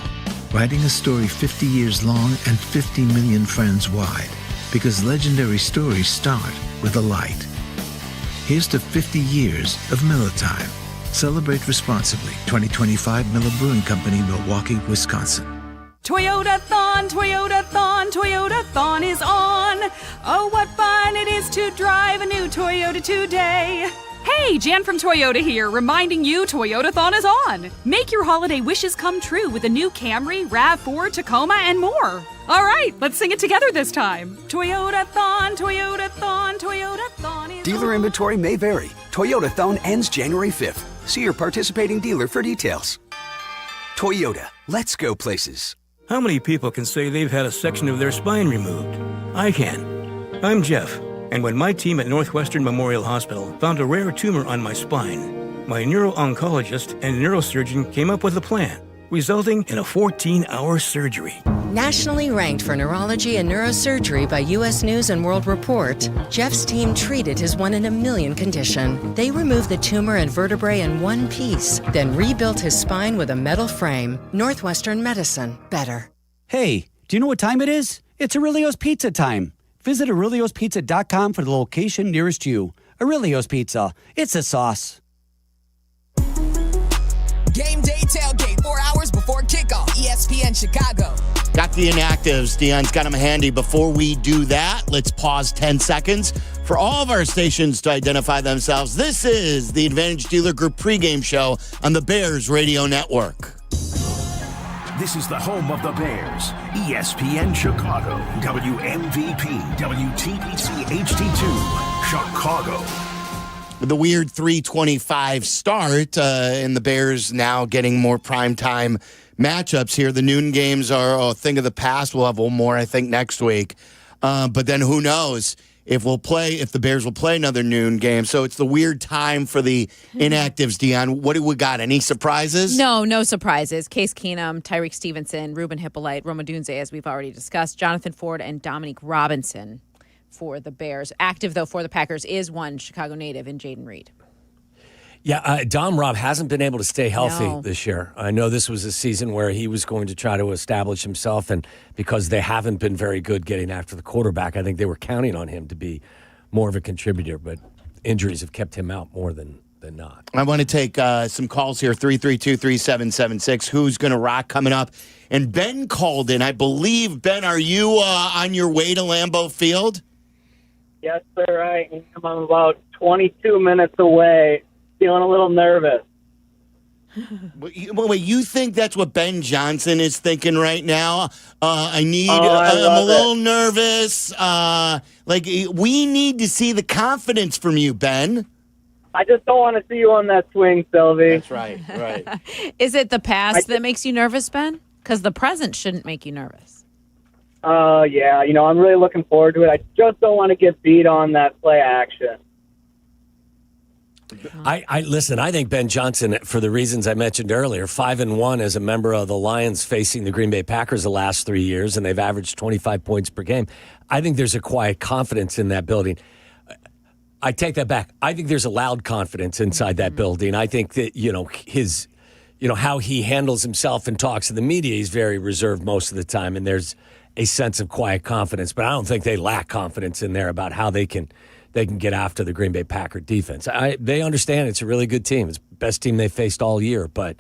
Writing a story 50 years long and 50 million friends wide. Because legendary stories start with a light. Here's to 50 years of Miller time. Celebrate responsibly. 2025 Miller Brewing Company, Milwaukee, Wisconsin. Toyota-thon, Toyota-thon, Toyota-thon is on. Oh, what fun it is to drive a new Toyota today. Hey, Jan from Toyota here, reminding you Toyota-thon is on. Make your holiday wishes come true with a new Camry, RAV4, Tacoma, and more. All right, let's sing it together this time. Toyota-thon, Toyota-thon, Toyota-thon is Dealer inventory may vary. Toyota-thon ends January 5th. See your participating dealer for details. Toyota, let's go places. How many people can say they've had a section of their spine removed? I can. I'm Jeff, and when my team at Northwestern Memorial Hospital found a rare tumor on my spine, my neuro-oncologist and neurosurgeon came up with a plan, resulting in a 14-hour surgery. Nationally ranked for neurology and neurosurgery by U.S. News and World Report, Jeff's team treated his 1 in a million condition. They removed the tumor and vertebrae in one piece, then rebuilt his spine with a metal frame. Northwestern Medicine. Better. Hey, do you know what time it is? It's Aurelio's Pizza time. Visit Aurelio'sPizza.com for the location nearest you. Aurelio's Pizza. It's a sauce. Game day tailgate 4 hours before kickoff. ESPN Chicago. Got the inactives. Dionne's got them handy. Before we do that, let's pause 10 seconds for all of our stations to identify themselves. This is the Advantage Dealer Group pregame show on the Bears Radio Network. This is the home of the Bears. ESPN Chicago. WMVP. WTBC HD2. Chicago. the weird 3:25 start, and the Bears now getting more primetime matchups here. The noon games are a thing of the past. We'll have one more, I think, next week. But then who knows if the Bears will play another noon game. So it's the weird time for the inactives, Dionne. What do we got? Any surprises? No surprises. Case Keenum, Tyreek Stevenson, Ruben Hippolyte, Roma Dunze, as we've already discussed, Jonathan Ford, and Dominique Robinson for the Bears. Active, though, for the Packers is one Chicago native in Jaden Reed. Yeah, Dom Robb hasn't been able to stay healthy this year. I know this was a season where he was going to try to establish himself, and because they haven't been very good getting after the quarterback, I think they were counting on him to be more of a contributor, but injuries have kept him out more than not. I want to take some calls here, 332-3776. Who's going to rock coming up? And Ben called in. I believe, Ben, are you on your way to Lambeau Field? Yes, sir. I am about 22 minutes away. Feeling a little nervous. Wait, you think that's what Ben Johnson is thinking right now? I'm a little nervous. We need to see the confidence from you, Ben. I just don't want to see you on that swing, Silvy. That's right. Is it the past that makes you nervous, Ben? Because the present shouldn't make you nervous. Yeah. I'm really looking forward to it. I just don't want to get beat on that play action. I listen, I think Ben Johnson, for the reasons I mentioned earlier, 5-1 as a member of the Lions facing the Green Bay Packers the last 3 years, and they've averaged 25 points per game. I think there's a quiet confidence in that building. I take that back. I think there's a loud confidence inside that building. I think that, how he handles himself and talks to the media, he's very reserved most of the time, and there's a sense of quiet confidence. But I don't think they lack confidence in there about how they can get after the Green Bay Packer defense. They understand it's a really good team. It's the best team they faced all year. But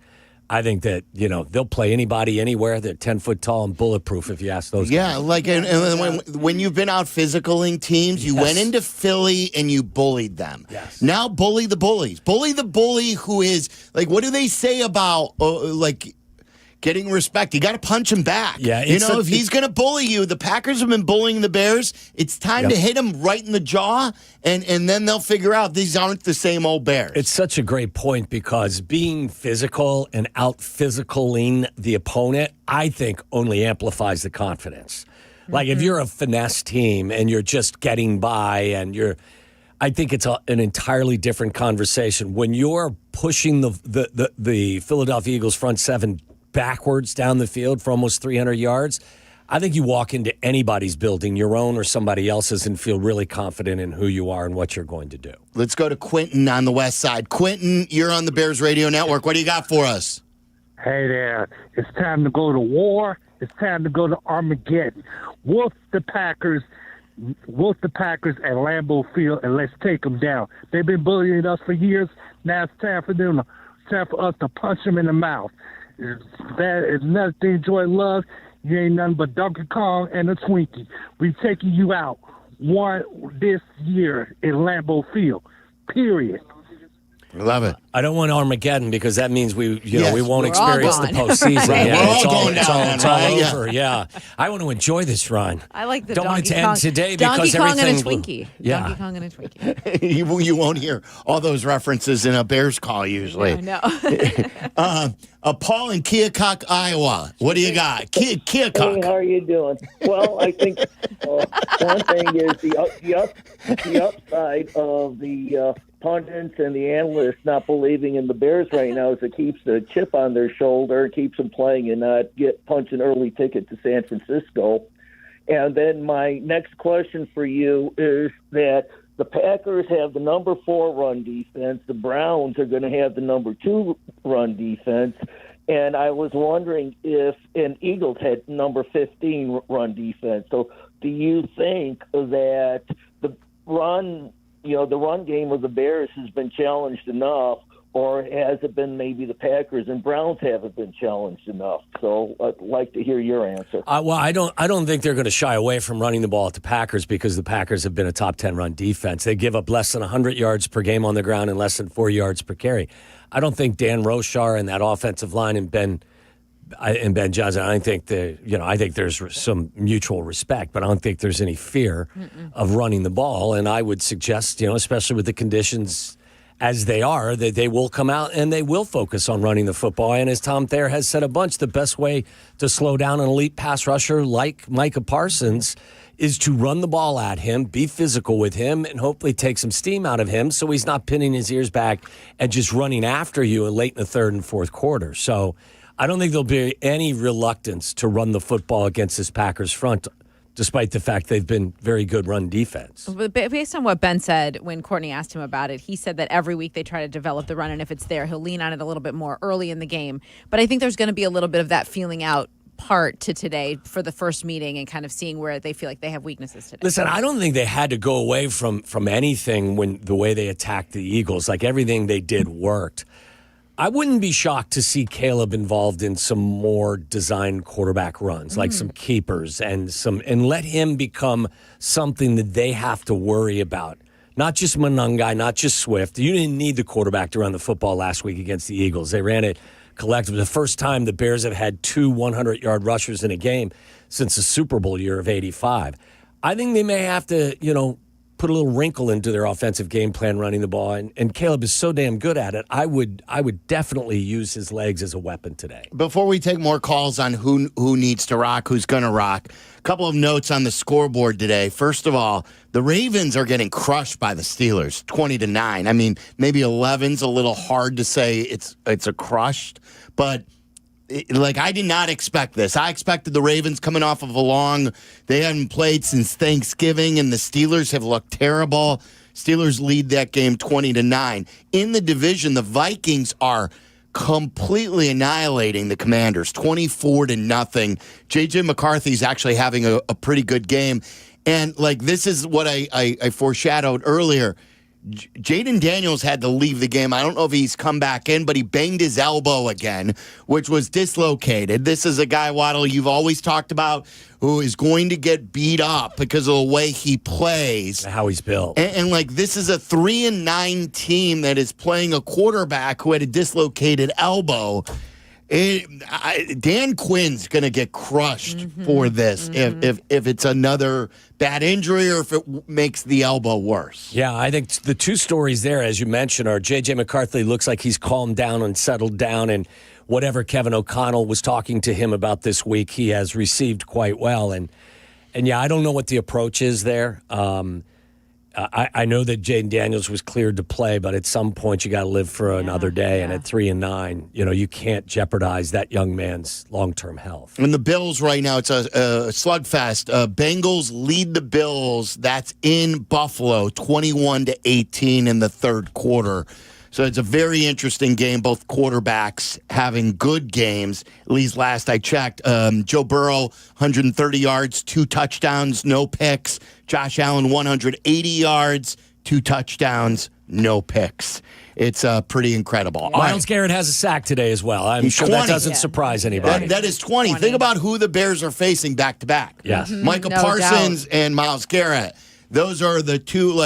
I think that, they'll play anybody anywhere. They're 10 foot tall and bulletproof if you ask those guys. When you've been out physicaling teams, you went into Philly and you bullied them. Yes. Now bully the bullies. Bully the bully who is, what do they say about, getting respect? You got to punch him back. Yeah, if he's going to bully you, the Packers have been bullying the Bears. It's time to hit him right in the jaw, and then they'll figure out these aren't the same old Bears. It's such a great point because being physical and out-physicaling the opponent, I think, only amplifies the confidence. Like if you're a finesse team and you're just getting by and I think it's an entirely different conversation. When you're pushing the Philadelphia Eagles front seven backwards down the field for almost 300 yards, I think you walk into anybody's building, your own or somebody else's, and feel really confident in who you are and what you're going to do. Let's go to Quentin on the west side. Quentin, you're on the Bears Radio Network. What do you got for us? Hey there. It's time to go to war. It's time to go to Armageddon. Wolf the Packers at Lambeau Field, and let's take them down. They've been bullying us for years. Now it's time for us to punch them in the mouth. That is another thing Joy loves. You ain't nothing but Donkey Kong and a Twinkie. We're taking you out one this year in Lambeau Field. Period. Love it. I don't want Armageddon because that means we won't experience the postseason. Right, yeah, we're all going down. It's all over. Yeah, I want to enjoy this run. I like the don't want it to end today Donkey because Kong and a everything. Twinkie. Yeah. Donkey Kong and a Twinkie. You won't hear all those references in a Bears call usually. No. Paul in Keokuk, Iowa. What do you got? Keokuk. Hey, how are you doing? Well, I think one thing is the upside of the pundits and the analysts not believing in the Bears right now is it keeps the chip on their shoulder, keeps them playing and not punching early ticket to San Francisco. And then my next question for you is that the Packers have the number 4 run defense. The Browns are going to have the number 2 run defense. And I was wondering if an Eagles had number 15 run defense. So do you think that the run game of the Bears has been challenged enough, or has it been maybe the Packers and Browns haven't been challenged enough? So I'd like to hear your answer. Well, I don't think they're going to shy away from running the ball at the Packers because the Packers have been a top 10 run defense. They give up less than 100 yards per game on the ground and less than 4 yards per carry. I don't think Dan Roshar and that offensive line and Ben Johnson, I think there's some mutual respect, but I don't think there's any fear of running the ball. And I would suggest, especially with the conditions as they are, that they will come out and they will focus on running the football. And as Tom Thayer has said a bunch, the best way to slow down an elite pass rusher like Micah Parsons is to run the ball at him, be physical with him, and hopefully take some steam out of him so he's not pinning his ears back and just running after you in late in the third and fourth quarter. So I don't think there'll be any reluctance to run the football against this Packers front, despite the fact they've been very good run defense. But based on what Ben said when Courtney asked him about it, he said that every week they try to develop the run, and if it's there, he'll lean on it a little bit more early in the game. But I think there's going to be a little bit of that feeling out part to today for the first meeting and kind of seeing where they feel like they have weaknesses today. Listen, I don't think they had to go away from anything when the way they attacked the Eagles. Like, everything they did worked. I wouldn't be shocked to see Caleb involved in some more designed quarterback runs, like some keepers and let him become something that they have to worry about. Not just Monangai, not just Swift. You didn't need the quarterback to run the football last week against the Eagles. They ran it collectively. The first time the Bears have had 2 100-yard rushers in a game since the Super Bowl year of '85. I think they may have to, put a little wrinkle into their offensive game plan running the ball, and Caleb is so damn good at it. I would definitely use his legs as a weapon today. Before we take more calls on who needs to rock, who's going to rock, a couple of notes on the scoreboard today. First of all, the Ravens are getting crushed by the Steelers, 20-9. I mean, maybe 11's a little hard to say it's a crushed, but I did not expect this. I expected the Ravens coming off of they hadn't played since Thanksgiving, and the Steelers have looked terrible. Steelers lead that game 20-9. In the division, the Vikings are completely annihilating the Commanders, 24-0. J.J. McCarthy's actually having a pretty good game. And, this is what I foreshadowed earlier. Jaden Daniels had to leave the game. I don't know if he's come back in, but he banged his elbow again, which was dislocated. This is a guy, Waddle, you've always talked about, who is going to get beat up because of the way he plays. How he's built. And this is a 3-9 team that is playing a quarterback who had a dislocated elbow. Dan Quinn's going to get crushed for this if it's another bad injury or if it makes the elbow worse. Yeah, I think the two stories there, as you mentioned, are J.J. McCarthy looks like he's calmed down and settled down, and whatever Kevin O'Connell was talking to him about this week, he has received quite well. And yeah, I don't know what the approach is there. I know that Jaden Daniels was cleared to play, but at some point you got to live for another day. And at 3-9, you can't jeopardize that young man's long-term health. And the Bills right now, it's a slugfest. Bengals lead the Bills. That's in Buffalo, 21-18 in the third quarter. So it's a very interesting game. Both quarterbacks having good games. At least last I checked. Joe Burrow, 130 yards, 2 touchdowns, no picks. Josh Allen, 180 yards, 2 touchdowns, no picks. It's pretty incredible. Myles Garrett has a sack today as well. I'm sure 20. that doesn't surprise anybody. That is 20. Think about who the Bears are facing back-to-back. Yes. Micah Parsons and Myles Garrett. Those are the two,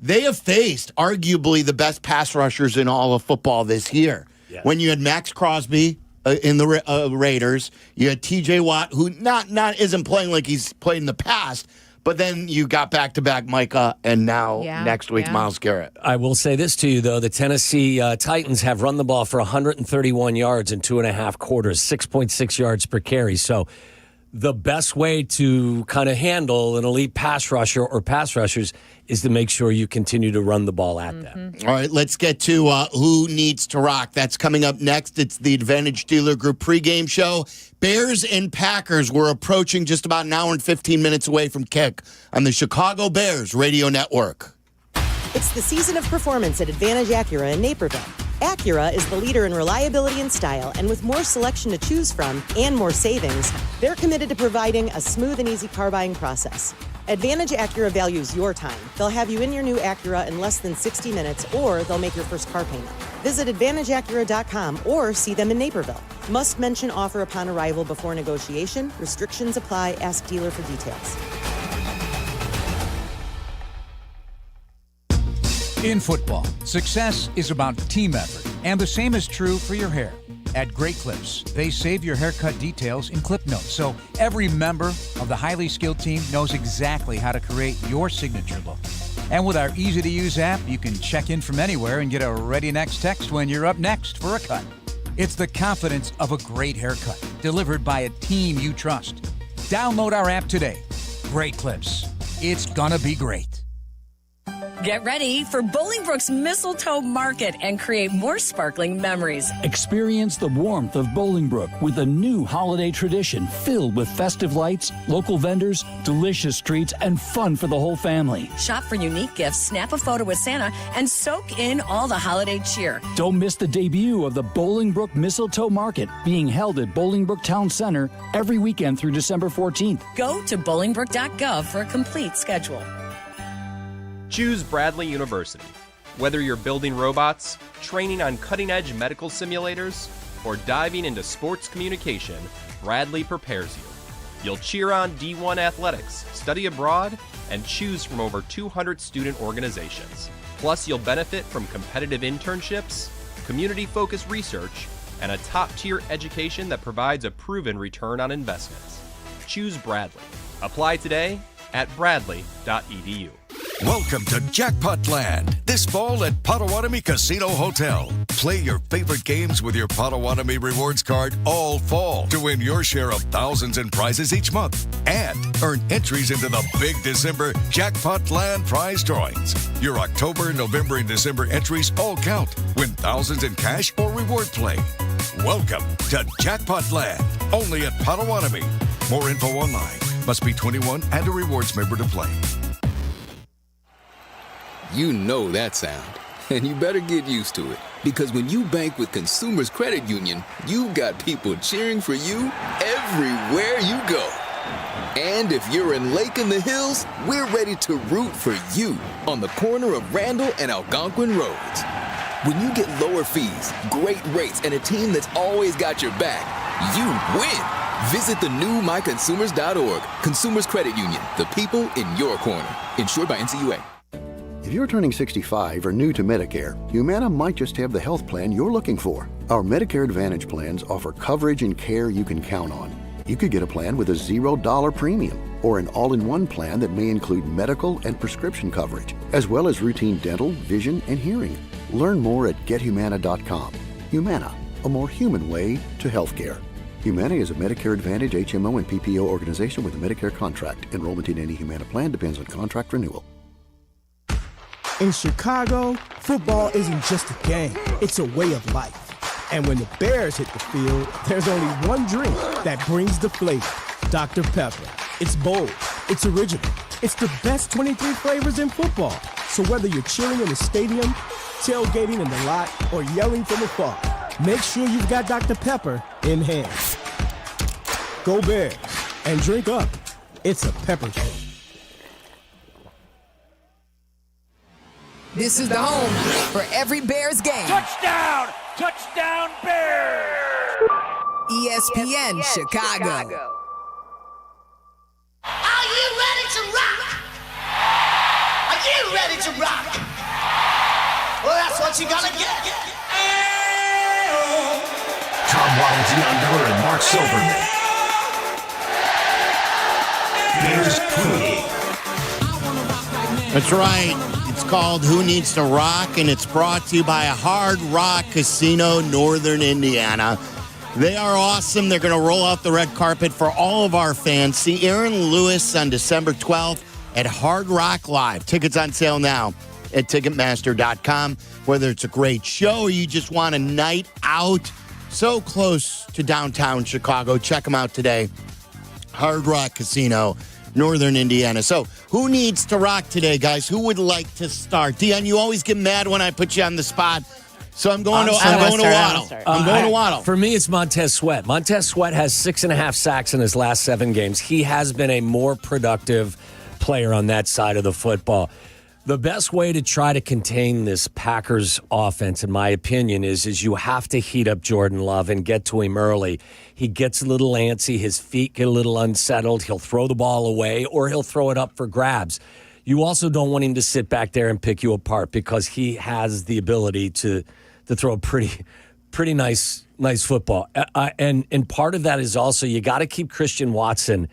they have faced arguably the best pass rushers in all of football this year. Yes. When you had Max Crosby in the Raiders, you had T.J. Watt, who not isn't playing like he's played in the past, but then you got back-to-back Micah, and now next week Myles Garrett. I will say this to you, though. The Tennessee Titans have run the ball for 131 yards in 2.5 quarters, 6.6 yards per carry. So the best way to kind of handle an elite pass rusher or pass rushers is to make sure you continue to run the ball at them. All right, let's get to who needs to rock. That's coming up next. It's the Advantage Dealer Group pregame show. Bears and Packers, we're approaching just about an hour and 15 minutes away from kick on the Chicago Bears radio network. It's the season of performance at Advantage Acura in Naperville. Acura is the leader in reliability and style, and with more selection to choose from and more savings, they're committed to providing a smooth and easy car buying process. Advantage Acura values your time. They'll have you in your new Acura in less than 60 minutes, or they'll make your first car payment. Visit AdvantageAcura.com or see them in Naperville. Must mention offer upon arrival before negotiation. Restrictions apply. Ask dealer for details. In football, success is about team effort, and the same is true for your hair. At Great Clips, they save your haircut details in clip notes, so every member of the highly skilled team knows exactly how to create your signature look. And with our easy-to-use app, you can check in from anywhere and get a ready next text when you're up next for a cut. It's the confidence of a great haircut, delivered by a team you trust. Download our app today. Great clips. It's gonna be great. Get ready for Bolingbrook's Mistletoe Market and create more sparkling memories. Experience the warmth of Bolingbrook with a new holiday tradition filled with festive lights, local vendors, delicious treats, and fun for the whole family. Shop for unique gifts, snap a photo with Santa, and soak in all the holiday cheer. Don't miss the debut of the Bolingbrook Mistletoe Market being held at Bolingbrook Town Center every weekend through December 14th. Go to bolingbrook.gov for a complete schedule. Choose Bradley University. Whether you're building robots, training on cutting-edge medical simulators, or diving into sports communication, Bradley prepares you. You'll cheer on D1 athletics, study abroad, and choose from over 200 student organizations. Plus, you'll benefit from competitive internships, community-focused research, and a top-tier education that provides a proven return on investments. Choose Bradley. Apply today at bradley.edu. Welcome to Jackpot Land this fall at Potawatomi Casino Hotel. Play your favorite games with your Potawatomi Rewards card all fall to win your share of thousands in prizes each month and earn entries into the big December Jackpot Land prize drawings. Your October, November, and December entries all count. Win thousands in cash or reward play. Welcome to Jackpot Land, only at Potawatomi. More info online. Must be 21 and a rewards member to play. You know that sound, and you better get used to it. Because when you bank with Consumers Credit Union, you've got people cheering for you everywhere you go. And if you're in Lake in the Hills, we're ready to root for you on the corner of Randall and Algonquin Roads. When you get lower fees, great rates, and a team that's always got your back, you win. Visit the new myconsumers.org. Consumers Credit Union, the people in your corner. Insured by NCUA. If you're turning 65 or new to Medicare, Humana might just have the health plan you're looking for. Our Medicare Advantage plans offer coverage and care you can count on. You could get a plan with a $0 premium or an all-in-one plan that may include medical and prescription coverage, as well as routine dental, vision, and hearing. Learn more at gethumana.com. Humana, a more human way to healthcare. Humana is a Medicare Advantage HMO and PPO organization with a Medicare contract. Enrollment in any Humana plan depends on contract renewal. In Chicago, football isn't just a game, it's a way of life. And when the Bears hit the field, there's only one drink that brings the flavor, Dr. Pepper. It's bold, it's original, it's the best 23 flavors in football. So whether you're chilling in the stadium, tailgating in the lot, or yelling from afar, make sure you've got Dr. Pepper in hand. Go Bears, and drink up. It's a pepper drink. This is the home for every Bears game. Touchdown! Touchdown Bears! ESPN Chicago. Are you ready to rock? Are you ready to rock? Well, that's what you're gonna get. Tom Waddle, Dionne Meller, and Mark Silverman. Bears pregame. That's right. It's called Who Needs to Rock, and it's brought to you by Hard Rock Casino, Northern Indiana. They are awesome. They're going to roll out the red carpet for all of our fans. See Aaron Lewis on December 12th at Hard Rock Live. Tickets on sale now at Ticketmaster.com. Whether it's a great show or you just want a night out so close to downtown Chicago, check them out today. Hard Rock Casino, Northern Indiana. So who needs to rock today, guys? Who would like to start? Dionne, you always get mad when I put you on the spot. So I'm going to Waddle. I'm going to Waddle. For me, it's Montez Sweat. Montez Sweat has 6.5 sacks in his last 7 games. He has been a more productive player on that side of the football. The best way to try to contain this Packers offense, in my opinion, is you have to heat up Jordan Love and get to him early. He gets a little antsy. His feet get a little unsettled. He'll throw the ball away or he'll throw it up for grabs. You also don't want him to sit back there and pick you apart because he has the ability to throw a pretty nice football. And part of that is also you got to keep Christian Watson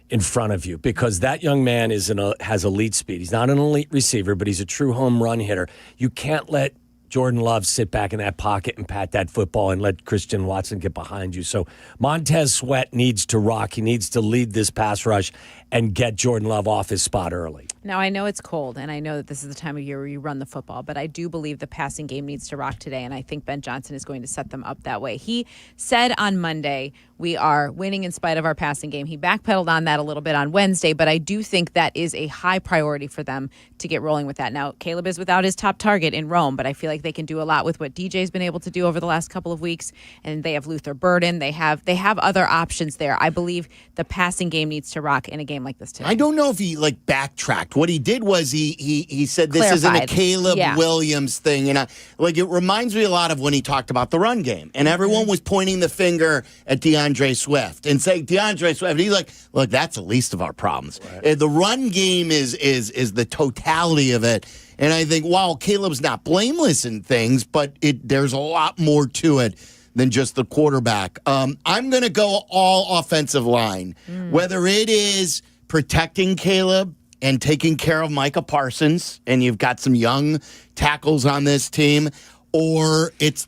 in front of you because that young man has elite speed. He's not an elite receiver, but he's a true home run hitter. You can't let Jordan Love sit back in that pocket and pat that football and let Christian Watson get behind you. So Montez Sweat needs to rock. He needs to lead this pass rush and get Jordan Love off his spot early. Now, I know it's cold, and I know that this is the time of year where you run the football, but I do believe the passing game needs to rock today, and I think Ben Johnson is going to set them up that way. He said on Monday, we are winning in spite of our passing game. He backpedaled on that a little bit on Wednesday, but I do think that is a high priority for them to get rolling with that. Now, Caleb is without his top target in Rome, but I feel like they can do a lot with what DJ's been able to do over the last couple of weeks, and they have Luther Burden. They have other options there. I believe the passing game needs to rock in a game like this today. I don't know if he backtracked. What he did was he said this isn't a Caleb Williams thing, and it reminds me a lot of when he talked about the run game, and everyone was pointing the finger at DeAndre Swift and saying DeAndre Swift. And he's like, look, that's the least of our problems. Right. The run game is the totality of it, and I think while Caleb's not blameless in things, but there's a lot more to it than just the quarterback. I'm going to go all offensive line, whether it is protecting Caleb and taking care of Micah Parsons, and you've got some young tackles on this team, or it's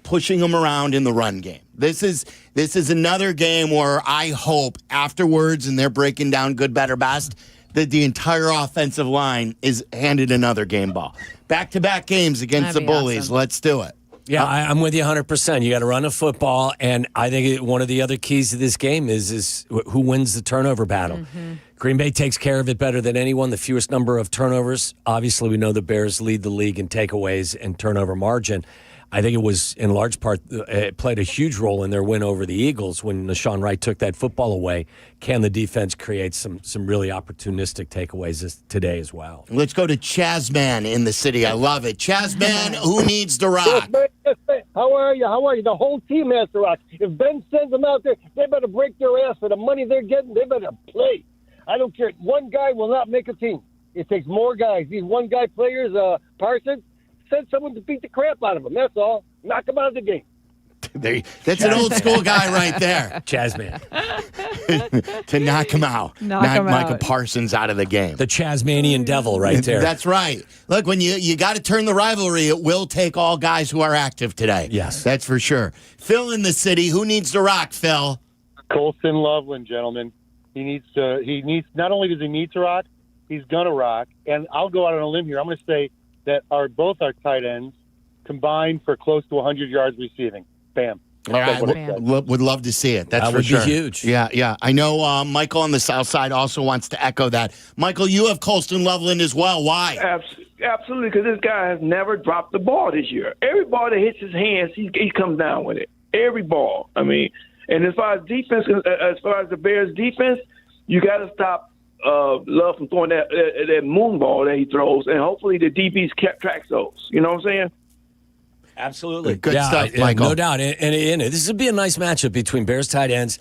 pushing them around in the run game. This is another game where I hope afterwards, and they're breaking down good, better, best, that the entire offensive line is handed another game ball. Back-to-back games against the Bullies. Awesome. Let's do it. Yeah, I'm with you 100%. You got to run a football, and I think one of the other keys to this game is who wins the turnover battle. Mm-hmm. Green Bay takes care of it better than anyone, the fewest number of turnovers. Obviously, we know the Bears lead the league in takeaways and turnover margin. I think it was, in large part, it played a huge role in their win over the Eagles when Nashawn Wright took that football away. Can the defense create some really opportunistic takeaways today as well? Let's go to Chazman in the city. I love it. Chazman, who needs to rock? How are you? The whole team has to rock. If Ben sends them out there, they better break their ass for the money they're getting. They better play. I don't care. One guy will not make a team. It takes more guys. These one-guy players, Parsons, send someone to beat the crap out of them. That's all. Knock them out of the game. That's an old school guy right there. Chazman. To knock him out. Knock Micah Parsons out of the game. The Chazmanian devil right there. That's right. Look, when you got to turn the rivalry, it will take all guys who are active today. Yes. That's for sure. Phil in the city. Who needs to rock, Phil? Colston Loveland, gentlemen. He needs. Not only does he need to rock, he's going to rock. And I'll go out on a limb here. I'm going to say that both our tight ends combined for close to 100 yards receiving. Bam. All right, would love to see it. That's that for would sure. Be huge. Yeah. I know Michael on the south side also wants to echo that. Michael, you have Colston Loveland as well. Why? Absolutely, because this guy has never dropped the ball this year. Every ball that hits his hands, he comes down with it. Every ball. I mean, and as far as defense, as far as the Bears' defense, you got to stop Love from throwing that moon ball that he throws, and hopefully the DBs tracks those. You know what I'm saying? Absolutely. Good stuff, Michael. No doubt. And this would be a nice matchup between Bears tight ends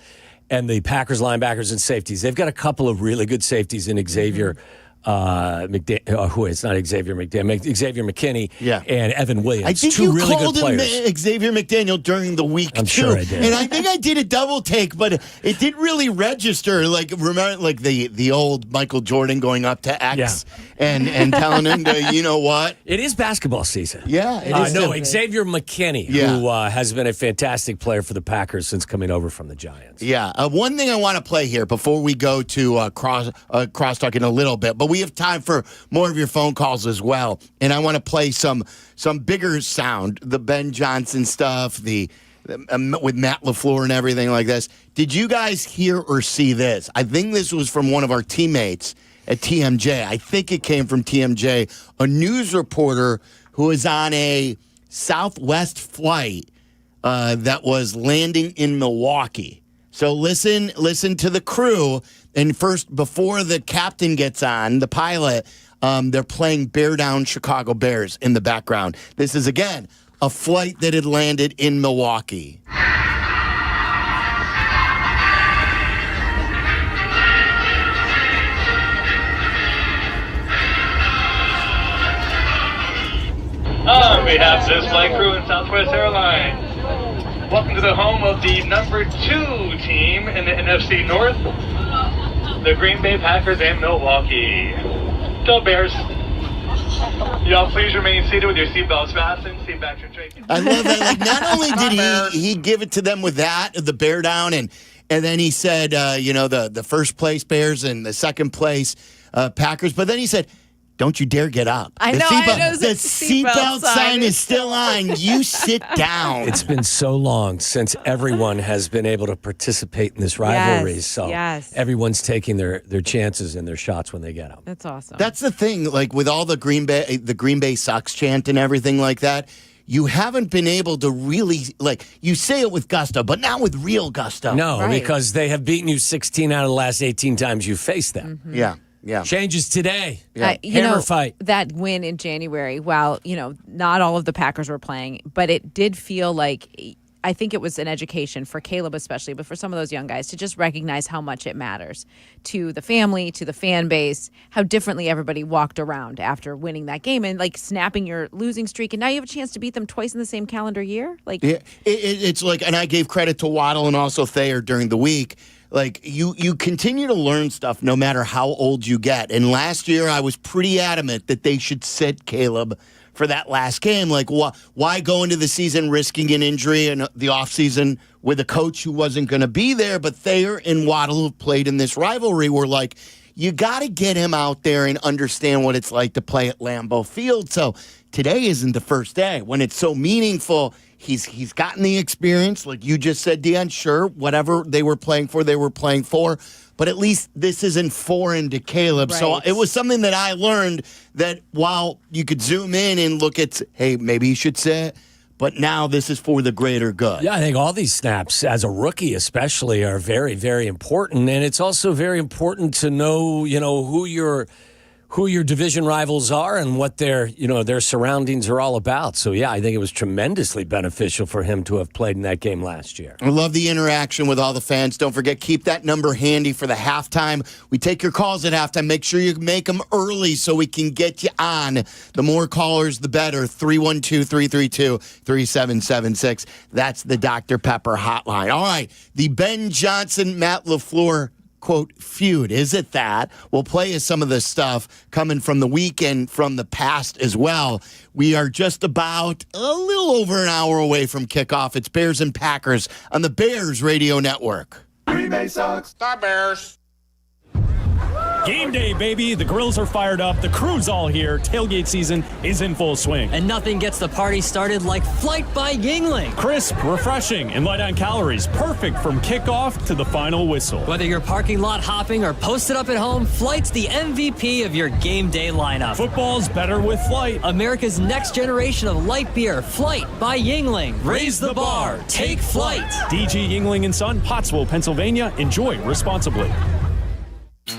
and the Packers linebackers and safeties. They've got a couple of really good safeties in Xavier it's not Xavier McDaniel, Xavier McKinney and Evan Williams. I think two you really called good him players. Xavier McDaniel during the week, I'm sure I did. And I think I did a double take, but it didn't really register. Like, remember, like the old Michael Jordan going up to X and telling him to, you know what? It is basketball season. Yeah, it is. No, Xavier McKinney, who has been a fantastic player for the Packers since coming over from the Giants. Yeah. One thing I want to play here before we go to crosstalk in a little bit, but we have time for more of your phone calls as well. And I want to play some bigger sound, the Ben Johnson stuff, with Matt LaFleur and everything like this. Did you guys hear or see this? I think this was from one of our teammates at TMJ. I think it came from TMJ, a news reporter who was on a Southwest flight that was landing in Milwaukee. So listen to the crew. And first, before the captain gets on, the pilot, they're playing Bear Down Chicago Bears in the background. This is, again, a flight that had landed in Milwaukee. On behalf of this flight crew and Southwest Airlines, welcome to the home of the number 2 team in the NFC North. the Green Bay Packers and Milwaukee. The Bears. Y'all please remain seated with your seatbelts fastened. Seatbacks are shaking. I love that. Like, not only did he give it to them with that, the bear down, and then he said, the first place Bears and the second place Packers, but then he said, don't you dare get up. I know. The seatbelt sign is still on. You sit down. It's been so long since everyone has been able to participate in this rivalry. So everyone's taking their chances and their shots when they get them. That's awesome. That's the thing. Like with all the Green Bay sucks chant and everything like that, you haven't been able to really, you say it with gusto, but not with real gusto. No, because they have beaten you 16 out of the last 18 times you faced them. Mm-hmm. Yeah. Yeah. Changes today. Hammer fight. That win in January, while, not all of the Packers were playing, but it did feel like, I think it was an education for Caleb especially, but for some of those young guys to just recognize how much it matters to the family, to the fan base, how differently everybody walked around after winning that game and snapping your losing streak. And now you have a chance to beat them twice in the same calendar year. It's like, and I gave credit to Waddle and also Thayer during the week. You continue to learn stuff no matter how old you get. And last year I was pretty adamant that they should sit Caleb for that last game. Why go into the season risking an injury in the offseason with a coach who wasn't going to be there? But Thayer and Waddle, who played in this rivalry, were like, you got to get him out there and understand what it's like to play at Lambeau Field. So today isn't the first day when it's so meaningful. He's gotten the experience, like you just said, Dionne. Sure, whatever they were playing for, they were playing for. But at least this isn't foreign to Caleb. Right. So it was something that I learned that while you could zoom in and look at, hey, maybe you should sit, but now this is for the greater good. Yeah, I think all these snaps, as a rookie especially, are very, very important. And it's also very important to know, who your division rivals are and what their surroundings are all about. So, yeah, I think it was tremendously beneficial for him to have played in that game last year. I love the interaction with all the fans. Don't forget, keep that number handy for the halftime. We take your calls at halftime. Make sure you make them early so we can get you on. The more callers, the better. 312-332-3776. That's the Dr. Pepper hotline. All right, the Ben Johnson, Matt LaFleur quote, feud. Is it that? We'll play you some of the stuff coming from the weekend from the past as well. We are just about a little over an hour away from kickoff. It's Bears and Packers on the Bears Radio Network. Green Bay sucks. The Bears. Game day, baby. The grills are fired up. The crew's all here. Tailgate season is in full swing. And nothing gets the party started like Flight by Yingling. Crisp, refreshing, and light on calories. Perfect from kickoff to the final whistle. Whether you're parking lot hopping or posted up at home, Flight's the MVP of your game day lineup. Football's better with Flight. America's next generation of light beer. Flight by Yingling. Raise the bar. Take Flight. DG Yingling & Son, Pottsville, Pennsylvania. Enjoy responsibly.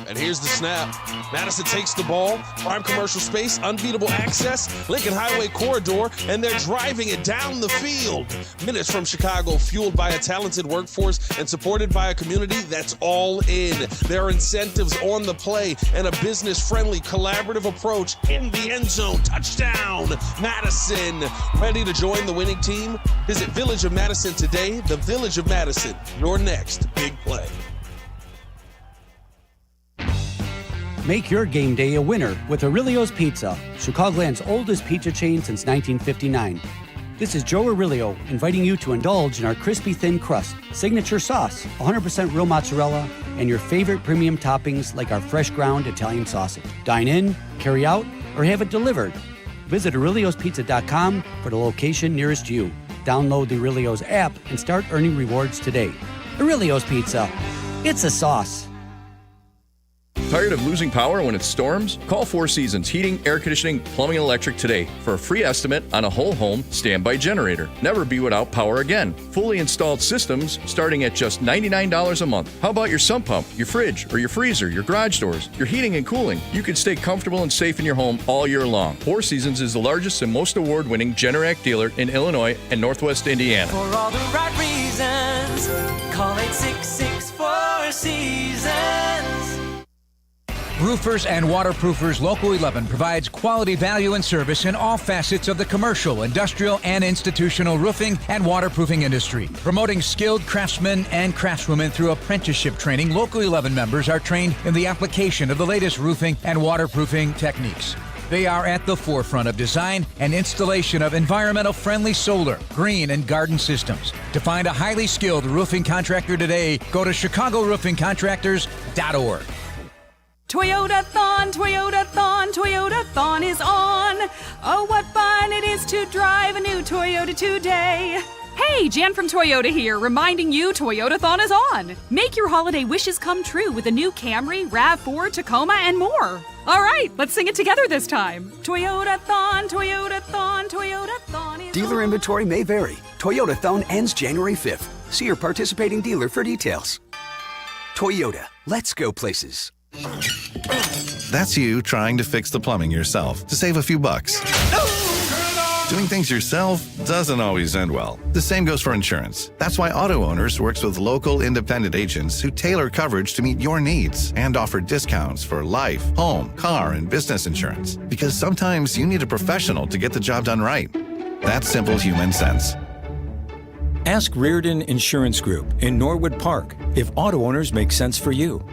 And here's the snap. Madison takes the ball. Prime commercial space, unbeatable access, Lincoln Highway corridor, and they're driving it down the field. Minutes from Chicago, fueled by a talented workforce and supported by a community that's all in. There are incentives on the play and a business-friendly, collaborative approach in the end zone. Touchdown, Madison. Ready to join the winning team? Visit Village of Madison today. The Village of Madison, your next big play. Make your game day a winner with Aurelio's Pizza, Chicagoland's oldest pizza chain since 1959. This is Joe Aurelio inviting you to indulge in our crispy thin crust, signature sauce, 100% real mozzarella, and your favorite premium toppings like our fresh ground Italian sausage. Dine in, carry out, or have it delivered. Visit Aurelio'sPizza.com for the location nearest you. Download the Aurelio's app and start earning rewards today. Aurelio's Pizza. It's a sauce. Tired of losing power when it storms? Call Four Seasons Heating, Air Conditioning, Plumbing, and Electric today for a free estimate on a whole home standby generator. Never be without power again. Fully installed systems starting at just $99 a month. How about your sump pump, your fridge, or your freezer, your garage doors, your heating and cooling? You can stay comfortable and safe in your home all year long. Four Seasons is the largest and most award-winning Generac dealer in Illinois and Northwest Indiana. For all the right reasons, call 866 4 Seasons. Roofers and Waterproofers Local 11 provides quality value and service in all facets of the commercial, industrial, and institutional roofing and waterproofing industry. Promoting skilled craftsmen and craftswomen through apprenticeship training, Local 11 members are trained in the application of the latest roofing and waterproofing techniques. They are at the forefront of design and installation of environmental-friendly solar, green, and garden systems. To find a highly skilled roofing contractor today, go to ChicagoRoofingContractors.org. Toyota-thon, Toyota-thon, Toyota-thon is on. Oh, what fun it is to drive a new Toyota today. Hey, Jan from Toyota here, reminding you Toyota-thon is on. Make your holiday wishes come true with a new Camry, RAV4, Tacoma, and more. All right, let's sing it together this time. Toyota-thon, Toyota-thon, Toyota-thon is Dealer on. inventory may vary. Toyota-thon ends January 5th. See your participating dealer for details. Toyota, let's go places. That's you trying to fix the plumbing yourself to save a few bucks. Doing things yourself doesn't always end well. The same goes for insurance. That's why Auto Owners works with local independent agents who tailor coverage to meet your needs and offer discounts for life, home, car, and business insurance. Because sometimes you need a professional to get the job done right. That's simple human sense. Ask Reardon Insurance Group in Norwood Park if Auto Owners make sense for you.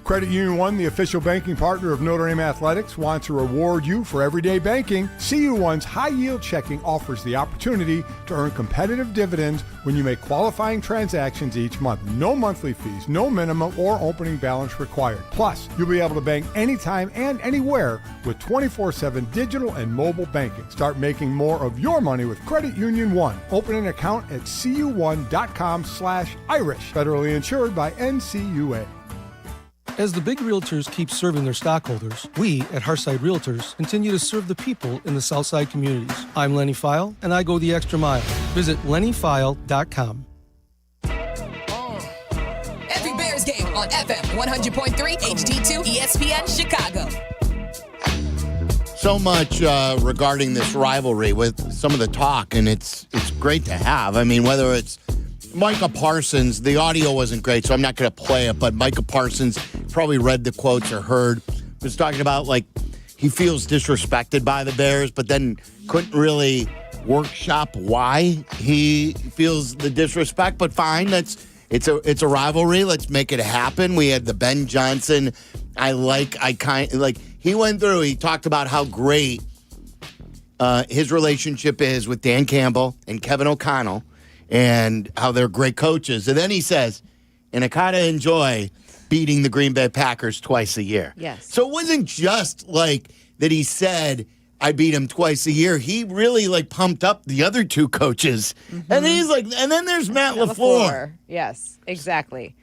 Credit Union One, the official banking partner of Notre Dame Athletics, wants to reward you for everyday banking. CU One's high-yield checking offers the opportunity to earn competitive dividends when you make qualifying transactions each month. No monthly fees, no minimum or opening balance required. Plus, you'll be able to bank anytime and anywhere with 24/7 digital and mobile banking. Start making more of your money with Credit Union One. Open an account at cu1.com/Irish. Federally insured by NCUA. As the big realtors keep serving their stockholders, we at Hearthside Realtors continue to serve the people in the Southside communities. I'm Lenny File, and I go the extra mile. Visit lennyfile.com. Every Bears game on FM 100.3 HD2 ESPN Chicago. So much regarding this rivalry with some of the talk, and it's great to have. I mean, whether it's Micah Parsons, the audio wasn't great, so I'm not going to play it, but Micah Parsons probably read the quotes or heard, was talking about, like, he feels disrespected by the Bears, but then couldn't really workshop why he feels the disrespect, but fine, it's a rivalry. Let's make it happen. We had the Ben Johnson. He went through, he talked about how great his relationship is with Dan Campbell and Kevin O'Connell, and how they're great coaches. And then he says, and I kind of enjoy beating the Green Bay Packers twice a year. Yes. So it wasn't just like that he said, I beat him twice a year. He really pumped up the other two coaches. Mm-hmm. And he's like, and then there's Matt LaFleur. Yes, exactly.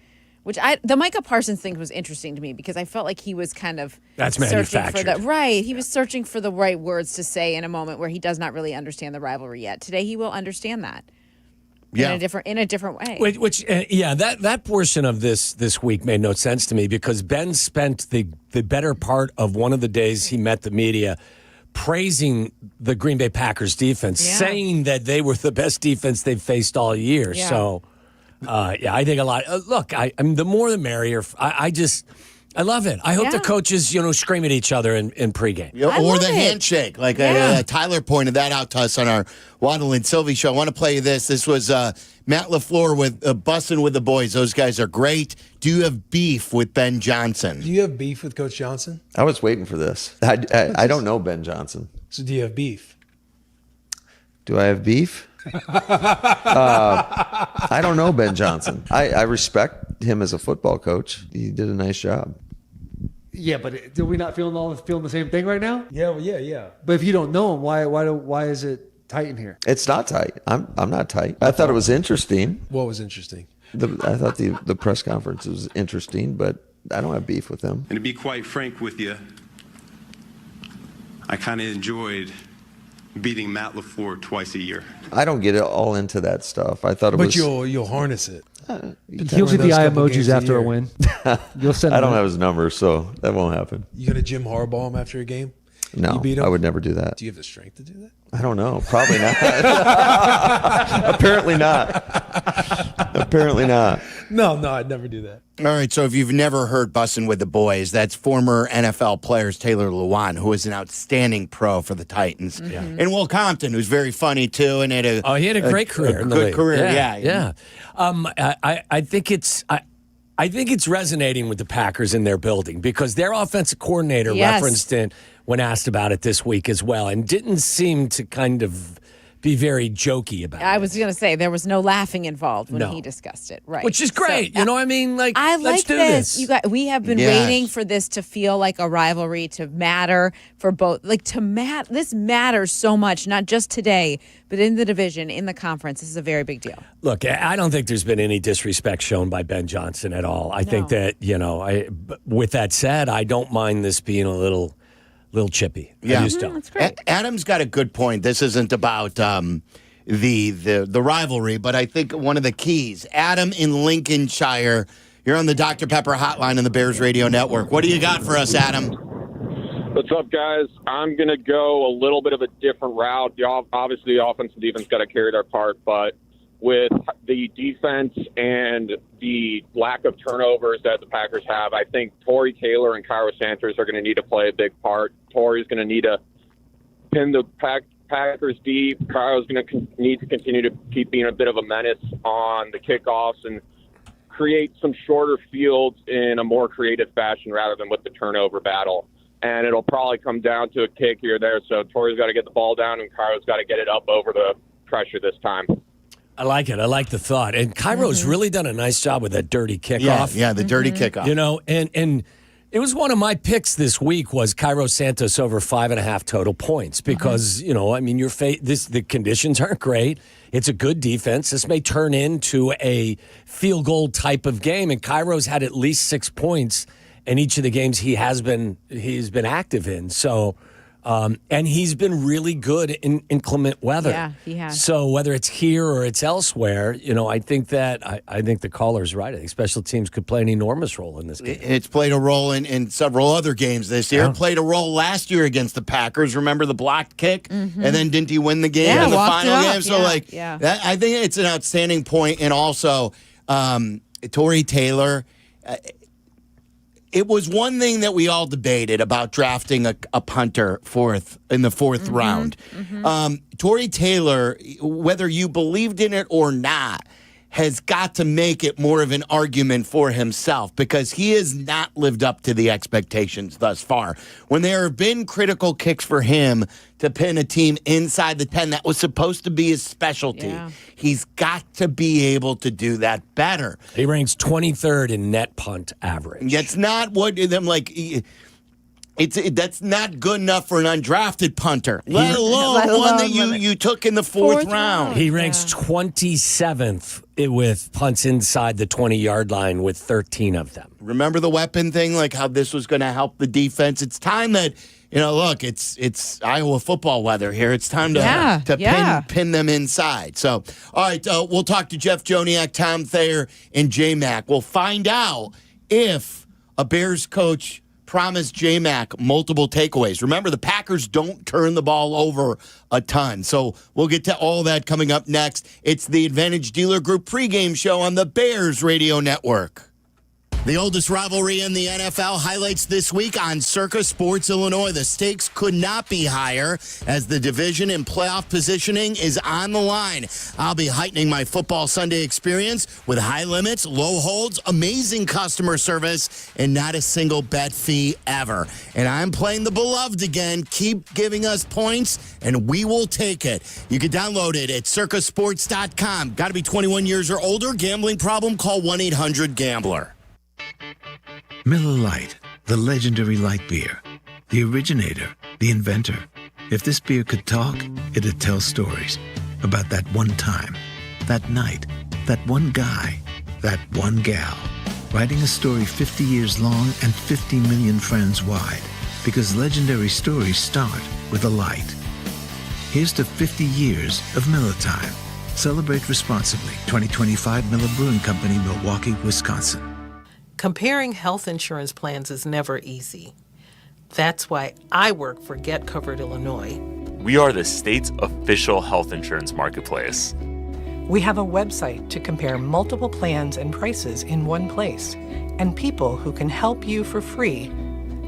Which the Micah Parsons thing was interesting to me because I felt like he was kind of searching for he was searching for the right words to say in a moment where he does not really understand the rivalry yet. Today he will understand that. Yeah. In a different way. That portion of this week made no sense to me because Ben spent the better part of one of the days he met the media praising the Green Bay Packers defense, saying that they were the best defense they've faced all year. Yeah. So, I think a lot. Look, I mean, the more the merrier. I love it. I hope the coaches, scream at each other in pregame. Or the handshake. Tyler pointed that out to us on our Waddle and Silvy show. I want to play you this. This was Matt LaFleur with Bussin' with the Boys. Those guys are great. Do you have beef with Ben Johnson? Do you have beef with Coach Johnson? I was waiting for this. I don't know Ben Johnson. So do you have beef? Do I have beef? I don't know Ben Johnson. I respect him as a football coach. He did a nice job. Yeah, but do we not feeling the same thing right now? Yeah, well, yeah. But if you don't know him, why is it tight in here? It's not tight. I'm not tight. I thought it was interesting. What was interesting? I thought the press conference was interesting, but I don't have beef with him. And to be quite frank with you, I kind of enjoyed beating Matt LaFleur twice a year. I don't get all into that stuff. I thought it was. But you'll harness it. He'll see the eye emojis after a win. You'll send. I don't have his number, so that won't happen. You gonna Jim Harbaugh him after a game? No, you beat him? I would never do that. Do you have the strength to do that? I don't know. Probably not. Apparently not. Apparently not. No, I'd never do that. All right, so if you've never heard Bussin' with the Boys, that's former NFL players Taylor Lewan, who is an outstanding pro for the Titans. Mm-hmm. And Will Compton, who's very funny, too. And he had a great career in the good league. career, Yeah. I think it's resonating with the Packers in their building because their offensive coordinator referenced it when asked about it this week as well and didn't seem to kind of be very jokey about it. I was going to say there was no laughing involved when he discussed it, right? Which is great. You know what I mean? Like, I let's like do this. this. You guys, we have been waiting for this to feel like a rivalry, to matter for both. Like, this matters so much, not just today, but in the division, in the conference. This is a very big deal. Look, I don't think there's been any disrespect shown by Ben Johnson at all. I think that, with that said, I don't mind this being a little chippy. Yeah, I just don't. That's great. Adam's got a good point. This isn't about the rivalry, but I think one of the keys. Adam in Lincolnshire, you're on the Dr. Pepper hotline on the Bears Radio Network. What do you got for us, Adam? What's up, guys? I'm going to go a little bit of a different route. Obviously, the offense and defense got to carry their part, but with the defense and the lack of turnovers that the Packers have, I think Torrey Taylor and Cairo Santos are going to need to play a big part. Torrey's going to need to pin the Packers deep. Cairo's going to need to continue to keep being a bit of a menace on the kickoffs and create some shorter fields in a more creative fashion rather than with the turnover battle. And it'll probably come down to a kick here or there. So Torrey's got to get the ball down and Cairo's got to get it up over the pressure this time. I like it. I like the thought. And Cairo's really done a nice job with that dirty kickoff. Yeah, the dirty kickoff. And it was one of my picks this week was Cairo Santos over 5.5 total points because, the conditions aren't great. It's a good defense. This may turn into a field goal type of game. And Cairo's had at least 6 points in each of the games he's been active in. So, and he's been really good in inclement weather. Yeah, he has. So whether it's here or it's elsewhere, I think that I think the caller's right. I think special teams could play an enormous role in this game. It's played a role in several other games this year. It played a role last year against the Packers. Remember the blocked kick? Mm-hmm. And then didn't he win the game in the final game? So, that, I think it's an outstanding point. And also, Torrey Taylor, it was one thing that we all debated about drafting a punter in the fourth round. Mm-hmm. Torrey Taylor, whether you believed in it or not, has got to make it more of an argument for himself because he has not lived up to the expectations thus far. When there have been critical kicks for him to pin a team inside the 10, that was supposed to be his specialty. Yeah. He's got to be able to do that better. He ranks 23rd in net punt average. That's not what them like. That's not good enough for an undrafted punter, let alone one that you took in the fourth round. He ranks 27th with punts inside the 20-yard line with 13 of them. Remember the weapon thing, like how this was going to help the defense? It's time that, look, it's Iowa football weather here. It's time to pin them inside. So, all right, we'll talk to Jeff Joniak, Tom Thayer, and J-Mac. We'll find out if a Bears coach promised J-Mac multiple takeaways. Remember, the Packers don't turn the ball over a ton. So we'll get to all that coming up next. It's the Advantage Dealer Group pregame show on the Bears Radio Network. The oldest rivalry in the NFL highlights this week on Circa Sports Illinois. The stakes could not be higher as the division and playoff positioning is on the line. I'll be heightening my football Sunday experience with high limits, low holds, amazing customer service, and not a single bet fee ever. And I'm playing the beloved again. Keep giving us points, and we will take it. You can download it at circasports.com. Got to be 21 years or older. Gambling problem? Call 1-800-GAMBLER. Miller Lite, the legendary light beer. The originator, the inventor. If this beer could talk, it'd tell stories about that one time, that night, that one guy, that one gal. Writing a story 50 years long and 50 million friends wide. Because legendary stories start with a light. Here's to 50 years of Miller time. Celebrate responsibly. 2025 Miller Brewing Company, Milwaukee, Wisconsin. Comparing health insurance plans is never easy. That's why I work for Get Covered Illinois. We are the state's official health insurance marketplace. We have a website to compare multiple plans and prices in one place, and people who can help you for free.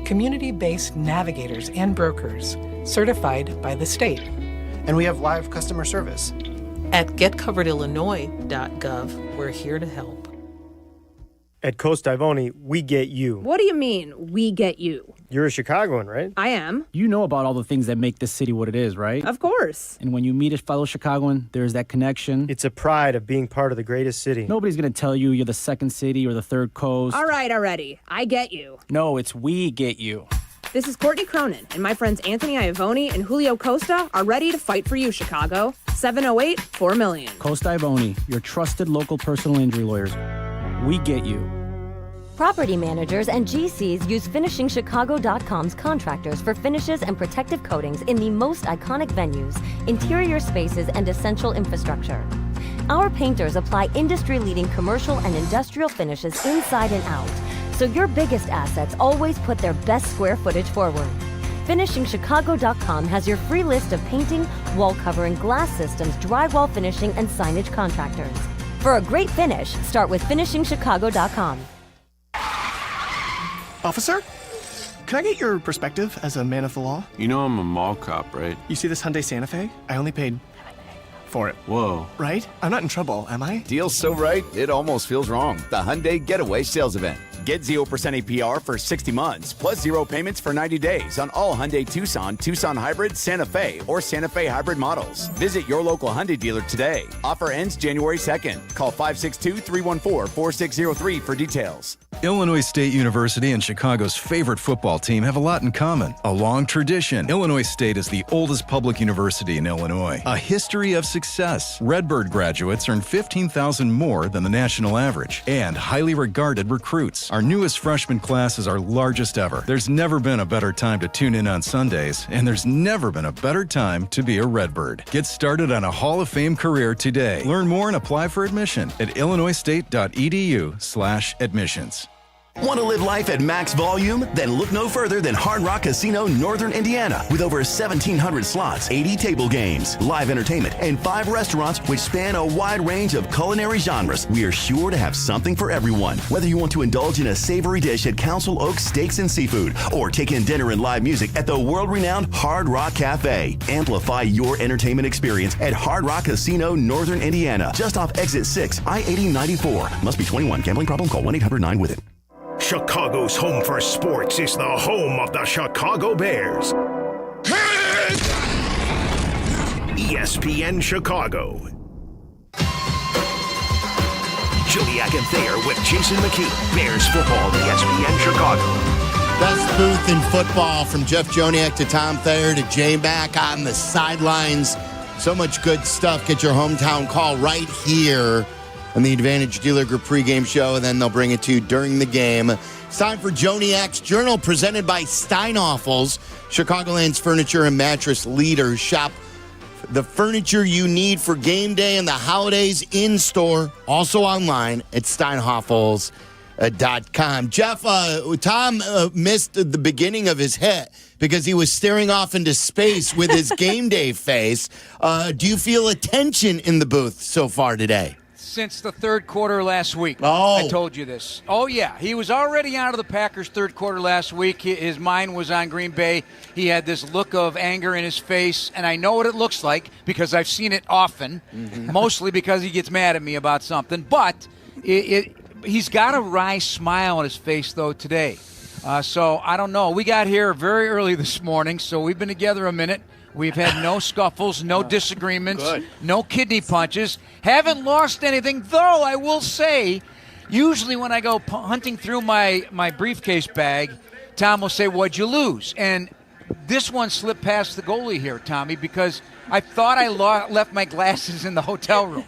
Community-based navigators and brokers, certified by the state. And we have live customer service. At getcoveredillinois.gov, we're here to help. At Coast Ivoni, we get you. What do you mean, we get you? You're a Chicagoan, right? I am. You know about all the things that make this city what it is, right? Of course. And when you meet a fellow Chicagoan, there's that connection. It's a pride of being part of the greatest city. Nobody's going to tell you you're the second city or the third coast. All right, already. I get you. No, it's we get you. This is Courtney Cronin, and my friends Anthony Iavoni and Julio Costa are ready to fight for you, Chicago. 708-4million. Coast Ivoni, your trusted local personal injury lawyers. We get you. Property managers and GCs use FinishingChicago.com's contractors for finishes and protective coatings in the most iconic venues, interior spaces, and essential infrastructure. Our painters apply industry-leading commercial and industrial finishes inside and out, so your biggest assets always put their best square footage forward. FinishingChicago.com has your free list of painting, wall covering, glass systems, drywall finishing, and signage contractors. For a great finish, start with FinishingChicago.com. Officer, can I get your perspective as a man of the law? You know I'm a mall cop, right? You see this Hyundai Santa Fe? I only paid for it. Whoa. Right? I'm not in trouble, am I? Deal's so right, it almost feels wrong. The Hyundai Getaway Sales Event. Get 0% APR for 60 months, plus 0 payments for 90 days on all Hyundai Tucson, Tucson Hybrid, Santa Fe, or Santa Fe Hybrid models. Visit your local Hyundai dealer today. Offer ends January 2nd. Call 562-314-4603 for details. Illinois State University and Chicago's favorite football team have a lot in common. A long tradition. Illinois State is the oldest public university in Illinois. A history of success. Redbird graduates earn $15,000 more than the national average. And highly regarded recruits. Our newest freshman class is our largest ever. There's never been a better time to tune in on Sundays, and there's never been a better time to be a Redbird. Get started on a Hall of Fame career today. Learn more and apply for admission at illinoisstate.edu/admissions. Want to live life at max volume? Then look no further than Hard Rock Casino Northern Indiana. With over 1,700 slots, 80 table games, live entertainment, and 5 restaurants which span a wide range of culinary genres, we are sure to have something for everyone. Whether you want to indulge in a savory dish at Council Oaks Steaks and Seafood, or take in dinner and live music at the world-renowned Hard Rock Cafe. Amplify your entertainment experience at Hard Rock Casino Northern Indiana, just off Exit 6, I-8094. Must be 21. Gambling problem? Call 1-800-9-WITH-IT. Chicago's home for sports is the home of the Chicago Bears. ESPN Chicago. Juliak and Thayer with Jason McKee. Bears football, ESPN Chicago. Best booth in football, from Jeff Joniak to Tom Thayer to Jay back on the sidelines. So much good stuff. Get your hometown call right here on the Advantage Dealer Group pregame show, and then they'll bring it to you during the game. It's time for Joniak's Journal, presented by Steinhoffels, Chicagoland's furniture and mattress leaders. Shop the furniture you need for game day and the holidays in-store, also online at steinhoffels.com. Jeff, Tom missed the beginning of his hit because he was staring off into space with his game day face. Do you feel a tension in the booth so far today? Since the third quarter last week. Oh. I told you this. Oh, yeah. He was already out of the Packers' third quarter last week. His mind was on Green Bay. He had this look of anger in his face, and I know what it looks like because I've seen it often, mostly because he gets mad at me about something. But he's got a wry smile on his face, though, today. So I don't know. We got here very early this morning, so we've been together a minute. We've had no scuffles, no disagreements, no kidney punches. Haven't lost anything, though I will say, usually when I go hunting through my briefcase bag, Tom will say, "What'd you lose?" And this one slipped past the goalie here, Tommy, because I thought I left my glasses in the hotel room.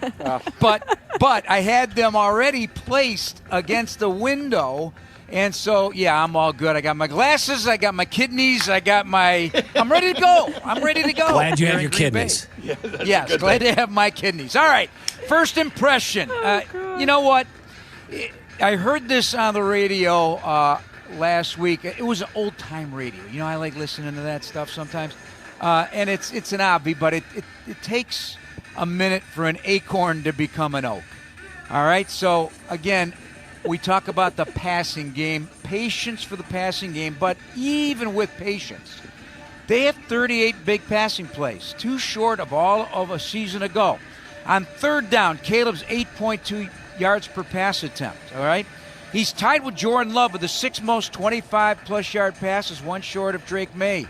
But I had them already placed against the window. And so, yeah, I'm all good. I got my glasses, I got my kidneys, I'm ready to go. Glad you have your kidneys. Yes, glad to have my kidneys. All right, first impression. You know what? I heard this on the radio last week. It was old-time radio. You know, I like listening to that stuff sometimes. And it's an obby, but it takes a minute for an acorn to become an oak. All right, so again, we talk about the passing game, patience for the passing game, but even with patience, they have 38 big passing plays, too short of all of a season ago. On third down, Caleb's 8.2 yards per pass attempt, all right? He's tied with Jordan Love with the 6th most 25-plus yard passes, one short of Drake May.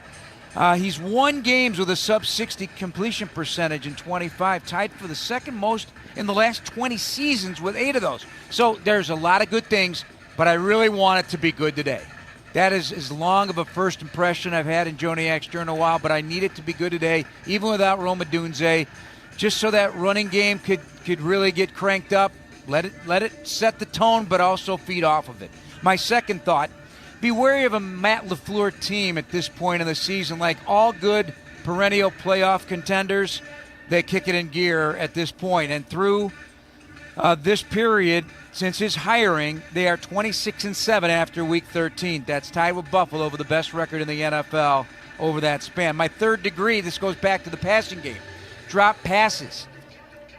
He's won games with a sub-60 completion percentage in 25, tied for the second most in the last 20 seasons with 8 of those. So there's a lot of good things, but I really want it to be good today. That is as long of a first impression I've had in Joniak's Journal in a while, but I need it to be good today, even without Roma Dunze, just so that running game could really get cranked up. Let it set the tone, but also feed off of it. My second thought, be wary of a Matt LaFleur team at this point in the season. Like all good perennial playoff contenders, they kick it in gear at this point. And through this period, since his hiring, they are 26-7 after Week 13. That's tied with Buffalo for the best record in the NFL over that span. My third degree, this goes back to the passing game. Drop passes.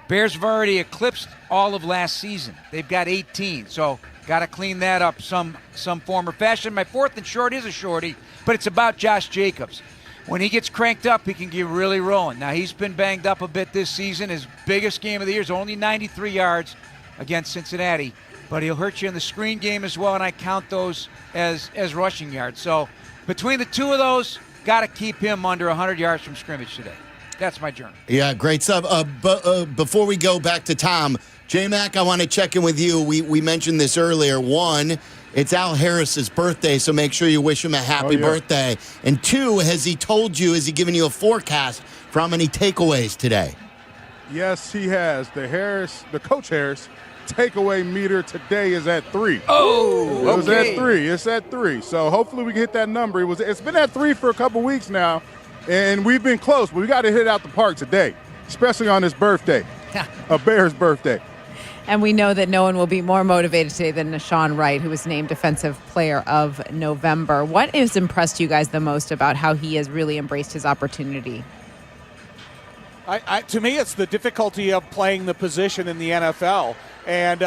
Bears have already eclipsed all of last season. They've got 18, so got to clean that up some form or fashion. My fourth and short is a shorty, but it's about Josh Jacobs. When he gets cranked up, he can get really rolling. Now, he's been banged up a bit this season. His biggest game of the year is only 93 yards against Cincinnati, but he'll hurt you in the screen game as well, and I count those as rushing yards. So between the two of those, got to keep him under 100 yards from scrimmage today. That's my journey. Yeah, great stuff. Before we go back to Tom, J-Mac, I want to check in with you. We mentioned this earlier. One, it's Al Harris's birthday, so make sure you wish him a happy birthday. And two, has he told you, has he given you a forecast for how many takeaways today? Yes, he has. The Coach Harris takeaway meter today is at 3. Oh, it was at 3. It's at 3. So hopefully we can hit that number. It's been at 3 for a couple weeks now, and we've been close, but we got to hit it out the park today, especially on his birthday, a Bears birthday. And we know that no one will be more motivated today than Nashawn Wright, who was named Defensive Player of November. What has impressed you guys the most about how he has really embraced his opportunity? To me, it's the difficulty of playing the position in the NFL. And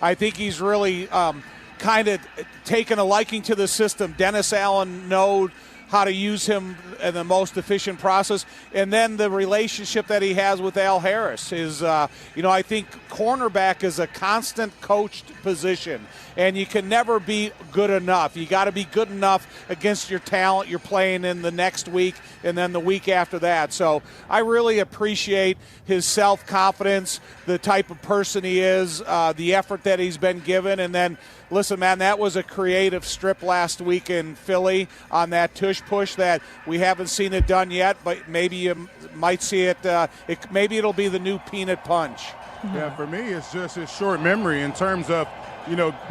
I think he's really kind of taken a liking to the system. Dennis Allen knows how to use him in the most efficient process. And then the relationship that he has with Al Harris is, I think cornerback is a constant coached position. And you can never be good enough. You got to be good enough against your talent you're playing in the next week and then the week after that. So I really appreciate his self-confidence, the type of person he is, the effort that he's been given. And then, listen, man, that was a creative strip last week in Philly on that tush push that we haven't seen it done yet, but maybe you might see it. Maybe it'll be the new peanut punch. Yeah, for me, it's just his short memory in terms of,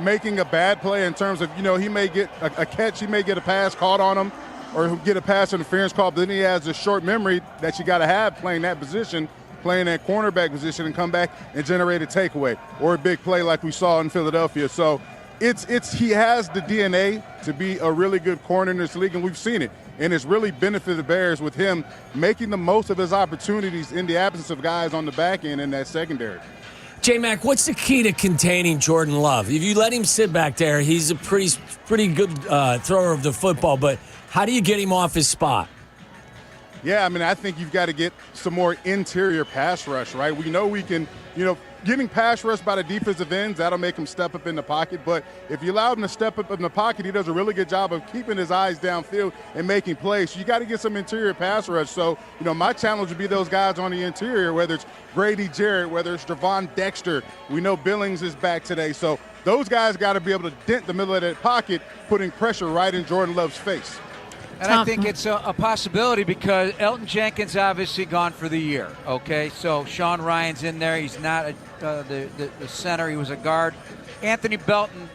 making a bad play in terms of, he may get a catch, he may get a pass caught on him or get a pass interference call, but then he has a short memory that you got to have playing that position, playing that cornerback position and come back and generate a takeaway or a big play like we saw in Philadelphia. So he has the DNA to be a really good corner in this league, and we've seen it. And it's really benefited the Bears with him making the most of his opportunities in the absence of guys on the back end in that secondary. J-Mac, what's the key to containing Jordan Love? If you let him sit back there, he's a pretty good thrower of the football, but how do you get him off his spot? Yeah, I think you've got to get some more interior pass rush, right? We know we can, getting pass rushed by the defensive ends, that'll make him step up in the pocket. But if you allow him to step up in the pocket, he does a really good job of keeping his eyes downfield and making plays. So you got to get some interior pass rush. So, my challenge would be those guys on the interior, whether it's Grady Jarrett, whether it's Javon Dexter. We know Billings is back today. So those guys got to be able to dent the middle of that pocket, putting pressure right in Jordan Love's face. And I think it's a possibility because Elton Jenkins obviously gone for the year, okay? So Sean Ryan's in there. He's not the center. He was a guard. Anthony Belton,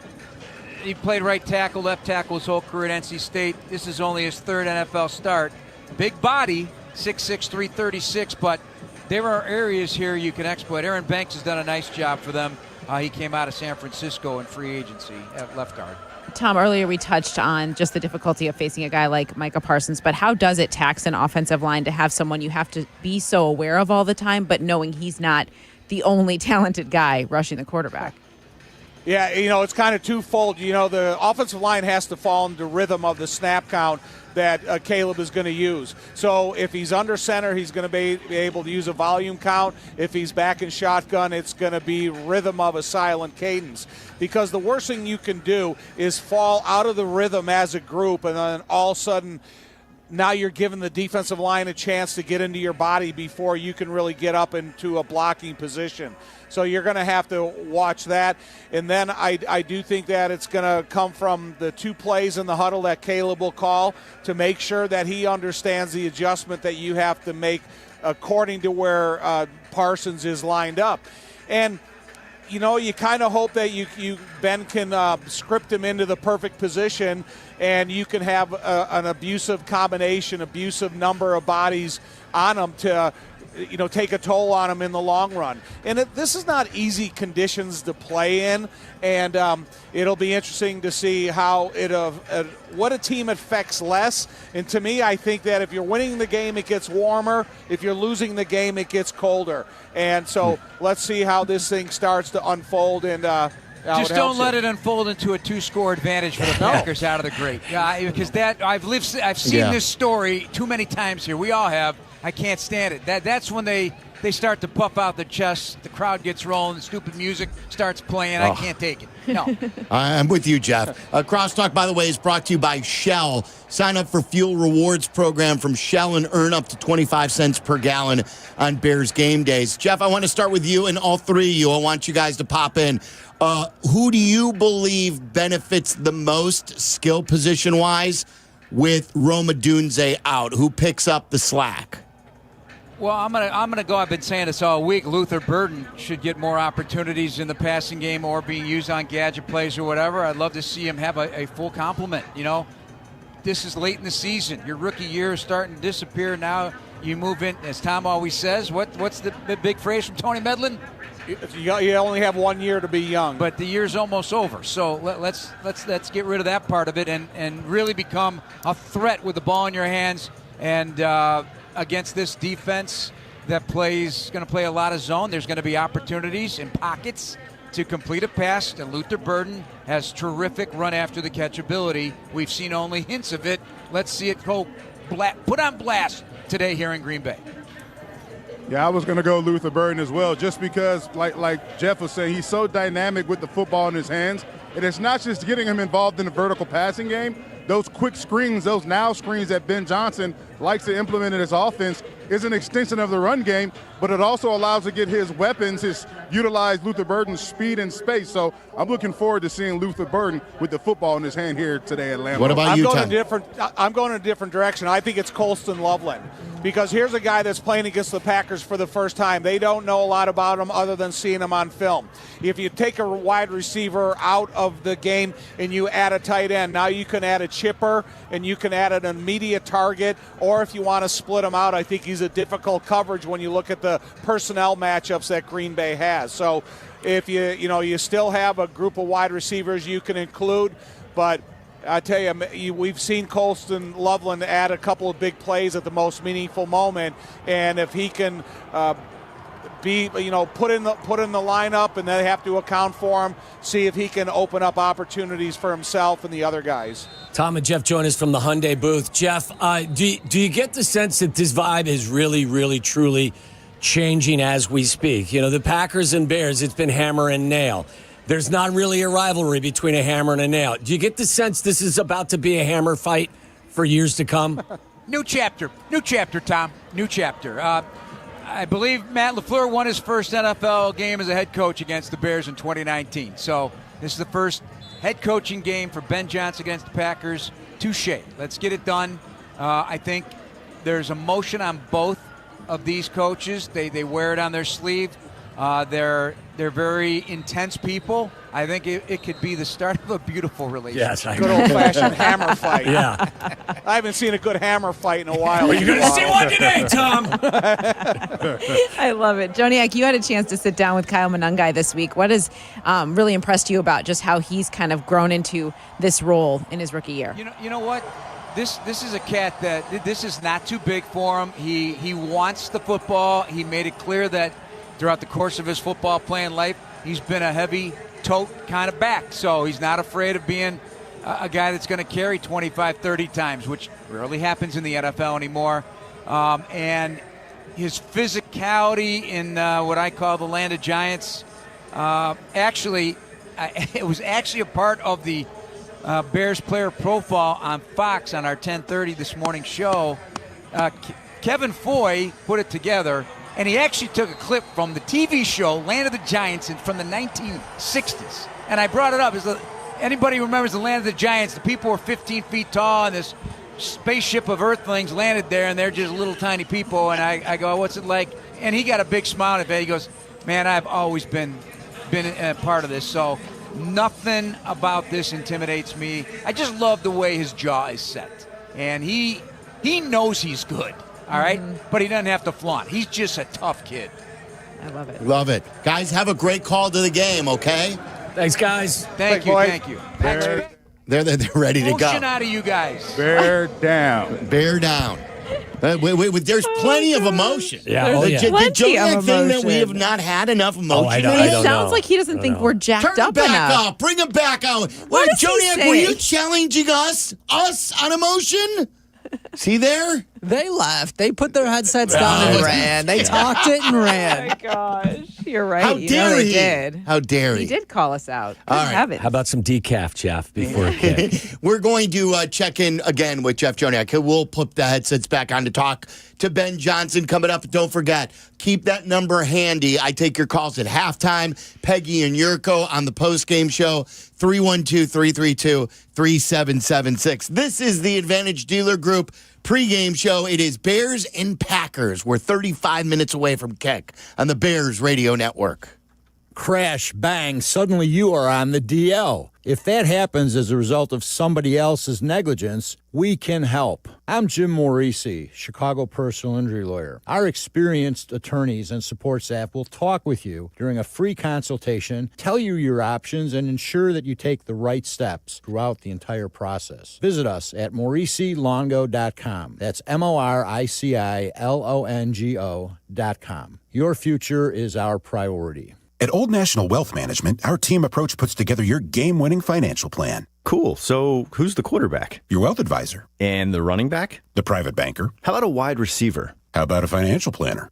he played right tackle, left tackle his whole career at NC State. This is only his third NFL start. Big body, 6'6", 336, but there are areas here you can exploit. Aaron Banks has done a nice job for them. He came out of San Francisco in free agency at left guard. Tom, earlier we touched on just the difficulty of facing a guy like Micah Parsons, but how does it tax an offensive line to have someone you have to be so aware of all the time, but knowing he's not the only talented guy rushing the quarterback? Yeah, it's kind of twofold. The offensive line has to fall into rhythm of the snap count that Caleb is going to use. So if he's under center, he's going to be able to use a volume count. If he's back in shotgun, it's going to be rhythm of a silent cadence. Because the worst thing you can do is fall out of the rhythm as a group, and then all of a sudden now you're giving the defensive line a chance to get into your body before you can really get up into a blocking position. So you're going to have to watch that. And then I do think that it's going to come from the 2 plays in the huddle that Caleb will call to make sure that he understands the adjustment that you have to make according to where Parsons is lined up. And you kind of hope that Ben can script him into the perfect position, and you can have an abusive number of bodies on him to take a toll on him in the long run. And this is not easy conditions to play in, and it'll be interesting to see how what a team affects less. And to me, I think that if you're winning the game, it gets warmer. If you're losing the game, it gets colder. And so let's see how this thing starts to unfold. And just don't let it unfold into a 2-score advantage for the Packers out of the gate. Because I've seen this story too many times here. We all have. I can't stand it. That's when they start to puff out their chests, the crowd gets rolling, the stupid music starts playing. I can't take it. No. I'm with you, Jeff. Crosstalk, by the way, is brought to you by Shell. Sign up for Fuel Rewards program from Shell and earn up to 25 cents per gallon on Bears game days. Jeff, I want to start with you and all 3 of you. I want you guys to pop in. Who do you believe benefits the most skill position-wise with Roma Dunze out? Who picks up the slack? Well, I'm gonna go. I've been saying this all week. Luther Burden should get more opportunities in the passing game or being used on gadget plays or whatever. I'd love to see him have a full complement. This is late in the season. Your rookie year is starting to disappear. Now you move in, as Tom always says. What's the big phrase from Tony Medlin? You only have 1 year to be young. But the year's almost over. So let's get rid of that part of it and really become a threat with the ball in your hands and. Against this defense that going to play a lot of zone, there's going to be opportunities in pockets to complete a pass, and Luther Burden has terrific run after the catch ability. We've seen only hints of it. Let's see it go put on blast today here in Green Bay. Yeah, I was going to go Luther Burden as well, just because, like Jeff was saying, he's so dynamic with the football in his hands. And it's not just getting him involved in the vertical passing game. Those quick screens, those now screens that Ben Johnson likes to implement in his offense is an extension of the run game, but it also allows to get his weapons, utilize Luther Burden's speed and space. So I'm looking forward to seeing Luther Burden with the football in his hand here today at Lambeau. What about you, Tom? I'm going in a different direction. I think it's Colston Loveland, because here's a guy that's playing against the Packers for the first time. They don't know a lot about him other than seeing him on film. If you take a wide receiver out of the game and you add a tight end, now you can add a chipper and you can add an immediate target, or if you want to split them out, I think he's a difficult coverage when you look at the personnel matchups that Green Bay has. So if you still have a group of wide receivers you can include, but I tell you, we've seen Colston Loveland add a couple of big plays at the most meaningful moment, and if he can put in the lineup, and they have to account for him, see if he can open up opportunities for himself and the other guys. Tom and Jeff join us from the Hyundai booth. Jeff, do you get the sense that this vibe is really, really, truly changing as we speak? The Packers and Bears, it's been hammer and nail. There's not really a rivalry between a hammer and a nail. Do you get the sense this is about to be a hammer fight for years to come? New chapter, Tom. New chapter. I believe Matt LaFleur won his first NFL game as a head coach against the Bears in 2019. So this is the first head coaching game for Ben Johnson against the Packers. Touche. Let's get it done. I think there's emotion on both of these coaches. They wear it on their sleeve. They're very intense people. I think it could be the start of a beautiful relationship. Yes, I Good old-fashioned hammer fight. Yeah. I haven't seen a good hammer fight in a while. Well, you're going to see one today, Tom. I love it. Joniak, you had a chance to sit down with Kyle Monangai this week. What has really impressed you about just how he's kind of grown into this role in his rookie year? You know what? This is a cat that this is not too big for him. He wants the football. He made it clear that throughout the course of his football playing life, he's been a heavy tote kind of back. So he's not afraid of being a guy that's going to carry 25, 30 times, which rarely happens in the NFL anymore. And his physicality in what I call the land of giants, it was actually a part of the Bears player profile on Fox on our 10:30 this morning show. Kevin Foy put it together, and he actually took a clip from the TV show Land of the Giants from the 1960s. And I brought it up. Anybody remembers the Land of the Giants? The people were 15 feet tall, and this spaceship of Earthlings landed there, and they're just little tiny people. And I go, what's it like? And he got a big smile on his face. He goes, man, I've always been a part of this. So nothing about this intimidates me. I just love the way his jaw is set. And he knows he's good, all right? But he doesn't have to flaunt. He's just a tough kid. I love it. Love it. Guys, have a great call to the game, okay? Thanks, guys. Thank you. They're ready to go. Motion out of you guys. Bear down. Bear down. Wait, there's plenty of emotion. Yeah, Did Joniak think that we have not had enough emotion? It sounds like he doesn't think we're jacked up Turn it enough. back up. Bring him back out. Wait, Joniak, were you challenging us on emotion? See there? They left. They put their headsets down and ran. They talked it and ran. Oh, my gosh. You're right. How dare he? Did. How dare he? He did call us out. All right. Have it. How about some decaf, Jeff, before a kick? We're going to check in again with Jeff Joniak. We'll put the headsets back on to talk to Ben Johnson coming up. Don't forget, keep that number handy. I take your calls at halftime. Peggy and Yurko on the postgame show, 312-332-3776. This is the Advantage Dealer Group pregame show. It is Bears and Packers. We're 35 minutes away from kick on the Bears Radio Network. Crash, bang, suddenly you are on the DL. If that happens as a result of somebody else's negligence, we can help. I'm Jim Morisi, Chicago personal injury lawyer. Our experienced attorneys and support staff will talk with you during a free consultation, tell you your options, and ensure that you take the right steps throughout the entire process. Visit us at MorisiLongo.com. That's MoriciLongo.com. Your future is our priority. At Old National Wealth Management, our team approach puts together your game-winning financial plan. Cool. So who's the quarterback? Your wealth advisor. And the running back? The private banker. How about a wide receiver? How about a financial planner?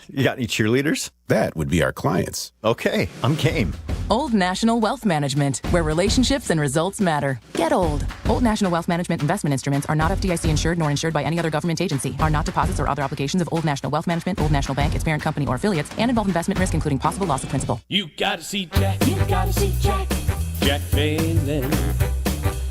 You got any cheerleaders? That would be our clients. Okay, I'm game. Old National Wealth Management, where relationships and results matter. Get old. Old National Wealth Management investment instruments are not FDIC insured nor insured by any other government agency, are not deposits or other obligations of Old National Wealth Management, Old National Bank, its parent company, or affiliates, and involve investment risk, including possible loss of principal. You gotta see Jack. You gotta see Jack. Jack Phelan.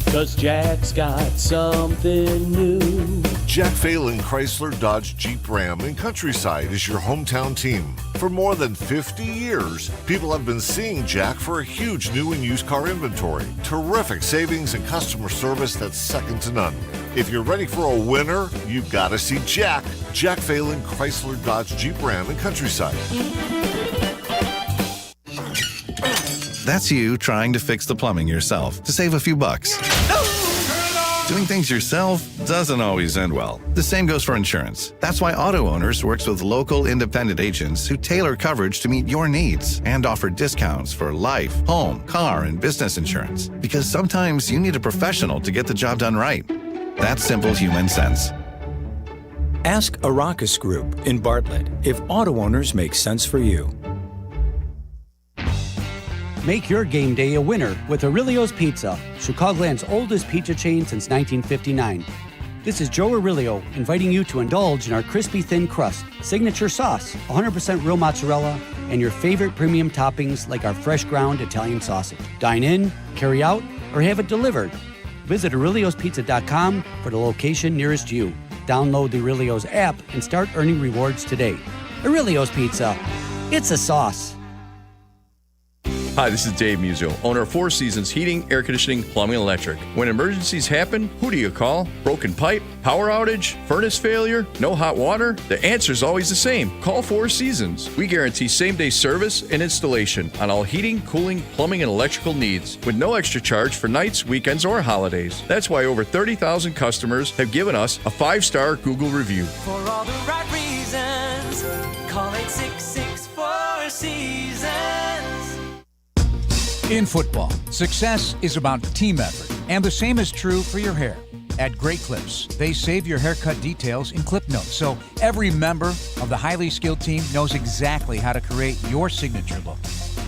'Cause Jack's got something new. Jack Phelan Chrysler Dodge Jeep Ram in Countryside is your hometown team. For more than 50 years, people have been seeing Jack for a huge new and used car inventory, terrific savings, and customer service that's second to none. If you're ready for a winner, you've got to see Jack. Jack Phelan Chrysler Dodge Jeep Ram in Countryside. That's you trying to fix the plumbing yourself to save a few bucks. Doing things yourself doesn't always end well. The same goes for insurance. That's why Auto Owners works with local independent agents who tailor coverage to meet your needs and offer discounts for life, home, car, and business insurance. Because sometimes you need a professional to get the job done right. That's simple human sense. Ask Arrakis Group in Bartlett if Auto Owners make sense for you. Make your game day a winner with Aurelio's Pizza, Chicagoland's oldest pizza chain since 1959. This is Joe Aurelio inviting you to indulge in our crispy thin crust, signature sauce, 100% real mozzarella, and your favorite premium toppings like our fresh ground Italian sausage. Dine in, carry out, or have it delivered. Visit Aurelio'sPizza.com for the location nearest you. Download the Aurelio's app and start earning rewards today. Aurelio's Pizza. It's a sauce. Hi, this is Dave Muzio, owner of Four Seasons Heating, Air Conditioning, Plumbing, and Electric. When emergencies happen, who do you call? Broken pipe, power outage, furnace failure, no hot water? The answer is always the same. Call Four Seasons. We guarantee same-day service and installation on all heating, cooling, plumbing, and electrical needs with no extra charge for nights, weekends, or holidays. That's why over 30,000 customers have given us a 5-star Google review. For all the right reasons, call 866-4 Seasons. In football, success is about team effort, and the same is true for your hair. At Great Clips, they save your haircut details in clip notes, so every member of the highly skilled team knows exactly how to create your signature look.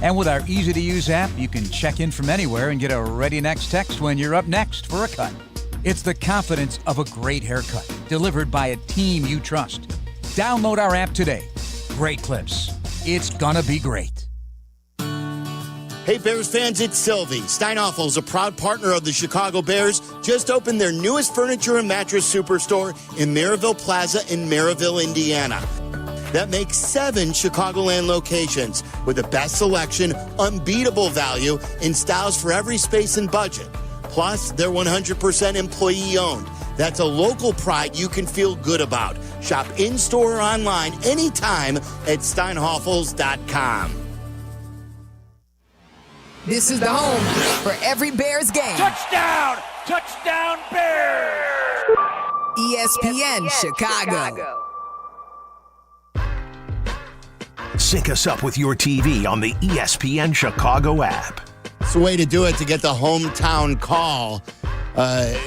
And with our easy-to-use app, you can check in from anywhere and get a ready next text when you're up next for a cut. It's the confidence of a great haircut, delivered by a team you trust. Download our app today. Great Clips. It's gonna be great. Hey, Bears fans, it's Silvy. Steinhoffel is a proud partner of the Chicago Bears. Just opened their newest furniture and mattress superstore in Maryville Plaza in Maryville, Indiana. That makes 7 Chicagoland locations with the best selection, unbeatable value, and styles for every space and budget. Plus, they're 100% employee-owned. That's a local pride you can feel good about. Shop in-store or online anytime at steinhoffels.com. This is the home for every Bears game. Touchdown! Touchdown Bears! ESPN Chicago. Sync us up with your TV on the ESPN Chicago app. It's the way to do it to get the hometown call.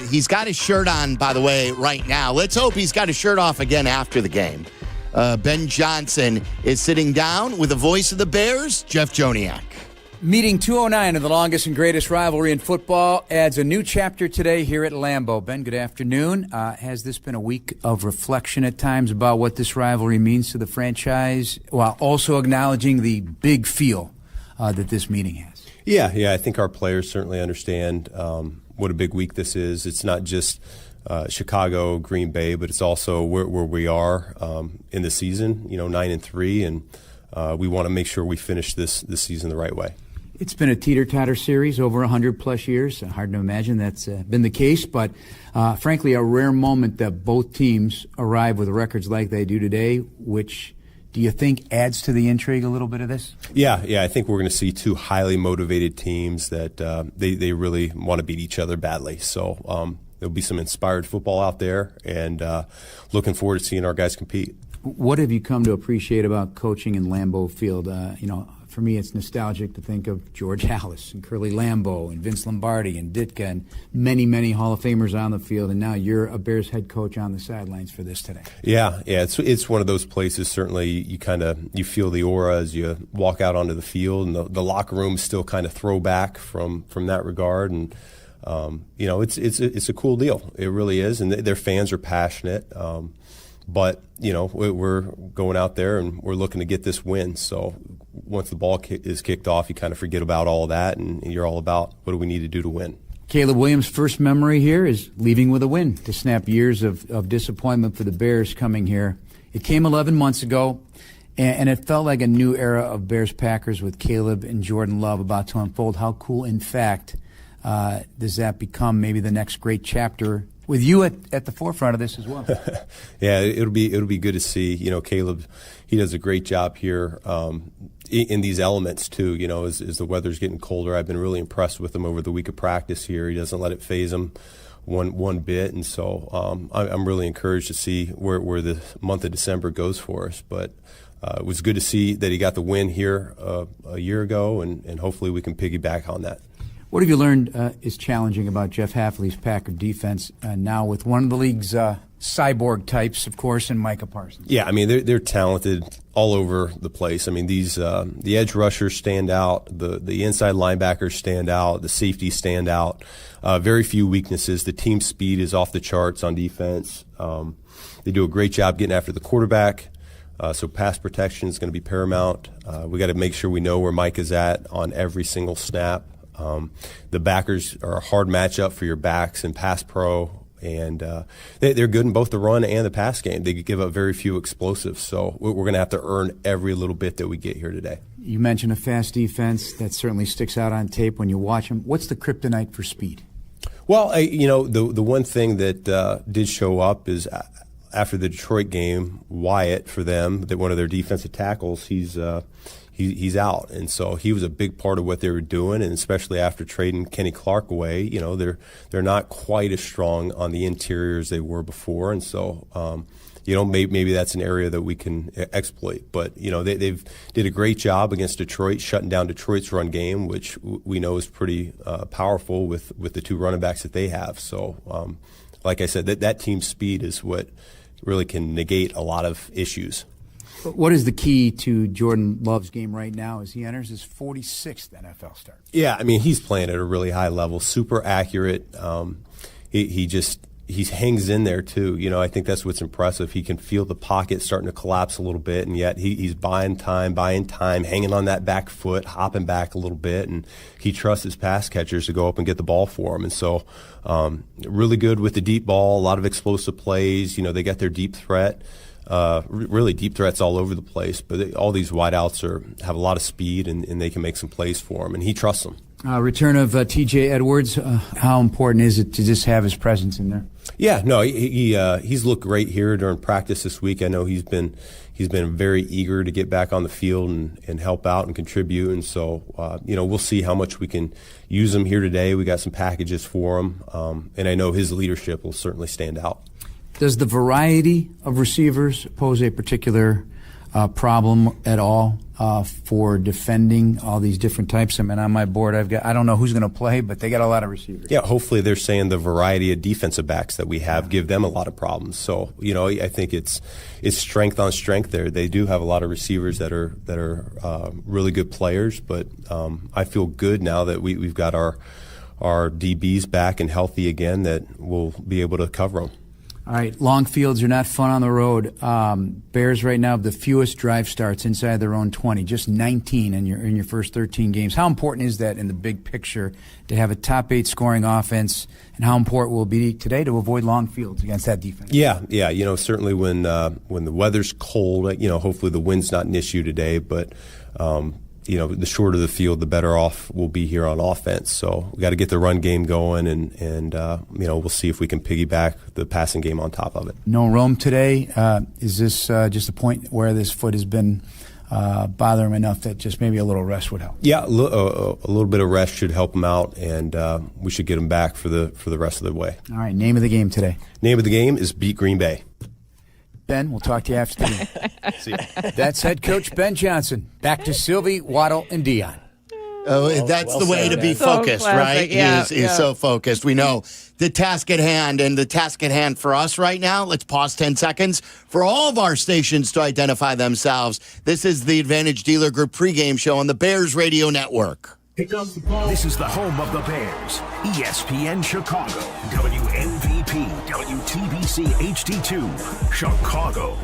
He's got his shirt on, by the way, right now. Let's hope he's got his shirt off again after the game. Ben Johnson is sitting down with the voice of the Bears, Jeff Joniak. Meeting 209 of the longest and greatest rivalry in football adds a new chapter today here at Lambeau. Ben, good afternoon. Has this been a week of reflection at times about what this rivalry means to the franchise, while also acknowledging the big feel that this meeting has? Yeah, I think our players certainly understand what a big week this is. It's not just Chicago, Green Bay, but it's also where we are in the season, 9-3, and we want to make sure we finish this season the right way. It's been a teeter-totter series over 100-plus years. Hard to imagine that's been the case, but frankly, a rare moment that both teams arrive with records like they do today, which do you think adds to the intrigue a little bit of this? Yeah, I think we're going to see 2 highly motivated teams that they really want to beat each other badly. So there'll be some inspired football out there, and looking forward to seeing our guys compete. What have you come to appreciate about coaching in Lambeau Field? For me, it's nostalgic to think of George Halas and Curly Lambeau and Vince Lombardi and Ditka and many, many Hall of Famers on the field, and now you're a Bears head coach on the sidelines for this today. Yeah, it's one of those places. Certainly, you feel the aura as you walk out onto the field, and the locker room is still kind of throwback from that regard, and it's a cool deal. It really is, and their fans are passionate. But, we're going out there and we're looking to get this win. So once the ball is kicked off, you kind of forget about all of that, and you're all about what do we need to do to win. Caleb Williams' first memory here is leaving with a win to snap years of disappointment for the Bears coming here. It came 11 months ago, and it felt like a new era of Bears-Packers with Caleb and Jordan Love about to unfold. How cool, in fact, does that become maybe the next great chapter with you at the forefront of this as well? Yeah, it'll be good to see. Caleb, he does a great job here in these elements too. As the weather's getting colder, I've been really impressed with him over the week of practice here. He doesn't let it faze him one bit, and so I'm really encouraged to see where the month of December goes for us. But it was good to see that he got the win here a year ago, and hopefully we can piggyback on that. What have you learned is challenging about Jeff Hafley's Packer defense now with one of the league's cyborg types, of course, and Micah Parsons? Yeah, they're talented all over the place. These the edge rushers stand out, the inside linebackers stand out, the safeties stand out. Very few weaknesses. The team speed is off the charts on defense. They do a great job getting after the quarterback. So pass protection is going to be paramount. We got to make sure we know where Mike is at on every single snap. The backers are a hard matchup for your backs in pass pro, And they're good in both the run and the pass game. They give up very few explosives. So we're going to have to earn every little bit that we get here today. You mentioned a fast defense. That certainly sticks out on tape when you watch them. What's the kryptonite for speed? Well, the one thing that did show up is after the Detroit game, Wyatt, for them, that one of their defensive tackles, he's out, and so he was a big part of what they were doing, and especially after trading Kenny Clark away, they're not quite as strong on the interior as they were before, and so maybe that's an area that we can exploit. But they've did a great job against Detroit, shutting down Detroit's run game, which we know is pretty powerful with the two running backs that they have. So, like I said, that team's speed is what really can negate a lot of issues. What is the key to Jordan Love's game right now as he enters his 46th NFL start? Yeah, I mean, he's playing at a really high level, super accurate. He hangs in there too. I think that's what's impressive. He can feel the pocket starting to collapse a little bit, and yet he's buying time, hanging on that back foot, hopping back a little bit, and he trusts his pass catchers to go up and get the ball for him. And so really good with the deep ball, a lot of explosive plays. They got their deep threat. Really deep threats all over the place, but all these wideouts have a lot of speed, and they can make some plays for him, and he trusts them. Return of T.J. Edwards. How important is it to just have his presence in there? Yeah, no, he's looked great here during practice this week. I know he's been very eager to get back on the field and help out and contribute, and so we'll see how much we can use him here today. We got some packages for him, and I know his leadership will certainly stand out. Does the variety of receivers pose a particular problem at all for defending all these different types? I mean, on my board, I don't know who's going to play, but they got a lot of receivers. Yeah, hopefully they're saying the variety of defensive backs that we have give them a lot of problems. So, I think it's strength on strength there. They do have a lot of receivers that are really good players, but I feel good now that we've got our DBs back and healthy again, that we'll be able to cover them. All right, long fields are not fun on the road. Bears right now have the fewest drive starts inside their own 20, just 19 in your first 13 games. How important is that in the big picture to have a top 8 scoring offense, and how important will it be today to avoid long fields against that defense? Yeah. Certainly when the weather's cold, hopefully the wind's not an issue today, but the shorter the field, the better off we'll be here on offense. So we got to get the run game going, and we'll see if we can piggyback the passing game on top of it. No Rome today. Is this just a point where this foot has been bothering him enough that just maybe a little rest would help? Yeah, a little bit of rest should help him out, and we should get him back for the rest of the way. All right, name of the game today. Name of the game is beat Green Bay. Ben, we'll talk to you after the game. See ya. That's head coach Ben Johnson. Back to Silvy, Waddle, and Dionne. Oh, that's the way to be focused, right? Yeah, He's so focused. We know the task at hand, and the task at hand for us right now, let's pause 10 seconds for all of our stations to identify themselves. This is the Advantage Dealer Group pregame show on the Bears Radio Network. This is the home of the Bears, ESPN Chicago, WMVP, WTBC HD2, Chicago.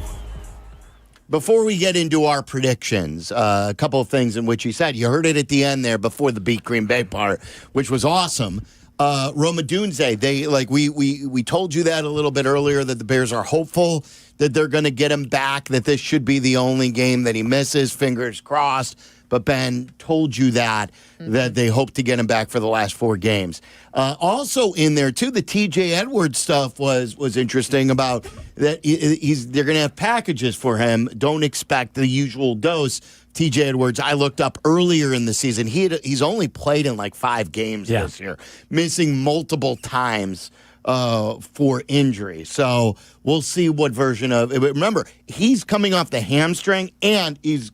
Before we get into our predictions, a couple of things in which he said. You heard it at the end there before the beat Green Bay part, which was awesome. Roma Dunze, we told you that a little bit earlier, that the Bears are hopeful that they're going to get him back, that this should be the only game that he misses, fingers crossed. But Ben told you that they hope to get him back for the last 4 games. Also in there, too, the T.J. Edwards stuff was interesting about that they're going to have packages for him. Don't expect the usual dose. T.J. Edwards, I looked up earlier in the season. He's only played in like 5 games this year, missing multiple times for injury. So we'll see what version of it. Remember, he's coming off the hamstring, and he's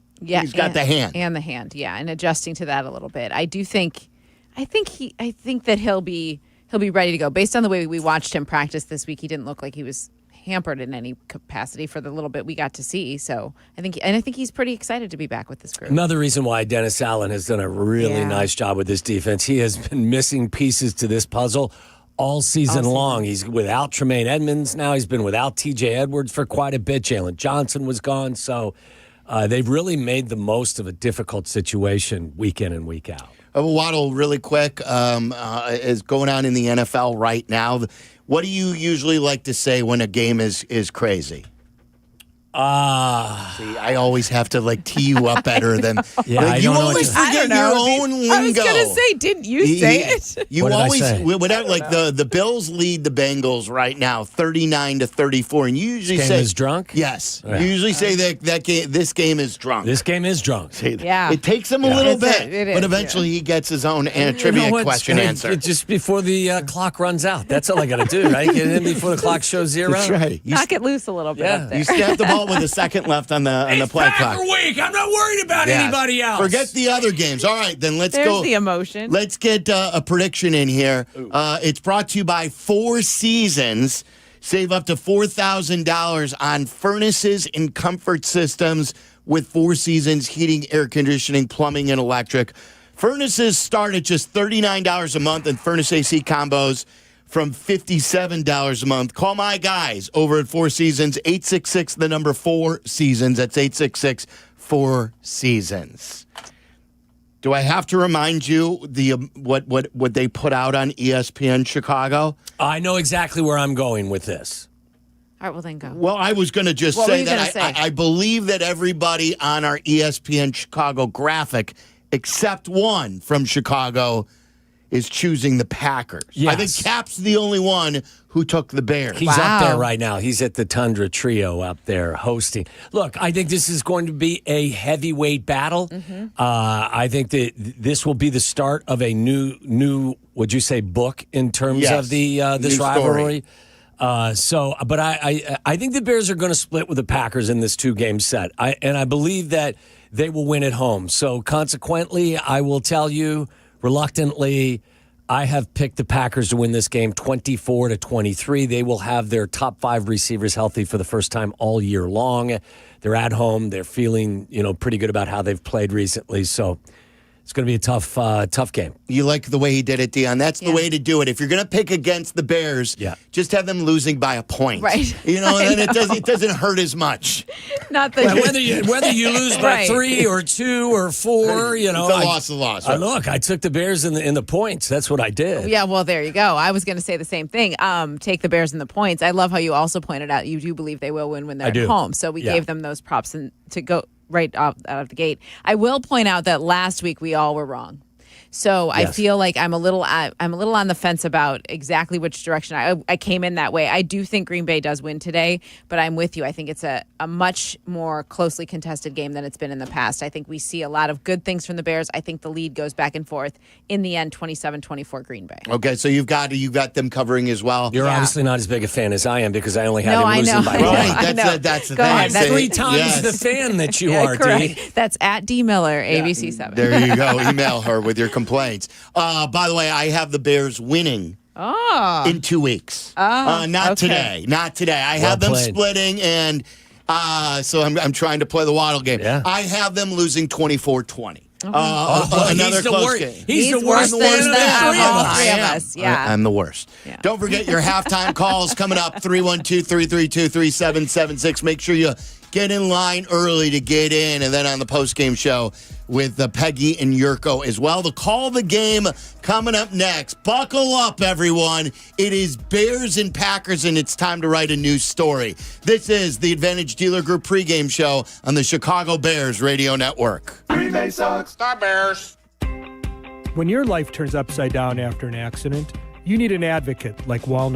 got the hand. And the hand, and adjusting to that a little bit. I think that he'll be ready to go. Based on the way we watched him practice this week, he didn't look like he was hampered in any capacity for the little bit we got to see. So I think he's pretty excited to be back with this group. Another reason why Dennis Allen has done a really nice job with this defense. He has been missing pieces to this puzzle all season long. He's without Tremaine Edmonds now. He's been without T.J. Edwards for quite a bit. Jalen Johnson was gone. So they've really made the most of a difficult situation week in and week out. Waddle, really quick, is going on in the NFL right now. What do you usually like to say when a game is crazy? See, I always have to tee you up better than you always forget your own lingo. I was going to say, didn't you say it? You always the Bills lead the Bengals right now 39-34, and you usually this say game is drunk. Yes, Yeah. you usually say that game. This game is drunk. This game is drunk. Yeah. It takes him a little bit, it is, but eventually he gets his own trivia question answered. Just before the clock runs out. That's all I got to do, right? Get in before the clock shows zero. That's right. Knock it loose a little bit up there. You snap the ball with a second left on the play clock. Week. I'm not worried about anybody else. Forget the other games. All right, then let's There's go. the emotion. Let's get a prediction in here. It's brought to you by Four Seasons. Save up to $4,000 on furnaces and comfort systems with Four Seasons heating, air conditioning, plumbing, and electric. Furnaces start at just $39 a month, and furnace AC combos from $57 a month. Call my guys over at Four Seasons, 866 the number 4 Seasons. That's 866 4 Seasons. Do I have to remind you what they put out on ESPN Chicago? I know exactly where I'm going with this. All right, well, then go. Well, I was going to just What were say you that gonna say? I believe that everybody on our ESPN Chicago graphic, except one from Chicago, is choosing the Packers. Yes. I think Cap's the only one who took the Bears. He's up there right now. He's at the Tundra Trio up there hosting. Look, I think this is going to be a heavyweight battle. Mm-hmm. I think that this will be the start of a new would you say, book in terms of the this New rivalry. But I think the Bears are going to split with the Packers in this 2-game set. I believe that they will win at home. So consequently, I will tell you reluctantly, I have picked the Packers to win this game 24-23. They will have their top 5 receivers healthy for the first time all year long. They're at home. They're feeling, pretty good about how they've played recently. So it's going to be a tough game. You like the way he did it, Dionne. That's the way to do it. If you're going to pick against the Bears, just have them losing by a point. Right. And it doesn't hurt as much. Not the whether you lose by 3 or 2 or 4, It's a loss. Right? Look, I took the Bears in the points. That's what I did. Yeah, well, there you go. I was going to say the same thing. Take the Bears in the points. I love how you also pointed out you do believe they will win when they're at home. So we gave them those props to go right out of the gate. I will point out that last week we all were wrong. So I feel like I'm a little on the fence about exactly which direction I came in that way. I do think Green Bay does win today, but I'm with you. I think it's a much more closely contested game than it's been in the past. I think we see a lot of good things from the Bears. I think the lead goes back and forth. In the end, 27-24 Green Bay. Okay, so you've got them covering as well. You're obviously not as big a fan as I am because I only had him losing by one. That's the Go thing. ahead. That's 3 times the fan that you are, D. That's at D Meller, ABC7. There you go. Email her with your complaints. By the way, I have the Bears winning in 2 weeks. Not today. Not today. I have them splitting, and so I'm trying to play the Waddle game. Yeah. I have them losing 24-20. Another close game. He's the worst than than three of us. Yeah. I'm the worst. Yeah. Don't forget your halftime calls coming up, 312-332-3776. Make sure you get in line early to get in, and then on the postgame show with Peggy and Yurko as well. The call of the game coming up next. Buckle up, everyone. It is Bears and Packers, and it's time to write a new story. This is the Advantage Dealer Group pregame show on the Chicago Bears Radio Network. Green Bay sucks. The Bears. When your life turns upside down after an accident, you need an advocate like Walnut.